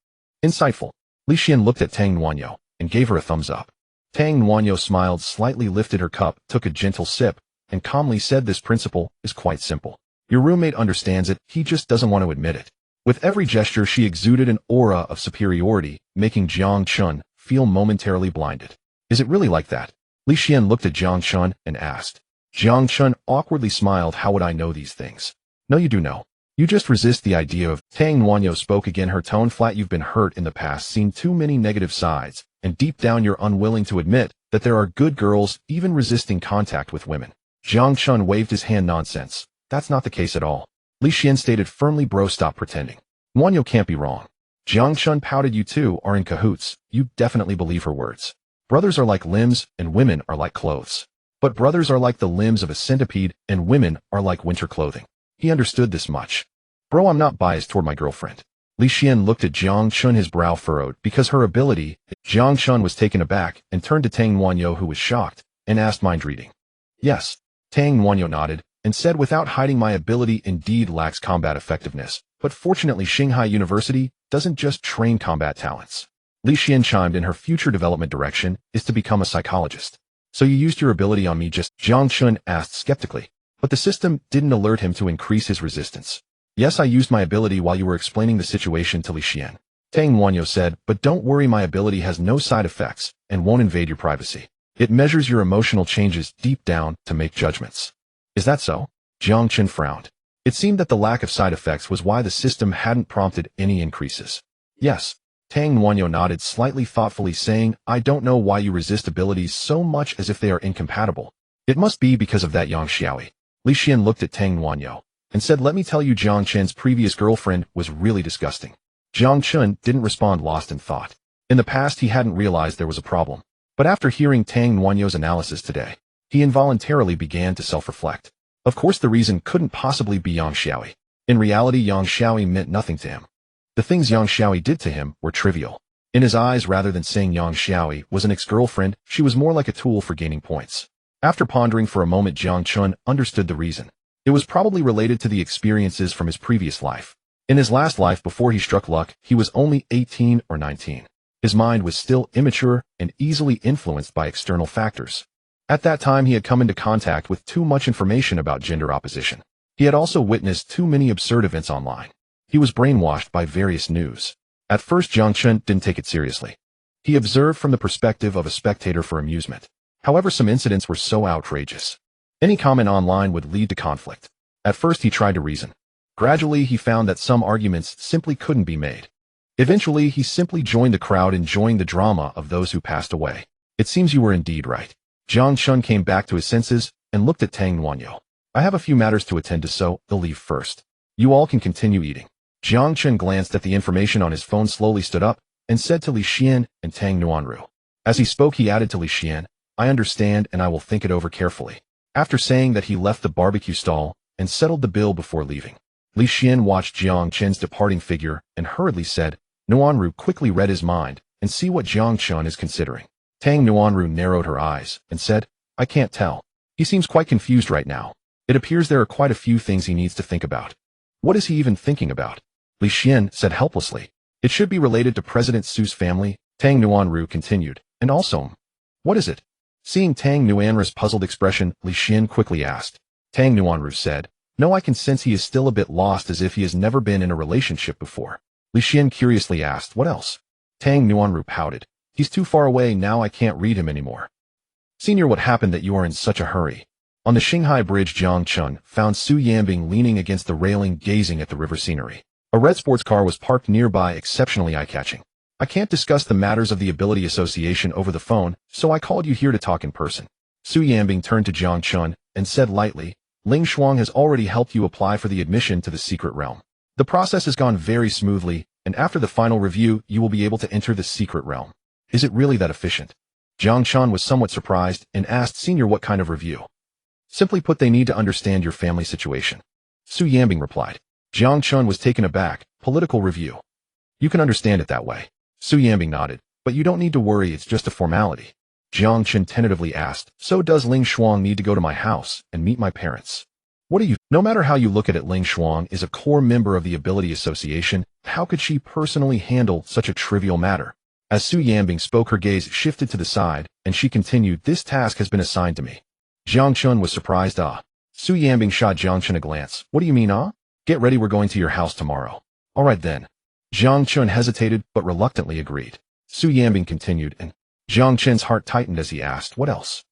Insightful. Li Xian looked at Tang Wanyo and gave her a thumbs up. Tang Wanyo smiled slightly, lifted her cup, took a gentle sip, and calmly said, this principle is quite simple. Your roommate understands it, he just doesn't want to admit it. With every gesture, she exuded an aura of superiority, making Jiang Chen feel momentarily blinded. Is it really like that? Li Xian looked at Jiang Chen and asked. Jiang Chen awkwardly smiled. How would I know these things? No, you do know. You just resist the idea of, Tang Nuanyo spoke again, her tone flat. You've been hurt in the past, seen too many negative sides, and deep down you're unwilling to admit that there are good girls even resisting contact with women. Jiang Chen waved his hand. Nonsense. That's not the case at all. Li Xian stated firmly. Bro, stop pretending. Nuanyo can't be wrong. Jiang Chen pouted. You two are in cahoots. You definitely believe her words. Brothers are like limbs and women are like clothes. But brothers are like the limbs of a centipede and women are like winter clothing. He understood this much. Bro, I'm not biased toward my girlfriend. Li Xian looked at Jiang Chen, his brow furrowed because her ability. Jiang Chen was taken aback and turned to Tang Nuanyo, who was shocked, and asked, mind reading? Yes. Tang Nuanyo nodded and said, without hiding, my ability indeed lacks combat effectiveness, but fortunately Shanghai University doesn't just train combat talents. Li Xian chimed in. Her future development direction is to become a psychologist. So you used your ability on me just? Jiang Chen asked skeptically, but the system didn't alert him to increase his resistance. Yes, I used my ability while you were explaining the situation to Li Xian. Tang Nuanyo said, but don't worry, my ability has no side effects and won't invade your privacy. It measures your emotional changes deep down to make judgments. Is that so? Jiang Chen frowned. It seemed that the lack of side effects was why the system hadn't prompted any increases. Yes. Tang Nuanyo nodded slightly thoughtfully, saying, I don't know why you resist abilities so much as if they are incompatible. It must be because of that Yang Xiaoyi. Li Xian looked at Tang Nuanyo and said, let me tell you, Jiang Chen's previous girlfriend was really disgusting. Jiang Chen didn't respond, lost in thought. In the past, he hadn't realized there was a problem. But after hearing Tang Nuanyo's analysis today, he involuntarily began to self-reflect. Of course, the reason couldn't possibly be Yang Xiaoyi. In reality, Yang Xiaoyi meant nothing to him. The things Yang Xiaoyi did to him were trivial. In his eyes, rather than saying Yang Xiaoyi was an ex-girlfriend, she was more like a tool for gaining points. After pondering for a moment, Jiang Chen understood the reason. It was probably related to the experiences from his previous life. In his last life before he struck luck, he was only 18 or 19. His mind was still immature and easily influenced by external factors. At that time, he had come into contact with too much information about gender opposition. He had also witnessed too many absurd events online. He was brainwashed by various news. At first, Jiang Chen didn't take it seriously. He observed from the perspective of a spectator for amusement. However, some incidents were so outrageous. Any comment online would lead to conflict. At first, he tried to reason. Gradually, he found that some arguments simply couldn't be made. Eventually, he simply joined the crowd, enjoying the drama of those who passed away. It seems you were indeed right. Jiang Chen came back to his senses and looked at Tang Nuanyo. I have a few matters to attend to, so I'll leave first. You all can continue eating. Jiang Chen glanced at the information on his phone, slowly stood up, and said to Li Xian and Tang Nuanru. As he spoke, he added to Li Xian, I understand and I will think it over carefully. After saying that, he left the barbecue stall and settled the bill before leaving. Li Xian watched Jiang Chen's departing figure and hurriedly said, Nuanru quickly read his mind and see what Jiang Chen is considering. Tang Nuanru narrowed her eyes and said, I can't tell. He seems quite confused right now. It appears there are quite a few things he needs to think about. What is he even thinking about? Li Xian said helplessly. It should be related to President Su's family, Tang Nuanru continued, and also, what is it? Seeing Tang Nuanru's puzzled expression, Li Xian quickly asked. Tang Nuanru said, no, I can sense he is still a bit lost, as if he has never been in a relationship before. Li Xian curiously asked, what else? Tang Nuanru pouted. He's too far away now, I can't read him anymore. Senior, what happened that you are in such a hurry? On the Shanghai Bridge, Jiang Chen found Su Yanbing leaning against the railing, gazing at the river scenery. A red sports car was parked nearby, exceptionally eye-catching. I can't discuss the matters of the Ability Association over the phone, so I called you here to talk in person. Su Yanbing turned to Jiang Chen and said lightly, Ling Shuang has already helped you apply for the admission to the secret realm. The process has gone very smoothly, and after the final review, you will be able to enter the secret realm. Is it really that efficient? Jiang Chen was somewhat surprised and asked, Senior, what kind of review? Simply put, they need to understand your family situation. Su Yanbing replied. Jiang Chen was taken aback. Political review. You can understand it that way. Su Yanbing nodded. But you don't need to worry, it's just a formality. Jiang Chen tentatively asked, so does Ling Shuang need to go to my house and meet my parents? What do you— No matter how you look at it, Ling Shuang is a core member of the Ability Association. How could she personally handle such a trivial matter? As Su Yanbing spoke, her gaze shifted to the side, and she continued, this task has been assigned to me. Jiang Chen was surprised. Su Yanbing shot Jiang Chen a glance. What do you mean, Get ready, we're going to your house tomorrow. All right then. Jiang Chen hesitated, but reluctantly agreed. Su Yanbing continued, and Jiang Chen's heart tightened as he asked, what else?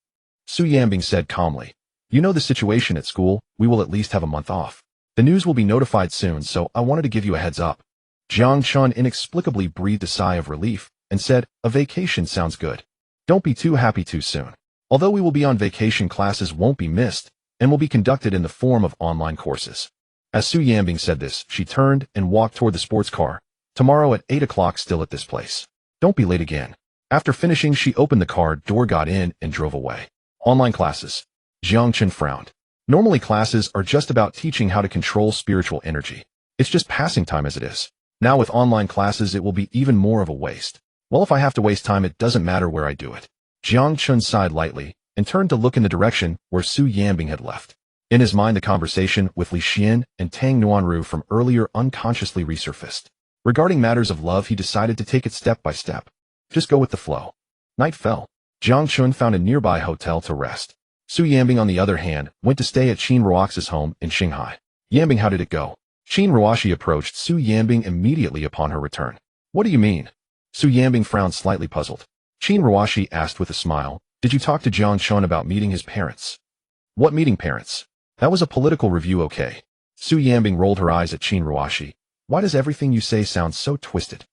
Su Yanbing said calmly, you know the situation at school, we will at least have a month off. The news will be notified soon, so I wanted to give you a heads up. Jiang Chen inexplicably breathed a sigh of relief and said, a vacation sounds good. Don't be too happy too soon. Although we will be on vacation, classes won't be missed and will be conducted in the form of online courses. As Su Yanbing said this, she turned and walked toward the sports car. Tomorrow at 8 o'clock still at this place. Don't be late again. After finishing, she opened the car door, got in, and drove away. Online classes. Jiang Chen frowned. Normally classes are just about teaching how to control spiritual energy. It's just passing time as it is. Now with online classes it will be even more of a waste. Well, if I have to waste time, it doesn't matter where I do it. Jiang Chen sighed lightly and turned to look in the direction where Su Yanbing had left. In his mind, the conversation with Li Xian and Tang Nuanru from earlier unconsciously resurfaced. Regarding matters of love, he decided to take it step by step. Just go with the flow. Night fell. Jiang Chen found a nearby hotel to rest. Su Yanbing, on the other hand, went to stay at Qin Ruoxi's home in Shanghai. Yanbing, how did it go? Qin Ruoxi approached Su Yanbing immediately upon her return. What do you mean? Su Yanbing frowned, slightly puzzled. Qin Ruoxi asked with a smile, did you talk to Jiang Chen about meeting his parents? What meeting parents? That was a political review, okay. Su Yanbing rolled her eyes at Qin Ruoxi. Why does everything you say sound so twisted?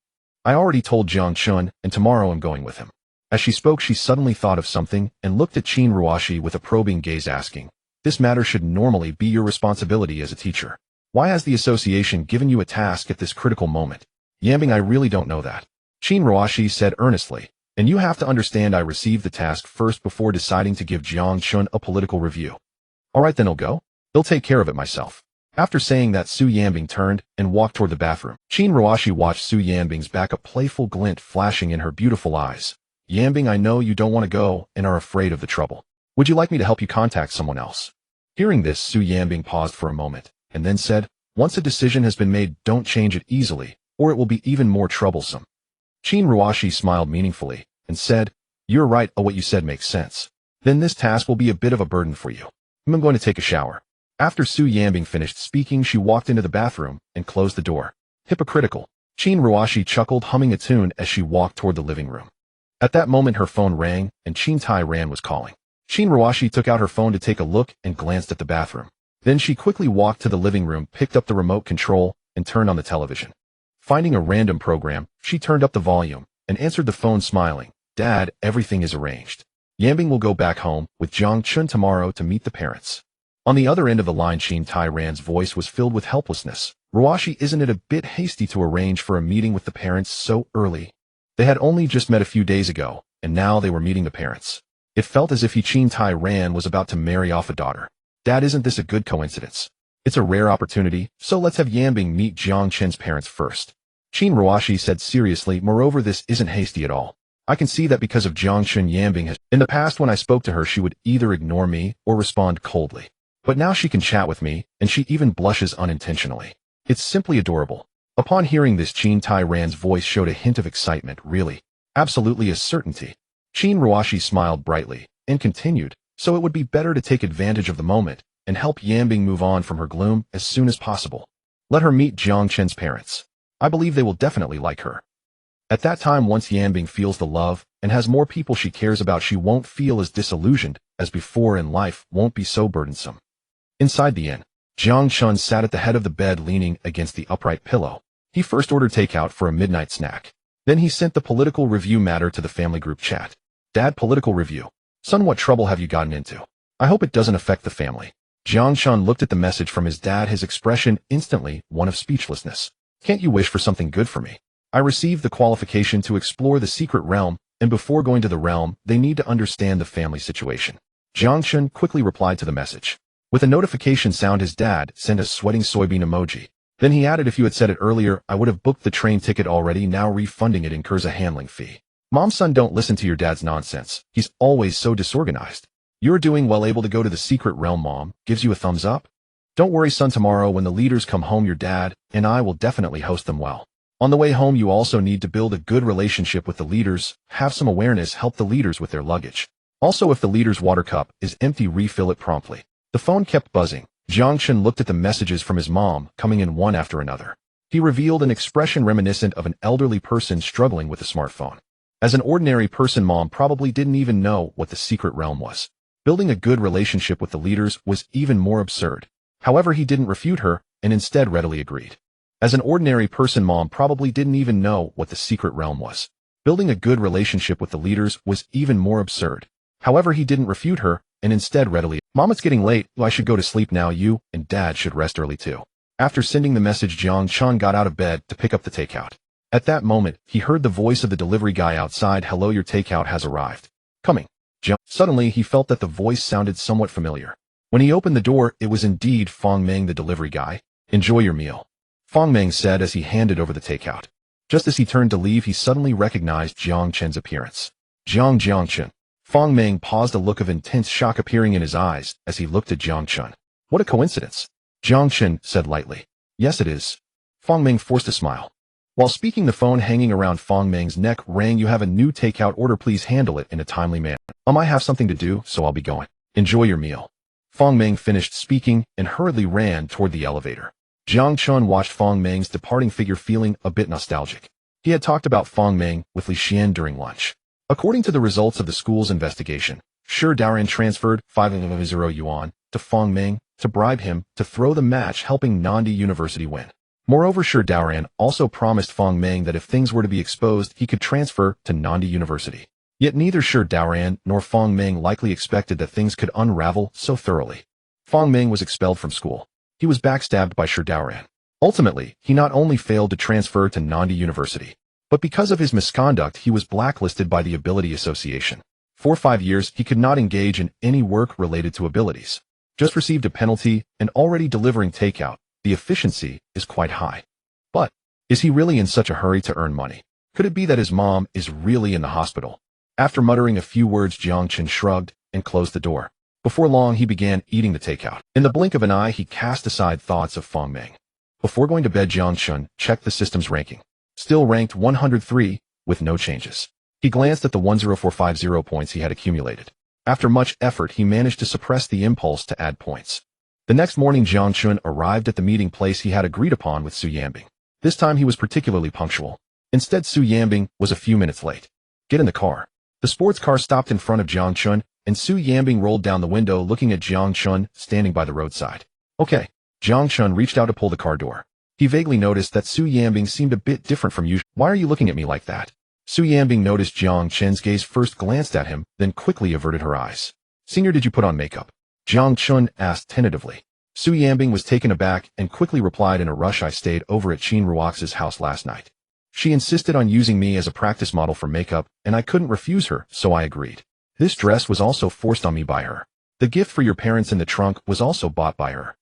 I already told Jiang Chen, and tomorrow I'm going with him. As she spoke, she suddenly thought of something and looked at Qin Ruoxi with a probing gaze, asking, this matter should normally be your responsibility as a teacher. Why has the association given you a task at this critical moment? Yanbing, I really don't know that. Qin Ruoxi said earnestly, and you have to understand I received the task first before deciding to give Jiang Chen a political review. Alright, then I'll go. They'll take care of it myself. After saying that, Su Yanbing turned and walked toward the bathroom. Qin Ruoxi watched Su Yanbing's back, a playful glint flashing in her beautiful eyes. Yanbing, I know you don't want to go and are afraid of the trouble. Would you like me to help you contact someone else? Hearing this, Su Yanbing paused for a moment and then said, once a decision has been made, don't change it easily, or it will be even more troublesome. Qin Ruoxi smiled meaningfully and said, you're right, what you said makes sense. Then this task will be a bit of a burden for you. I'm going to take a shower. After Su Yanbing finished speaking, she walked into the bathroom and closed the door. Hypocritical. Qin Ruoxi chuckled, humming a tune as she walked toward the living room. At that moment, her phone rang and Qin Tai Ran was calling. Qin Ruoxi took out her phone to take a look and glanced at the bathroom. Then she quickly walked to the living room, picked up the remote control, and turned on the television. Finding a random program, she turned up the volume and answered the phone, smiling. Dad, everything is arranged. Yanbing will go back home with Jiang Chen tomorrow to meet the parents. On the other end of the line, Qin Tai Ran's voice was filled with helplessness. Ruoxi, isn't it a bit hasty to arrange for a meeting with the parents so early? They had only just met a few days ago, and now they were meeting the parents. It felt as if Qin Tai Ran was about to marry off a daughter. Dad, isn't this a good coincidence? It's a rare opportunity, so let's have Yanbing meet Jiang Chen's parents first. Qin Ruoxi said seriously, moreover, this isn't hasty at all. I can see that because of Jiang Chen, Yanbing has. In the past, when I spoke to her, she would either ignore me or respond coldly. But now she can chat with me, and she even blushes unintentionally. It's simply adorable. Upon hearing this, Qin Tai Ran's voice showed a hint of excitement. Really? Absolutely, a certainty. Qin Ruoxi smiled brightly and continued, so it would be better to take advantage of the moment and help Yanbing move on from her gloom as soon as possible. Let her meet Jiang Chen's parents. I believe they will definitely like her. At that time, once Yanbing feels the love and has more people she cares about, she won't feel as disillusioned as before, and life won't be so burdensome. Inside the inn, Jiang Chen sat at the head of the bed, leaning against the upright pillow. He first ordered takeout for a midnight snack. Then he sent the political review matter to the family group chat. Dad, political review. Son, what trouble have you gotten into? I hope it doesn't affect the family. Jiang Chen looked at the message from his dad, his expression instantly one of speechlessness. Can't you wish for something good for me? I received the qualification to explore the secret realm, and before going to the realm, they need to understand the family situation. Jiang Chen quickly replied to the message. With a notification sound, his dad sent a sweating soybean emoji. Then he added, if you had said it earlier, I would have booked the train ticket already. Now refunding it incurs a handling fee. Mom, son, don't listen to your dad's nonsense. He's always so disorganized. You're doing well, able to go to the secret realm. Mom gives you a thumbs up. Don't worry, son, tomorrow when the leaders come home, your dad and I will definitely host them well. On the way home, you also need to build a good relationship with the leaders, have some awareness, help the leaders with their luggage. Also, if the leader's water cup is empty, refill it promptly. The phone kept buzzing. Jiang Chen looked at the messages from his mom, coming in one after another. He revealed an expression reminiscent of an elderly person struggling with a smartphone. As an ordinary person, Mom probably didn't even know what the secret realm was. Building a good relationship with the leaders was even more absurd. However, he didn't refute her, and instead readily agreed. As an ordinary person, Mom probably didn't even know what the secret realm was. Building a good relationship with the leaders was even more absurd. However, he didn't refute her, and instead readily, Mom, it's getting late, I should go to sleep now. You and Dad should rest early too. After sending the message, Jiang Chen got out of bed to pick up the takeout. At that moment, he heard the voice of the delivery guy outside. Hello, your takeout has arrived. Coming. Suddenly, he felt that the voice sounded somewhat familiar. When he opened the door, it was indeed Fong Meng, the delivery guy. Enjoy your meal, Fong Meng said as he handed over the takeout. Just as he turned to leave, he suddenly recognized Jiang Chen's appearance. Jiang Chen. Fong Meng paused, a look of intense shock appearing in his eyes as he looked at Jiang Chen. What a coincidence, Jiang Chen said lightly. Yes, it is. Fong Meng forced a smile. While speaking, the phone hanging around Fong Meng's neck rang. You have a new takeout order. Please handle it in a timely manner. I have something to do, so I'll be going. Enjoy your meal. Fong Meng finished speaking and hurriedly ran toward the elevator. Jiang Chen watched Fong Meng's departing figure, feeling a bit nostalgic. He had talked about Fong Meng with Li Xian during lunch. According to the results of the school's investigation, Shi Daoran transferred 500 yuan to Fong Meng to bribe him to throw the match, helping Nandi University win. Moreover, Shi Daoran also promised Fong Meng that if things were to be exposed, he could transfer to Nandi University. Yet neither Shi Daoran nor Fong Meng likely expected that things could unravel so thoroughly. Fong Meng was expelled from school. He was backstabbed by Shi Daoran. Ultimately, he not only failed to transfer to Nandi University, but because of his misconduct, he was blacklisted by the Ability Association. For 5 years, he could not engage in any work related to abilities. Just received a penalty and already delivering takeout. The efficiency is quite high. But is he really in such a hurry to earn money? Could it be that his mom is really in the hospital? After muttering a few words, Jiang Chen shrugged and closed the door. Before long, he began eating the takeout. In the blink of an eye, he cast aside thoughts of Fong Meng. Before going to bed, Jiang Chen checked the system's ranking. Still ranked 103, with no changes. He glanced at the 10450 points he had accumulated. After much effort, he managed to suppress the impulse to add points. The next morning, Jiang Chen arrived at the meeting place he had agreed upon with Su Yanbing. This time he was particularly punctual. Instead, Su Yanbing was a few minutes late. Get in the car. The sports car stopped in front of Jiang Chen, and Su Yanbing rolled down the window, looking at Jiang Chen standing by the roadside. Okay. Jiang Chen reached out to pull the car door. He vaguely noticed that Su Yanbing seemed a bit different from usual. Why are you looking at me like that? Su Yanbing noticed Jiang Chen's gaze, first glanced at him, then quickly averted her eyes. Senior, did you put on makeup? Jiang Chen asked tentatively. Su Yanbing was taken aback and quickly replied, in a rush, I stayed over at Qin Ruox's house last night. She insisted on using me as a practice model for makeup, and I couldn't refuse her, so I agreed. This dress was also forced on me by her. The gift for your parents in the trunk was also bought by her.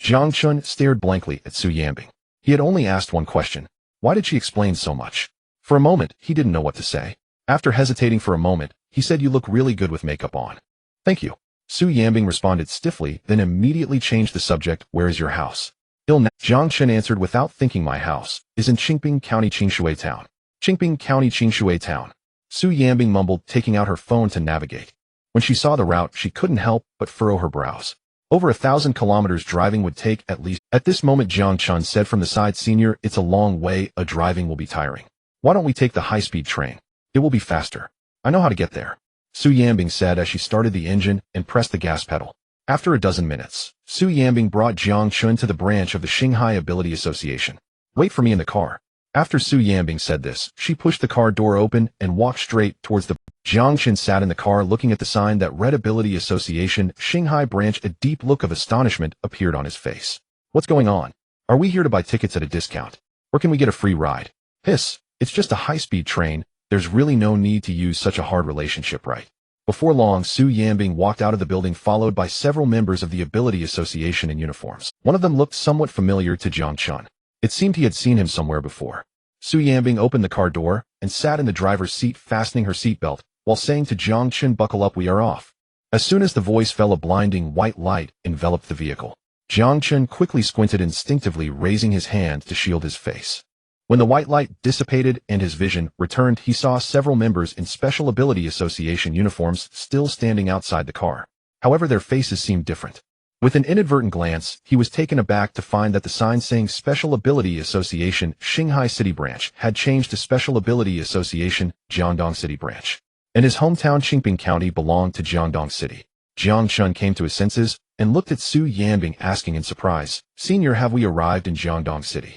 Jiang Chen stared blankly at Su Yanbing. He had only asked one question. Why did she explain so much? For a moment, he didn't know what to say. After hesitating for a moment, he said, you look really good with makeup on. Thank you. Su Yanbing responded stiffly, then immediately changed the subject. Where is your house? Jiang Chen answered without thinking. My house is in Qingping County, Qingshui Town. Qingping County, Qingshui Town. Su Yanbing mumbled, taking out her phone to navigate. When she saw the route, she couldn't help but furrow her brows. Over 1,000 kilometers driving would take at least. At this moment, Jiang Chen said from the side, Senior, it's a long way, driving will be tiring. Why don't we take the high-speed train? It will be faster. I know how to get there. Su Yanbing said as she started the engine and pressed the gas pedal. After a dozen minutes, Su Yanbing brought Jiang Chen to the branch of the Shanghai Ability Association. Wait for me in the car. After Su Yanbing said this, she pushed the car door open and walked straight towards the. Jiang Chen sat in the car looking at the sign that read Ability Association, Shanghai branch. A deep look of astonishment appeared on his face. What's going on? Are we here to buy tickets at a discount? Or can we get a free ride? Hiss, it's just a high-speed train. There's really no need to use such a hard relationship, right? Before long, Su Yanbing walked out of the building followed by several members of the Ability Association in uniforms. One of them looked somewhat familiar to Jiang Chen. It seemed he had seen him somewhere before. Su Yanbing opened the car door and sat in the driver's seat, fastening her seatbelt, while saying to Jiang Chen, buckle up, we are off. As soon as the voice fell, a blinding white light enveloped the vehicle. Jiang Chen quickly squinted, instinctively raising his hand to shield his face. When the white light dissipated and his vision returned, he saw several members in Special Ability Association uniforms still standing outside the car. However, their faces seemed different. With an inadvertent glance, he was taken aback to find that the sign saying Special Ability Association, Shanghai City Branch, had changed to Special Ability Association, Jiangdong City Branch. And his hometown Qingping County belonged to Jiangdong City. Jiang Chen came to his senses, and looked at Su Yanbing asking in surprise, "Senior, have we arrived in Jiangdong City?"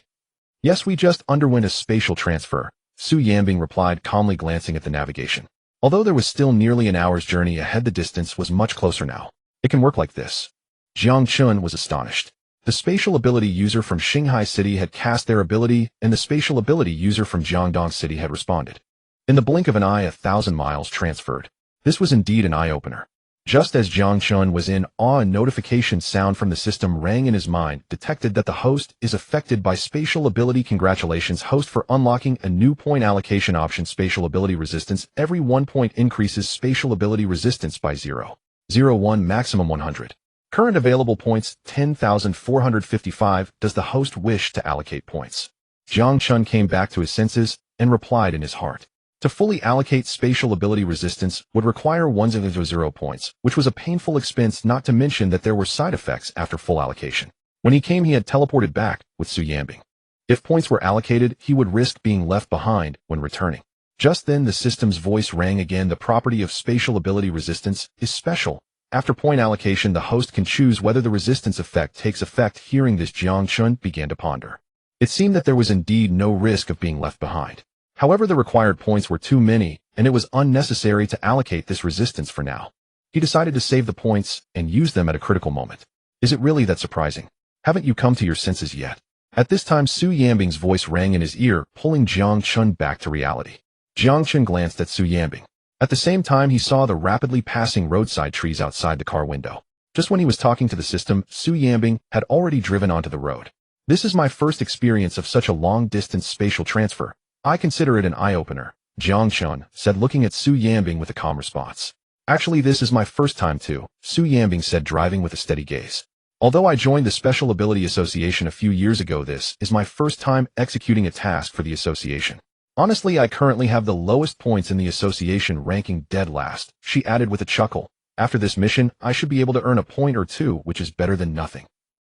"Yes, we just underwent a spatial transfer," Su Yanbing replied, calmly glancing at the navigation. Although there was still nearly an hour's journey ahead, the distance was much closer now. "It can work like this." Jiang Chen was astonished. The spatial ability user from Shanghai City had cast their ability, and the spatial ability user from Jiangdong City had responded. In the blink of an eye, 1,000 miles transferred. This was indeed an eye-opener. Just as Jiang Chen was in awe, a notification sound from the system rang in his mind, detected that the host is affected by spatial ability. "Congratulations, host, for unlocking a new point allocation option, spatial ability resistance. Every 1 point increases spatial ability resistance by 0.01, maximum 100. Current available points, 10,455. Does the host wish to allocate points?" Jiang Chen came back to his senses and replied in his heart. To fully allocate spatial ability resistance would require 100 points, which was a painful expense, not to mention that there were side effects after full allocation. When he came, he had teleported back with Su Yanbing. If points were allocated, he would risk being left behind when returning. Just then the system's voice rang again. "The property of spatial ability resistance is special. After point allocation, the host can choose whether the resistance effect takes effect." Hearing this, Jiang Chen began to ponder. It seemed that there was indeed no risk of being left behind. However, the required points were too many, and it was unnecessary to allocate this resistance for now. He decided to save the points and use them at a critical moment. "Is it really that surprising? Haven't you come to your senses yet?" At this time, Su Yanbing's voice rang in his ear, pulling Jiang Chen back to reality. Jiang Chen glanced at Su Yanbing. At the same time, he saw the rapidly passing roadside trees outside the car window. Just when he was talking to the system, Su Yanbing had already driven onto the road. "This is my first experience of such a long-distance spatial transfer. I consider it an eye-opener," Jiang Chen said, looking at Su Yanbing with a calm response. "Actually, this is my first time too," Su Yanbing said, driving with a steady gaze. "Although I joined the Special Ability Association a few years ago, this is my first time executing a task for the association. Honestly, I currently have the lowest points in the association, ranking dead last," she added with a chuckle. "After this mission, I should be able to earn a point or two, which is better than nothing."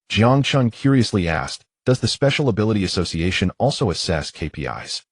Jiang Chen curiously asked, "Does the Special Ability Association also assess KPIs?"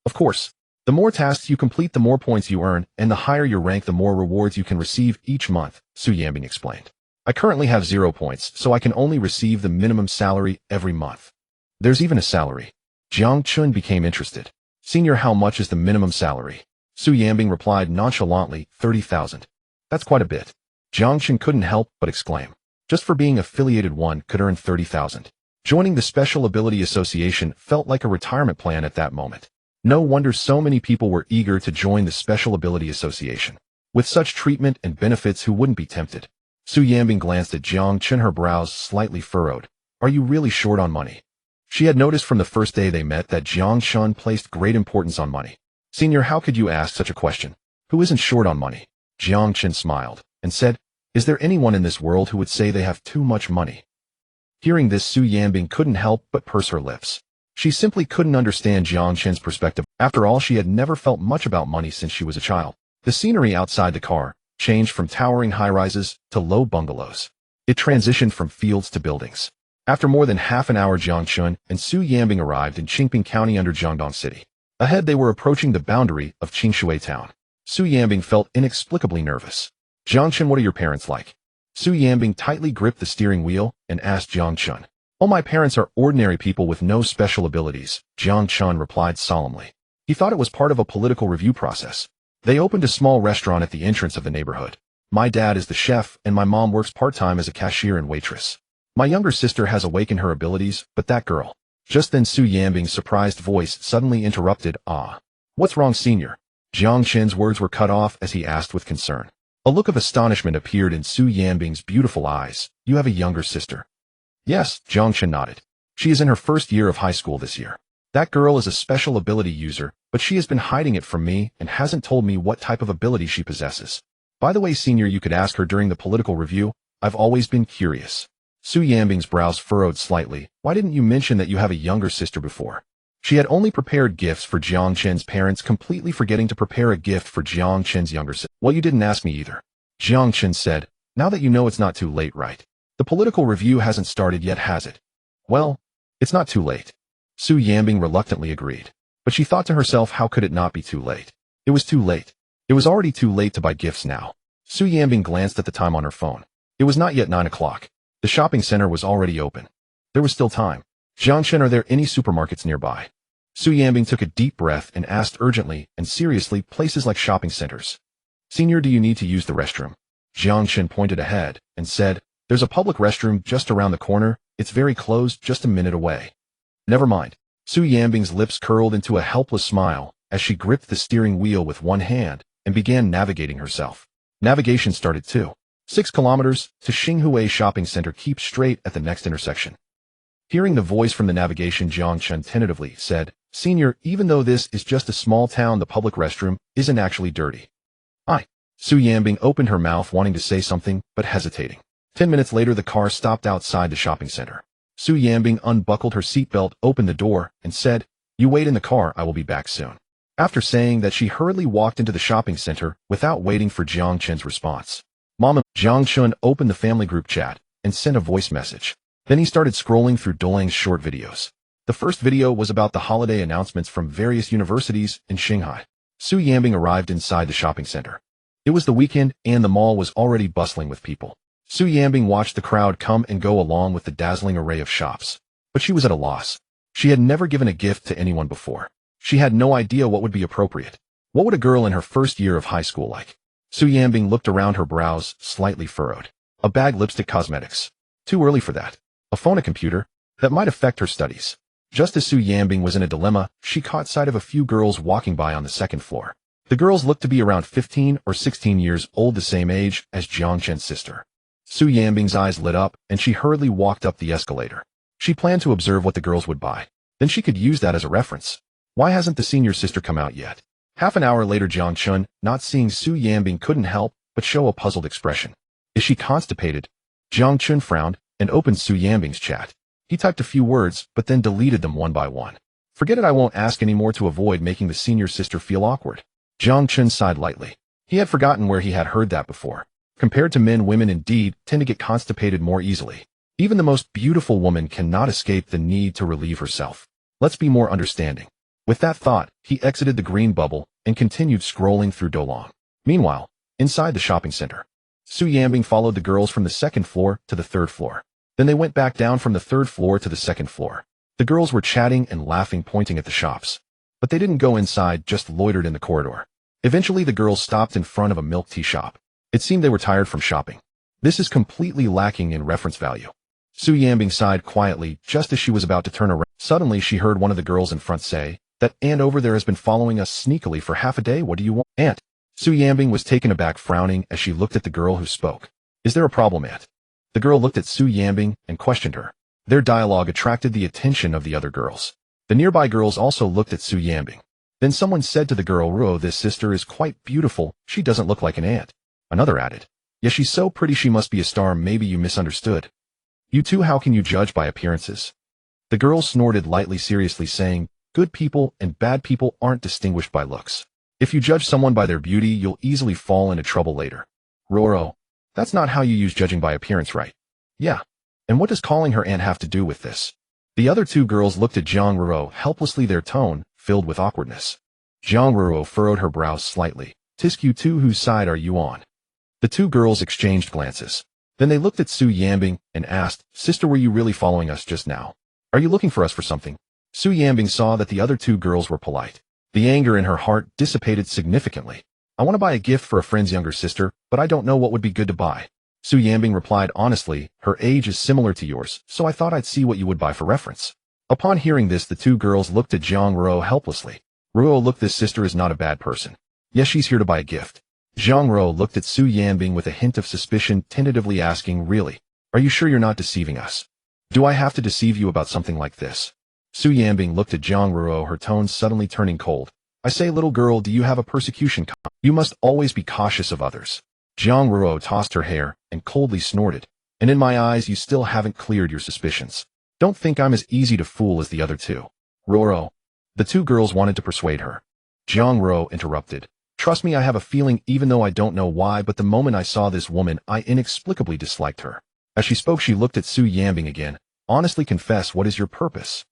"Of course. The more tasks you complete, the more points you earn, and the higher your rank, the more rewards you can receive each month," Su Yanbing explained. "I currently have 0 points, so I can only receive the minimum salary every month." "There's even a salary?" Jiang Chen became interested. "Senior, how much is the minimum salary?" Su Yanbing replied nonchalantly, 30,000. "That's quite a bit." Jiang Chen couldn't help but exclaim. Just for being affiliated, one could earn 30,000. Joining the Special Ability Association felt like a retirement plan at that moment. No wonder so many people were eager to join the Special Ability Association. With such treatment and benefits, who wouldn't be tempted? Su Yanbing glanced at Jiang Chen, her brows slightly furrowed. "Are you really short on money?" She had noticed from the first day they met that Jiang Chen placed great importance on money. "Senior, how could you ask such a question? Who isn't short on money?" Jiang Chen smiled and said, "Is there anyone in this world who would say they have too much money?" Hearing this, Su Yanbing couldn't help but purse her lips. She simply couldn't understand Jiang Chen's perspective. After all, she had never felt much about money since she was a child. The scenery outside the car changed from towering high-rises to low bungalows. It transitioned from fields to buildings. After more than half an hour, Jiang Chen and Su Yanbing arrived in Qingping County under Jiangdong City. Ahead, they were approaching the boundary of Qingshui Town. Su Yanbing felt inexplicably nervous. "Jiang Chen, what are your parents like?" Su Yanbing tightly gripped the steering wheel and asked Jiang Chen. "Oh, my parents are ordinary people with no special abilities," Jiang Chen replied solemnly. He thought it was part of a political review process. "They opened a small restaurant at the entrance of the neighborhood. My dad is the chef, and my mom works part-time as a cashier and waitress. My younger sister has awakened her abilities, but that girl..." Just then Su Yanbing's surprised voice suddenly interrupted. "Ah. What's wrong, senior?" Jiang Chen's words were cut off as he asked with concern. A look of astonishment appeared in Su Yanbing's beautiful eyes. "You have a younger sister?" "Yes," Jiang Chen nodded. "She is in her first year of high school this year. That girl is a special ability user, but she has been hiding it from me and hasn't told me what type of ability she possesses. By the way, senior, you could ask her during the political review. I've always been curious." Su Yanbing's brows furrowed slightly. "Why didn't you mention that you have a younger sister before?" She had only prepared gifts for Jiang Chen's parents, completely forgetting to prepare a gift for Jiang Chen's younger sister. "Well, you didn't ask me either," Jiang Chen said. "Now that you know, it's not too late, right? The political review hasn't started yet, has it?" "Well, it's not too late," Su Yanbing reluctantly agreed. But she thought to herself, how could it not be too late? It was too late. It was already too late to buy gifts now. Su Yanbing glanced at the time on her phone. It was not yet 9 o'clock. The shopping center was already open. There was still time. Jiang Chen, are there any supermarkets nearby? Su Yanbing took a deep breath and asked urgently and seriously, places like shopping centers. Senior, do you need to use the restroom? Jiang Chen pointed ahead and said, there's a public restroom just around the corner. It's very close, just a minute away. Never mind. Su Yanbing's lips curled into a helpless smile as she gripped the steering wheel with one hand and began navigating herself. Navigation started too. 6 kilometers to Xinhui Shopping Center. Keep straight at the next intersection. Hearing the voice from the navigation, Jiang Chen tentatively said, Senior, even though this is just a small town, the public restroom isn't actually dirty. Su Yanbing opened her mouth wanting to say something, but hesitating. 10 minutes later, the car stopped outside the shopping center. Su Yanbing unbuckled her seatbelt, opened the door, and said, you wait in the car, I will be back soon. After saying that, she hurriedly walked into the shopping center without waiting for Jiang Chen's response. Mama, Jiang Chen opened the family group chat and sent a voice message. Then he started scrolling through Dolang's short videos. The first video was about the holiday announcements from various universities in Shanghai. Su Yanbing arrived inside the shopping center. It was the weekend, and the mall was already bustling with people. Su Yanbing watched the crowd come and go along with the dazzling array of shops. But she was at a loss. She had never given a gift to anyone before. She had no idea what would be appropriate. What would a girl in her first year of high school like? Su Yanbing looked around, her brows slightly furrowed. A bag, lipstick, cosmetics. Too early for that. A phone, a computer. That might affect her studies. Just as Su Yanbing was in a dilemma, she caught sight of a few girls walking by on the second floor. The girls looked to be around 15 or 16 years old, the same age as Jiang Chen's sister. Su Yanbing's eyes lit up, and she hurriedly walked up the escalator. She planned to observe what the girls would buy. Then she could use that as a reference. Why hasn't the senior sister come out yet? Half an hour later, Jiang Chen, not seeing Su Yanbing, couldn't help but show a puzzled expression. Is she constipated? Jiang Chen frowned and opened Su Yanbing's chat. He typed a few words, but then deleted them one by one. Forget it, I won't ask anymore, to avoid making the senior sister feel awkward. Jiang Chen sighed lightly. He had forgotten where he had heard that before. Compared to men, women indeed tend to get constipated more easily. Even the most beautiful woman cannot escape the need to relieve herself. Let's be more understanding. With that thought, he exited the green bubble and continued scrolling through Dolong. Meanwhile, inside the shopping center, Su Yanbing followed the girls from the second floor to the third floor. Then they went back down from the third floor to the second floor. The girls were chatting and laughing, pointing at the shops. But they didn't go inside, just loitered in the corridor. Eventually, the girls stopped in front of a milk tea shop. It seemed they were tired from shopping. This is completely lacking in reference value. Su Yanbing sighed quietly just as she was about to turn around. Suddenly, she heard one of the girls in front say, that aunt over there has been following us sneakily for half a day. What do you want, aunt? Su Yanbing was taken aback, frowning as she looked at the girl who spoke. Is there a problem, aunt? The girl looked at Su Yanbing and questioned her. Their dialogue attracted the attention of the other girls. The nearby girls also looked at Su Yanbing. Then someone said to the girl, Ruo, this sister is quite beautiful. She doesn't look like an aunt. Another added, yes, she's so pretty she must be a star. Maybe you misunderstood. You too, how can you judge by appearances? The girl snorted lightly, seriously saying, good people and bad people aren't distinguished by looks. If you judge someone by their beauty, you'll easily fall into trouble later. Ruo, that's not how you use judging by appearance, right? Yeah. And what does calling her aunt have to do with this? The other two girls looked at Jiang Ruo helplessly, their tone filled with awkwardness. Jiang Ruo furrowed her brows slightly. Tisk, you two, whose side are you on? The two girls exchanged glances. Then they looked at Su Yanbing and asked, sister, were you really following us just now? Are you looking for us for something? Su Yanbing saw that the other two girls were polite. The anger in her heart dissipated significantly. I want to buy a gift for a friend's younger sister, but I don't know what would be good to buy. Su Yanbing replied honestly, her age is similar to yours, so I thought I'd see what you would buy for reference. Upon hearing this, the two girls looked at Jiang Ruo helplessly. Ruo, look, this sister is not a bad person. Yes, she's here to buy a gift. Jiang Ruo looked at Su Yanbing with a hint of suspicion, tentatively asking, really? Are you sure you're not deceiving us? Do I have to deceive you about something like this? Su Yanbing looked at Jiang Ruo, her tone suddenly turning cold. I say, little girl, do you have a persecution? You must always be cautious of others. Jiang Ruo tossed her hair and coldly snorted. And in my eyes, you still haven't cleared your suspicions. Don't think I'm as easy to fool as the other two. Ruo. The two girls wanted to persuade her. Jiang Ruo interrupted. Trust me, I have a feeling, even though I don't know why, but the moment I saw this woman, I inexplicably disliked her. As she spoke, she looked at Su Yanbing again. Honestly confess, what is your purpose?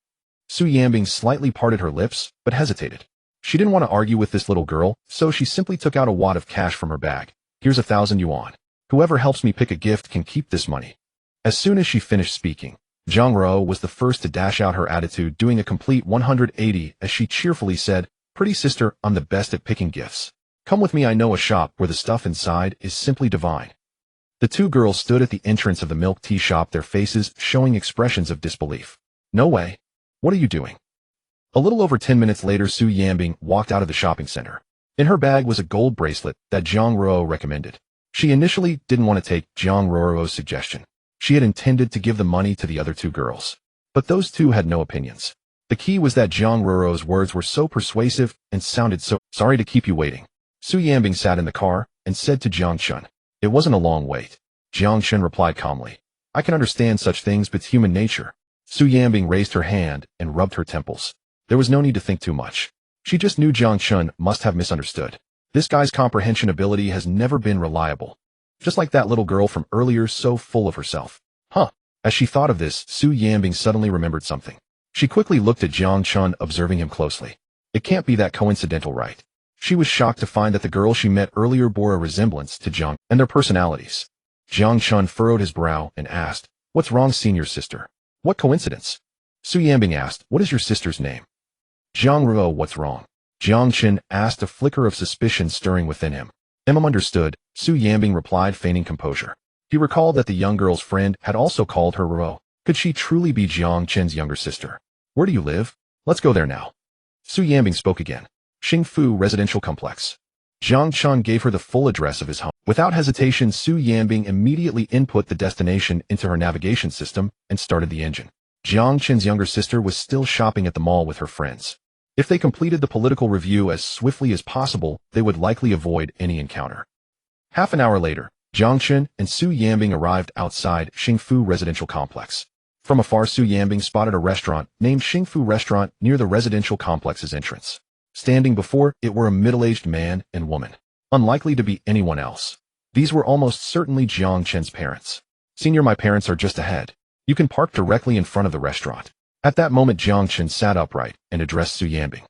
Su Yanbing slightly parted her lips, but hesitated. She didn't want to argue with this little girl, so she simply took out a wad of cash from her bag. Here's 1,000 yuan. Whoever helps me pick a gift can keep this money. As soon as she finished speaking, Jiang Chen was the first to dash out her attitude, doing a complete 180 as she cheerfully said, "Pretty sister, I'm the best at picking gifts. Come with me, I know a shop where the stuff inside is simply divine." The two girls stood at the entrance of the milk tea shop, their faces showing expressions of disbelief. "No way. What are you doing?" A little over 10 minutes later, Su Yanbing walked out of the shopping center. In her bag was a gold bracelet that Jiang Chen recommended. She initially didn't want to take Jiang Chen's suggestion. She had intended to give the money to the other two girls. But those two had no opinions. The key was that Jiang Chen's words were so persuasive and sounded so, "Sorry to keep you waiting." Su Yanbing sat in the car and said to Jiang Chen, "It wasn't a long wait." Jiang Chen replied calmly, "I can understand such things, but it's human nature." Su Yanbing raised her hand and rubbed her temples. There was no need to think too much. She just knew Jiang Chen must have misunderstood. This guy's comprehension ability has never been reliable. Just like that little girl from earlier, so full of herself. As she thought of this, Su Yanbing suddenly remembered something. She quickly looked at Jiang Chen, observing him closely. It can't be that coincidental, right? She was shocked to find that the girl she met earlier bore a resemblance to Jiang and their personalities. Jiang Chen furrowed his brow and asked, "What's wrong, senior sister?" "What coincidence?" Su Yanbing asked, "What is your sister's name?" Jiang Chen, "What's wrong?" Jiang Chen asked, a flicker of suspicion stirring within him. Understood, Su Yanbing replied, feigning composure. He recalled that the young girl's friend had also called her Ro. Could she truly be Jiang Chen's younger sister? "Where do you live? Let's go there now." Su Yanbing spoke again. "Xingfu Residential Complex." Jiang Chen gave her the full address of his home. Without hesitation, Su Yanbing immediately input the destination into her navigation system and started the engine. Jiang Chen's younger sister was still shopping at the mall with her friends. If they completed the political review as swiftly as possible, they would likely avoid any encounter. Half an hour later, Jiang Chen and Su Yanbing arrived outside Xingfu Residential Complex. From afar, Su Yanbing spotted a restaurant named Xingfu Restaurant near the residential complex's entrance. Standing before it were a middle-aged man and woman. Unlikely to be anyone else. These were almost certainly Jiang Chen's parents. "Senior, my parents are just ahead. You can park directly in front of the restaurant." At that moment, Jiang Chen sat upright and addressed Su Yanbing.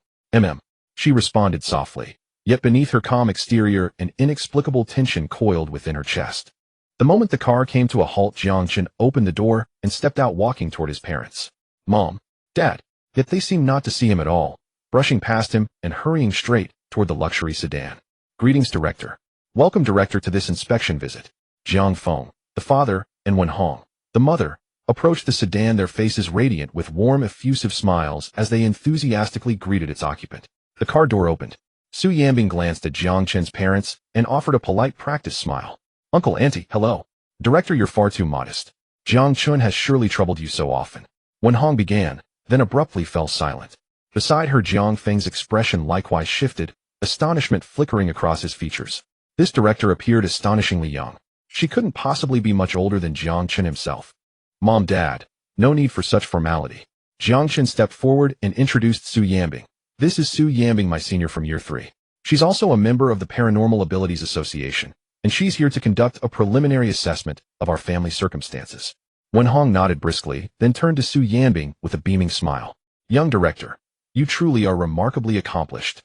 She responded softly. Yet beneath her calm exterior, an inexplicable tension coiled within her chest. The moment the car came to a halt, Jiang Chen opened the door and stepped out, walking toward his parents. "Mom, Dad." Yet they seemed not to see him at all, brushing past him and hurrying straight toward the luxury sedan. "Greetings, Director." "Welcome, Director, to this inspection visit." Jiang Feng, the father, and Wen Hong, the mother, approached the sedan, their faces radiant with warm, effusive smiles as they enthusiastically greeted its occupant. The car door opened. Su Yanbing glanced at Jiang Chen's parents and offered a polite practice smile. "Uncle, Auntie, hello." "Director, you're far too modest. Jiang Chen has surely troubled you so often." Wen Hong began, then abruptly fell silent. Beside her, Jiang Feng's expression likewise shifted, astonishment flickering across his features. This director appeared astonishingly young. She couldn't possibly be much older than Jiang Chen himself. "Mom, Dad, no need for such formality." Jiang Chen stepped forward and introduced Su Yanbing. "This is Su Yanbing, my senior from year 3. She's also a member of the Paranormal Abilities Association, and she's here to conduct a preliminary assessment of our family circumstances." Wen Hong nodded briskly, then turned to Su Yanbing with a beaming smile. "Young director, you truly are remarkably accomplished."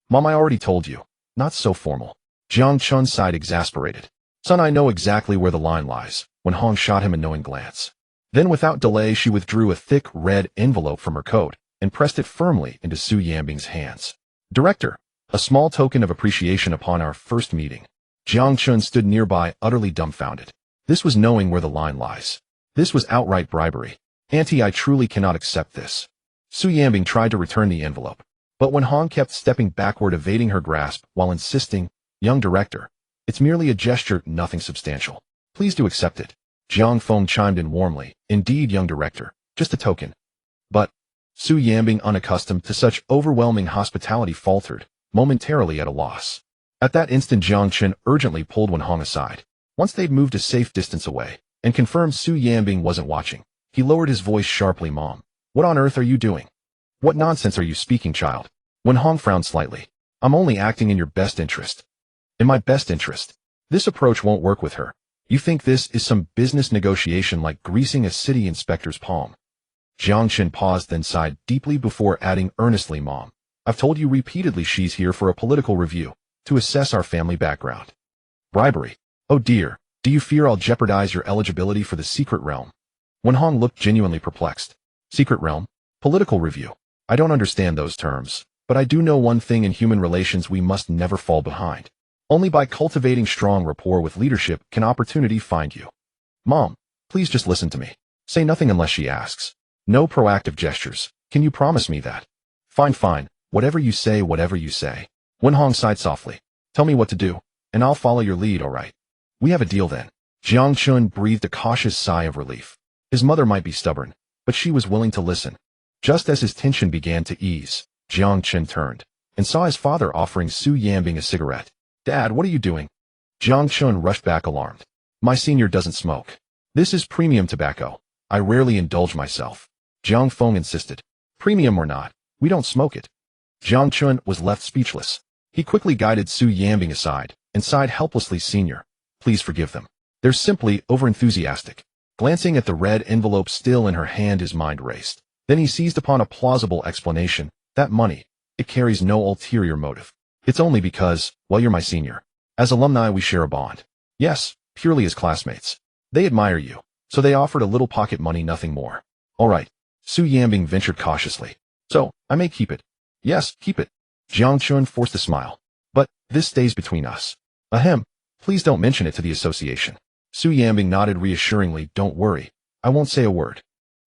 "Mom, I already told you. Not so formal." Jiang Chen sighed, exasperated. "Son, I know exactly where the line lies." Wen Hong shot him a knowing glance. Then without delay, she withdrew a thick red envelope from her coat and pressed it firmly into Su Yanbing's hands. "Director, a small token of appreciation upon our first meeting." Jiang Chen stood nearby, utterly dumbfounded. This was knowing where the line lies. This was outright bribery. "Auntie, I truly cannot accept this." Su Yanbing tried to return the envelope, but Wen Hong kept stepping backward, evading her grasp while insisting, "Young director, it's merely a gesture, nothing substantial. Please do accept it." Jiang Feng chimed in warmly, "Indeed, young director, just a token." But Su Yanbing, unaccustomed to such overwhelming hospitality, faltered, momentarily at a loss. At that instant, Jiang Chen urgently pulled Wen Hong aside. Once they'd moved a safe distance away and confirmed Su Yanbing wasn't watching, he lowered his voice sharply. "Mom, what on earth are you doing? What nonsense are you speaking, child?" Wen Hong frowned slightly. "I'm only acting in your best interest." "In my best interest?" "This approach won't work with her. You think this is some business negotiation like greasing a city inspector's palm?" Jiang Chen paused, then sighed deeply before adding earnestly, "Mom, I've told you repeatedly she's here for a political review, to assess our family background." "Bribery? Oh dear." Do you fear I'll jeopardize your eligibility for the secret realm? Wenhong looked genuinely perplexed. Secret realm? Political review. I don't understand those terms, but I do know one thing: in human relations we must never fall behind. Only by cultivating strong rapport with leadership can opportunity find you. Mom, please just listen to me. Say nothing unless she asks. No proactive gestures. Can you promise me that? Fine. Whatever you say, whatever you say. Wenhong sighed softly. Tell me what to do, and I'll follow your lead, all right? We have a deal then. Jiang Chen breathed a cautious sigh of relief. His mother might be stubborn, but she was willing to listen. Just as his tension began to ease, Jiang Chen turned and saw his father offering Su Yanbing a cigarette. Dad, what are you doing? Jiang Chen rushed back alarmed. My senior doesn't smoke. This is premium tobacco. I rarely indulge myself. Jiang Feng insisted. Premium or not, we don't smoke it. Jiang Chen was left speechless. He quickly guided Su Yanbing aside and sighed helplessly. Senior, please forgive them. They're simply overenthusiastic. Glancing at the red envelope still in her hand, his mind raced. Then he seized upon a plausible explanation. That money, it carries no ulterior motive. It's only because, well, you're my senior. As alumni we share a bond. Yes, purely as classmates. They admire you, so they offered a little pocket money, nothing more. All right. Su Yanbing ventured cautiously. So, I may keep it. Yes, keep it. Jiang Chen forced a smile. But, this stays between us. Ahem. Please don't mention it to the association. Su Yanbing nodded reassuringly. Don't worry. I won't say a word.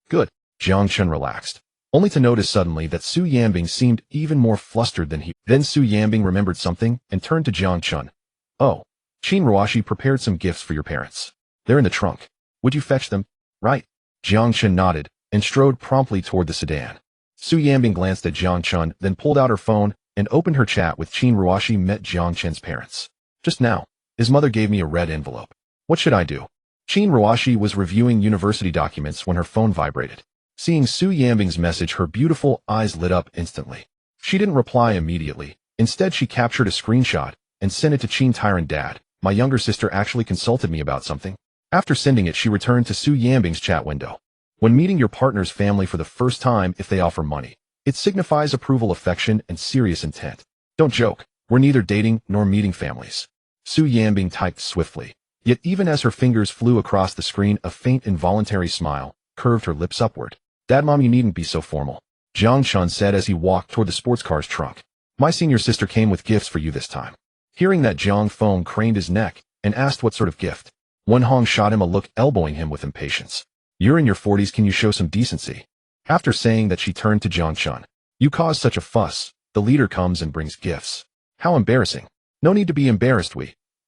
Good. Jiang Chen relaxed, only to notice suddenly that Su Yanbing seemed even more flustered than he. Then Su Yanbing remembered something and turned to Jiang Chen. Oh, Qin Ruoshi prepared some gifts for your parents. They're in the trunk. Would you fetch them? Right. Jiang Chen nodded and strode promptly toward the sedan. Su Yanbing glanced at Jiang Chen, then pulled out her phone and opened her chat with Qin Ruoshi. Met Jiang Chen's parents. Just now, his mother gave me a red envelope. What should I do? Qin Ruoshi was reviewing university documents when her phone vibrated. Seeing Su Yanbing's message, her beautiful eyes lit up instantly. She didn't reply immediately. Instead, she captured a screenshot and sent it to Qin Tyrant. Dad, my younger sister actually consulted me about something. After sending it, she returned to Su Yanbing's chat window. When meeting your partner's family for the first time, if they offer money, it signifies approval, affection, and serious intent. Don't joke. We're neither dating nor meeting families. Su Yanbing typed swiftly. Yet even as her fingers flew across the screen, a faint involuntary smile curved her lips upward. Dad, Mom, you needn't be so formal. Jiang Chen said as he walked toward the sports car's trunk. My senior sister came with gifts for you this time. Hearing that, Jiang Feng craned his neck and asked what sort of gift. Wenhong shot him a look, elbowing him with impatience. You're in your 40s, can you show some decency? After saying that, she turned to Jiang Chen. You caused such a fuss. The leader comes and brings gifts. How embarrassing. No need to be embarrassed,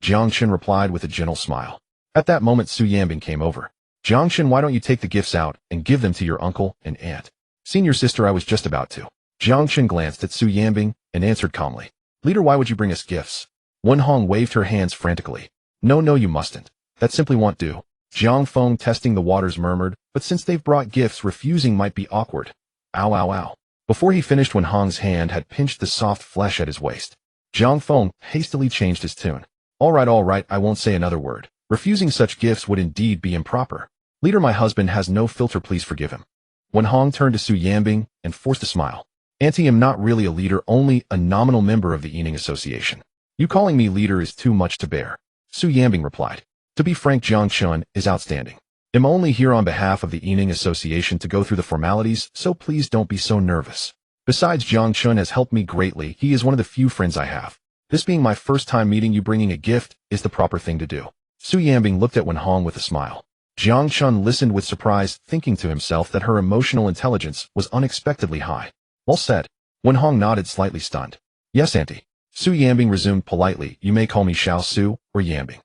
Jiang Chen replied with a gentle smile. At that moment, Su Yanbing came over. Jiang Chen, why don't you take the gifts out and give them to your uncle and aunt? Senior sister, I was just about to. Jiang Chen glanced at Su Yanbing and answered calmly. Leader, why would you bring us gifts? Wenhong waved her hands frantically. No, you mustn't. That simply won't do. Jiang Feng, testing the waters, murmured, but since they've brought gifts, refusing might be awkward. Ow. Before he finished, Wenhong's hand had pinched the soft flesh at his waist. Jiang Feng hastily changed his tune. All right, I won't say another word. Refusing such gifts would indeed be improper. Leader, my husband has no filter, please forgive him. Wenhong turned to Su Yanbing and forced a smile. Auntie, I'm not really a leader, only a nominal member of the Yining Association. You calling me leader is too much to bear. Su Yanbing replied. To be frank, Jiang Chen is outstanding. I'm only here on behalf of the Yining Association to go through the formalities, so please don't be so nervous. Besides, Jiang Chen has helped me greatly. He is one of the few friends I have. This being my first time meeting you, bringing a gift is the proper thing to do. Su Yanbing looked at Wenhong with a smile. Jiang Chen listened with surprise, thinking to himself that her emotional intelligence was unexpectedly high. Well said. Wenhong nodded, slightly stunned. Yes, auntie. Su Yanbing resumed politely. You may call me Xiao Su or Yanbing.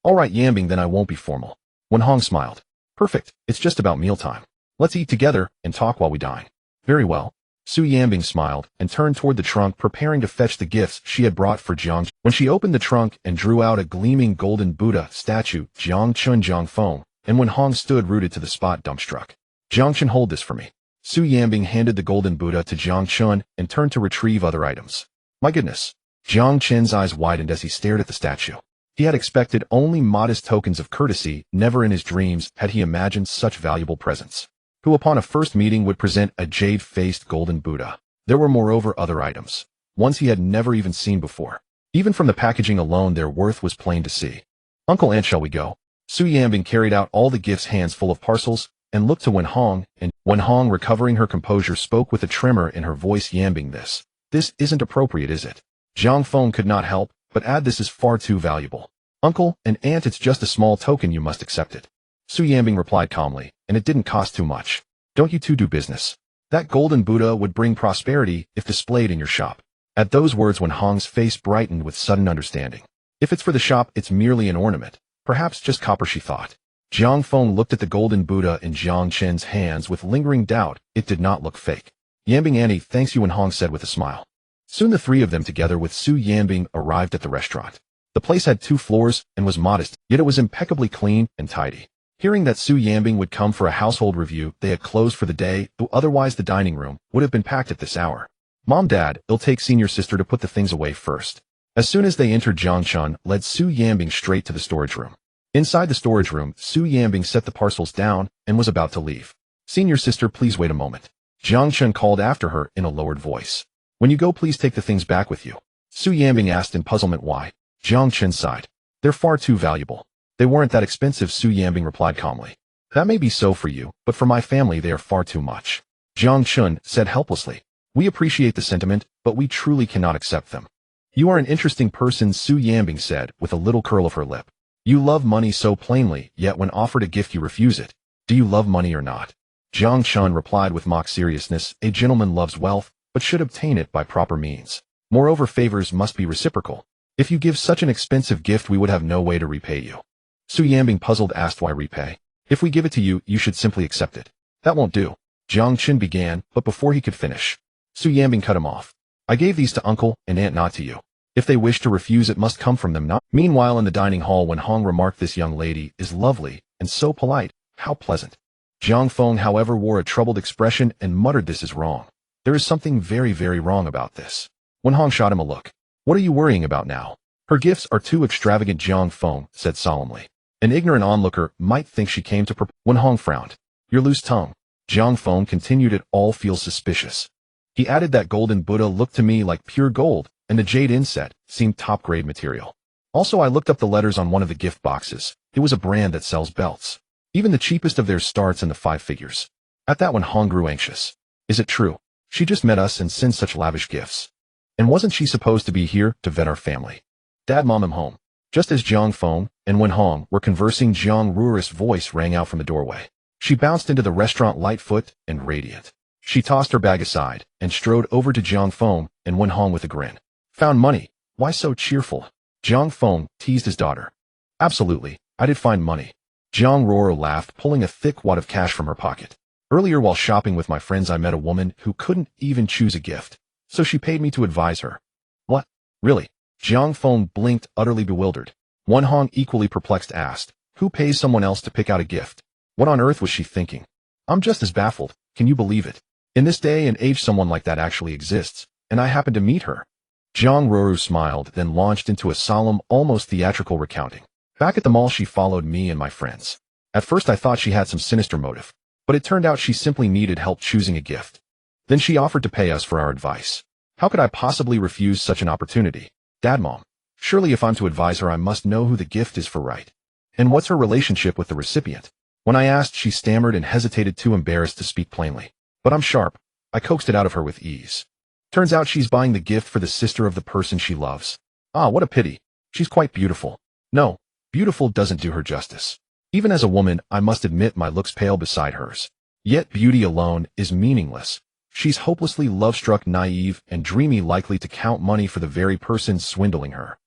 All right, Yanbing, then I won't be formal. Wenhong smiled. Perfect. It's just about mealtime. Let's eat together and talk while we dine. Very well. Su Yanbing smiled and turned toward the trunk, preparing to fetch the gifts she had brought for Jiang. When she opened the trunk and drew out a gleaming golden Buddha statue, Jiang Chen, Jiang Feng, and Wenhong stood rooted to the spot, dumbstruck. Jiang Chen, hold this for me. Su Yanbing handed the golden Buddha to Jiang Chen and turned to retrieve other items. My goodness. Jiang Chen's eyes widened as he stared at the statue. He had expected only modest tokens of courtesy. Never in his dreams had he imagined such valuable presents. Who upon a first meeting would present a jade-faced golden Buddha. There were moreover other items, ones he had never even seen before. Even from the packaging alone, their worth was plain to see. Uncle, aunt, shall we go? Su Yanbing carried out all the gifts, hands full of parcels, and looked to Wenhong, and Wenhong, recovering her composure, spoke with a tremor in her voice. Yanbing, this isn't appropriate, is it? Jiang Feng could not help but add, this is far too valuable. Uncle and aunt, it's just a small token, you must accept it. Su Yanbing replied calmly, and it didn't cost too much. Don't you two do business? That golden Buddha would bring prosperity if displayed in your shop. At those words, Wenhong's face brightened with sudden understanding. If it's for the shop, it's merely an ornament. Perhaps just copper, she thought. Jiang Feng looked at the golden Buddha in Jiang Chen's hands with lingering doubt. It did not look fake. Yanbing Annie, thanks you, Wenhong said with a smile. Soon the three of them, together with Su Yanbing, arrived at the restaurant. The place had 2 floors and was modest, yet it was impeccably clean and tidy. Hearing that Su Yanbing would come for a household review, they had closed for the day, though otherwise the dining room would have been packed at this hour. Mom, Dad, it'll take senior sister to put the things away first. As soon as they entered, Jiang Chen led Su Yanbing straight to the storage room. Inside the storage room, Su Yanbing set the parcels down and was about to leave. Senior sister, please wait a moment. Jiang Chen called after her in a lowered voice. When you go, please take the things back with you. Su Yanbing asked in puzzlement why. Jiang Chen sighed. They're far too valuable. They weren't that expensive, Su Yanbing replied calmly. That may be so for you, but for my family they are far too much. Jiang Chen said helplessly. We appreciate the sentiment, but we truly cannot accept them. You are an interesting person, Su Yanbing said with a little curl of her lip. You love money so plainly, yet when offered a gift you refuse it. Do you love money or not? Jiang Chen replied with mock seriousness. A gentleman loves wealth, but should obtain it by proper means. Moreover, favors must be reciprocal. If you give such an expensive gift, we would have no way to repay you. Su Yanbing, puzzled, asked why repay? If we give it to you, you should simply accept it. That won't do. Jiang Chen began, but before he could finish, Su Yanbing cut him off. I gave these to uncle and aunt, not to you. If they wish to refuse, it must come from them, not. Meanwhile, in the dining hall, Wenhong remarked, this young lady is lovely and so polite. How pleasant. Jiang Feng, however, wore a troubled expression and muttered, this is wrong. There is something very, very wrong about this. Wenhong shot him a look. What are you worrying about now? Her gifts are too extravagant, Jiang Feng said solemnly. An ignorant onlooker might think she came to Wenhong frowned. Your loose tongue. Jiang Feng continued, it all feels suspicious. He added, that golden Buddha looked to me like pure gold, and the jade inset seemed top-grade material. Also, I looked up the letters on one of the gift boxes. It was a brand that sells belts. Even the cheapest of theirs starts in the 5 figures. At that, Wenhong grew anxious. Is it true? She just met us and sent such lavish gifts. And wasn't she supposed to be here to vet our family? Dad, Mom, I'm home. Just as Jiang Feng and Wenhong were conversing, Jiang Ruo's voice rang out from the doorway. She bounced into the restaurant lightfoot and radiant. She tossed her bag aside and strode over to Jiang Feng and Wenhong with a grin. Found money? Why so cheerful? Jiang Feng teased his daughter. Absolutely, I did find money. Jiang Ruo laughed, pulling a thick wad of cash from her pocket. Earlier, while shopping with my friends, I met a woman who couldn't even choose a gift, so she paid me to advise her. What? Really? Jiang Feng blinked, utterly bewildered. Wenhong, equally perplexed, asked, who pays someone else to pick out a gift? What on earth was she thinking? I'm just as baffled. Can you believe it? In this day and age, someone like that actually exists, and I happened to meet her. Jiang Ruo smiled, then launched into a solemn, almost theatrical recounting. Back at the mall, she followed me and my friends. At first, I thought she had some sinister motive, but it turned out she simply needed help choosing a gift. Then she offered to pay us for our advice. How could I possibly refuse such an opportunity? Dad, Mom, surely if I'm to advise her, I must know who the gift is for, right? And what's her relationship with the recipient? When I asked, she stammered and hesitated, too embarrassed to speak plainly. But I'm sharp. I coaxed it out of her with ease. Turns out she's buying the gift for the sister of the person she loves. Ah, what a pity. She's quite beautiful. No, beautiful doesn't do her justice. Even as a woman, I must admit my looks pale beside hers. Yet beauty alone is meaningless. She's hopelessly love-struck, naive, and dreamy, likely to count money for the very person swindling her.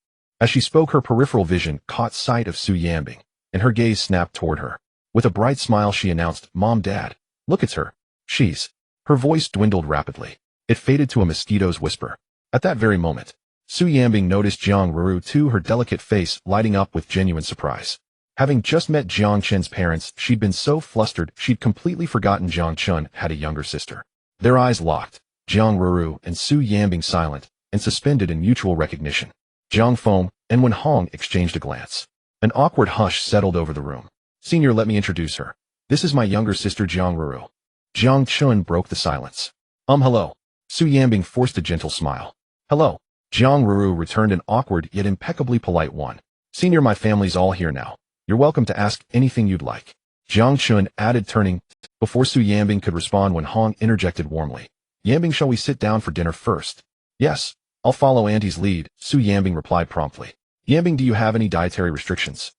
As she spoke, her peripheral vision caught sight of Su Yanbing, and her gaze snapped toward her. With a bright smile, she announced, Mom, Dad, look, it's her. She's. Her voice dwindled rapidly. It faded to a mosquito's whisper. At that very moment, Su Yanbing noticed Jiang Ruo too, her delicate face lighting up with genuine surprise. Having just met Jiang Chen's parents, she'd been so flustered she'd completely forgotten Jiang Chen had a younger sister. Their eyes locked, Jiang Ruo and Su Yanbing silent and suspended in mutual recognition. Jiang Feng and Wenhong exchanged a glance. An awkward hush settled over the room. Senior, let me introduce her. This is my younger sister, Jiang Ruo. Jiang Chen broke the silence. Hello. Su Yanbing forced a gentle smile. Hello. Jiang Ruo returned an awkward yet impeccably polite one. Senior, my family's all here now. You're welcome to ask anything you'd like. Jiang Chen added, turning. Before Su Yanbing could respond, Wen Hong interjected warmly. Yanbing, shall we sit down for dinner first? Yes, I'll follow Auntie's lead, Su Yanbing replied promptly. Yanbing, do you have any dietary restrictions?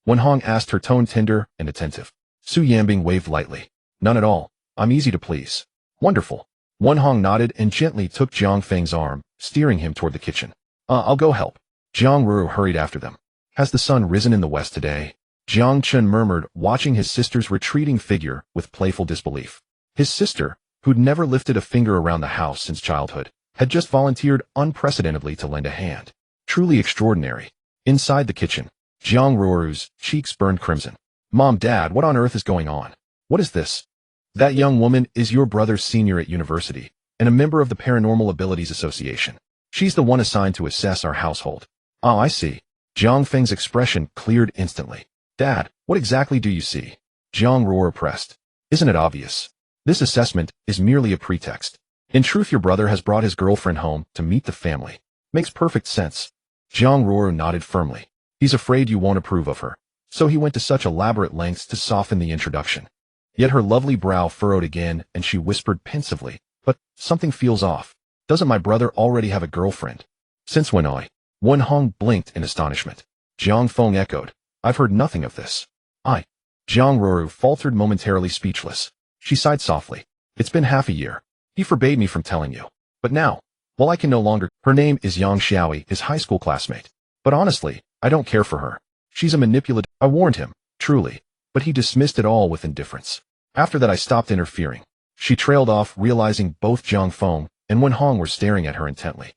Wen Hong asked, her tone tender and attentive. Su Yanbing waved lightly. None at all. I'm easy to please. Wonderful. Wen Hong nodded and gently took Jiang Feng's arm, steering him toward the kitchen. I'll go help. Jiang Ruru hurried after them. Has the sun risen in the west today? Jiang Chen murmured, watching his sister's retreating figure with playful disbelief. His sister, who'd never lifted a finger around the house since childhood, had just volunteered unprecedentedly to lend a hand. Truly extraordinary. Inside the kitchen, Jiang Ruru's cheeks burned crimson. Mom, Dad, what on earth is going on? What is this? That young woman is your brother's senior at university, and a member of the Paranormal Abilities Association. She's the one assigned to assess our household. Oh, I see. Jiang Feng's expression cleared instantly. Dad, what exactly do you see? Jiang Ruru pressed. Isn't it obvious? This assessment is merely a pretext. In truth, your brother has brought his girlfriend home to meet the family. Makes perfect sense. Jiang Ruru nodded firmly. He's afraid you won't approve of her, so he went to such elaborate lengths to soften the introduction. Yet her lovely brow furrowed again, and she whispered pensively, but something feels off. Doesn't my brother already have a girlfriend? Since when? Wen Hong blinked in astonishment. Jiang Feng echoed. I've heard nothing of this. Jiang Ruru faltered, momentarily speechless. She sighed softly. It's been half a year. He forbade me from telling you. But now, well, I can no longer. Her name is Yang Xiaoyi, his high school classmate. But honestly, I don't care for her. She's a manipulative. I warned him, truly, but he dismissed it all with indifference. After that, I stopped interfering. She trailed off, realizing both Jiang Feng and Wen Hong were staring at her intently.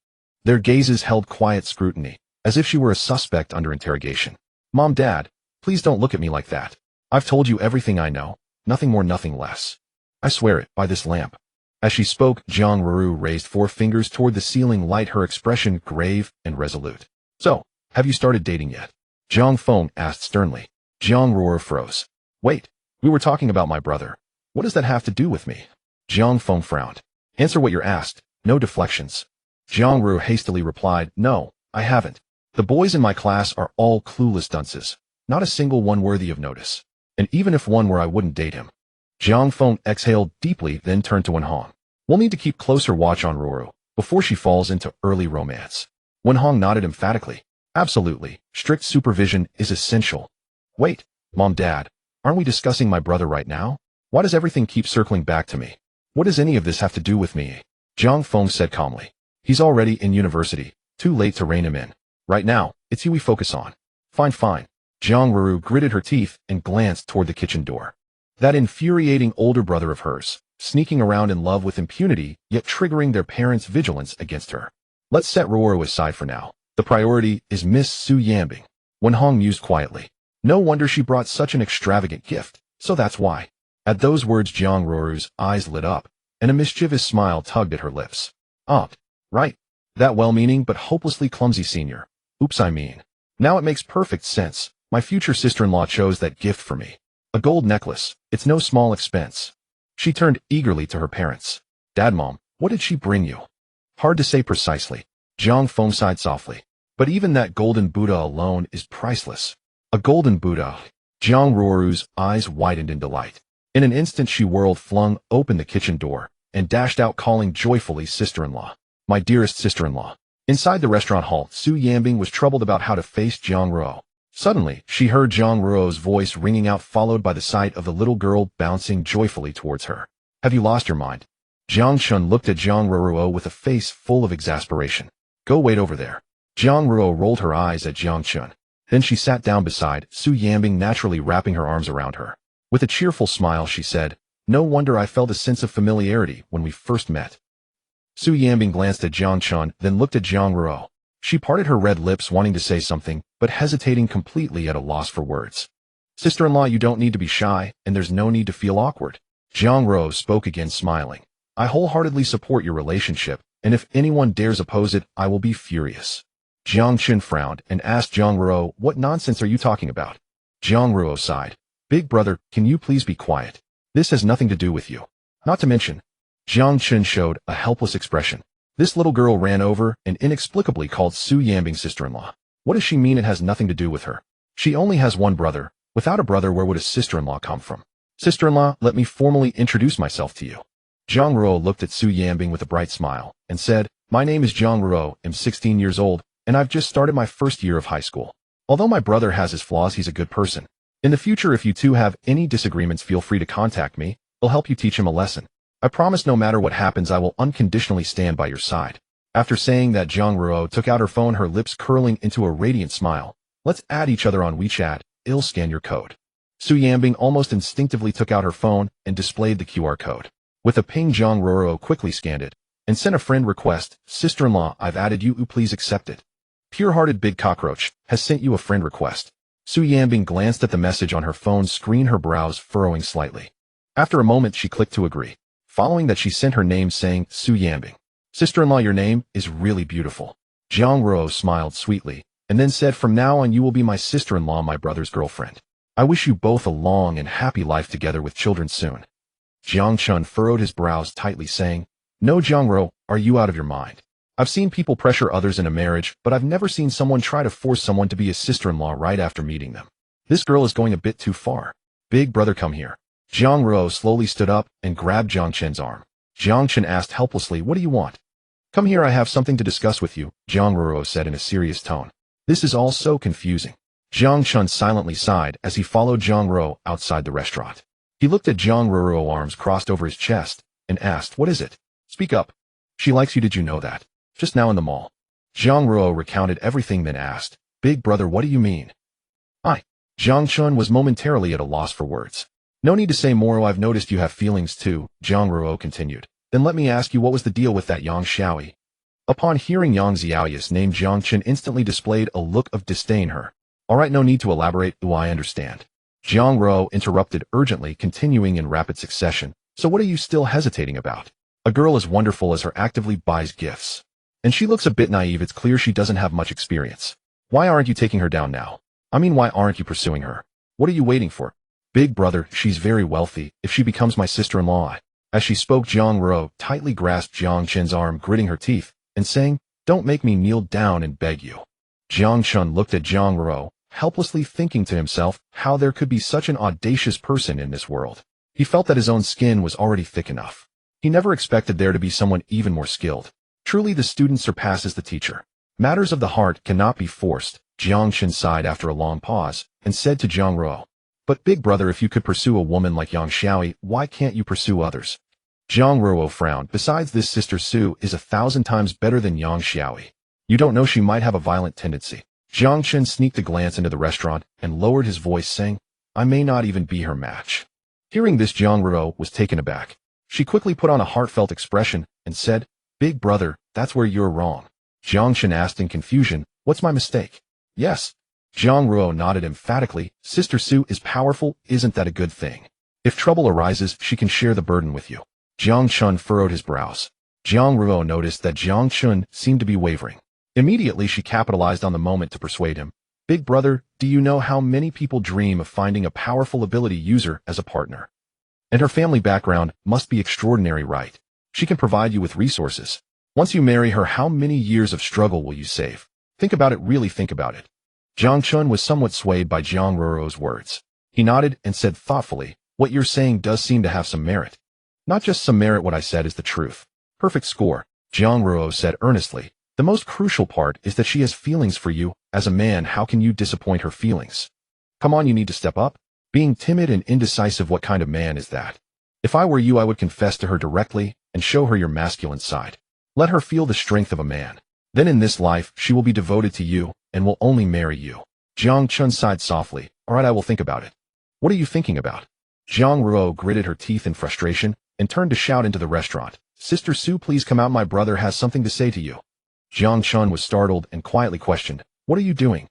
Their gazes held quiet scrutiny, as if she were a suspect under interrogation. Mom, Dad, please don't look at me like that. I've told you everything I know, nothing more, nothing less. I swear it, by this lamp. As she spoke, Jiang Ruru raised 4 fingers toward the ceiling light, her expression grave and resolute. So, have you started dating yet? Jiang Feng asked sternly. Jiang Ruru froze. Wait, we were talking about my brother. What does that have to do with me? Jiang Feng frowned. Answer what you're asked, no deflections. Jiang Ruru hastily replied, No, I haven't. The boys in my class are all clueless dunces, not a single one worthy of notice. And even if one were, I wouldn't date him. Jiang Feng exhaled deeply, then turned to Wen Hong. We'll need to keep closer watch on Ruru before she falls into early romance. Wen Hong nodded emphatically. Absolutely, strict supervision is essential. Wait, Mom, Dad, aren't we discussing my brother right now? Why does everything keep circling back to me? What does any of this have to do with me? Jiang Feng said calmly. He's already in university, too late to rein him in. Right now, it's you we focus on. Fine. Jiang Ruru gritted her teeth and glanced toward the kitchen door. That infuriating older brother of hers, sneaking around in love with impunity, yet triggering their parents' vigilance against her. Let's set Ruru aside for now. The priority is Miss Su Yanbing. Wen Hong mused quietly. No wonder she brought such an extravagant gift, so that's why. At those words, Jiang Ruru's eyes lit up, and a mischievous smile tugged at her lips. Right. That well-meaning but hopelessly clumsy senior. Oops, I mean. Now it makes perfect sense. My future sister-in-law chose that gift for me. A gold necklace. It's no small expense. She turned eagerly to her parents. Dad, Mom, what did she bring you? Hard to say precisely. Jiang Feng sighed softly. But even that golden Buddha alone is priceless. A golden Buddha. Jiang Ruru's eyes widened in delight. In an instant she whirled, flung open the kitchen door, and dashed out, calling joyfully, Sister-in-law. My dearest sister-in-law. Inside the restaurant hall, Su Yanbing was troubled about how to face Jiang Ruru. Suddenly, she heard Jiang Ruru's voice ringing out, followed by the sight of the little girl bouncing joyfully towards her. Have you lost your mind? Jiang Chen looked at Jiang Ruru with a face full of exasperation. Go wait over there. Jiang Ruru rolled her eyes at Jiang Chen. Then she sat down beside Su Yanbing, naturally wrapping her arms around her. With a cheerful smile, she said, No wonder I felt a sense of familiarity when we first met. Su Yanbing glanced at Jiang Chen, then looked at Jiang Ruru. She parted her red lips, wanting to say something, but hesitating, completely at a loss for words. Sister-in-law, you don't need to be shy, and there's no need to feel awkward. Jiang Ruru spoke again, smiling. I wholeheartedly support your relationship, and if anyone dares oppose it, I will be furious. Jiang Chen frowned and asked Jiang Ruru, What nonsense are you talking about? Jiang Ruru sighed. Big brother, can you please be quiet? This has nothing to do with you. Not to mention. Jiang Chen showed a helpless expression. This little girl ran over and inexplicably called Su Yanbing's sister-in-law. What does she mean it has nothing to do with her? She only has one brother. Without a brother, where would a sister-in-law come from? Sister-in-law, let me formally introduce myself to you. Jiang Ruo looked at Su Yanbing with a bright smile and said, my name is Jiang Ruo, I'm 16 years old, and I've just started my first year of high school. Although my brother has his flaws, he's a good person. In the future, if you two have any disagreements, feel free to contact me. I'll help you teach him a lesson. I promise no matter what happens, I will unconditionally stand by your side. After saying that, Jiang Ruo took out her phone, her lips curling into a radiant smile. Let's add each other on WeChat. I'll scan your code. Su Yanbing almost instinctively took out her phone and displayed the QR code. With a ping, Jiang Ruo quickly scanned it and sent a friend request. Sister-in-law, I've added you. Please accept it. Pure-hearted Big Cockroach has sent you a friend request. Su Yanbing glanced at the message on her phone screen, her brows furrowing slightly. After a moment, she clicked to agree. Following that, she sent her name saying, Su Yanbing. Sister-in-law, your name is really beautiful. Jiang Ruo smiled sweetly and then said, from now on you will be my sister-in-law, my brother's girlfriend. I wish you both a long and happy life together with children soon. Jiang Chen furrowed his brows tightly, saying, no, Jiang Ruo, are you out of your mind? I've seen people pressure others in a marriage, but I've never seen someone try to force someone to be a sister-in-law right after meeting them. This girl is going a bit too far. Big brother, come here. Jiang Ruo slowly stood up and grabbed Jiang Chen's arm. Jiang Chen asked helplessly, what do you want? Come here, I have something to discuss with you, Jiang Ruo said in a serious tone. This is all so confusing. Jiang Chen silently sighed as he followed Jiang Ruo outside the restaurant. He looked at Jiang Ruo, arms crossed over his chest, and asked, what is it? Speak up. She likes you, did you know that? Just now in the mall. Jiang Ruo recounted everything, then asked, big brother, what do you mean? Jiang Chen was momentarily at a loss for words. No need to say more, I've noticed you have feelings too, Jiang Ruo continued. Then let me ask you, what was the deal with that Yang Xiaoyi? Upon hearing Yang Xiaoyi's name, Jiang Chen instantly displayed a look of disdain. Her. All right, no need to elaborate. I understand. Jiang Ruo interrupted urgently, continuing in rapid succession. So what are you still hesitating about? A girl as wonderful as her actively buys gifts. And she looks a bit naive. It's clear she doesn't have much experience. Why aren't you taking her down now? I mean, why aren't you pursuing her? What are you waiting for? Big brother, she's very wealthy. If she becomes my sister-in-law. As she spoke, Jiang Ruo tightly grasped Jiang Chen's arm, gritting her teeth, and saying, don't make me kneel down and beg you. Jiang Chen looked at Jiang Ruo, helplessly thinking to himself how there could be such an audacious person in this world. He felt that his own skin was already thick enough. He never expected there to be someone even more skilled. Truly, the student surpasses the teacher. Matters of the heart cannot be forced. Jiang Chen sighed after a long pause and said to Jiang Ruo, but big brother, if you could pursue a woman like Yang Xiaoyi, why can't you pursue others? Jiang Ruo frowned. Besides, this sister Su is 1,000 times better than Yang Xiaoyi. You don't know, she might have a violent tendency. Jiang Chen sneaked a glance into the restaurant and lowered his voice, saying, I may not even be her match. Hearing this, Jiang Ruo was taken aback. She quickly put on a heartfelt expression and said, big brother, that's where you're wrong. Jiang Chen asked in confusion, what's my mistake? Yes. Jiang Ruo nodded emphatically. Sister Su is powerful, isn't that a good thing? If trouble arises, she can share the burden with you. Jiang Chen furrowed his brows. Jiang Ruo noticed that Jiang Chen seemed to be wavering. Immediately, she capitalized on the moment to persuade him. Big brother, do you know how many people dream of finding a powerful ability user as a partner? And her family background must be extraordinary, right? She can provide you with resources. Once you marry her, how many years of struggle will you save? Think about it, really think about it. Jiang Chen was somewhat swayed by Jiang Ruo's words. He nodded and said thoughtfully, what you're saying does seem to have some merit. Not just some merit, what I said is the truth. Perfect score, Jiang Ruo said earnestly. The most crucial part is that she has feelings for you. As a man, how can you disappoint her feelings? Come on, you need to step up. Being timid and indecisive, what kind of man is that? If I were you, I would confess to her directly and show her your masculine side. Let her feel the strength of a man. Then in this life, she will be devoted to you and will only marry you. Jiang Chen sighed softly. All right, I will think about it. What are you thinking about? Jiang Ruo gritted her teeth in frustration and turned to shout into the restaurant. Sister Su, please come out. My brother has something to say to you. Jiang Chen was startled and quietly questioned, what are you doing?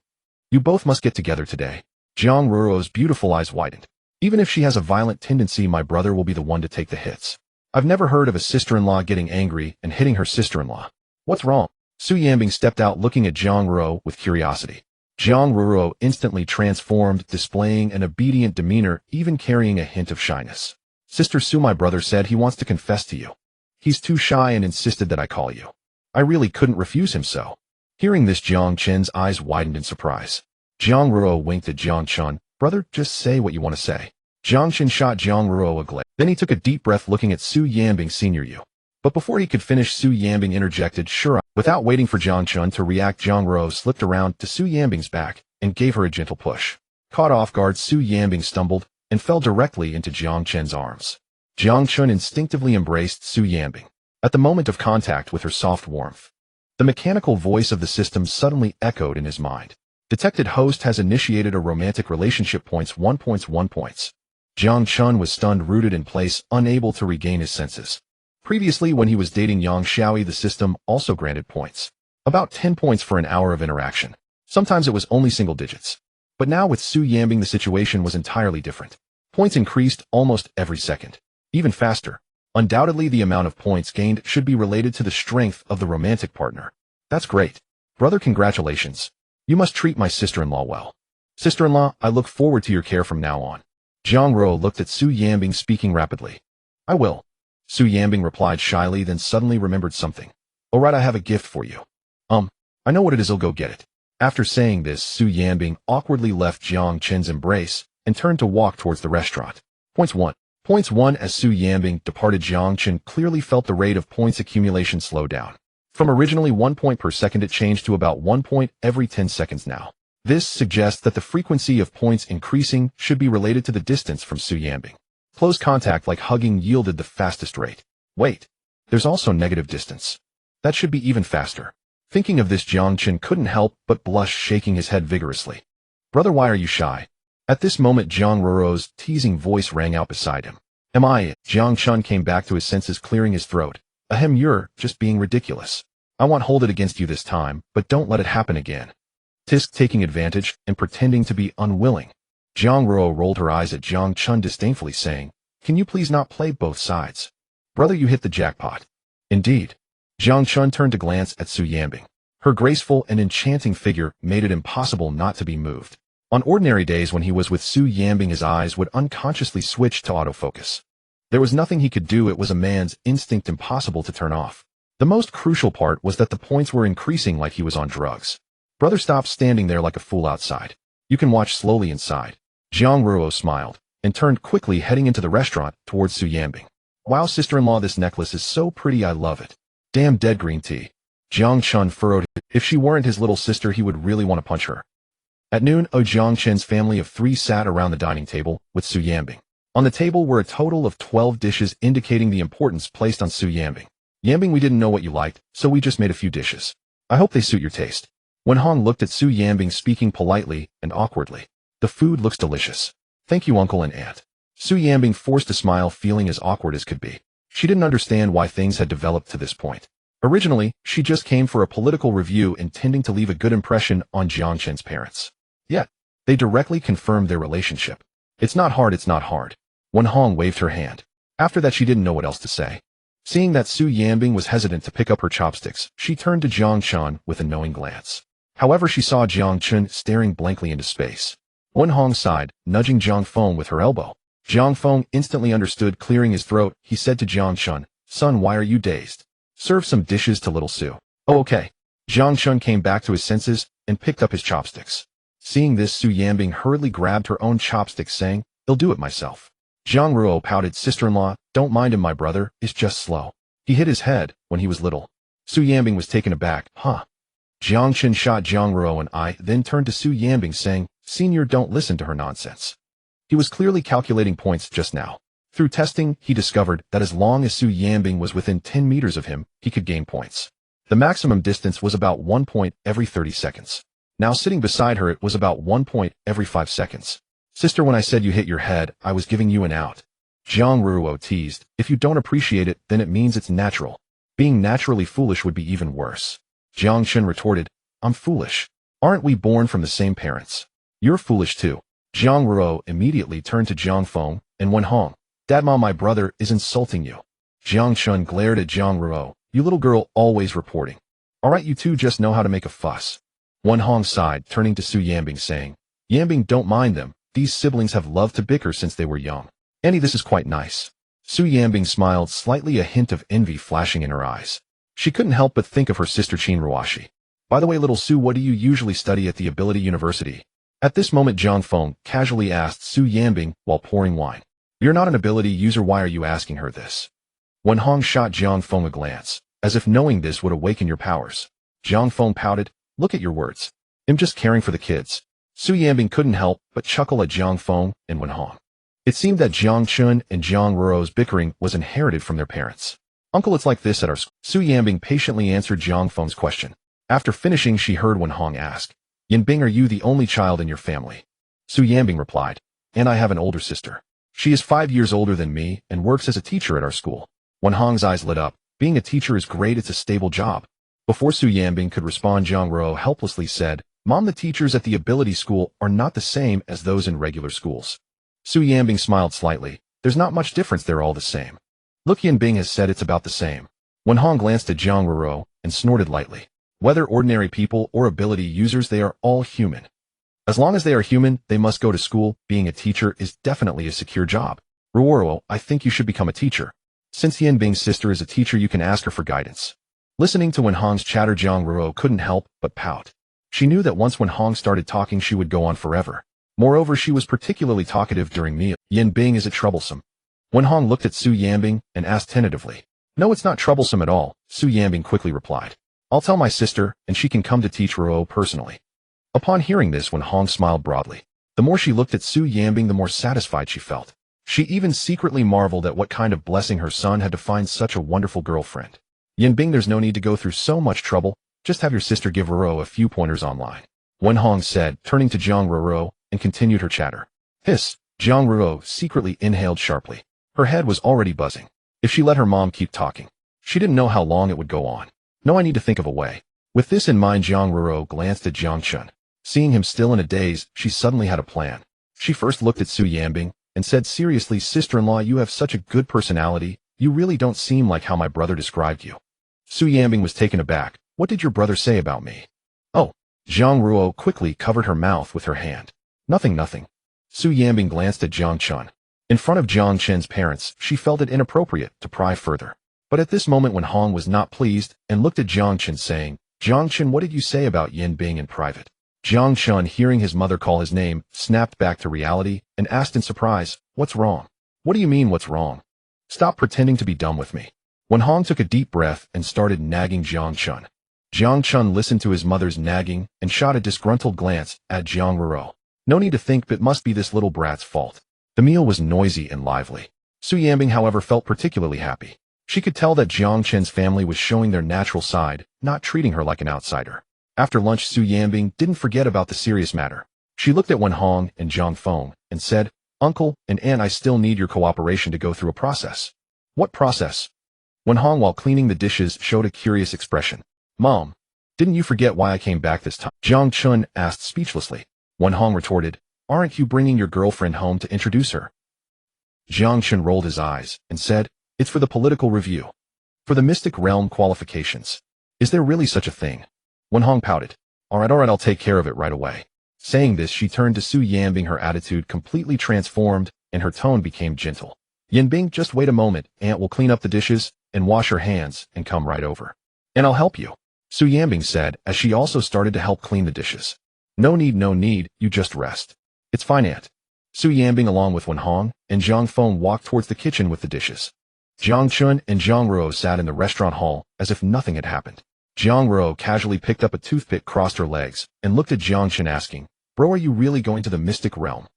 You both must get together today. Jiang Ruo's beautiful eyes widened. Even if she has a violent tendency, my brother will be the one to take the hits. I've never heard of a sister-in-law getting angry and hitting her sister-in-law. What's wrong? Su Yanbing stepped out, looking at Jiang Ruo with curiosity. Jiang Ruo instantly transformed, displaying an obedient demeanor, even carrying a hint of shyness. Sister Su, my brother said he wants to confess to you. He's too shy and insisted that I call you. I really couldn't refuse him so. Hearing this, Jiang Chen's eyes widened in surprise. Jiang Ruo winked at Jiang Chen. Brother, just say what you want to say. Jiang Chen shot Jiang Ruo a glare. Then he took a deep breath looking at Su Yanbing Senior Yu. But before he could finish, Su Yanbing interjected, sure. Without waiting for Jiang Chen to react, Jiang Ruo slipped around to Su Yanbing's back and gave her a gentle push. Caught off guard, Su Yanbing stumbled and fell directly into Jiang Chen's arms. Jiang Chen instinctively embraced Su Yanbing at the moment of contact with her soft warmth. The mechanical voice of the system suddenly echoed in his mind. Detected host has initiated a romantic relationship. Points 1 points 1 points. Jiang Chen was stunned, rooted in place, unable to regain his senses. Previously, when he was dating Yang Xiaoyi, the system also granted points. About 10 points for an hour of interaction. Sometimes it was only single digits. But now with Su Yanbing, the situation was entirely different. Points increased almost every second. Even faster. Undoubtedly, the amount of points gained should be related to the strength of the romantic partner. That's great. Brother, congratulations. You must treat my sister-in-law well. Sister-in-law, I look forward to your care from now on. Jiang Ruo looked at Su Yanbing, speaking rapidly. I will. Su Yanbing replied shyly, then suddenly remembered something. Alright, I have a gift for you. I know what it is, I'll go get it. After saying this, Su Yanbing awkwardly left Jiang Chen's embrace and turned to walk towards the restaurant. Points 1. Points 1. As Su Yanbing departed, Jiang Chen clearly felt the rate of points accumulation slow down. From originally 1 point per second, it changed to about 1 point every 10 seconds now. This suggests that the frequency of points increasing should be related to the distance from Su Yanbing. Close contact like hugging yielded the fastest rate. Wait, there's also negative distance. That should be even faster. Thinking of this, Jiang Chen couldn't help but blush, shaking his head vigorously. Brother, why are you shy? At this moment, Jiang Ruo's teasing voice rang out beside him. Am I? Jiang Chen came back to his senses, clearing his throat. Ahem, you're just being ridiculous. I won't hold it against you this time, but don't let it happen again. Tisk, taking advantage and pretending to be unwilling. Jiang Ruo rolled her eyes at Jiang Chen disdainfully, saying, Can you please not play both sides? Brother, you hit the jackpot. Indeed. Jiang Chen turned to glance at Su Yanbing. Her graceful and enchanting figure made it impossible not to be moved. On ordinary days when he was with Su Yanbing, his eyes would unconsciously switch to autofocus. There was nothing he could do, it was a man's instinct, impossible to turn off. The most crucial part was that the points were increasing like he was on drugs. Brother, stop standing there like a fool outside. You can watch slowly inside. Jiang Ruo smiled and turned quickly, heading into the restaurant towards Su Yanbing. Wow, sister-in-law, this necklace is so pretty, I love it. Damn, dead green tea. Jiang Chen furrowed. If she weren't his little sister, he would really want to punch her. At noon, Jiang Chen's family of 3 sat around the dining table with Su Yanbing. On the table were a total of 12 dishes, indicating the importance placed on Su Yanbing. Yanbing, we didn't know what you liked, so we just made a few dishes. I hope they suit your taste. Wenhong looked at Su Yanbing, speaking politely and awkwardly. The food looks delicious. Thank you, uncle and aunt. Su Yanbing forced a smile, feeling as awkward as could be. She didn't understand why things had developed to this point. Originally, she just came for a political review, intending to leave a good impression on Jiang Chen's parents. Yet, they directly confirmed their relationship. It's not hard, it's not hard. Wenhong waved her hand. After that, she didn't know what else to say. Seeing that Su Yanbing was hesitant to pick up her chopsticks, she turned to Jiang Chen with a knowing glance. However, she saw Jiang Chen staring blankly into space. Wenhong sighed, nudging Jiang Feng with her elbow. Jiang Feng instantly understood, clearing his throat. He said to Jiang Chen, Son, why are you dazed? Serve some dishes to little Su. Oh, okay. Jiang Chen came back to his senses and picked up his chopsticks. Seeing this, Su Yanbing hurriedly grabbed her own chopsticks, saying, I'll do it myself. Jiang Ruo pouted, Sister-in-law, don't mind him, my brother is just slow. He hit his head when he was little. Su Yanbing was taken aback. Huh? Jiang Chen shot Jiang Ruo an eye, then turned to Su Yanbing, saying, Senior, don't listen to her nonsense. He was clearly calculating points just now. Through testing, he discovered that as long as Su Yanbing was within 10 meters of him, he could gain points. The maximum distance was about 1 point every 30 seconds. Now sitting beside her, it was about 1 point every 5 seconds. Sister, when I said you hit your head, I was giving you an out. Jiang Ruo teased, if you don't appreciate it, then it means it's natural. Being naturally foolish would be even worse. Jiang Chen retorted, I'm foolish. Aren't we born from the same parents? You're foolish too. Jiang Ruo immediately turned to Jiang Feng and Wenhong. Dadma, my brother is insulting you. Jiang Chen glared at Jiang Ruo. You little girl, always reporting. Alright, you two just know how to make a fuss. Wenhong sighed, turning to Su Yanbing, saying, Yanbing, don't mind them. These siblings have loved to bicker since they were young. Annie, this is quite nice. Su Yanbing smiled, slightly a hint of envy flashing in her eyes. She couldn't help but think of her sister Qin Ruashi. By the way, little Su, what do you usually study at the Ability University? At this moment Jiang Feng casually asked Su Yanbing while pouring wine. You're not an ability user, why are you asking her this? Wen Hong shot Jiang Feng a glance, as if knowing this would awaken your powers. Jiang Feng pouted, look at your words. I'm just caring for the kids. Su Yanbing couldn't help but chuckle at Jiang Feng and Wen Hong. It seemed that Jiang Chen and Jiang Ruo's bickering was inherited from their parents. Uncle, it's like this at our school. Su Yanbing patiently answered Jiang Feng's question. After finishing, she heard Wen Hong ask, Yanbing, are you the only child in your family? Su Yanbing replied, and I have an older sister. She is 5 years older than me and works as a teacher at our school. Wen Hong's eyes lit up. Being a teacher is great, it's a stable job. Before Su Yanbing could respond, Jiang Ruo helplessly said, Mom, the teachers at the ability school are not the same as those in regular schools. Su Yanbing smiled slightly. There's not much difference, they're all the same. Look, Yanbing has said it's about the same. Wen Hong glanced at Jiang Ruo and snorted lightly. Whether ordinary people or ability users, they are all human. As long as they are human, they must go to school. Being a teacher is definitely a secure job. Ruo, I think you should become a teacher. Since Yanbing's sister is a teacher, you can ask her for guidance. Listening to Wen Hong's chatter, Jiang Ruo couldn't help but pout. She knew that once Wen Hong started talking, she would go on forever. Moreover, she was particularly talkative during meal. Yanbing, is it troublesome? Wen Hong looked at Su Yanbing and asked tentatively. No, it's not troublesome at all, Su Yanbing quickly replied. I'll tell my sister, and she can come to teach Ruo personally. Upon hearing this, Wen Hong smiled broadly. The more she looked at Su Yanbing, the more satisfied she felt. She even secretly marveled at what kind of blessing her son had to find such a wonderful girlfriend. Yanbing, there's no need to go through so much trouble. Just have your sister give Ruo a few pointers online. Wen Hong said, turning to Jiang Ruo, and continued her chatter. Hiss! Jiang Ruo secretly inhaled sharply. Her head was already buzzing. If she let her mom keep talking, she didn't know how long it would go on. No, I need to think of a way. With this in mind, Jiang Ruo glanced at Jiang Chen. Seeing him still in a daze, she suddenly had a plan. She first looked at Su Yanbing and said, seriously, sister-in-law, you have such a good personality. You really don't seem like how my brother described you. Su Yanbing was taken aback. What did your brother say about me? Oh. Jiang Ruo quickly covered her mouth with her hand. Nothing. Su Yanbing glanced at Jiang Chen. In front of Jiang Chen's parents, she felt it inappropriate to pry further. But at this moment, Wen Hong was not pleased and looked at Jiang Chen saying, Jiang Chen, what did you say about Yanbing in private? Jiang Chen, hearing his mother call his name, snapped back to reality and asked in surprise, what's wrong? What do you mean, what's wrong? Stop pretending to be dumb with me. Wen Hong took a deep breath and started nagging Jiang Chen. Jiang Chen listened to his mother's nagging and shot a disgruntled glance at Jiang Ruo. No need to think, but must be this little brat's fault. The meal was noisy and lively. Su Yanbing, however, felt particularly happy. She could tell that Jiang Chen's family was showing their natural side, not treating her like an outsider. After lunch, Su Yanbing didn't forget about the serious matter. She looked at Wen Hong and Jiang Feng and said, Uncle and Aunt, I still need your cooperation to go through a process. What process? Wen Hong, while cleaning the dishes, showed a curious expression. Mom, didn't you forget why I came back this time? Jiang Chen asked speechlessly. Wen Hong retorted, aren't you bringing your girlfriend home to introduce her? Jiang Chen rolled his eyes and said, it's for the political review. For the mystic realm qualifications. Is there really such a thing? Wen Hong pouted. Alright, I'll take care of it right away. Saying this, she turned to Su Yanbing, her attitude completely transformed and her tone became gentle. Yanbing, just wait a moment, Aunt will clean up the dishes and wash her hands and come right over. And I'll help you, Su Yanbing said as she also started to help clean the dishes. No need, you just rest. It's fine, Aunt. Su Yanbing along with Wen Hong and Jiang Feng walked towards the kitchen with the dishes. Jiang Chen and Jiang Ruo sat in the restaurant hall as if nothing had happened. Jiang Ruo casually picked up a toothpick, crossed her legs, and looked at Jiang Chen asking, Bro, are you really going to the mystic realm?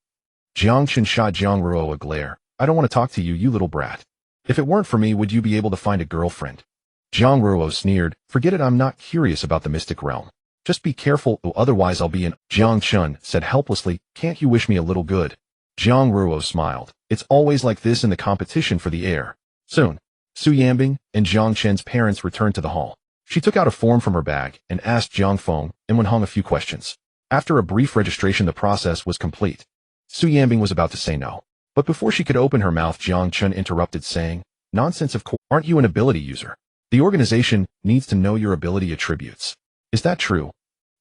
Jiang Chen shot Jiang Ruo a glare. I don't want to talk to you, you little brat. If it weren't for me, would you be able to find a girlfriend? Jiang Ruo sneered, forget it, I'm not curious about the mystic realm. Just be careful, or otherwise I'll be in. Jiang Chen said helplessly, can't you wish me a little good? Jiang Ruo smiled. It's always like this in the competition for the heir. Soon, Su Yanbing and Jiang Chen's parents returned to the hall. She took out a form from her bag and asked Jiang Feng and Wen Hong a few questions. After a brief registration, the process was complete. Su Yanbing was about to say no. But before she could open her mouth, Jiang Chen interrupted saying, nonsense, of course, aren't you an ability user? The organization needs to know your ability attributes. Is that true?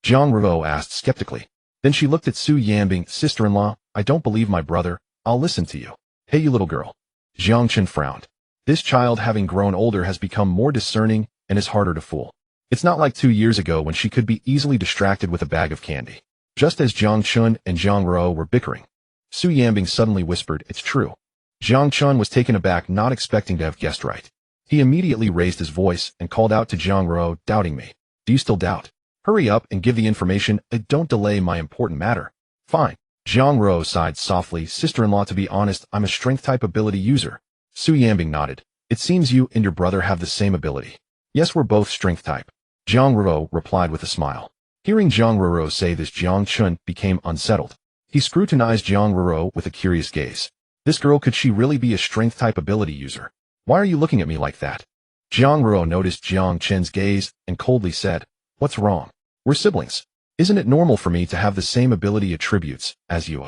Jiang Ruo asked skeptically. Then she looked at Su Yanbing, sister-in-law, I don't believe my brother, I'll listen to you. Hey, you little girl. Jiang Chen frowned. This child, having grown older, has become more discerning and is harder to fool. It's not like 2 years ago when she could be easily distracted with a bag of candy. Just as Jiang Chen and Jiang Ruo were bickering, Su Yanbing suddenly whispered, "It's true." Jiang Chen was taken aback, not expecting to have guessed right. He immediately raised his voice and called out to Jiang Ruo, "Doubting me? Do you still doubt? Hurry up and give the information, and don't delay my important matter." "Fine." Jiang Ruo sighed softly. "Sister-in-law, to be honest, I'm a strength-type ability user." Su Yanbing nodded. "It seems you and your brother have the same ability." "Yes, we're both strength-type," Jiang Ruo replied with a smile. Hearing Jiang Ruo say this, Jiang Chen became unsettled. He scrutinized Jiang Ruo with a curious gaze. This girl, could she really be a strength-type ability user? "Why are you looking at me like that?" Jiang Ruo noticed Jiang Chen's gaze and coldly said, "What's wrong? We're siblings. Isn't it normal for me to have the same ability attributes as you?"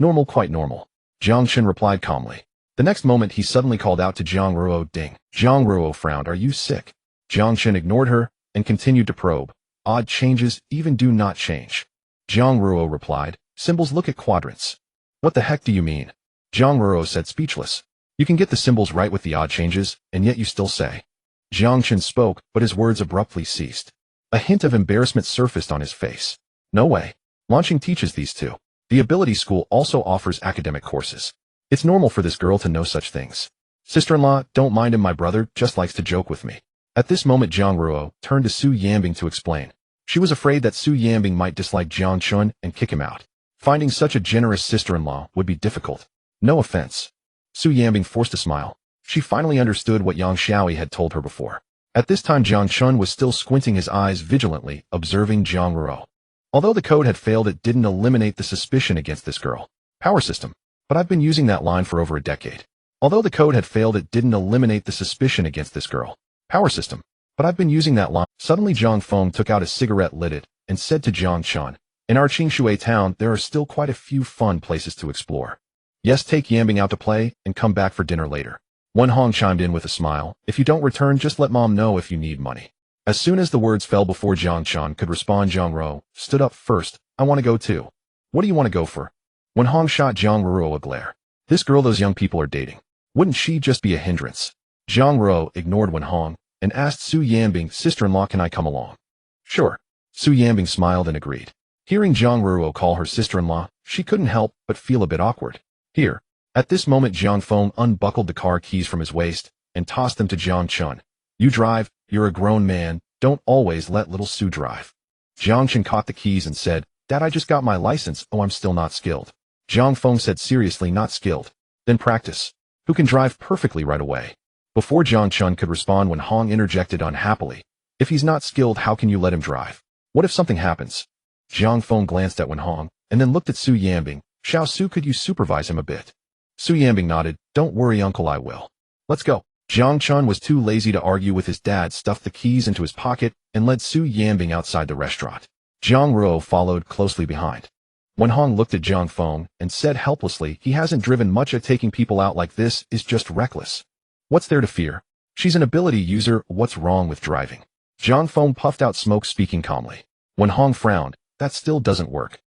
"Normal, quite normal," Jiang Chen replied calmly. The next moment he suddenly called out to Jiang Ruo, "Ding." Jiang Ruo frowned. "Are you sick?" Jiang Chen ignored her and continued to probe. "Odd changes even do not change." Jiang Ruo replied, "Symbols, look at quadrants." "What the heck do you mean?" Jiang Ruo said, speechless. "You can get the symbols right with the odd changes, and yet you still say." Jiang Chen spoke, but his words abruptly ceased. A hint of embarrassment surfaced on his face. "No way. Launching teaches these two. The ability school also offers academic courses. It's normal for this girl to know such things. Sister-in-law, don't mind him, my brother just likes to joke with me." At this moment Jiang Ruo turned to Su Yanbing to explain. She was afraid that Su Yanbing might dislike Jiang Chen and kick him out. Finding such a generous sister-in-law would be difficult. "No offense." Su Yanbing forced a smile. She finally understood what Yang Xiaoyi had told her before. At this time Jiang Chen was still squinting his eyes vigilantly, observing Jiang Ruo. Although the code had failed, it didn't eliminate the suspicion against this girl. "Power system. But I've been using that line for over a decade." Although the code had failed, it didn't eliminate the suspicion against this girl. "Power system. But I've been using that line." Suddenly Zhang Feng took out a cigarette, lit it, and said to Jiang Chen, "In our Qingshui town, there are still quite a few fun places to explore. Yes, take Yanbing out to play, and come back for dinner later." Wen Hong chimed in with a smile. "If you don't return, just let mom know if you need money." As soon as the words fell before Jiang Chen could respond, Jiang Ruo stood up first. "I want to go too." "What do you want to go for?" Wen Hong shot Jiang Ruo a glare. "This girl those young people are dating. Wouldn't she just be a hindrance?" Jiang Ruo ignored Wen Hong and asked Su Yanbing, "Sister-in-law, can I come along?" "Sure." Su Yanbing smiled and agreed. Hearing Jiang Ruo call her sister-in-law, she couldn't help but feel a bit awkward. "Here." At this moment Jiang Feng unbuckled the car keys from his waist and tossed them to Jiang Chen. "You drive, you're a grown man, don't always let little Su drive." Jiang Chen caught the keys and said, "Dad, I just got my license." "Oh, I'm still not skilled." Jiang Feng said seriously, "Not skilled? Then practice. Who can drive perfectly right away?" Before Jiang Chen could respond, Wen Hong interjected unhappily, "If he's not skilled, how can you let him drive? What if something happens?" Jiang Feng glanced at Wen Hong and then looked at Su Yanbing. "Xiao Su, could you supervise him a bit?" Su Yanbing nodded. "Don't worry, uncle, I will. Let's go." Jiang Chen was too lazy to argue with his dad, stuffed the keys into his pocket, and led Su Yanbing outside the restaurant. Jiang Ruo followed closely behind. Wen Hong looked at Jiang Feng and said helplessly, "He hasn't driven much at taking people out like this, is just reckless. What's there to fear? She's an ability user, what's wrong with driving?" Jiang Feng puffed out smoke, speaking calmly. Wen Hong frowned. "That still doesn't work.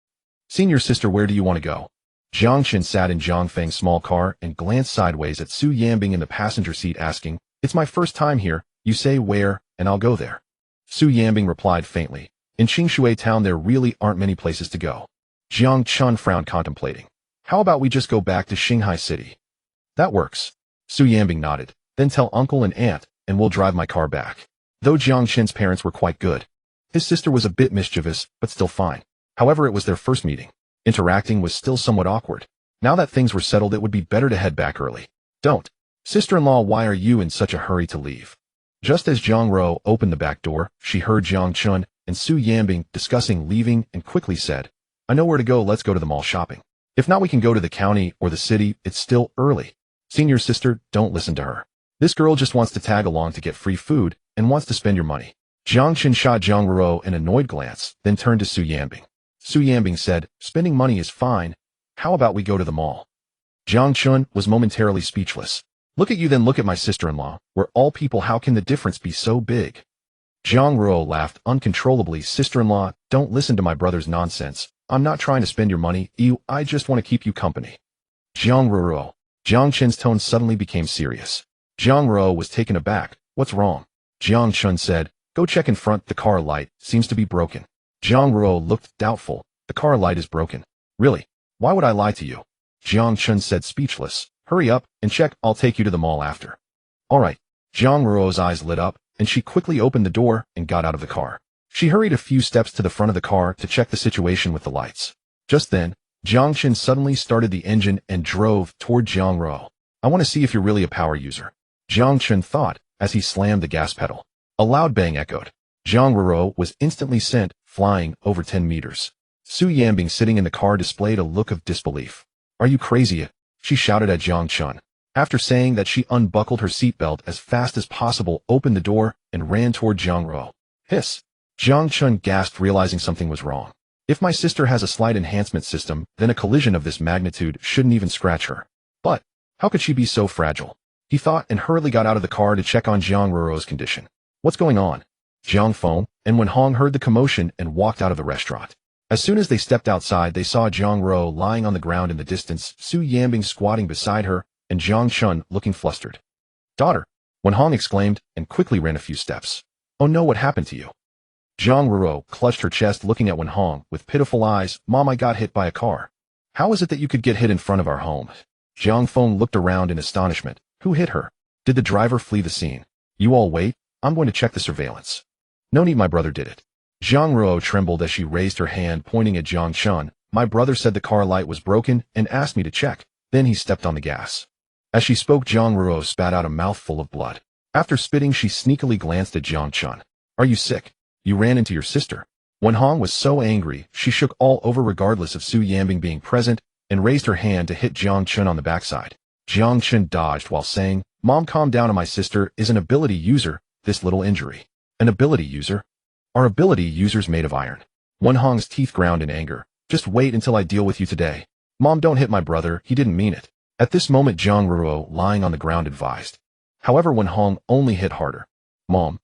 Senior sister, where do you want to go?" Jiang Chen sat in Jiang Feng's small car and glanced sideways at Su Yanbing in the passenger seat, asking, "It's my first time here, you say where, and I'll go there." Su Yanbing replied faintly, "In Qingshui town there really aren't many places to go." Jiang Chen frowned, contemplating. "How about we just go back to Shanghai City?" "That works." Su Yanbing nodded. "Then tell uncle and aunt, and we'll drive my car back." Though Jiang Chen's parents were quite good, his sister was a bit mischievous, but still fine. However, it was their first meeting. Interacting was still somewhat awkward. Now that things were settled, it would be better to head back early. "Don't. Sister-in-law, why are you in such a hurry to leave?" Just as Jiang Ruo opened the back door, she heard Jiang Chen and Su Yanbing discussing leaving and quickly said, "I know where to go, let's go to the mall shopping. If not, we can go to the county or the city, it's still early." "Senior sister, don't listen to her. This girl just wants to tag along to get free food and wants to spend your money." Jiang Chen shot Jiang Ruo an annoyed glance, then turned to Su Yanbing. Su Yanbing said, "Spending money is fine. How about we go to the mall?" Jiang Chen was momentarily speechless. "Look at you, then look at my sister-in-law. We're all people, how can the difference be so big?" Jiang Ruo laughed uncontrollably. "Sister-in-law, don't listen to my brother's nonsense. I'm not trying to spend your money. I just want to keep you company." Jiang Ruo. Jiang Chen's tone suddenly became serious. Jiang Ruo was taken aback. "What's wrong?" Jiang Chen said, "Go check in front, the car light seems to be broken." Jiang Ruo looked doubtful. The car light is broken. Really? Why would I lie to you? Jiang Chen said, speechless. Hurry up and check. I'll take you to the mall after. All right. Jiang Ruo's eyes lit up, and she quickly opened the door and got out of the car. She hurried a few steps to the front of the car to check the situation with the lights. Just then, Jiang Chen suddenly started the engine and drove toward Jiang Ruo. I want to see if you're really a power user, Jiang Chen thought as he slammed the gas pedal. A loud bang echoed. Jiang Ruo was instantly sent flying over 10 meters. Su Yanbing sitting in the car displayed a look of disbelief. Are you crazy? She shouted at Jiang Chen. After saying that, she unbuckled her seatbelt as fast as possible, opened the door, and ran toward Jiang Ruo. Hiss! Jiang Chen gasped, realizing something was wrong. If my sister has a slight enhancement system, then a collision of this magnitude shouldn't even scratch her. But how could she be so fragile? He thought, and hurriedly got out of the car to check on Jiang Ruo's condition. What's going on? Jiang Feng and Wenhong heard the commotion and walked out of the restaurant. As soon as they stepped outside, they saw Jiang Ruo lying on the ground in the distance, Su Yanbing squatting beside her, and Jiang Chen looking flustered. Daughter! Wenhong exclaimed and quickly ran a few steps. Oh no, what happened to you? Jiang Ruo clutched her chest, looking at Wenhong with pitiful eyes. Mom, I got hit by a car. How is it that you could get hit in front of our home? Jiang Feng looked around in astonishment. Who hit her? Did the driver flee the scene? You all wait, I'm going to check the surveillance. No need, my brother did it. Jiang Ruo trembled as she raised her hand, pointing at Jiang Chen. My brother said the car light was broken and asked me to check. Then he stepped on the gas. As she spoke, Jiang Ruo spat out a mouthful of blood. After spitting, she sneakily glanced at Jiang Chen. Are you sick? You ran into your sister. Wenhong was so angry, she shook all over regardless of Su Yanbing being present, and raised her hand to hit Jiang Chen on the backside. Jiang Chen dodged while saying, Mom, calm down, my sister is an ability user, this little injury. An ability user? Are ability users made of iron? Wenhong's teeth ground in anger. Just wait until I deal with you today. Mom, don't hit my brother, he didn't mean it. At this moment, Jiang Ruo, lying on the ground, advised. However, Wenhong only hit harder. Mom,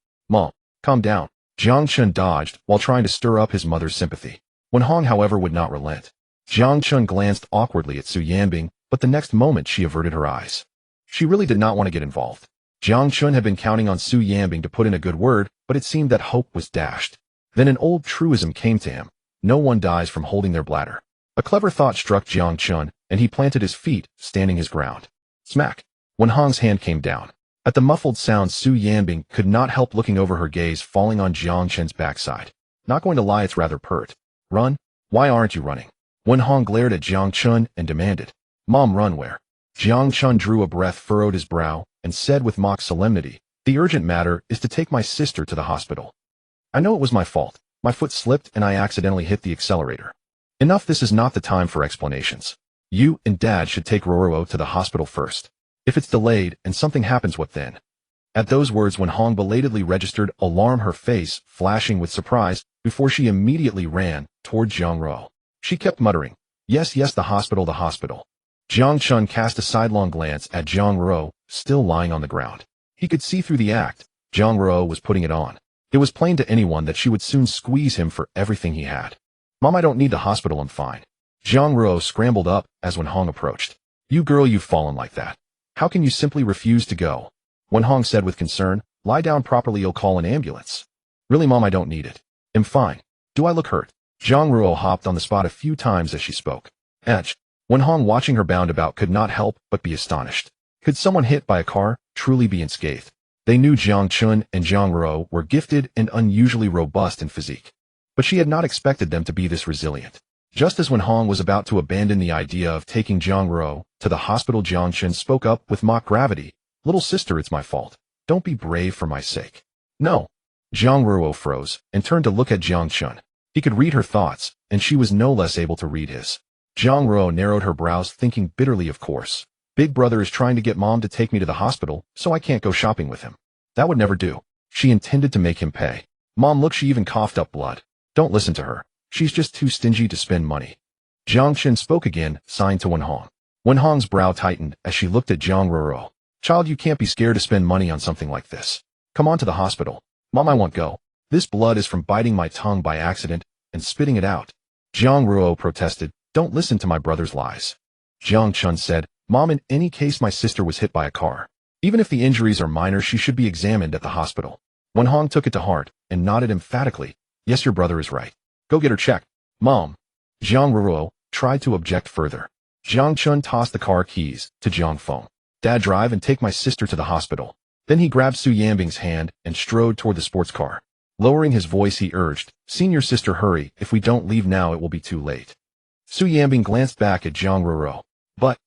calm down. Jiang Chen dodged while trying to stir up his mother's sympathy. Wenhong, however, would not relent. Jiang Chen glanced awkwardly at Su Yanbing, but the next moment she averted her eyes. She really did not want to get involved. Jiang Chen had been counting on Su Yanbing to put in a good word, but it seemed that hope was dashed. Then an old truism came to him. No one dies from holding their bladder. A clever thought struck Jiang Chen, and he planted his feet, standing his ground. Smack! Wenhong's hand came down. At the muffled sound, Su Yanbing could not help looking over, her gaze falling on Jiang Chen's backside. Not going to lie, it's rather pert. Run? Why aren't you running? Wenhong glared at Jiang Chen and demanded. Mom, run where? Jiang Chen drew a breath, furrowed his brow, and said with mock solemnity, the urgent matter is to take my sister to the hospital. I know it was my fault. My foot slipped and I accidentally hit the accelerator. Enough, this is not the time for explanations. You and Dad should take Ruo to the hospital first. If it's delayed and something happens, what then? At those words, Wenhong belatedly registered alarm, her face flashing with surprise, before she immediately ran toward Jiang Ruo. She kept muttering, yes, the hospital, the hospital. Jiang Chen cast a sidelong glance at Jiang Ruo, still lying on the ground. He could see through the act. Jiang Ruo was putting it on. It was plain to anyone that she would soon squeeze him for everything he had. Mom, I don't need the hospital, I'm fine. Jiang Ruo scrambled up as Wenhong approached. You girl, you've fallen like that. How can you simply refuse to go? Wenhong said with concern. Lie down properly, you'll call an ambulance. Really, Mom, I don't need it. I'm fine. Do I look hurt? Jiang Ruo hopped on the spot a few times as she spoke. Etch. Wenhong, watching her bound about, could not help but be astonished. Could someone hit by a car truly be unscathed? They knew Jiang Chen and Jiang Ruo were gifted and unusually robust in physique. But she had not expected them to be this resilient. Just as Wenhong was about to abandon the idea of taking Jiang Ruo to the hospital, Jiang Chen spoke up with mock gravity. Little sister, it's my fault. Don't be brave for my sake. No. Jiang Ruo froze and turned to look at Jiang Chen. He could read her thoughts, and she was no less able to read his. Jiang Ruo narrowed her brows, thinking bitterly, of course. Big brother is trying to get Mom to take me to the hospital, so I can't go shopping with him. That would never do. She intended to make him pay. Mom, look, she even coughed up blood. Don't listen to her. She's just too stingy to spend money. Jiang Chen spoke again, signed to Wenhong. Wenhong's brow tightened as she looked at Jiang Ruo. Child, you can't be scared to spend money on something like this. Come on to the hospital. Mom, I won't go. This blood is from biting my tongue by accident and spitting it out. Jiang Ruo protested. Don't listen to my brother's lies. Jiang Chen said, Mom, in any case, my sister was hit by a car. Even if the injuries are minor, she should be examined at the hospital. Wenhong took it to heart and nodded emphatically. Yes, your brother is right. Go get her checked. Mom. Jiang Ruo tried to object further. Jiang Chen tossed the car keys to Jiang Feng. Dad, drive and take my sister to the hospital. Then he grabbed Su Yanbing's hand and strode toward the sports car. Lowering his voice, he urged, Senior sister, hurry, if we don't leave now it will be too late. Su Yanbing glanced back at Jiang Ruo. But,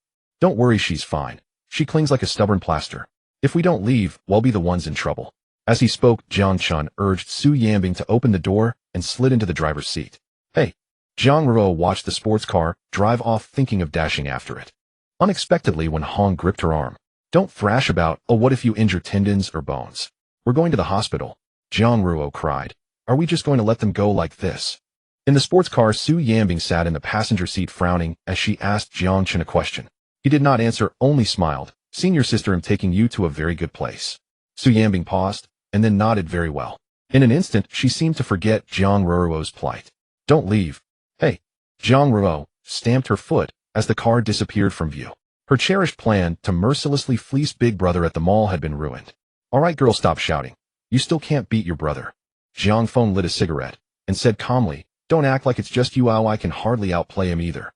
don't worry, she's fine. She clings like a stubborn plaster. If we don't leave, we'll be the ones in trouble. As he spoke, Jiang Chen urged Su Yanbing to open the door and slid into the driver's seat. Hey! Jiang Ruo watched the sports car drive off, thinking of dashing after it. Unexpectedly, Wen Hong gripped her arm. Don't thrash about, oh, what if you injure tendons or bones? We're going to the hospital. Jiang Ruo cried. Are we just going to let them go like this? In the sports car, Su Yanbing sat in the passenger seat frowning as she asked Jiang Chen a question. He did not answer, only smiled. Senior sister, I'm taking you to a very good place. Su Yanbing paused, and then nodded very well. In an instant, she seemed to forget Jiang Ruo's plight. Don't leave. Hey! Jiang Ruo stamped her foot as the car disappeared from view. Her cherished plan to mercilessly fleece Big Brother at the mall had been ruined. All right, girl, stop shouting. You still can't beat your brother. Jiang Feng lit a cigarette and said calmly, don't act like it's just you. I can hardly outplay him either.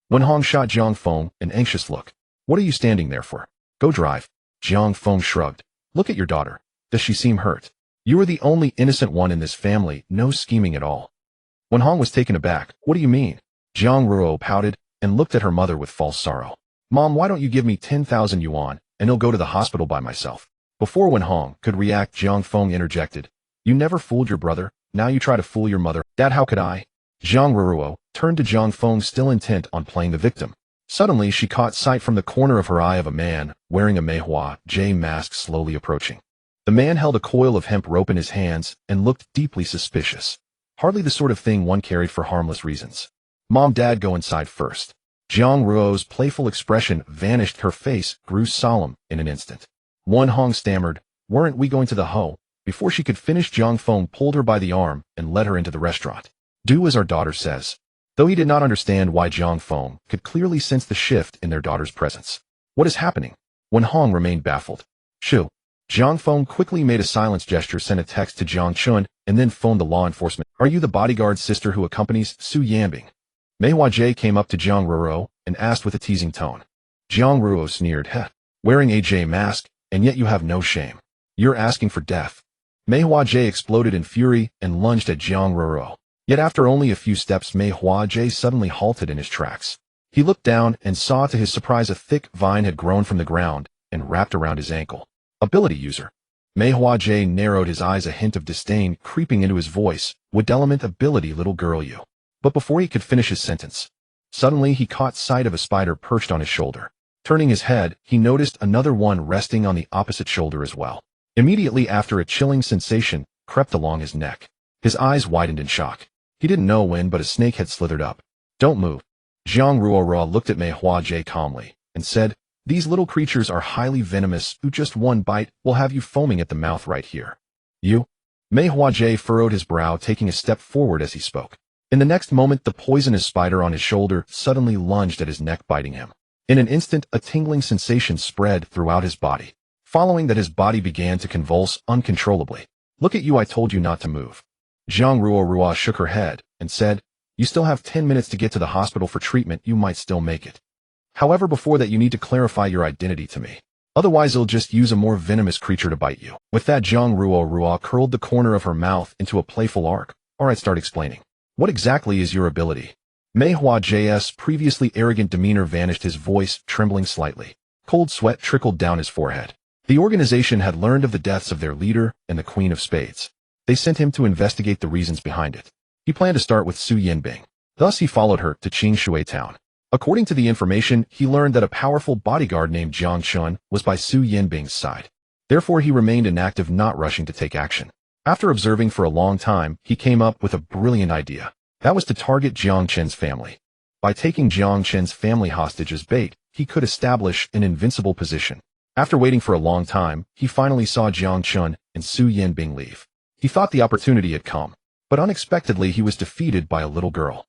Wen Hong shot Jiang Feng an anxious look. What are you standing there for? Go drive. Jiang Feng shrugged. Look at your daughter. Does she seem hurt? You are the only innocent one in this family, no scheming at all. Wen Hong was taken aback. What do you mean? Jiang Ruo pouted and looked at her mother with false sorrow. Mom, why don't you give me 10,000 yuan and I'll go to the hospital by myself? Before Wen Hong could react, Jiang Feng interjected. You never fooled your brother, now you try to fool your mother. Dad, how could I? Jiang Ruo turned to Jiang Feng, still intent on playing the victim. Suddenly, she caught sight from the corner of her eye of a man wearing a Meihua J mask slowly approaching. The man held a coil of hemp rope in his hands and looked deeply suspicious. Hardly the sort of thing one carried for harmless reasons. Mom, Dad, go inside first. Jiang Ruo's playful expression vanished. Her face grew solemn in an instant. Wen Hong stammered, weren't we going to the Ho? Before she could finish, Jiang Feng pulled her by the arm and led her into the restaurant. Do as our daughter says. Though he did not understand why, Jiang Feng could clearly sense the shift in their daughter's presence. What is happening? Wen Hong remained baffled. Shoo. Jiang Feng quickly made a silence gesture, sent a text to Jiang Chen, and then phoned the law enforcement. Are you the bodyguard sister who accompanies Su Yanbing? Meihua J came up to Jiang Ruo and asked with a teasing tone. Jiang Ruo sneered, heh. Wearing a J mask, and yet you have no shame. You're asking for death. Meihua J exploded in fury and lunged at Jiang Ruo. Yet after only a few steps, Meihua J suddenly halted in his tracks. He looked down and saw to his surprise a thick vine had grown from the ground and wrapped around his ankle. Ability user. Meihua J narrowed his eyes, a hint of disdain creeping into his voice. Would element ability, little girl, you. But before he could finish his sentence, suddenly he caught sight of a spider perched on his shoulder. Turning his head, he noticed another one resting on the opposite shoulder as well. Immediately after, a chilling sensation crept along his neck. His eyes widened in shock. He didn't know when, but a snake had slithered up. Don't move. Jiang Ruo looked at Meihua J calmly and said, these little creatures are highly venomous, who just one bite will have you foaming at the mouth right here. You? Meihua J furrowed his brow, taking a step forward as he spoke. In the next moment, the poisonous spider on his shoulder suddenly lunged at his neck, biting him. In an instant, a tingling sensation spread throughout his body. Following that, his body began to convulse uncontrollably. Look at you, I told you not to move. Jiang Ruo shook her head and said, you still have 10 minutes to get to the hospital for treatment. You might still make it. However, before that, you need to clarify your identity to me. Otherwise, it'll just use a more venomous creature to bite you. With that, Jiang Ruo curled the corner of her mouth into a playful arc. Alright, start explaining. What exactly is your ability? Meihua J's previously arrogant demeanor vanished, his voice trembling slightly. Cold sweat trickled down his forehead. The organization had learned of the deaths of their leader and the Queen of Spades. They sent him to investigate the reasons behind it. He planned to start with Su Yanbing. Thus, he followed her to Qingshui town. According to the information, he learned that a powerful bodyguard named Jiang Chen was by Su Yanbing's side. Therefore, he remained inactive, not rushing to take action. After observing for a long time, he came up with a brilliant idea. That was to target Jiang Chen's family. By taking Jiang Chen's family hostage as bait, he could establish an invincible position. After waiting for a long time, he finally saw Jiang Chen and Su Yanbing leave. He thought the opportunity had come, but unexpectedly he was defeated by a little girl.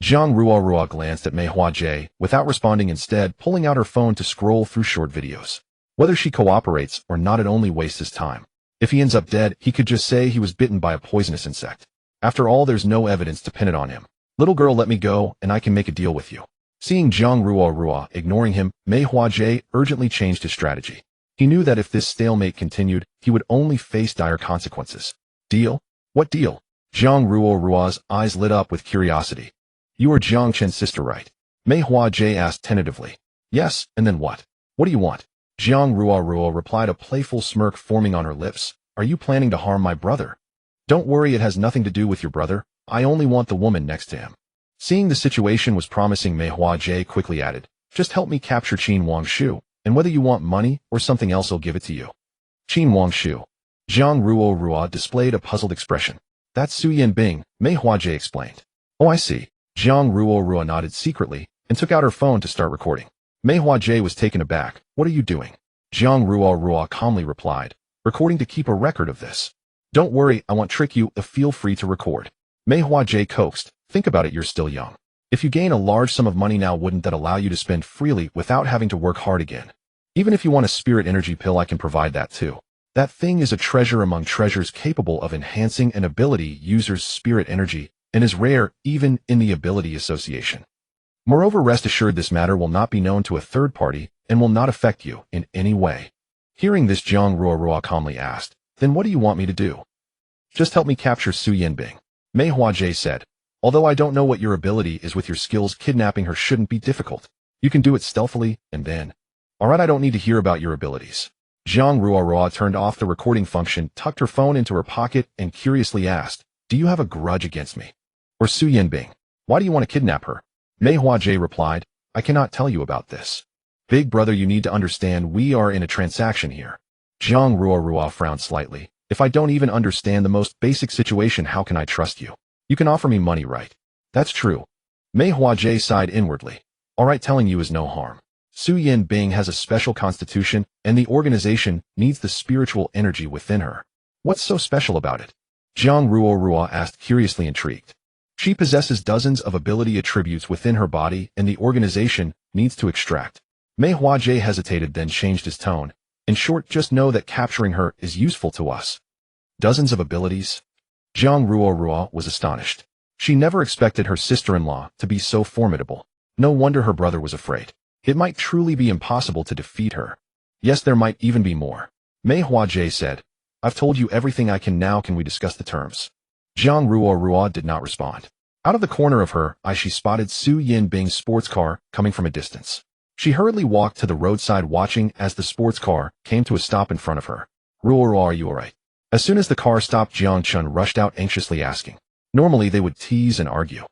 Jiang Ruo glanced at Meihua J without responding, instead pulling out her phone to scroll through short videos. Whether she cooperates or not, it only wastes his time. If he ends up dead, he could just say he was bitten by a poisonous insect. After all, there's no evidence to pin it on him. Little girl, let me go, and I can make a deal with you. Seeing Jiang Rua ignoring him, Mei Huajie urgently changed his strategy. He knew that if this stalemate continued, he would only face dire consequences. Deal? What deal? Jiang Rua's eyes lit up with curiosity. You are Jiang Chen's sister, right? Mei Huajie asked tentatively. Yes, and then what? What do you want? Jiang Rua replied, a playful smirk forming on her lips. Are you planning to harm my brother? Don't worry, it has nothing to do with your brother. I only want the woman next to him. Seeing the situation was promising, Mei Huajie quickly added, just help me capture Qin Wangshu, and whether you want money or something else, I'll give it to you. Qin Wangshu. Jiang Rua displayed a puzzled expression. That's Su Yanbing, Mei Huajie explained. Oh, I see. Jiang Rua nodded secretly and took out her phone to start recording. Mei Huajie was taken aback. What are you doing? Jiang Rua calmly replied, recording to keep a record of this. Don't worry, I won't trick you, feel free to record. Mei Huajie coaxed. Think about it, you're still young. If you gain a large sum of money now, wouldn't that allow you to spend freely without having to work hard again? Even if you want a spirit energy pill, I can provide that too. That thing is a treasure among treasures, capable of enhancing an ability user's spirit energy, and is rare even in the ability association. Moreover, rest assured this matter will not be known to a third party and will not affect you in any way. Hearing this, Jiang Rua calmly asked, then what do you want me to do? Just help me capture Su Yanbing. Mei Huajie said, although I don't know what your ability is with your skills, kidnapping her shouldn't be difficult. You can do it stealthily, and then... Alright, I don't need to hear about your abilities. Jiang Rua turned off the recording function, tucked her phone into her pocket, and curiously asked, do you have a grudge against me? Or Su Yanbing? Why do you want to kidnap her? Mei Huajie replied, I cannot tell you about this. Big brother, you need to understand we are in a transaction here. Jiang Rua frowned slightly. If I don't even understand the most basic situation, how can I trust you? You can offer me money, right? That's true. Mei Huajie sighed inwardly. Alright, telling you is no harm. Su Yanbing has a special constitution, and the organization needs the spiritual energy within her. What's so special about it? Jiang Rua asked, curiously intrigued. She possesses dozens of ability attributes within her body, and the organization needs to extract. Mei Huajie hesitated, then changed his tone. In short, just know that capturing her is useful to us. Dozens of abilities? Jiang Rua was astonished. She never expected her sister-in-law to be so formidable. No wonder her brother was afraid. It might truly be impossible to defeat her. Yes, there might even be more. Mei Huajie said, I've told you everything I can now, can we discuss the terms? Jiang Rua did not respond. Out of the corner of her eye, she spotted Su Yanbing's sports car coming from a distance. She hurriedly walked to the roadside, watching as the sports car came to a stop in front of her. Rua, are you alright? As soon as the car stopped, Jiang Chen rushed out anxiously, asking. Normally they would tease and argue.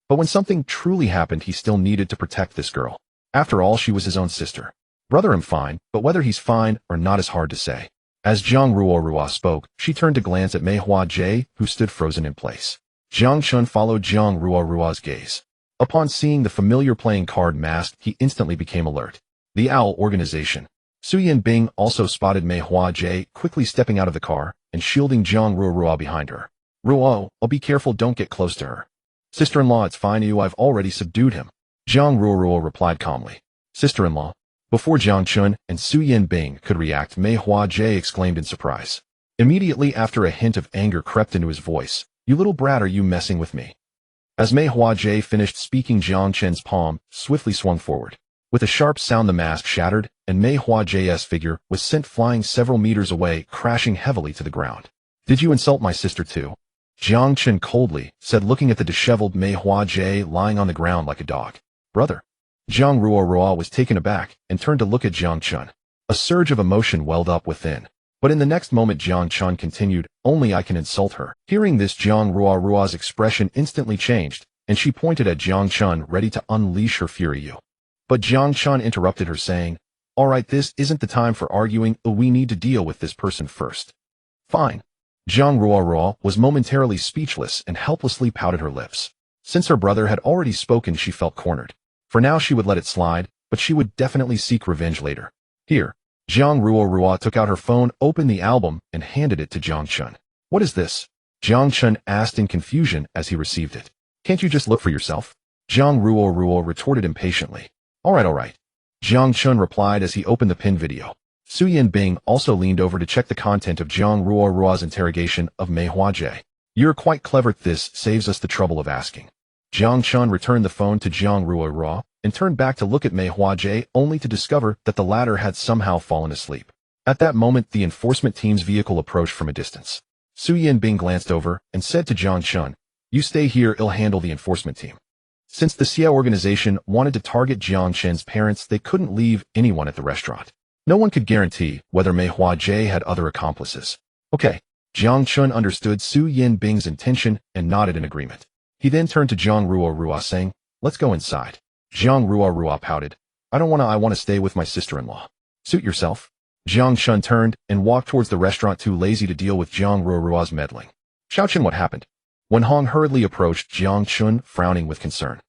But when something truly happened, he still needed to protect this girl. After all, she was his own sister. Brother, I'm fine, but whether he's fine or not is hard to say. As Jiang Rua spoke, she turned to glance at Mei Huajie, who stood frozen in place. Jiang Chen followed Jiang Rua's gaze. Upon seeing the familiar playing card mask, he instantly became alert. The Owl Organization. Su Yanbing also spotted Mei Huajie, quickly stepping out of the car and shielding Jiang Rua behind her. Ruo, I'll be careful, don't get close to her. Sister-in-law, it's fine, I've already subdued him. Jiang Rua replied calmly. Sister-in-law? Before Jiang Chen and Su Yanbing could react, Mei Huajie exclaimed in surprise. Immediately after, a hint of anger crept into his voice. You little brat, are you messing with me? As Mei Huajie finished speaking, Jiang Chen's palm swiftly swung forward. With a sharp sound, the mask shattered, and Mei Huajie's figure was sent flying several meters away, crashing heavily to the ground. Did you insult my sister too? Jiang Chen coldly said, looking at the disheveled Mei Huajie lying on the ground like a dog. Brother. Jiang Rua was taken aback and turned to look at Jiang Chen. A surge of emotion welled up within. But in the next moment, Jiang Chen continued, only I can insult her. Hearing this, Jiang Rua's expression instantly changed, and she pointed at Jiang Chen, ready to unleash her fury. But Jiang Chen interrupted her, saying, Alright, this isn't the time for arguing, we need to deal with this person first. Fine. Jiang Rua was momentarily speechless and helplessly pouted her lips. Since her brother had already spoken, she felt cornered. For now she would let it slide, but she would definitely seek revenge later. Here. Jiang Rua took out her phone, opened the album, and handed it to Jiang Chen. What is this? Jiang Chen asked in confusion as he received it. Can't you just look for yourself? Jiang Rua retorted impatiently. Alright. Jiang Chen replied as he opened the pin video. Su Yanbing also leaned over to check the content of Jiang Rua's interrogation of Mei Huajie. You're quite clever, this saves us the trouble of asking. Jiang Chen returned the phone to Jiang Ruo and turned back to look at Mei Huajie only to discover that the latter had somehow fallen asleep. At that moment, the enforcement team's vehicle approached from a distance. Su Yanbing glanced over and said to Jiang Chen, "You stay here, I'll handle the enforcement team." Since the Xiao organization wanted to target Jiang Chen's parents, they couldn't leave anyone at the restaurant. No one could guarantee whether Mei Huajie had other accomplices. Okay. Jiang Chen understood Su Yanbing's intention and nodded in agreement. He then turned to Jiang Ruo saying, "Let's go inside." Jiang Ruo pouted, I want to stay with my sister-in-law." "Suit yourself." Jiang Chen turned and walked towards the restaurant, too lazy to deal with Jiang Ruo's meddling. "Xiao Chen, what happened?" Wen Hong hurriedly approached Jiang Chen, frowning with concern.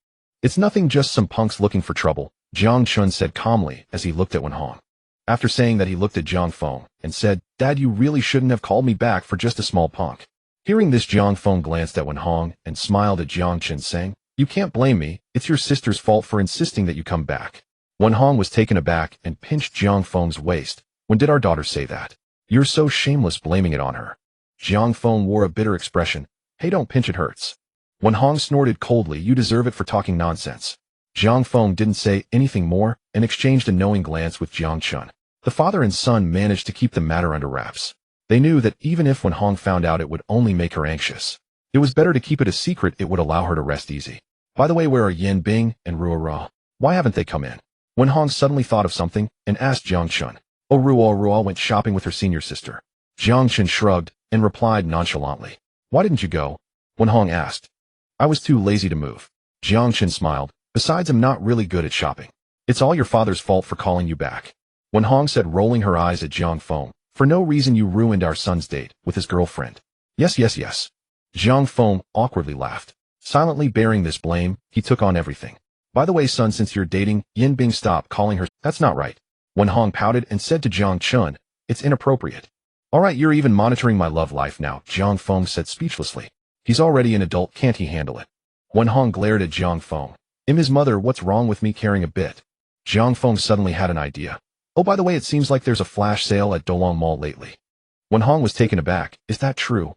"It's nothing, just some punks looking for trouble," Jiang Chen said calmly as he looked at Wen Hong. After saying that, he looked at Jiang Feng and said, "Dad, you really shouldn't have called me back for just a small punk." Hearing this, Jiang Feng glanced at Wen Hong and smiled at Jiang Chen, saying, "You can't blame me, it's your sister's fault for insisting that you come back." Wen Hong was taken aback and pinched Jiang Feng's waist. "When did our daughter say that? You're so shameless blaming it on her." Jiang Feng wore a bitter expression. "Hey, don't pinch, it hurts." Wen Hong snorted coldly, "You deserve it for talking nonsense." Jiang Feng didn't say anything more and exchanged a knowing glance with Jiang Chen. The father and son managed to keep the matter under wraps. They knew that even if Wen Hong found out, it would only make her anxious. It was better to keep it a secret. It would allow her to rest easy. "By the way, where are Yan Bing and Ruo? Why haven't they come in?" Wen Hong suddenly thought of something and asked Jiang Chen. "Oh, Ruo went shopping with her senior sister." Jiang Chen shrugged and replied nonchalantly. "Why didn't you go?" Wen Hong asked. "I was too lazy to move." Jiang Chen smiled. "Besides, I'm not really good at shopping." "It's all your father's fault for calling you back," Wen Hong said, rolling her eyes at Jiang Feng. "For no reason you ruined our son's date with his girlfriend." Yes. Jiang Feng awkwardly laughed. Silently bearing this blame, he took on everything. "By the way, son, since you're dating Yan Bing, stop calling her." "That's not right." Wen Hong pouted and said to Jiang Chen, "It's inappropriate." "All right, you're even monitoring my love life now," Jiang Feng said speechlessly. "He's already an adult, can't he handle it?" Wen Hong glared at Jiang Feng. His mother, "What's wrong with me caring a bit?" Jiang Feng suddenly had an idea. "Oh, by the way, it seems like there's a flash sale at Dolong Mall lately." Wen Hong was taken aback. "Is that true?"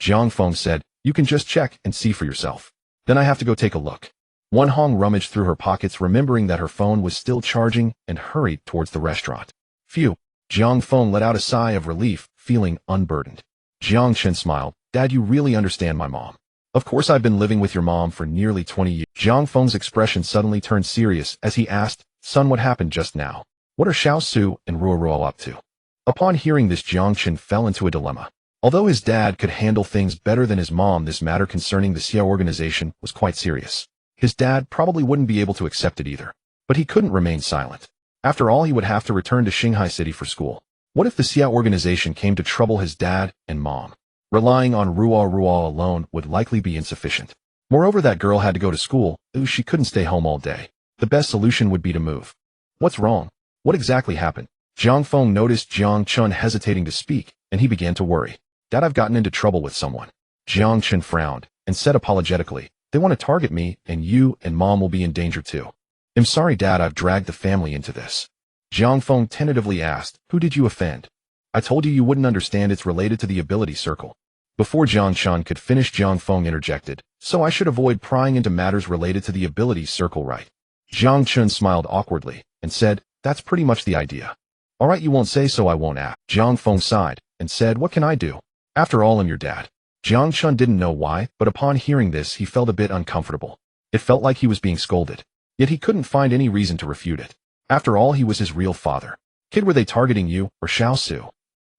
Jiang Feng said, "You can just check and see for yourself." "Then I have to go take a look." Wen Hong rummaged through her pockets, remembering that her phone was still charging, and hurried towards the restaurant. Phew! Jiang Feng let out a sigh of relief, feeling unburdened. Jiang Chen smiled. "Dad, you really understand my mom." "Of course, I've been living with your mom for nearly 20 years. Jiang Feng's expression suddenly turned serious as he asked, "Son, what happened just now? What are Xiao Su and Ruo up to?" Upon hearing this, Jiang Chen fell into a dilemma. Although his dad could handle things better than his mom, this matter concerning the Xiao organization was quite serious. His dad probably wouldn't be able to accept it either. But he couldn't remain silent. After all, he would have to return to Shanghai City for school. What if the Xiao organization came to trouble his dad and mom? Relying on Ruo alone would likely be insufficient. Moreover, that girl had to go to school. She couldn't stay home all day. The best solution would be to move. "What's wrong? What exactly happened?" Jiang Feng noticed Jiang Chen hesitating to speak, and he began to worry. "Dad, I've gotten into trouble with someone." Jiang Chen frowned and said apologetically, "They want to target me, and you and mom will be in danger too." "I'm sorry, Dad, I've dragged the family into this." Jiang Feng tentatively asked, "Who did you offend?" "I told you wouldn't understand, it's related to the ability circle." Before Jiang Chen could finish, Jiang Feng interjected, "So I should avoid prying into matters related to the ability circle, right?" Jiang Chen smiled awkwardly and said, "That's pretty much the idea." "All right, you won't say so, I won't ask." Jiang Feng sighed and said, "What can I do? After all, I'm your dad." Jiang Chen didn't know why, but upon hearing this, he felt a bit uncomfortable. It felt like he was being scolded. Yet he couldn't find any reason to refute it. After all, he was his real father. "Kid, were they targeting you or Xiao Su?"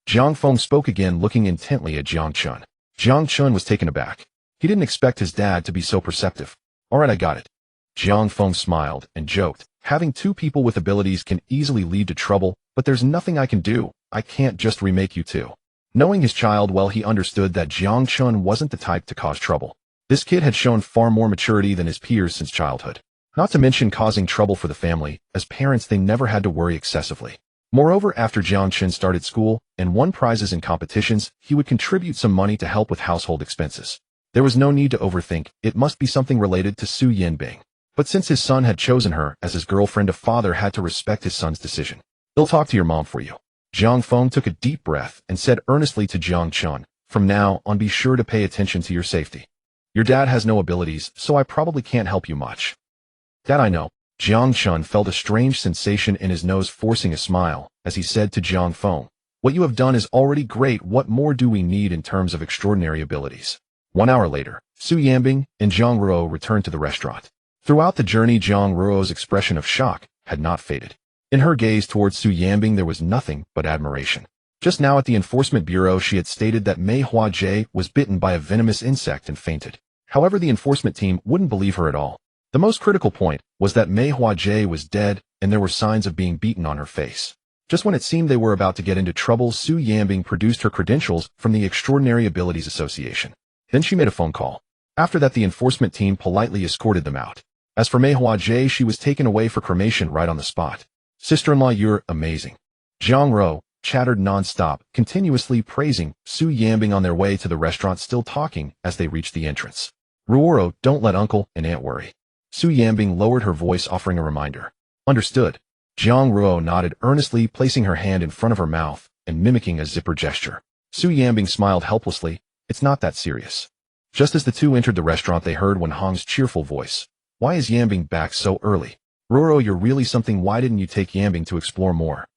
Jiang Feng spoke again, looking intently at Jiang Chen. Jiang Chen was taken aback. He didn't expect his dad to be so perceptive. "All right, I got it." Jiang Feng smiled and joked, "Having two people with abilities can easily lead to trouble, but there's nothing I can do. I can't just remake you two." Knowing his child well, he understood that Jiang Chen wasn't the type to cause trouble. This kid had shown far more maturity than his peers since childhood. Not to mention causing trouble for the family. As parents, they never had to worry excessively. Moreover, after Jiang Chen started school and won prizes in competitions, he would contribute some money to help with household expenses. There was no need to overthink. It must be something related to Su Yanbing. But since his son had chosen her as his girlfriend, a father had to respect his son's decision. "They'll talk to your mom for you." Jiang Feng took a deep breath and said earnestly to Jiang Chen, "From now on, be sure to pay attention to your safety." Your dad has no abilities, so I probably can't help you much. That I know. Jiang Chen felt a strange sensation in his nose, forcing a smile, as he said to Jiang Feng, what you have done is already great. What more do we need in terms of extraordinary abilities? 1 hour later, Su Yanbing and Zhang Ruo returned to the restaurant. Throughout the journey, Zhang Ruo's expression of shock had not faded. In her gaze towards Su Yanbing there was nothing but admiration. Just now at the Enforcement Bureau she had stated that Mei Huajie was bitten by a venomous insect and fainted. However, the enforcement team wouldn't believe her at all. The most critical point was that Mei Huajie was dead and there were signs of being beaten on her face. Just when it seemed they were about to get into trouble, Su Yanbing produced her credentials from the Extraordinary Abilities Association. Then she made a phone call. After that, the enforcement team politely escorted them out. As for Mei Huajie, she was taken away for cremation right on the spot. Sister-in-law, you're amazing. Zhang Ruo chattered non-stop, continuously praising Su Yanbing on their way to the restaurant, still talking as they reached the entrance. Ruoro, don't let uncle and aunt worry. Su Yanbing lowered her voice, offering a reminder. Understood. Zhang Ruo nodded earnestly, placing her hand in front of her mouth and mimicking a zipper gesture. Su Yanbing smiled helplessly. It's not that serious. Just as the two entered the restaurant, they heard Wen Hong's cheerful voice. Why is Yanbing back so early? Ruoro, you're really something. Why didn't you take Yanbing to explore more?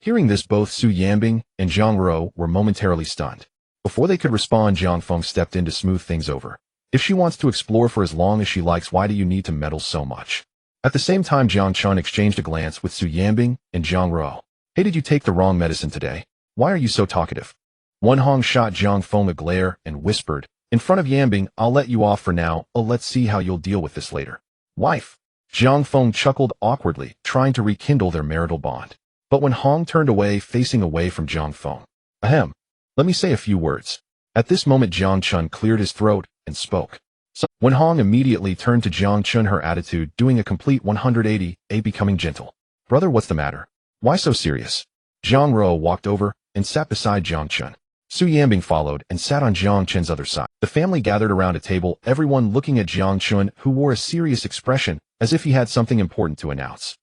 Hearing this, both Su Yanbing and Zhang Ruo were momentarily stunned. Before they could respond, Jiang Feng stepped in to smooth things over. If she wants to explore for as long as she likes, why do you need to meddle so much? At the same time, Jiang Chen exchanged a glance with Su Yanbing and Zhang Ruo. Hey, did you take the wrong medicine today? Why are you so talkative? Wen Hong shot Jiang Feng a glare and whispered, in front of Yanbing, I'll let you off for now. Oh, let's see how you'll deal with this later. Wife. Jiang Feng chuckled awkwardly, trying to rekindle their marital bond. But Wen Hong turned away, facing away from Jiang Feng. Ahem. Let me say a few words. At this moment, Jiang Chen cleared his throat and spoke. So Wen Hong immediately turned to Jiang Chen, her attitude doing a complete 180, becoming gentle. Brother, what's the matter? Why so serious? Zhang Ruo walked over and sat beside Jiang Chen. Su Yanbing followed and sat on Jiang Chen's other side. The family gathered around a table, everyone looking at Jiang Chen, who wore a serious expression, as if he had something important to announce.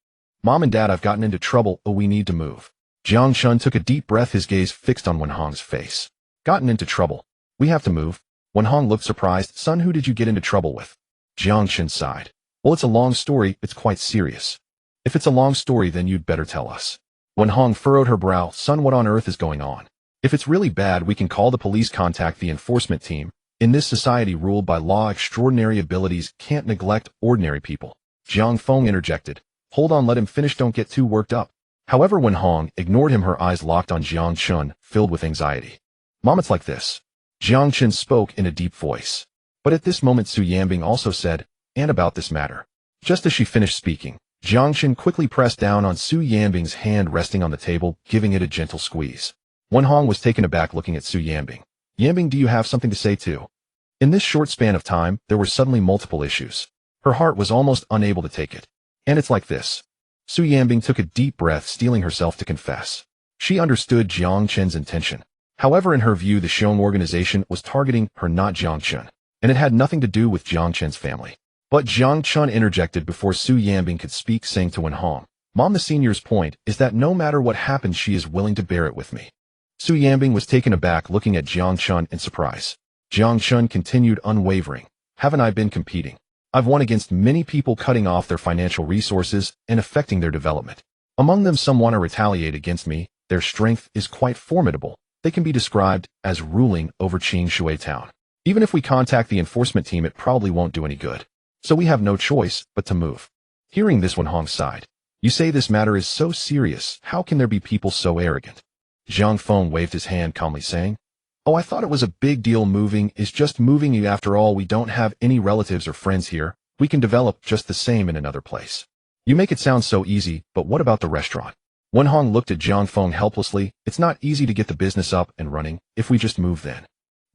Mom and Dad, I've gotten into trouble. Oh, we need to move. Jiang Chen took a deep breath, his gaze fixed on Wen Hong's face. Gotten into trouble? We have to move. Wen Hong looked surprised. Son, who did you get into trouble with? Jiang Chen sighed. Well, it's a long story. It's quite serious. If it's a long story, then you'd better tell us. Wen Hong furrowed her brow. Son, what on earth is going on? If it's really bad, we can call the police, contact the enforcement team. In this society ruled by law, extraordinary abilities can't neglect ordinary people. Jiang Feng interjected. Hold on, let him finish, don't get too worked up. However, Wen Hong ignored him, her eyes locked on Jiang Chen, filled with anxiety. Mom, it's like this. Jiang Chen spoke in a deep voice. But at this moment, Su Yanbing also said, and about this matter. Just as she finished speaking, Jiang Chen quickly pressed down on Su Yanbing's hand resting on the table, giving it a gentle squeeze. Wen Hong was taken aback, looking at Su Yanbing. Yanbing, do you have something to say too? In this short span of time, there were suddenly multiple issues. Her heart was almost unable to take it. And it's like this. Su Yanbing took a deep breath, steeling herself to confess. She understood Jiang Chen's intention. However, in her view, the Xiong organization was targeting her, not Jiang Chen, and it had nothing to do with Jiang Chen's family. But Jiang Chen interjected before Su Yanbing could speak, saying to Wen Hong, Mom, the senior's point is that no matter what happens, she is willing to bear it with me. Su Yanbing was taken aback, looking at Jiang Chen in surprise. Jiang Chen continued unwavering. Haven't I been competing? I've won against many people, cutting off their financial resources and affecting their development. Among them, some want to retaliate against me. Their strength is quite formidable. They can be described as ruling over Qing Shui town. Even if we contact the enforcement team, it probably won't do any good. So we have no choice but to move. Hearing this, Wen Hong sighed. You say this matter is so serious. How can there be people so arrogant? Jiang Feng waved his hand calmly, saying, Oh, I thought it was a big deal. Moving is just moving. You, after all, we don't have any relatives or friends here. We can develop just the same in another place. You make it sound so easy, but what about the restaurant? Wen Hong looked at Jiang Feng helplessly. It's not easy to get the business up and running. If we just move then.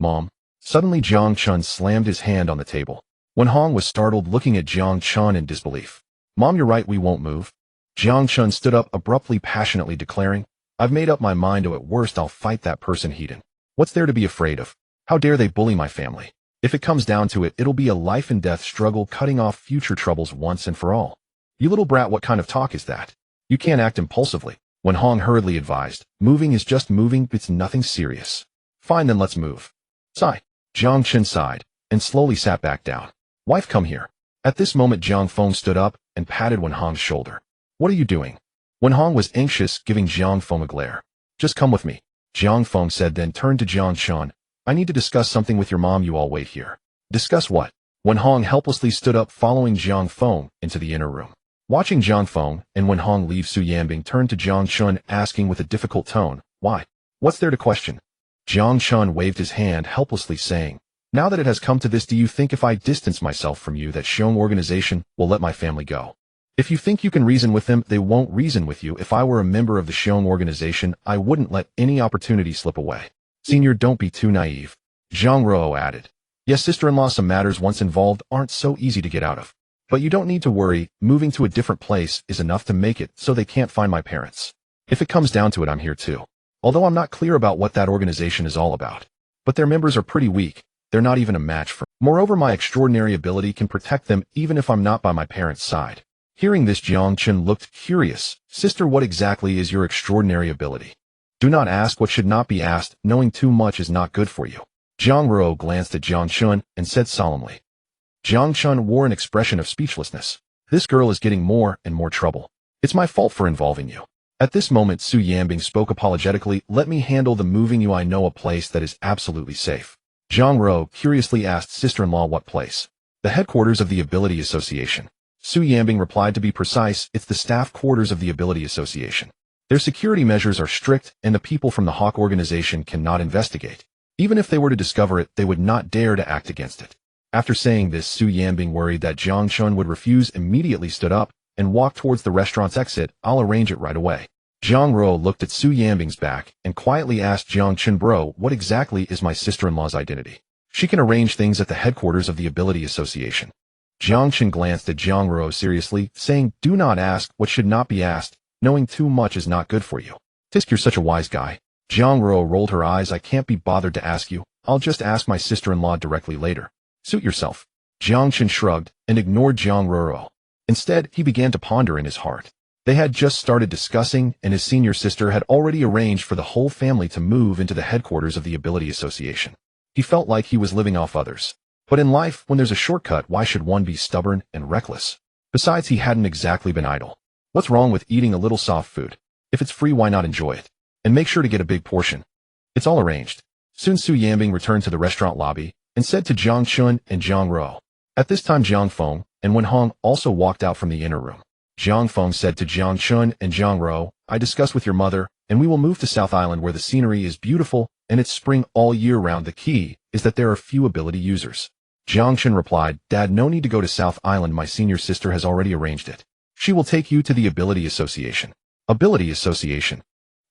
Mom. Suddenly Jiang Chen slammed his hand on the table. Wen Hong was startled, looking at Jiang Chen in disbelief. Mom, you're right, we won't move. Jiang Chen stood up abruptly, passionately declaring, I've made up my mind. At worst, I'll fight that person Heaton. What's there to be afraid of? How dare they bully my family? If it comes down to it, it'll be a life and death struggle, cutting off future troubles once and for all. You little brat, what kind of talk is that? You can't act impulsively. Wen Hong hurriedly advised, moving is just moving, it's nothing serious. Fine, then let's move. Sigh. Jiang Chen sighed. and slowly sat back down. Wife, come here. At this moment, Jiang Feng stood up and patted Wenhong's shoulder. What are you doing? Wenhong was anxious, giving Jiang Feng a glare. Just come with me, Jiang Feng said, then turned to Jiang Chen. I need to discuss something with your mom. You all wait here. Discuss what? Wenhong helplessly stood up, following Jiang Feng into the inner room. Watching Jiang Feng and Wenhong leave, Su Yanbing turned to Jiang Chen, asking with a difficult tone, why? What's there to question? Jiang Chen waved his hand helplessly, saying, now that it has come to this, do you think if I distance myself from you that Xiong organization will let my family go? If you think you can reason with them, they won't reason with you. If I were a member of the Xiong organization, I wouldn't let any opportunity slip away. Senior, don't be too naive. Zhang Ruo added. Yes, sister-in-law, some matters once involved aren't so easy to get out of. But you don't need to worry, moving to a different place is enough to make it so they can't find my parents. If it comes down to it, I'm here too. Although I'm not clear about what that organization is all about. But their members are pretty weak. They're not even a match for me. Moreover, my extraordinary ability can protect them even if I'm not by my parents' side. Hearing this, Jiang Chen looked curious. Sister, what exactly is your extraordinary ability? Do not ask what should not be asked. Knowing too much is not good for you. Zhang Ruo glanced at Jiang Chen and said solemnly. Jiang Chen wore an expression of speechlessness. This girl is getting more and more trouble. It's my fault for involving you. At this moment, Su Yanbing spoke apologetically. Let me handle the moving you. I know a place that is absolutely safe. Zhang Ruo curiously asked, sister-in-law, what place? The headquarters of the Ability Association. Su Yanbing replied, to be precise, it's the staff quarters of the Ability Association. Their security measures are strict, and the people from the Hawk organization cannot investigate. Even if they were to discover it, they would not dare to act against it. After saying this, Su Yanbing, worried that Jiang Chen would refuse, immediately stood up and walked towards the restaurant's exit. I'll arrange it right away. Zhang Ruo looked at Su Yanbing's back and quietly asked Jiang Chen, bro, what exactly is my sister-in-law's identity? She can arrange things at the headquarters of the Ability Association. Jiang Chen glanced at Zhang Ruo seriously, saying, do not ask what should not be asked. Knowing too much is not good for you. Tisk, you're such a wise guy. Zhang Ruo rolled her eyes. I can't be bothered to ask you. I'll just ask my sister-in-law directly later. Suit yourself. Jiang Chen shrugged and ignored Zhang Ruo. Instead, he began to ponder in his heart. They had just started discussing, and his senior sister had already arranged for the whole family to move into the headquarters of the Ability Association. He felt like he was living off others. But in life, when there's a shortcut, why should one be stubborn and reckless? Besides, he hadn't exactly been idle. What's wrong with eating a little soft food? If it's free, why not enjoy it? And make sure to get a big portion. It's all arranged. Soon Su Yanbing returned to the restaurant lobby and said to Jiang Chen and Zhang Ruo. At this time, Jiang Feng and Wenhong also walked out from the inner room. Jiang Feng said to Jiang Chen and Zhang Ruo, I discussed with your mother, and we will move to South Island where the scenery is beautiful and it's spring all year round. The key is that there are few ability users. Jiang Chen replied, Dad, no need to go to South Island. My senior sister has already arranged it. She will take you to the Ability Association. Ability Association?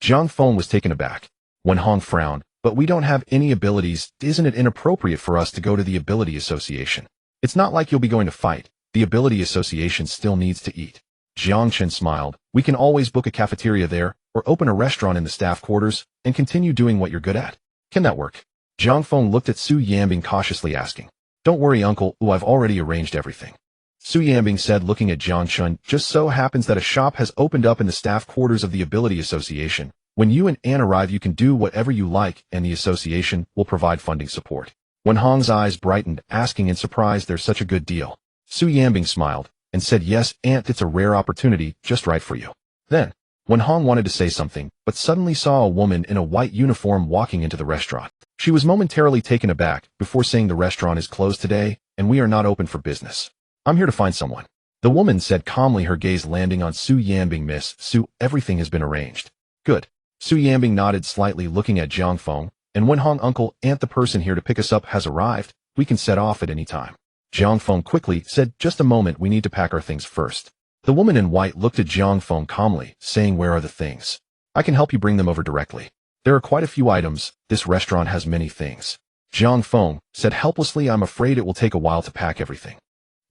Jiang Feng was taken aback. Wenhong frowned, but we don't have any abilities. Isn't it inappropriate for us to go to the Ability Association? It's not like you'll be going to fight. The Ability Association still needs to eat. Jiang Chen smiled. We can always book a cafeteria there, or open a restaurant in the staff quarters, and continue doing what you're good at. Can that work? Jiang Feng looked at Su Yanbing cautiously, asking. Don't worry, uncle. I've already arranged everything. Su Yanbing said, looking at Jiang Chen. Just so happens that a shop has opened up in the staff quarters of the Ability Association. When you and Anne arrive, you can do whatever you like, and the association will provide funding support. Wenhong's eyes brightened, asking in surprise, there's such a good deal. Su Yanbing smiled and said, yes, Aunt, it's a rare opportunity, just right for you. Then, Wenhong wanted to say something, but suddenly saw a woman in a white uniform walking into the restaurant. She was momentarily taken aback before saying, the restaurant is closed today, and we are not open for business. I'm here to find someone. The woman said calmly, her gaze landing on Su Yanbing. Miss Su, everything has been arranged. Good. Su Yanbing nodded slightly, looking at Jiang Feng and Wenhong. Uncle, Aunt, the person here to pick us up has arrived. We can set off at any time. Jiang Feng quickly said, just a moment, we need to pack our things first. The woman in white looked at Jiang Feng calmly, saying, where are the things? I can help you bring them over directly. There are quite a few items. This restaurant has many things. Jiang Feng said helplessly, I'm afraid it will take a while to pack everything.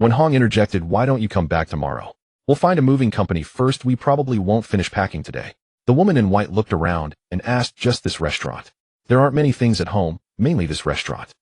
Wenhong interjected, why don't you come back tomorrow? We'll find a moving company first. We probably won't finish packing today. The woman in white looked around and asked, just this restaurant? There aren't many things at home, mainly this restaurant.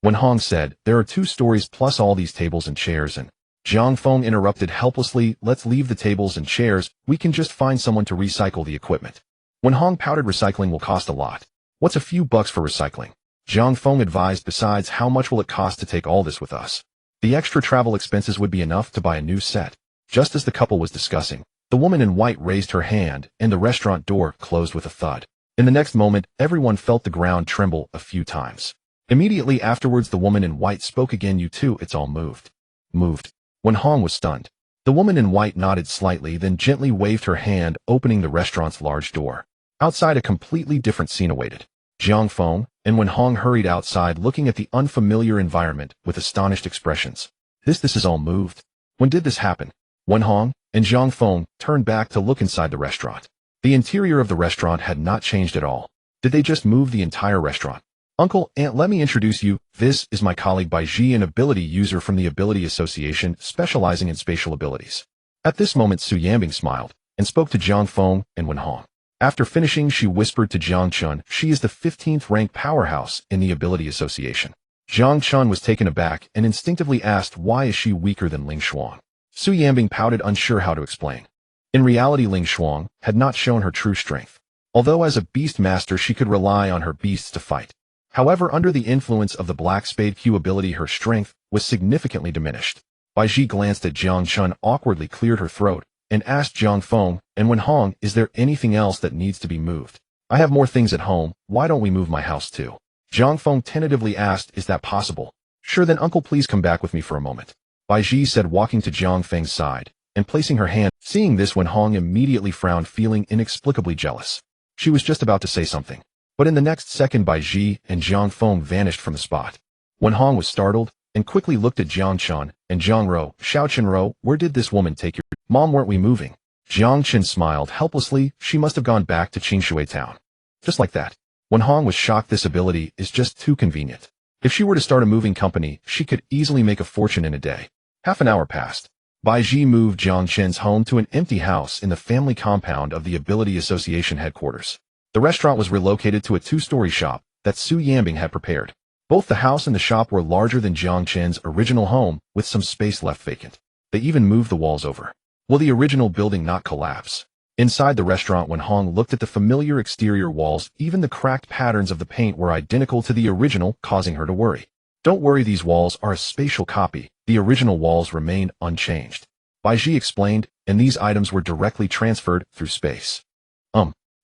Wenhong said, there are 2 stories plus all these tables and chairs. And Jiang Feng interrupted helplessly, let's leave the tables and chairs. We can just find someone to recycle the equipment. Wenhong pouted, recycling will cost a lot. What's a few bucks for recycling? Jiang Feng advised. Besides, how much will it cost to take all this with us? The extra travel expenses would be enough to buy a new set. Just as the couple was discussing, the woman in white raised her hand, and the restaurant door closed with a thud. In the next moment, everyone felt the ground tremble a few times. Immediately afterwards, the woman in white spoke again. You too, it's all moved. Moved. Wenhong was stunned. The woman in white nodded slightly, then gently waved her hand, opening the restaurant's large door. Outside, a completely different scene awaited. Jiang Feng and Wenhong hurried outside, looking at the unfamiliar environment with astonished expressions. This is all moved. When did this happen? Wenhong and Jiang Feng turned back to look inside the restaurant. The interior of the restaurant had not changed at all. Did they just move the entire restaurant? Uncle, Aunt, let me introduce you. This is my colleague Bai Ji, an ability user from the Ability Association, specializing in spatial abilities. At this moment, Su Yambing smiled and spoke to Jiang Feng and Wenhong. After finishing, she whispered to Jiang Chen, she is the 15th ranked powerhouse in the Ability Association. Jiang Chen was taken aback and instinctively asked, why is she weaker than Ling Shuang? Su Yambing pouted, unsure how to explain. In reality, Ling Shuang had not shown her true strength. Although as a beast master she could rely on her beasts to fight. However, under the influence of the Black Spade Q ability, her strength was significantly diminished. Bai Ji glanced at Jiang Chen, awkwardly cleared her throat, and asked Jiang Feng and Wenhong, is there anything else that needs to be moved? I have more things at home, why don't we move my house too? Jiang Feng tentatively asked, is that possible? Sure, then uncle, please come back with me for a moment. Bai Ji said, walking to Jiang Feng's side and placing her hand. Seeing this, Wenhong immediately frowned, feeling inexplicably jealous. She was just about to say something, but in the next second Bai Ji and Jiang Feng vanished from the spot. Wenhong was startled and quickly looked at Jiang Chen and Jiang Ro. Xiao Chenro, where did this woman take your mom? Weren't we moving? Jiang Chen smiled helplessly. She must have gone back to Qingshui town. Just like that. Wenhong was shocked. This ability is just too convenient. If she were to start a moving company, she could easily make a fortune in a day. Half an hour passed. Bai Ji moved Jiang Chen's home to an empty house in the family compound of the Ability Association headquarters. The restaurant was relocated to a two-story shop that Su Yambing had prepared. Both the house and the shop were larger than Jiang Chen's original home, with some space left vacant. They even moved the walls over. Will the original building not collapse? Inside the restaurant, Wenhong looked at the familiar exterior walls. Even the cracked patterns of the paint were identical to the original, causing her to worry. Don't worry, these walls are a spatial copy. The original walls remain unchanged. Bai Ji explained, and these items were directly transferred through space.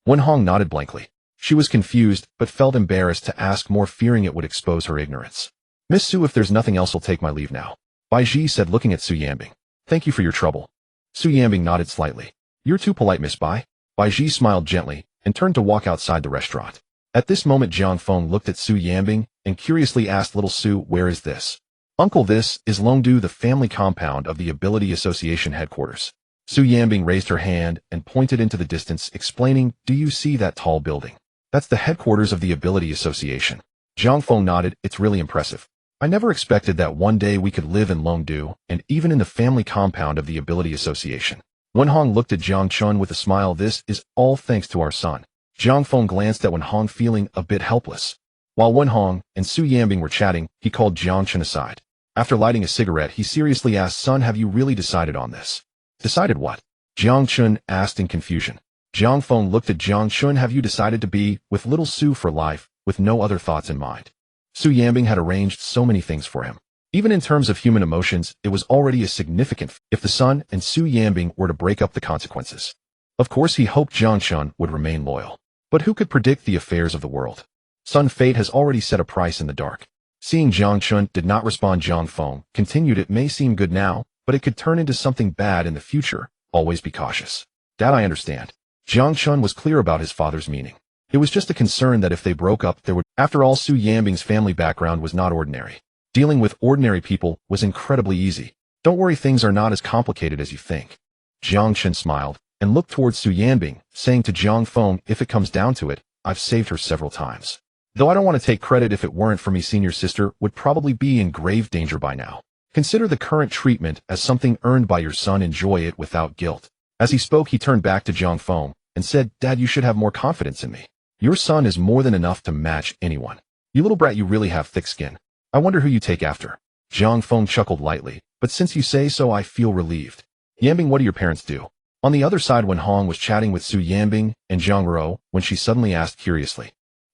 Wenhong nodded blankly. She was confused, but felt embarrassed to ask more, fearing it would expose her ignorance. Miss Su, if there's nothing else, I'll take my leave now. Bai Ji said, looking at Su Yambing. Thank you for your trouble. Su Yambing nodded slightly. You're too polite, Miss Bai. Bai Ji smiled gently and turned to walk outside the restaurant. At this moment, Jiang Feng looked at Su Yambing and curiously asked, little Su, where is this? Uncle, this is Longdu, the family compound of the Ability Association headquarters. Su Yambing raised her hand and pointed into the distance, explaining, do you see that tall building? That's the headquarters of the Ability Association. Jiang Feng nodded, it's really impressive. I never expected that one day we could live in Longdu and even in the family compound of the Ability Association. Wenhong looked at Jiang Chen with a smile. This is all thanks to our son. Jiang Feng glanced at Wenhong, feeling a bit helpless. While Wenhong and Su Yambing were chatting, he called Jiang Chen aside. After lighting a cigarette, he seriously asked, son, have you really decided on this? Decided what? Jiang Chen asked in confusion. Jiang Feng looked at Jiang Chen. Have you decided to be with little Su for life, with no other thoughts in mind? Su Yambing had arranged so many things for him. Even in terms of human emotions, it was already a significant if the son and Su Yambing were to break up, the consequences. Of course, he hoped Jiang Chen would remain loyal. But who could predict the affairs of the world? Son, fate has already set a price in the dark. Seeing Jiang Chen did not respond, Jiang Feng continued, it may seem good now, but it could turn into something bad in the future. Always be cautious. Dad, I understand. Jiang Chen was clear about his father's meaning. It was just a concern that if they broke up, there would. After all, Su Yambing's family background was not ordinary. Dealing with ordinary people was incredibly easy. Don't worry, things are not as complicated as you think. Jiang Chen smiled and looked towards Su Yambing, saying to Jiang Feng, if it comes down to it, I've saved her several times. Though I don't want to take credit, if it weren't for me, senior sister would probably be in grave danger by now. Consider the current treatment as something earned by your son. Enjoy it without guilt. As he spoke, he turned back to Jiang Feng and said, Dad, you should have more confidence in me. Your son is more than enough to match anyone. You little brat, you really have thick skin. I wonder who you take after. Jiang Feng chuckled lightly, but since you say so, I feel relieved. Yambing, what do your parents do? On the other side, Wenhong was chatting with Su Yambing and Jiang Ro when she suddenly asked curiously.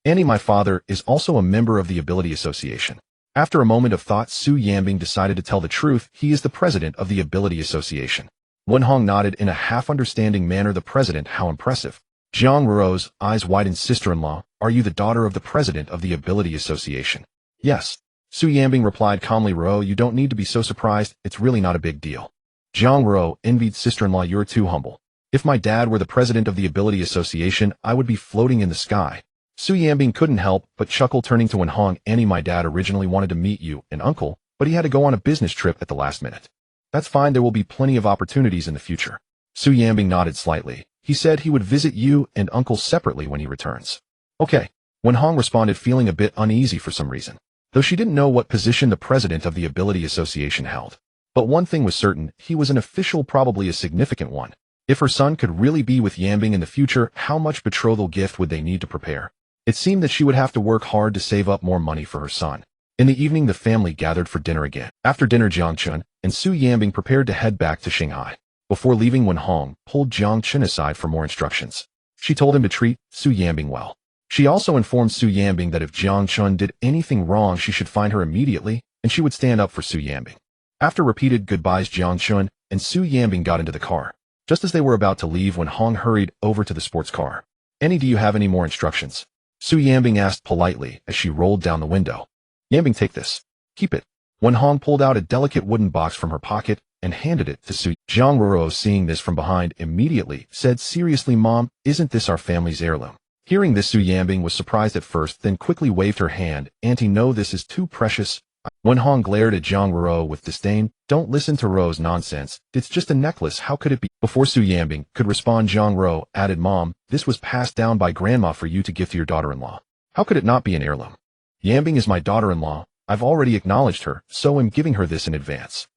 Annie, my father, is also a member of the Ability Association. After a moment of thought, Su Yanbing decided to tell the truth. He is the president of the Ability Association. Wenhong nodded in a half-understanding manner. The president, how impressive. Jiang Ruo's eyes widened. Sister-in-law, are you the daughter of the president of the Ability Association? Yes. Su Yanbing replied calmly. Ruo, you don't need to be so surprised. It's really not a big deal. Jiang Ruo envied. Sister-in-law, you're too humble. If my dad were the president of the Ability Association, I would be floating in the sky. Su Yanbing couldn't help but chuckle, turning to Wenhong. Annie, my dad originally wanted to meet you and uncle, but he had to go on a business trip at the last minute. That's fine, there will be plenty of opportunities in the future. Su Yanbing nodded slightly. He said he would visit you and uncle separately when he returns. Okay. Wenhong responded, feeling a bit uneasy for some reason, though she didn't know what position the president of the Ability Association held. But one thing was certain, he was an official, probably a significant one. If her son could really be with Yanbing in the future, how much betrothal gift would they need to prepare? It seemed that she would have to work hard to save up more money for her son. In the evening, the family gathered for dinner again. After dinner, Jiang Chen and Su Yanbing prepared to head back to Shanghai. Before leaving, Wenhong pulled Jiang Chen aside for more instructions. She told him to treat Su Yanbing well. She also informed Su Yanbing that if Jiang Chen did anything wrong, she should find her immediately, and she would stand up for Su Yanbing. After repeated goodbyes, Jiang Chen and Su Yanbing got into the car. Just as they were about to leave, Wenhong hurried over to the sports car. Annie, do you have any more instructions? Su Yanbing asked politely as she rolled down the window. Yanbing, take this. Keep it. Wenhong pulled out a delicate wooden box from her pocket and handed it to Su. Jiang Ruo, seeing this from behind, immediately said, seriously, Mom, isn't this our family's heirloom? Hearing this, Su Yanbing was surprised at first, then quickly waved her hand. Auntie, no, this is too precious. Wenhong glared at Jiang Ruo with disdain. Don't listen to Ruo's nonsense. It's just a necklace. How could it be? Before Su Yanbing could respond, Jiang Ruo added, Mom, this was passed down by Grandma for you to give to your daughter-in-law. How could it not be an heirloom? Yanbing is my daughter-in-law. I've already acknowledged her, so I'm giving her this in advance.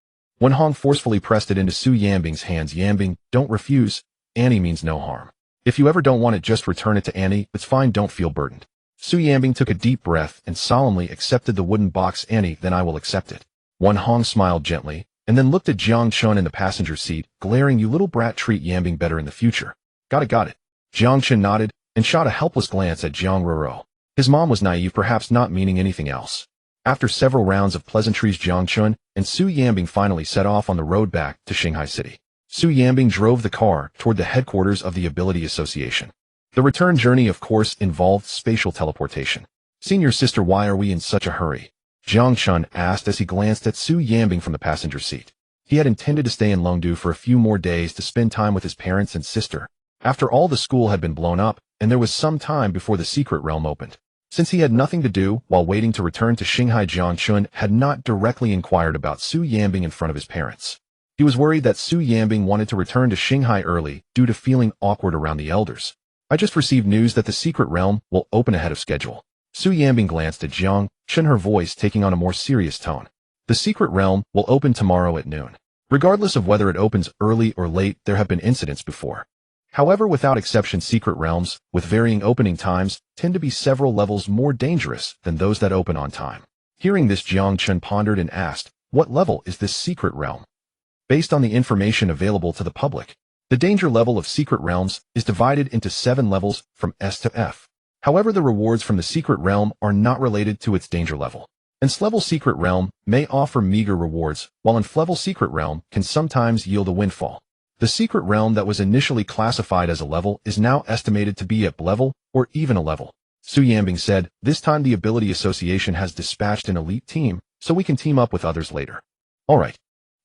Wenhong forcefully pressed it into Su Yanbing's hands. Yanbing, don't refuse. Annie means no harm. If you ever don't want it, just return it to Annie. It's fine, don't feel burdened. Su Yanbing took a deep breath and solemnly accepted the wooden box. Annie, then I will accept it. Wenhong smiled gently, and then looked at Jiang Chen in the passenger seat, glaring, you little brat, treat Yanbing better in the future. Got it. Jiang Chen nodded and shot a helpless glance at Jiang Ruo. His mom was naive, perhaps not meaning anything else. After several rounds of pleasantries, Jiang Chen and Su Yanbing finally set off on the road back to Shanghai City. Su Yanbing drove the car toward the headquarters of the Ability Association. The return journey, of course, involved spatial teleportation. Senior sister, why are we in such a hurry? Jiang Chen asked as he glanced at Su Yanbing from the passenger seat. He had intended to stay in Longdu for a few more days to spend time with his parents and sister. After all, the school had been blown up, and there was some time before the secret realm opened. Since he had nothing to do while waiting to return to Shanghai, Jiang Chen had not directly inquired about Su Yanbing in front of his parents. He was worried that Su Yanbing wanted to return to Shanghai early due to feeling awkward around the elders. I just received news that the secret realm will open ahead of schedule. Su Yanbing glanced at Jiang Chen, her voice taking on a more serious tone. The secret realm will open tomorrow at noon. Regardless of whether it opens early or late, there have been incidents before. However, without exception, secret realms, with varying opening times, tend to be several levels more dangerous than those that open on time. Hearing this, Jiang Chen pondered and asked, what level is this secret realm? Based on the information available to the public, the danger level of secret realms is divided into 7 levels from S to F. However, the rewards from the secret realm are not related to its danger level. S-level secret realm may offer meager rewards, while F-level secret realm can sometimes yield a windfall. The secret realm that was initially classified as a level is now estimated to be at level or even a level. Su Yanbing said, this time the Ability Association has dispatched an elite team, so we can team up with others later. Alright.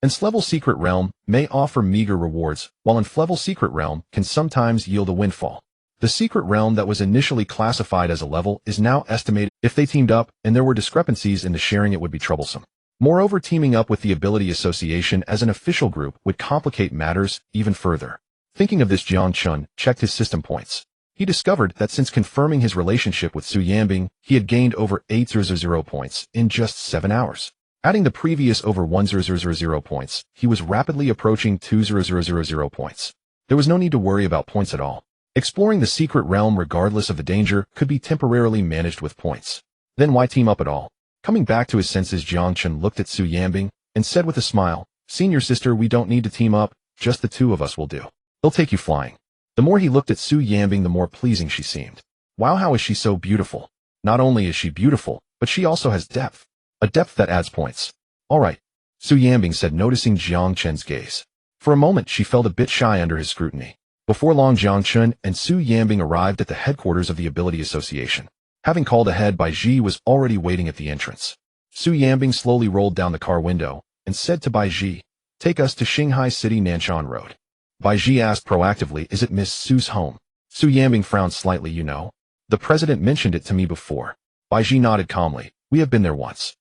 S-level secret realm may offer meager rewards, while F-level secret realm can sometimes yield a windfall. The secret realm that was initially classified as a level is now estimated. If they teamed up and there were discrepancies in the sharing, it would be troublesome. Moreover, teaming up with the Ability Association as an official group would complicate matters even further. Thinking of this, Jiang Chen checked his system points. He discovered that since confirming his relationship with Su Yanbing, he had gained over 8,000 points in just 7 hours. Adding the previous over 1,000 points, he was rapidly approaching 2,000 points. There was no need to worry about points at all. Exploring the secret realm, regardless of the danger, could be temporarily managed with points. Then why team up at all? Coming back to his senses, Jiang Chen looked at Su Yanbing and said with a smile, Senior sister, we don't need to team up, just the 2 of us will do. They'll take you flying. The more he looked at Su Yanbing, the more pleasing she seemed. Wow, how is she so beautiful? Not only is she beautiful, but she also has depth. A depth that adds points. All right, Su Yanbing said, noticing Jiang Chen's gaze. For a moment, she felt a bit shy under his scrutiny. Before long, Jiang Chen and Su Yanbing arrived at the headquarters of the Ability Association. Having called ahead, Bai Ji was already waiting at the entrance. Su Yanbing slowly rolled down the car window and said to Bai Ji, "Take us to Shanghai City Nanshan Road." Bai Ji asked proactively, "Is it Miss Su's home?" Su Yanbing frowned slightly. "You know, the president mentioned it to me before." Bai Ji nodded calmly. "We have been there once."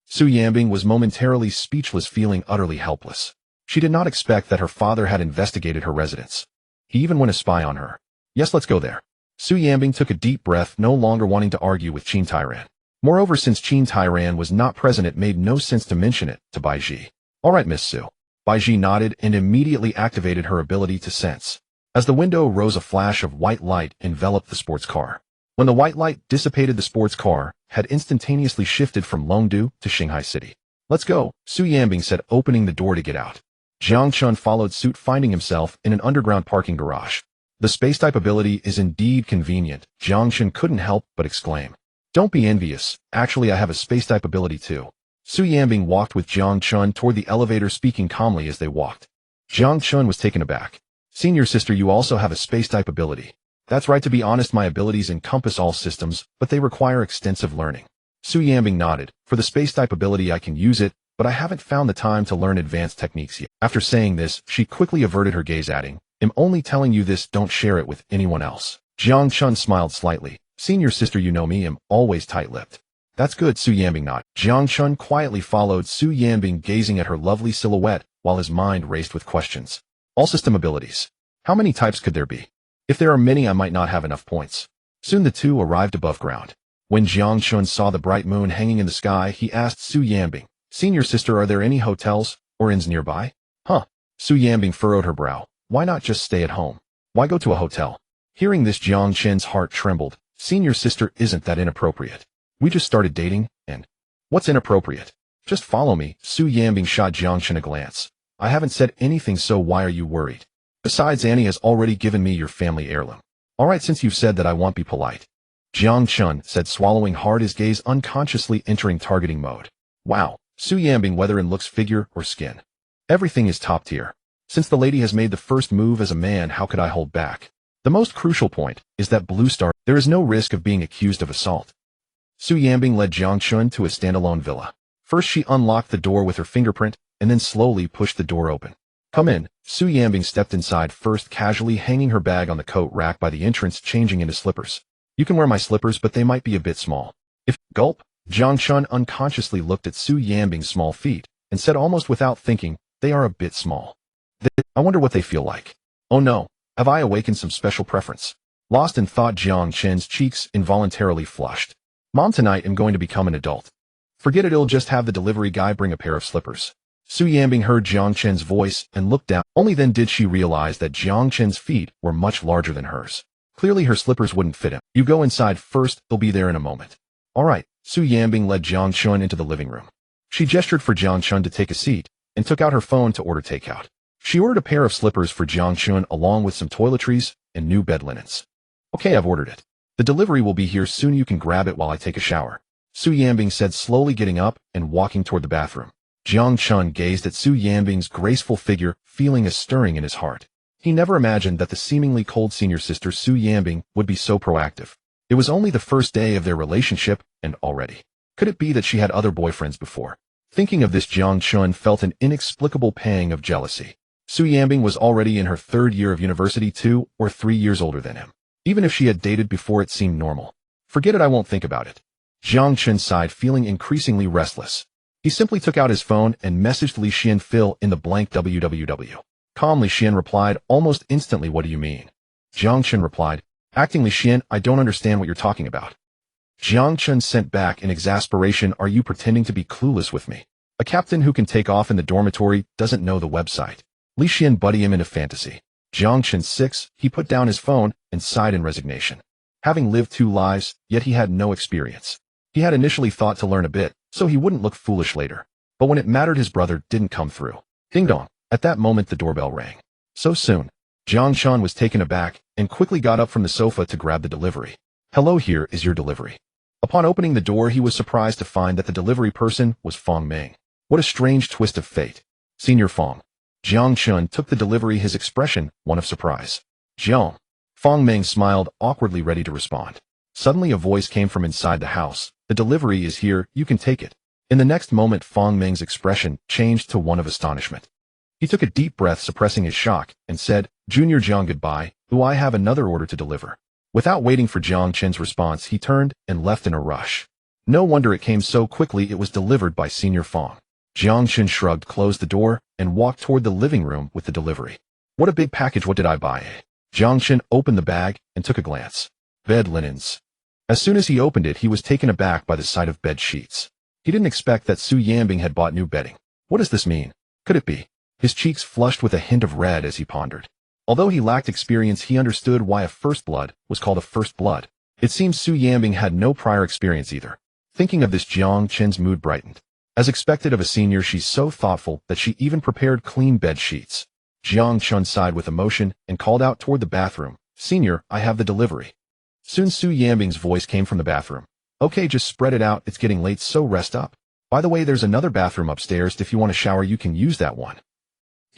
Su Yanbing was momentarily speechless, feeling utterly helpless. She did not expect that her father had investigated her residence. He even went a spy on her. "Yes, let's go there." Su Yanbing took a deep breath, no longer wanting to argue with Qin Tairan. Moreover, since Qin Tairan was not present, it made no sense to mention it to Bai Ji. "All right, Miss Su." Bai Ji nodded and immediately activated her ability to sense. As the window rose, a flash of white light enveloped the sports car. When the white light dissipated, the sports car had instantaneously shifted from Longdu to Shanghai City. "Let's go," Su Yanbing said, opening the door to get out. Jiang Chen followed suit, finding himself in an underground parking garage. The space-type ability is indeed convenient, Jiang Chen couldn't help but exclaim. "Don't be envious, actually I have a space-type ability too." Su Yanbing walked with Jiang Chen toward the elevator, speaking calmly as they walked. Jiang Chen was taken aback. "Senior sister, you also have a space-type ability." "That's right, to be honest, my abilities encompass all systems, but they require extensive learning." Su Yanbing nodded. "For the space-type ability I can use it, but I haven't found the time to learn advanced techniques yet." After saying this, she quickly averted her gaze, adding, "I'm only telling you this, don't share it with anyone else." Jiang Chen smiled slightly. "Senior sister, you know me, I'm always tight-lipped." "That's good," Su Yanbing nodded. Jiang Chen quietly followed Su Yanbing, gazing at her lovely silhouette while his mind raced with questions. All system abilities. How many types could there be? If there are many, I might not have enough points. Soon the two arrived above ground. When Jiang Chen saw the bright moon hanging in the sky, he asked Su Yanbing, "Senior sister, are there any hotels or inns nearby?" "Huh." Su Yanbing furrowed her brow. "Why not just stay at home? Why go to a hotel?" Hearing this, Jiang Chen's heart trembled. "Senior sister, isn't that inappropriate? We just started dating, and..." "What's inappropriate? Just follow me." Su Yanbing shot Jiang Chen a glance. "I haven't said anything, so why are you worried? Besides, Annie has already given me your family heirloom." "All right, since you've said that, I won't be polite." Jiang Chen said, swallowing hard, his gaze unconsciously entering targeting mode. "Wow, Su Yanbing, whether in looks, figure, or skin, everything is top tier. Since the lady has made the first move as a man, how could I hold back? The most crucial point is that Blue Star, there is no risk of being accused of assault." Su Yanbing led Jiang Chen to a standalone villa. First, she unlocked the door with her fingerprint, and then slowly pushed the door open. "Come in." Su Yanbing stepped inside first, casually hanging her bag on the coat rack by the entrance, changing into slippers. "You can wear my slippers, but they might be a bit small." "If..." Gulp. Jiang Chen unconsciously looked at Su Yanbing's small feet and said almost without thinking, "They are a bit small. I wonder what they feel like. Oh no, have I awakened some special preference?" Lost in thought, Jiang Chen's cheeks involuntarily flushed. "Mom, tonight I'm going to become an adult." "Forget it, I'll just have the delivery guy bring a pair of slippers." Su Yanbing heard Jiang Chen's voice and looked down. Only then did she realize that Jiang Chen's feet were much larger than hers. Clearly her slippers wouldn't fit him. "You go inside first, they'll be there in a moment." "All right." Su Yanbing led Jiang Chen into the living room. She gestured for Jiang Chen to take a seat and took out her phone to order takeout. She ordered a pair of slippers for Jiang Chen along with some toiletries and new bed linens. "Okay, I've ordered it. The delivery will be here soon, you can grab it while I take a shower," Su Yanbing said, slowly getting up and walking toward the bathroom. Jiang Chen gazed at Su Yanbing's graceful figure, feeling a stirring in his heart. He never imagined that the seemingly cold senior sister Su Yanbing would be so proactive. It was only the first day of their relationship, and already. Could it be that she had other boyfriends before? Thinking of this, Jiang Chen felt an inexplicable pang of jealousy. Su Yanbing was already in her third year of university, 2 or 3 years older than him. Even if she had dated before, it seemed normal. "Forget it, I won't think about it." Jiang Chen sighed, feeling increasingly restless. He simply took out his phone and messaged Li Xian, "Fill in the blank www." Calmly, Xian replied almost instantly, "What do you mean?" Jiang Chen replied, "Acting Li Xian, I don't understand what you're talking about." Jiang Chen sent back in exasperation, "Are you pretending to be clueless with me? A captain who can take off in the dormitory doesn't know the website." Li Xian buddied him into fantasy. Jiang Chen 6, he put down his phone and sighed in resignation. Having lived 2 lives, yet he had no experience. He had initially thought to learn a bit, so he wouldn't look foolish later. But when it mattered, his brother didn't come through. Ding dong. At that moment, the doorbell rang. So soon. Jiang Chen was taken aback and quickly got up from the sofa to grab the delivery. "Hello, here is your delivery." Upon opening the door, he was surprised to find that the delivery person was Fong Ming. What a strange twist of fate. Senior Fong. Jiang Chen took the delivery, his expression one of surprise. Jiang. Fong Ming smiled, awkwardly ready to respond. Suddenly a voice came from inside the house. The delivery is here, you can take it. In the next moment, Fong Ming's expression changed to one of astonishment. He took a deep breath, suppressing his shock, and said, Junior Jiang, goodbye, I have another order to deliver. Without waiting for Jiang Chen's response, he turned and left in a rush. No wonder it came so quickly, it was delivered by Senior Fong. Jiang Chen shrugged, closed the door, and walked toward the living room with the delivery. What a big package, what did I buy? Jiang Chen opened the bag and took a glance. Bed linens. As soon as he opened it, he was taken aback by the sight of bed sheets. He didn't expect that Su Yanbing had bought new bedding. What does this mean? Could it be? His cheeks flushed with a hint of red as he pondered. Although he lacked experience, he understood why a first blood was called a first blood. It seems Su Yanbing had no prior experience either. Thinking of this, Jiang Chen's mood brightened. As expected of a senior, she's so thoughtful that she even prepared clean bed sheets. Jiang Chen sighed with emotion and called out toward the bathroom. Senior, I have the delivery. Soon Su Yanbing's voice came from the bathroom. Okay, just spread it out, it's getting late, so rest up. By the way, there's another bathroom upstairs, if you want to shower you can use that one.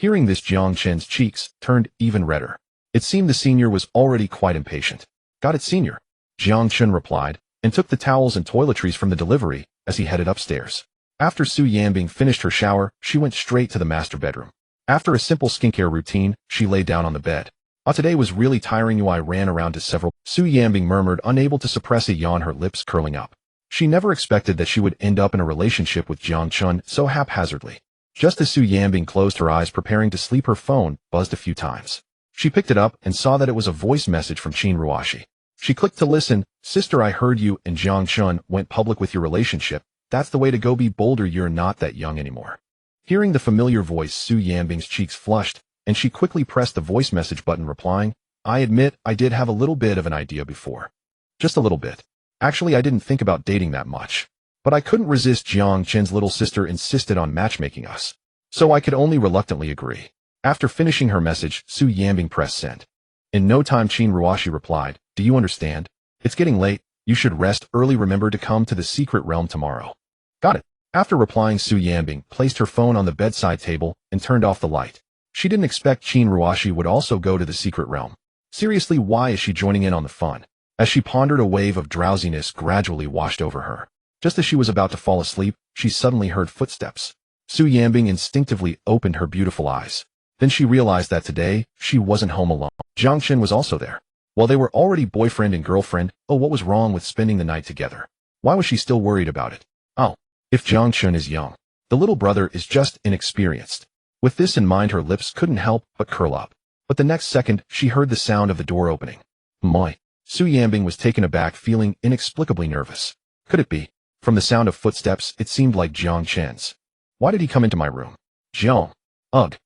Hearing this, Jiang Chen's cheeks turned even redder. It seemed the senior was already quite impatient. Got it, senior. Jiang Chen replied, and took the towels and toiletries from the delivery as he headed upstairs. After Su Yanbing finished her shower, she went straight to the master bedroom. After a simple skincare routine, she lay down on the bed. Today was really tiring, I ran around to several. Su Yanbing murmured, unable to suppress a yawn, her lips curling up. She never expected that she would end up in a relationship with Jiang Chen so haphazardly. Just as Su Yanbing closed her eyes preparing to sleep, her phone buzzed a few times. She picked it up and saw that it was a voice message from Qin Ruoshi. She clicked to listen. Sister, I heard you and Jiang Chen went public with your relationship. That's the way to go, be bolder, you're not that young anymore. Hearing the familiar voice, Su Yanbing's cheeks flushed, and she quickly pressed the voice message button, replying, I admit I did have a little bit of an idea before. Just a little bit. Actually, I didn't think about dating that much. But I couldn't resist. Jiang Chen's little sister insisted on matchmaking us. So I could only reluctantly agree. After finishing her message, Su Yanbing pressed send. In no time, Qin Ruoshi replied, do you understand? It's getting late. You should rest early. Remember to come to the secret realm tomorrow. Got it. After replying, Su Yanbing placed her phone on the bedside table and turned off the light. She didn't expect Qin Ruoshi would also go to the secret realm. Seriously, why is she joining in on the fun? As she pondered, a wave of drowsiness gradually washed over her. Just as she was about to fall asleep, she suddenly heard footsteps. Su Yanbing instinctively opened her beautiful eyes. Then she realized that today, she wasn't home alone. Jiang Chen was also there. While they were already boyfriend and girlfriend, what was wrong with spending the night together? Why was she still worried about it? If Jiang Chen is young, the little brother is just inexperienced. With this in mind, her lips couldn't help but curl up. But the next second, she heard the sound of the door opening. My. Su Yanbing was taken aback, feeling inexplicably nervous. Could it be? From the sound of footsteps, it seemed like Jiang Chen's. Why did he come into my room? Jiang. Ugh.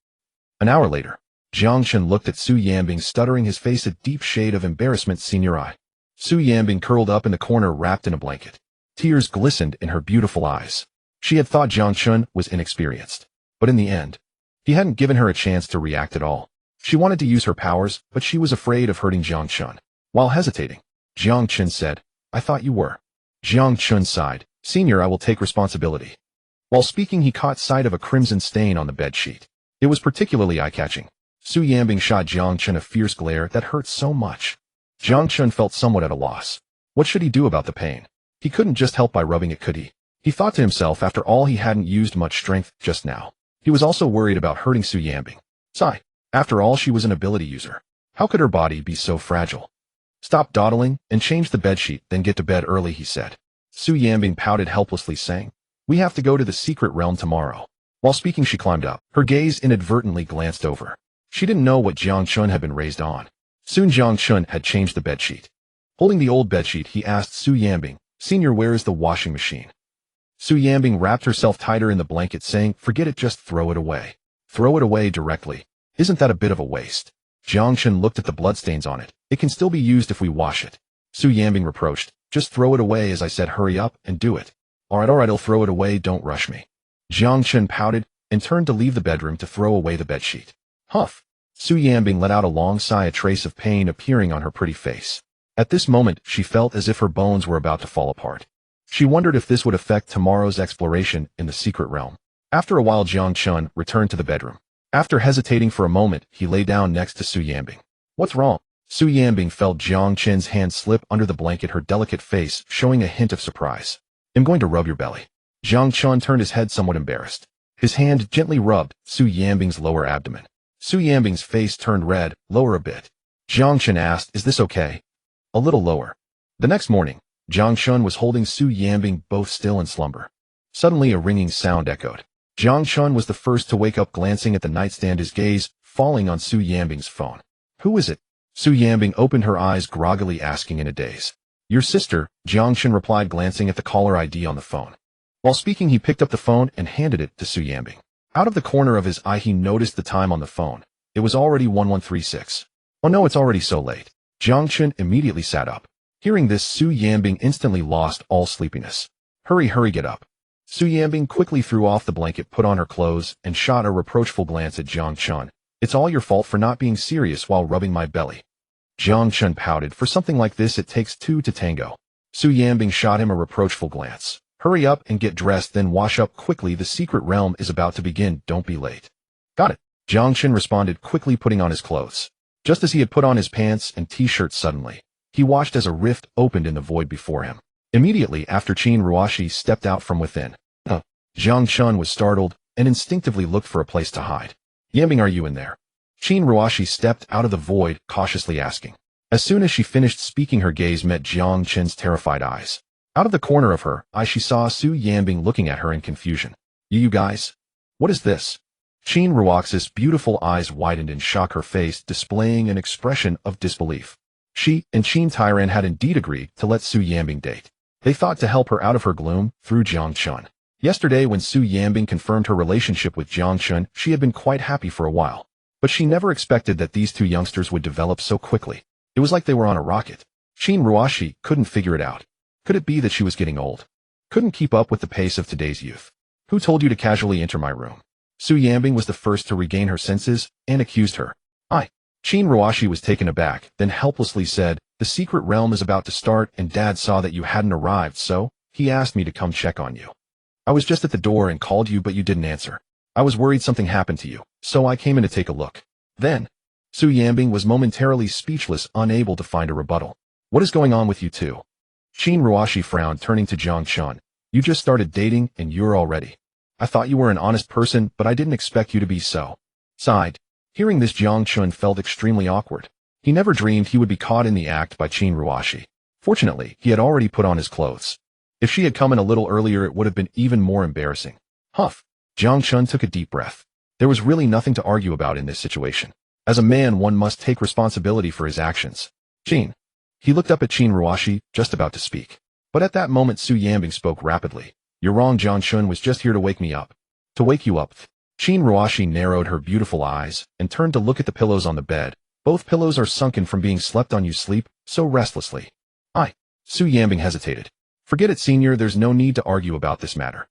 An hour later, Jiang Chen looked at Su Yanbing, stuttering, his face a deep shade of embarrassment. Senior, I. Su Yanbing curled up in the corner, wrapped in a blanket. Tears glistened in her beautiful eyes. She had thought Jiang Chen was inexperienced. But in the end, he hadn't given her a chance to react at all. She wanted to use her powers, but she was afraid of hurting Jiang Chen. While hesitating, Jiang Chen said, I thought you were. Jiang Chen sighed. Senior, I will take responsibility. While speaking, he caught sight of a crimson stain on the bedsheet. It was particularly eye-catching. Su Yanbing shot Jiang Chen a fierce glare that hurt so much. Jiang Chen felt somewhat at a loss. What should he do about the pain? He couldn't just help by rubbing it, could he? He thought to himself, after all, he hadn't used much strength just now. He was also worried about hurting Su Yanbing. Sigh. After all, she was an ability user. How could her body be so fragile? Stop dawdling and change the bedsheet, then get to bed early, he said. Su Yanbing pouted helplessly, saying, we have to go to the secret realm tomorrow. While speaking, she climbed up. Her gaze inadvertently glanced over. She didn't know what Jiang Chen had been raised on. Soon Jiang Chen had changed the bedsheet. Holding the old bedsheet, he asked Su Yanbing, Senior, where is the washing machine? Su Yanbing wrapped herself tighter in the blanket, saying, forget it, just throw it away. Throw it away directly. Isn't that a bit of a waste? Jiang Chen looked at the bloodstains on it. It can still be used if we wash it. Su Yanbing reproached, just throw it away, as I said, hurry up and do it. Alright, I'll throw it away, don't rush me. Jiang Chen pouted and turned to leave the bedroom to throw away the bedsheet. Huff. Su Yanbing let out a long sigh, a trace of pain appearing on her pretty face. At this moment, she felt as if her bones were about to fall apart. She wondered if this would affect tomorrow's exploration in the secret realm. After a while, Jiang Chen returned to the bedroom. After hesitating for a moment, he lay down next to Su Yanbing. What's wrong? Su Yanbing felt Jiang Chen's hand slip under the blanket, her delicate face showing a hint of surprise. I'm going to rub your belly. Jiang Chen turned his head somewhat embarrassed. His hand gently rubbed Su Yanbing's lower abdomen. Su Yanbing's face turned red. Lower a bit. Jiang Chen asked, is this okay? A little lower. The next morning, Jiang Chen was holding Su Yanbing both still in slumber. Suddenly a ringing sound echoed. Jiang Chen was the first to wake up, glancing at the nightstand, his gaze falling on Su Yanbing's phone. Who is it? Su Yanbing opened her eyes groggily, asking in a daze. Your sister, Jiang Chen replied, glancing at the caller ID on the phone. While speaking, he picked up the phone and handed it to Su Yanbing. Out of the corner of his eye, he noticed the time on the phone. It was already 1136. Oh no, it's already so late. Jiang Chen immediately sat up. Hearing this, Su Yanbing instantly lost all sleepiness. Hurry, get up. Su Yanbing quickly threw off the blanket, put on her clothes, and shot a reproachful glance at Jiang Chen. It's all your fault for not being serious while rubbing my belly. Jiang Chen pouted. For something like this, it takes two to tango. Su Yanbing shot him a reproachful glance. Hurry up and get dressed, then wash up quickly. The secret realm is about to begin. Don't be late. Got it. Jiang Chen responded, quickly putting on his clothes. Just as he had put on his pants and t-shirt, suddenly, he watched as a rift opened in the void before him. Immediately after, Qin Ruoxi stepped out from within. Jiang Chen was startled and instinctively looked for a place to hide. Yanbing, are you in there? Qin Ruoxi stepped out of the void, cautiously asking. As soon as she finished speaking, her gaze met Jiang Chen's terrified eyes. Out of the corner of her eye, she saw Su Yanbing looking at her in confusion. You guys? What is this? Qin Ruoxi's beautiful eyes widened in shock, her face displaying an expression of disbelief. She and Qin Tairan had indeed agreed to let Su Yanbing date. They thought to help her out of her gloom through Jiang Chen. Yesterday, when Su Yanbing confirmed her relationship with Jiang Chen, she had been quite happy for a while. But she never expected that these two youngsters would develop so quickly. It was like they were on a rocket. Qin Ruoxi couldn't figure it out. Could it be that she was getting old? Couldn't keep up with the pace of today's youth? Who told you to casually enter my room? Su Yanbing was the first to regain her senses and accused her. Qin Ruoxi was taken aback, then helplessly said, the secret realm is about to start and Dad saw that you hadn't arrived, so he asked me to come check on you. I was just at the door and called you, but you didn't answer. I was worried something happened to you, so I came in to take a look. Then, Su Yanbing was momentarily speechless, unable to find a rebuttal. What is going on with you two? Qin Ruoxi frowned, turning to Jiang Chen. You just started dating and you're already. I thought you were an honest person, but I didn't expect you to be so. Sighed. Hearing this, Jiang Chen felt extremely awkward. He never dreamed he would be caught in the act by Qin Ruoxi. Fortunately, he had already put on his clothes. If she had come in a little earlier, it would have been even more embarrassing. Huff. Jiang Chen took a deep breath. There was really nothing to argue about in this situation. As a man, one must take responsibility for his actions. Qin. He looked up at Qin Ruoxi, just about to speak. But at that moment, Su Yanbing spoke rapidly. You're wrong, Jiang Chen was just here to wake me up. To wake you up. Qin Ruoxi narrowed her beautiful eyes and turned to look at the pillows on the bed. Both pillows are sunken from being slept on. You sleep so restlessly. Su Yanbing hesitated. Forget it, senior, there's no need to argue about this matter.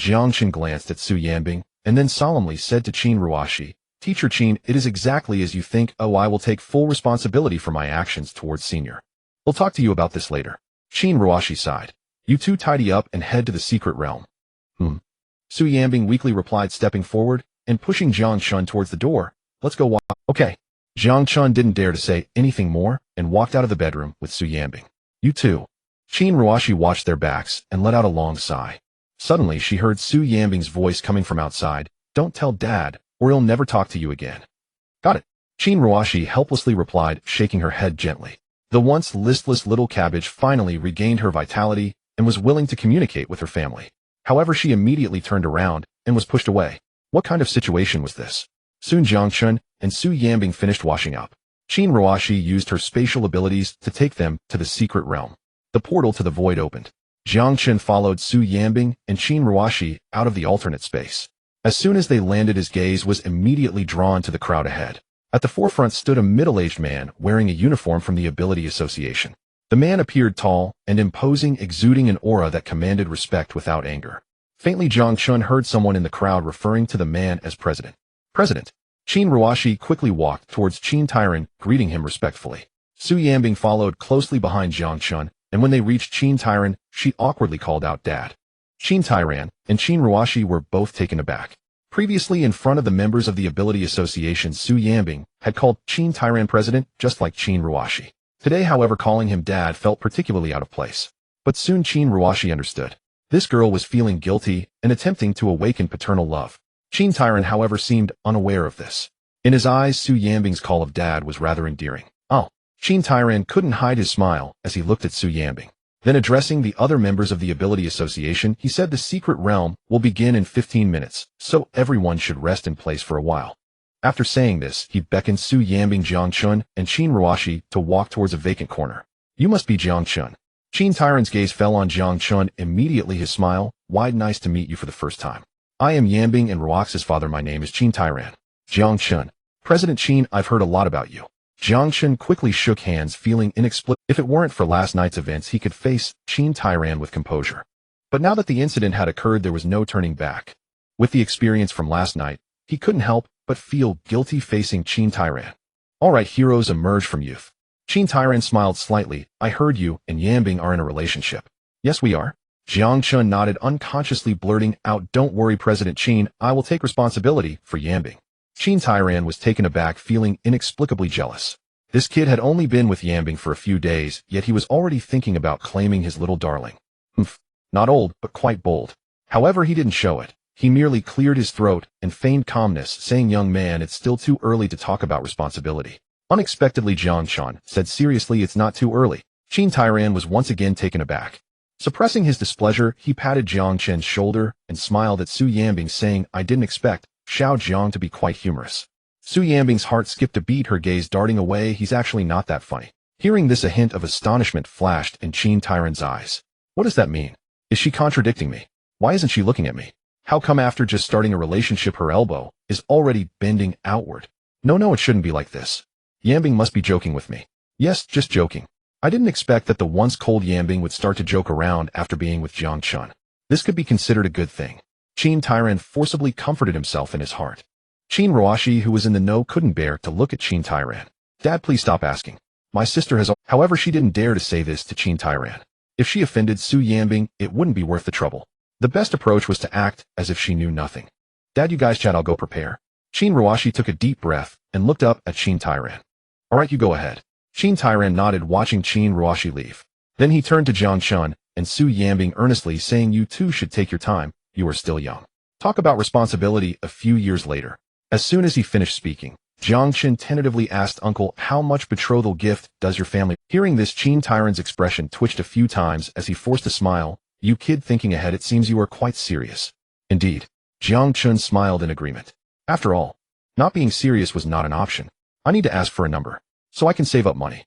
Jiang Chen glanced at Su Yanbing and then solemnly said to Qin Ruoxi, Teacher Qin, it is exactly as you think. I will take full responsibility for my actions towards senior. We'll talk to you about this later. Qin Ruoxi sighed. You two tidy up and head to the secret realm. Su Yanbing weakly replied, stepping forward and pushing Jiang Chen towards the door. Let's go. Okay. Jiang Chen didn't dare to say anything more and walked out of the bedroom with Su Yanbing. You two. Qin Ruoxi watched their backs and let out a long sigh. Suddenly, she heard Su Yanbing's voice coming from outside. Don't tell Dad, or he'll never talk to you again. Got it. Qin Ruoxi helplessly replied, shaking her head gently. The once listless little cabbage finally regained her vitality and was willing to communicate with her family. However, she immediately turned around and was pushed away. What kind of situation was this? Soon Jiang Chen and Su Yanbing finished washing up. Qin Ruoxi used her spatial abilities to take them to the secret realm. The portal to the void opened. Jiang Chen followed Su Yanbing and Qin Ruoxi out of the alternate space. As soon as they landed, his gaze was immediately drawn to the crowd ahead. At the forefront stood a middle-aged man wearing a uniform from the Ability Association. The man appeared tall and imposing, exuding an aura that commanded respect without anger. Faintly, Jiang Chen heard someone in the crowd referring to the man as President. President. Qin Ruoxi quickly walked towards Qin Tairan, greeting him respectfully. Su Yanbing followed closely behind Jiang Chen and when they reached Qin Tairan, she awkwardly called out Dad. Qin Tairan and Qin Ruashi were both taken aback. Previously in front of the members of the Ability Association, Su Yambing had called Qin Tairan president just like Qin Ruashi. Today, however, calling him Dad felt particularly out of place. But soon Qin Ruashi understood. This girl was feeling guilty and attempting to awaken paternal love. Qin Tairan, however, seemed unaware of this. In his eyes, Su Yambing's call of Dad was rather endearing. Oh. Qin Tairan couldn't hide his smile as he looked at Su Yambing. Then addressing the other members of the Ability Association, he said the secret realm will begin in 15 minutes, so everyone should rest in place for a while. After saying this, he beckoned Su Yambing, Jiang Chen, and Qin Ruashi to walk towards a vacant corner. You must be Jiang Chen. Qin Tairan's gaze fell on Jiang Chen. Immediately his smile wide. Nice to meet you for the first time. I am Yambing and Ruax's father. My name is Qin Tairan. Jiang Chen. President Qin, I've heard a lot about you. Jiang Chen quickly shook hands, feeling inexplicable. If it weren't for last night's events, he could face Qin Tairan with composure. But now that the incident had occurred, there was no turning back. With the experience from last night, he couldn't help but feel guilty facing Qin Tairan. All right, heroes emerge from youth. Qin Tairan smiled slightly. I heard you and Yambing are in a relationship. Yes, we are. Jiang Chen nodded, unconsciously blurting out, don't worry, President Qin, I will take responsibility for Yambing. Qin Tairan was taken aback, feeling inexplicably jealous. This kid had only been with Yambing for a few days, yet he was already thinking about claiming his little darling. Not old, but quite bold. However, he didn't show it. He merely cleared his throat and feigned calmness, saying, young man, it's still too early to talk about responsibility. Unexpectedly, Jiang Chen said seriously, it's not too early. Qin Tairan was once again taken aback. Suppressing his displeasure, he patted Jiang Chen's shoulder and smiled at Su Yambing, saying, I didn't expect Xiao Jiang to be quite humorous. Su Yambing's heart skipped a beat, her gaze darting away. He's actually not that funny. Hearing this, a hint of astonishment flashed in Qin Tairan's eyes. What does that mean? Is she contradicting me? Why isn't she looking at me? How come after just starting a relationship her elbow is already bending outward? No, it shouldn't be like this. Yambing must be joking with me. Yes, just joking. I didn't expect that the once cold Yambing would start to joke around after being with Jiang Chen. This could be considered a good thing. Qin Tairan forcibly comforted himself in his heart. Qin Ruashi, who was in the know, couldn't bear to look at Qin Tairan. Dad, please stop asking. My sister has... However, she didn't dare to say this to Qin Tairan. If she offended Su Yambing, it wouldn't be worth the trouble. The best approach was to act as if she knew nothing. Dad, you guys chat, I'll go prepare. Qin Ruashi took a deep breath and looked up at Qin Tairan. All right, you go ahead. Qin Tairan nodded, watching Qin Ruashi leave. Then he turned to Jiang Chen and Su Yambing earnestly, saying, you two should take your time. You are still young. Talk about responsibility a few years later. As soon as he finished speaking, Jiang Chen tentatively asked, Uncle, how much betrothal gift does your family? Hearing this, Qin Tairan's expression twitched a few times as he forced a smile. You kid, thinking ahead, it seems you are quite serious. Indeed. Jiang Chen smiled in agreement. After all, not being serious was not an option. I need to ask for a number, so I can save up money.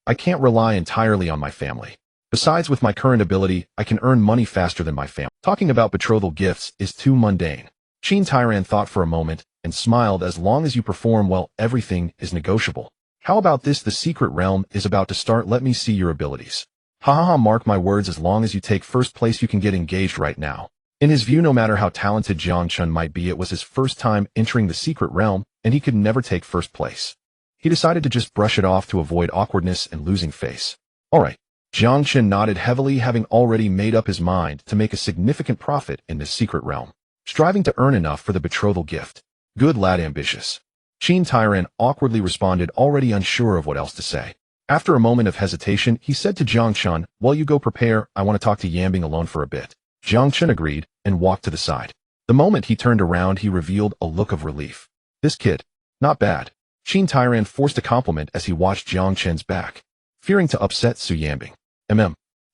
I can't rely entirely on my family. Besides, with my current ability, I can earn money faster than my family. Talking about betrothal gifts is too mundane. Qin Tairan thought for a moment and smiled. As long as you perform well, everything is negotiable. How about this? The secret realm is about to start. Let me see your abilities. Mark my words, as long as you take first place, you can get engaged right now. In his view, no matter how talented Jiang Chen might be, it was his first time entering the secret realm, and he could never take first place. He decided to just brush it off to avoid awkwardness and losing face. All right. Jiang Chen nodded heavily, having already made up his mind to make a significant profit in this secret realm, striving to earn enough for the betrothal gift. Good lad, ambitious. Qin Tairan awkwardly responded, already unsure of what else to say. After a moment of hesitation, he said to Jiang Chen, while you go prepare, I want to talk to Yambing alone for a bit. Jiang Chen agreed and walked to the side. The moment he turned around, he revealed a look of relief. This kid, not bad. Qin Tairan forced a compliment as he watched Jiang Chen's back, fearing to upset Su Yambing.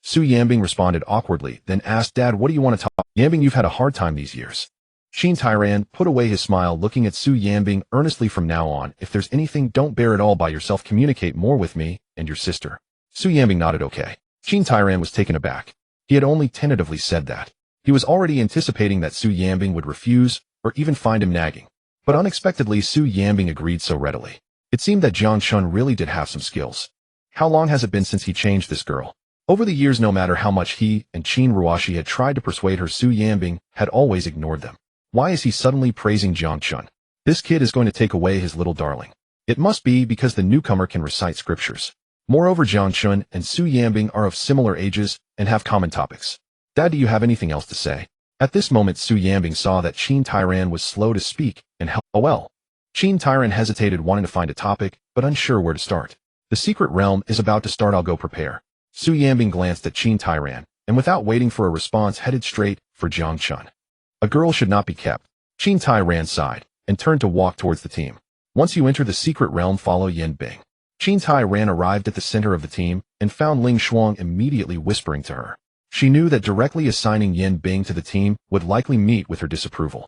Su Yambing responded awkwardly, then asked, Dad, what do you want to talk? Yambing, you've had a hard time these years. Qin Tairan put away his smile, looking at Su Yambing earnestly. From now on, if there's anything, don't bear it all by yourself. Communicate more with me and your sister. Su Yambing nodded okay. Qin Tairan was taken aback. He had only tentatively said that. He was already anticipating that Su Yambing would refuse or even find him nagging. But unexpectedly, Su Yambing agreed so readily. It seemed that Jiang Chen really did have some skills. How long has it been since he changed this girl? Over the years, no matter how much he and Qin Ruashi had tried to persuade her, Su Yambing had always ignored them. Why is he suddenly praising Jiang Chen? This kid is going to take away his little darling. It must be because the newcomer can recite scriptures. Moreover, Jiang Chen and Su Yanbing are of similar ages and have common topics. Dad, do you have anything else to say? At this moment, Su Yanbing saw that Qin Tairan was slow to speak and well. Qin Tairan hesitated, wanting to find a topic, but unsure where to start. The secret realm is about to start, I'll go prepare. Su Yanbing glanced at Qin Tairan, and without waiting for a response headed straight for Jiang Chen. A girl should not be kept. Qin Tairan sighed, and turned to walk towards the team. Once you enter the secret realm, follow Yanbing. Qin Tairan arrived at the center of the team, and found Ling Shuang immediately whispering to her. She knew that directly assigning Yanbing to the team would likely meet with her disapproval.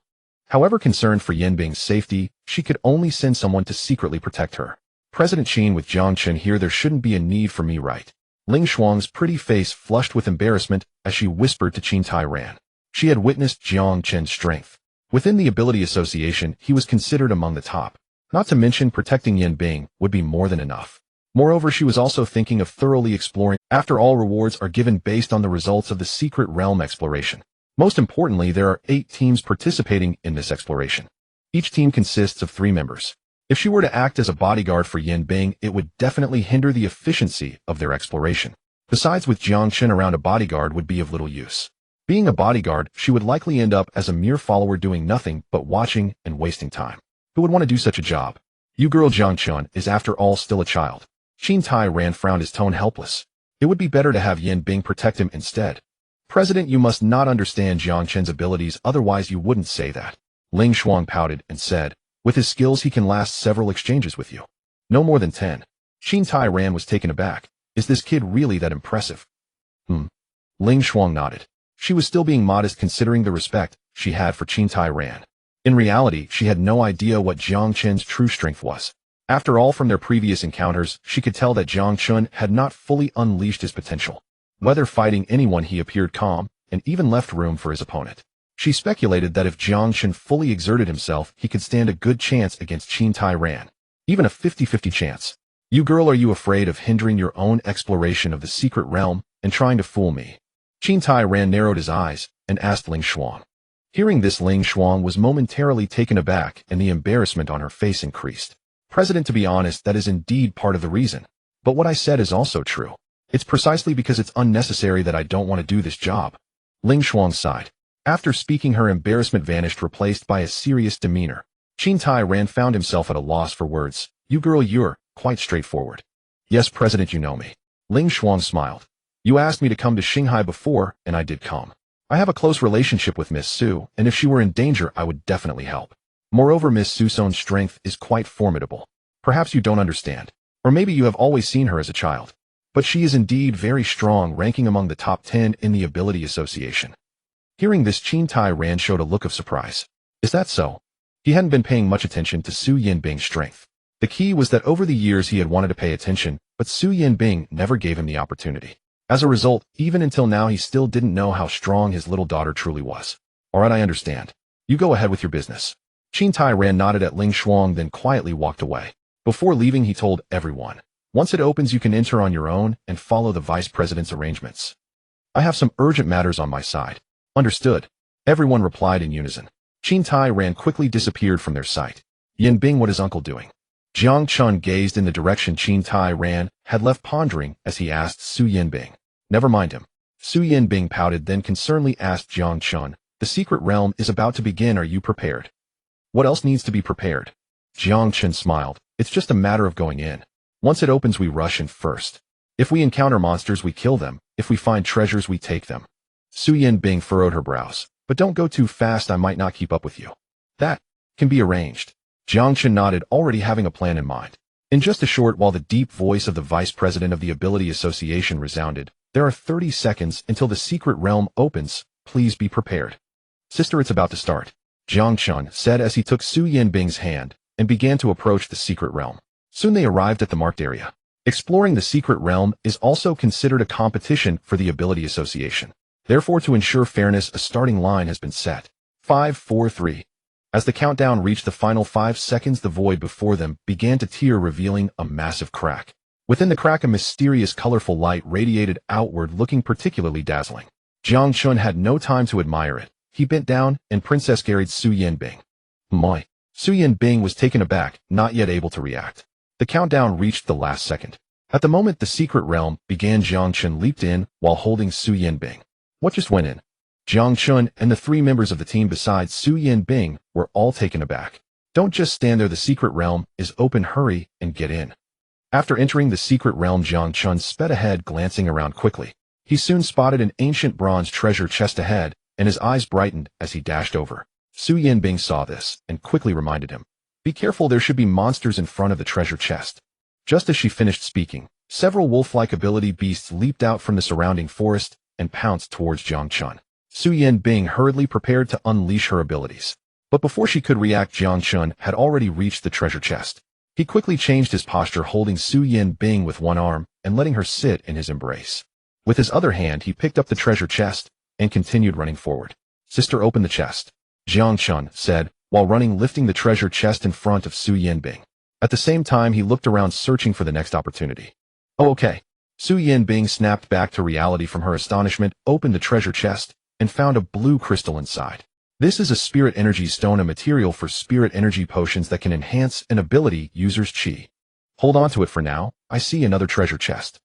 However, concerned for Yanbing's safety, she could only send someone to secretly protect her. President Qin with Jiang Chen here, there shouldn't be a need for me, right? Ling Shuang's pretty face flushed with embarrassment as she whispered to Qin Tairan. She had witnessed Jiang Chen's strength. Within the ability association, he was considered among the top. Not to mention protecting Yanbing would be more than enough. Moreover, she was also thinking of thoroughly exploring. After all, rewards are given based on the results of the secret realm exploration. Most importantly, there are 8 teams participating in this exploration. Each team consists of 3 members. If she were to act as a bodyguard for Yanbing, it would definitely hinder the efficiency of their exploration. Besides, with Jiang Chen around, a bodyguard would be of little use. Being a bodyguard, she would likely end up as a mere follower doing nothing but watching and wasting time. Who would want to do such a job? You girl, Jiang Chen is after all still a child. Qin Tairan frowned, his tone helpless. It would be better to have Yanbing protect him instead. President, you must not understand Jiang Chen's abilities, otherwise you wouldn't say that. Ling Shuang pouted and said, with his skills he can last several exchanges with you. No more than 10. Qin Tairan was taken aback. Is this kid really that impressive? Ling Shuang nodded. She was still being modest considering the respect she had for Qin Tairan. In reality, she had no idea what Jiang Chen's true strength was. After all, from their previous encounters, she could tell that Jiang Chen had not fully unleashed his potential. Whether fighting anyone, he appeared calm, and even left room for his opponent. She speculated that if Jiang Chen fully exerted himself, he could stand a good chance against Qin Tairan. Even a 50-50 chance. You girl, are you afraid of hindering your own exploration of the secret realm and trying to fool me? Qin Tairan narrowed his eyes and asked Ling Shuang. Hearing this, Ling Shuang was momentarily taken aback and the embarrassment on her face increased. President, to be honest, that is indeed part of the reason. But what I said is also true. It's precisely because it's unnecessary that I don't want to do this job. Ling Shuang sighed. After speaking, her embarrassment vanished, replaced by a serious demeanor. Qin Tairan found himself at a loss for words. You girl, you're quite straightforward. Yes, President, you know me. Ling Shuang smiled. You asked me to come to Shanghai before, and I did come. I have a close relationship with Miss Su, and if she were in danger, I would definitely help. Moreover, Miss Su's own strength is quite formidable. Perhaps you don't understand. Or maybe you have always seen her as a child. But she is indeed very strong, ranking among the top 10 in the ability association. Hearing this, Qin Tairan showed a look of surprise. Is that so? He hadn't been paying much attention to Su Yanbing's strength. The key was that over the years he had wanted to pay attention, but Su Yanbing never gave him the opportunity. As a result, even until now he still didn't know how strong his little daughter truly was. Alright, I understand. You go ahead with your business. Qin Tairan nodded at Ling Shuang, then quietly walked away. Before leaving, he told everyone, once it opens you can enter on your own and follow the vice president's arrangements. I have some urgent matters on my side. Understood. Everyone replied in unison. Qin Tairan quickly disappeared from their sight. Yanbing, what is uncle doing? Jiang Chen gazed in the direction Qin Tairan had left, pondering as he asked Su Yanbing. Never mind him. Su Yanbing pouted, then concernedly asked Jiang Chen, the secret realm is about to begin, are you prepared? What else needs to be prepared? Jiang Chen smiled. It's just a matter of going in. Once it opens we rush in first. If we encounter monsters we kill them, if we find treasures we take them. Su Yanbing furrowed her brows. But don't go too fast, I might not keep up with you. That can be arranged. Jiang Chen nodded, already having a plan in mind. In just a short while the deep voice of the vice president of the Ability Association resounded. There are 30 seconds until the secret realm opens. Please be prepared. Sister, it's about to start. Jiang Chen said as he took Su Yanbing's hand and began to approach the secret realm. Soon they arrived at the marked area. Exploring the secret realm is also considered a competition for the Ability Association. Therefore, to ensure fairness, a starting line has been set. 5, 4, 3. As the countdown reached the final 5 seconds, the void before them began to tear, revealing a massive crack. Within the crack, a mysterious, colorful light radiated outward, looking particularly dazzling. Jiang Chen had no time to admire it. He bent down and princess carried Su Yanbing. My. Su Yanbing was taken aback, not yet able to react. The countdown reached the last second. At the moment the secret realm began, Jiang Chen leaped in while holding Su Yanbing. What just went in? Jiang Chen and the 3 members of the team besides Su Yanbing were all taken aback. Don't just stand there, the secret realm is open, hurry and get in. After entering the secret realm, Jiang Chen sped ahead, glancing around quickly. He soon spotted an ancient bronze treasure chest ahead, and his eyes brightened as he dashed over. Su Yanbing saw this and quickly reminded him, "Be careful, there should be monsters in front of the treasure chest." Just as she finished speaking, several wolf-like ability beasts leaped out from the surrounding forest and pounced towards Jiang Chen. Su Yanbing hurriedly prepared to unleash her abilities. But before she could react, Jiang Chen had already reached the treasure chest. He quickly changed his posture, holding Su Yanbing with one arm and letting her sit in his embrace. With his other hand, he picked up the treasure chest and continued running forward. "Sister, open the chest," Jiang Chen said, while running, lifting the treasure chest in front of Su Yanbing. At the same time, he looked around, searching for the next opportunity. "Oh, okay." Su Yanbing snapped back to reality from her astonishment, opened the treasure chest, and found a blue crystal inside. This is a spirit energy stone, a material for spirit energy potions that can enhance an ability user's chi. "Hold on to it for now, I see another treasure chest."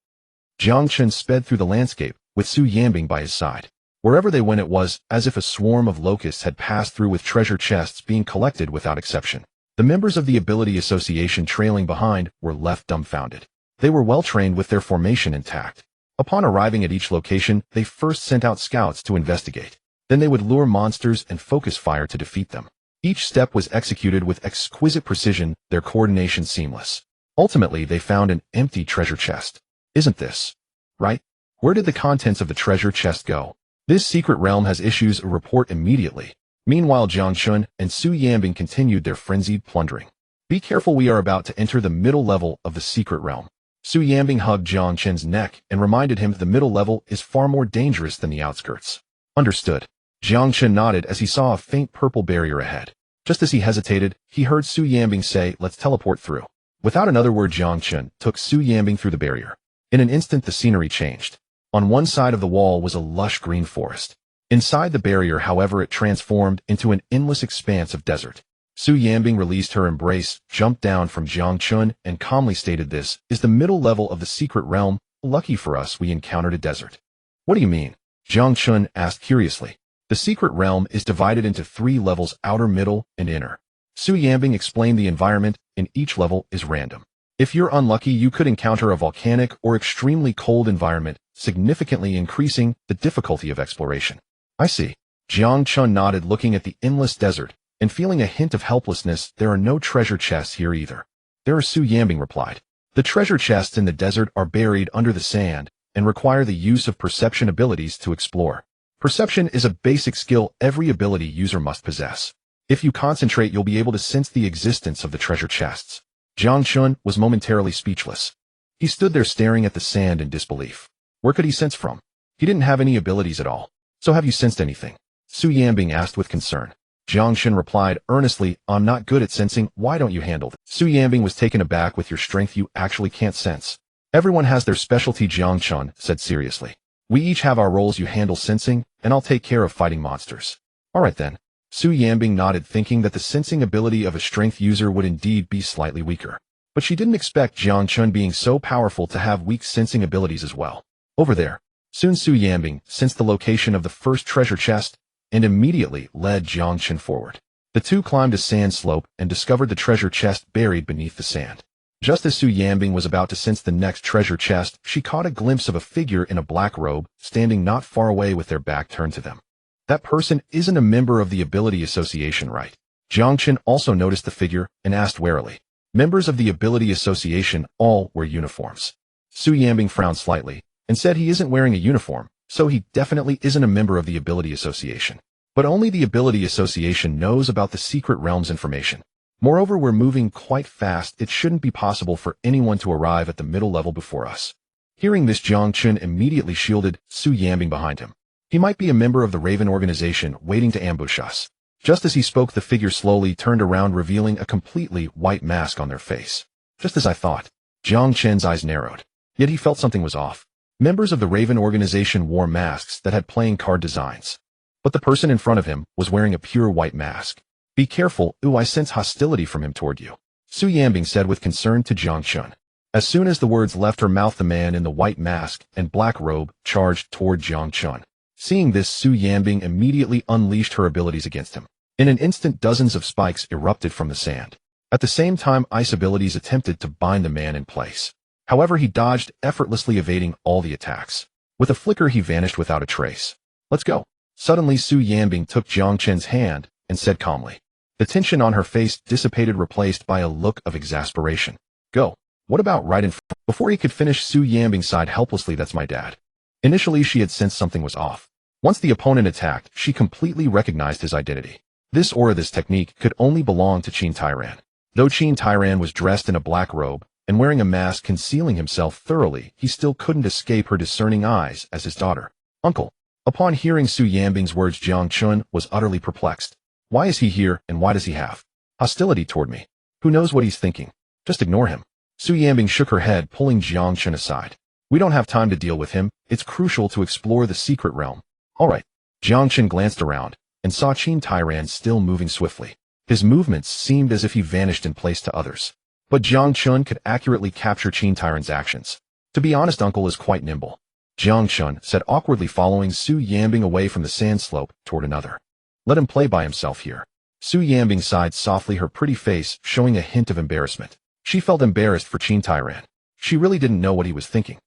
Jiang Chen sped through the landscape, with Su Yanbing by his side. Wherever they went, it was as if a swarm of locusts had passed through, with treasure chests being collected without exception. The members of the Ability Association trailing behind were left dumbfounded. They were well trained with their formation intact. Upon arriving at each location, they first sent out scouts to investigate. Then they would lure monsters and focus fire to defeat them. Each step was executed with exquisite precision, their coordination seamless. Ultimately, they found an empty treasure chest. Isn't this right? Where did the contents of the treasure chest go? This secret realm has issues, a report immediately. Meanwhile, Jiang Chen and Su Yanbing continued their frenzied plundering. "Be careful, we are about to enter the middle level of the secret realm." Su Yanbing hugged Jiang Chen's neck and reminded him the middle level is far more dangerous than the outskirts. "Understood." Jiang Chen nodded as he saw a faint purple barrier ahead. Just as he hesitated, he heard Su Yanbing say, "Let's teleport through." Without another word, Jiang Chen took Su Yanbing through the barrier. In an instant, the scenery changed. On one side of the wall was a lush green forest. Inside the barrier, however, it transformed into an endless expanse of desert. Su Yanbing released her embrace, jumped down from Jiang Chen, and calmly stated, "This is the middle level of the secret realm. Lucky for us, we encountered a desert." "What do you mean?" Jiang Chen asked curiously. "The secret realm is divided into 3 levels, outer, middle, and inner." Su Yanbing explained the environment, and each level is random. If you're unlucky, you could encounter a volcanic or extremely cold environment, significantly increasing the difficulty of exploration. "I see." Jiang Chen nodded, looking at the endless desert and feeling a hint of helplessness. "There are no treasure chests here either." "There are," Su Yanbing replied. "The treasure chests in the desert are buried under the sand and require the use of perception abilities to explore. Perception is a basic skill every ability user must possess. If you concentrate, you'll be able to sense the existence of the treasure chests." Jiang Chen was momentarily speechless. He stood there staring at the sand in disbelief. Where could he sense from? He didn't have any abilities at all. "So have you sensed anything?" Su Yanbing asked with concern. Jiang Chen replied earnestly, "I'm not good at sensing, why don't you handle it?" Su Yanbing was taken aback. "With your strength, you actually can't sense." "Everyone has their specialty," Jiang Chen said seriously. "We each have our roles. You handle sensing, and I'll take care of fighting monsters." "All right then." Su Yanbing nodded, thinking that the sensing ability of a strength user would indeed be slightly weaker. But she didn't expect Jiang Chen, being so powerful, to have weak sensing abilities as well. "Over there." Soon Su Yanbing sensed the location of the first treasure chest and immediately led Jiang Chen forward. The two climbed a sand slope and discovered the treasure chest buried beneath the sand. Just as Su Yanbing was about to sense the next treasure chest, she caught a glimpse of a figure in a black robe standing not far away with their back turned to them. "That person isn't a member of the Ability Association, right?" Jiang Chen also noticed the figure and asked warily. Members of the Ability Association all wear uniforms. Su Yanbing frowned slightly and said he isn't wearing a uniform, so he definitely isn't a member of the Ability Association. But only the Ability Association knows about the secret realm's information. Moreover, we're moving quite fast. It shouldn't be possible for anyone to arrive at the middle level before us. Hearing this, Jiang Chen immediately shielded Su Yanbing behind him. He might be a member of the Raven organization waiting to ambush us. Just as he spoke, the figure slowly turned around, revealing a completely white mask on their face. "Just as I thought." Jiang Chen's eyes narrowed. Yet he felt something was off. Members of the Raven organization wore masks that had playing card designs. But the person in front of him was wearing a pure white mask. "Be careful, I sense hostility from him toward you," Su Yanbing said with concern to Jiang Chen. As soon as the words left her mouth, the man in the white mask and black robe charged toward Jiang Chen. Seeing this, Su Yanbing immediately unleashed her abilities against him. In an instant, dozens of spikes erupted from the sand. At the same time, ice abilities attempted to bind the man in place. However, he dodged, effortlessly evading all the attacks. With a flicker, he vanished without a trace. Let's go. Suddenly, Su Yanbing took Jiang Chen's hand and said calmly. The tension on her face dissipated, replaced by a look of exasperation. Go. What about right in front? Before he could finish, Su Yanbing sighed helplessly. That's my dad. Initially, she had sensed something was off. Once the opponent attacked, she completely recognized his identity. This technique could only belong to Qin Tairan. Though Qin Tairan was dressed in a black robe and wearing a mask concealing himself thoroughly, he still couldn't escape her discerning eyes as his daughter. Uncle. Upon hearing Su Yanbing's words, Jiang Chen was utterly perplexed. Why is he here, and why does he have hostility toward me? Who knows what he's thinking? Just ignore him. Su Yanbing shook her head, pulling Jiang Chen aside. We don't have time to deal with him. It's crucial to explore the secret realm. All right. Jiang Chen glanced around and saw Qin Tairan still moving swiftly. His movements seemed as if he vanished in place to others. But Jiang Chen could accurately capture Qin Tairan's actions. To be honest, Uncle is quite nimble. Jiang Chen said awkwardly, following Su Yanbing away from the sand slope toward another. Let him play by himself here. Su Yanbing sighed softly, her pretty face showing a hint of embarrassment. She felt embarrassed for Qin Tairan. She really didn't know what he was thinking.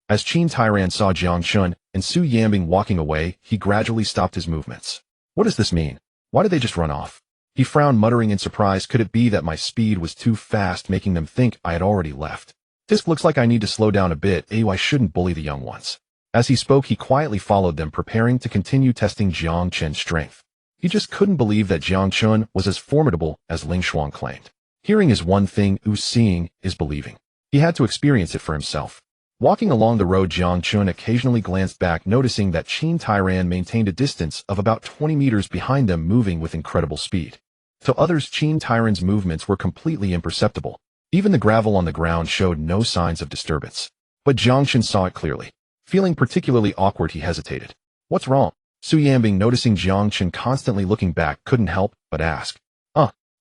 As Qin Tairan saw Jiang Chen and Su Yanbing walking away, he gradually stopped his movements. What does this mean? Why did they just run off? He frowned, muttering in surprise. Could it be that my speed was too fast, making them think I had already left? This looks like I need to slow down a bit. I shouldn't bully the young ones. As he spoke, he quietly followed them, preparing to continue testing Jiang Chen's strength. He just couldn't believe that Jiang Chen was as formidable as Ling Shuang claimed. Hearing is one thing, seeing is believing. He had to experience it for himself. Walking along the road, Jiang Chen occasionally glanced back, noticing that Qin Tairan maintained a distance of about 20 meters behind them, moving with incredible speed. To others, Qin Tairan's movements were completely imperceptible. Even the gravel on the ground showed no signs of disturbance. But Jiang Chen saw it clearly. Feeling particularly awkward, he hesitated. What's wrong? Su Yanbing, noticing Jiang Chen constantly looking back, couldn't help but ask.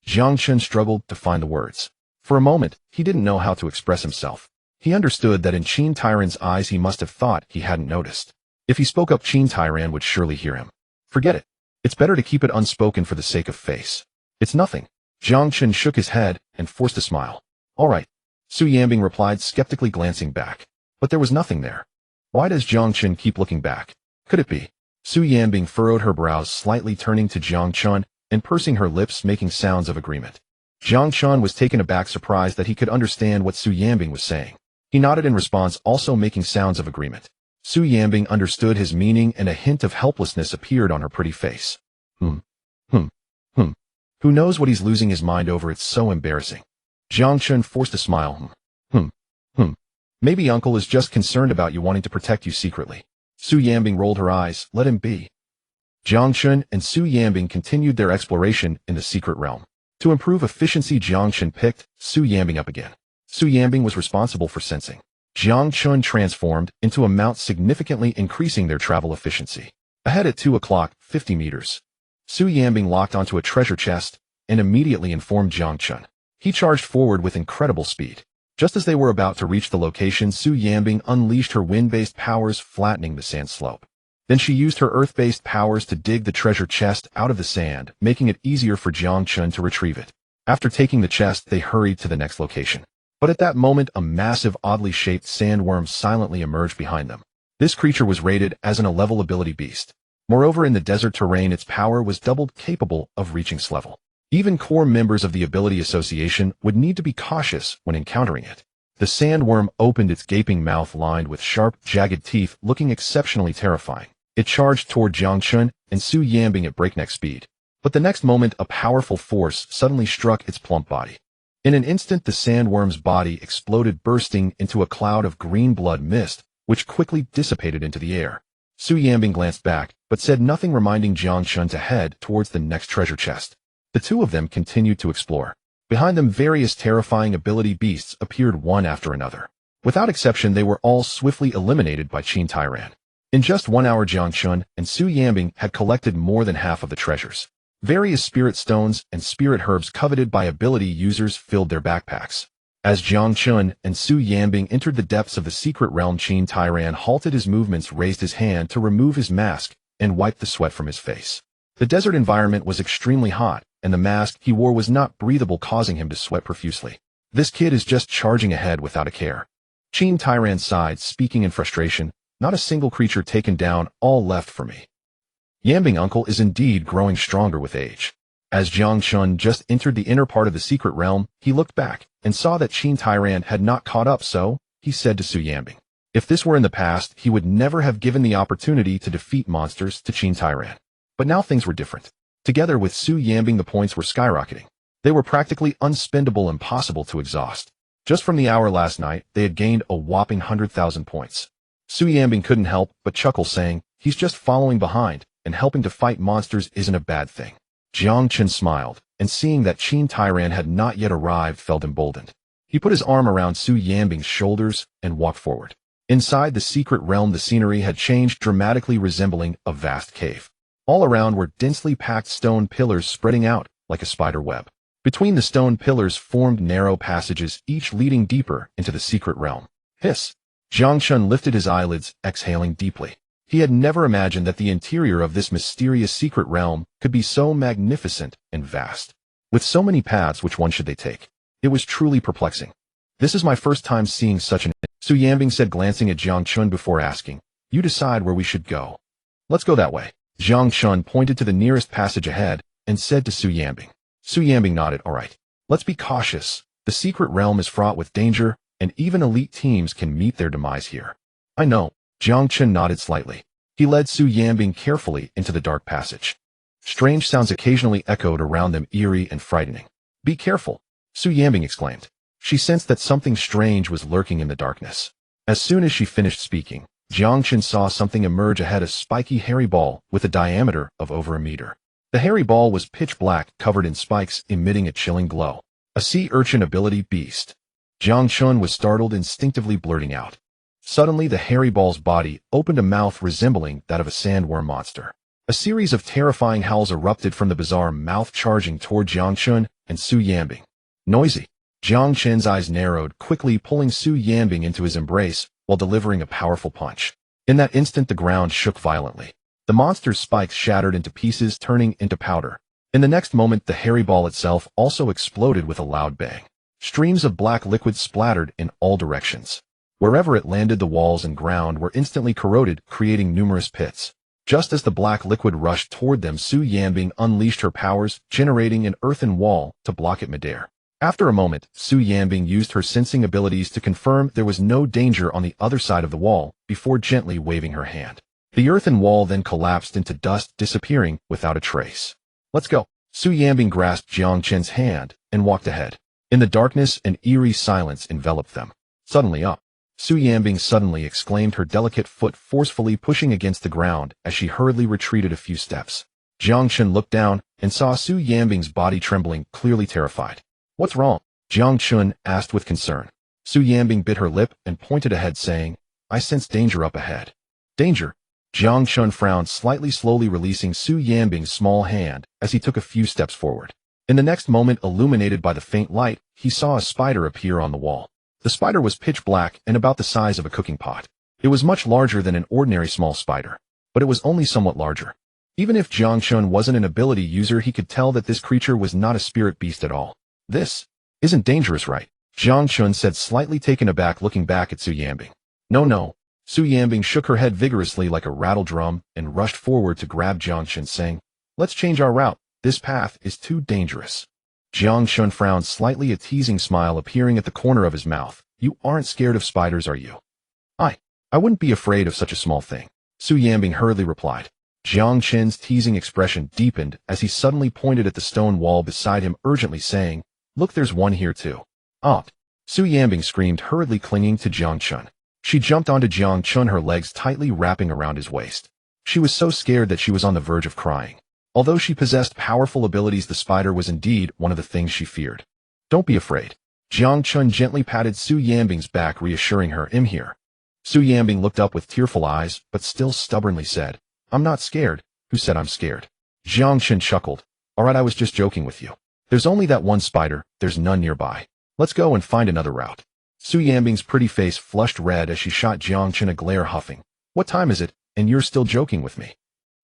Jiang Chen struggled to find the words. For a moment, he didn't know how to express himself. He understood that in Qin Tairan's eyes he must have thought he hadn't noticed. If he spoke up, Qin Tairan would surely hear him. Forget it. It's better to keep it unspoken for the sake of face. It's nothing. Jiang Chen shook his head and forced a smile. All right. Su Yanbing replied, skeptically glancing back. But there was nothing there. Why does Jiang Chen keep looking back? Could it be? Su Yanbing furrowed her brows slightly, turning to Jiang Chen and pursing her lips, making sounds of agreement. Jiang Chen was taken aback, surprised that he could understand what Su Yanbing was saying. He nodded in response, also making sounds of agreement. Su Yanbing understood his meaning, and a hint of helplessness appeared on her pretty face. Who knows what he's losing his mind over? It's so embarrassing. Jiang Chen forced a smile. Maybe Uncle is just concerned about you, wanting to protect you secretly. Su Yanbing rolled her eyes. Let him be. Jiang Chen and Su Yanbing continued their exploration in the secret realm. To improve efficiency, Jiang Chen picked Su Yanbing up again. Su Yanbing was responsible for sensing. Jiang Chen transformed into a mount, significantly increasing their travel efficiency. Ahead at 2 o'clock, 50 meters. Su Yanbing locked onto a treasure chest and immediately informed Jiang Chen. He charged forward with incredible speed. Just as they were about to reach the location, Su Yanbing unleashed her wind-based powers, flattening the sand slope. Then she used her earth-based powers to dig the treasure chest out of the sand, making it easier for Jiang Chen to retrieve it. After taking the chest, they hurried to the next location. But at that moment, a massive, oddly shaped sandworm silently emerged behind them. This creature was rated as an A-level ability beast. Moreover, in the desert terrain, its power was doubled, capable of reaching S-level. Even core members of the Ability Association would need to be cautious when encountering it. The sandworm opened its gaping mouth lined with sharp, jagged teeth, looking exceptionally terrifying. It charged toward Jiang Chen and Su Yanbing at breakneck speed. But the next moment, a powerful force suddenly struck its plump body. In an instant, the sandworm's body exploded, bursting into a cloud of green blood mist, which quickly dissipated into the air. Su Yanbing glanced back, but said nothing, reminding Jiang Chen to head towards the next treasure chest. The two of them continued to explore. Behind them, various terrifying ability beasts appeared one after another. Without exception, they were all swiftly eliminated by Qin Tairan. In just 1 hour, Jiang Chen and Su Yanbing had collected more than half of the treasures. Various spirit stones and spirit herbs coveted by ability users filled their backpacks. As Jiang Chen and Su Yanbing entered the depths of the secret realm, Qin Tairan halted his movements, raised his hand to remove his mask, and wiped the sweat from his face. The desert environment was extremely hot, and the mask he wore was not breathable, causing him to sweat profusely. This kid is just charging ahead without a care. Qin Tairan sighed, speaking in frustration. Not a single creature taken down, all left for me. Yanbing uncle is indeed growing stronger with age. As Jiang Chen just entered the inner part of the secret realm, he looked back and saw that Qin Tairan had not caught up, so he said to Su Yanbing, if this were in the past, he would never have given the opportunity to defeat monsters to Qin Tairan. But now things were different. Together with Su Yanbing, the points were skyrocketing. They were practically unspendable, impossible to exhaust. Just from the hour last night, they had gained a whopping 100,000 points. Su Yanbing couldn't help but chuckle, saying, he's just following behind, and helping to fight monsters isn't a bad thing. Jiang Chen smiled, and seeing that Qin Tairan had not yet arrived, felt emboldened. He put his arm around Su Yanbing's shoulders and walked forward. Inside the secret realm, the scenery had changed dramatically, resembling a vast cave. All around were densely packed stone pillars spreading out like a spider web. Between the stone pillars formed narrow passages, each leading deeper into the secret realm. Hiss! Jiang Chen lifted his eyelids, exhaling deeply. He had never imagined that the interior of this mysterious secret realm could be so magnificent and vast. With so many paths, which one should they take? It was truly perplexing. This is my first time seeing such an... Su Yanbing said, glancing at Jiang Chen before asking, you decide where we should go. Let's go that way. Jiang Chen pointed to the nearest passage ahead and said to Su Yanbing. Su Yanbing nodded. All right. Let's be cautious. The secret realm is fraught with danger, and even elite teams can meet their demise here. I know. Jiang Chen nodded slightly. He led Su Yanbing carefully into the dark passage. Strange sounds occasionally echoed around them, eerie and frightening. Be careful, Su Yanbing exclaimed. She sensed that something strange was lurking in the darkness. As soon as she finished speaking, Jiang Chen saw something emerge ahead, a spiky hairy ball with a diameter of over a meter. The hairy ball was pitch black, covered in spikes, emitting a chilling glow. A sea urchin ability beast. Jiang Chen was startled, instinctively blurting out. Suddenly, the hairy ball's body opened a mouth resembling that of a sandworm monster. A series of terrifying howls erupted from the bizarre mouth, charging toward Jiang Chen and Su Yanbing. Noisy. Jiang Chen's eyes narrowed, quickly pulling Su Yanbing into his embrace while delivering a powerful punch. In that instant, the ground shook violently. The monster's spikes shattered into pieces, turning into powder. In the next moment, the hairy ball itself also exploded with a loud bang. Streams of black liquid splattered in all directions. Wherever it landed, the walls and ground were instantly corroded, creating numerous pits. Just as the black liquid rushed toward them, Su Yanbing unleashed her powers, generating an earthen wall to block it midair. After a moment, Su Yanbing used her sensing abilities to confirm there was no danger on the other side of the wall, before gently waving her hand. The earthen wall then collapsed into dust, disappearing without a trace. Let's go. Su Yanbing grasped Jiang Chen's hand and walked ahead. In the darkness, an eerie silence enveloped them. Suddenly up. Su Yanbing suddenly exclaimed, her delicate foot forcefully pushing against the ground as she hurriedly retreated a few steps. Jiang Chen looked down and saw Su Yanbing's body trembling, clearly terrified. What's wrong? Jiang Chen asked with concern. Su Yanbing bit her lip and pointed ahead, saying, I sense danger up ahead. Danger? Jiang Chen frowned slightly, slowly releasing Su Yanbing's small hand as he took a few steps forward. In the next moment, illuminated by the faint light, he saw a spider appear on the wall. The spider was pitch black and about the size of a cooking pot. It was much larger than an ordinary small spider, but it was only somewhat larger. Even if Jiang Chen wasn't an ability user, he could tell that this creature was not a spirit beast at all. This isn't dangerous, right? Jiang Chen said, slightly taken aback, looking back at Su Yanbing. No. Su Yanbing shook her head vigorously like a rattle drum and rushed forward to grab Jiang Chen, saying, let's change our route. This path is too dangerous. Jiang Chen frowned slightly, a teasing smile appearing at the corner of his mouth. You aren't scared of spiders, are you? I wouldn't be afraid of such a small thing, Su Yanbing hurriedly replied. Jiang Chen's teasing expression deepened as he suddenly pointed at the stone wall beside him, urgently saying, look, there's one here too. Su Yanbing screamed, hurriedly clinging to Jiang Chen. She jumped onto Jiang Chen, her legs tightly wrapping around his waist. She was so scared that she was on the verge of crying. Although she possessed powerful abilities, the spider was indeed one of the things she feared. Don't be afraid. Jiang Chen gently patted Su Yanbing's back, reassuring her, I'm here. Su Yanbing looked up with tearful eyes, but still stubbornly said, I'm not scared. Who said I'm scared? Jiang Chen chuckled. All right, I was just joking with you. There's only that one spider, there's none nearby. Let's go and find another route. Su Yanbing's pretty face flushed red as she shot Jiang Chen a glare, huffing. What time is it, and you're still joking with me?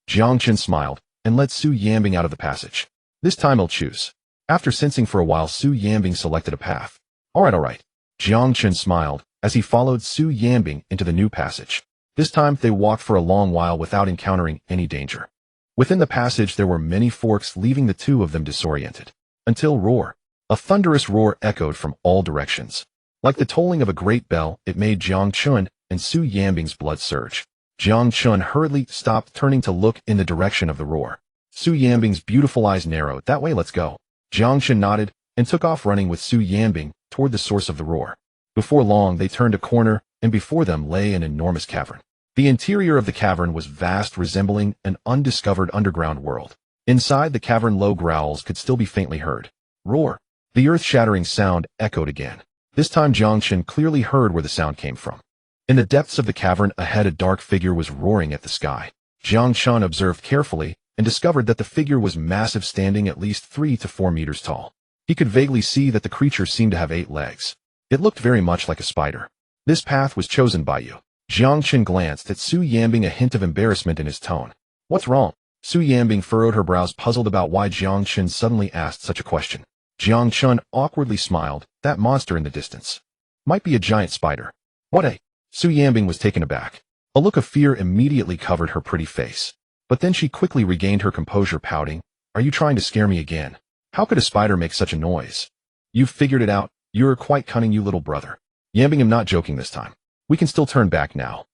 Jiang Chen smiled and led Su Yanbing out of the passage. This time I'll choose. After sensing for a while, Su Yanbing selected a path. All right. Jiang Chen smiled as he followed Su Yanbing into the new passage. This time they walked for a long while without encountering any danger. Within the passage there were many forks, leaving the two of them disoriented. Until roar. A thunderous roar echoed from all directions. Like the tolling of a great bell, it made Jiang Chen and Su Yanbing's blood surge. Jiang Chen hurriedly stopped, turning to look in the direction of the roar. Su Yanbing's beautiful eyes narrowed. That way, let's go. Jiang Chen nodded and took off running with Su Yanbing toward the source of the roar. Before long, they turned a corner, and before them lay an enormous cavern. The interior of the cavern was vast, resembling an undiscovered underground world. Inside the cavern, low growls could still be faintly heard. Roar. The earth-shattering sound echoed again. This time Jiang Chen clearly heard where the sound came from. In the depths of the cavern ahead, a dark figure was roaring at the sky. Jiang Chen observed carefully and discovered that the figure was massive, standing at least 3 to 4 meters tall. He could vaguely see that the creature seemed to have 8 legs. It looked very much like a spider. This path was chosen by you. Jiang Chen glanced at Su Yanbing, a hint of embarrassment in his tone. What's wrong? Su Yanbing furrowed her brows, puzzled about why Jiang Chen suddenly asked such a question. Jiang Chen awkwardly smiled. That monster in the distance might be a giant spider. What a... Su Yanbing was taken aback. A look of fear immediately covered her pretty face. But then she quickly regained her composure, pouting. Are you trying to scare me again? How could a spider make such a noise? You've figured it out. You're quite cunning, you little brother. Yanbing, I'm not joking this time. We can still turn back now.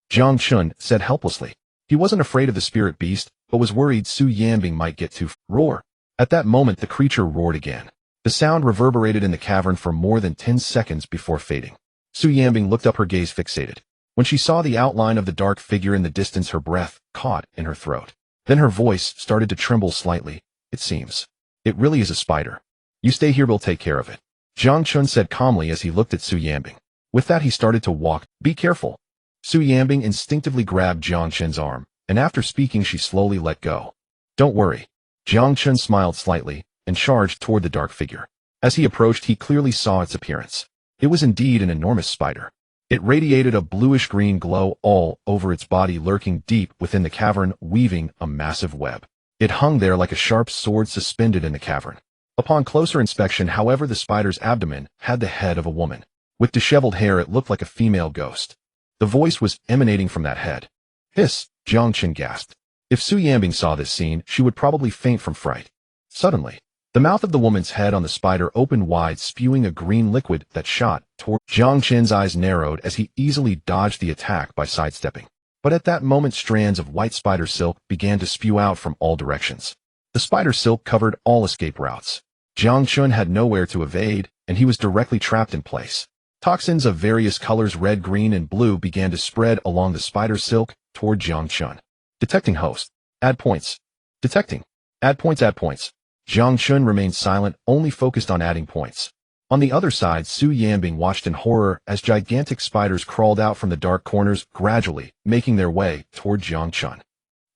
Jiang Chen said helplessly. He wasn't afraid of the spirit beast, but was worried Su Yanbing might get to roar. At that moment, the creature roared again. The sound reverberated in the cavern for more than 10 seconds before fading. Su Yanbing looked up, her gaze fixated. When she saw the outline of the dark figure in the distance, her breath caught in her throat. Then her voice started to tremble slightly. It seems. It really is a spider. You stay here, we'll take care of it. Jiang Chen said calmly as he looked at Su Yanbing. With that, he started to walk. Be careful. Su Yanbing instinctively grabbed Jiang Chen's arm, and after speaking, she slowly let go. Don't worry. Jiang Chen smiled slightly and charged toward the dark figure. As he approached, he clearly saw its appearance. It was indeed an enormous spider. It radiated a bluish-green glow all over its body, lurking deep within the cavern, weaving a massive web. It hung there like a sharp sword suspended in the cavern. Upon closer inspection, however, the spider's abdomen had the head of a woman. With disheveled hair, it looked like a female ghost. The voice was emanating from that head. Hiss, Jiang Chen gasped. If Su Yanbing saw this scene, she would probably faint from fright. Suddenly, the mouth of the woman's head on the spider opened wide, spewing a green liquid that shot toward Jiang Chen's eyes narrowed as he easily dodged the attack by sidestepping. But at that moment, strands of white spider silk began to spew out from all directions. The spider silk covered all escape routes. Jiang Chen had nowhere to evade, and he was directly trapped in place. Toxins of various colors, red, green, and blue, began to spread along the spider silk toward Jiang Chen. Detecting host. Add points. Detecting. Add points. Add points. Jiang Chen remained silent, only focused on adding points. On the other side, Su Yanbing watched in horror as gigantic spiders crawled out from the dark corners, gradually making their way toward Jiang Chen.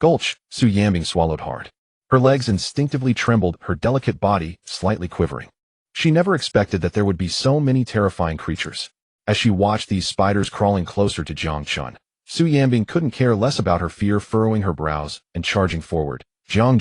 Gulch, Su Yanbing swallowed hard. Her legs instinctively trembled, her delicate body slightly quivering. She never expected that there would be so many terrifying creatures. As she watched these spiders crawling closer to Jiang Chen, Su Yanbing couldn't care less about her fear, furrowing her brows and charging forward. Jiang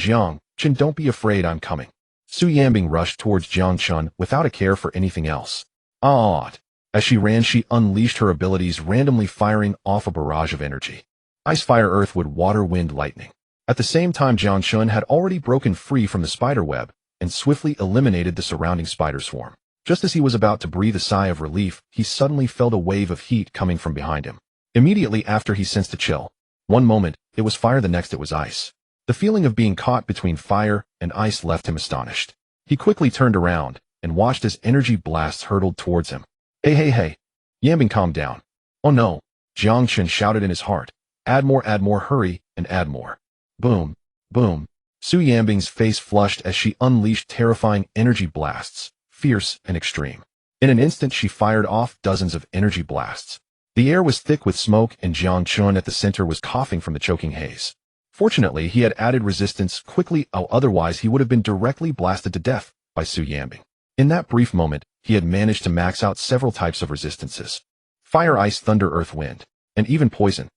Chen, don't be afraid, I'm coming. Su Yanbing rushed towards Jiang Chen without a care for anything else. As she ran, she unleashed her abilities, randomly firing off a barrage of energy. Ice, fire, earth, wood, water, wind, lightning. At the same time, Jiang Chen had already broken free from the spider web and swiftly eliminated the surrounding spider swarm. Just as he was about to breathe a sigh of relief, he suddenly felt a wave of heat coming from behind him. Immediately after, he sensed a chill. One moment, it was fire, the next it was ice. The feeling of being caught between fire and ice left him astonished. He quickly turned around and watched as energy blasts hurtled towards him. Hey. Yanbing, calm down. Oh no, Jiang Chen shouted in his heart. Add more, hurry, and add more. Boom, boom. Su Yanbing's face flushed as she unleashed terrifying energy blasts, fierce and extreme. In an instant, she fired off dozens of energy blasts. The air was thick with smoke, and Jiang Chen at the center was coughing from the choking haze. Fortunately, he had added resistance quickly, otherwise he would have been directly blasted to death by Su Yanbing. In that brief moment, he had managed to max out several types of resistances. Fire, ice, thunder, earth, wind, and even poison.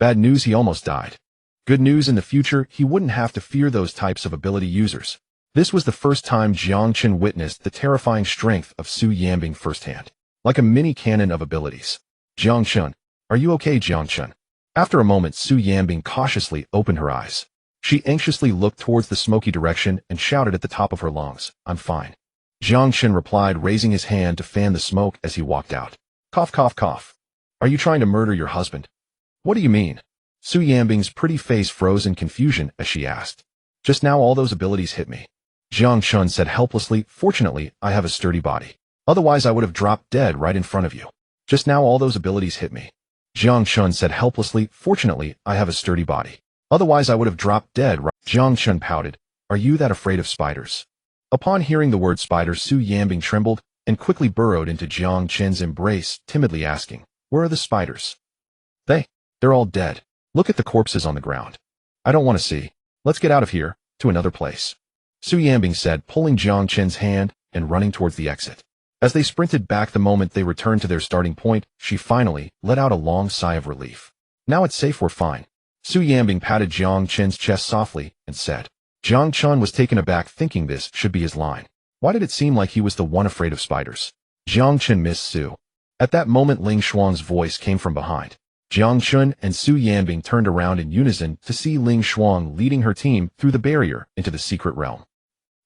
Bad news, he almost died. Good news, in the future, he wouldn't have to fear those types of ability users. This was the first time Jiang Chen witnessed the terrifying strength of Su Yanbing firsthand. Like a mini cannon of abilities. Jiang Chen. Are you okay, Jiang Chen? After a moment, Su Yanbing cautiously opened her eyes. She anxiously looked towards the smoky direction and shouted at the top of her lungs, I'm fine. Jiang Chen replied, raising his hand to fan the smoke as he walked out. Cough, cough, cough. Are you trying to murder your husband? What do you mean? Su Yanbing's pretty face froze in confusion as she asked. Just now all those abilities hit me. Jiang Chen said helplessly, fortunately, I have a sturdy body. Otherwise I would have dropped dead right in front of you. Just now all those abilities hit me. Jiang Chen said helplessly, fortunately, I have a sturdy body. Otherwise I would have dropped dead right. Jiang Chen pouted. Are you that afraid of spiders? Upon hearing the word spider, Su Yanbing trembled and quickly burrowed into Jiang Chen's embrace, timidly asking, where are the spiders? They're all dead. Look at the corpses on the ground. I don't want to see. Let's get out of here, to another place. Su Yanbing said, pulling Jiang Chen's hand and running towards the exit. As they sprinted back the moment they returned to their starting point, she finally let out a long sigh of relief. Now it's safe, we're fine. Su Yanbing patted Jiang Chen's chest softly and said. Jiang Chen was taken aback, thinking this should be his line. Why did it seem like he was the one afraid of spiders? Jiang Chen missed Su. At that moment, Ling Shuang's voice came from behind. Jiang Chen and Su Yanbing turned around in unison to see Ling Shuang leading her team through the barrier into the secret realm.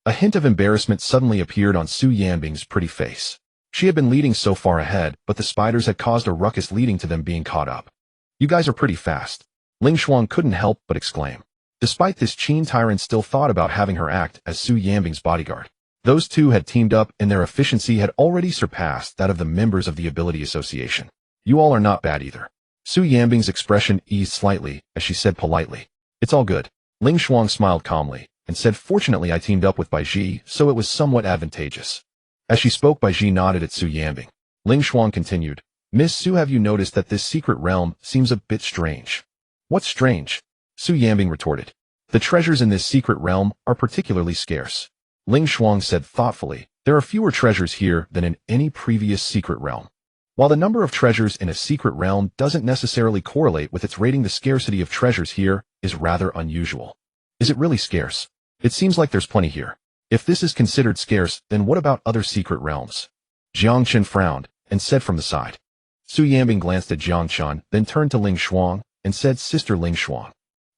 A hint of embarrassment suddenly appeared on Su Yanbing's pretty face. She had been leading so far ahead, but the spiders had caused a ruckus, leading to them being caught up. You guys are pretty fast. Ling Shuang couldn't help but exclaim. Despite this, Qin Tyrant still thought about having her act as Su Yanbing's bodyguard. Those two had teamed up and their efficiency had already surpassed that of the members of the Ability Association. You all are not bad either. Su Yanbing's expression eased slightly as she said politely. It's all good. Ling Shuang smiled calmly and said, fortunately I teamed up with Bai Ji, so it was somewhat advantageous. As she spoke, Bai Ji nodded at Su Yanbing. Ling Shuang continued, Miss Su, have you noticed that this secret realm seems a bit strange? What's strange? Su Yanbing retorted. The treasures in this secret realm are particularly scarce. Ling Shuang said thoughtfully, there are fewer treasures here than in any previous secret realm. While the number of treasures in a secret realm doesn't necessarily correlate with its rating, the scarcity of treasures here is rather unusual. Is it really scarce? It seems like there's plenty here. If this is considered scarce, then what about other secret realms? Jiang Chen frowned and said from the side. Su Yanbing glanced at Jiang Chen, then turned to Ling Shuang and said, Sister Ling Shuang.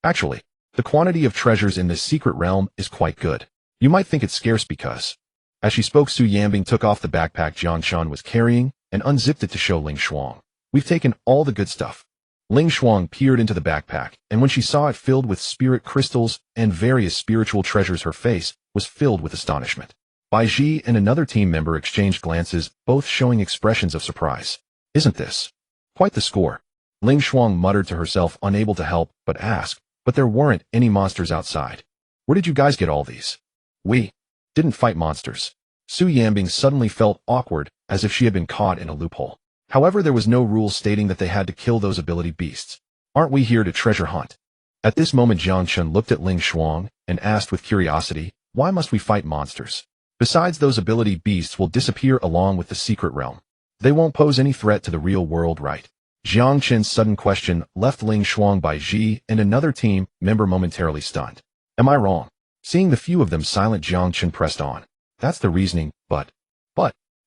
Actually, the quantity of treasures in this secret realm is quite good. You might think it's scarce because... As she spoke, Su Yanbing took off the backpack Jiang Chen was carrying and unzipped it to show Ling Shuang. We've taken all the good stuff. Ling Shuang peered into the backpack, and when she saw it filled with spirit crystals and various spiritual treasures, her face was filled with astonishment. Bai Ji and another team member exchanged glances, both showing expressions of surprise. Isn't this quite the score? Ling Shuang muttered to herself, unable to help but ask, but there weren't any monsters outside. Where did you guys get all these? We didn't fight monsters. Su Yanbing suddenly felt awkward, as if she had been caught in a loophole. However, there was no rule stating that they had to kill those ability beasts. Aren't we here to treasure hunt? At this moment, Jiang Chen looked at Ling Shuang and asked with curiosity, why must we fight monsters? Besides, those ability beasts will disappear along with the secret realm. They won't pose any threat to the real world, right? Jiang Chen's sudden question left Ling Shuang, Bai Ji, and another team member momentarily stunned. Am I wrong? Seeing the few of them silent, Jiang Chen pressed on. That's the reasoning, but...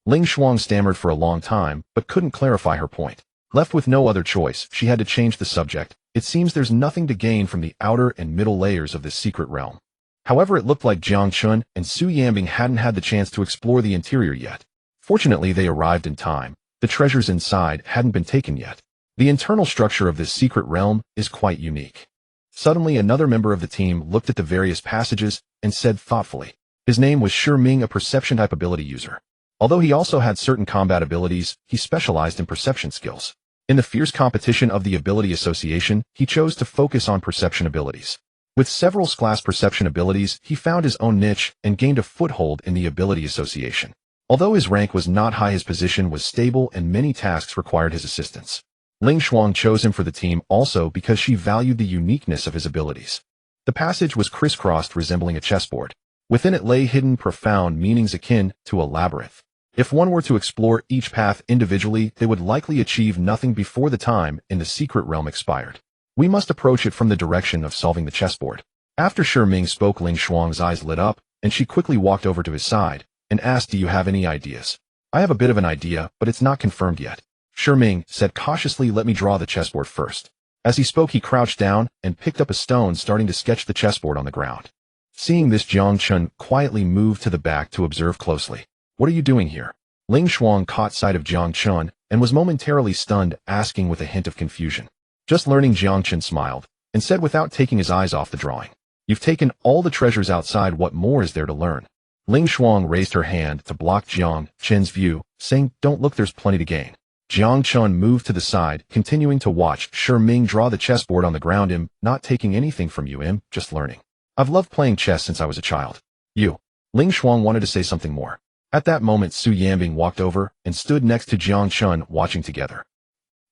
Ling Shuang stammered for a long time, but couldn't clarify her point. Left with no other choice, she had to change the subject. It seems there's nothing to gain from the outer and middle layers of this secret realm. However, it looked like Jiang Chen and Su Yanbing hadn't had the chance to explore the interior yet. Fortunately, they arrived in time. The treasures inside hadn't been taken yet. The internal structure of this secret realm is quite unique. Suddenly, another member of the team looked at the various passages and said thoughtfully. His name was Shi Ming, a perception-type ability user. Although he also had certain combat abilities, he specialized in perception skills. In the fierce competition of the Ability Association, he chose to focus on perception abilities. With several class perception abilities, he found his own niche and gained a foothold in the Ability Association. Although his rank was not high, his position was stable and many tasks required his assistance. Ling Shuang chose him for the team also because she valued the uniqueness of his abilities. The passage was crisscrossed, resembling a chessboard. Within it lay hidden profound meanings akin to a labyrinth. If one were to explore each path individually, they would likely achieve nothing before the time in the secret realm expired. We must approach it from the direction of solving the chessboard. After Shi Ming spoke, Ling Shuang's eyes lit up, and she quickly walked over to his side and asked, "Do you have any ideas?" "I have a bit of an idea, but it's not confirmed yet." Shi Ming said cautiously, "Let me draw the chessboard first." As he spoke, he crouched down and picked up a stone, starting to sketch the chessboard on the ground. Seeing this, Jiang Chen quietly moved to the back to observe closely. "What are you doing here?" Ling Shuang caught sight of Jiang Chen and was momentarily stunned, asking with a hint of confusion. "Just learning." Jiang Chen smiled and said without taking his eyes off the drawing. "You've taken all the treasures outside. What more is there to learn?" Ling Shuang raised her hand to block Jiang Chen's view, saying, "Don't look, there's plenty to gain." Jiang Chen moved to the side, continuing to watch Shi Ming draw the chessboard on the ground. "I'm not taking anything from you, just learning. I've loved playing chess since I was a child." "You." Ling Shuang wanted to say something more. At that moment, Su Yanbing walked over and stood next to Jiang Chen, watching together.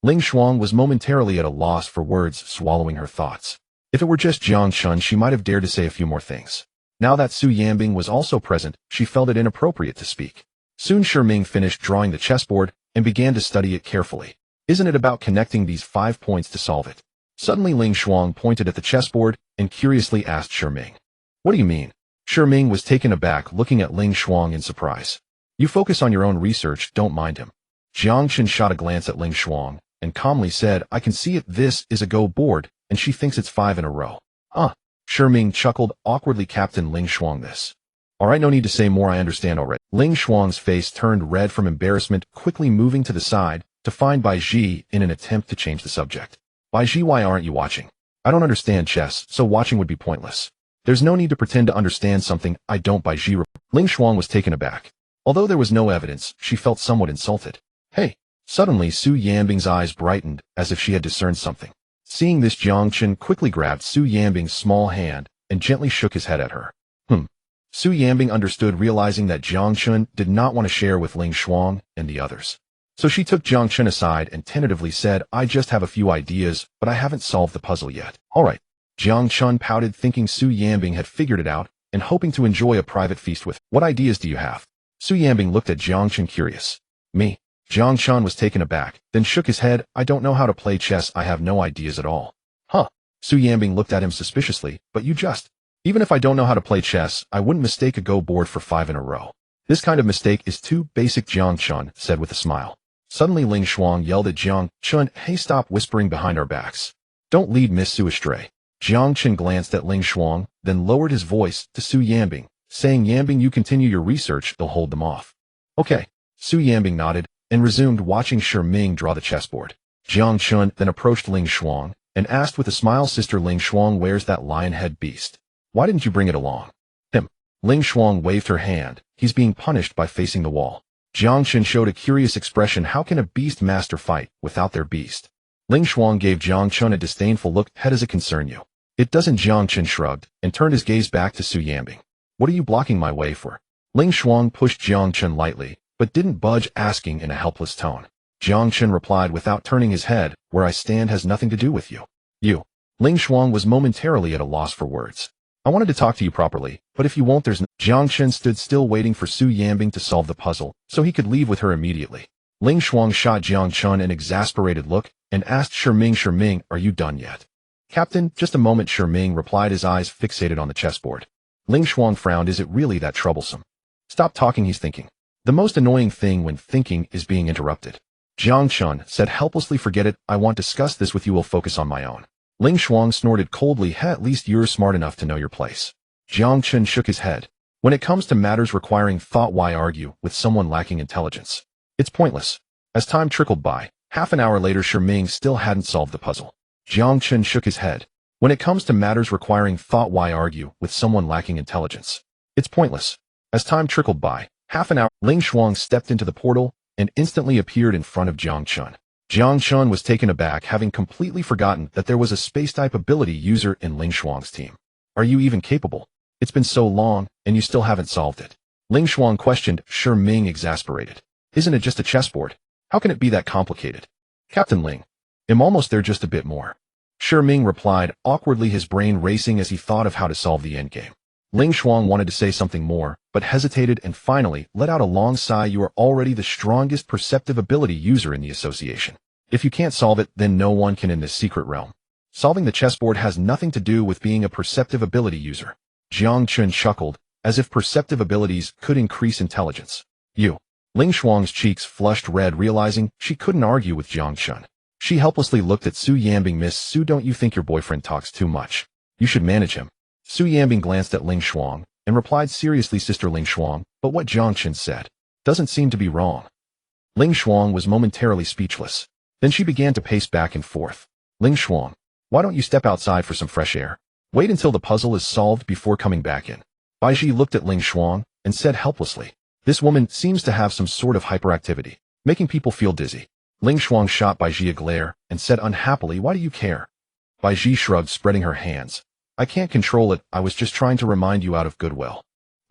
Ling Shuang was momentarily at a loss for words, swallowing her thoughts. If it were just Jiang Chen, she might have dared to say a few more things. Now that Su Yanbing was also present, she felt it inappropriate to speak. Soon Shi Ming finished drawing the chessboard and began to study it carefully. "Isn't it about connecting these 5 points to solve it?" Suddenly Ling Shuang pointed at the chessboard and curiously asked Shi Ming, "What do you mean?" Shi Ming was taken aback, looking at Ling Shuang in surprise. "You focus on your own research, don't mind him." Jiang Chen shot a glance at Ling Shuang and calmly said, "I can see it. This is a go board, and she thinks it's 5 in a row." Shi Ming chuckled awkwardly. "Captain Ling Shuang, this." "All right, no need to say more, I understand already." Ling Shuang's face turned red from embarrassment, quickly moving to the side to find Bai Ji in an attempt to change the subject. "Bai Ji, why aren't you watching?" "I don't understand chess, so watching would be pointless." "There's no need to pretend to understand something I don't." Bai Ji. Ling Shuang was taken aback. Although there was no evidence, she felt somewhat insulted. "Hey!" Suddenly Su Yanbing's eyes brightened as if she had discerned something. Seeing this, Jiang Chen quickly grabbed Su Yanbing's small hand and gently shook his head at her. Su Yanbing understood, realizing that Jiang Chen did not want to share with Ling Shuang and the others. So she took Jiang Chen aside and tentatively said, "I just have a few ideas, but I haven't solved the puzzle yet." "All right." Jiang Chen pouted, thinking Su Yanbing had figured it out and hoping to enjoy a private feast with. "What ideas do you have?" Su Yanbing looked at Jiang Chen curious. "Me?" Jiang Chen was taken aback, then shook his head. "I don't know how to play chess. I have no ideas at all." "Huh?" Su Yanbing looked at him suspiciously. "But you just..." "Even if I don't know how to play chess, I wouldn't mistake a go board for 5 in a row. This kind of mistake is too basic," Jiang Chen said with a smile. Suddenly Ling Shuang yelled at Jiang Chen, "Hey, stop whispering behind our backs. Don't lead Miss Su astray." Jiang Chen glanced at Ling Shuang, then lowered his voice to Su Yanbing, saying, "Yanbing, you continue your research, they'll hold them off." "Okay." Su Yanbing nodded and resumed watching Shi Ming draw the chessboard. Jiang Chen then approached Ling Shuang and asked with a smile, "Sister Ling Shuang, where's that lion-head beast? Why didn't you bring it along?" "Him." Ling Shuang waved her hand. "He's being punished by facing the wall." Jiang Chen showed a curious expression. "How can a beast master fight without their beast?" Ling Shuang gave Jiang Chen a disdainful look. "How does it concern you?" "It doesn't." Jiang Chen shrugged and turned his gaze back to Su Yanbing. "What are you blocking my way for?" Ling Shuang pushed Jiang Chen lightly, but didn't budge, asking in a helpless tone. Jiang Chen replied without turning his head, "Where I stand has nothing to do with you." "You." Ling Shuang was momentarily at a loss for words. "I wanted to talk to you properly, but if you won't, there's no..." Jiang Chen stood still, waiting for Su Yanbing to solve the puzzle, so he could leave with her immediately. Ling Shuang shot Jiang Chen an exasperated look and asked Shi Ming, "Are you done yet?" "Captain, just a moment," Shi Ming replied, his eyes fixated on the chessboard. Ling Shuang frowned. "Is it really that troublesome?" "Stop talking," he's thinking. The most annoying thing when thinking is being interrupted. Jiang Chen said helplessly, "Forget it, I won't discuss this with you, will focus on my own." Ling Shuang snorted coldly. "At least you're smart enough to know your place." Jiang Chen shook his head. "When it comes to matters requiring thought, why argue with someone lacking intelligence? It's pointless." As time trickled by, half an hour later, Shi Ming still hadn't solved the puzzle. Jiang Chen shook his head. "When it comes to matters requiring thought, why argue with someone lacking intelligence? It's pointless." As time trickled by, half an hour, Ling Shuang stepped into the portal and instantly appeared in front of Jiang Chen. Jiang Chen was taken aback, having completely forgotten that there was a space-type ability user in Ling Shuang's team. "Are you even capable? It's been so long, and you still haven't solved it?" Ling Shuang questioned. Shi Ming exasperated. "Isn't it just a chessboard? How can it be that complicated?" "Captain Ling, I'm almost there, just a bit more." Shi Ming replied, awkwardly, his brain racing as he thought of how to solve the endgame. Ling Shuang wanted to say something more, but hesitated and finally let out a long sigh. You are already the strongest perceptive ability user in the association. If you can't solve it, then no one can in this secret realm. Solving the chessboard has nothing to do with being a perceptive ability user. Jiang Chen chuckled, as if perceptive abilities could increase intelligence. You. Ling Shuang's cheeks flushed red, realizing she couldn't argue with Jiang Chen. She helplessly looked at Su Yanbing. Miss Su, don't you think your boyfriend talks too much? You should manage him. Su Yanbing glanced at Ling Shuang and replied seriously, Sister Ling Shuang, but what Jiang Chen said doesn't seem to be wrong. Ling Shuang was momentarily speechless. Then she began to pace back and forth. Ling Shuang, why don't you step outside for some fresh air? Wait until the puzzle is solved before coming back in. Baizhi looked at Ling Shuang and said helplessly, this woman seems to have some sort of hyperactivity, making people feel dizzy. Ling Shuang shot Baizhi a glare and said unhappily, why do you care? Baizhi shrugged, spreading her hands. I can't control it, I was just trying to remind you out of goodwill.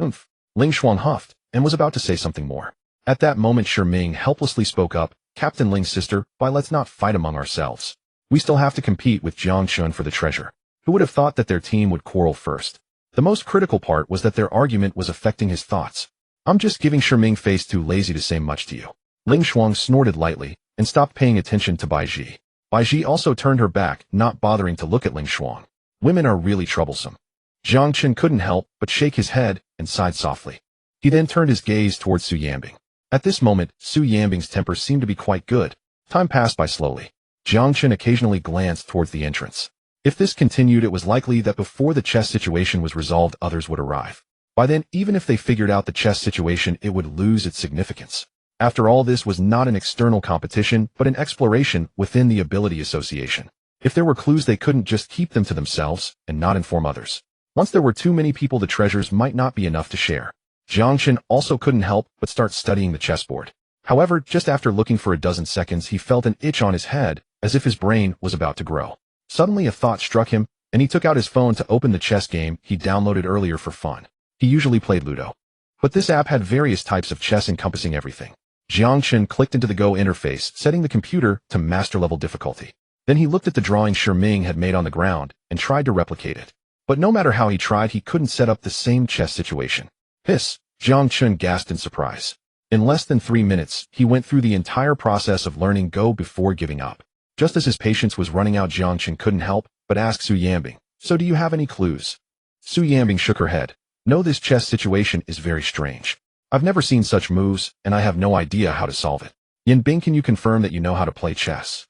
Oomph. Ling Shuang huffed and was about to say something more. At that moment Shi Ming helplessly spoke up, Captain Ling's sister, why let's not fight among ourselves. We still have to compete with Jiang Chen for the treasure. Who would have thought that their team would quarrel first? The most critical part was that their argument was affecting his thoughts. I'm just giving Shi Ming face too lazy to say much to you. Ling Shuang snorted lightly and stopped paying attention to Baizhi. Baizhi also turned her back, not bothering to look at Ling Shuang. Women are really troublesome. Jiang Chen couldn't help but shake his head and sighed softly. He then turned his gaze towards Su Yanbing. At this moment, Su Yanbing's temper seemed to be quite good. Time passed by slowly. Jiang Chen occasionally glanced towards the entrance. If this continued, it was likely that before the chess situation was resolved, others would arrive. By then, even if they figured out the chess situation, it would lose its significance. After all, this was not an external competition, but an exploration within the ability association. If there were clues, they couldn't just keep them to themselves and not inform others. Once there were too many people, the treasures might not be enough to share. Jiang Chen also couldn't help but start studying the chessboard. However, just after looking for a dozen seconds, he felt an itch on his head, as if his brain was about to grow. Suddenly a thought struck him, and he took out his phone to open the chess game he downloaded earlier for fun. He usually played Ludo. But this app had various types of chess encompassing everything. Jiang Chen clicked into the Go interface, setting the computer to master-level difficulty. Then he looked at the drawing Shi Ming had made on the ground and tried to replicate it. But no matter how he tried, he couldn't set up the same chess situation. Hiss! Jiang Chen gasped in surprise. In less than 3 minutes, he went through the entire process of learning Go before giving up. Just as his patience was running out, Jiang Chen couldn't help but ask Su Yanbing, so do you have any clues? Su Yanbing shook her head. No, this chess situation is very strange. I've never seen such moves, and I have no idea how to solve it. Yanbing, can you confirm that you know how to play chess?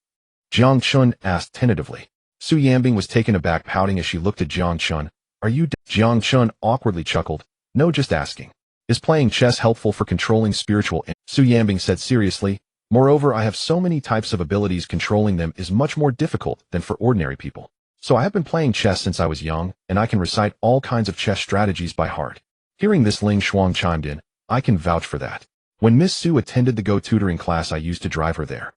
Jiang Chen asked tentatively. Su Yanbing was taken aback, pouting as she looked at Jiang Chen. Are you Jiang Chen awkwardly chuckled. No, just asking. Is playing chess helpful for controlling spiritual? Su Yanbing said seriously. Moreover, I have so many types of abilities, controlling them is much more difficult than for ordinary people. So I have been playing chess since I was young, and I can recite all kinds of chess strategies by heart. Hearing this, Ling Shuang chimed in. I can vouch for that. When Miss Su attended the Go tutoring class, I used to drive her there.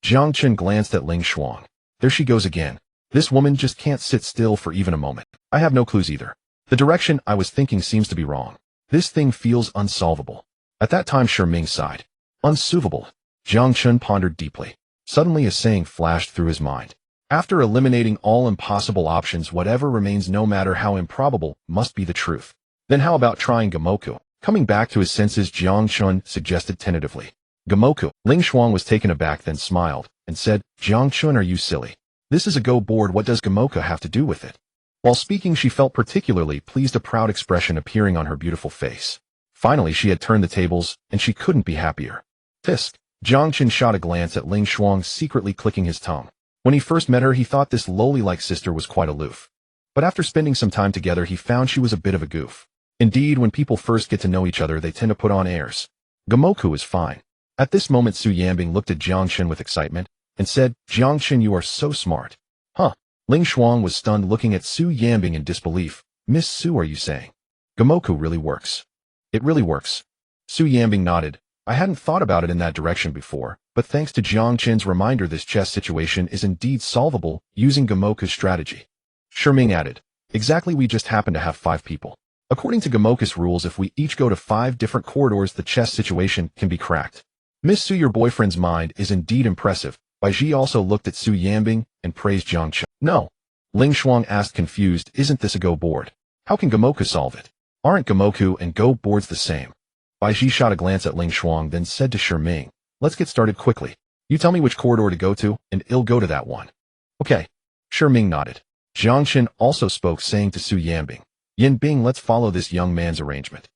Jiang Chen glanced at Ling Shuang. There she goes again. This woman just can't sit still for even a moment. I have no clues either. The direction I was thinking seems to be wrong. This thing feels unsolvable. At that time, Shi Ming sighed. Unsolvable. Jiang Chen pondered deeply. Suddenly a saying flashed through his mind. After eliminating all impossible options, whatever remains, no matter how improbable, must be the truth. Then how about trying Gamoku? Coming back to his senses, Jiang Chen suggested tentatively. Gamoku. Ling Shuang was taken aback, then smiled and said, Jiang Chen, are you silly? This is a Go board. What does Gamoku have to do with it? While speaking, she felt particularly pleased, a proud expression appearing on her beautiful face. Finally, she had turned the tables, and she couldn't be happier. Tisk. Jiang Chen shot a glance at Ling Shuang, secretly clicking his tongue. When he first met her, he thought this lowly-like sister was quite aloof. But after spending some time together, he found she was a bit of a goof. Indeed, when people first get to know each other, they tend to put on airs. Gamoku is fine. At this moment, Su Yanbing looked at Jiang Chen with excitement and said, Jiang Chen, you are so smart. Huh? Ling Shuang was stunned, looking at Su Yanbing in disbelief. Miss Su, are you saying Gamoku really works? It really works. Su Yanbing nodded. I hadn't thought about it in that direction before, but thanks to Jiang Chen's reminder, this chess situation is indeed solvable using Gamoku's strategy. Shi Ming added. Exactly, we just happen to have 5 people. According to Gamoku's rules, if we each go to 5 different corridors, the chess situation can be cracked. Miss Su, your boyfriend's mind is indeed impressive. Baizhi also looked at Su Yanbing and praised Jiang Chen. No. Ling Shuang asked, confused, isn't this a Go board? How can Gamoku solve it? Aren't Gamoku and Go boards the same? Bai Ji shot a glance at Ling Shuang, then said to Ming, let's get started quickly. You tell me which corridor to go to, and I'll go to that one. Okay. Ming nodded. Jiang Chen also spoke, saying to Su Yanbing, Yanbing, let's follow this young man's arrangement.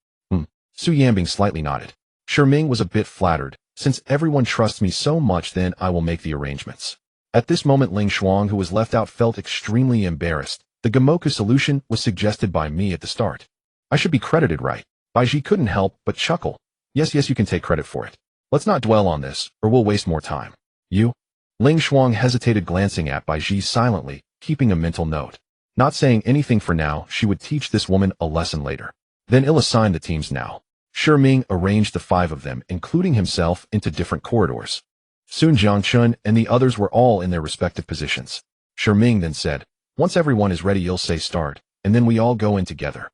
Su Yanbing slightly nodded. Ming was a bit flattered. Since everyone trusts me so much, then I will make the arrangements. At this moment, Ling Shuang, who was left out, felt extremely embarrassed. The Gamoku solution was suggested by me at the start. I should be credited, right? Bai Ji couldn't help but chuckle. Yes, you can take credit for it. Let's not dwell on this, or we'll waste more time. You? Ling Shuang hesitated, glancing at Bai Ji silently, keeping a mental note. Not saying anything for now, she would teach this woman a lesson later. Then I'll assign the teams now. Ming arranged the 5 of them, including himself, into different corridors. Soon Jiang Chen and the others were all in their respective positions. Ming then said, once everyone is ready, I'll say start, and then we all go in together.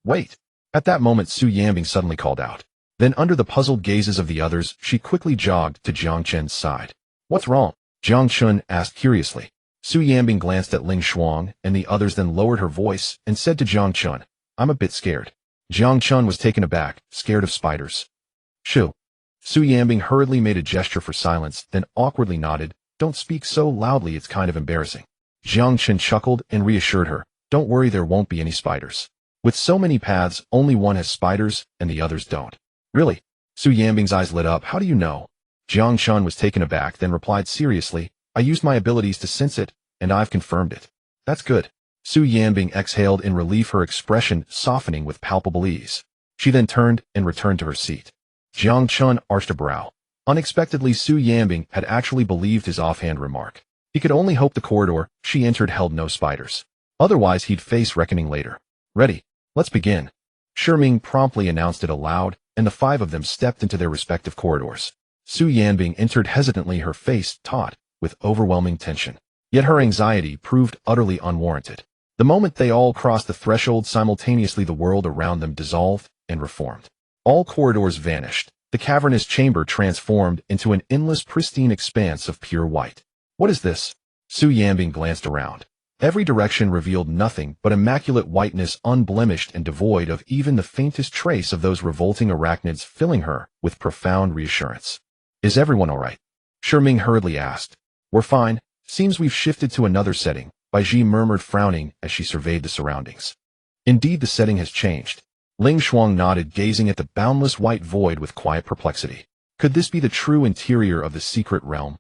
Wait. At that moment, Su Yanbing suddenly called out. Then under the puzzled gazes of the others, she quickly jogged to Jiang Chen's side. What's wrong? Jiang Chen asked curiously. Su Yanbing glanced at Ling Shuang and the others, then lowered her voice and said to Jiang Chen, I'm a bit scared. Jiang Chen was taken aback, scared of spiders. Shoo. Su Yanbing hurriedly made a gesture for silence, then awkwardly nodded. Don't speak so loudly, it's kind of embarrassing. Jiang Chen chuckled and reassured her, don't worry, there won't be any spiders. With so many paths, only one has spiders, and the others don't. Really? Su Yanbing's eyes lit up. How do you know? Jiang Chen was taken aback, then replied seriously, I used my abilities to sense it, and I've confirmed it. That's good. Su Yanbing exhaled in relief, her expression softening with palpable ease. She then turned and returned to her seat. Jiang Chen arched a brow. Unexpectedly, Su Yanbing had actually believed his offhand remark. He could only hope the corridor she entered held no spiders. Otherwise, he'd face reckoning later. Ready. Let's begin. Ming promptly announced it aloud, and the 5 of them stepped into their respective corridors. Su Yanbing entered hesitantly, her face taut with overwhelming tension. Yet her anxiety proved utterly unwarranted. The moment they all crossed the threshold, simultaneously the world around them dissolved and reformed. All corridors vanished. The cavernous chamber transformed into an endless, pristine expanse of pure white. What is this? Su Yanbing glanced around. Every direction revealed nothing but immaculate whiteness, unblemished and devoid of even the faintest trace of those revolting arachnids, filling her with profound reassurance. Is everyone all right? Ming hurriedly asked. We're fine. Seems we've shifted to another setting, Bai Ji murmured, frowning as she surveyed the surroundings. Indeed, the setting has changed. Ling Shuang nodded, gazing at the boundless white void with quiet perplexity. Could this be the true interior of the secret realm?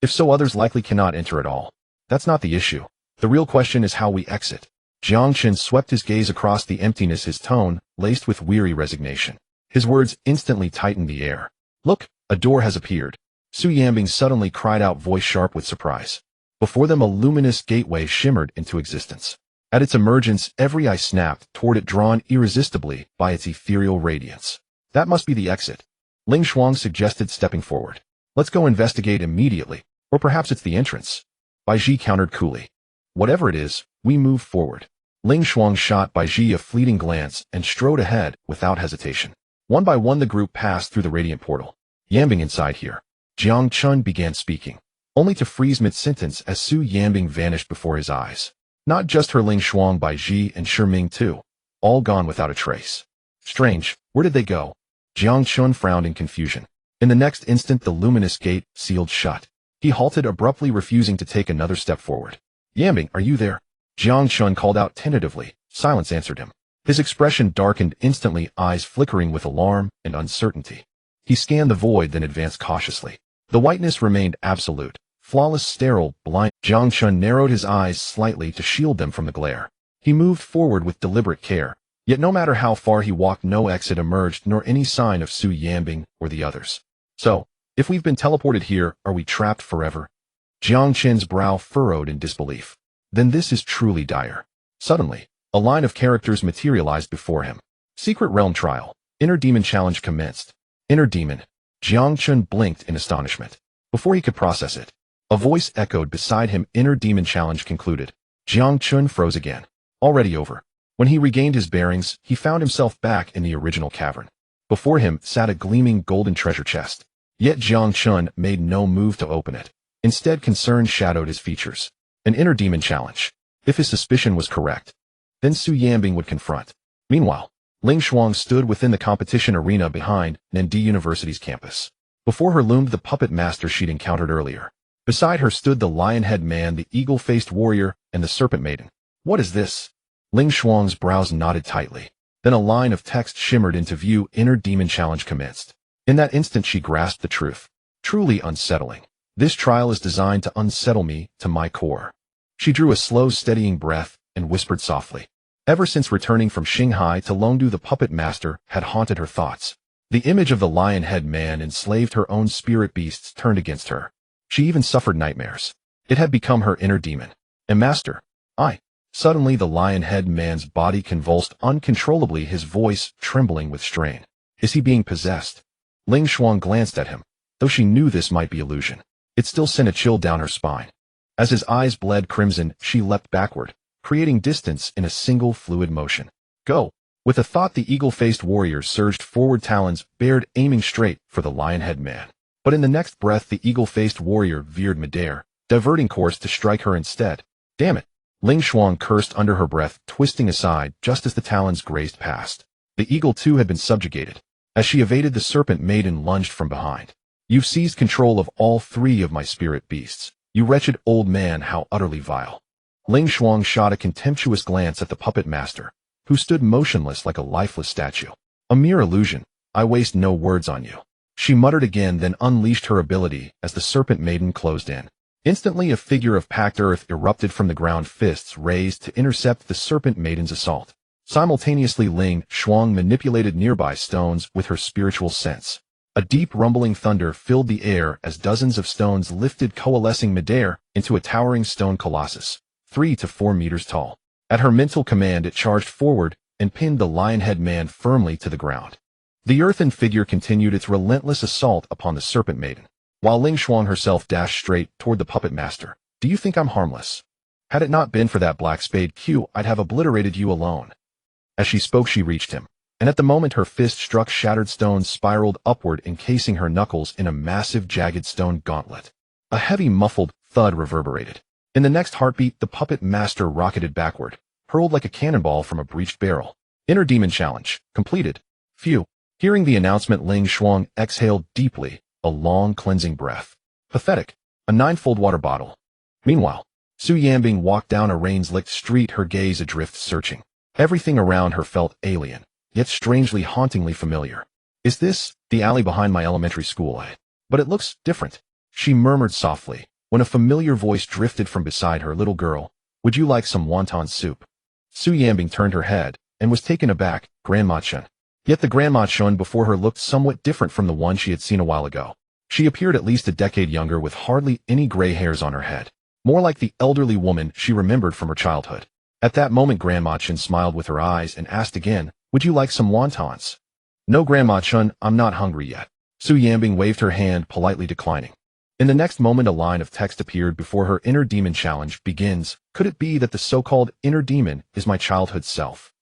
If so, others likely cannot enter at all. That's not the issue. The real question is how we exit. Jiang Chen swept his gaze across the emptiness, his tone laced with weary resignation. His words instantly tightened the air. Look, a door has appeared. Su Yanbing suddenly cried out, voice sharp with surprise. Before them, a luminous gateway shimmered into existence. At its emergence, every eye snapped toward it, drawn irresistibly by its ethereal radiance. That must be the exit. Ling Shuang suggested, stepping forward. Let's go investigate immediately, or perhaps it's the entrance. Bai Ji countered coolly. Whatever it is, we move forward. Ling Shuang shot Bai Ji a fleeting glance and strode ahead without hesitation. One by one, the group passed through the radiant portal. Yanbing, inside here. Jiang Chen began speaking, only to freeze mid-sentence as Su Yanbing vanished before his eyes. Not just her, Ling Shuang, Bai Ji, and Ming too. All gone without a trace. Strange, where did they go? Jiang Chen frowned in confusion. In the next instant, the luminous gate sealed shut. He halted abruptly, refusing to take another step forward. Yanbing, are you there? Jiang Chen called out tentatively. Silence answered him. His expression darkened instantly, eyes flickering with alarm and uncertainty. He scanned the void, then advanced cautiously. The whiteness remained absolute, flawless, sterile, blind. Jiang Chen narrowed his eyes slightly to shield them from the glare. He moved forward with deliberate care, yet no matter how far he walked, no exit emerged, nor any sign of Su Yanbing or the others. So, if we've been teleported here, are we trapped forever? Jiang Chen's brow furrowed in disbelief. Then this is truly dire. Suddenly, a line of characters materialized before him. Secret Realm Trial. Inner Demon Challenge commenced. Inner Demon. Jiang Chen blinked in astonishment. Before he could process it, a voice echoed beside him. Inner Demon Challenge concluded. Jiang Chen froze again. Already over. When he regained his bearings, he found himself back in the original cavern. Before him sat a gleaming golden treasure chest. Yet Jiang Chen made no move to open it. Instead, concern shadowed his features. An Inner Demon Challenge. If his suspicion was correct, then Su Yanbing would confront. Meanwhile, Ling Shuang stood within the competition arena behind Nandi University's campus. Before her loomed the puppet master she'd encountered earlier. Beside her stood the lion-head man, the eagle-faced warrior, and the serpent maiden. What is this? Ling Shuang's brows knotted tightly. Then a line of text shimmered into view. Inner demon challenge commenced. In that instant she grasped the truth. Truly unsettling. This trial is designed to unsettle me to my core. She drew a slow, steadying breath and whispered softly. Ever since returning from Shanghai to Longdu, the puppet master had haunted her thoughts. The image of the lion-head man enslaved her own spirit beasts turned against her. She even suffered nightmares. It had become her inner demon. And master, I. Suddenly the lion-head man's body convulsed uncontrollably, his voice trembling with strain. Is he being possessed? Ling Shuang glanced at him. Though she knew this might be illusion, it still sent a chill down her spine. As his eyes bled crimson, she leapt backward, creating distance in a single fluid motion. Go! With a thought, the eagle-faced warrior surged forward, talons bared, aiming straight for the lion-head man. But in the next breath, the eagle-faced warrior veered midair, diverting course to strike her instead. Damn it! Ling Shuang cursed under her breath, twisting aside just as the talons grazed past. The eagle too had been subjugated. As she evaded, the serpent maiden lunged from behind. You've seized control of all three of my spirit beasts. You wretched old man, how utterly vile. Ling Shuang shot a contemptuous glance at the puppet master, who stood motionless like a lifeless statue. A mere illusion. I waste no words on you. She muttered again, then unleashed her ability as the serpent maiden closed in. Instantly a figure of packed earth erupted from the ground, fists raised to intercept the serpent maiden's assault. Simultaneously, Ling Shuang manipulated nearby stones with her spiritual sense. A deep rumbling thunder filled the air as dozens of stones lifted, coalescing midair into a towering stone colossus, 3 to 4 meters tall. At her mental command, it charged forward and pinned the lion-head man firmly to the ground. The earthen figure continued its relentless assault upon the serpent maiden, while Ling Shuang herself dashed straight toward the puppet master. Do you think I'm harmless? Had it not been for that black spade Q, I'd have obliterated you alone. As she spoke, she reached him, and at the moment her fist struck, shattered stones spiraled upward, encasing her knuckles in a massive, jagged stone gauntlet. A heavy, muffled thud reverberated. In the next heartbeat, the puppet master rocketed backward, hurled like a cannonball from a breached barrel. Inner demon challenge completed. Phew. Hearing the announcement, Ling Shuang exhaled deeply, a long, cleansing breath. Pathetic. A 9-fold water bottle. Meanwhile, Su Yanbing walked down a rain-slicked street, her gaze adrift, searching. Everything around her felt alien, yet strangely, hauntingly familiar. Is this the alley behind my elementary school? But it looks different, she murmured softly, when a familiar voice drifted from beside her. Little girl, would you like some wonton soup? Su Yanbing turned her head and was taken aback. Grandma Chen. Yet the Grandma Chen before her looked somewhat different from the one she had seen a while ago. She appeared at least a decade younger, with hardly any gray hairs on her head, more like the elderly woman she remembered from her childhood. At that moment, Grandma Chen smiled with her eyes and asked again, would you like some wontons? No, Grandma Chen, I'm not hungry yet. Su Yanbing waved her hand, politely declining. In the next moment, a line of text appeared before her. Inner demon challenge begins. Could it be that the so-called inner demon is my childhood self?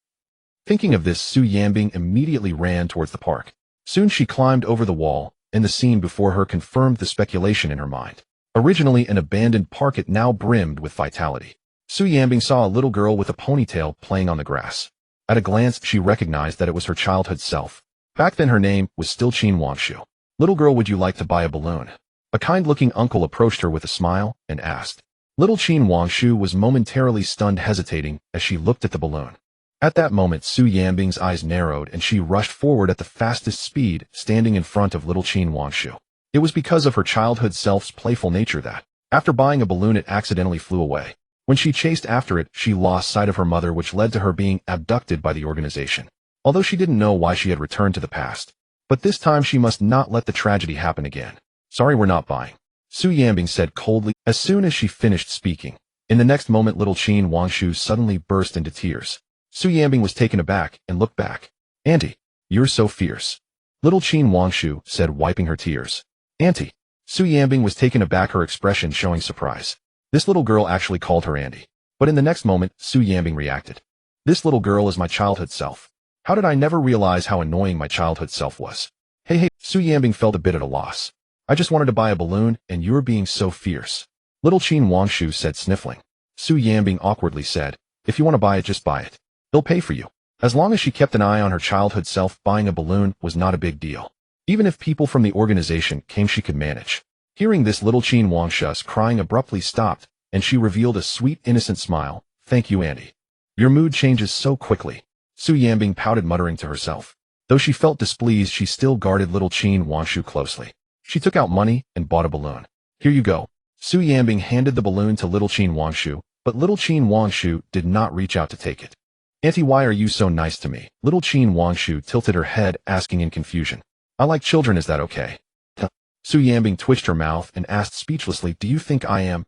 Thinking of this, Su Yanbing immediately ran towards the park. Soon she climbed over the wall, and the scene before her confirmed the speculation in her mind. Originally an abandoned park, it now brimmed with vitality. Su Yanbing saw a little girl with a ponytail playing on the grass. At a glance, she recognized that it was her childhood self. Back then her name was still Qin Wangshu. Little girl, would you like to buy a balloon? A kind-looking uncle approached her with a smile and asked. Little Qin Wangshu was momentarily stunned, hesitating as she looked at the balloon. At that moment, Su Yanbing's eyes narrowed and she rushed forward at the fastest speed, standing in front of little Qin Wangshu. It was because of her childhood self's playful nature that, after buying a balloon, it accidentally flew away. When she chased after it, she lost sight of her mother, which led to her being abducted by the organization. Although she didn't know why she had returned to the past. But this time she must not let the tragedy happen again. Sorry, we're not buying, Su Yanbing said coldly as soon as she finished speaking. In the next moment, little Qin Wangshu suddenly burst into tears. Su Yanbing was taken aback and looked back. Auntie, you're so fierce. Little Qin Wangshu said, wiping her tears. Auntie. Su Yanbing was taken aback, her expression showing surprise. This little girl actually called her Auntie. But in the next moment, Su Yanbing reacted. This little girl is my childhood self. How did I never realize how annoying my childhood self was? Hey, Su Yanbing felt a bit at a loss. I just wanted to buy a balloon, and you're being so fierce. Little Qin Wangshu said, sniffling. Su Yanbing awkwardly said, if you want to buy it, just buy it. He'll pay for you. As long as she kept an eye on her childhood self, buying a balloon was not a big deal. Even if people from the organization came, she could manage. Hearing this, little Qin Wangshu's crying abruptly stopped, and she revealed a sweet, innocent smile. Thank you, Auntie. Your mood changes so quickly. Su Yanbing pouted, muttering to herself. Though she felt displeased, she still guarded little Qin Wangshu closely. She took out money and bought a balloon. Here you go. Su Yanbing handed the balloon to little Qin Wangshu, but little Qin Wangshu did not reach out to take it. Auntie, why are you so nice to me? Little Qin Wangshu tilted her head, asking in confusion. I like children, is that okay? Su Yanbing twitched her mouth and asked speechlessly, do you think I am?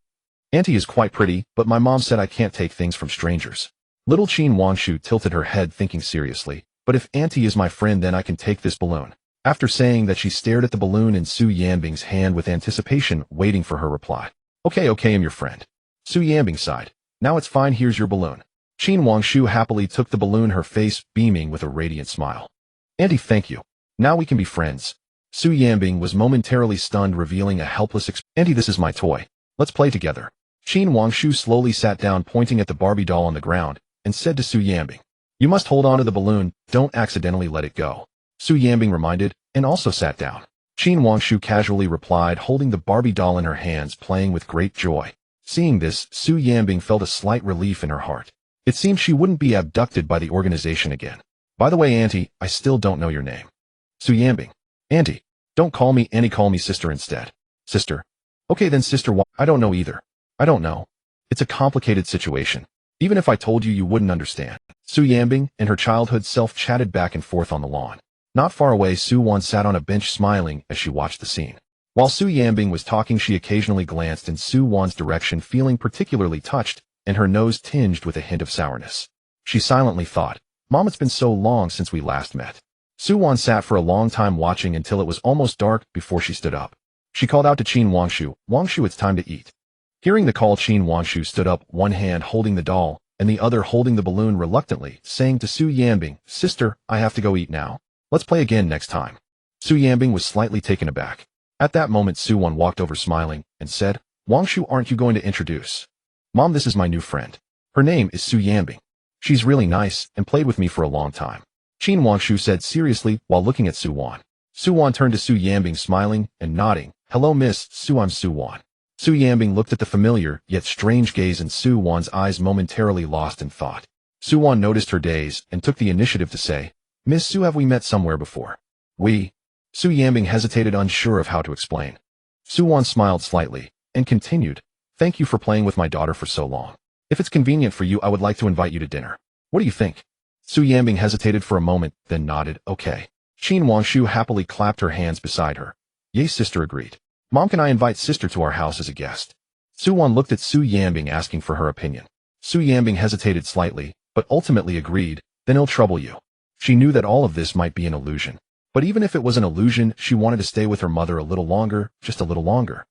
Auntie is quite pretty, but my mom said I can't take things from strangers. Little Qin Wangshu tilted her head, thinking seriously, but if Auntie is my friend, then I can take this balloon. After saying that, she stared at the balloon in Su Yanbing's hand with anticipation, waiting for her reply. Okay, I'm your friend. Su Yanbing sighed. Now it's fine, here's your balloon. Qin Wangshu happily took the balloon, her face beaming with a radiant smile. Auntie, thank you. Now we can be friends. Su Yanbing was momentarily stunned, revealing a helpless expression. Auntie, this is my toy. Let's play together. Qin Wangshu slowly sat down, pointing at the Barbie doll on the ground, and said to Su Yanbing, you must hold on to the balloon, don't accidentally let it go. Su Yanbing reminded, and also sat down. Qin Wangshu casually replied, holding the Barbie doll in her hands, playing with great joy. Seeing this, Su Yanbing felt a slight relief in her heart. It seemed she wouldn't be abducted by the organization again. By the way, Auntie, I still don't know your name. Su Yanbing. Auntie. Don't call me Auntie, call me Sister instead. Sister. Okay then, Sister. I don't know either. I don't know. It's a complicated situation. Even if I told you, you wouldn't understand. Su Yanbing and her childhood self chatted back and forth on the lawn. Not far away, Su Wan sat on a bench smiling as she watched the scene. While Su Yanbing was talking, she occasionally glanced in Su Wan's direction, feeling particularly touched, and her nose tinged with a hint of sourness. She silently thought, Mom, it's been so long since we last met. Su Wan sat for a long time watching until it was almost dark before she stood up. She called out to Qin Wangshu, Wangshu, it's time to eat. Hearing the call, Qin Wangshu stood up, one hand holding the doll, and the other holding the balloon reluctantly, saying to Su Yanbing, Sister, I have to go eat now. Let's play again next time. Su Yanbing was slightly taken aback. At that moment, Su Wan walked over smiling, and said, Wangshu, aren't you going to introduce? Mom, this is my new friend. Her name is Su Yanbing. She's really nice, and played with me for a long time. Qin Wangshu said seriously while looking at Su Wan. Su Wan turned to Su Yanbing, smiling and nodding. Hello, Miss Su, I'm Su Wan. Su Yanbing looked at the familiar yet strange gaze in Su Wan's eyes, momentarily lost in thought. Su Wan noticed her daze and took the initiative to say, Miss Su, have we met somewhere before? Su Yanbing hesitated, unsure of how to explain. Su Wan smiled slightly and continued, Thank you for playing with my daughter for so long. If it's convenient for you, I would like to invite you to dinner. What do you think? Su Yanbing hesitated for a moment, then nodded, okay. Qin Wangshu happily clapped her hands beside her. Yes, Sister agreed. Mom, can I invite Sister to our house as a guest? Su Wan looked at Su Yanbing, asking for her opinion. Su Yanbing hesitated slightly, but ultimately agreed, then it'll trouble you. She knew that all of this might be an illusion. But even if it was an illusion, she wanted to stay with her mother a little longer, just a little longer.